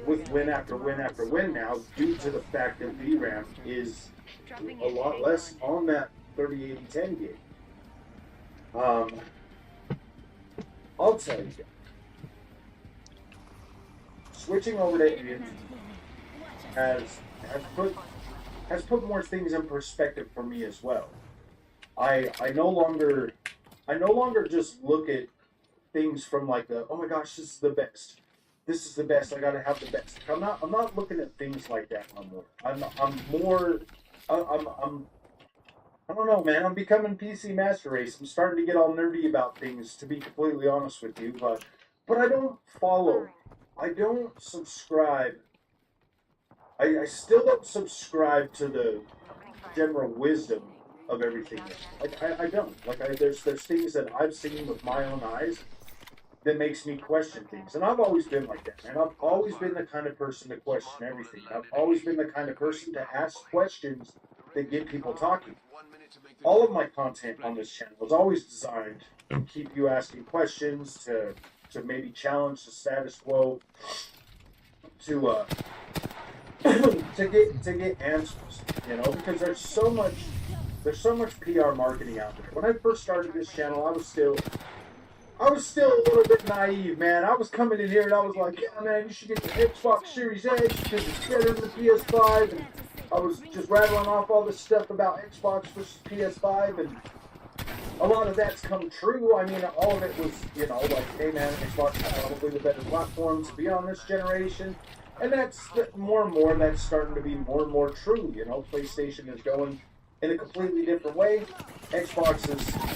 with win after win after win now, due to the fact that VRAM is a lot less on that 3080 10 gig. I'll tell you, switching over to AMD has put more things in perspective for me as well. I no longer just look at things from like oh my gosh, this is the best. This is the best. I gotta have the best. I'm not looking at things like that no more. I don't know, man. I'm becoming PC Master Race. I'm starting to get all nerdy about things, to be completely honest with you. But I don't follow. I don't subscribe. I still don't subscribe to the general wisdom of everything. Like I don't. Like there's things that I've seen with my own eyes that makes me question things. And I've always been like that, man. I've always been the kind of person to question everything. I've always been the kind of person to ask questions that get people talking. All of my content on this channel is always designed to keep you asking questions, to maybe challenge the status quo, to get answers, you know, because there's so much PR marketing out there. When I first started this channel, I was still a little bit naive, man. I was coming in here and I was like, yeah, man, you should get the Xbox Series X because it's better than the PS5. And I was just rattling off all this stuff about Xbox versus PS5, and a lot of that's come true. I mean, all of it was, you know, like, hey, man, Xbox is probably the better platform to be on this generation. And that's more and more, that's starting to be more and more true. You know, PlayStation is going in a completely different way. Xbox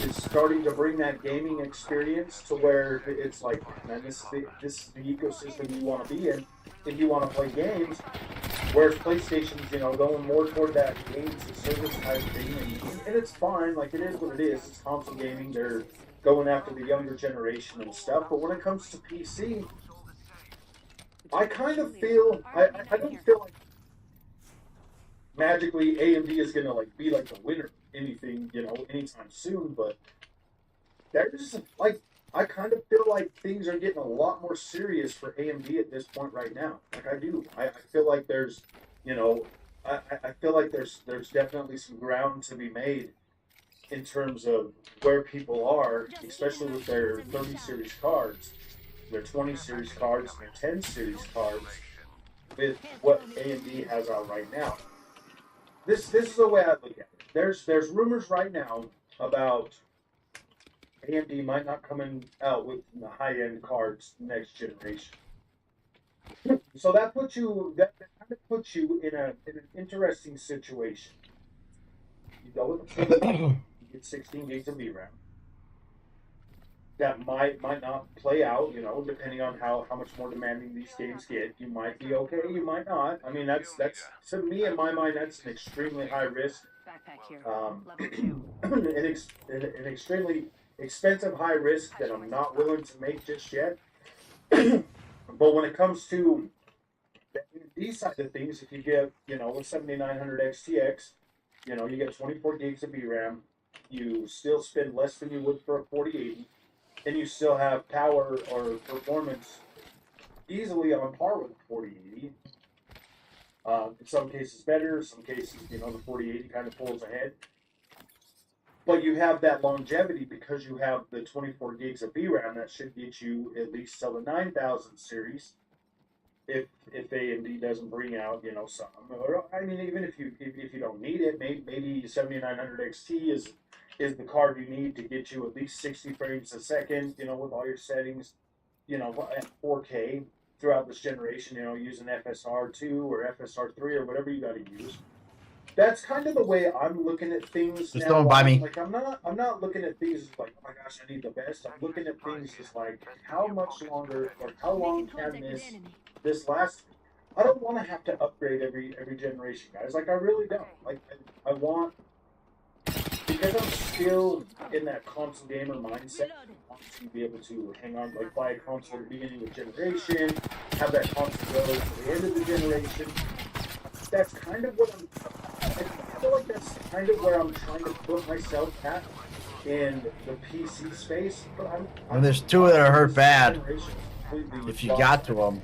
is starting to bring that gaming experience to where it's like, man, this is the ecosystem you want to be in if you want to play games. Whereas PlayStation's, you know, going more toward that games and service type thing, and it's fine. Like, it is what it is. It's console gaming. They're going after the younger generation and stuff. But when it comes to PC, I kind of feel I don't feel like magically AMD is gonna like be like the winner of anything, you know, anytime soon. But there's like, I kind of feel like things are getting a lot more serious for AMD at this point right now. Like, I do. I feel like there's, you know, I feel like there's definitely some ground to be made in terms of where people are, especially with their 30 series cards, their 20 series cards, and their 10 series cards, with what AMD has out right now. This is the way I look at it. There's rumors right now about AMD might not coming out with the high-end cards next generation. So that kind of puts you in an interesting situation. You go with the you get 16 gigs of VRAM. That might not play out, you know, depending on how much more demanding these games get. You might be okay, you might not. I mean, that's to me, in my mind, that's an extremely high risk, an extremely expensive high risk that I'm not willing to make just yet. But when it comes to the AMD side of things, if you get, you know, a 7900 XTX, you know, you get 24 gigs of VRAM, you still spend less than you would for a 4080, and you still have power or performance easily on par with the 4080. In some cases better, some cases, you know, the 4080 kind of pulls ahead. But you have that longevity because you have the 24 gigs of VRAM that should get you at least till the 9000 series. If AMD doesn't bring out, you know, some, or I mean, even if you don't need it, maybe 7900 XT is the card you need to get you at least 60 frames a second, you know, with all your settings, you know, at 4K throughout this generation, you know, using FSR2 or FSR3 or whatever you got to use. That's kind of the way I'm looking at things. Just now. don't buy me. Like, I'm not looking at things as like, oh my gosh, I need the best. I'm looking at things as like, how much longer, or how long can this last? I don't want to have to upgrade every generation, guys. Like, I really don't. Like, I want, because I'm still in that console gamer mindset, I want to be able to hang on, like, buy a console at the beginning of the generation, have that console go to the end of the generation. That's kind of what I feel like that's kind of where I'm trying to put myself at in the PC space. But and there's two that are hurt bad. If you got to them.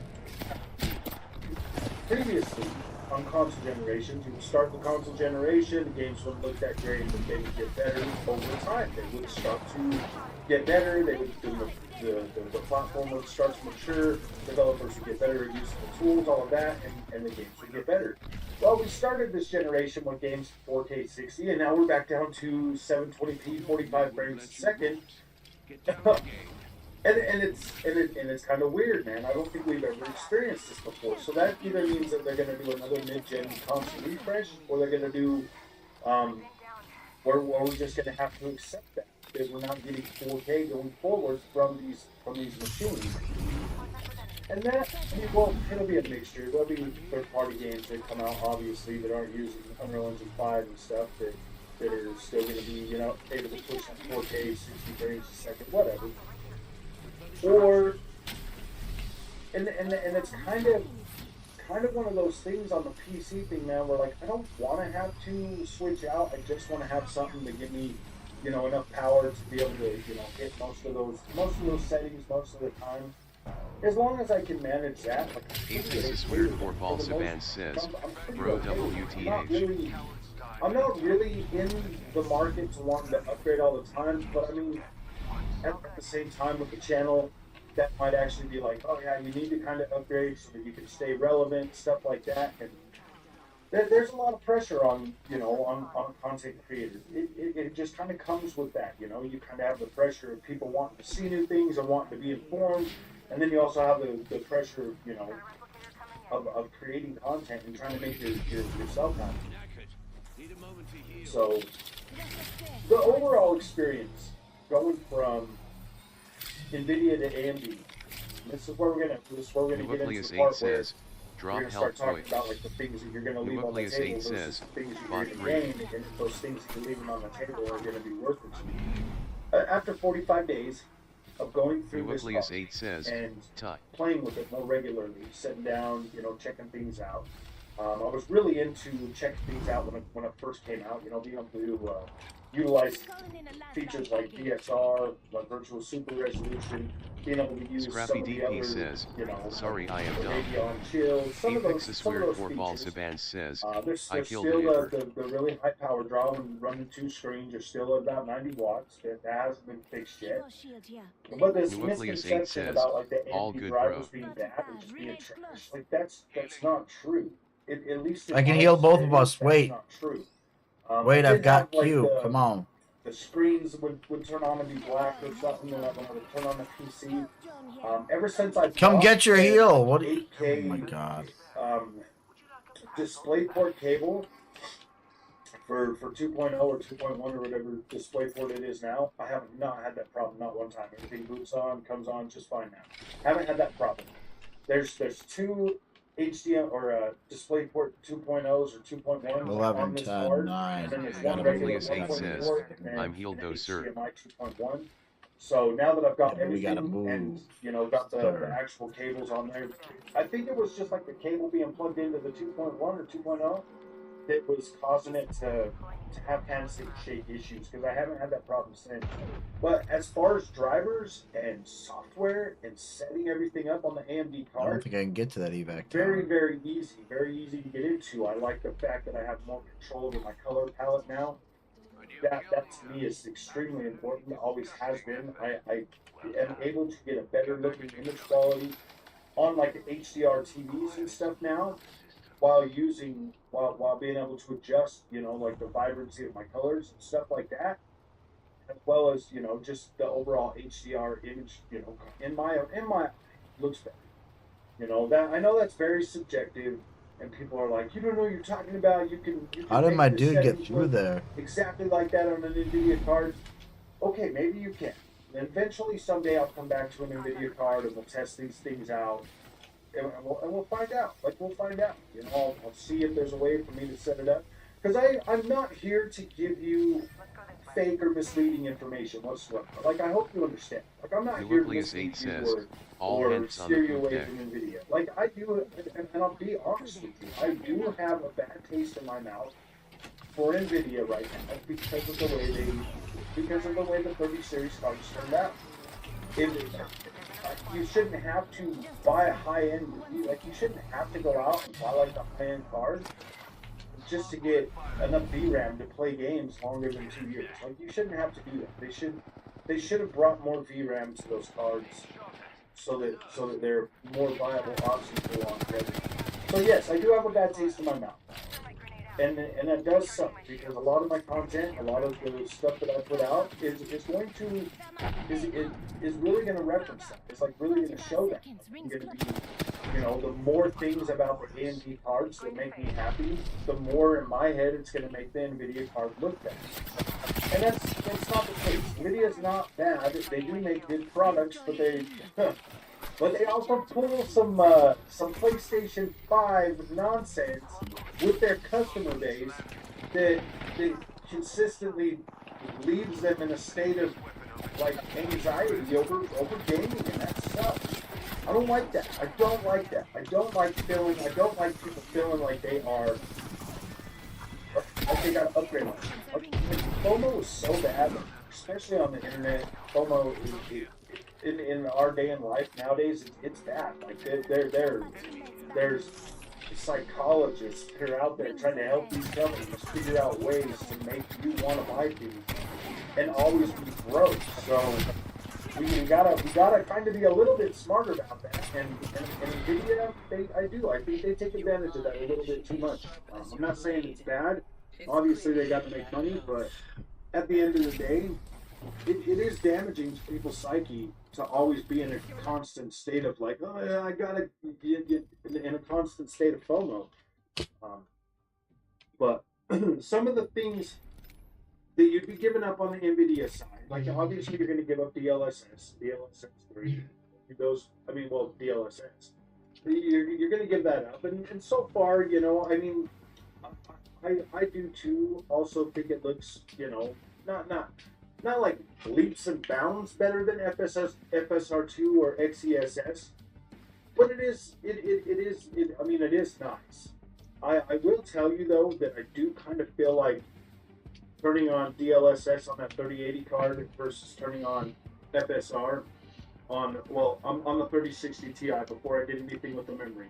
Previously, on console generations, you would start the console generation, the games wouldn't look that great, but they would get better over time. They would start to get better, they would the platform would start to mature, developers would get better at using the tools, all of that, and the games would get better. Well, we started this generation with games 4K 60, and now we're back down to 720p, 45 frames a second. And it's kind of weird, man. I don't think we've ever experienced this before. So that either means that they're going to do another mid-gen console refresh, or they're going to do, or we're just going to have to accept that because we're not getting 4K going forward from these machines. And that, I mean, well, it'll be a mixture. There'll be third-party games that come out, obviously, that aren't using Unreal Engine 5 and stuff that are still going to be, you know, able to push on 4K, 60 frames a second, whatever. or and it's kind of one of those things on the PC thing, man, where like I don't want to have to switch out. I just want to have something to give me, you know, enough power to be able to, you know, hit most of those settings most of the time. As long as I can manage that. Like, This is where for Balsaban says, bro WTH. I'm not really in the market to want to upgrade all the time, but I mean, at the same time with the channel, that might actually be like, oh yeah, you need to kind of upgrade so that you can stay relevant, stuff like that. And there's a lot of pressure on, you know, on content creators. It just kind of comes with that, you know. You kind of have the pressure of people wanting to see new things and wanting to be informed, and then you also have the pressure, you know, of creating content and trying to make yourself happy. So the overall experience going from NVIDIA to AMD, this is where we're gonna get into the part where drop we're gonna start talking about like the things that you're gonna leave on the table versus the things that you're gonna gain, and those things that you're leaving on the table are gonna be worth it to you. After 45 days of going through this box and playing with it more regularly, sitting down, you know, checking things out. I was really into checking things out when it first came out, you know, being able to utilize features like DXR, like virtual super resolution, being able to use Scrappy some of the DP other, says, you know, sorry I am dumb. Radeon chills, some of those Fixes some of weird those for features. Balsaban says, There's I still killed Haver. the really high power draw when running two screens are still at about 90 watts. That hasn't been fixed yet. But this misconception about like the AMD drivers being bad or just being trash, like that's not true. At least I can heal both of us. Wait. Not true. Wait, I've got like, Q. Come on. The screens would turn on and be black or something when I would turn on the PC. Ever since I Come get your heal. What? 8K, Oh my god. DisplayPort cable for 2.0 or 2.1 or whatever DisplayPort it is now. I have not had that problem, not one time. Everything boots on, comes on just fine now. Haven't had that problem. There's two HDMI or DisplayPort 2.0s or 2.1s 11, on this 10, card. 9. And then there's I one got regular 8 says, 1.4 I'm healed though, sir. HDMI 2.1. So now that I've got Yeah, we gotta everything and, move. you know, got the actual cables on there, I think it was just like the cable being plugged into the 2.1 or 2.0 that was causing it to have handshake shake issues, because I haven't had that problem since. But as far as drivers and software and setting everything up on the AMD I don't card, think I can get to that evac very, tower. very easy to get into. I like the fact that I have more control over my color palette now. That to me is extremely important. It always has been. I am able to get a better looking image quality on like the HDR TVs and stuff now, while being able to adjust, you know, like the vibrancy of my colors and stuff like that, as well as, you know, just the overall HDR image, you know, in my looks better. You know, that I know that's very subjective. And people are like, you don't know what you're talking about. You can How did make my the dude get settings through look there? exactly like that on an NVIDIA card. Okay, maybe you can. And eventually, someday I'll come back to an NVIDIA card and we'll test these things out. And we'll find out. Like, we'll find out. You know, I'll see if there's a way for me to set it up. Because I'm not here to give you fake or misleading information whatsoever. Like, I hope you understand. Like, I'm not here to mislead you or steer you away from NVIDIA. Like, I do, and I'll be honest with you, I do have a bad taste in my mouth for NVIDIA right now because of the way the 30 series cards turned out. You shouldn't have to buy a high-end, like, you shouldn't have to go out and buy, like, a high-end card just to get enough VRAM to play games longer than 2 years. Like, you shouldn't have to do that. They should have brought more VRAM to those cards so that they're more viable options for longevity. So yes, I do have a bad taste in my mouth. And that does suck, because a lot of my content, a lot of the stuff that I put out is really going to reference that. It's like really going to show that. It's going to be, you know, the more things about the AMD cards that make me happy, the more in my head it's going to make the NVIDIA card look better. And that's not the case. NVIDIA's not bad. They do make good products, but they also pull some PlayStation 5 nonsense with their customer base that consistently leaves them in a state of like anxiety over gaming, and that sucks. I don't like that. I don't like that. I don't like people feeling like they are, like they got to upgrade on. Like, FOMO is so bad, especially on the internet. FOMO is in our day and life nowadays. It's bad. Like there's psychologists that are out there trying to help these companies figure out ways to make you want to buy things and always be broke. So we gotta kind of be a little bit smarter about that. And Nvidia, I think they take advantage of that a little bit too much. I'm not saying it's bad. Obviously, they got to make money, but at the end of the day, it is damaging to people's psyche to always be in a constant state of like, oh yeah, I gotta get in a constant state of FOMO. But some of the things that you'd be giving up on the NVIDIA side, like obviously you're going to give up DLSS 3, DLSS. You're going to give that up, and so far, you know, I mean, I do too. Also think it looks, you know, not like leaps and bounds better than FSR2 or XESS, but it is nice. I will tell you though that I do kind of feel like turning on DLSS on that 3080 card versus turning on FSR on the 3060 Ti before I did anything with the memory.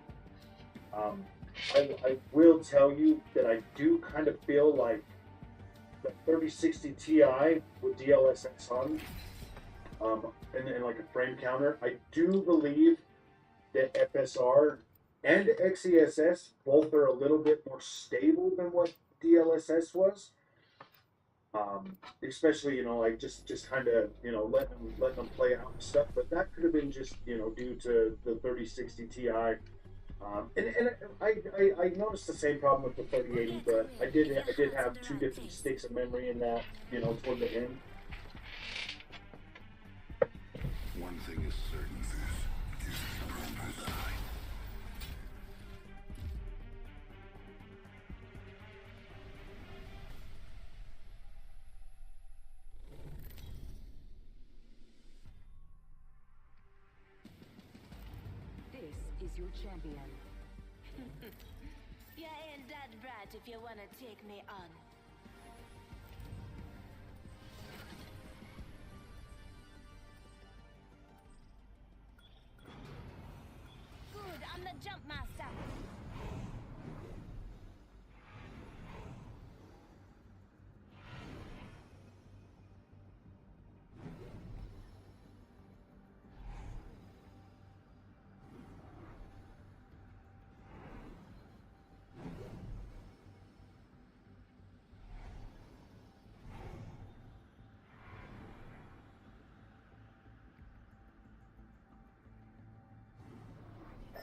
I will tell you that I do kind of feel like the 3060 Ti with DLSS on, and like a frame counter, I do believe that FSR and XESS both are a little bit more stable than what DLSS was. Especially, you know, like just kind of, you know, letting them play out and stuff, but that could have been just, you know, due to the 3060 Ti. And I noticed the same problem with the 3080, but I did have two different sticks of memory in that, you know, toward the end. One thing is certain, this is the design. This is your champion. You ain't that bright if you wanna take me on. Good, I'm the jump master.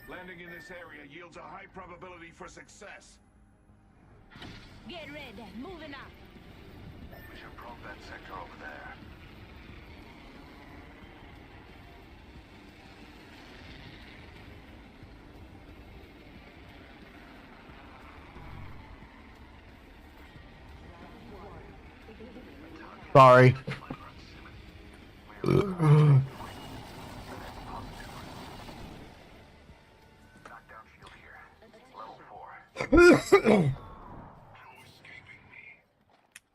Landing in this area yields a high probability for success. Get ready, moving up. We should probe that sector over there. Sorry. No escaping me.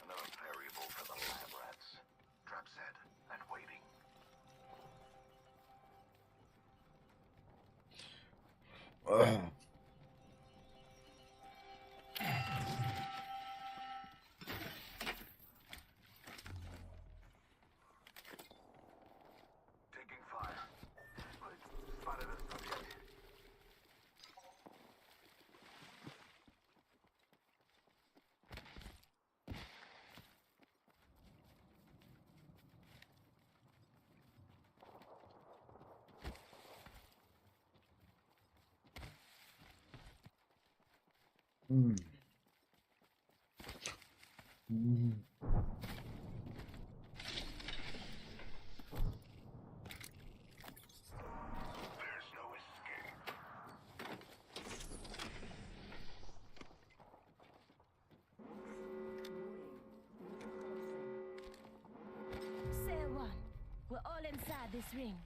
Another variable for the lab rats. Trap set and waiting. Taking fire. Spotted a subject. There's no escape. Say one, all inside this ring.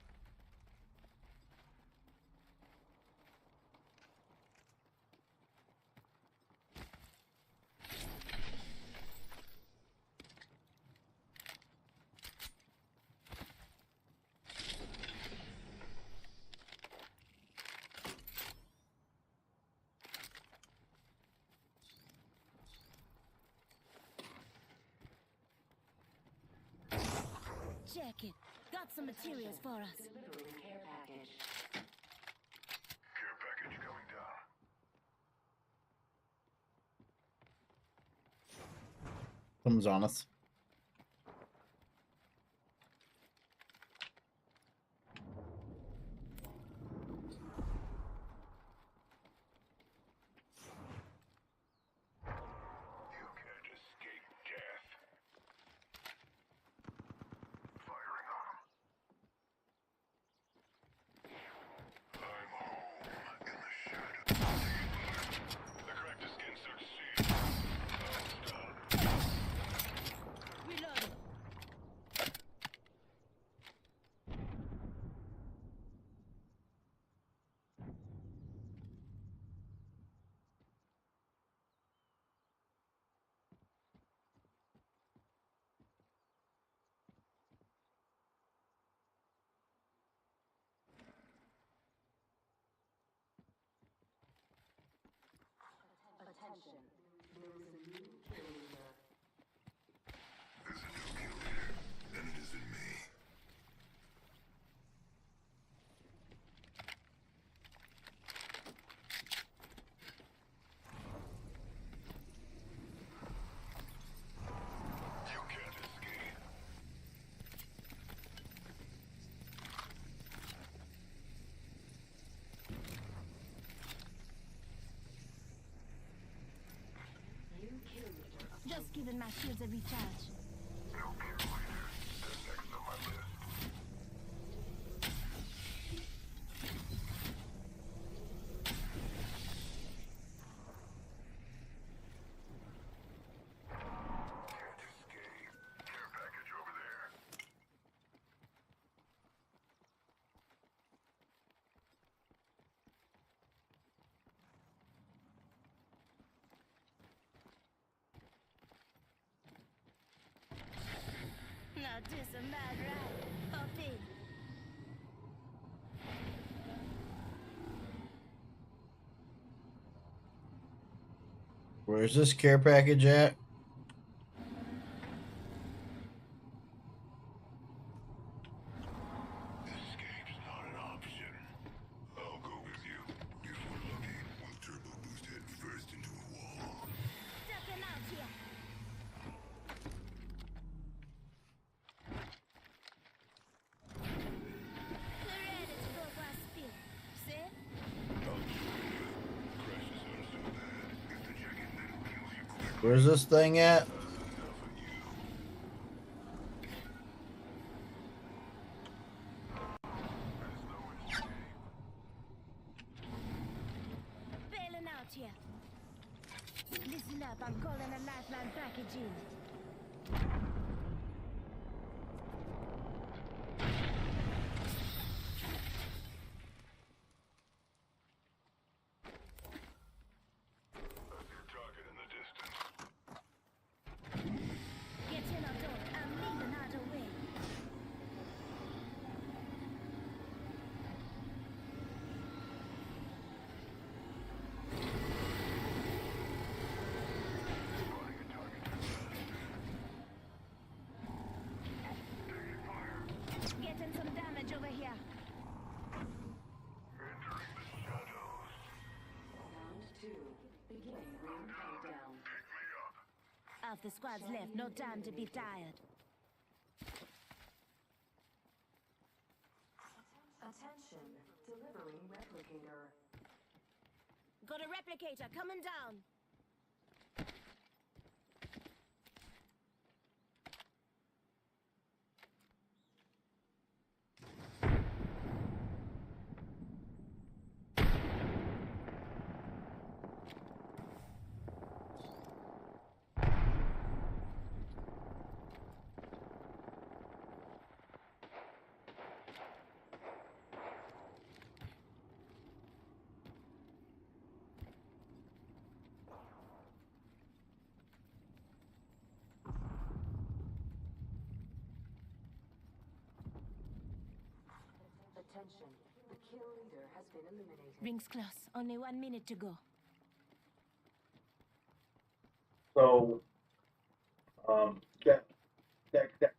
Check it. Got some materials for us. Care package. Care package going down. Someone's on us. You can't escape death. Firing on him. I'm home in the shadows. The corrective skin succeeds. Reloading. Attention. There is a new kill leader. There's a new kill leader, and it isn't me. You can't escape. New kill leader. Just giving my shields a recharge. No kill leader. They're next on my list. Can't escape. Care package over there. Now this a mad ride. Hop in. Where's this care package at? Escape's not an option. I'll go with you. If we're lucky, we'll turbo boost head first into a wall. Stepping out here. We're ready to go for a spin. See? Where's this thing at? Bailing out here. Listen up, I'm calling a lifeline package in. Target in the distance. Get in or don't, I'm leaving either way. Getting some damage over here. Entering the shadows. Round 2. Beginning ring countdown. Pick me up. Half the squad's left, no time to be tired. Attention. Delivering replicator. Got a replicator coming down. Attention, the kill leader has been eliminated. Rings close. Only 1 minute to go. So that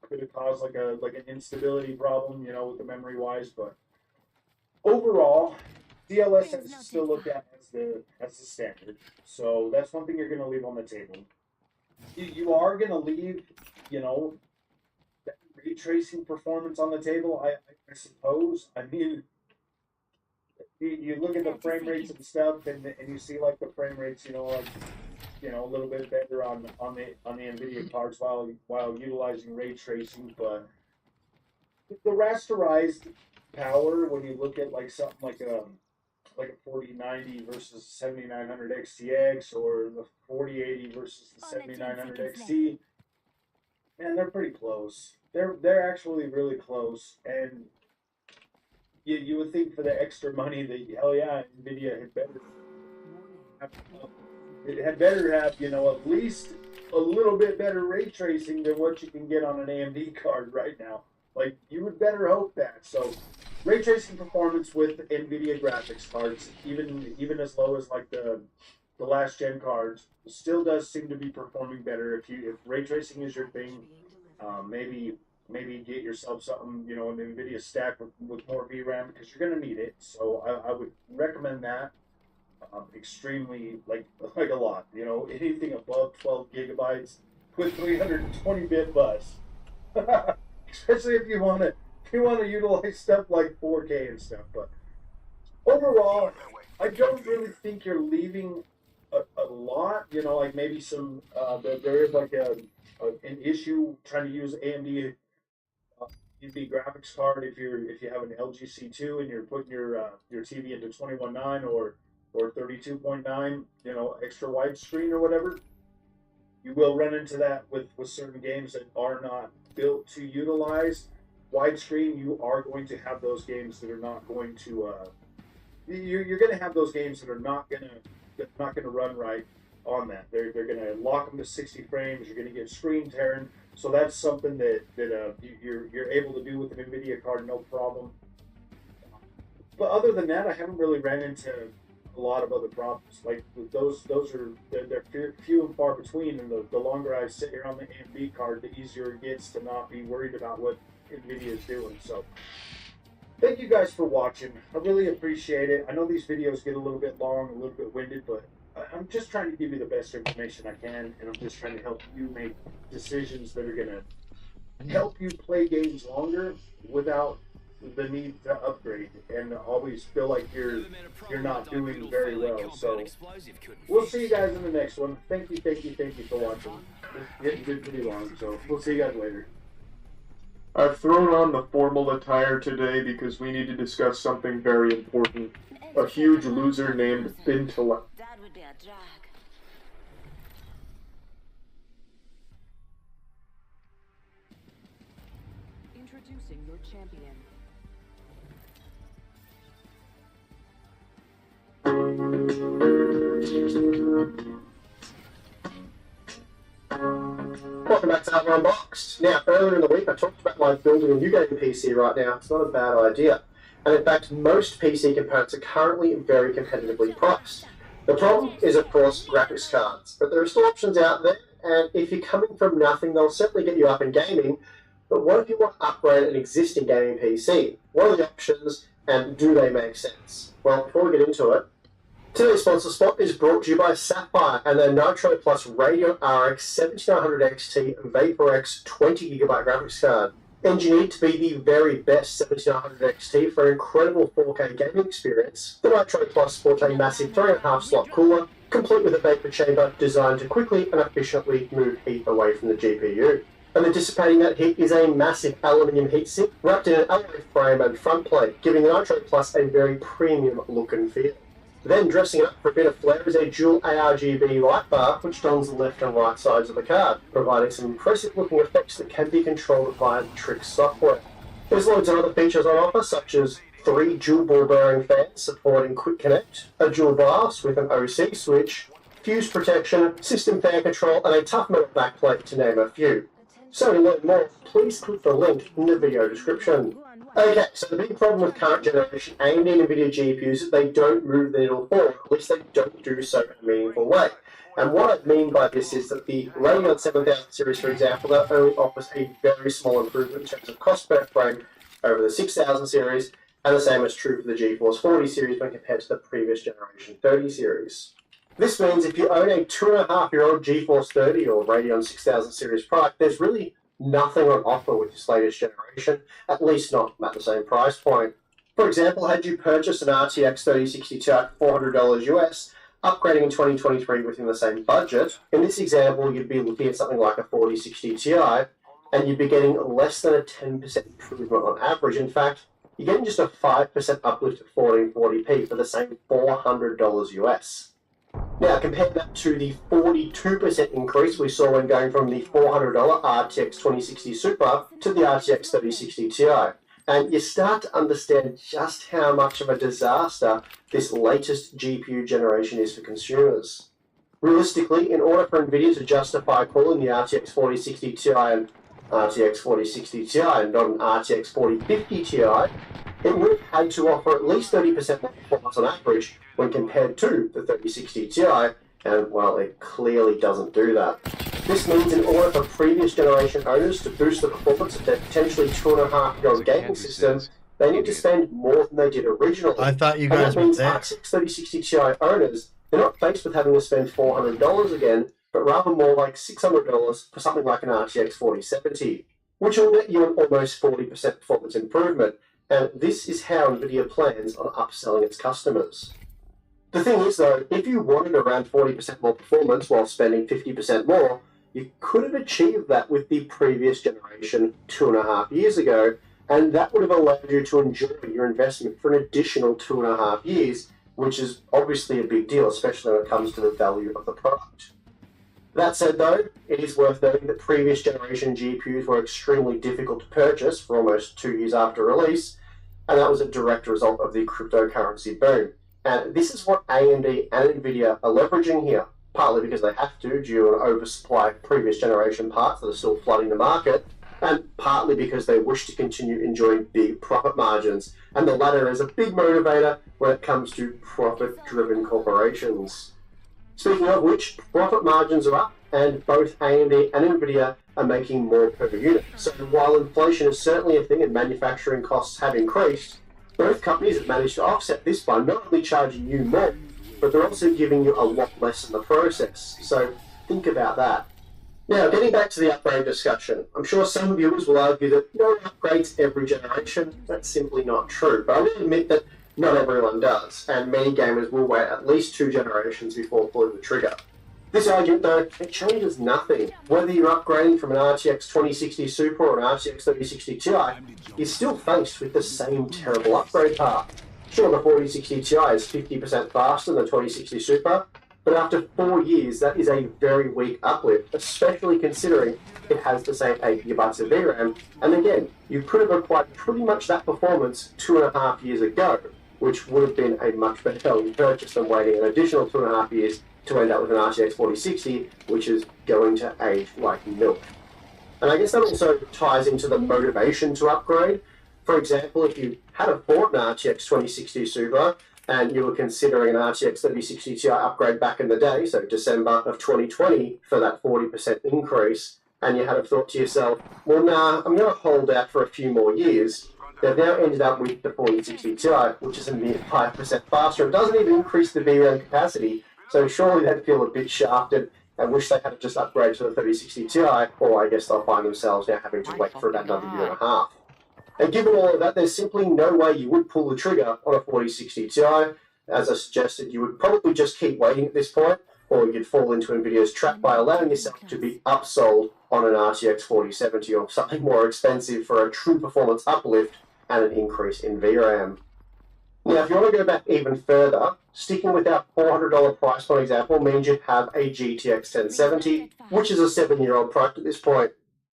could have caused like an instability problem, you know, with the memory wise. But overall, DLSS is still looked at as the standard. So that's one thing you're going to leave on the table. You are going to leave, you know, that ray tracing performance on the table, I suppose. I mean, you look at the frame rates and stuff, and you see like the frame rates, you know, like, you know, a little bit better on the NVIDIA cards while utilizing ray tracing, but the rasterized power, when you look at like something like a 4090 versus 7900 XTX, or the 4080 versus the 7900 XT, man, they're pretty close. They're actually really close, and you would think for the extra money that, hell yeah, NVIDIA had better have, you know, at least a little bit better ray tracing than what you can get on an AMD card right now. Like, you would better hope that. So, ray tracing performance with NVIDIA graphics cards, even as low as like the last gen cards, still does seem to be performing better. If ray tracing is your thing, maybe get yourself something, you know, an NVIDIA stack with more VRAM, because you're going to need it. So I would recommend that extremely, like a lot. You know, anything above 12 gigabytes with 320-bit bus, especially if you want to utilize stuff like 4K and stuff. But overall, I don't really think you're leaving a lot. You know, like maybe some there is like an issue trying to use AMD graphics card if you have an LG C2 and you're putting your TV into 21.9 or 32.9, you know, extra widescreen or whatever. You will run into that with certain games that are not built to utilize widescreen. You are going to have those games that are not going to you're going to have those games that are not going to run right on that. They're going to lock them to 60 frames. You're going to get screen tearing. So that's something that you're able to do with an NVIDIA card, no problem. But other than that, I haven't really ran into a lot of other problems. Like those are they're few and far between. And the longer I sit here on the AMD card, the easier it gets to not be worried about what NVIDIA is doing. So thank you guys for watching. I really appreciate it. I know these videos get a little bit long, a little bit winded, but I'm just trying to give you the best information I can, and I'm just trying to help you make decisions that are going to help you play games longer without the need to upgrade and always feel like you're not doing very well. So we'll see you guys in the next one. Thank you for watching. It's getting pretty long, so we'll see you guys later. I've thrown on the formal attire today because we need to discuss something very important. A huge loser named Bintala. That would be a drag. Introducing your champion. Welcome back to Outline Unboxed. Now, earlier in the week I talked about like building a new gaming PC right now. It's not a bad idea. And in fact, most PC components are currently very competitively priced. The problem is, of course, graphics cards. But there are still options out there, and if you're coming from nothing, they'll certainly get you up in gaming. But what if you want to upgrade an existing gaming PC? What are the options, and do they make sense? Well, before we get into it, today's sponsor spot is brought to you by Sapphire and their Nitro Plus Radeon RX 7900 XT VaporX 20GB graphics card. Engineered to be the very best 7900 XT for an incredible 4K gaming experience, the Nitro Plus sports a massive 3.5 slot cooler, complete with a vapor chamber designed to quickly and efficiently move heat away from the GPU. And then dissipating that heat is a massive aluminium heatsink wrapped in an alloy frame and front plate, giving the Nitro Plus a very premium look and feel. Then dressing it up for a bit of flair is a dual ARGB light bar which dons the left and right sides of the card, providing some impressive looking effects that can be controlled via Trix software. There's loads of other features on offer, such as 3 dual ball bearing fans supporting quick connect, a dual blast with an OC switch, fuse protection, system fan control, and a tough metal backplate, to name a few. So to learn more, please click the link in the video description. Okay, so the big problem with current generation AMD and NVIDIA GPUs is that they don't move the needle forward, at least they don't do so in a meaningful way. And what I mean by this is that the Radeon 7000 series, for example, that only offers a very small improvement in terms of cost per frame over the 6000 series, and the same is true for the GeForce 40 series when compared to the previous generation 30 series. This means if you own a 2.5-year-old GeForce 30 or Radeon 6000 series product, there's really nothing on offer with this latest generation, at least not at the same price point. For example, had you purchased an RTX 3060 Ti at $400 US, upgrading in 2023 within the same budget, in this example you'd be looking at something like a 4060 Ti, and you'd be getting less than a 10% improvement on average. In fact, you're getting just a 5% uplift at 1440p for the same $400 US. Now, compare that to the 42% increase we saw when going from the $400 RTX 2060 Super to the RTX 3060 Ti. And you start to understand just how much of a disaster this latest GPU generation is for consumers. Realistically, in order for NVIDIA to justify calling the RTX 4060 Ti an RTX 4060 Ti and not an RTX 4050 Ti, it would have had to offer at least 30% more performance on average when compared to the 3060 Ti, and well, it clearly doesn't do that. This means in order for previous generation owners to boost the performance of their potentially 2.5-year-old gaming system, they need to spend more than they did originally. I thought you guys were there. RTX 3060 Ti owners, they're not faced with having to spend $400 again, but rather more like $600 for something like an RTX 4070, which will net you an almost 40% performance improvement. And this is how NVIDIA plans on upselling its customers. The thing is though, if you wanted around 40% more performance while spending 50% more, you could have achieved that with the previous generation 2.5 years ago, and that would have allowed you to enjoy your investment for an additional 2.5 years, which is obviously a big deal, especially when it comes to the value of the product. That said though, it is worth noting that previous generation GPUs were extremely difficult to purchase for almost 2 years after release, and that was a direct result of the cryptocurrency boom. And this is what AMD and NVIDIA are leveraging here, partly because they have to due to an oversupply of previous generation parts that are still flooding the market, and partly because they wish to continue enjoying big profit margins, and the latter is a big motivator when it comes to profit-driven corporations. Speaking of which, profit margins are up, and both AMD and NVIDIA are making more per unit. So while inflation is certainly a thing and manufacturing costs have increased, both companies have managed to offset this by not only charging you more, but they're also giving you a lot less in the process. So think about that. Now, getting back to the upgrade discussion, I'm sure some viewers will argue that no one upgrades every generation. That's simply not true, but I will admit that not everyone does, and many gamers will wait at least 2 generations before pulling the trigger. This argument, though, it changes nothing. Whether you're upgrading from an RTX 2060 Super or an RTX 3060 Ti, you're still faced with the same terrible upgrade path. Sure, the 4060 Ti is 50% faster than the 2060 Super, but after 4 years, that is a very weak uplift, especially considering it has the same 8GB of VRAM, and again, you could have acquired pretty much that performance 2.5 years ago, which would have been a much better value purchase than waiting an additional 2.5 years to end up with an RTX 4060, which is going to age like milk. And I guess that also ties into the motivation to upgrade. For example, if you had bought an RTX 2060 Super and you were considering an RTX 3060 Ti upgrade back in the day, so December of 2020, for that 40% increase, and you had a thought to yourself, well, nah, I'm going to hold out for a few more years. They've now ended up with the 4060 Ti, which is a mere 5% faster. It doesn't even increase the VRAM capacity, so surely they'd feel a bit shafted and wish they had just upgraded to the 3060 Ti, or I guess they'll find themselves now having to wait for about another year and a half. And given all of that, there's simply no way you would pull the trigger on a 4060 Ti. As I suggested, you would probably just keep waiting at this point, or you'd fall into NVIDIA's trap by allowing yourself to be upsold on an RTX 4070 or something more expensive for a true performance uplift and an increase in VRAM. Now, if you want to go back even further, sticking with our $400 price point example means you'd have a GTX 1070, which is a 7-year-old product at this point.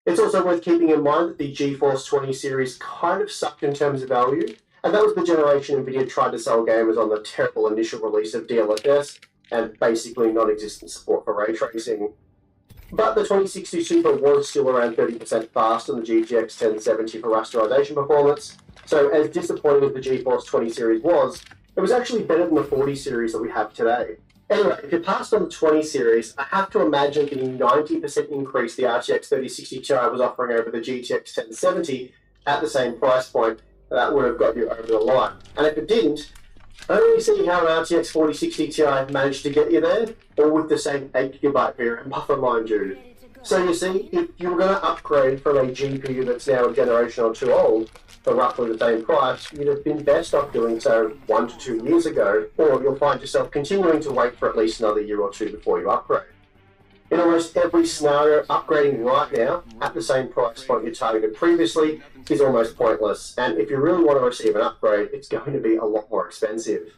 It's also worth keeping in mind that the GeForce 20 series kind of sucked in terms of value, and that was the generation NVIDIA tried to sell gamers on the terrible initial release of DLSS and basically non-existent support for ray tracing. But the 2060 Super was still around 30% faster than the GTX 1070 for rasterization performance, So as disappointing as the GeForce 20 series was, it was actually better than the 40 series that we have today. Anyway, if you're passed on the 20 series, I have to imagine the 90% increase the RTX 3060 Ti was offering over the GTX 1070 at the same price point, that would have got you over the line. And if it didn't, I don't really see how an RTX 4060 Ti managed to get you there, all with the same 8GB VRAM buffer, mind you. So you see, if you were going to upgrade from a GPU that's now a generation or two old for roughly the same price, you'd have been best off doing so 1 to 2 years ago, or you'll find yourself continuing to wait for at least another year or two before you upgrade. In almost every scenario, upgrading right now at the same price point you targeted previously is almost pointless, and if you really want to receive an upgrade, it's going to be a lot more expensive.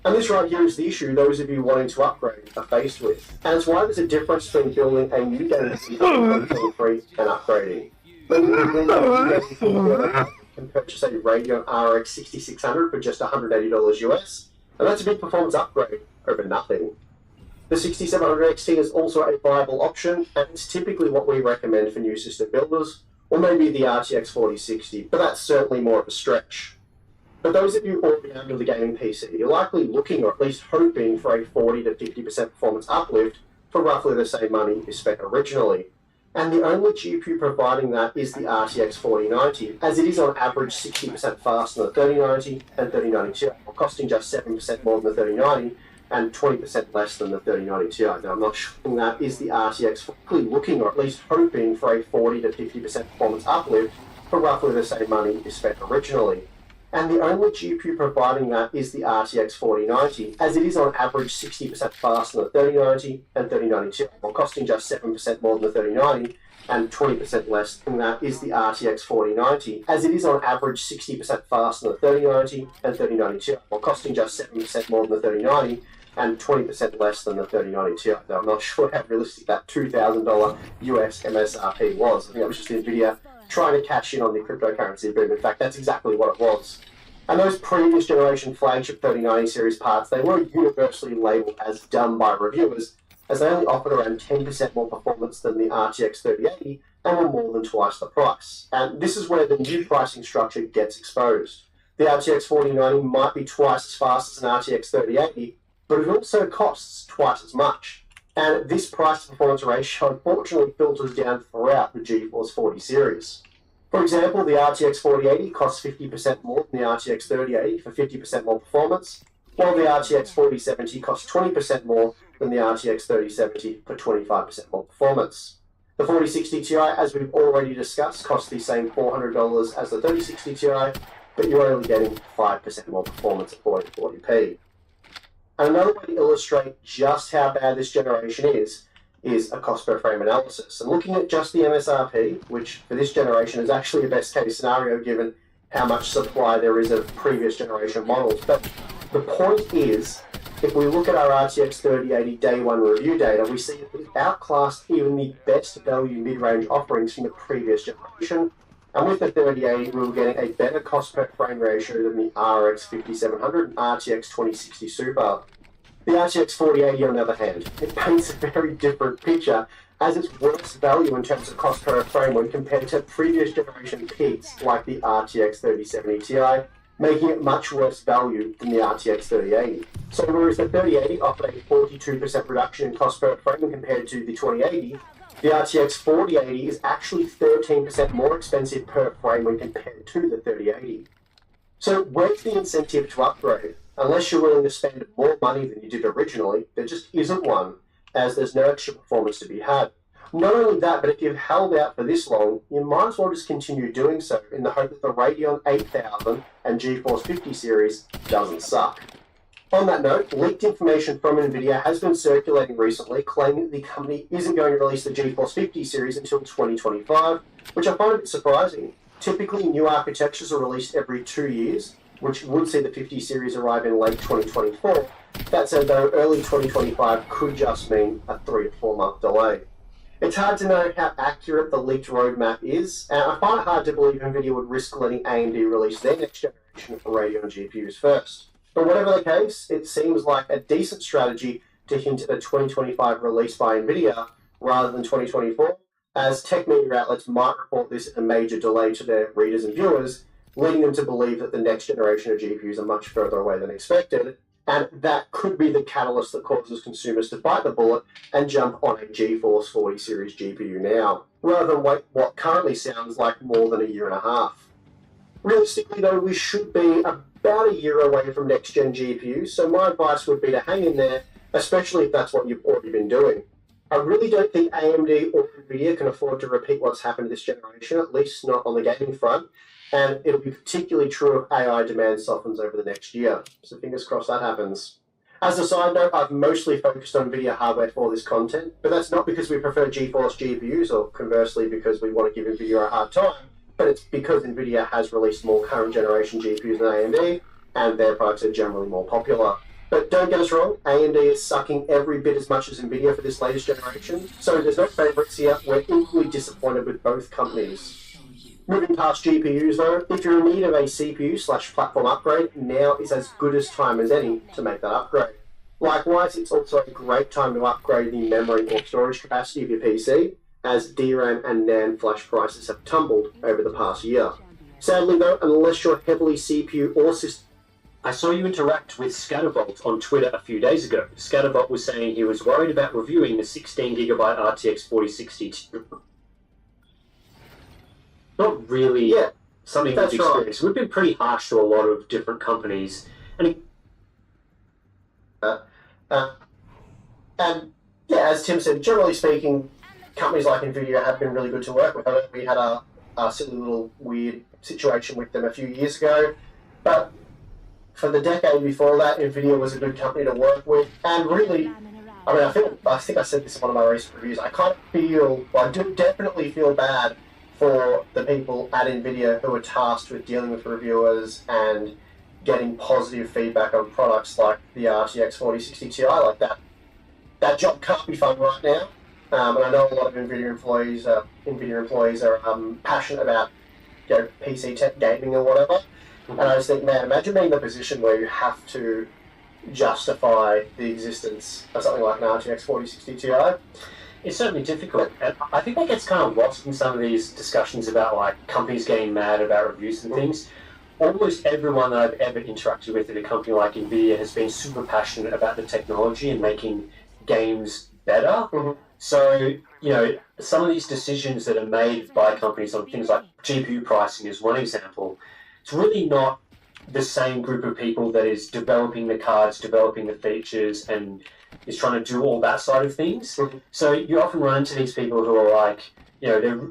And this right here is the issue those of you wanting to upgrade are faced with. And it's why there's a difference between building a new game in 2023 and upgrading. You can purchase a Radeon RX 6600 for just $180 US, and that's a big performance upgrade over nothing. The 6700 XT is also a viable option, and it's typically what we recommend for new system builders, or maybe the RTX 4060, but that's certainly more of a stretch. For those of you already under the gaming PC, you're likely looking or at least hoping for a 40 to 50% performance uplift for roughly the same money you spent originally. And the only GPU providing that is the RTX 4090, as it is on average 60% faster than the 3090 and 3090 Ti, while costing just 7% more than the 3090 and 20% less than the 3090 Ti. Now I'm not sure that is the RTX looking or at least hoping for a 40 to 50% performance uplift for roughly the same money you spent originally. And the only GPU providing that is the RTX 4090, as it is on average 60% faster than the 3090 and 3090 Ti, while costing just 7% more than the 3090 and 20% less than that is the RTX 4090, as it is on average 60% faster than the 3090 and 3090 Ti, while costing just 7% more than the 3090 and 20% less than the 3090 Ti. Now I'm not sure how realistic that $2,000 US MSRP was. I think it was just NVIDIA trying to cash in on the cryptocurrency boom. In fact, that's exactly what it was. And those previous generation flagship 3090 series parts, they were universally labelled as dumb by reviewers, as they only offered around 10% more performance than the RTX 3080 and were more than twice the price. And this is where the new pricing structure gets exposed. The RTX 4090 might be twice as fast as an RTX 3080, but it also costs twice as much. And this price-to-performance ratio unfortunately filters down throughout the GeForce 40 series. For example, the RTX 4080 costs 50% more than the RTX 3080 for 50% more performance, while the RTX 4070 costs 20% more than the RTX 3070 for 25% more performance. The 4060 Ti, as we've already discussed, costs the same $400 as the 3060 Ti, but you're only getting 5% more performance at 1440p. And another way to illustrate just how bad this generation is a cost per frame analysis. And looking at just the MSRP, which for this generation is actually a best case scenario given how much supply there is of previous generation models. But the point is, if we look at our RTX 3080 day one review data, we see that it outclassed even the best value mid-range offerings from the previous generation. And with the 3080, we were getting a better cost per frame ratio than the RX 5700 and RTX 2060 Super. The RTX 4080, on the other hand, it paints a very different picture, as it's worse value in terms of cost per frame when compared to previous generation peaks like the RTX 3070 Ti, making it much worse value than the RTX 3080. So whereas the 3080 offered a 42% reduction in cost per frame compared to the 2080, the RTX 4080 is actually 13% more expensive per frame when compared to the 3080. So where's the incentive to upgrade? Unless you're willing to spend more money than you did originally, there just isn't one, as there's no extra performance to be had. Not only that, but if you've held out for this long, you might as well just continue doing so in the hope that the Radeon 8000 and GeForce 50 series doesn't suck. On that note, leaked information from NVIDIA has been circulating recently, claiming that the company isn't going to release the GeForce 50 series until 2025, which I find a bit surprising. Typically, new architectures are released every 2 years, which would see the 50 series arrive in late 2024. That said, though, early 2025 could just mean a 3 to 4 month delay. It's hard to know how accurate the leaked roadmap is, and I find it hard to believe NVIDIA would risk letting AMD release their next generation of Radeon GPUs first. But whatever the case, it seems like a decent strategy to hint at a 2025 release by NVIDIA rather than 2024, as tech media outlets might report this as a major delay to their readers and viewers, leading them to believe that the next generation of GPUs are much further away than expected, and that could be the catalyst that causes consumers to bite the bullet and jump on a GeForce 40 series GPU now, rather than wait what currently sounds like more than a year and a half. Realistically though, we should be about a year away from next-gen GPUs, so my advice would be to hang in there, especially if that's what you've already been doing. I really don't think AMD or Nvidia can afford to repeat what's happened this generation, at least not on the gaming front, and it'll be particularly true if AI demand softens over the next year, so fingers crossed that happens. As a side note, I've mostly focused on Nvidia hardware for this content, but that's not because we prefer GeForce GPUs or conversely because we want to give Nvidia a hard time, but it's because Nvidia has released more current generation GPUs than AMD, and their products are generally more popular. But don't get us wrong, AMD is sucking every bit as much as Nvidia for this latest generation, so there's no favourites here. We're equally disappointed with both companies. Moving past GPUs though, if you're in need of a CPU/platform upgrade, now is as good a time as any to make that upgrade. Likewise, it's also a great time to upgrade the memory or storage capacity of your PC, as DRAM and NAND flash prices have tumbled over the past year. Sadly though, unless you're heavily CPU or system... I saw you interact with Scattervault on Twitter a few days ago. Scattervault was saying he was worried about reviewing the 16GB RTX 4060. Not really something we've experienced. We've been pretty harsh to a lot of different companies. And yeah, as Tim said, generally speaking, companies like Nvidia have been really good to work with. I know we had a silly little weird situation with them a few years ago, but for the decade before that, Nvidia was a good company to work with, and really, I mean, I think I said this in one of my recent reviews, I kind of feel, well, I do definitely feel bad for the people at Nvidia who are tasked with dealing with reviewers and getting positive feedback on products like the RTX 4060 Ti, like that. That job can't be fun right now, and I know a lot of Nvidia employees are passionate about, you know, PC tech gaming or whatever. And I just think, man, imagine being in the position where you have to justify the existence of something like an RTX 4060 Ti. It's certainly difficult. And I think that gets kind of lost in some of these discussions about like companies getting mad about reviews and things. Almost everyone that I've ever interacted with at a company like Nvidia has been super passionate about the technology and making games better. So, you know, some of these decisions that are made by companies on things like GPU pricing is one example. It's really not the same group of people that is developing the cards, developing the features, and is trying to do all that side of things. So you often run into these people who are like, you know, they're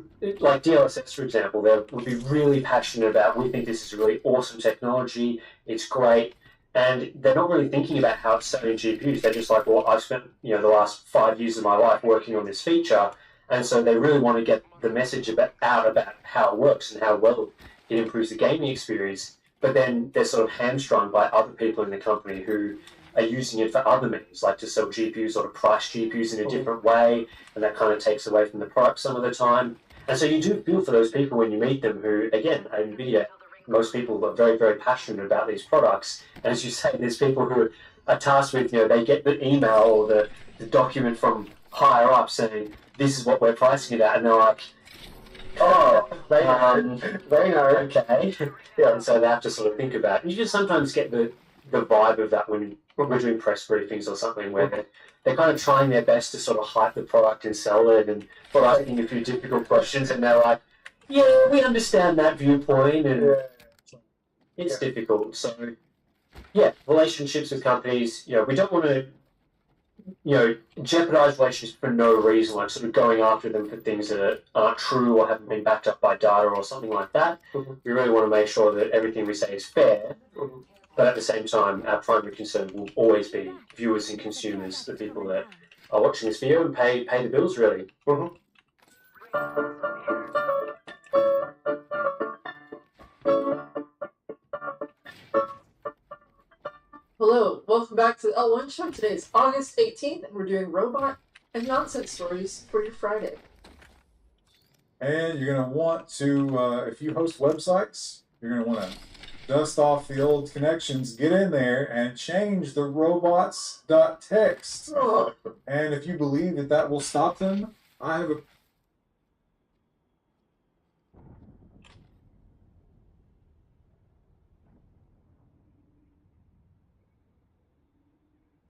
like DLSS, for example. They would be really passionate about, we think this is a really awesome technology, it's great, and they're not really thinking about how it's selling GPUs. They're just like, well, I've spent, you know, the last 5 years of my life working on this feature, and so they really want to get the message out about how it works and how well it improves the gaming experience, but then they're sort of hamstrung by other people in the company who are using it for other means, like to sell GPUs or to price GPUs in a different way, and that kind of takes away from the product some of the time. And so you do feel for those people when you meet them who, again, at NVIDIA, most people are very, very passionate about these products. And as you say, there's people who are tasked with, you know, they get the email or the document from higher up saying, this is what we're pricing it at, and they're like, oh, they know, okay. Yeah, and so they have to sort of think about it. You just sometimes get the vibe of that when we're doing press briefings or something where they're kind of trying their best to sort of hype the product and sell it and asking a few difficult questions, and they're like, yeah, we understand that viewpoint, and it's difficult. So, yeah, relationships with companies, you know, we don't want to, you know, jeopardize relationships for no reason, like sort of going after them for things that aren't true or haven't been backed up by data or something like that. We really want to make sure that everything we say is fair, but at the same time, our primary concern will always be viewers and consumers, the people that are watching this video and pay the bills, really. Hello, welcome back to the L1 Show. Today is August 18th, and we're doing robot and nonsense stories for your Friday. And you're going to want to, if you host websites, you're going to want to dust off the old connections, get in there, and change the robots.txt. And if you believe that that will stop them, I have a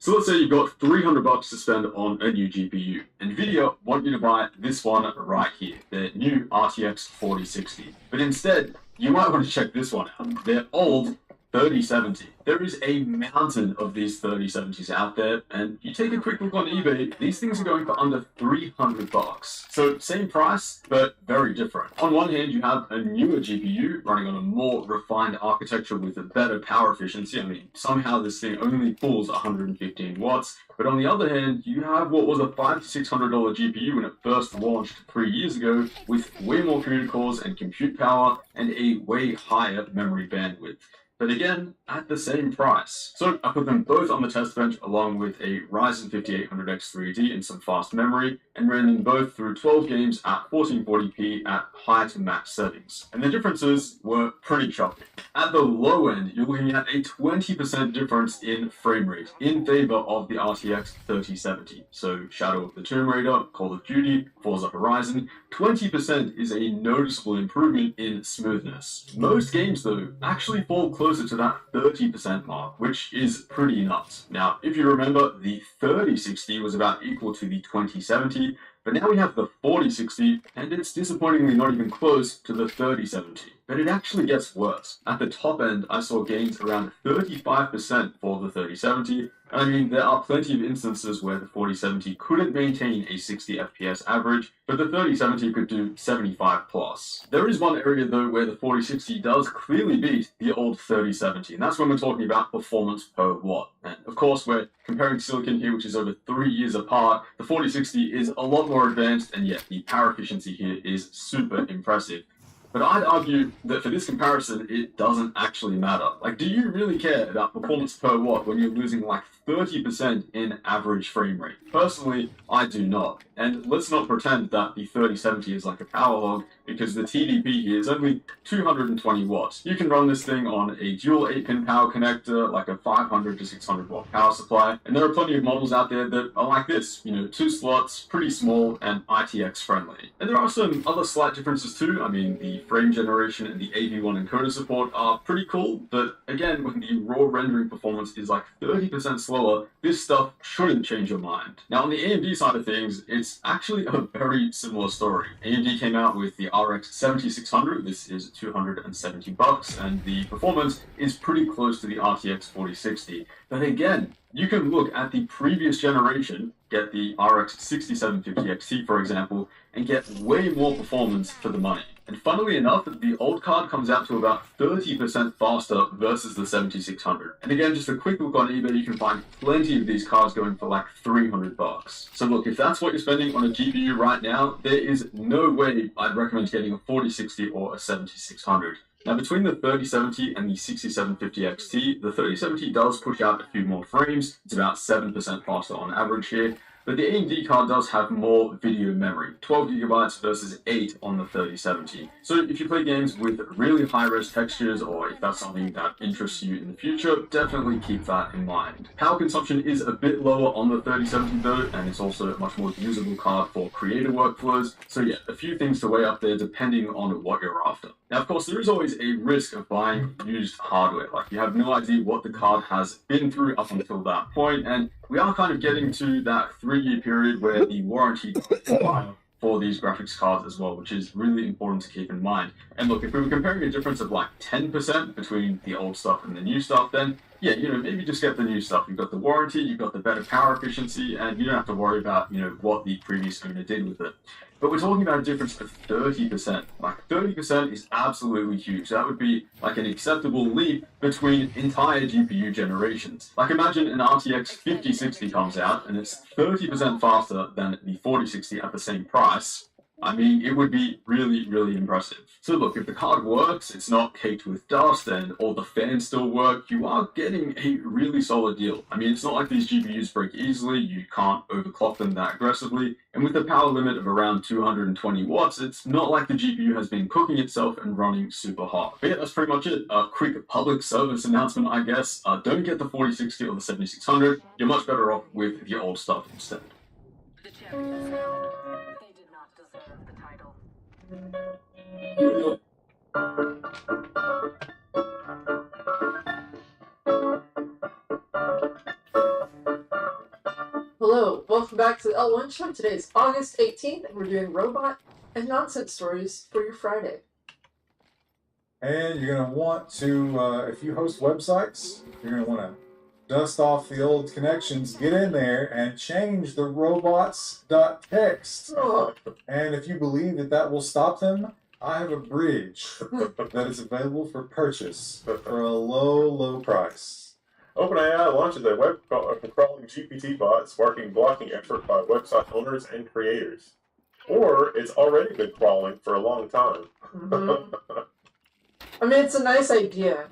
So let's say you've got $300 to spend on a new GPU. NVIDIA want you to buy this one right here, their new RTX 4060. But instead, you might want to check this one out, their old 3070. There is a mountain of these 3070s out there, and you take a quick look on eBay, these things are going for under $300. So same price, but very different. On one hand, you have a newer GPU running on a more refined architecture with a better power efficiency. I mean, somehow this thing only pulls 115 watts. But on the other hand, you have what was a $500 to $600 GPU when it first launched 3 years ago, with way more CUDA cores and compute power and a way higher memory bandwidth. But again, at the same price. So I put them both on the test bench along with a Ryzen 5800X 3D and some fast memory, and ran them both through 12 games at 1440p at high to max settings. And the differences were pretty shocking. At the low end, you're looking at a 20% difference in frame rate in favor of the RTX 3070. So Shadow of the Tomb Raider, Call of Duty, Forza Horizon, 20% is a noticeable improvement in smoothness. Most games though actually fall closer to that 30% mark, which is pretty nuts. Now, if you remember, the 3060 was about equal to the 2070, but now we have the 4060, and it's disappointingly not even close to the 3070. But it actually gets worse. At the top end, I saw gains around 35% for the 3070, and I mean, there are plenty of instances where the 4070 couldn't maintain a 60 FPS average, but the 3070 could do 75 plus. There is one area though where the 4060 does clearly beat the old 3070, and that's when we're talking about performance per watt. And of course, we're comparing silicon here, which is over 3 years apart. The 4060 is a lot more advanced, and yet the power efficiency here is super impressive. But I'd argue that for this comparison, it doesn't actually matter. Like, do you really care about performance per watt when you're losing like 30% in average frame rate? Personally, I do not. And let's not pretend that the 3070 is like a power hog, because the TDP here is only 220 watts. You can run this thing on a dual 8-pin power connector, like a 500 to 600 watt power supply, and there are plenty of models out there that are like this, you know, 2 slots, pretty small, and ITX friendly. And there are some other slight differences too. I mean, the frame generation and the AV1 encoder support are pretty cool, but again, when the raw rendering performance is like 30% slower, this stuff shouldn't change your mind. Now, on the AMD side of things, it's actually a very similar story. AMD came out with the RX 7600, this is $270, and the performance is pretty close to the RTX 4060. But again, you can look at the previous generation, get the RX 6750 XT for example, and get way more performance for the money. And funnily enough, the old card comes out to about 30% faster versus the 7600. And again, just a quick look on eBay, you can find plenty of these cards going for like $300. So look, if that's what you're spending on a GPU right now, there is no way I'd recommend getting a 4060 or a 7600. Now, between the 3070 and the 6750 XT, the 3070 does push out a few more frames. It's about 7% faster on average here. But the AMD card does have more video memory, 12 gigabytes versus 8 on the 3070. So if you play games with really high-res textures, or if that's something that interests you in the future, definitely keep that in mind. Power consumption is a bit lower on the 3070 though, and it's also a much more usable card for creator workflows. So yeah, a few things to weigh up there depending on what you're after. Now, of course, there is always a risk of buying used hardware. Like, you have no idea what the card has been through up until that point, and we are kind of getting to that 3-year period where the warranty expires for these graphics cards as well, which is really important to keep in mind. And look, if we were comparing a difference of like 10% between the old stuff and the new stuff, then yeah, you know, maybe just get the new stuff. You've got the warranty, you've got the better power efficiency, and you don't have to worry about, you know, what the previous owner did with it. But we're talking about a difference of 30%. Like, 30% is absolutely huge. That would be like an acceptable leap between entire GPU generations. Like, imagine an RTX 5060 comes out and it's 30% faster than the 4060 at the same price. I mean, it would be really, really impressive. So look, if the card works, it's not caked with dust, and all the fans still work, you are getting a really solid deal. I mean, it's not like these GPUs break easily, you can't overclock them that aggressively, and with a power limit of around 220 watts, it's not like the GPU has been cooking itself and running super hot. But yeah, that's pretty much it. A quick public service announcement, I guess. Don't get the 4060 or the 7600, you're much better off with the old stuff instead. The champions now. They did not deserve the title. back to the L1 Show. Today is August 18th, and we're doing robot and nonsense stories for your Friday. And you're going to want to, if you host websites, you're going to want to dust off the old connections, get in there, and change the robots.txt. And if you believe that that will stop them, I have a bridge that is available for purchase for a low, low price. OpenAI launches a web crawling GPT bot sparking blocking effort by website owners and creators. Or it's already been crawling for a long time. I mean, it's a nice idea,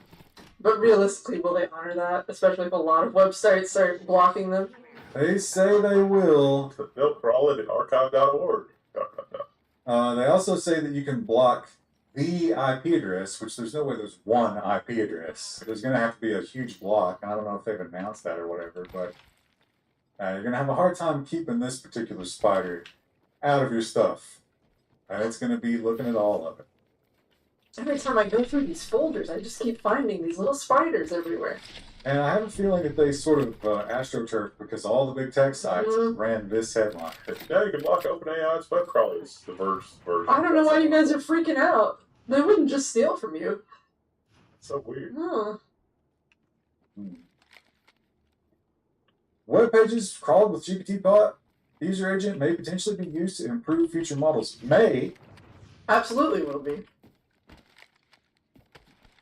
but realistically, will they honor that? Especially if a lot of websites start blocking them? They say they will. They'll crawl it at archive.org. They also say that you can block the IP address, which there's no way there's one IP address. There's going to have to be a huge block. I don't know if they've announced that or whatever, but you're going to have a hard time keeping this particular spider out of your stuff. And it's going to be looking at all of it. Every time I go through these folders, I just keep finding these little spiders everywhere. And I have a feeling that they sort of astroturfed because all the big tech sites ran this headline. Now you can block OpenAI's web crawlers, the version. I don't know why you guys are freaking out. They wouldn't just steal from you. So weird. Huh. Web pages crawled with GPT-Bot user agent may potentially be used to improve future models. May. Absolutely will be.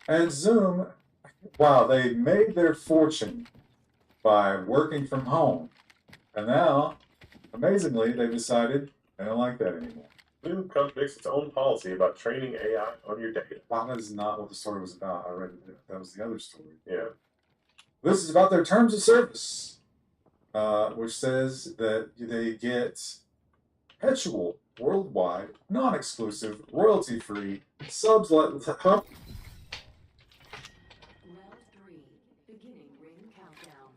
And Zoom, wow, they made their fortune by working from home. And now, amazingly, they've decided they don't like that anymore. Zoom contradicts its own policy about training AI on your data. Wow, that is not what the story was about. I read it. That was the other story. Yeah. This is about their terms of service, which says that they get perpetual, worldwide, non-exclusive, royalty-free, subs Round 3. Beginning ring countdown.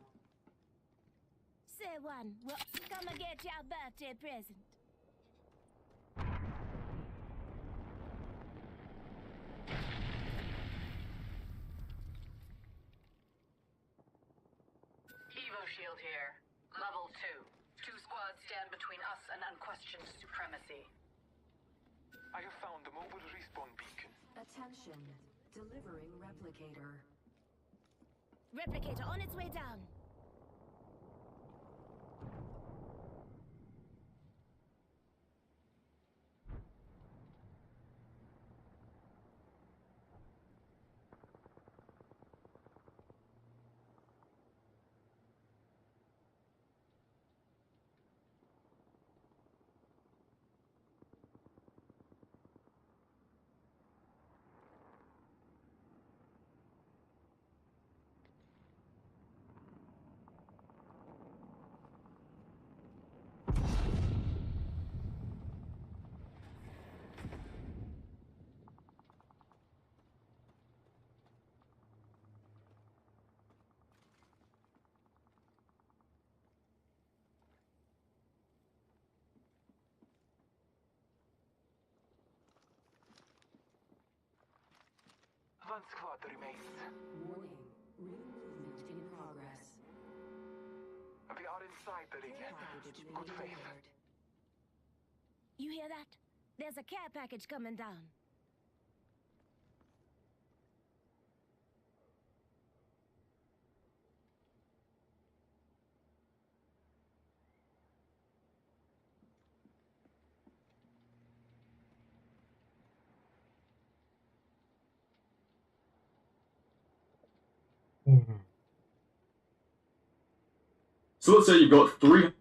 Say one. Well, come and get your birthday present. Evo Shield here. Level 2. 2 squads stand between us and unquestioned supremacy. I have found the mobile respawn beacon. Attention. Delivering replicator. Replicator on its way down. One squad remains. Warning. Ring movement in progress. We are inside the ring. Good faith. You hear that? There's a care package coming down. So let's say you've got 3.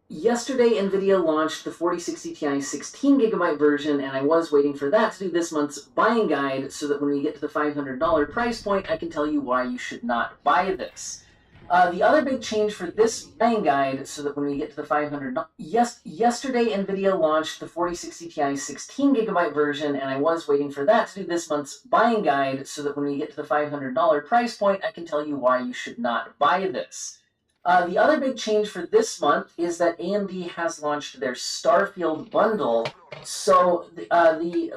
Yesterday, NVIDIA launched the 4060 Ti 16GB version, and I was waiting for that to do this month's buying guide so that when we get to the $500 price point, I can tell you why you should not buy this. The other big change for this buying guide, so that when we get to the yesterday NVIDIA launched the 4060 Ti 16GB version, and I was waiting for that to do this month's buying guide, so that when we get to the $500 price point, I can tell you why you should not buy this. The other big change for this month is that AMD has launched their Starfield bundle. So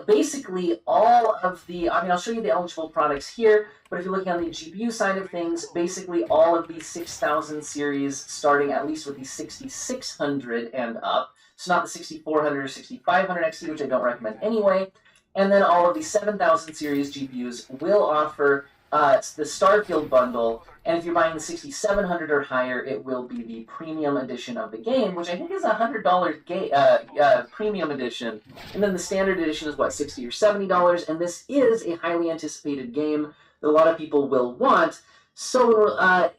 basically all of the, I'll show you the eligible products here, but if you're looking on the GPU side of things, basically all of the 6000 series starting at least with the 6600 and up. So not the 6400 or 6500 XT, which I don't recommend anyway. And then all of the 7000 series GPUs will offer the Starfield bundle, and if you're buying the 6700 or higher, it will be the premium edition of the game, which I think is a $100 premium edition. And then the standard edition is what, $60 or $70, and this is a highly anticipated game that a lot of people will want. So,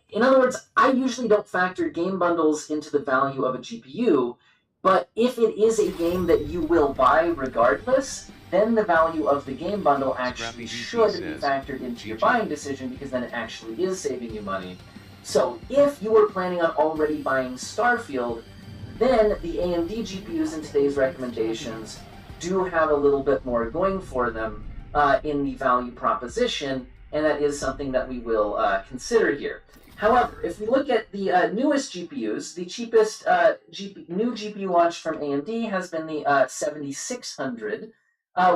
in other words, I usually don't factor game bundles into the value of a GPU, but if it is a game that you will buy regardless, then the value of the game bundle actually should be factored into your buying decision, because then it actually is saving you money. So if you were planning on already buying Starfield, then the AMD GPUs in today's recommendations do have a little bit more going for them in the value proposition, and that is something that we will consider here. However, if we look at the newest GPUs, the cheapest new GPU launched from AMD has been the 7600,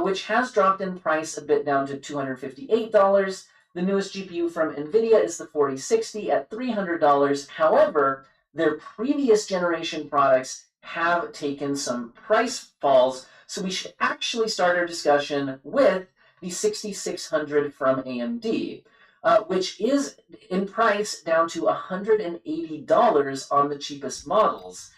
which has dropped in price a bit down to $258. The newest GPU from NVIDIA is the 4060 at $300. However, their previous generation products have taken some price falls, so we should actually start our discussion with the 6600 from AMD. Which is in price down to $180 on the cheapest models.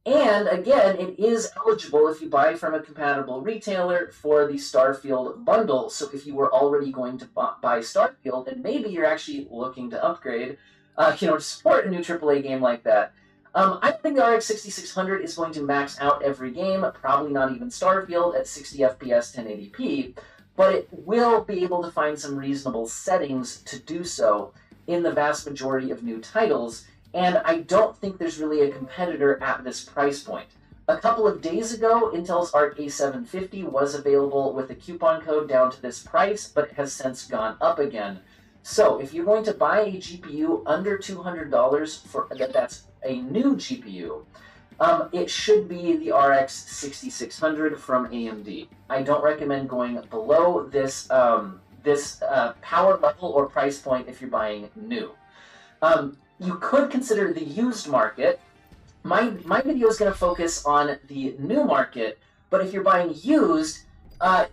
And again, it is eligible if you buy from a compatible retailer for the Starfield bundle. So if you were already going to buy Starfield, and maybe you're actually looking to upgrade, to support a new AAA game like that, I think the RX 6600 is going to max out every game, probably not even Starfield, at 60 FPS 1080p. But it will be able to find some reasonable settings to do so in the vast majority of new titles, and I don't think there's really a competitor at this price point. A couple of days ago, Intel's Arc A750 was available with a coupon code down to this price, but it has since gone up again. So if you're going to buy a GPU under $200 for that's a new GPU, it should be the RX 6600 from AMD. I don't recommend going below this power level or price point if you're buying new. You could consider the used market. My video is going to focus on the new market, but if you're buying used,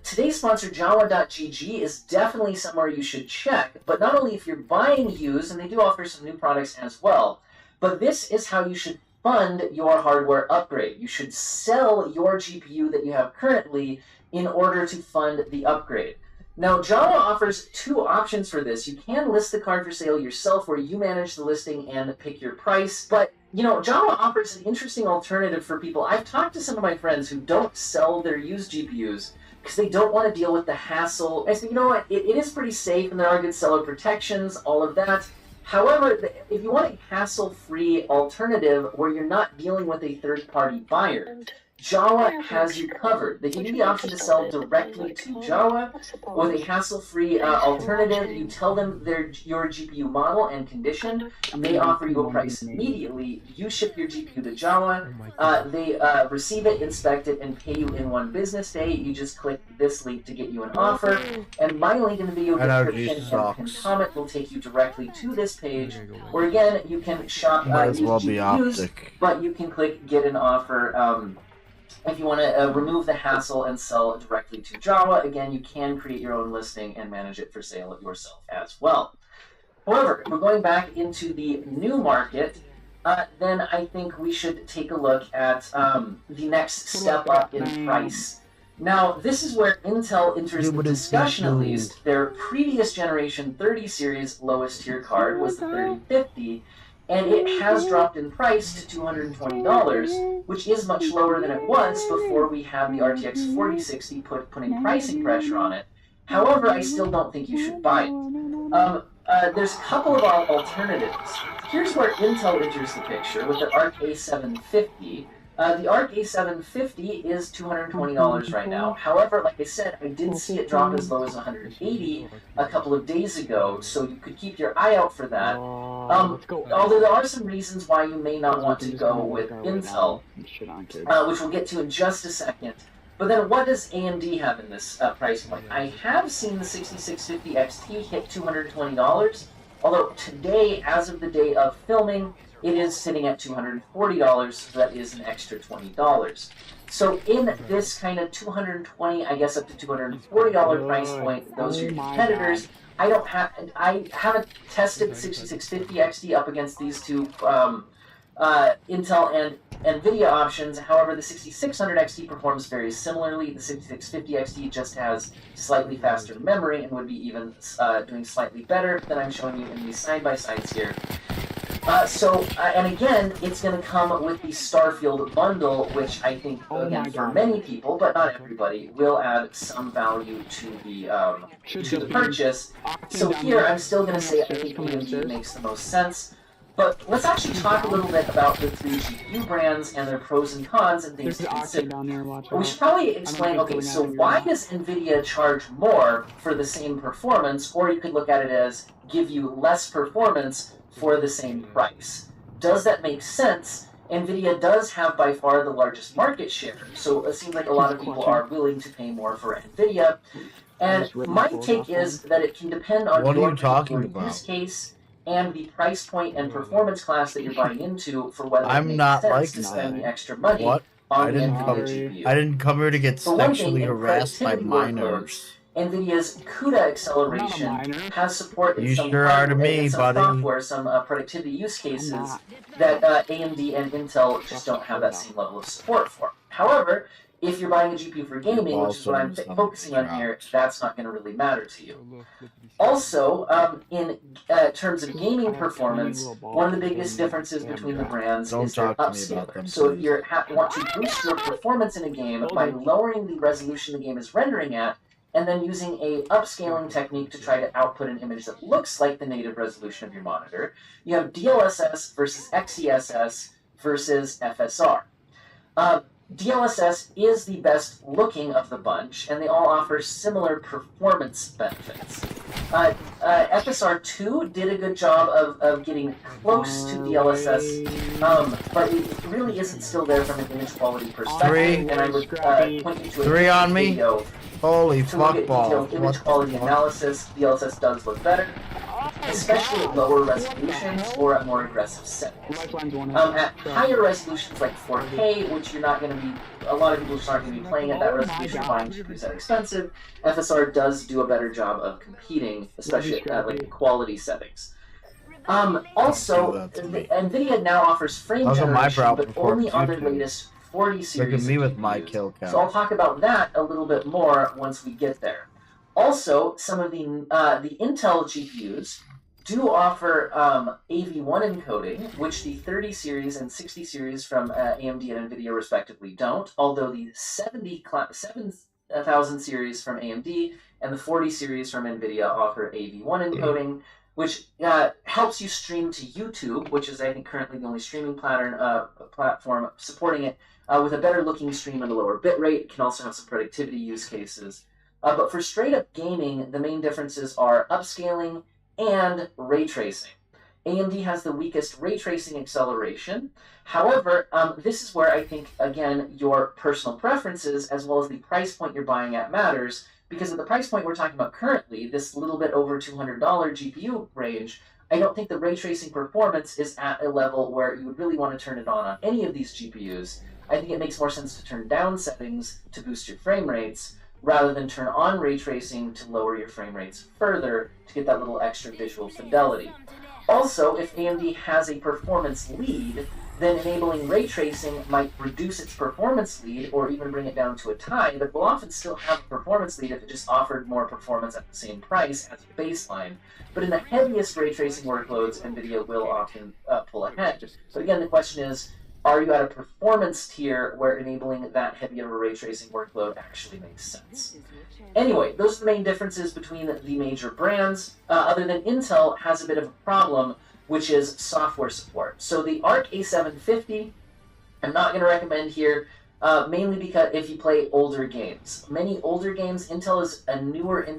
today's sponsor Jawa.gg is definitely somewhere you should check, but not only if you're buying used, and they do offer some new products as well, but this is how you should fund your hardware upgrade. You should sell your GPU that you have currently in order to fund the upgrade. Now, Jawa offers two options for this. You can list the card for sale yourself, where you manage the listing and pick your price, but Jawa offers an interesting alternative for people. I've talked to some of my friends who don't sell their used GPUs because they don't want to deal with the hassle. I said, you know what, it is pretty safe and there are good seller protections, all of that. However, if you want a hassle-free alternative where you're not dealing with a third-party buyer, Jawa has you covered. They give you the option to sell directly to Jawa with a hassle-free alternative. You tell them your GPU model and condition. They offer you a price immediately. You ship your GPU to Jawa. They receive it, inspect it, and pay you in one business day. You just click this link to get you an offer. And my link in the video description and pinned comment will take you directly to this page, where again you can shop used GPUs, but you can click get an offer. If you want to remove the hassle and sell directly to Jawa, again, you can create your own listing and manage it for sale yourself as well. However, if we're going back into the new market, then I think we should take a look at the next step up in price. Now, this is where Intel enters the discussion, at least. Their previous generation 30 series lowest tier card was the 3050, and it has dropped in price to $220, which is much lower than it was before we had the RTX 4060 putting pricing pressure on it. However, I still don't think you should buy it. There's a couple of alternatives. Here's where Intel enters the picture with their Arc A750. The ARC A750 is $220 right now. However, like I said, I did see it drop as low as $180 a couple of days ago, so you could keep your eye out for that. Although there are some reasons why you may not want to go with Intel, which we'll get to in just a second. But then what does AMD have in this price point? I have seen the 6650 XT hit $220, although today, as of the day of filming, it is sitting at $240, so that is an extra $20. So in this kind of $220, I guess up to $240 price point, those are your competitors. I haven't tested the 6650 XT up against these two Intel and NVIDIA options. However, the 6600 XT performs very similarly. The 6650 XT just has slightly faster memory and would be even doing slightly better than I'm showing you in these side-by-sides here. And again, it's going to come with the Starfield bundle, which I think, again, for many people, but not everybody, will add some value to the purchase. So here, I'm still going to say I think AMD makes the most sense. But let's actually talk a little bit about the three GPU brands and their pros and cons and things to consider. We should probably explain, okay, so why does NVIDIA charge more for the same performance, or you could look at it as give you less performance for the same price? Does that make sense? NVIDIA does have by far the largest market share, so it seems like a lot of people are willing to pay more for NVIDIA. And my take is that it can depend on your particular use case and the price point and performance class that you're buying into for whether it makes sense to spend the extra money on the NVIDIA GPU. I didn't come here to get sexually harassed by minors. NVIDIA's CUDA acceleration has support in some software, some productivity use cases that AMD and Intel just don't have that same level of support for. However, if you're buying a GPU for gaming, which is what I'm focusing on here, that's not going to really matter to you. Also, in terms of gaming performance, one of the biggest differences between the brands is their upscaler. So if you want to boost your performance in a game by lowering the resolution the game is rendering at, and then using a upscaling technique to try to output an image that looks like the native resolution of your monitor, you have DLSS versus XeSS versus FSR. DLSS is the best looking of the bunch, and they all offer similar performance benefits. FSR2 did a good job of getting close to DLSS, but it really isn't still there from an image quality perspective, and I would point you to Three on me? video Holy to look at fuckball. detailed image quality analysis. DLSS does look better, especially at lower resolutions or at more aggressive settings. At higher resolutions like 4K, which you're not going to be, a lot of people just aren't going to be playing at that resolution, buying GPUs that are expensive, FSR does do a better job of competing, especially at like quality settings. Also, NVIDIA now offers frame generation, but only on their latest 40 series. Look at me with my kill count. So I'll talk about that a little bit more once we get there. Also, some of the Intel GPUs do offer AV1 encoding, which the 30 series and 60 series from AMD and NVIDIA respectively don't, although the 7000 series from AMD and the 40 series from NVIDIA offer AV1 encoding, which helps you stream to YouTube, which is, I think, currently the only streaming platform supporting it, with a better looking stream and a lower bitrate. It can also have some productivity use cases. But for straight up gaming, the main differences are upscaling and ray tracing. AMD has the weakest ray tracing acceleration. However, this is where I think, again, your personal preferences as well as the price point you're buying at matters, because at the price point we're talking about currently, this little bit over $200 GPU range, I don't think the ray tracing performance is at a level where you would really want to turn it on any of these GPUs. I think it makes more sense to turn down settings to boost your frame rates, rather than turn on ray tracing to lower your frame rates further to get that little extra visual fidelity. Also, if AMD has a performance lead, then enabling ray tracing might reduce its performance lead or even bring it down to a tie, but will often still have a performance lead if it just offered more performance at the same price as a baseline. But in the heaviest ray tracing workloads, NVIDIA will often pull ahead. But again, the question is, are you at a performance tier where enabling that heavy of a ray tracing workload actually makes sense? Anyway, those are the main differences between the major brands, other than Intel has a bit of a problem, which is software support. So the ARC A750 I'm not going to recommend here, mainly because if you play older games. Many older games, Intel is a newer a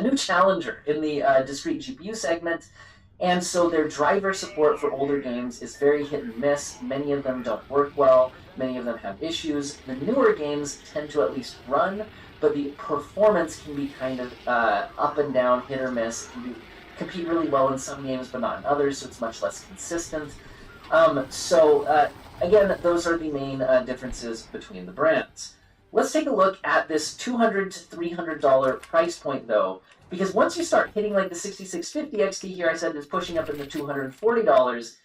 new challenger in the discrete GPU segment, and so their driver support for older games is very hit and miss. Many of them don't work well, many of them have issues. The newer games tend to at least run, but the performance can be kind of up and down, hit or miss. It can compete really well in some games, but not in others, so it's much less consistent. Again, those are the main differences between the brands. Let's take a look at this $200 to $300 price point, though, because once you start hitting like the 6650 XT here, I said is pushing up in the $240,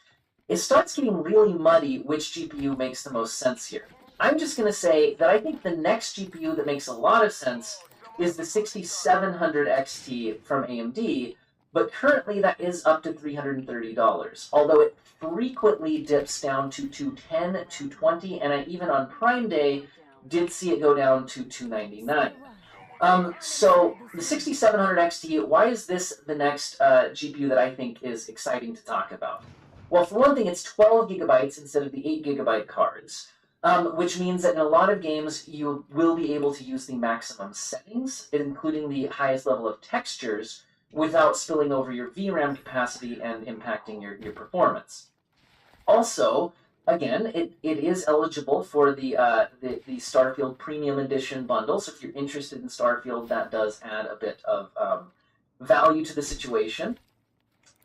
it starts getting really muddy which GPU makes the most sense here. I'm just going to say that I think the next GPU that makes a lot of sense is the 6700 XT from AMD, but currently that is up to $330, although it frequently dips down to $210, $220, and I even on Prime Day did see it go down to $299. So the 6700 XT, why is this the next GPU that I think is exciting to talk about? Well, for one thing, it's 12 gigabytes instead of the 8 gigabyte cards, which means that in a lot of games you will be able to use the maximum settings, including the highest level of textures, without spilling over your VRAM capacity and impacting your performance. Also, again, it is eligible for the Starfield Premium Edition bundle, so if you're interested in Starfield, that does add a bit of value to the situation.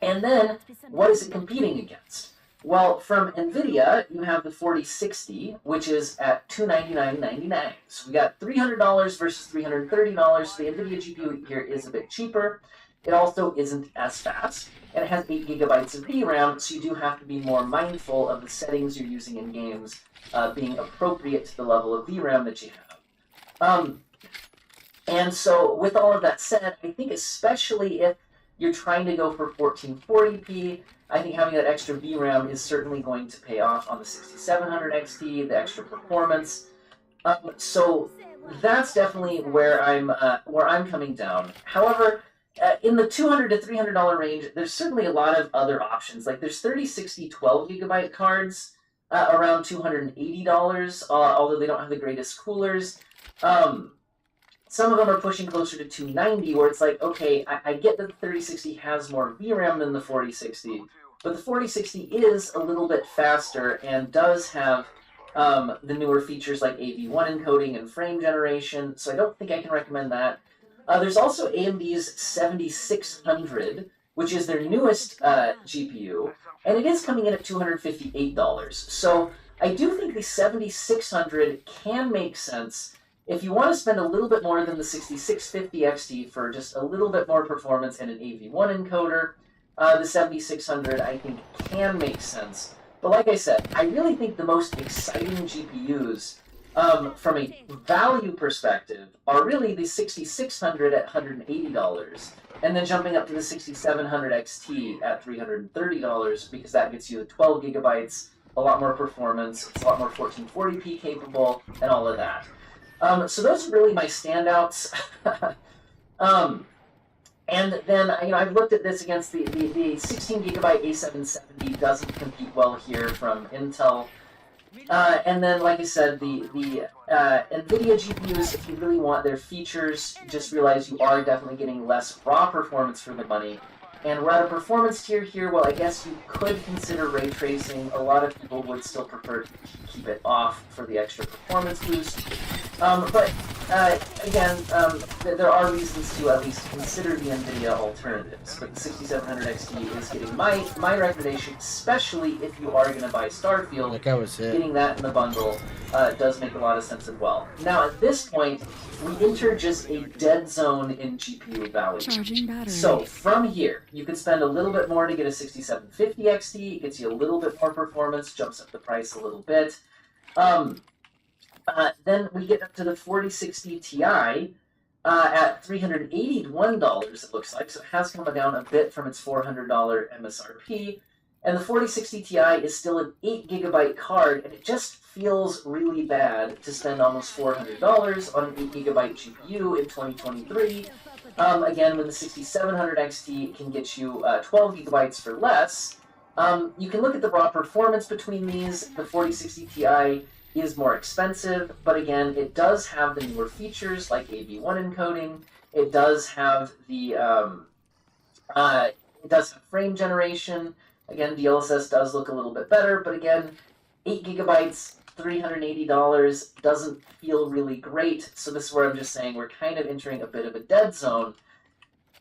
And then, what is it competing against? Well, from NVIDIA, you have the 4060, which is at $299.99. So we got $300 versus $330, so the NVIDIA GPU here is a bit cheaper. It also isn't as fast, and it has 8 gigabytes of VRAM, so you do have to be more mindful of the settings you're using in games being appropriate to the level of VRAM that you have. And so, with all of that said, I think especially if you're trying to go for 1440p, I think having that extra VRAM is certainly going to pay off on the 6700 XT, the extra performance. So that's definitely where I'm coming down. However, in the $200 to $300 range, there's certainly a lot of other options. Like there's 3060 12 gigabyte cards around $280, although they don't have the greatest coolers. Some of them are pushing closer to $290, where it's like, okay, I get that the 3060 has more VRAM than the 4060, but the 4060 is a little bit faster and does have the newer features like AV1 encoding and frame generation, so I don't think I can recommend that. There's also AMD's 7600, which is their newest GPU, and it is coming in at $258. So I do think the 7600 can make sense if you want to spend a little bit more than the 6650 XT for just a little bit more performance and an AV1 encoder. The 7600 I think can make sense. But like I said, I really think the most exciting GPUs from a value perspective are really the 6600 at $180, and then jumping up to the 6700 XT at $330 because that gets you the 12 gigabytes, a lot more performance, it's a lot more 1440p capable, and all of that. So those are really my standouts. And then, I've looked at this against the 16 gigabyte A770 doesn't compete well here from Intel. And then, like I said, the NVIDIA GPUs, if you really want their features, just realize you are definitely getting less raw performance for the money. And we're at a performance tier here. Well, I guess you could consider ray tracing. A lot of people would still prefer to keep it off for the extra performance boost. Again, there are reasons to at least consider the NVIDIA alternatives. But the 6700 XT is getting my recommendation, especially if you are going to buy Starfield. Getting that in the bundle does make a lot of sense as well. Now, at this point, we enter just a dead zone in GPU value. Charging battery. So, from here, you can spend a little bit more to get a 6750 XT. It gets you a little bit more performance, jumps up the price a little bit. Then we get up to the 4060 Ti at $381, it looks like. So it has come down a bit from its $400 MSRP. And the 4060 Ti is still an 8 gigabyte card, and it just feels really bad to spend almost $400 on an 8 gigabyte GPU in 2023. Again, when the 6700 XT can get you 12 gigabytes for less, You can look at the raw performance between these. The 4060 Ti is more expensive, but again, it does have the newer features like AV1 encoding. It does have the it does have frame generation. Again, DLSS does look a little bit better, but again, 8 gigabytes, $380 doesn't feel really great. So this is where I'm just saying we're kind of entering a bit of a dead zone.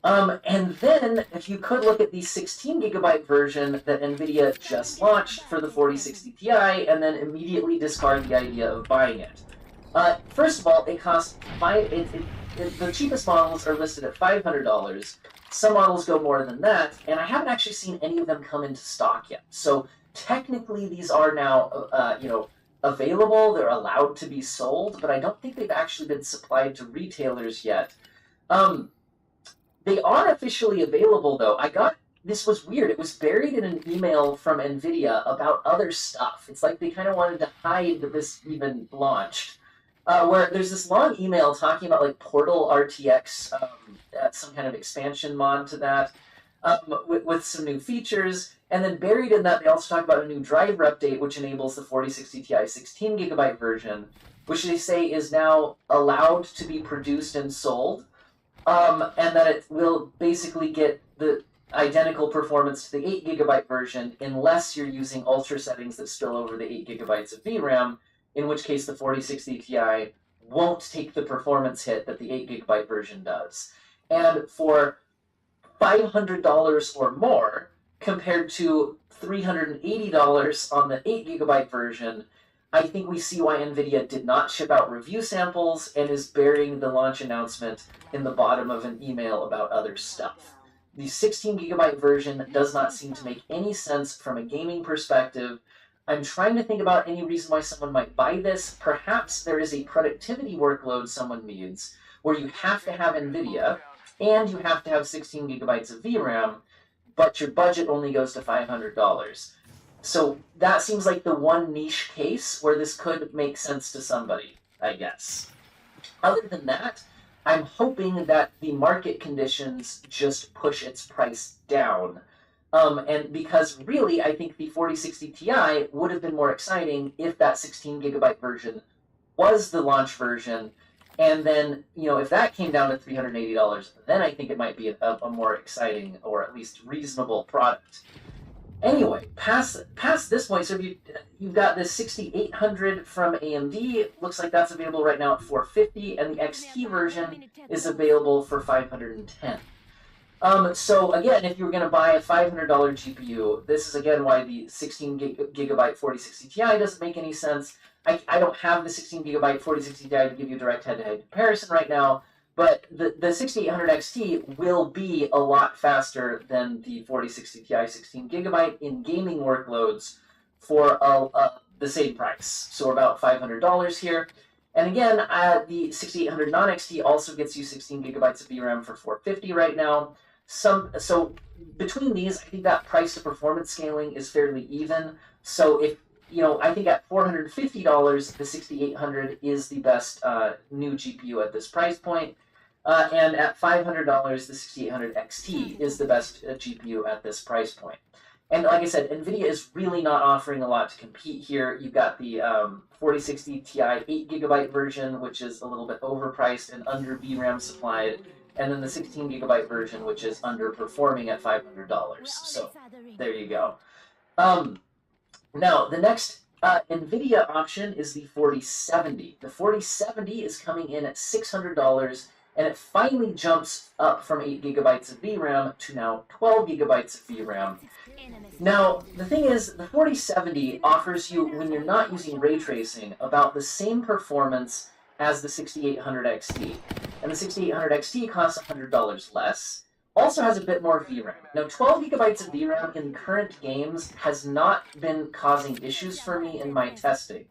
And then, if you could look at the 16 gigabyte version that NVIDIA just launched for the 4060 Ti, and then immediately discard the idea of buying it. First of all, it costs the cheapest models are listed at $500. Some models go more than that, and I haven't actually seen any of them come into stock yet. So technically, these are now, available. They're allowed to be sold, but I don't think they've actually been supplied to retailers yet. They are officially available, though. This was weird. It was buried in an email from NVIDIA about other stuff. It's like they kind of wanted to hide that this even launched. Where there's this long email talking about like Portal RTX, some kind of expansion mod to that, with some new features. And then buried in that, they also talk about a new driver update, which enables the 4060 Ti 16 gigabyte version, which they say is now allowed to be produced and sold. And that it will basically get the identical performance to the 8 gigabyte version unless you're using ultra settings that spill over the 8 gigabytes of VRAM, in which case the 4060 Ti won't take the performance hit that the 8 gigabyte version does. And for $500 or more, compared to $380 on the 8 gigabyte version, I think we see why NVIDIA did not ship out review samples and is burying the launch announcement in the bottom of an email about other stuff. The 16 gigabyte version does not seem to make any sense from a gaming perspective. I'm trying to think about any reason why someone might buy this. Perhaps there is a productivity workload someone needs where you have to have NVIDIA and you have to have 16 gigabytes of VRAM, but your budget only goes to $500. So that seems like the one niche case where this could make sense to somebody, I guess. Other than that, I'm hoping that the market conditions just push its price down. And because really, I think the 4060 Ti would have been more exciting if that 16 gigabyte version was the launch version. And then, if that came down to $380, then I think it might be a more exciting or at least reasonable product. Anyway, past this point, so you've got this 6800 from AMD. Looks like that's available right now at $450, and the XT version is available for $510. So again, if you were going to buy a $500 GPU, this is again why the 16 gigabyte 4060 Ti doesn't make any sense. I don't have the 16 gigabyte 4060 Ti to give you a direct head-to-head comparison right now, but the 6800 XT will be a lot faster than the 4060 Ti 16 gigabyte in gaming workloads for the same price. So about $500 here. And again, the 6800 non-XT also gets you 16 gigabytes of VRAM for $450 right now. So between these, I think that price to performance scaling is fairly even. So if I think at $450, the 6800 is the best new GPU at this price point. And at $500, the 6800 XT is the best GPU at this price point. And like I said, NVIDIA is really not offering a lot to compete here. You've got the 4060 Ti 8 gigabyte version, which is a little bit overpriced and under VRAM supplied. And then the 16 gigabyte version, which is underperforming at $500. So there you go. Now, the next NVIDIA option is the 4070. The 4070 is coming in at $600, and it finally jumps up from 8 gigabytes of VRAM to now 12 gigabytes of VRAM. Now, the thing is, the 4070 offers you, when you're not using ray tracing, about the same performance as the 6800 XT. And the 6800 XT costs $100 less. Also has a bit more VRAM. Now, 12 gigabytes of VRAM in current games has not been causing issues for me in my testing.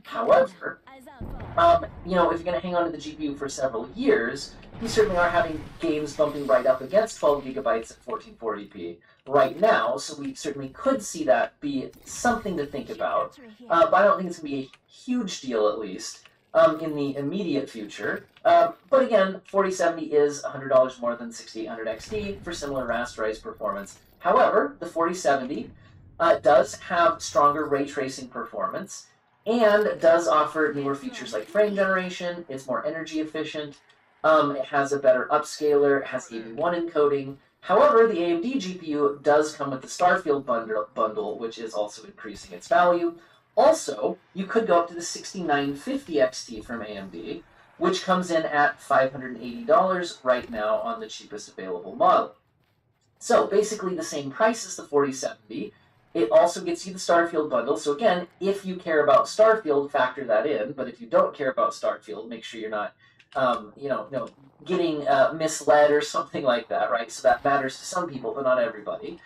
However, if you're going to hang on to the GPU for several years, you certainly are having games bumping right up against 12 gigabytes at 1440p right now, so we certainly could see that be something to think about. But I don't think it's going to be a huge deal, at least, in the immediate future. But again, 4070 is $100 more than 6800 XT for similar rasterized performance. However, the 4070 does have stronger ray tracing performance and does offer newer features like frame generation. It's more energy efficient. It has a better upscaler, it has AV1 encoding. However, the AMD GPU does come with the Starfield bundle, which is also increasing its value. Also, you could go up to the 6950 XT from AMD, which comes in at $580 right now on the cheapest available model. So basically the same price as the 4070. It also gets you the Starfield bundle. So again, if you care about Starfield, factor that in. But if you don't care about Starfield, make sure you're not getting misled or something like that, right? So that matters to some people, but not everybody.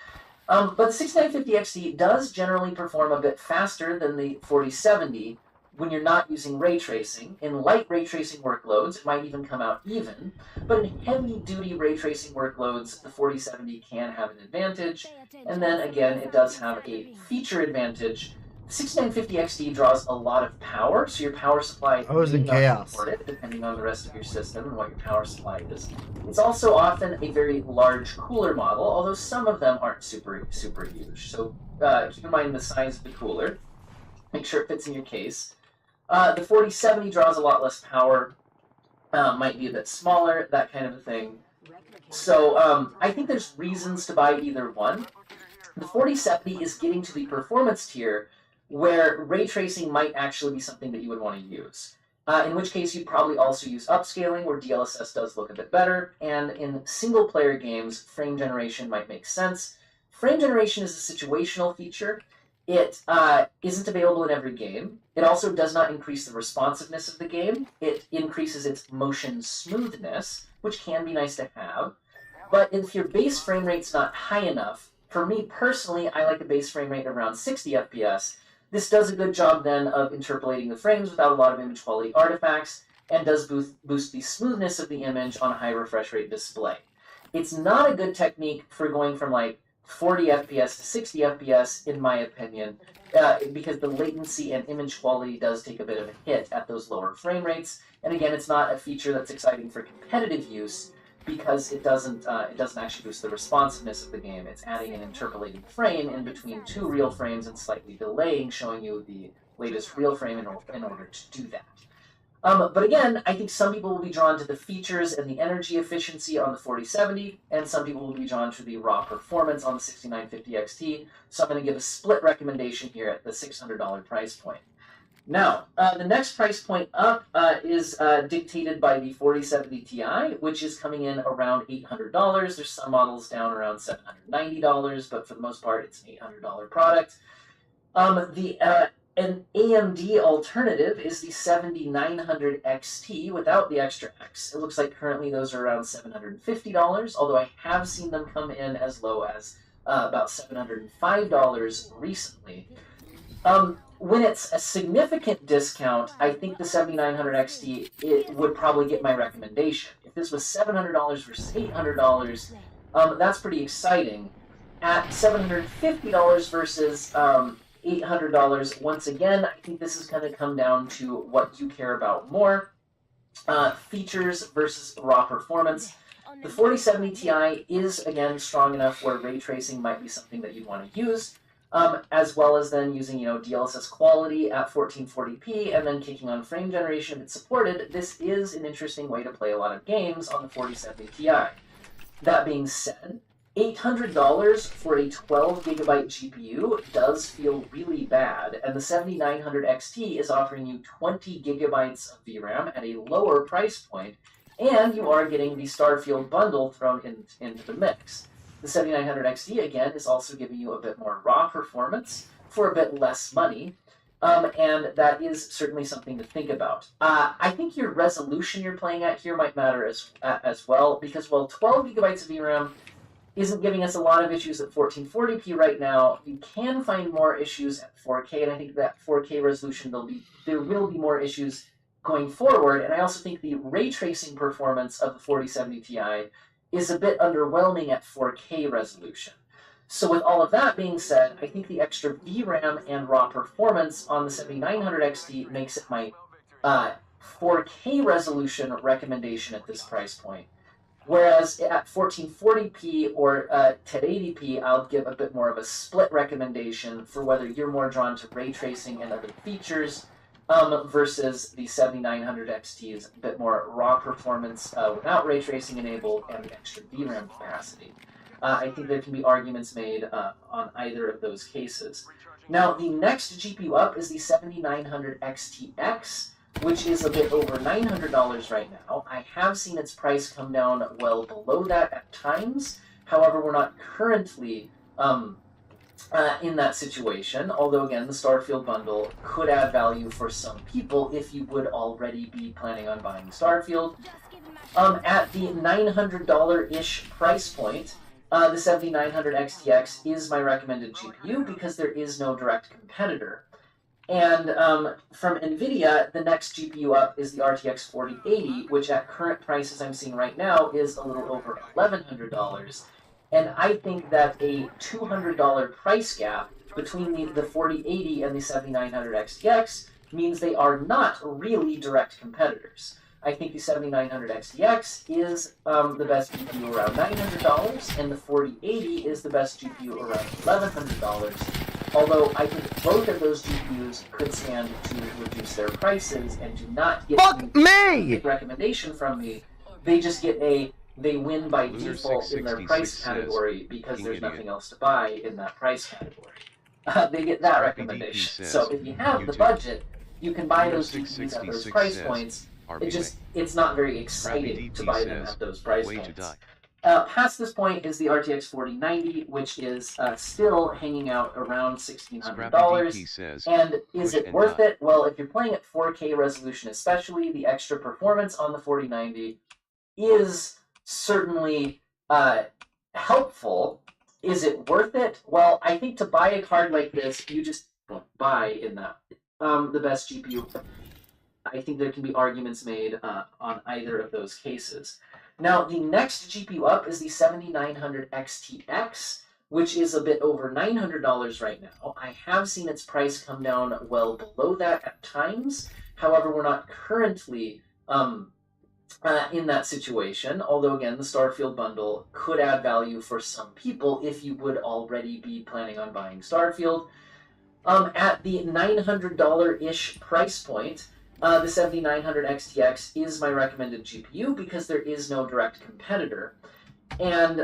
But the 6950 XT does generally perform a bit faster than the 4070 when you're not using ray tracing. In light ray tracing workloads, it might even come out even. But in heavy-duty ray tracing workloads, the 4070 can have an advantage. And then again, it does have a feature advantage. 6950 XT draws a lot of power, so your power supply was in chaos. support it, depending on the rest of your system and what your power supply is. It's also often a very large cooler model, although some of them aren't super huge. So keep in mind the size of the cooler. Make sure it fits in your case. The 4070 draws a lot less power, might be a bit smaller, that kind of a thing. So I think there's reasons to buy either one. The 4070 is getting to the performance tier where ray tracing might actually be something that you would want to use. In which case you'd probably also use upscaling, where DLSS does look a bit better, and in single-player games, frame generation might make sense. Frame generation is a situational feature. It isn't available in every game. It also does not increase the responsiveness of the game. It increases its motion smoothness, which can be nice to have. But if your base frame rate's not high enough, for me personally, I like a base frame rate around 60 FPS. This does a good job then of interpolating the frames without a lot of image quality artifacts, and does boost the smoothness of the image on a high refresh rate display. It's not a good technique for going from like 40 FPS to 60 FPS, in my opinion, because the latency and image quality does take a bit of a hit at those lower frame rates. And again, it's not a feature that's exciting for competitive use, because it doesn't actually boost the responsiveness of the game. It's adding an interpolating frame in between two real frames and slightly delaying, showing you the latest real frame in order to do that. But again, I think some people will be drawn to the features and the energy efficiency on the 4070, and some people will be drawn to the raw performance on the 6950 XT. So I'm going to give a split recommendation here at the $600 price point. Now, the next price point up is dictated by the 4070 Ti, which is coming in around $800. There's some models down around $790, but for the most part, it's an $800 product. An AMD alternative is the 7900 XT without the extra X. It looks like currently those are around $750, although I have seen them come in as low as about $705 recently. When it's a significant discount, I think the 7900 XT it would probably get my recommendation. If this was $700 versus $800, that's pretty exciting. At $750 versus $800, once again, I think this is going to come down to what you care about more. Features versus raw performance. The 4070 Ti is, again, strong enough where ray tracing might be something that you'd want to use. As well as then using, DLSS quality at 1440p and then kicking on frame generation if it's supported. This is an interesting way to play a lot of games on the 4070 Ti. That being said, $800 for a 12GB GPU does feel really bad, and the 7900 XT is offering you 20GB of VRAM at a lower price point, and you are getting the Starfield bundle thrown into the mix. The 7900 XT, again, is also giving you a bit more raw performance for a bit less money, and that is certainly something to think about. I think your resolution you're playing at here might matter as well, because while 12GB of VRAM isn't giving us a lot of issues at 1440p right now, you can find more issues at 4K, and I think that 4K resolution, there will be more issues going forward, and I also think the ray tracing performance of the 4070 Ti is a bit underwhelming at 4K resolution. So with all of that being said, I think the extra VRAM and raw performance on the 7900 XT makes it my 4K resolution recommendation at this price point. Whereas at 1440p or 1080p, I'll give a bit more of a split recommendation for whether you're more drawn to ray tracing and other features versus the 7900 XT's bit more raw performance without ray tracing enabled and the extra DRAM capacity. I think there can be arguments made on either of those cases. Now, the next GPU up is the 7900 XTX, which is a bit over $900 right now. I have seen its price come down well below that at times. However, we're not currently in that situation, although again, the Starfield bundle could add value for some people if you would already be planning on buying Starfield. At the $900-ish price point, the 7900 XTX is my recommended GPU because there is no direct competitor. And from NVIDIA, the next GPU up is the RTX 4080, which at current prices I'm seeing right now is a little over $1,100. And I think that a $200 price gap between the 4080 and the 7900 XTX means they are not really direct competitors. I think the 7900 XTX is the best GPU around $900, and the 4080 is the best GPU around $1,100. Although I think both of those GPUs could stand to reduce their prices and do not get a recommendation from me. They just get they win by default in their price category because there's nothing else to buy in that price category. They get that recommendation. So if you have the budget, you can buy those GPUs at those price points. It's not very exciting to buy them at those price points. Past this point is the RTX 4090, which is still hanging out around $1,600. And is it worth it? Well, if you're playing at 4K resolution especially, the extra performance on the 4090 is certainly helpful. Is it worth it? Well, I think to buy a card like this, you just buy in that the best GPU. I think there can be arguments made on either of those cases. Now, the next GPU up is the 7900 XTX, which is a bit over $900 right now. I have seen its price come down well below that at times. However, we're not currently in that situation, although again, the Starfield bundle could add value for some people if you would already be planning on buying Starfield. At the $900-ish price point, the 7900 XTX is my recommended GPU because there is no direct competitor. And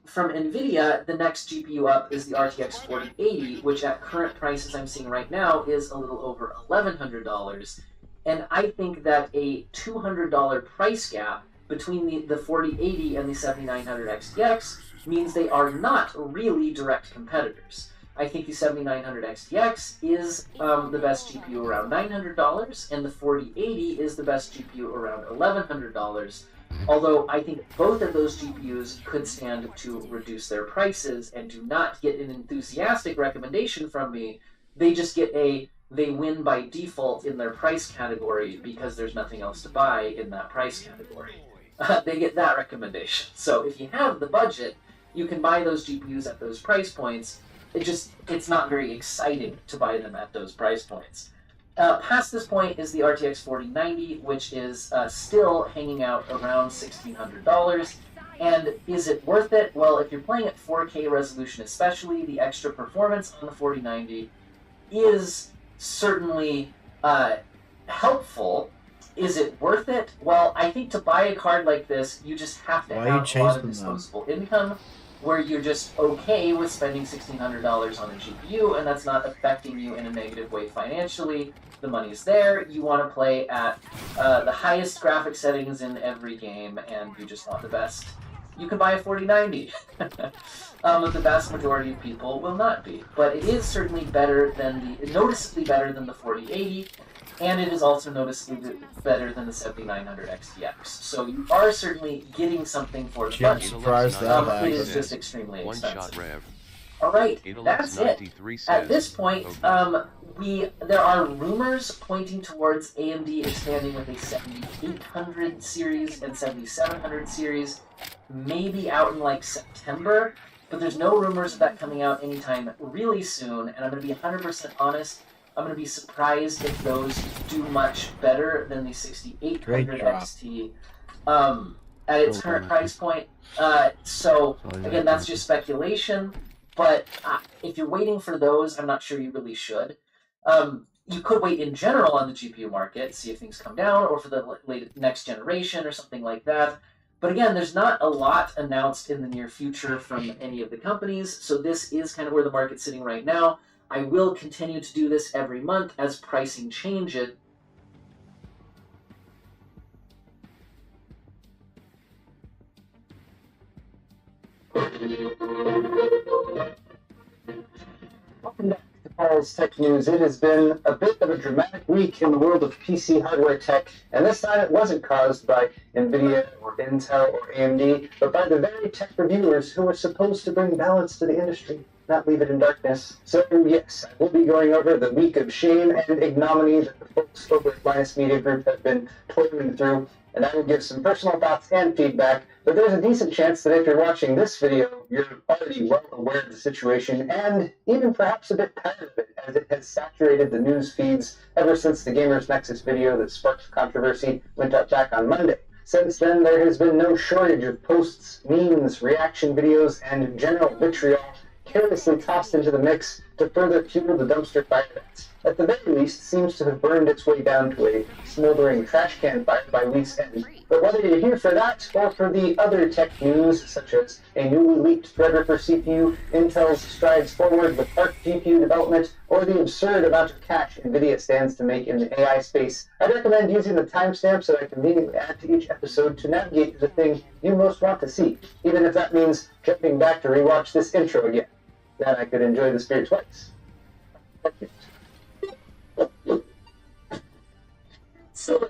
from NVIDIA, the next GPU up is the RTX 4080, which at current prices I'm seeing right now is a little over $1,100. And I think that a $200 price gap between the 4080 and the 7900 XTX means they are not really direct competitors. I think the 7900 XTX is the best GPU around $900, and the 4080 is the best GPU around $1,100. Although I think both of those GPUs could stand to reduce their prices and do not get an enthusiastic recommendation from me. They just get they win by default in their price category because there's nothing else to buy in that price category. They get that recommendation. So if you have the budget, you can buy those GPUs at those price points. It's not very exciting to buy them at those price points. Past this point is the RTX 4090, which is still hanging out around $1,600. And is it worth it? Well, if you're playing at 4K resolution especially, the extra performance on the 4090 is certainly helpful. Is it worth it? Well, I think to buy a card like this, you just have to have a lot of disposable income, where you're just okay with spending $1,600 on a GPU, and that's not affecting you in a negative way financially. The money's there, you want to play at the highest graphic settings in every game, and you just want the best. You can buy a 4090. The vast majority of people will not be. But it is certainly noticeably better than the 4080, and it is also noticeably better than the 7900 XTX. So you are certainly getting something for the budget. It is just extremely expensive. Alright, that's it. At this point, there are rumors pointing towards AMD expanding with a 7800 series and 7700 series, maybe out in like September, but there's no rumors of that coming out anytime really soon, and I'm going to be 100% honest, I'm going to be surprised if those do much better than the 6800 XT. at its current price point. So again, that's just speculation. But if you're waiting for those, I'm not sure you really should. You could wait in general on the GPU market, see if things come down, or for the next generation or something like that. But again, there's not a lot announced in the near future from any of the companies, so this is kind of where the market's sitting right now. I will continue to do this every month as pricing changes. Welcome back to Paul's Tech News. It has been a bit of a dramatic week in the world of PC hardware tech, and this time it wasn't caused by NVIDIA or Intel or AMD, but by the very tech reviewers who were supposed to bring balance to the industry, not leave it in darkness. So yes, I will be going over the week of shame and ignominy that the folks over at Linus Media Group have been toiling through, and I will give some personal thoughts and feedback. But there's a decent chance that if you're watching this video, you're already well aware of the situation, and even perhaps a bit tired of it, as it has saturated the news feeds ever since the Gamers Nexus video that sparked controversy went up back on Monday. Since then, there has been no shortage of posts, memes, reaction videos, and general vitriol carelessly tossed into the mix to further fuel the dumpster fire that, at the very least, seems to have burned its way down to a smoldering trash can fire by week's end. But whether you're here for that, or for the other tech news, such as a newly leaked Threadripper CPU, Intel's strides forward with ARC GPU development, or the absurd amount of cash NVIDIA stands to make in the AI space, I'd recommend using the timestamps that I conveniently add to each episode to navigate the thing you most want to see, even if that means jumping back to rewatch this intro again. Then I could enjoy the spirit twice. So,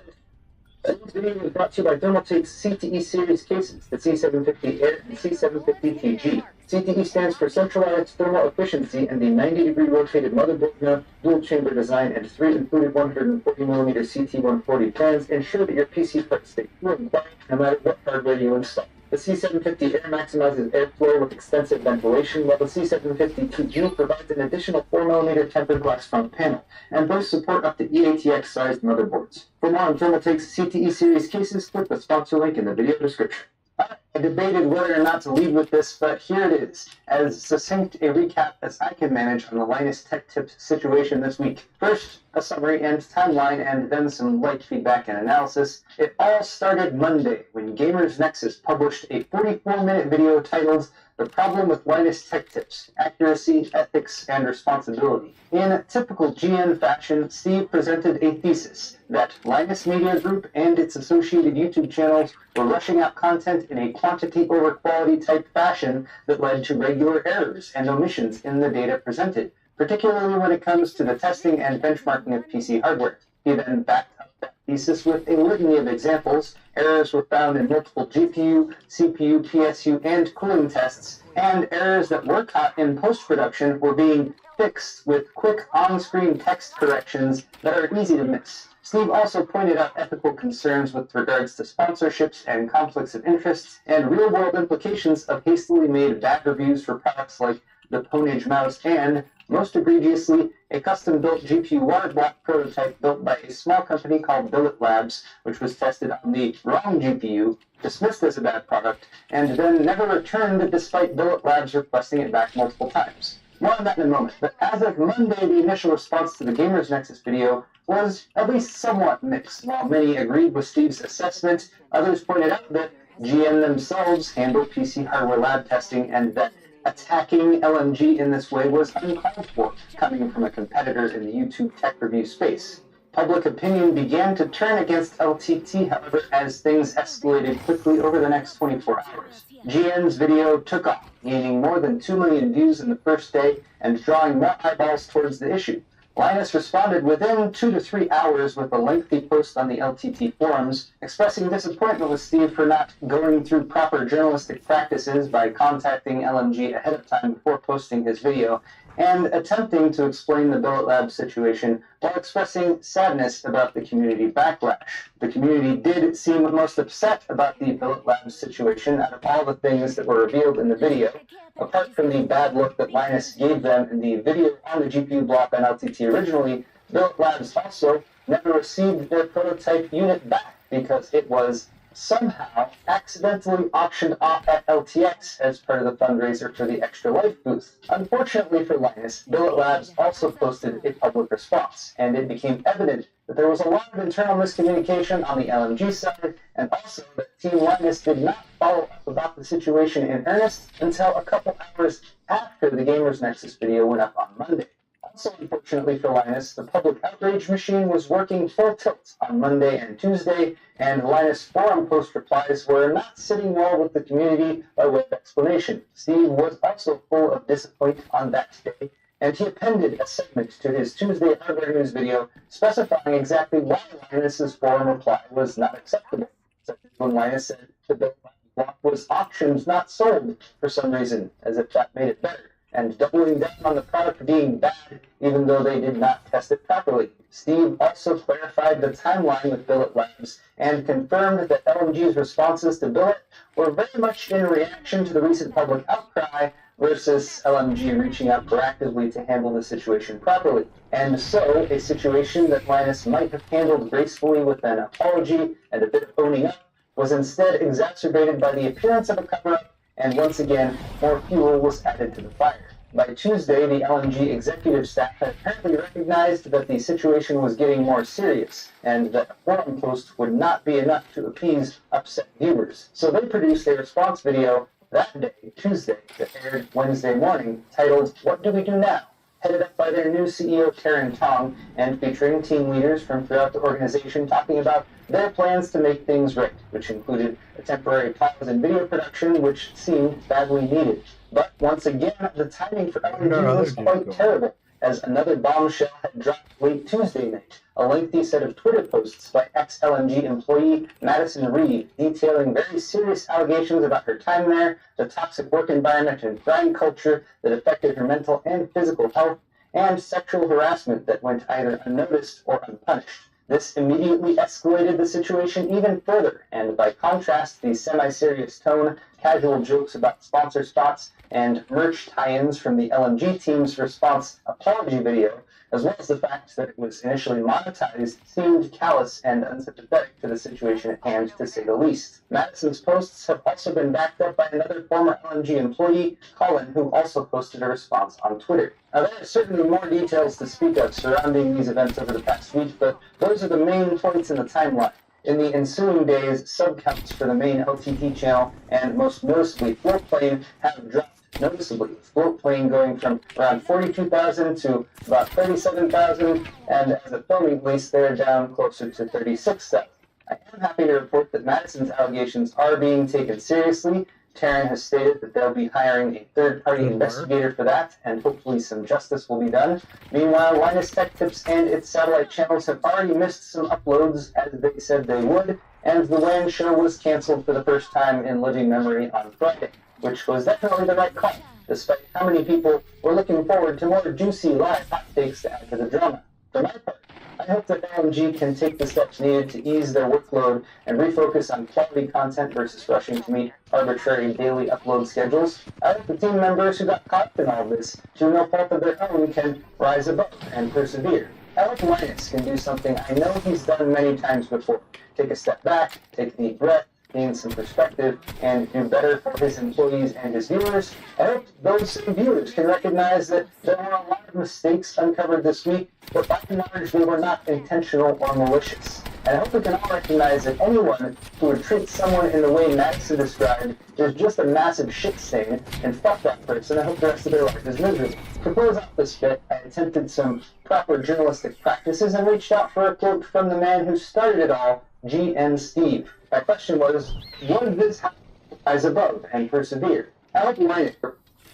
this video is brought to you by Thermaltake's CTE series cases, the C750 Air and C750TG. CTE stands for Centralized Thermal Efficiency, and the 90-degree rotated motherboard mount, dual-chamber design, and 3 included 140mm CT140 fans ensure that your PC parts stay cool and quiet no matter what hardware you install. The C750 Air maximizes airflow with extensive ventilation, while the C750TG provides an additional 4mm tempered glass front panel, and both support up to EATX-sized motherboards. For more on Thermaltake's CTE series cases, click the sponsor link in the video description. I debated whether or not to lead with this, but here it is, as succinct a recap as I can manage on the Linus Tech Tips situation this week. First, a summary and timeline, and then some light feedback and analysis. It all started Monday, when Gamers Nexus published a 44-minute video titled The Problem with Linus Tech Tips: Accuracy, Ethics, and Responsibility. In typical GN fashion, Steve presented a thesis that Linus Media Group and its associated YouTube channels were rushing out content in a quantity over quality type fashion that led to regular errors and omissions in the data presented, particularly when it comes to the testing and benchmarking of PC hardware. He then backed up that thesis with a litany of examples. Errors were found in multiple GPU, CPU, PSU, and cooling tests, and errors that were caught in post-production were being fixed with quick on-screen text corrections that are easy to miss. Steve also pointed out ethical concerns with regards to sponsorships and conflicts of interests, and real-world implications of hastily made bad reviews for products like the Ponage mouse and, most egregiously, a custom-built GPU water block prototype built by a small company called Billet Labs, which was tested on the wrong GPU, dismissed as a bad product, and then never returned despite Billet Labs requesting it back multiple times. More on that in a moment, but as of Monday, the initial response to the Gamers Nexus video was at least somewhat mixed. While many agreed with Steve's assessment, others pointed out that GN themselves handle PC hardware lab testing and that attacking LMG in this way was uncalled for, coming from a competitor in the YouTube tech review space. Public opinion began to turn against LTT, however, as things escalated quickly over the next 24 hours. GN's video took off, gaining more than 2 million views in the first day and drawing more eyeballs towards the issue. Linus responded within 2 to 3 hours with a lengthy post on the LTT forums, expressing disappointment with Steve for not going through proper journalistic practices by contacting LMG ahead of time before posting his video, and attempting to explain the Billet Labs situation while expressing sadness about the community backlash. The community did seem most upset about the Billet Labs situation out of all the things that were revealed in the video, apart from the bad look that Linus gave them in the video on the GPU block on LTT originally. Billet Labs also never received their prototype unit back because it was somehow accidentally auctioned off at LTX as part of the fundraiser for the Extra Life booth. Unfortunately for Linus, Billet Labs also posted a public response, and it became evident that there was a lot of internal miscommunication on the LMG side, and also that Team Linus did not follow up about the situation in earnest until a couple hours after the Gamers Nexus video went up on Monday. Also, unfortunately for Linus, the public outrage machine was working full tilt on Monday and Tuesday, and Linus forum post replies were not sitting well with the community by way of explanation. Steve was also full of disappointment on that day, and he appended a segment to his Tuesday Hardware News video specifying exactly why Linus's forum reply was not acceptable, such as when Linus said the block was auctioned, not sold, for some reason, as if that made it better, and doubling down on the product being bad even though they did not test it properly. Steve also clarified the timeline with Billet Labs and confirmed that LMG's responses to Billet were very much in reaction to the recent public outcry versus LMG reaching out proactively to handle the situation properly. And so, a situation that Linus might have handled gracefully with an apology and a bit of owning up was instead exacerbated by the appearance of a cover-up, and once again, more fuel was added to the fire. By Tuesday, the LMG executive staff had apparently recognized that the situation was getting more serious, and that a forum post would not be enough to appease upset viewers. So they produced a response video that day, Tuesday, that aired Wednesday morning, titled, "What Do We Do Now?" headed up by their new CEO, Karen Tong, and featuring team leaders from throughout the organization talking about their plans to make things right, which included a temporary pause in video production, which seemed badly needed. But once again, the timing for LMG was quite terrible, as another bombshell had dropped late Tuesday night, a lengthy set of Twitter posts by ex-LMG employee Madison Reed detailing very serious allegations about her time there, the toxic work environment and grind culture that affected her mental and physical health, and sexual harassment that went either unnoticed or unpunished. This immediately escalated the situation even further, and by contrast, the semi-serious tone, casual jokes about sponsor spots, and merch tie-ins from the LMG team's response apology video, as well as the fact that it was initially monetized, seemed callous and unsympathetic to the situation at hand, to say the least. Madison's posts have also been backed up by another former LMG employee, Colin, who also posted a response on Twitter. Now, there are certainly more details to speak of surrounding these events over the past week, but those are the main points in the timeline. In the ensuing days, sub-counts for the main LTT channel, and most noticeably Floatplane, have dropped noticeably, with Floatplane going from around 42,000 to about 37,000, and as a filming release, they're down closer to 36,000. I am happy to report that Madison's allegations are being taken seriously. Terran has stated that they'll be hiring a third-party investigator for that, and hopefully some justice will be done. Meanwhile, Linus Tech Tips and its satellite channels have already missed some uploads, as they said they would, and the WAN show was canceled for the first time in living memory on Friday, which was definitely the right call, despite how many people were looking forward to more juicy live hot takes to add to the drama. For my part, I hope that LMG can take the steps needed to ease their workload and refocus on quality content versus rushing to meet arbitrary daily upload schedules. I hope the team members who got caught in all this, through no fault of their own, can rise above and persevere. I hope Linus can do something I know he's done many times before. Take a step back, take a deep breath, gain some perspective, and do better for his employees and his viewers. I hope those same viewers can recognize that there were a lot of mistakes uncovered this week, but by and large they were not intentional or malicious. And I hope we can all recognize that anyone who would treat someone in the way Madison described is just a massive shit stain, and fuck that person. I hope the rest of their life is miserable. To close out this bit, I attempted some proper journalistic practices and reached out for a quote from the man who started it all, GN Steve. My question was this happen? Rise above and persevere? I hope you mind it.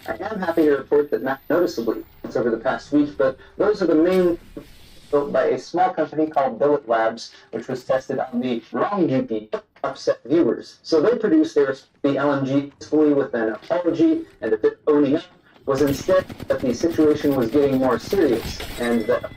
I am happy to report that not noticeably it's over the past week, but those are the main built by a small company called Billet Labs, which was tested on the wrong GP, upset viewers. So they produced the LMG fully with an apology and a bit owning up, was instead that the situation was getting more serious, and that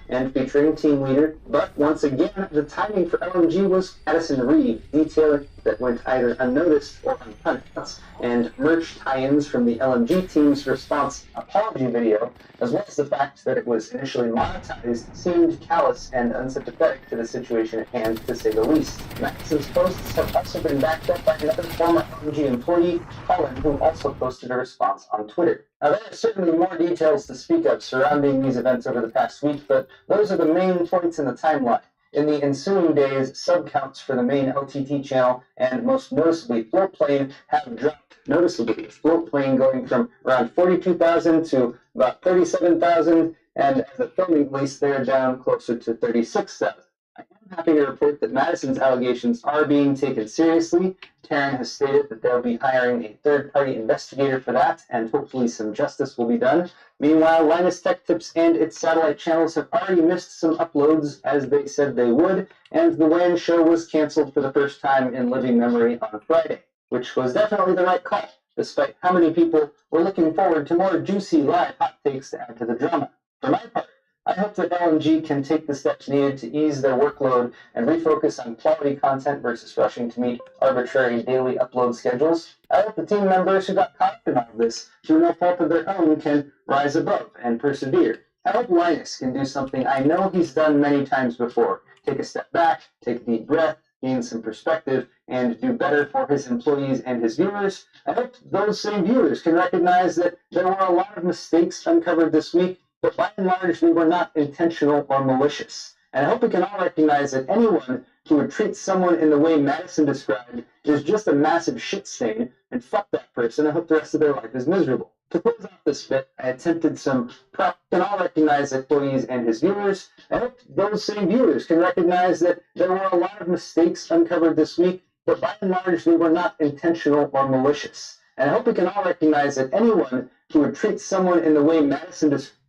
and featuring team leader. But once again, the timing for LMG was Addison Reed, detailing that went either unnoticed or unpunished, and merch tie-ins from the LMG team's response apology video, as well as the fact that it was initially monetized, seemed callous and unsympathetic to the situation at hand, to say the least. Madison's posts have also been backed up by another former LMG employee, Colin, who also posted a response on Twitter. Now, there are certainly more details to speak of surrounding these events over the past week, but those are the main points in the timeline. In the ensuing days, sub counts for the main LTT channel, and most noticeably Floatplane, have dropped noticeably. Floatplane going from around 42,000 to about 37,000, and as a filming release, they're down closer to 36,000. I am happy to report that Madison's allegations are being taken seriously. Terran has stated that they'll be hiring a third-party investigator for that, and hopefully some justice will be done. Meanwhile, Linus Tech Tips and its satellite channels have already missed some uploads, as they said they would, and the WAN show was canceled for the first time in living memory on Friday, which was definitely the right call, despite how many people were looking forward to more juicy live hot takes to add to the drama. For my part, I hope that LMG can take the steps needed to ease their workload and refocus on quality content versus rushing to meet arbitrary daily upload schedules. I hope the team members who got caught up in all this, through no fault of their own, can rise above and persevere. I hope Linus can do something I know he's done many times before. Take a step back, take a deep breath, gain some perspective, and do better for his employees and his viewers. I hope those same viewers can recognize that there were a lot of mistakes uncovered this week, but by and large, they were not intentional or malicious. And I hope we can all recognize that anyone who would treat someone in the way Madison described is just a massive shit stain, and fuck that person. I hope the rest of their life is miserable. To close off this bit, I attempted some prep. Can all recognize employees and his viewers. I hope those same viewers can recognize that there were a lot of mistakes uncovered this week, but by and large, they were not intentional or malicious. And I hope we can all recognize that anyone who would treat someone in the way Madison described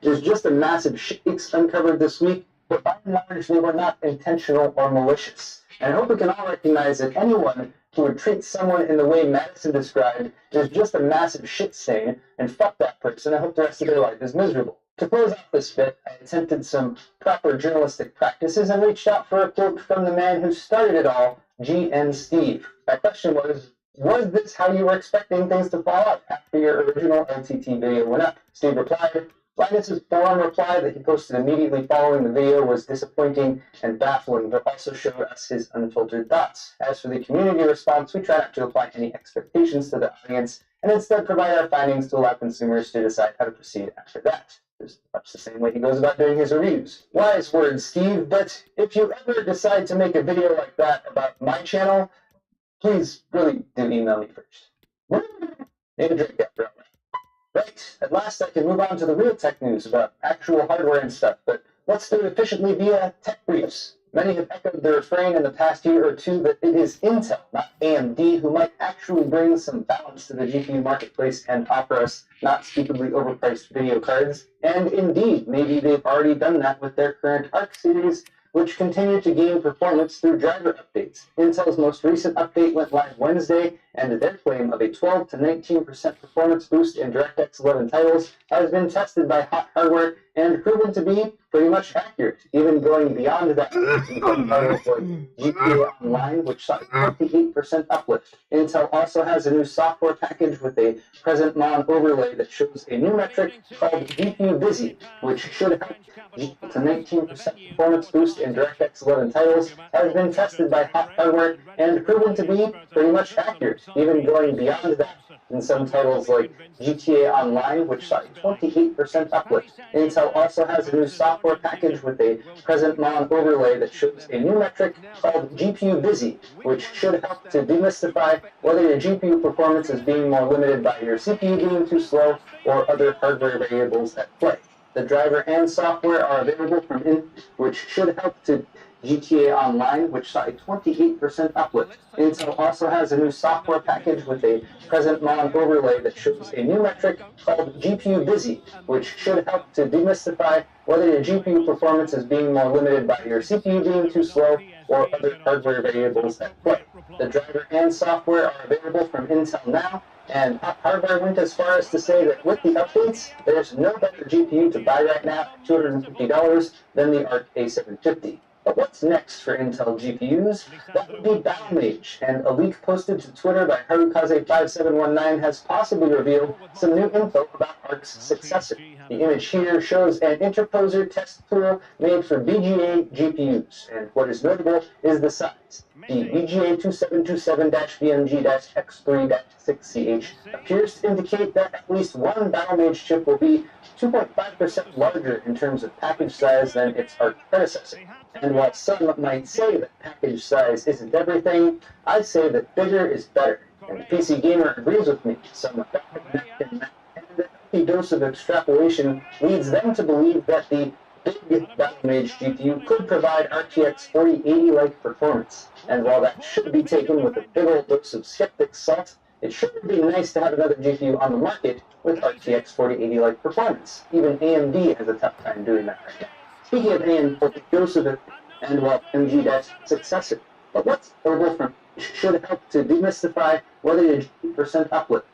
is just a massive shakes uncovered this week, but by and large, they were not intentional or malicious. And I hope we can all recognize that anyone who would treat someone in the way Madison described is just a massive shit stain, and fuck that person. I hope the rest of their life is miserable. To close off this bit, I attempted some proper journalistic practices and reached out for a quote from the man who started it all, GN Steve. My question was this how you were expecting things to fall out after your original LTT video went up? Steve replied, Linus's forum reply that he posted immediately following the video was disappointing and baffling, but also showed us his unfiltered thoughts. As for the community response, we try not to apply any expectations to the audience, and instead provide our findings to allow consumers to decide how to proceed after that. Much the same way he goes about doing his reviews. Wise words, Steve, but if you ever decide to make a video like that about my channel, please really do email me first. Need a drink after all. Right, at last I can move on to the real tech news about actual hardware and stuff, but let's do it efficiently via tech briefs. Many have echoed the refrain in the past year or two that it is Intel, not AMD, who might actually bring some balance to the GPU marketplace and offer us not stupidly overpriced video cards. And indeed, maybe they've already done that with their current Arc series, which continue to gain performance through driver updates. Intel's most recent update went live Wednesday, and their claim of a 12 to 19% performance boost in DirectX 11 titles has been tested by hot hardware and proven to be pretty much accurate, even going beyond that in some titles like GTA Online, which saw a 28% uplift. Intel also has a new software package with a present mon overlay that shows a new metric called GPU Busy, which should help to 19% performance boost in DirectX 11 titles, has been tested by hot hardware and proven to be pretty much accurate, even going beyond that in some titles like GTA Online, which saw a 28% uplift. Intel also has a new software package with a present mon overlay that shows a new metric called GPU Busy, which should help to demystify whether your GPU performance is being more limited by your CPU being too slow or other hardware variables at play. The driver and software are available from which should help to GTA Online, which saw a 28% uplift. Intel also has a new software package with a present mon overlay that shows a new metric called GPU Busy, which should help to demystify whether your GPU performance is being more limited by your CPU being too slow or other hardware variables at play. The driver and software are available from Intel now, and hardware went as far as to say that with the updates, there's no better GPU to buy right now at $250 than the Arc A750. But what's next for Intel GPUs? That would be Battlemage, and a leak posted to Twitter by Harukaze5719 has possibly revealed some new info about Arc's successor. The image here shows an interposer test tool made for VGA GPUs, and what is notable is the size. The VGA 2727-BMG-X3-6CH appears to indicate that at least one Battlemage chip will be 2.5% larger in terms of package size than its Arc predecessor. And while some might say that package size isn't everything, I say that bigger is better. And the PC Gamer agrees with me. Some and a dose of extrapolation leads them to believe that the big Battlemage GPU could provide RTX 4080-like performance. And while that should be taken with a big old dose of skeptic salt, it sure would be nice to have another GPU on the market with RTX 4080-like performance. Even AMD has a tough time doing that right now. Speaking of AMD, Joseph and MG-Dash successor. But what's notable from should help to demystify whether the 8% uplift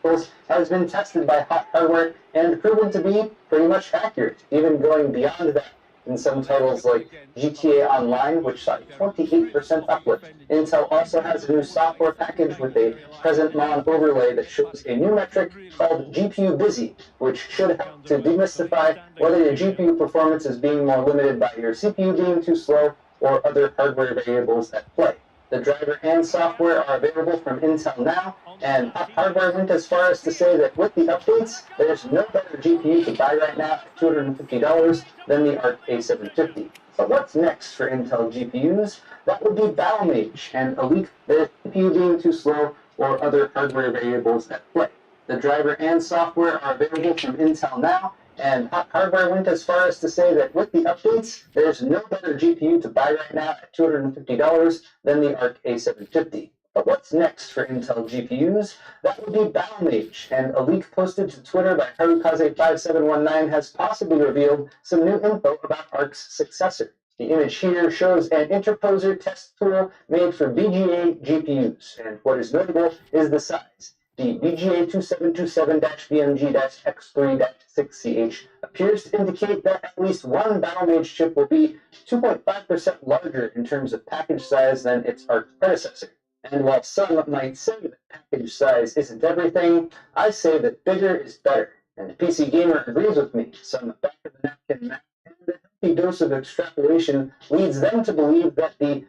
has been tested by hot hardware and proven to be pretty much accurate, even going beyond that in some titles like GTA Online, which saw a 28% uplift. Intel also has a new software package with a present mon overlay that shows a new metric called GPU Busy, which should help to demystify whether your GPU performance is being more limited by your CPU being too slow or other hardware variables at play. The driver and software are available from Intel now, and hardware went as far as to say that with the updates, there's no better GPU to buy right now at $250 than the Arc A750. But what's next for Intel GPUs? That would be Battlemage, and a leak their CPU being too slow or other hardware variables at play. The driver and software are available from Intel now, and hardware went as far as to say that with the updates, there's no better GPU to buy right now at $250 than the Arc A750. But what's next for Intel GPUs? That would be Battlemage, and a leak posted to Twitter by Harukaze5719 has possibly revealed some new info about Arc's successor. The image here shows an interposer test tool made for VGA GPUs, and what is notable is the size. The VGA 2727-BMG-X3-6CH appears to indicate that at least one Battlemage chip will be 2.5% larger in terms of package size than its Arc predecessor. And while some might say that package size isn't everything, I say that bigger is better. And PC Gamer agrees with me. Some back-of-the-napkin math and a healthy dose of extrapolation leads them to believe that the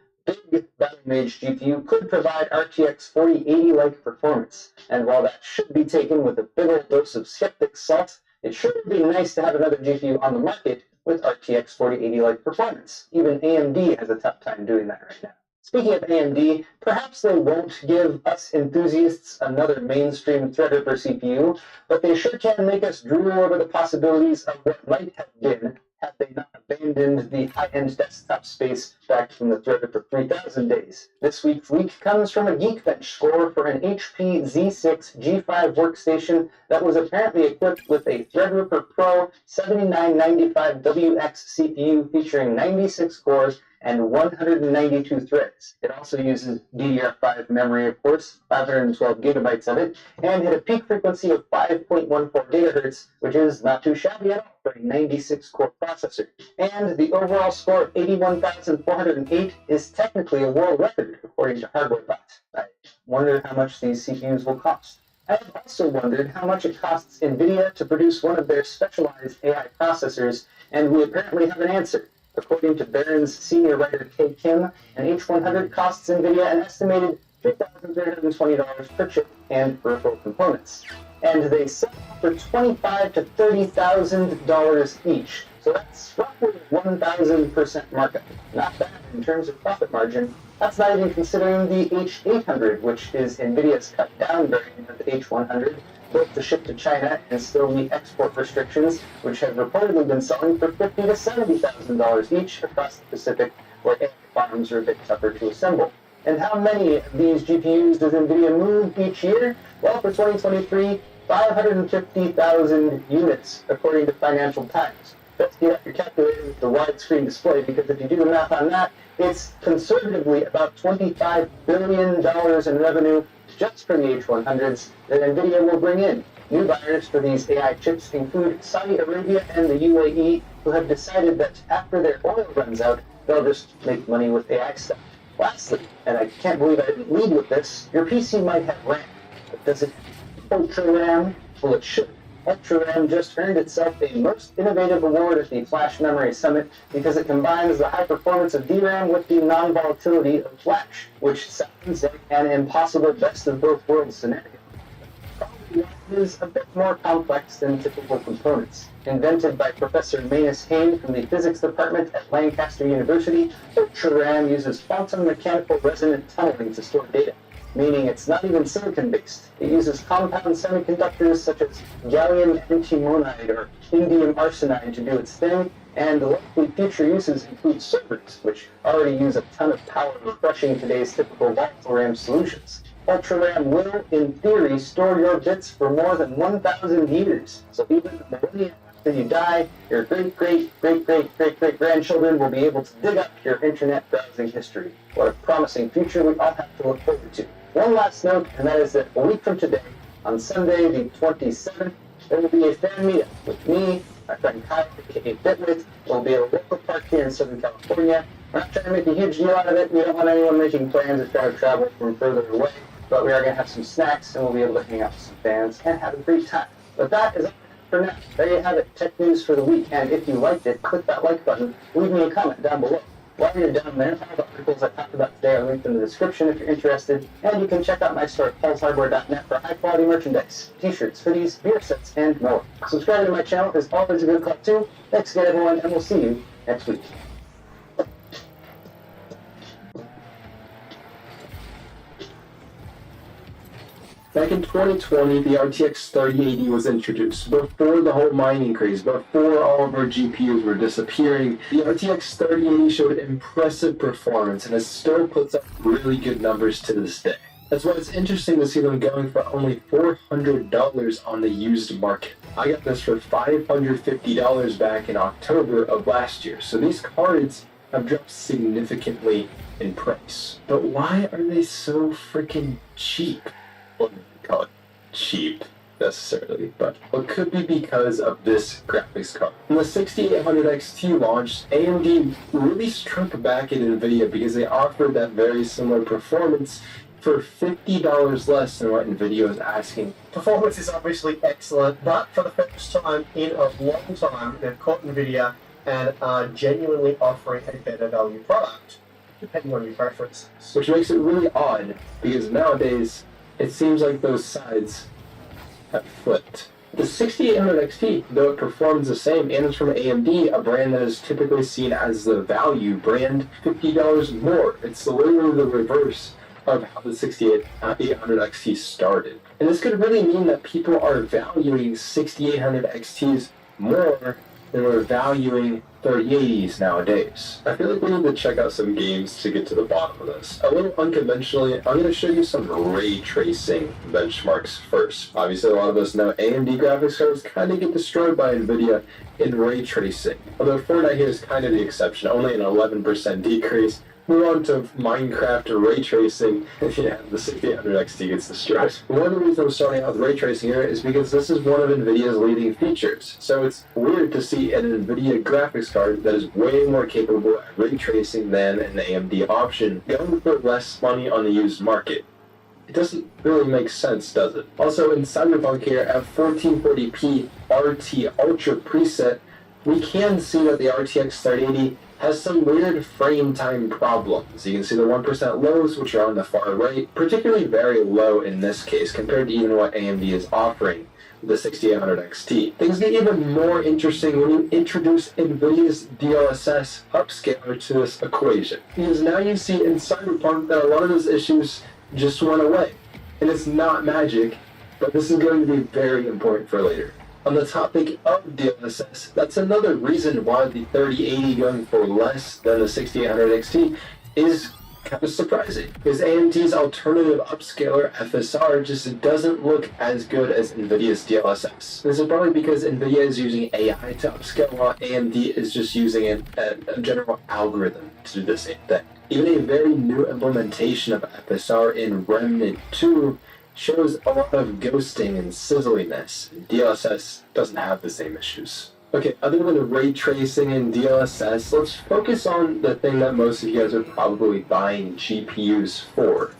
big Battlemage GPU could provide RTX 4080-like performance. And while that should be taken with a big old dose of skeptic salt, it sure would be nice to have another GPU on the market with RTX 4080-like performance. Even AMD has a tough time doing that right now. Speaking of AMD, perhaps they won't give us enthusiasts another mainstream Threadripper CPU, but they sure can make us drool over the possibilities of what might have been had they not abandoned the high-end desktop space back from the Threadripper 3000 days. This week's leak comes from a Geekbench score for an HP Z6 G5 workstation that was apparently equipped with a Threadripper Pro 7995WX CPU featuring 96 cores and 192 threads. It also uses DDR5 memory, of course, 512 gigabytes of it, and had a peak frequency of 5.14 gigahertz, which is not too shabby at all for a 96-core processor. And the overall score of 81,408 is technically a world record, according to HardwareBot. I wonder how much these CPUs will cost. I have also wondered how much it costs NVIDIA to produce one of their specialized AI processors, and we apparently have an answer. According to Barron's senior writer Kay Kim, an H100 costs NVIDIA an estimated $3,320 per chip and peripheral components. And they sell for $25,000 to $30,000 each. So that's roughly 1,000% markup. Not bad in terms of profit margin. That's not even considering the H800, which is NVIDIA's cut-down variant of the H100, built to ship to China and still meet export restrictions, which have reportedly been selling for $50,000 to $70,000 each across the Pacific, where AI farms are a bit tougher to assemble. And how many of these GPUs does NVIDIA move each year? Well, for 2023, 550,000 units, according to Financial Times. Let's get out your calculator with the widescreen display, because if you do the math on that, it's conservatively about $25 billion in revenue just for the H100s that NVIDIA will bring in. New buyers for these AI chips include Saudi Arabia and the UAE, who have decided that after their oil runs out, they'll just make money with AI stuff. Lastly, and I can't believe I didn't lead with this, your PC might have RAM, but does it have Ultra RAM? Well, it should. Ultra RAM just earned itself a Most Innovative Award at the Flash Memory Summit because it combines the high performance of DRAM with the non-volatility of Flash, which sounds like an impossible best of both worlds scenario. Probably is a bit more complex than typical components. Invented by Professor Manus Hain from the physics department at Lancaster University, Ultra RAM uses quantum mechanical resonant tunneling to store data, meaning it's not even silicon-based. It uses compound semiconductors such as gallium antimonide or indium arsenide to do its thing, and the likely future uses include servers, which already use a ton of power, crushing today's typical volatile RAM solutions. Ultra RAM will, in theory, store your bits for more than 1,000 years, so even a millennia after you die, your great-great-great-great-great-great-grandchildren will be able to dig up your internet browsing history. What a promising future we all have to look forward to. One last note, and that is that a week from today, on Sunday the 27th, there will be a fan meetup with me, my friend Kyle, aka Bitwit. We'll be at a local park here in Southern California. We're not trying to make a huge deal out of it. We don't want anyone making plans to try to travel from further away, but we are going to have some snacks, and we'll be able to hang out with some fans and have a great time. But that is all for now. There you have it, tech news for the week, and if you liked it, click that like button, leave me a comment down below. While you're down there, all the articles I talked about today are linked in the description if you're interested, and you can check out my store at paulshardware.net for high-quality merchandise, t-shirts, hoodies, beer sets, and more. Subscribing to my channel is always a good call too. Thanks again, everyone, and we'll see you next week. Back in 2020, the RTX 3080 was introduced. Before the whole mining craze, before all of our GPUs were disappearing, the RTX 3080 showed impressive performance and it still puts up really good numbers to this day. That's why it's interesting to see them going for only $400 on the used market. I got this for $550 back in October of last year, so these cards have dropped significantly in price. But why are they so freaking cheap? Well, call it cheap necessarily, but it could be because of this graphics card. When the 6800 XT launched, AMD really struck back at NVIDIA because they offered that very similar performance for $50 less than what NVIDIA was asking. Performance is obviously excellent, but for the first time in a long time, they've caught NVIDIA and are genuinely offering a better value product, depending on your preferences. Which makes it really odd, because nowadays, it seems like those sides have flipped. The 6800 XT, though it performs the same and is from AMD, a brand that is typically seen as the value brand, $50 more. It's literally the reverse of how the 6800 XT started. And this could really mean that people are valuing 6800 XTs more than we're valuing 3080s nowadays. I feel like we need to check out some games to get to the bottom of this. A little unconventionally, I'm going to show you some ray tracing benchmarks first. Obviously, a lot of us know AMD graphics cards kind of get destroyed by NVIDIA in ray tracing. Although Fortnite here is kind of the exception, only an 11% decrease. Move on to Minecraft ray tracing. Yeah, the 6800 XT gets destroyed. One of the reasons I'm starting out with ray tracing here is because this is one of NVIDIA's leading features. So it's weird to see an NVIDIA graphics card that is way more capable at ray tracing than an AMD option going for less money on the used market. It doesn't really make sense, does it? Also, in Cyberpunk here, at 1440p RT Ultra preset, we can see that the RTX 3080 has some weird frame time problems. You can see the 1% lows, which are on the far right, particularly very low in this case, compared to even what AMD is offering with the 6800 XT. Things get even more interesting when you introduce NVIDIA's DLSS upscaler to this equation. Because now you see in Cyberpunk that a lot of those issues just went away. And it's not magic, but this is going to be very important for later. On the topic of DLSS, that's another reason why the 3080 going for less than the 6800 XT is kind of surprising. Because AMD's alternative upscaler FSR just doesn't look as good as NVIDIA's DLSS. This is probably because NVIDIA is using AI to upscale while AMD is just using a general algorithm to do the same thing. Even a very new implementation of FSR in Remnant 2 shows a lot of ghosting and sizzliness. DLSS doesn't have the same issues. Okay, other than ray tracing and DLSS, let's focus on the thing that most of you guys are probably buying GPUs for,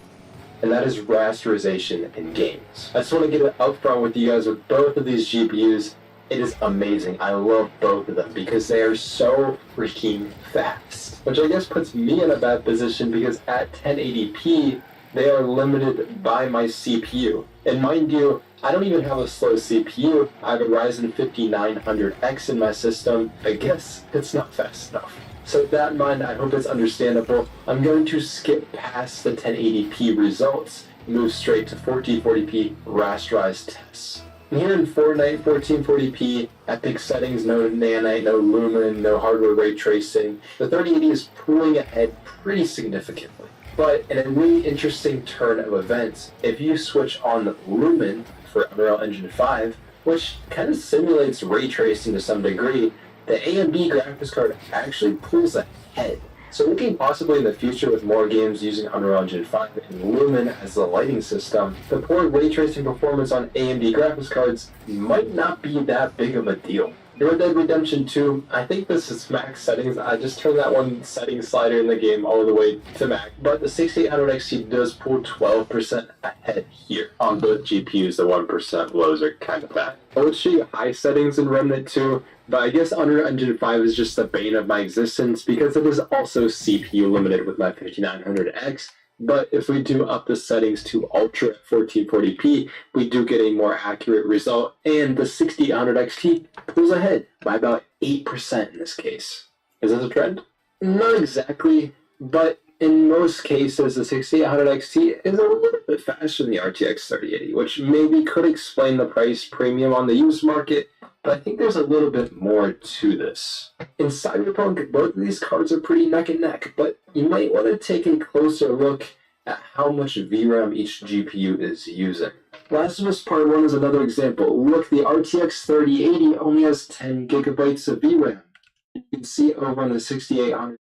and that is rasterization in games. I just want to get it up front with you guys with both of these GPUs. It is amazing. I love both of them because they are so freaking fast. Which I guess puts me in a bad position because at 1080p, they are limited by my CPU. And mind you, I don't even have a slow CPU. I have a Ryzen 5900X in my system. I guess it's not fast enough. So with that in mind, I hope it's understandable. I'm going to skip past the 1080p results, move straight to 1440p rasterized tests. And here in Fortnite 1440p, epic settings, no nanite, no lumen, no hardware ray tracing, the 3080 is pulling ahead pretty significantly. But in a really interesting turn of events, if you switch on Lumen for Unreal Engine 5, which kind of simulates ray tracing to some degree, the AMD graphics card actually pulls ahead. So looking possibly in the future with more games using Unreal Engine 5 and Lumen as the lighting system, the poor ray tracing performance on AMD graphics cards might not be that big of a deal. Red Dead Redemption 2, I think this is max settings. I just turned that one setting slider in the game all the way to max. But the 6800 XT does pull 12% ahead here. On both GPUs, the 1% lows are kind of bad. I would show you high settings in Remnant 2, but I guess Unreal Engine 5 is just the bane of my existence because it is also CPU limited with my 5900X. But if we do up the settings to Ultra at 1440p, we do get a more accurate result, and the 6800 XT pulls ahead by about 8% in this case. Is this a trend? Not exactly, but in most cases, the 6800 XT is a little bit faster than the RTX 3080, which maybe could explain the price premium on the used market, but I think there's a little bit more to this. In Cyberpunk, both of these cards are pretty neck and neck, but you might want to take a closer look at how much VRAM each GPU is using. Last of Us Part 1 is another example. Look, the RTX 3080 only has 10 gigabytes of VRAM. You can see over on the 6800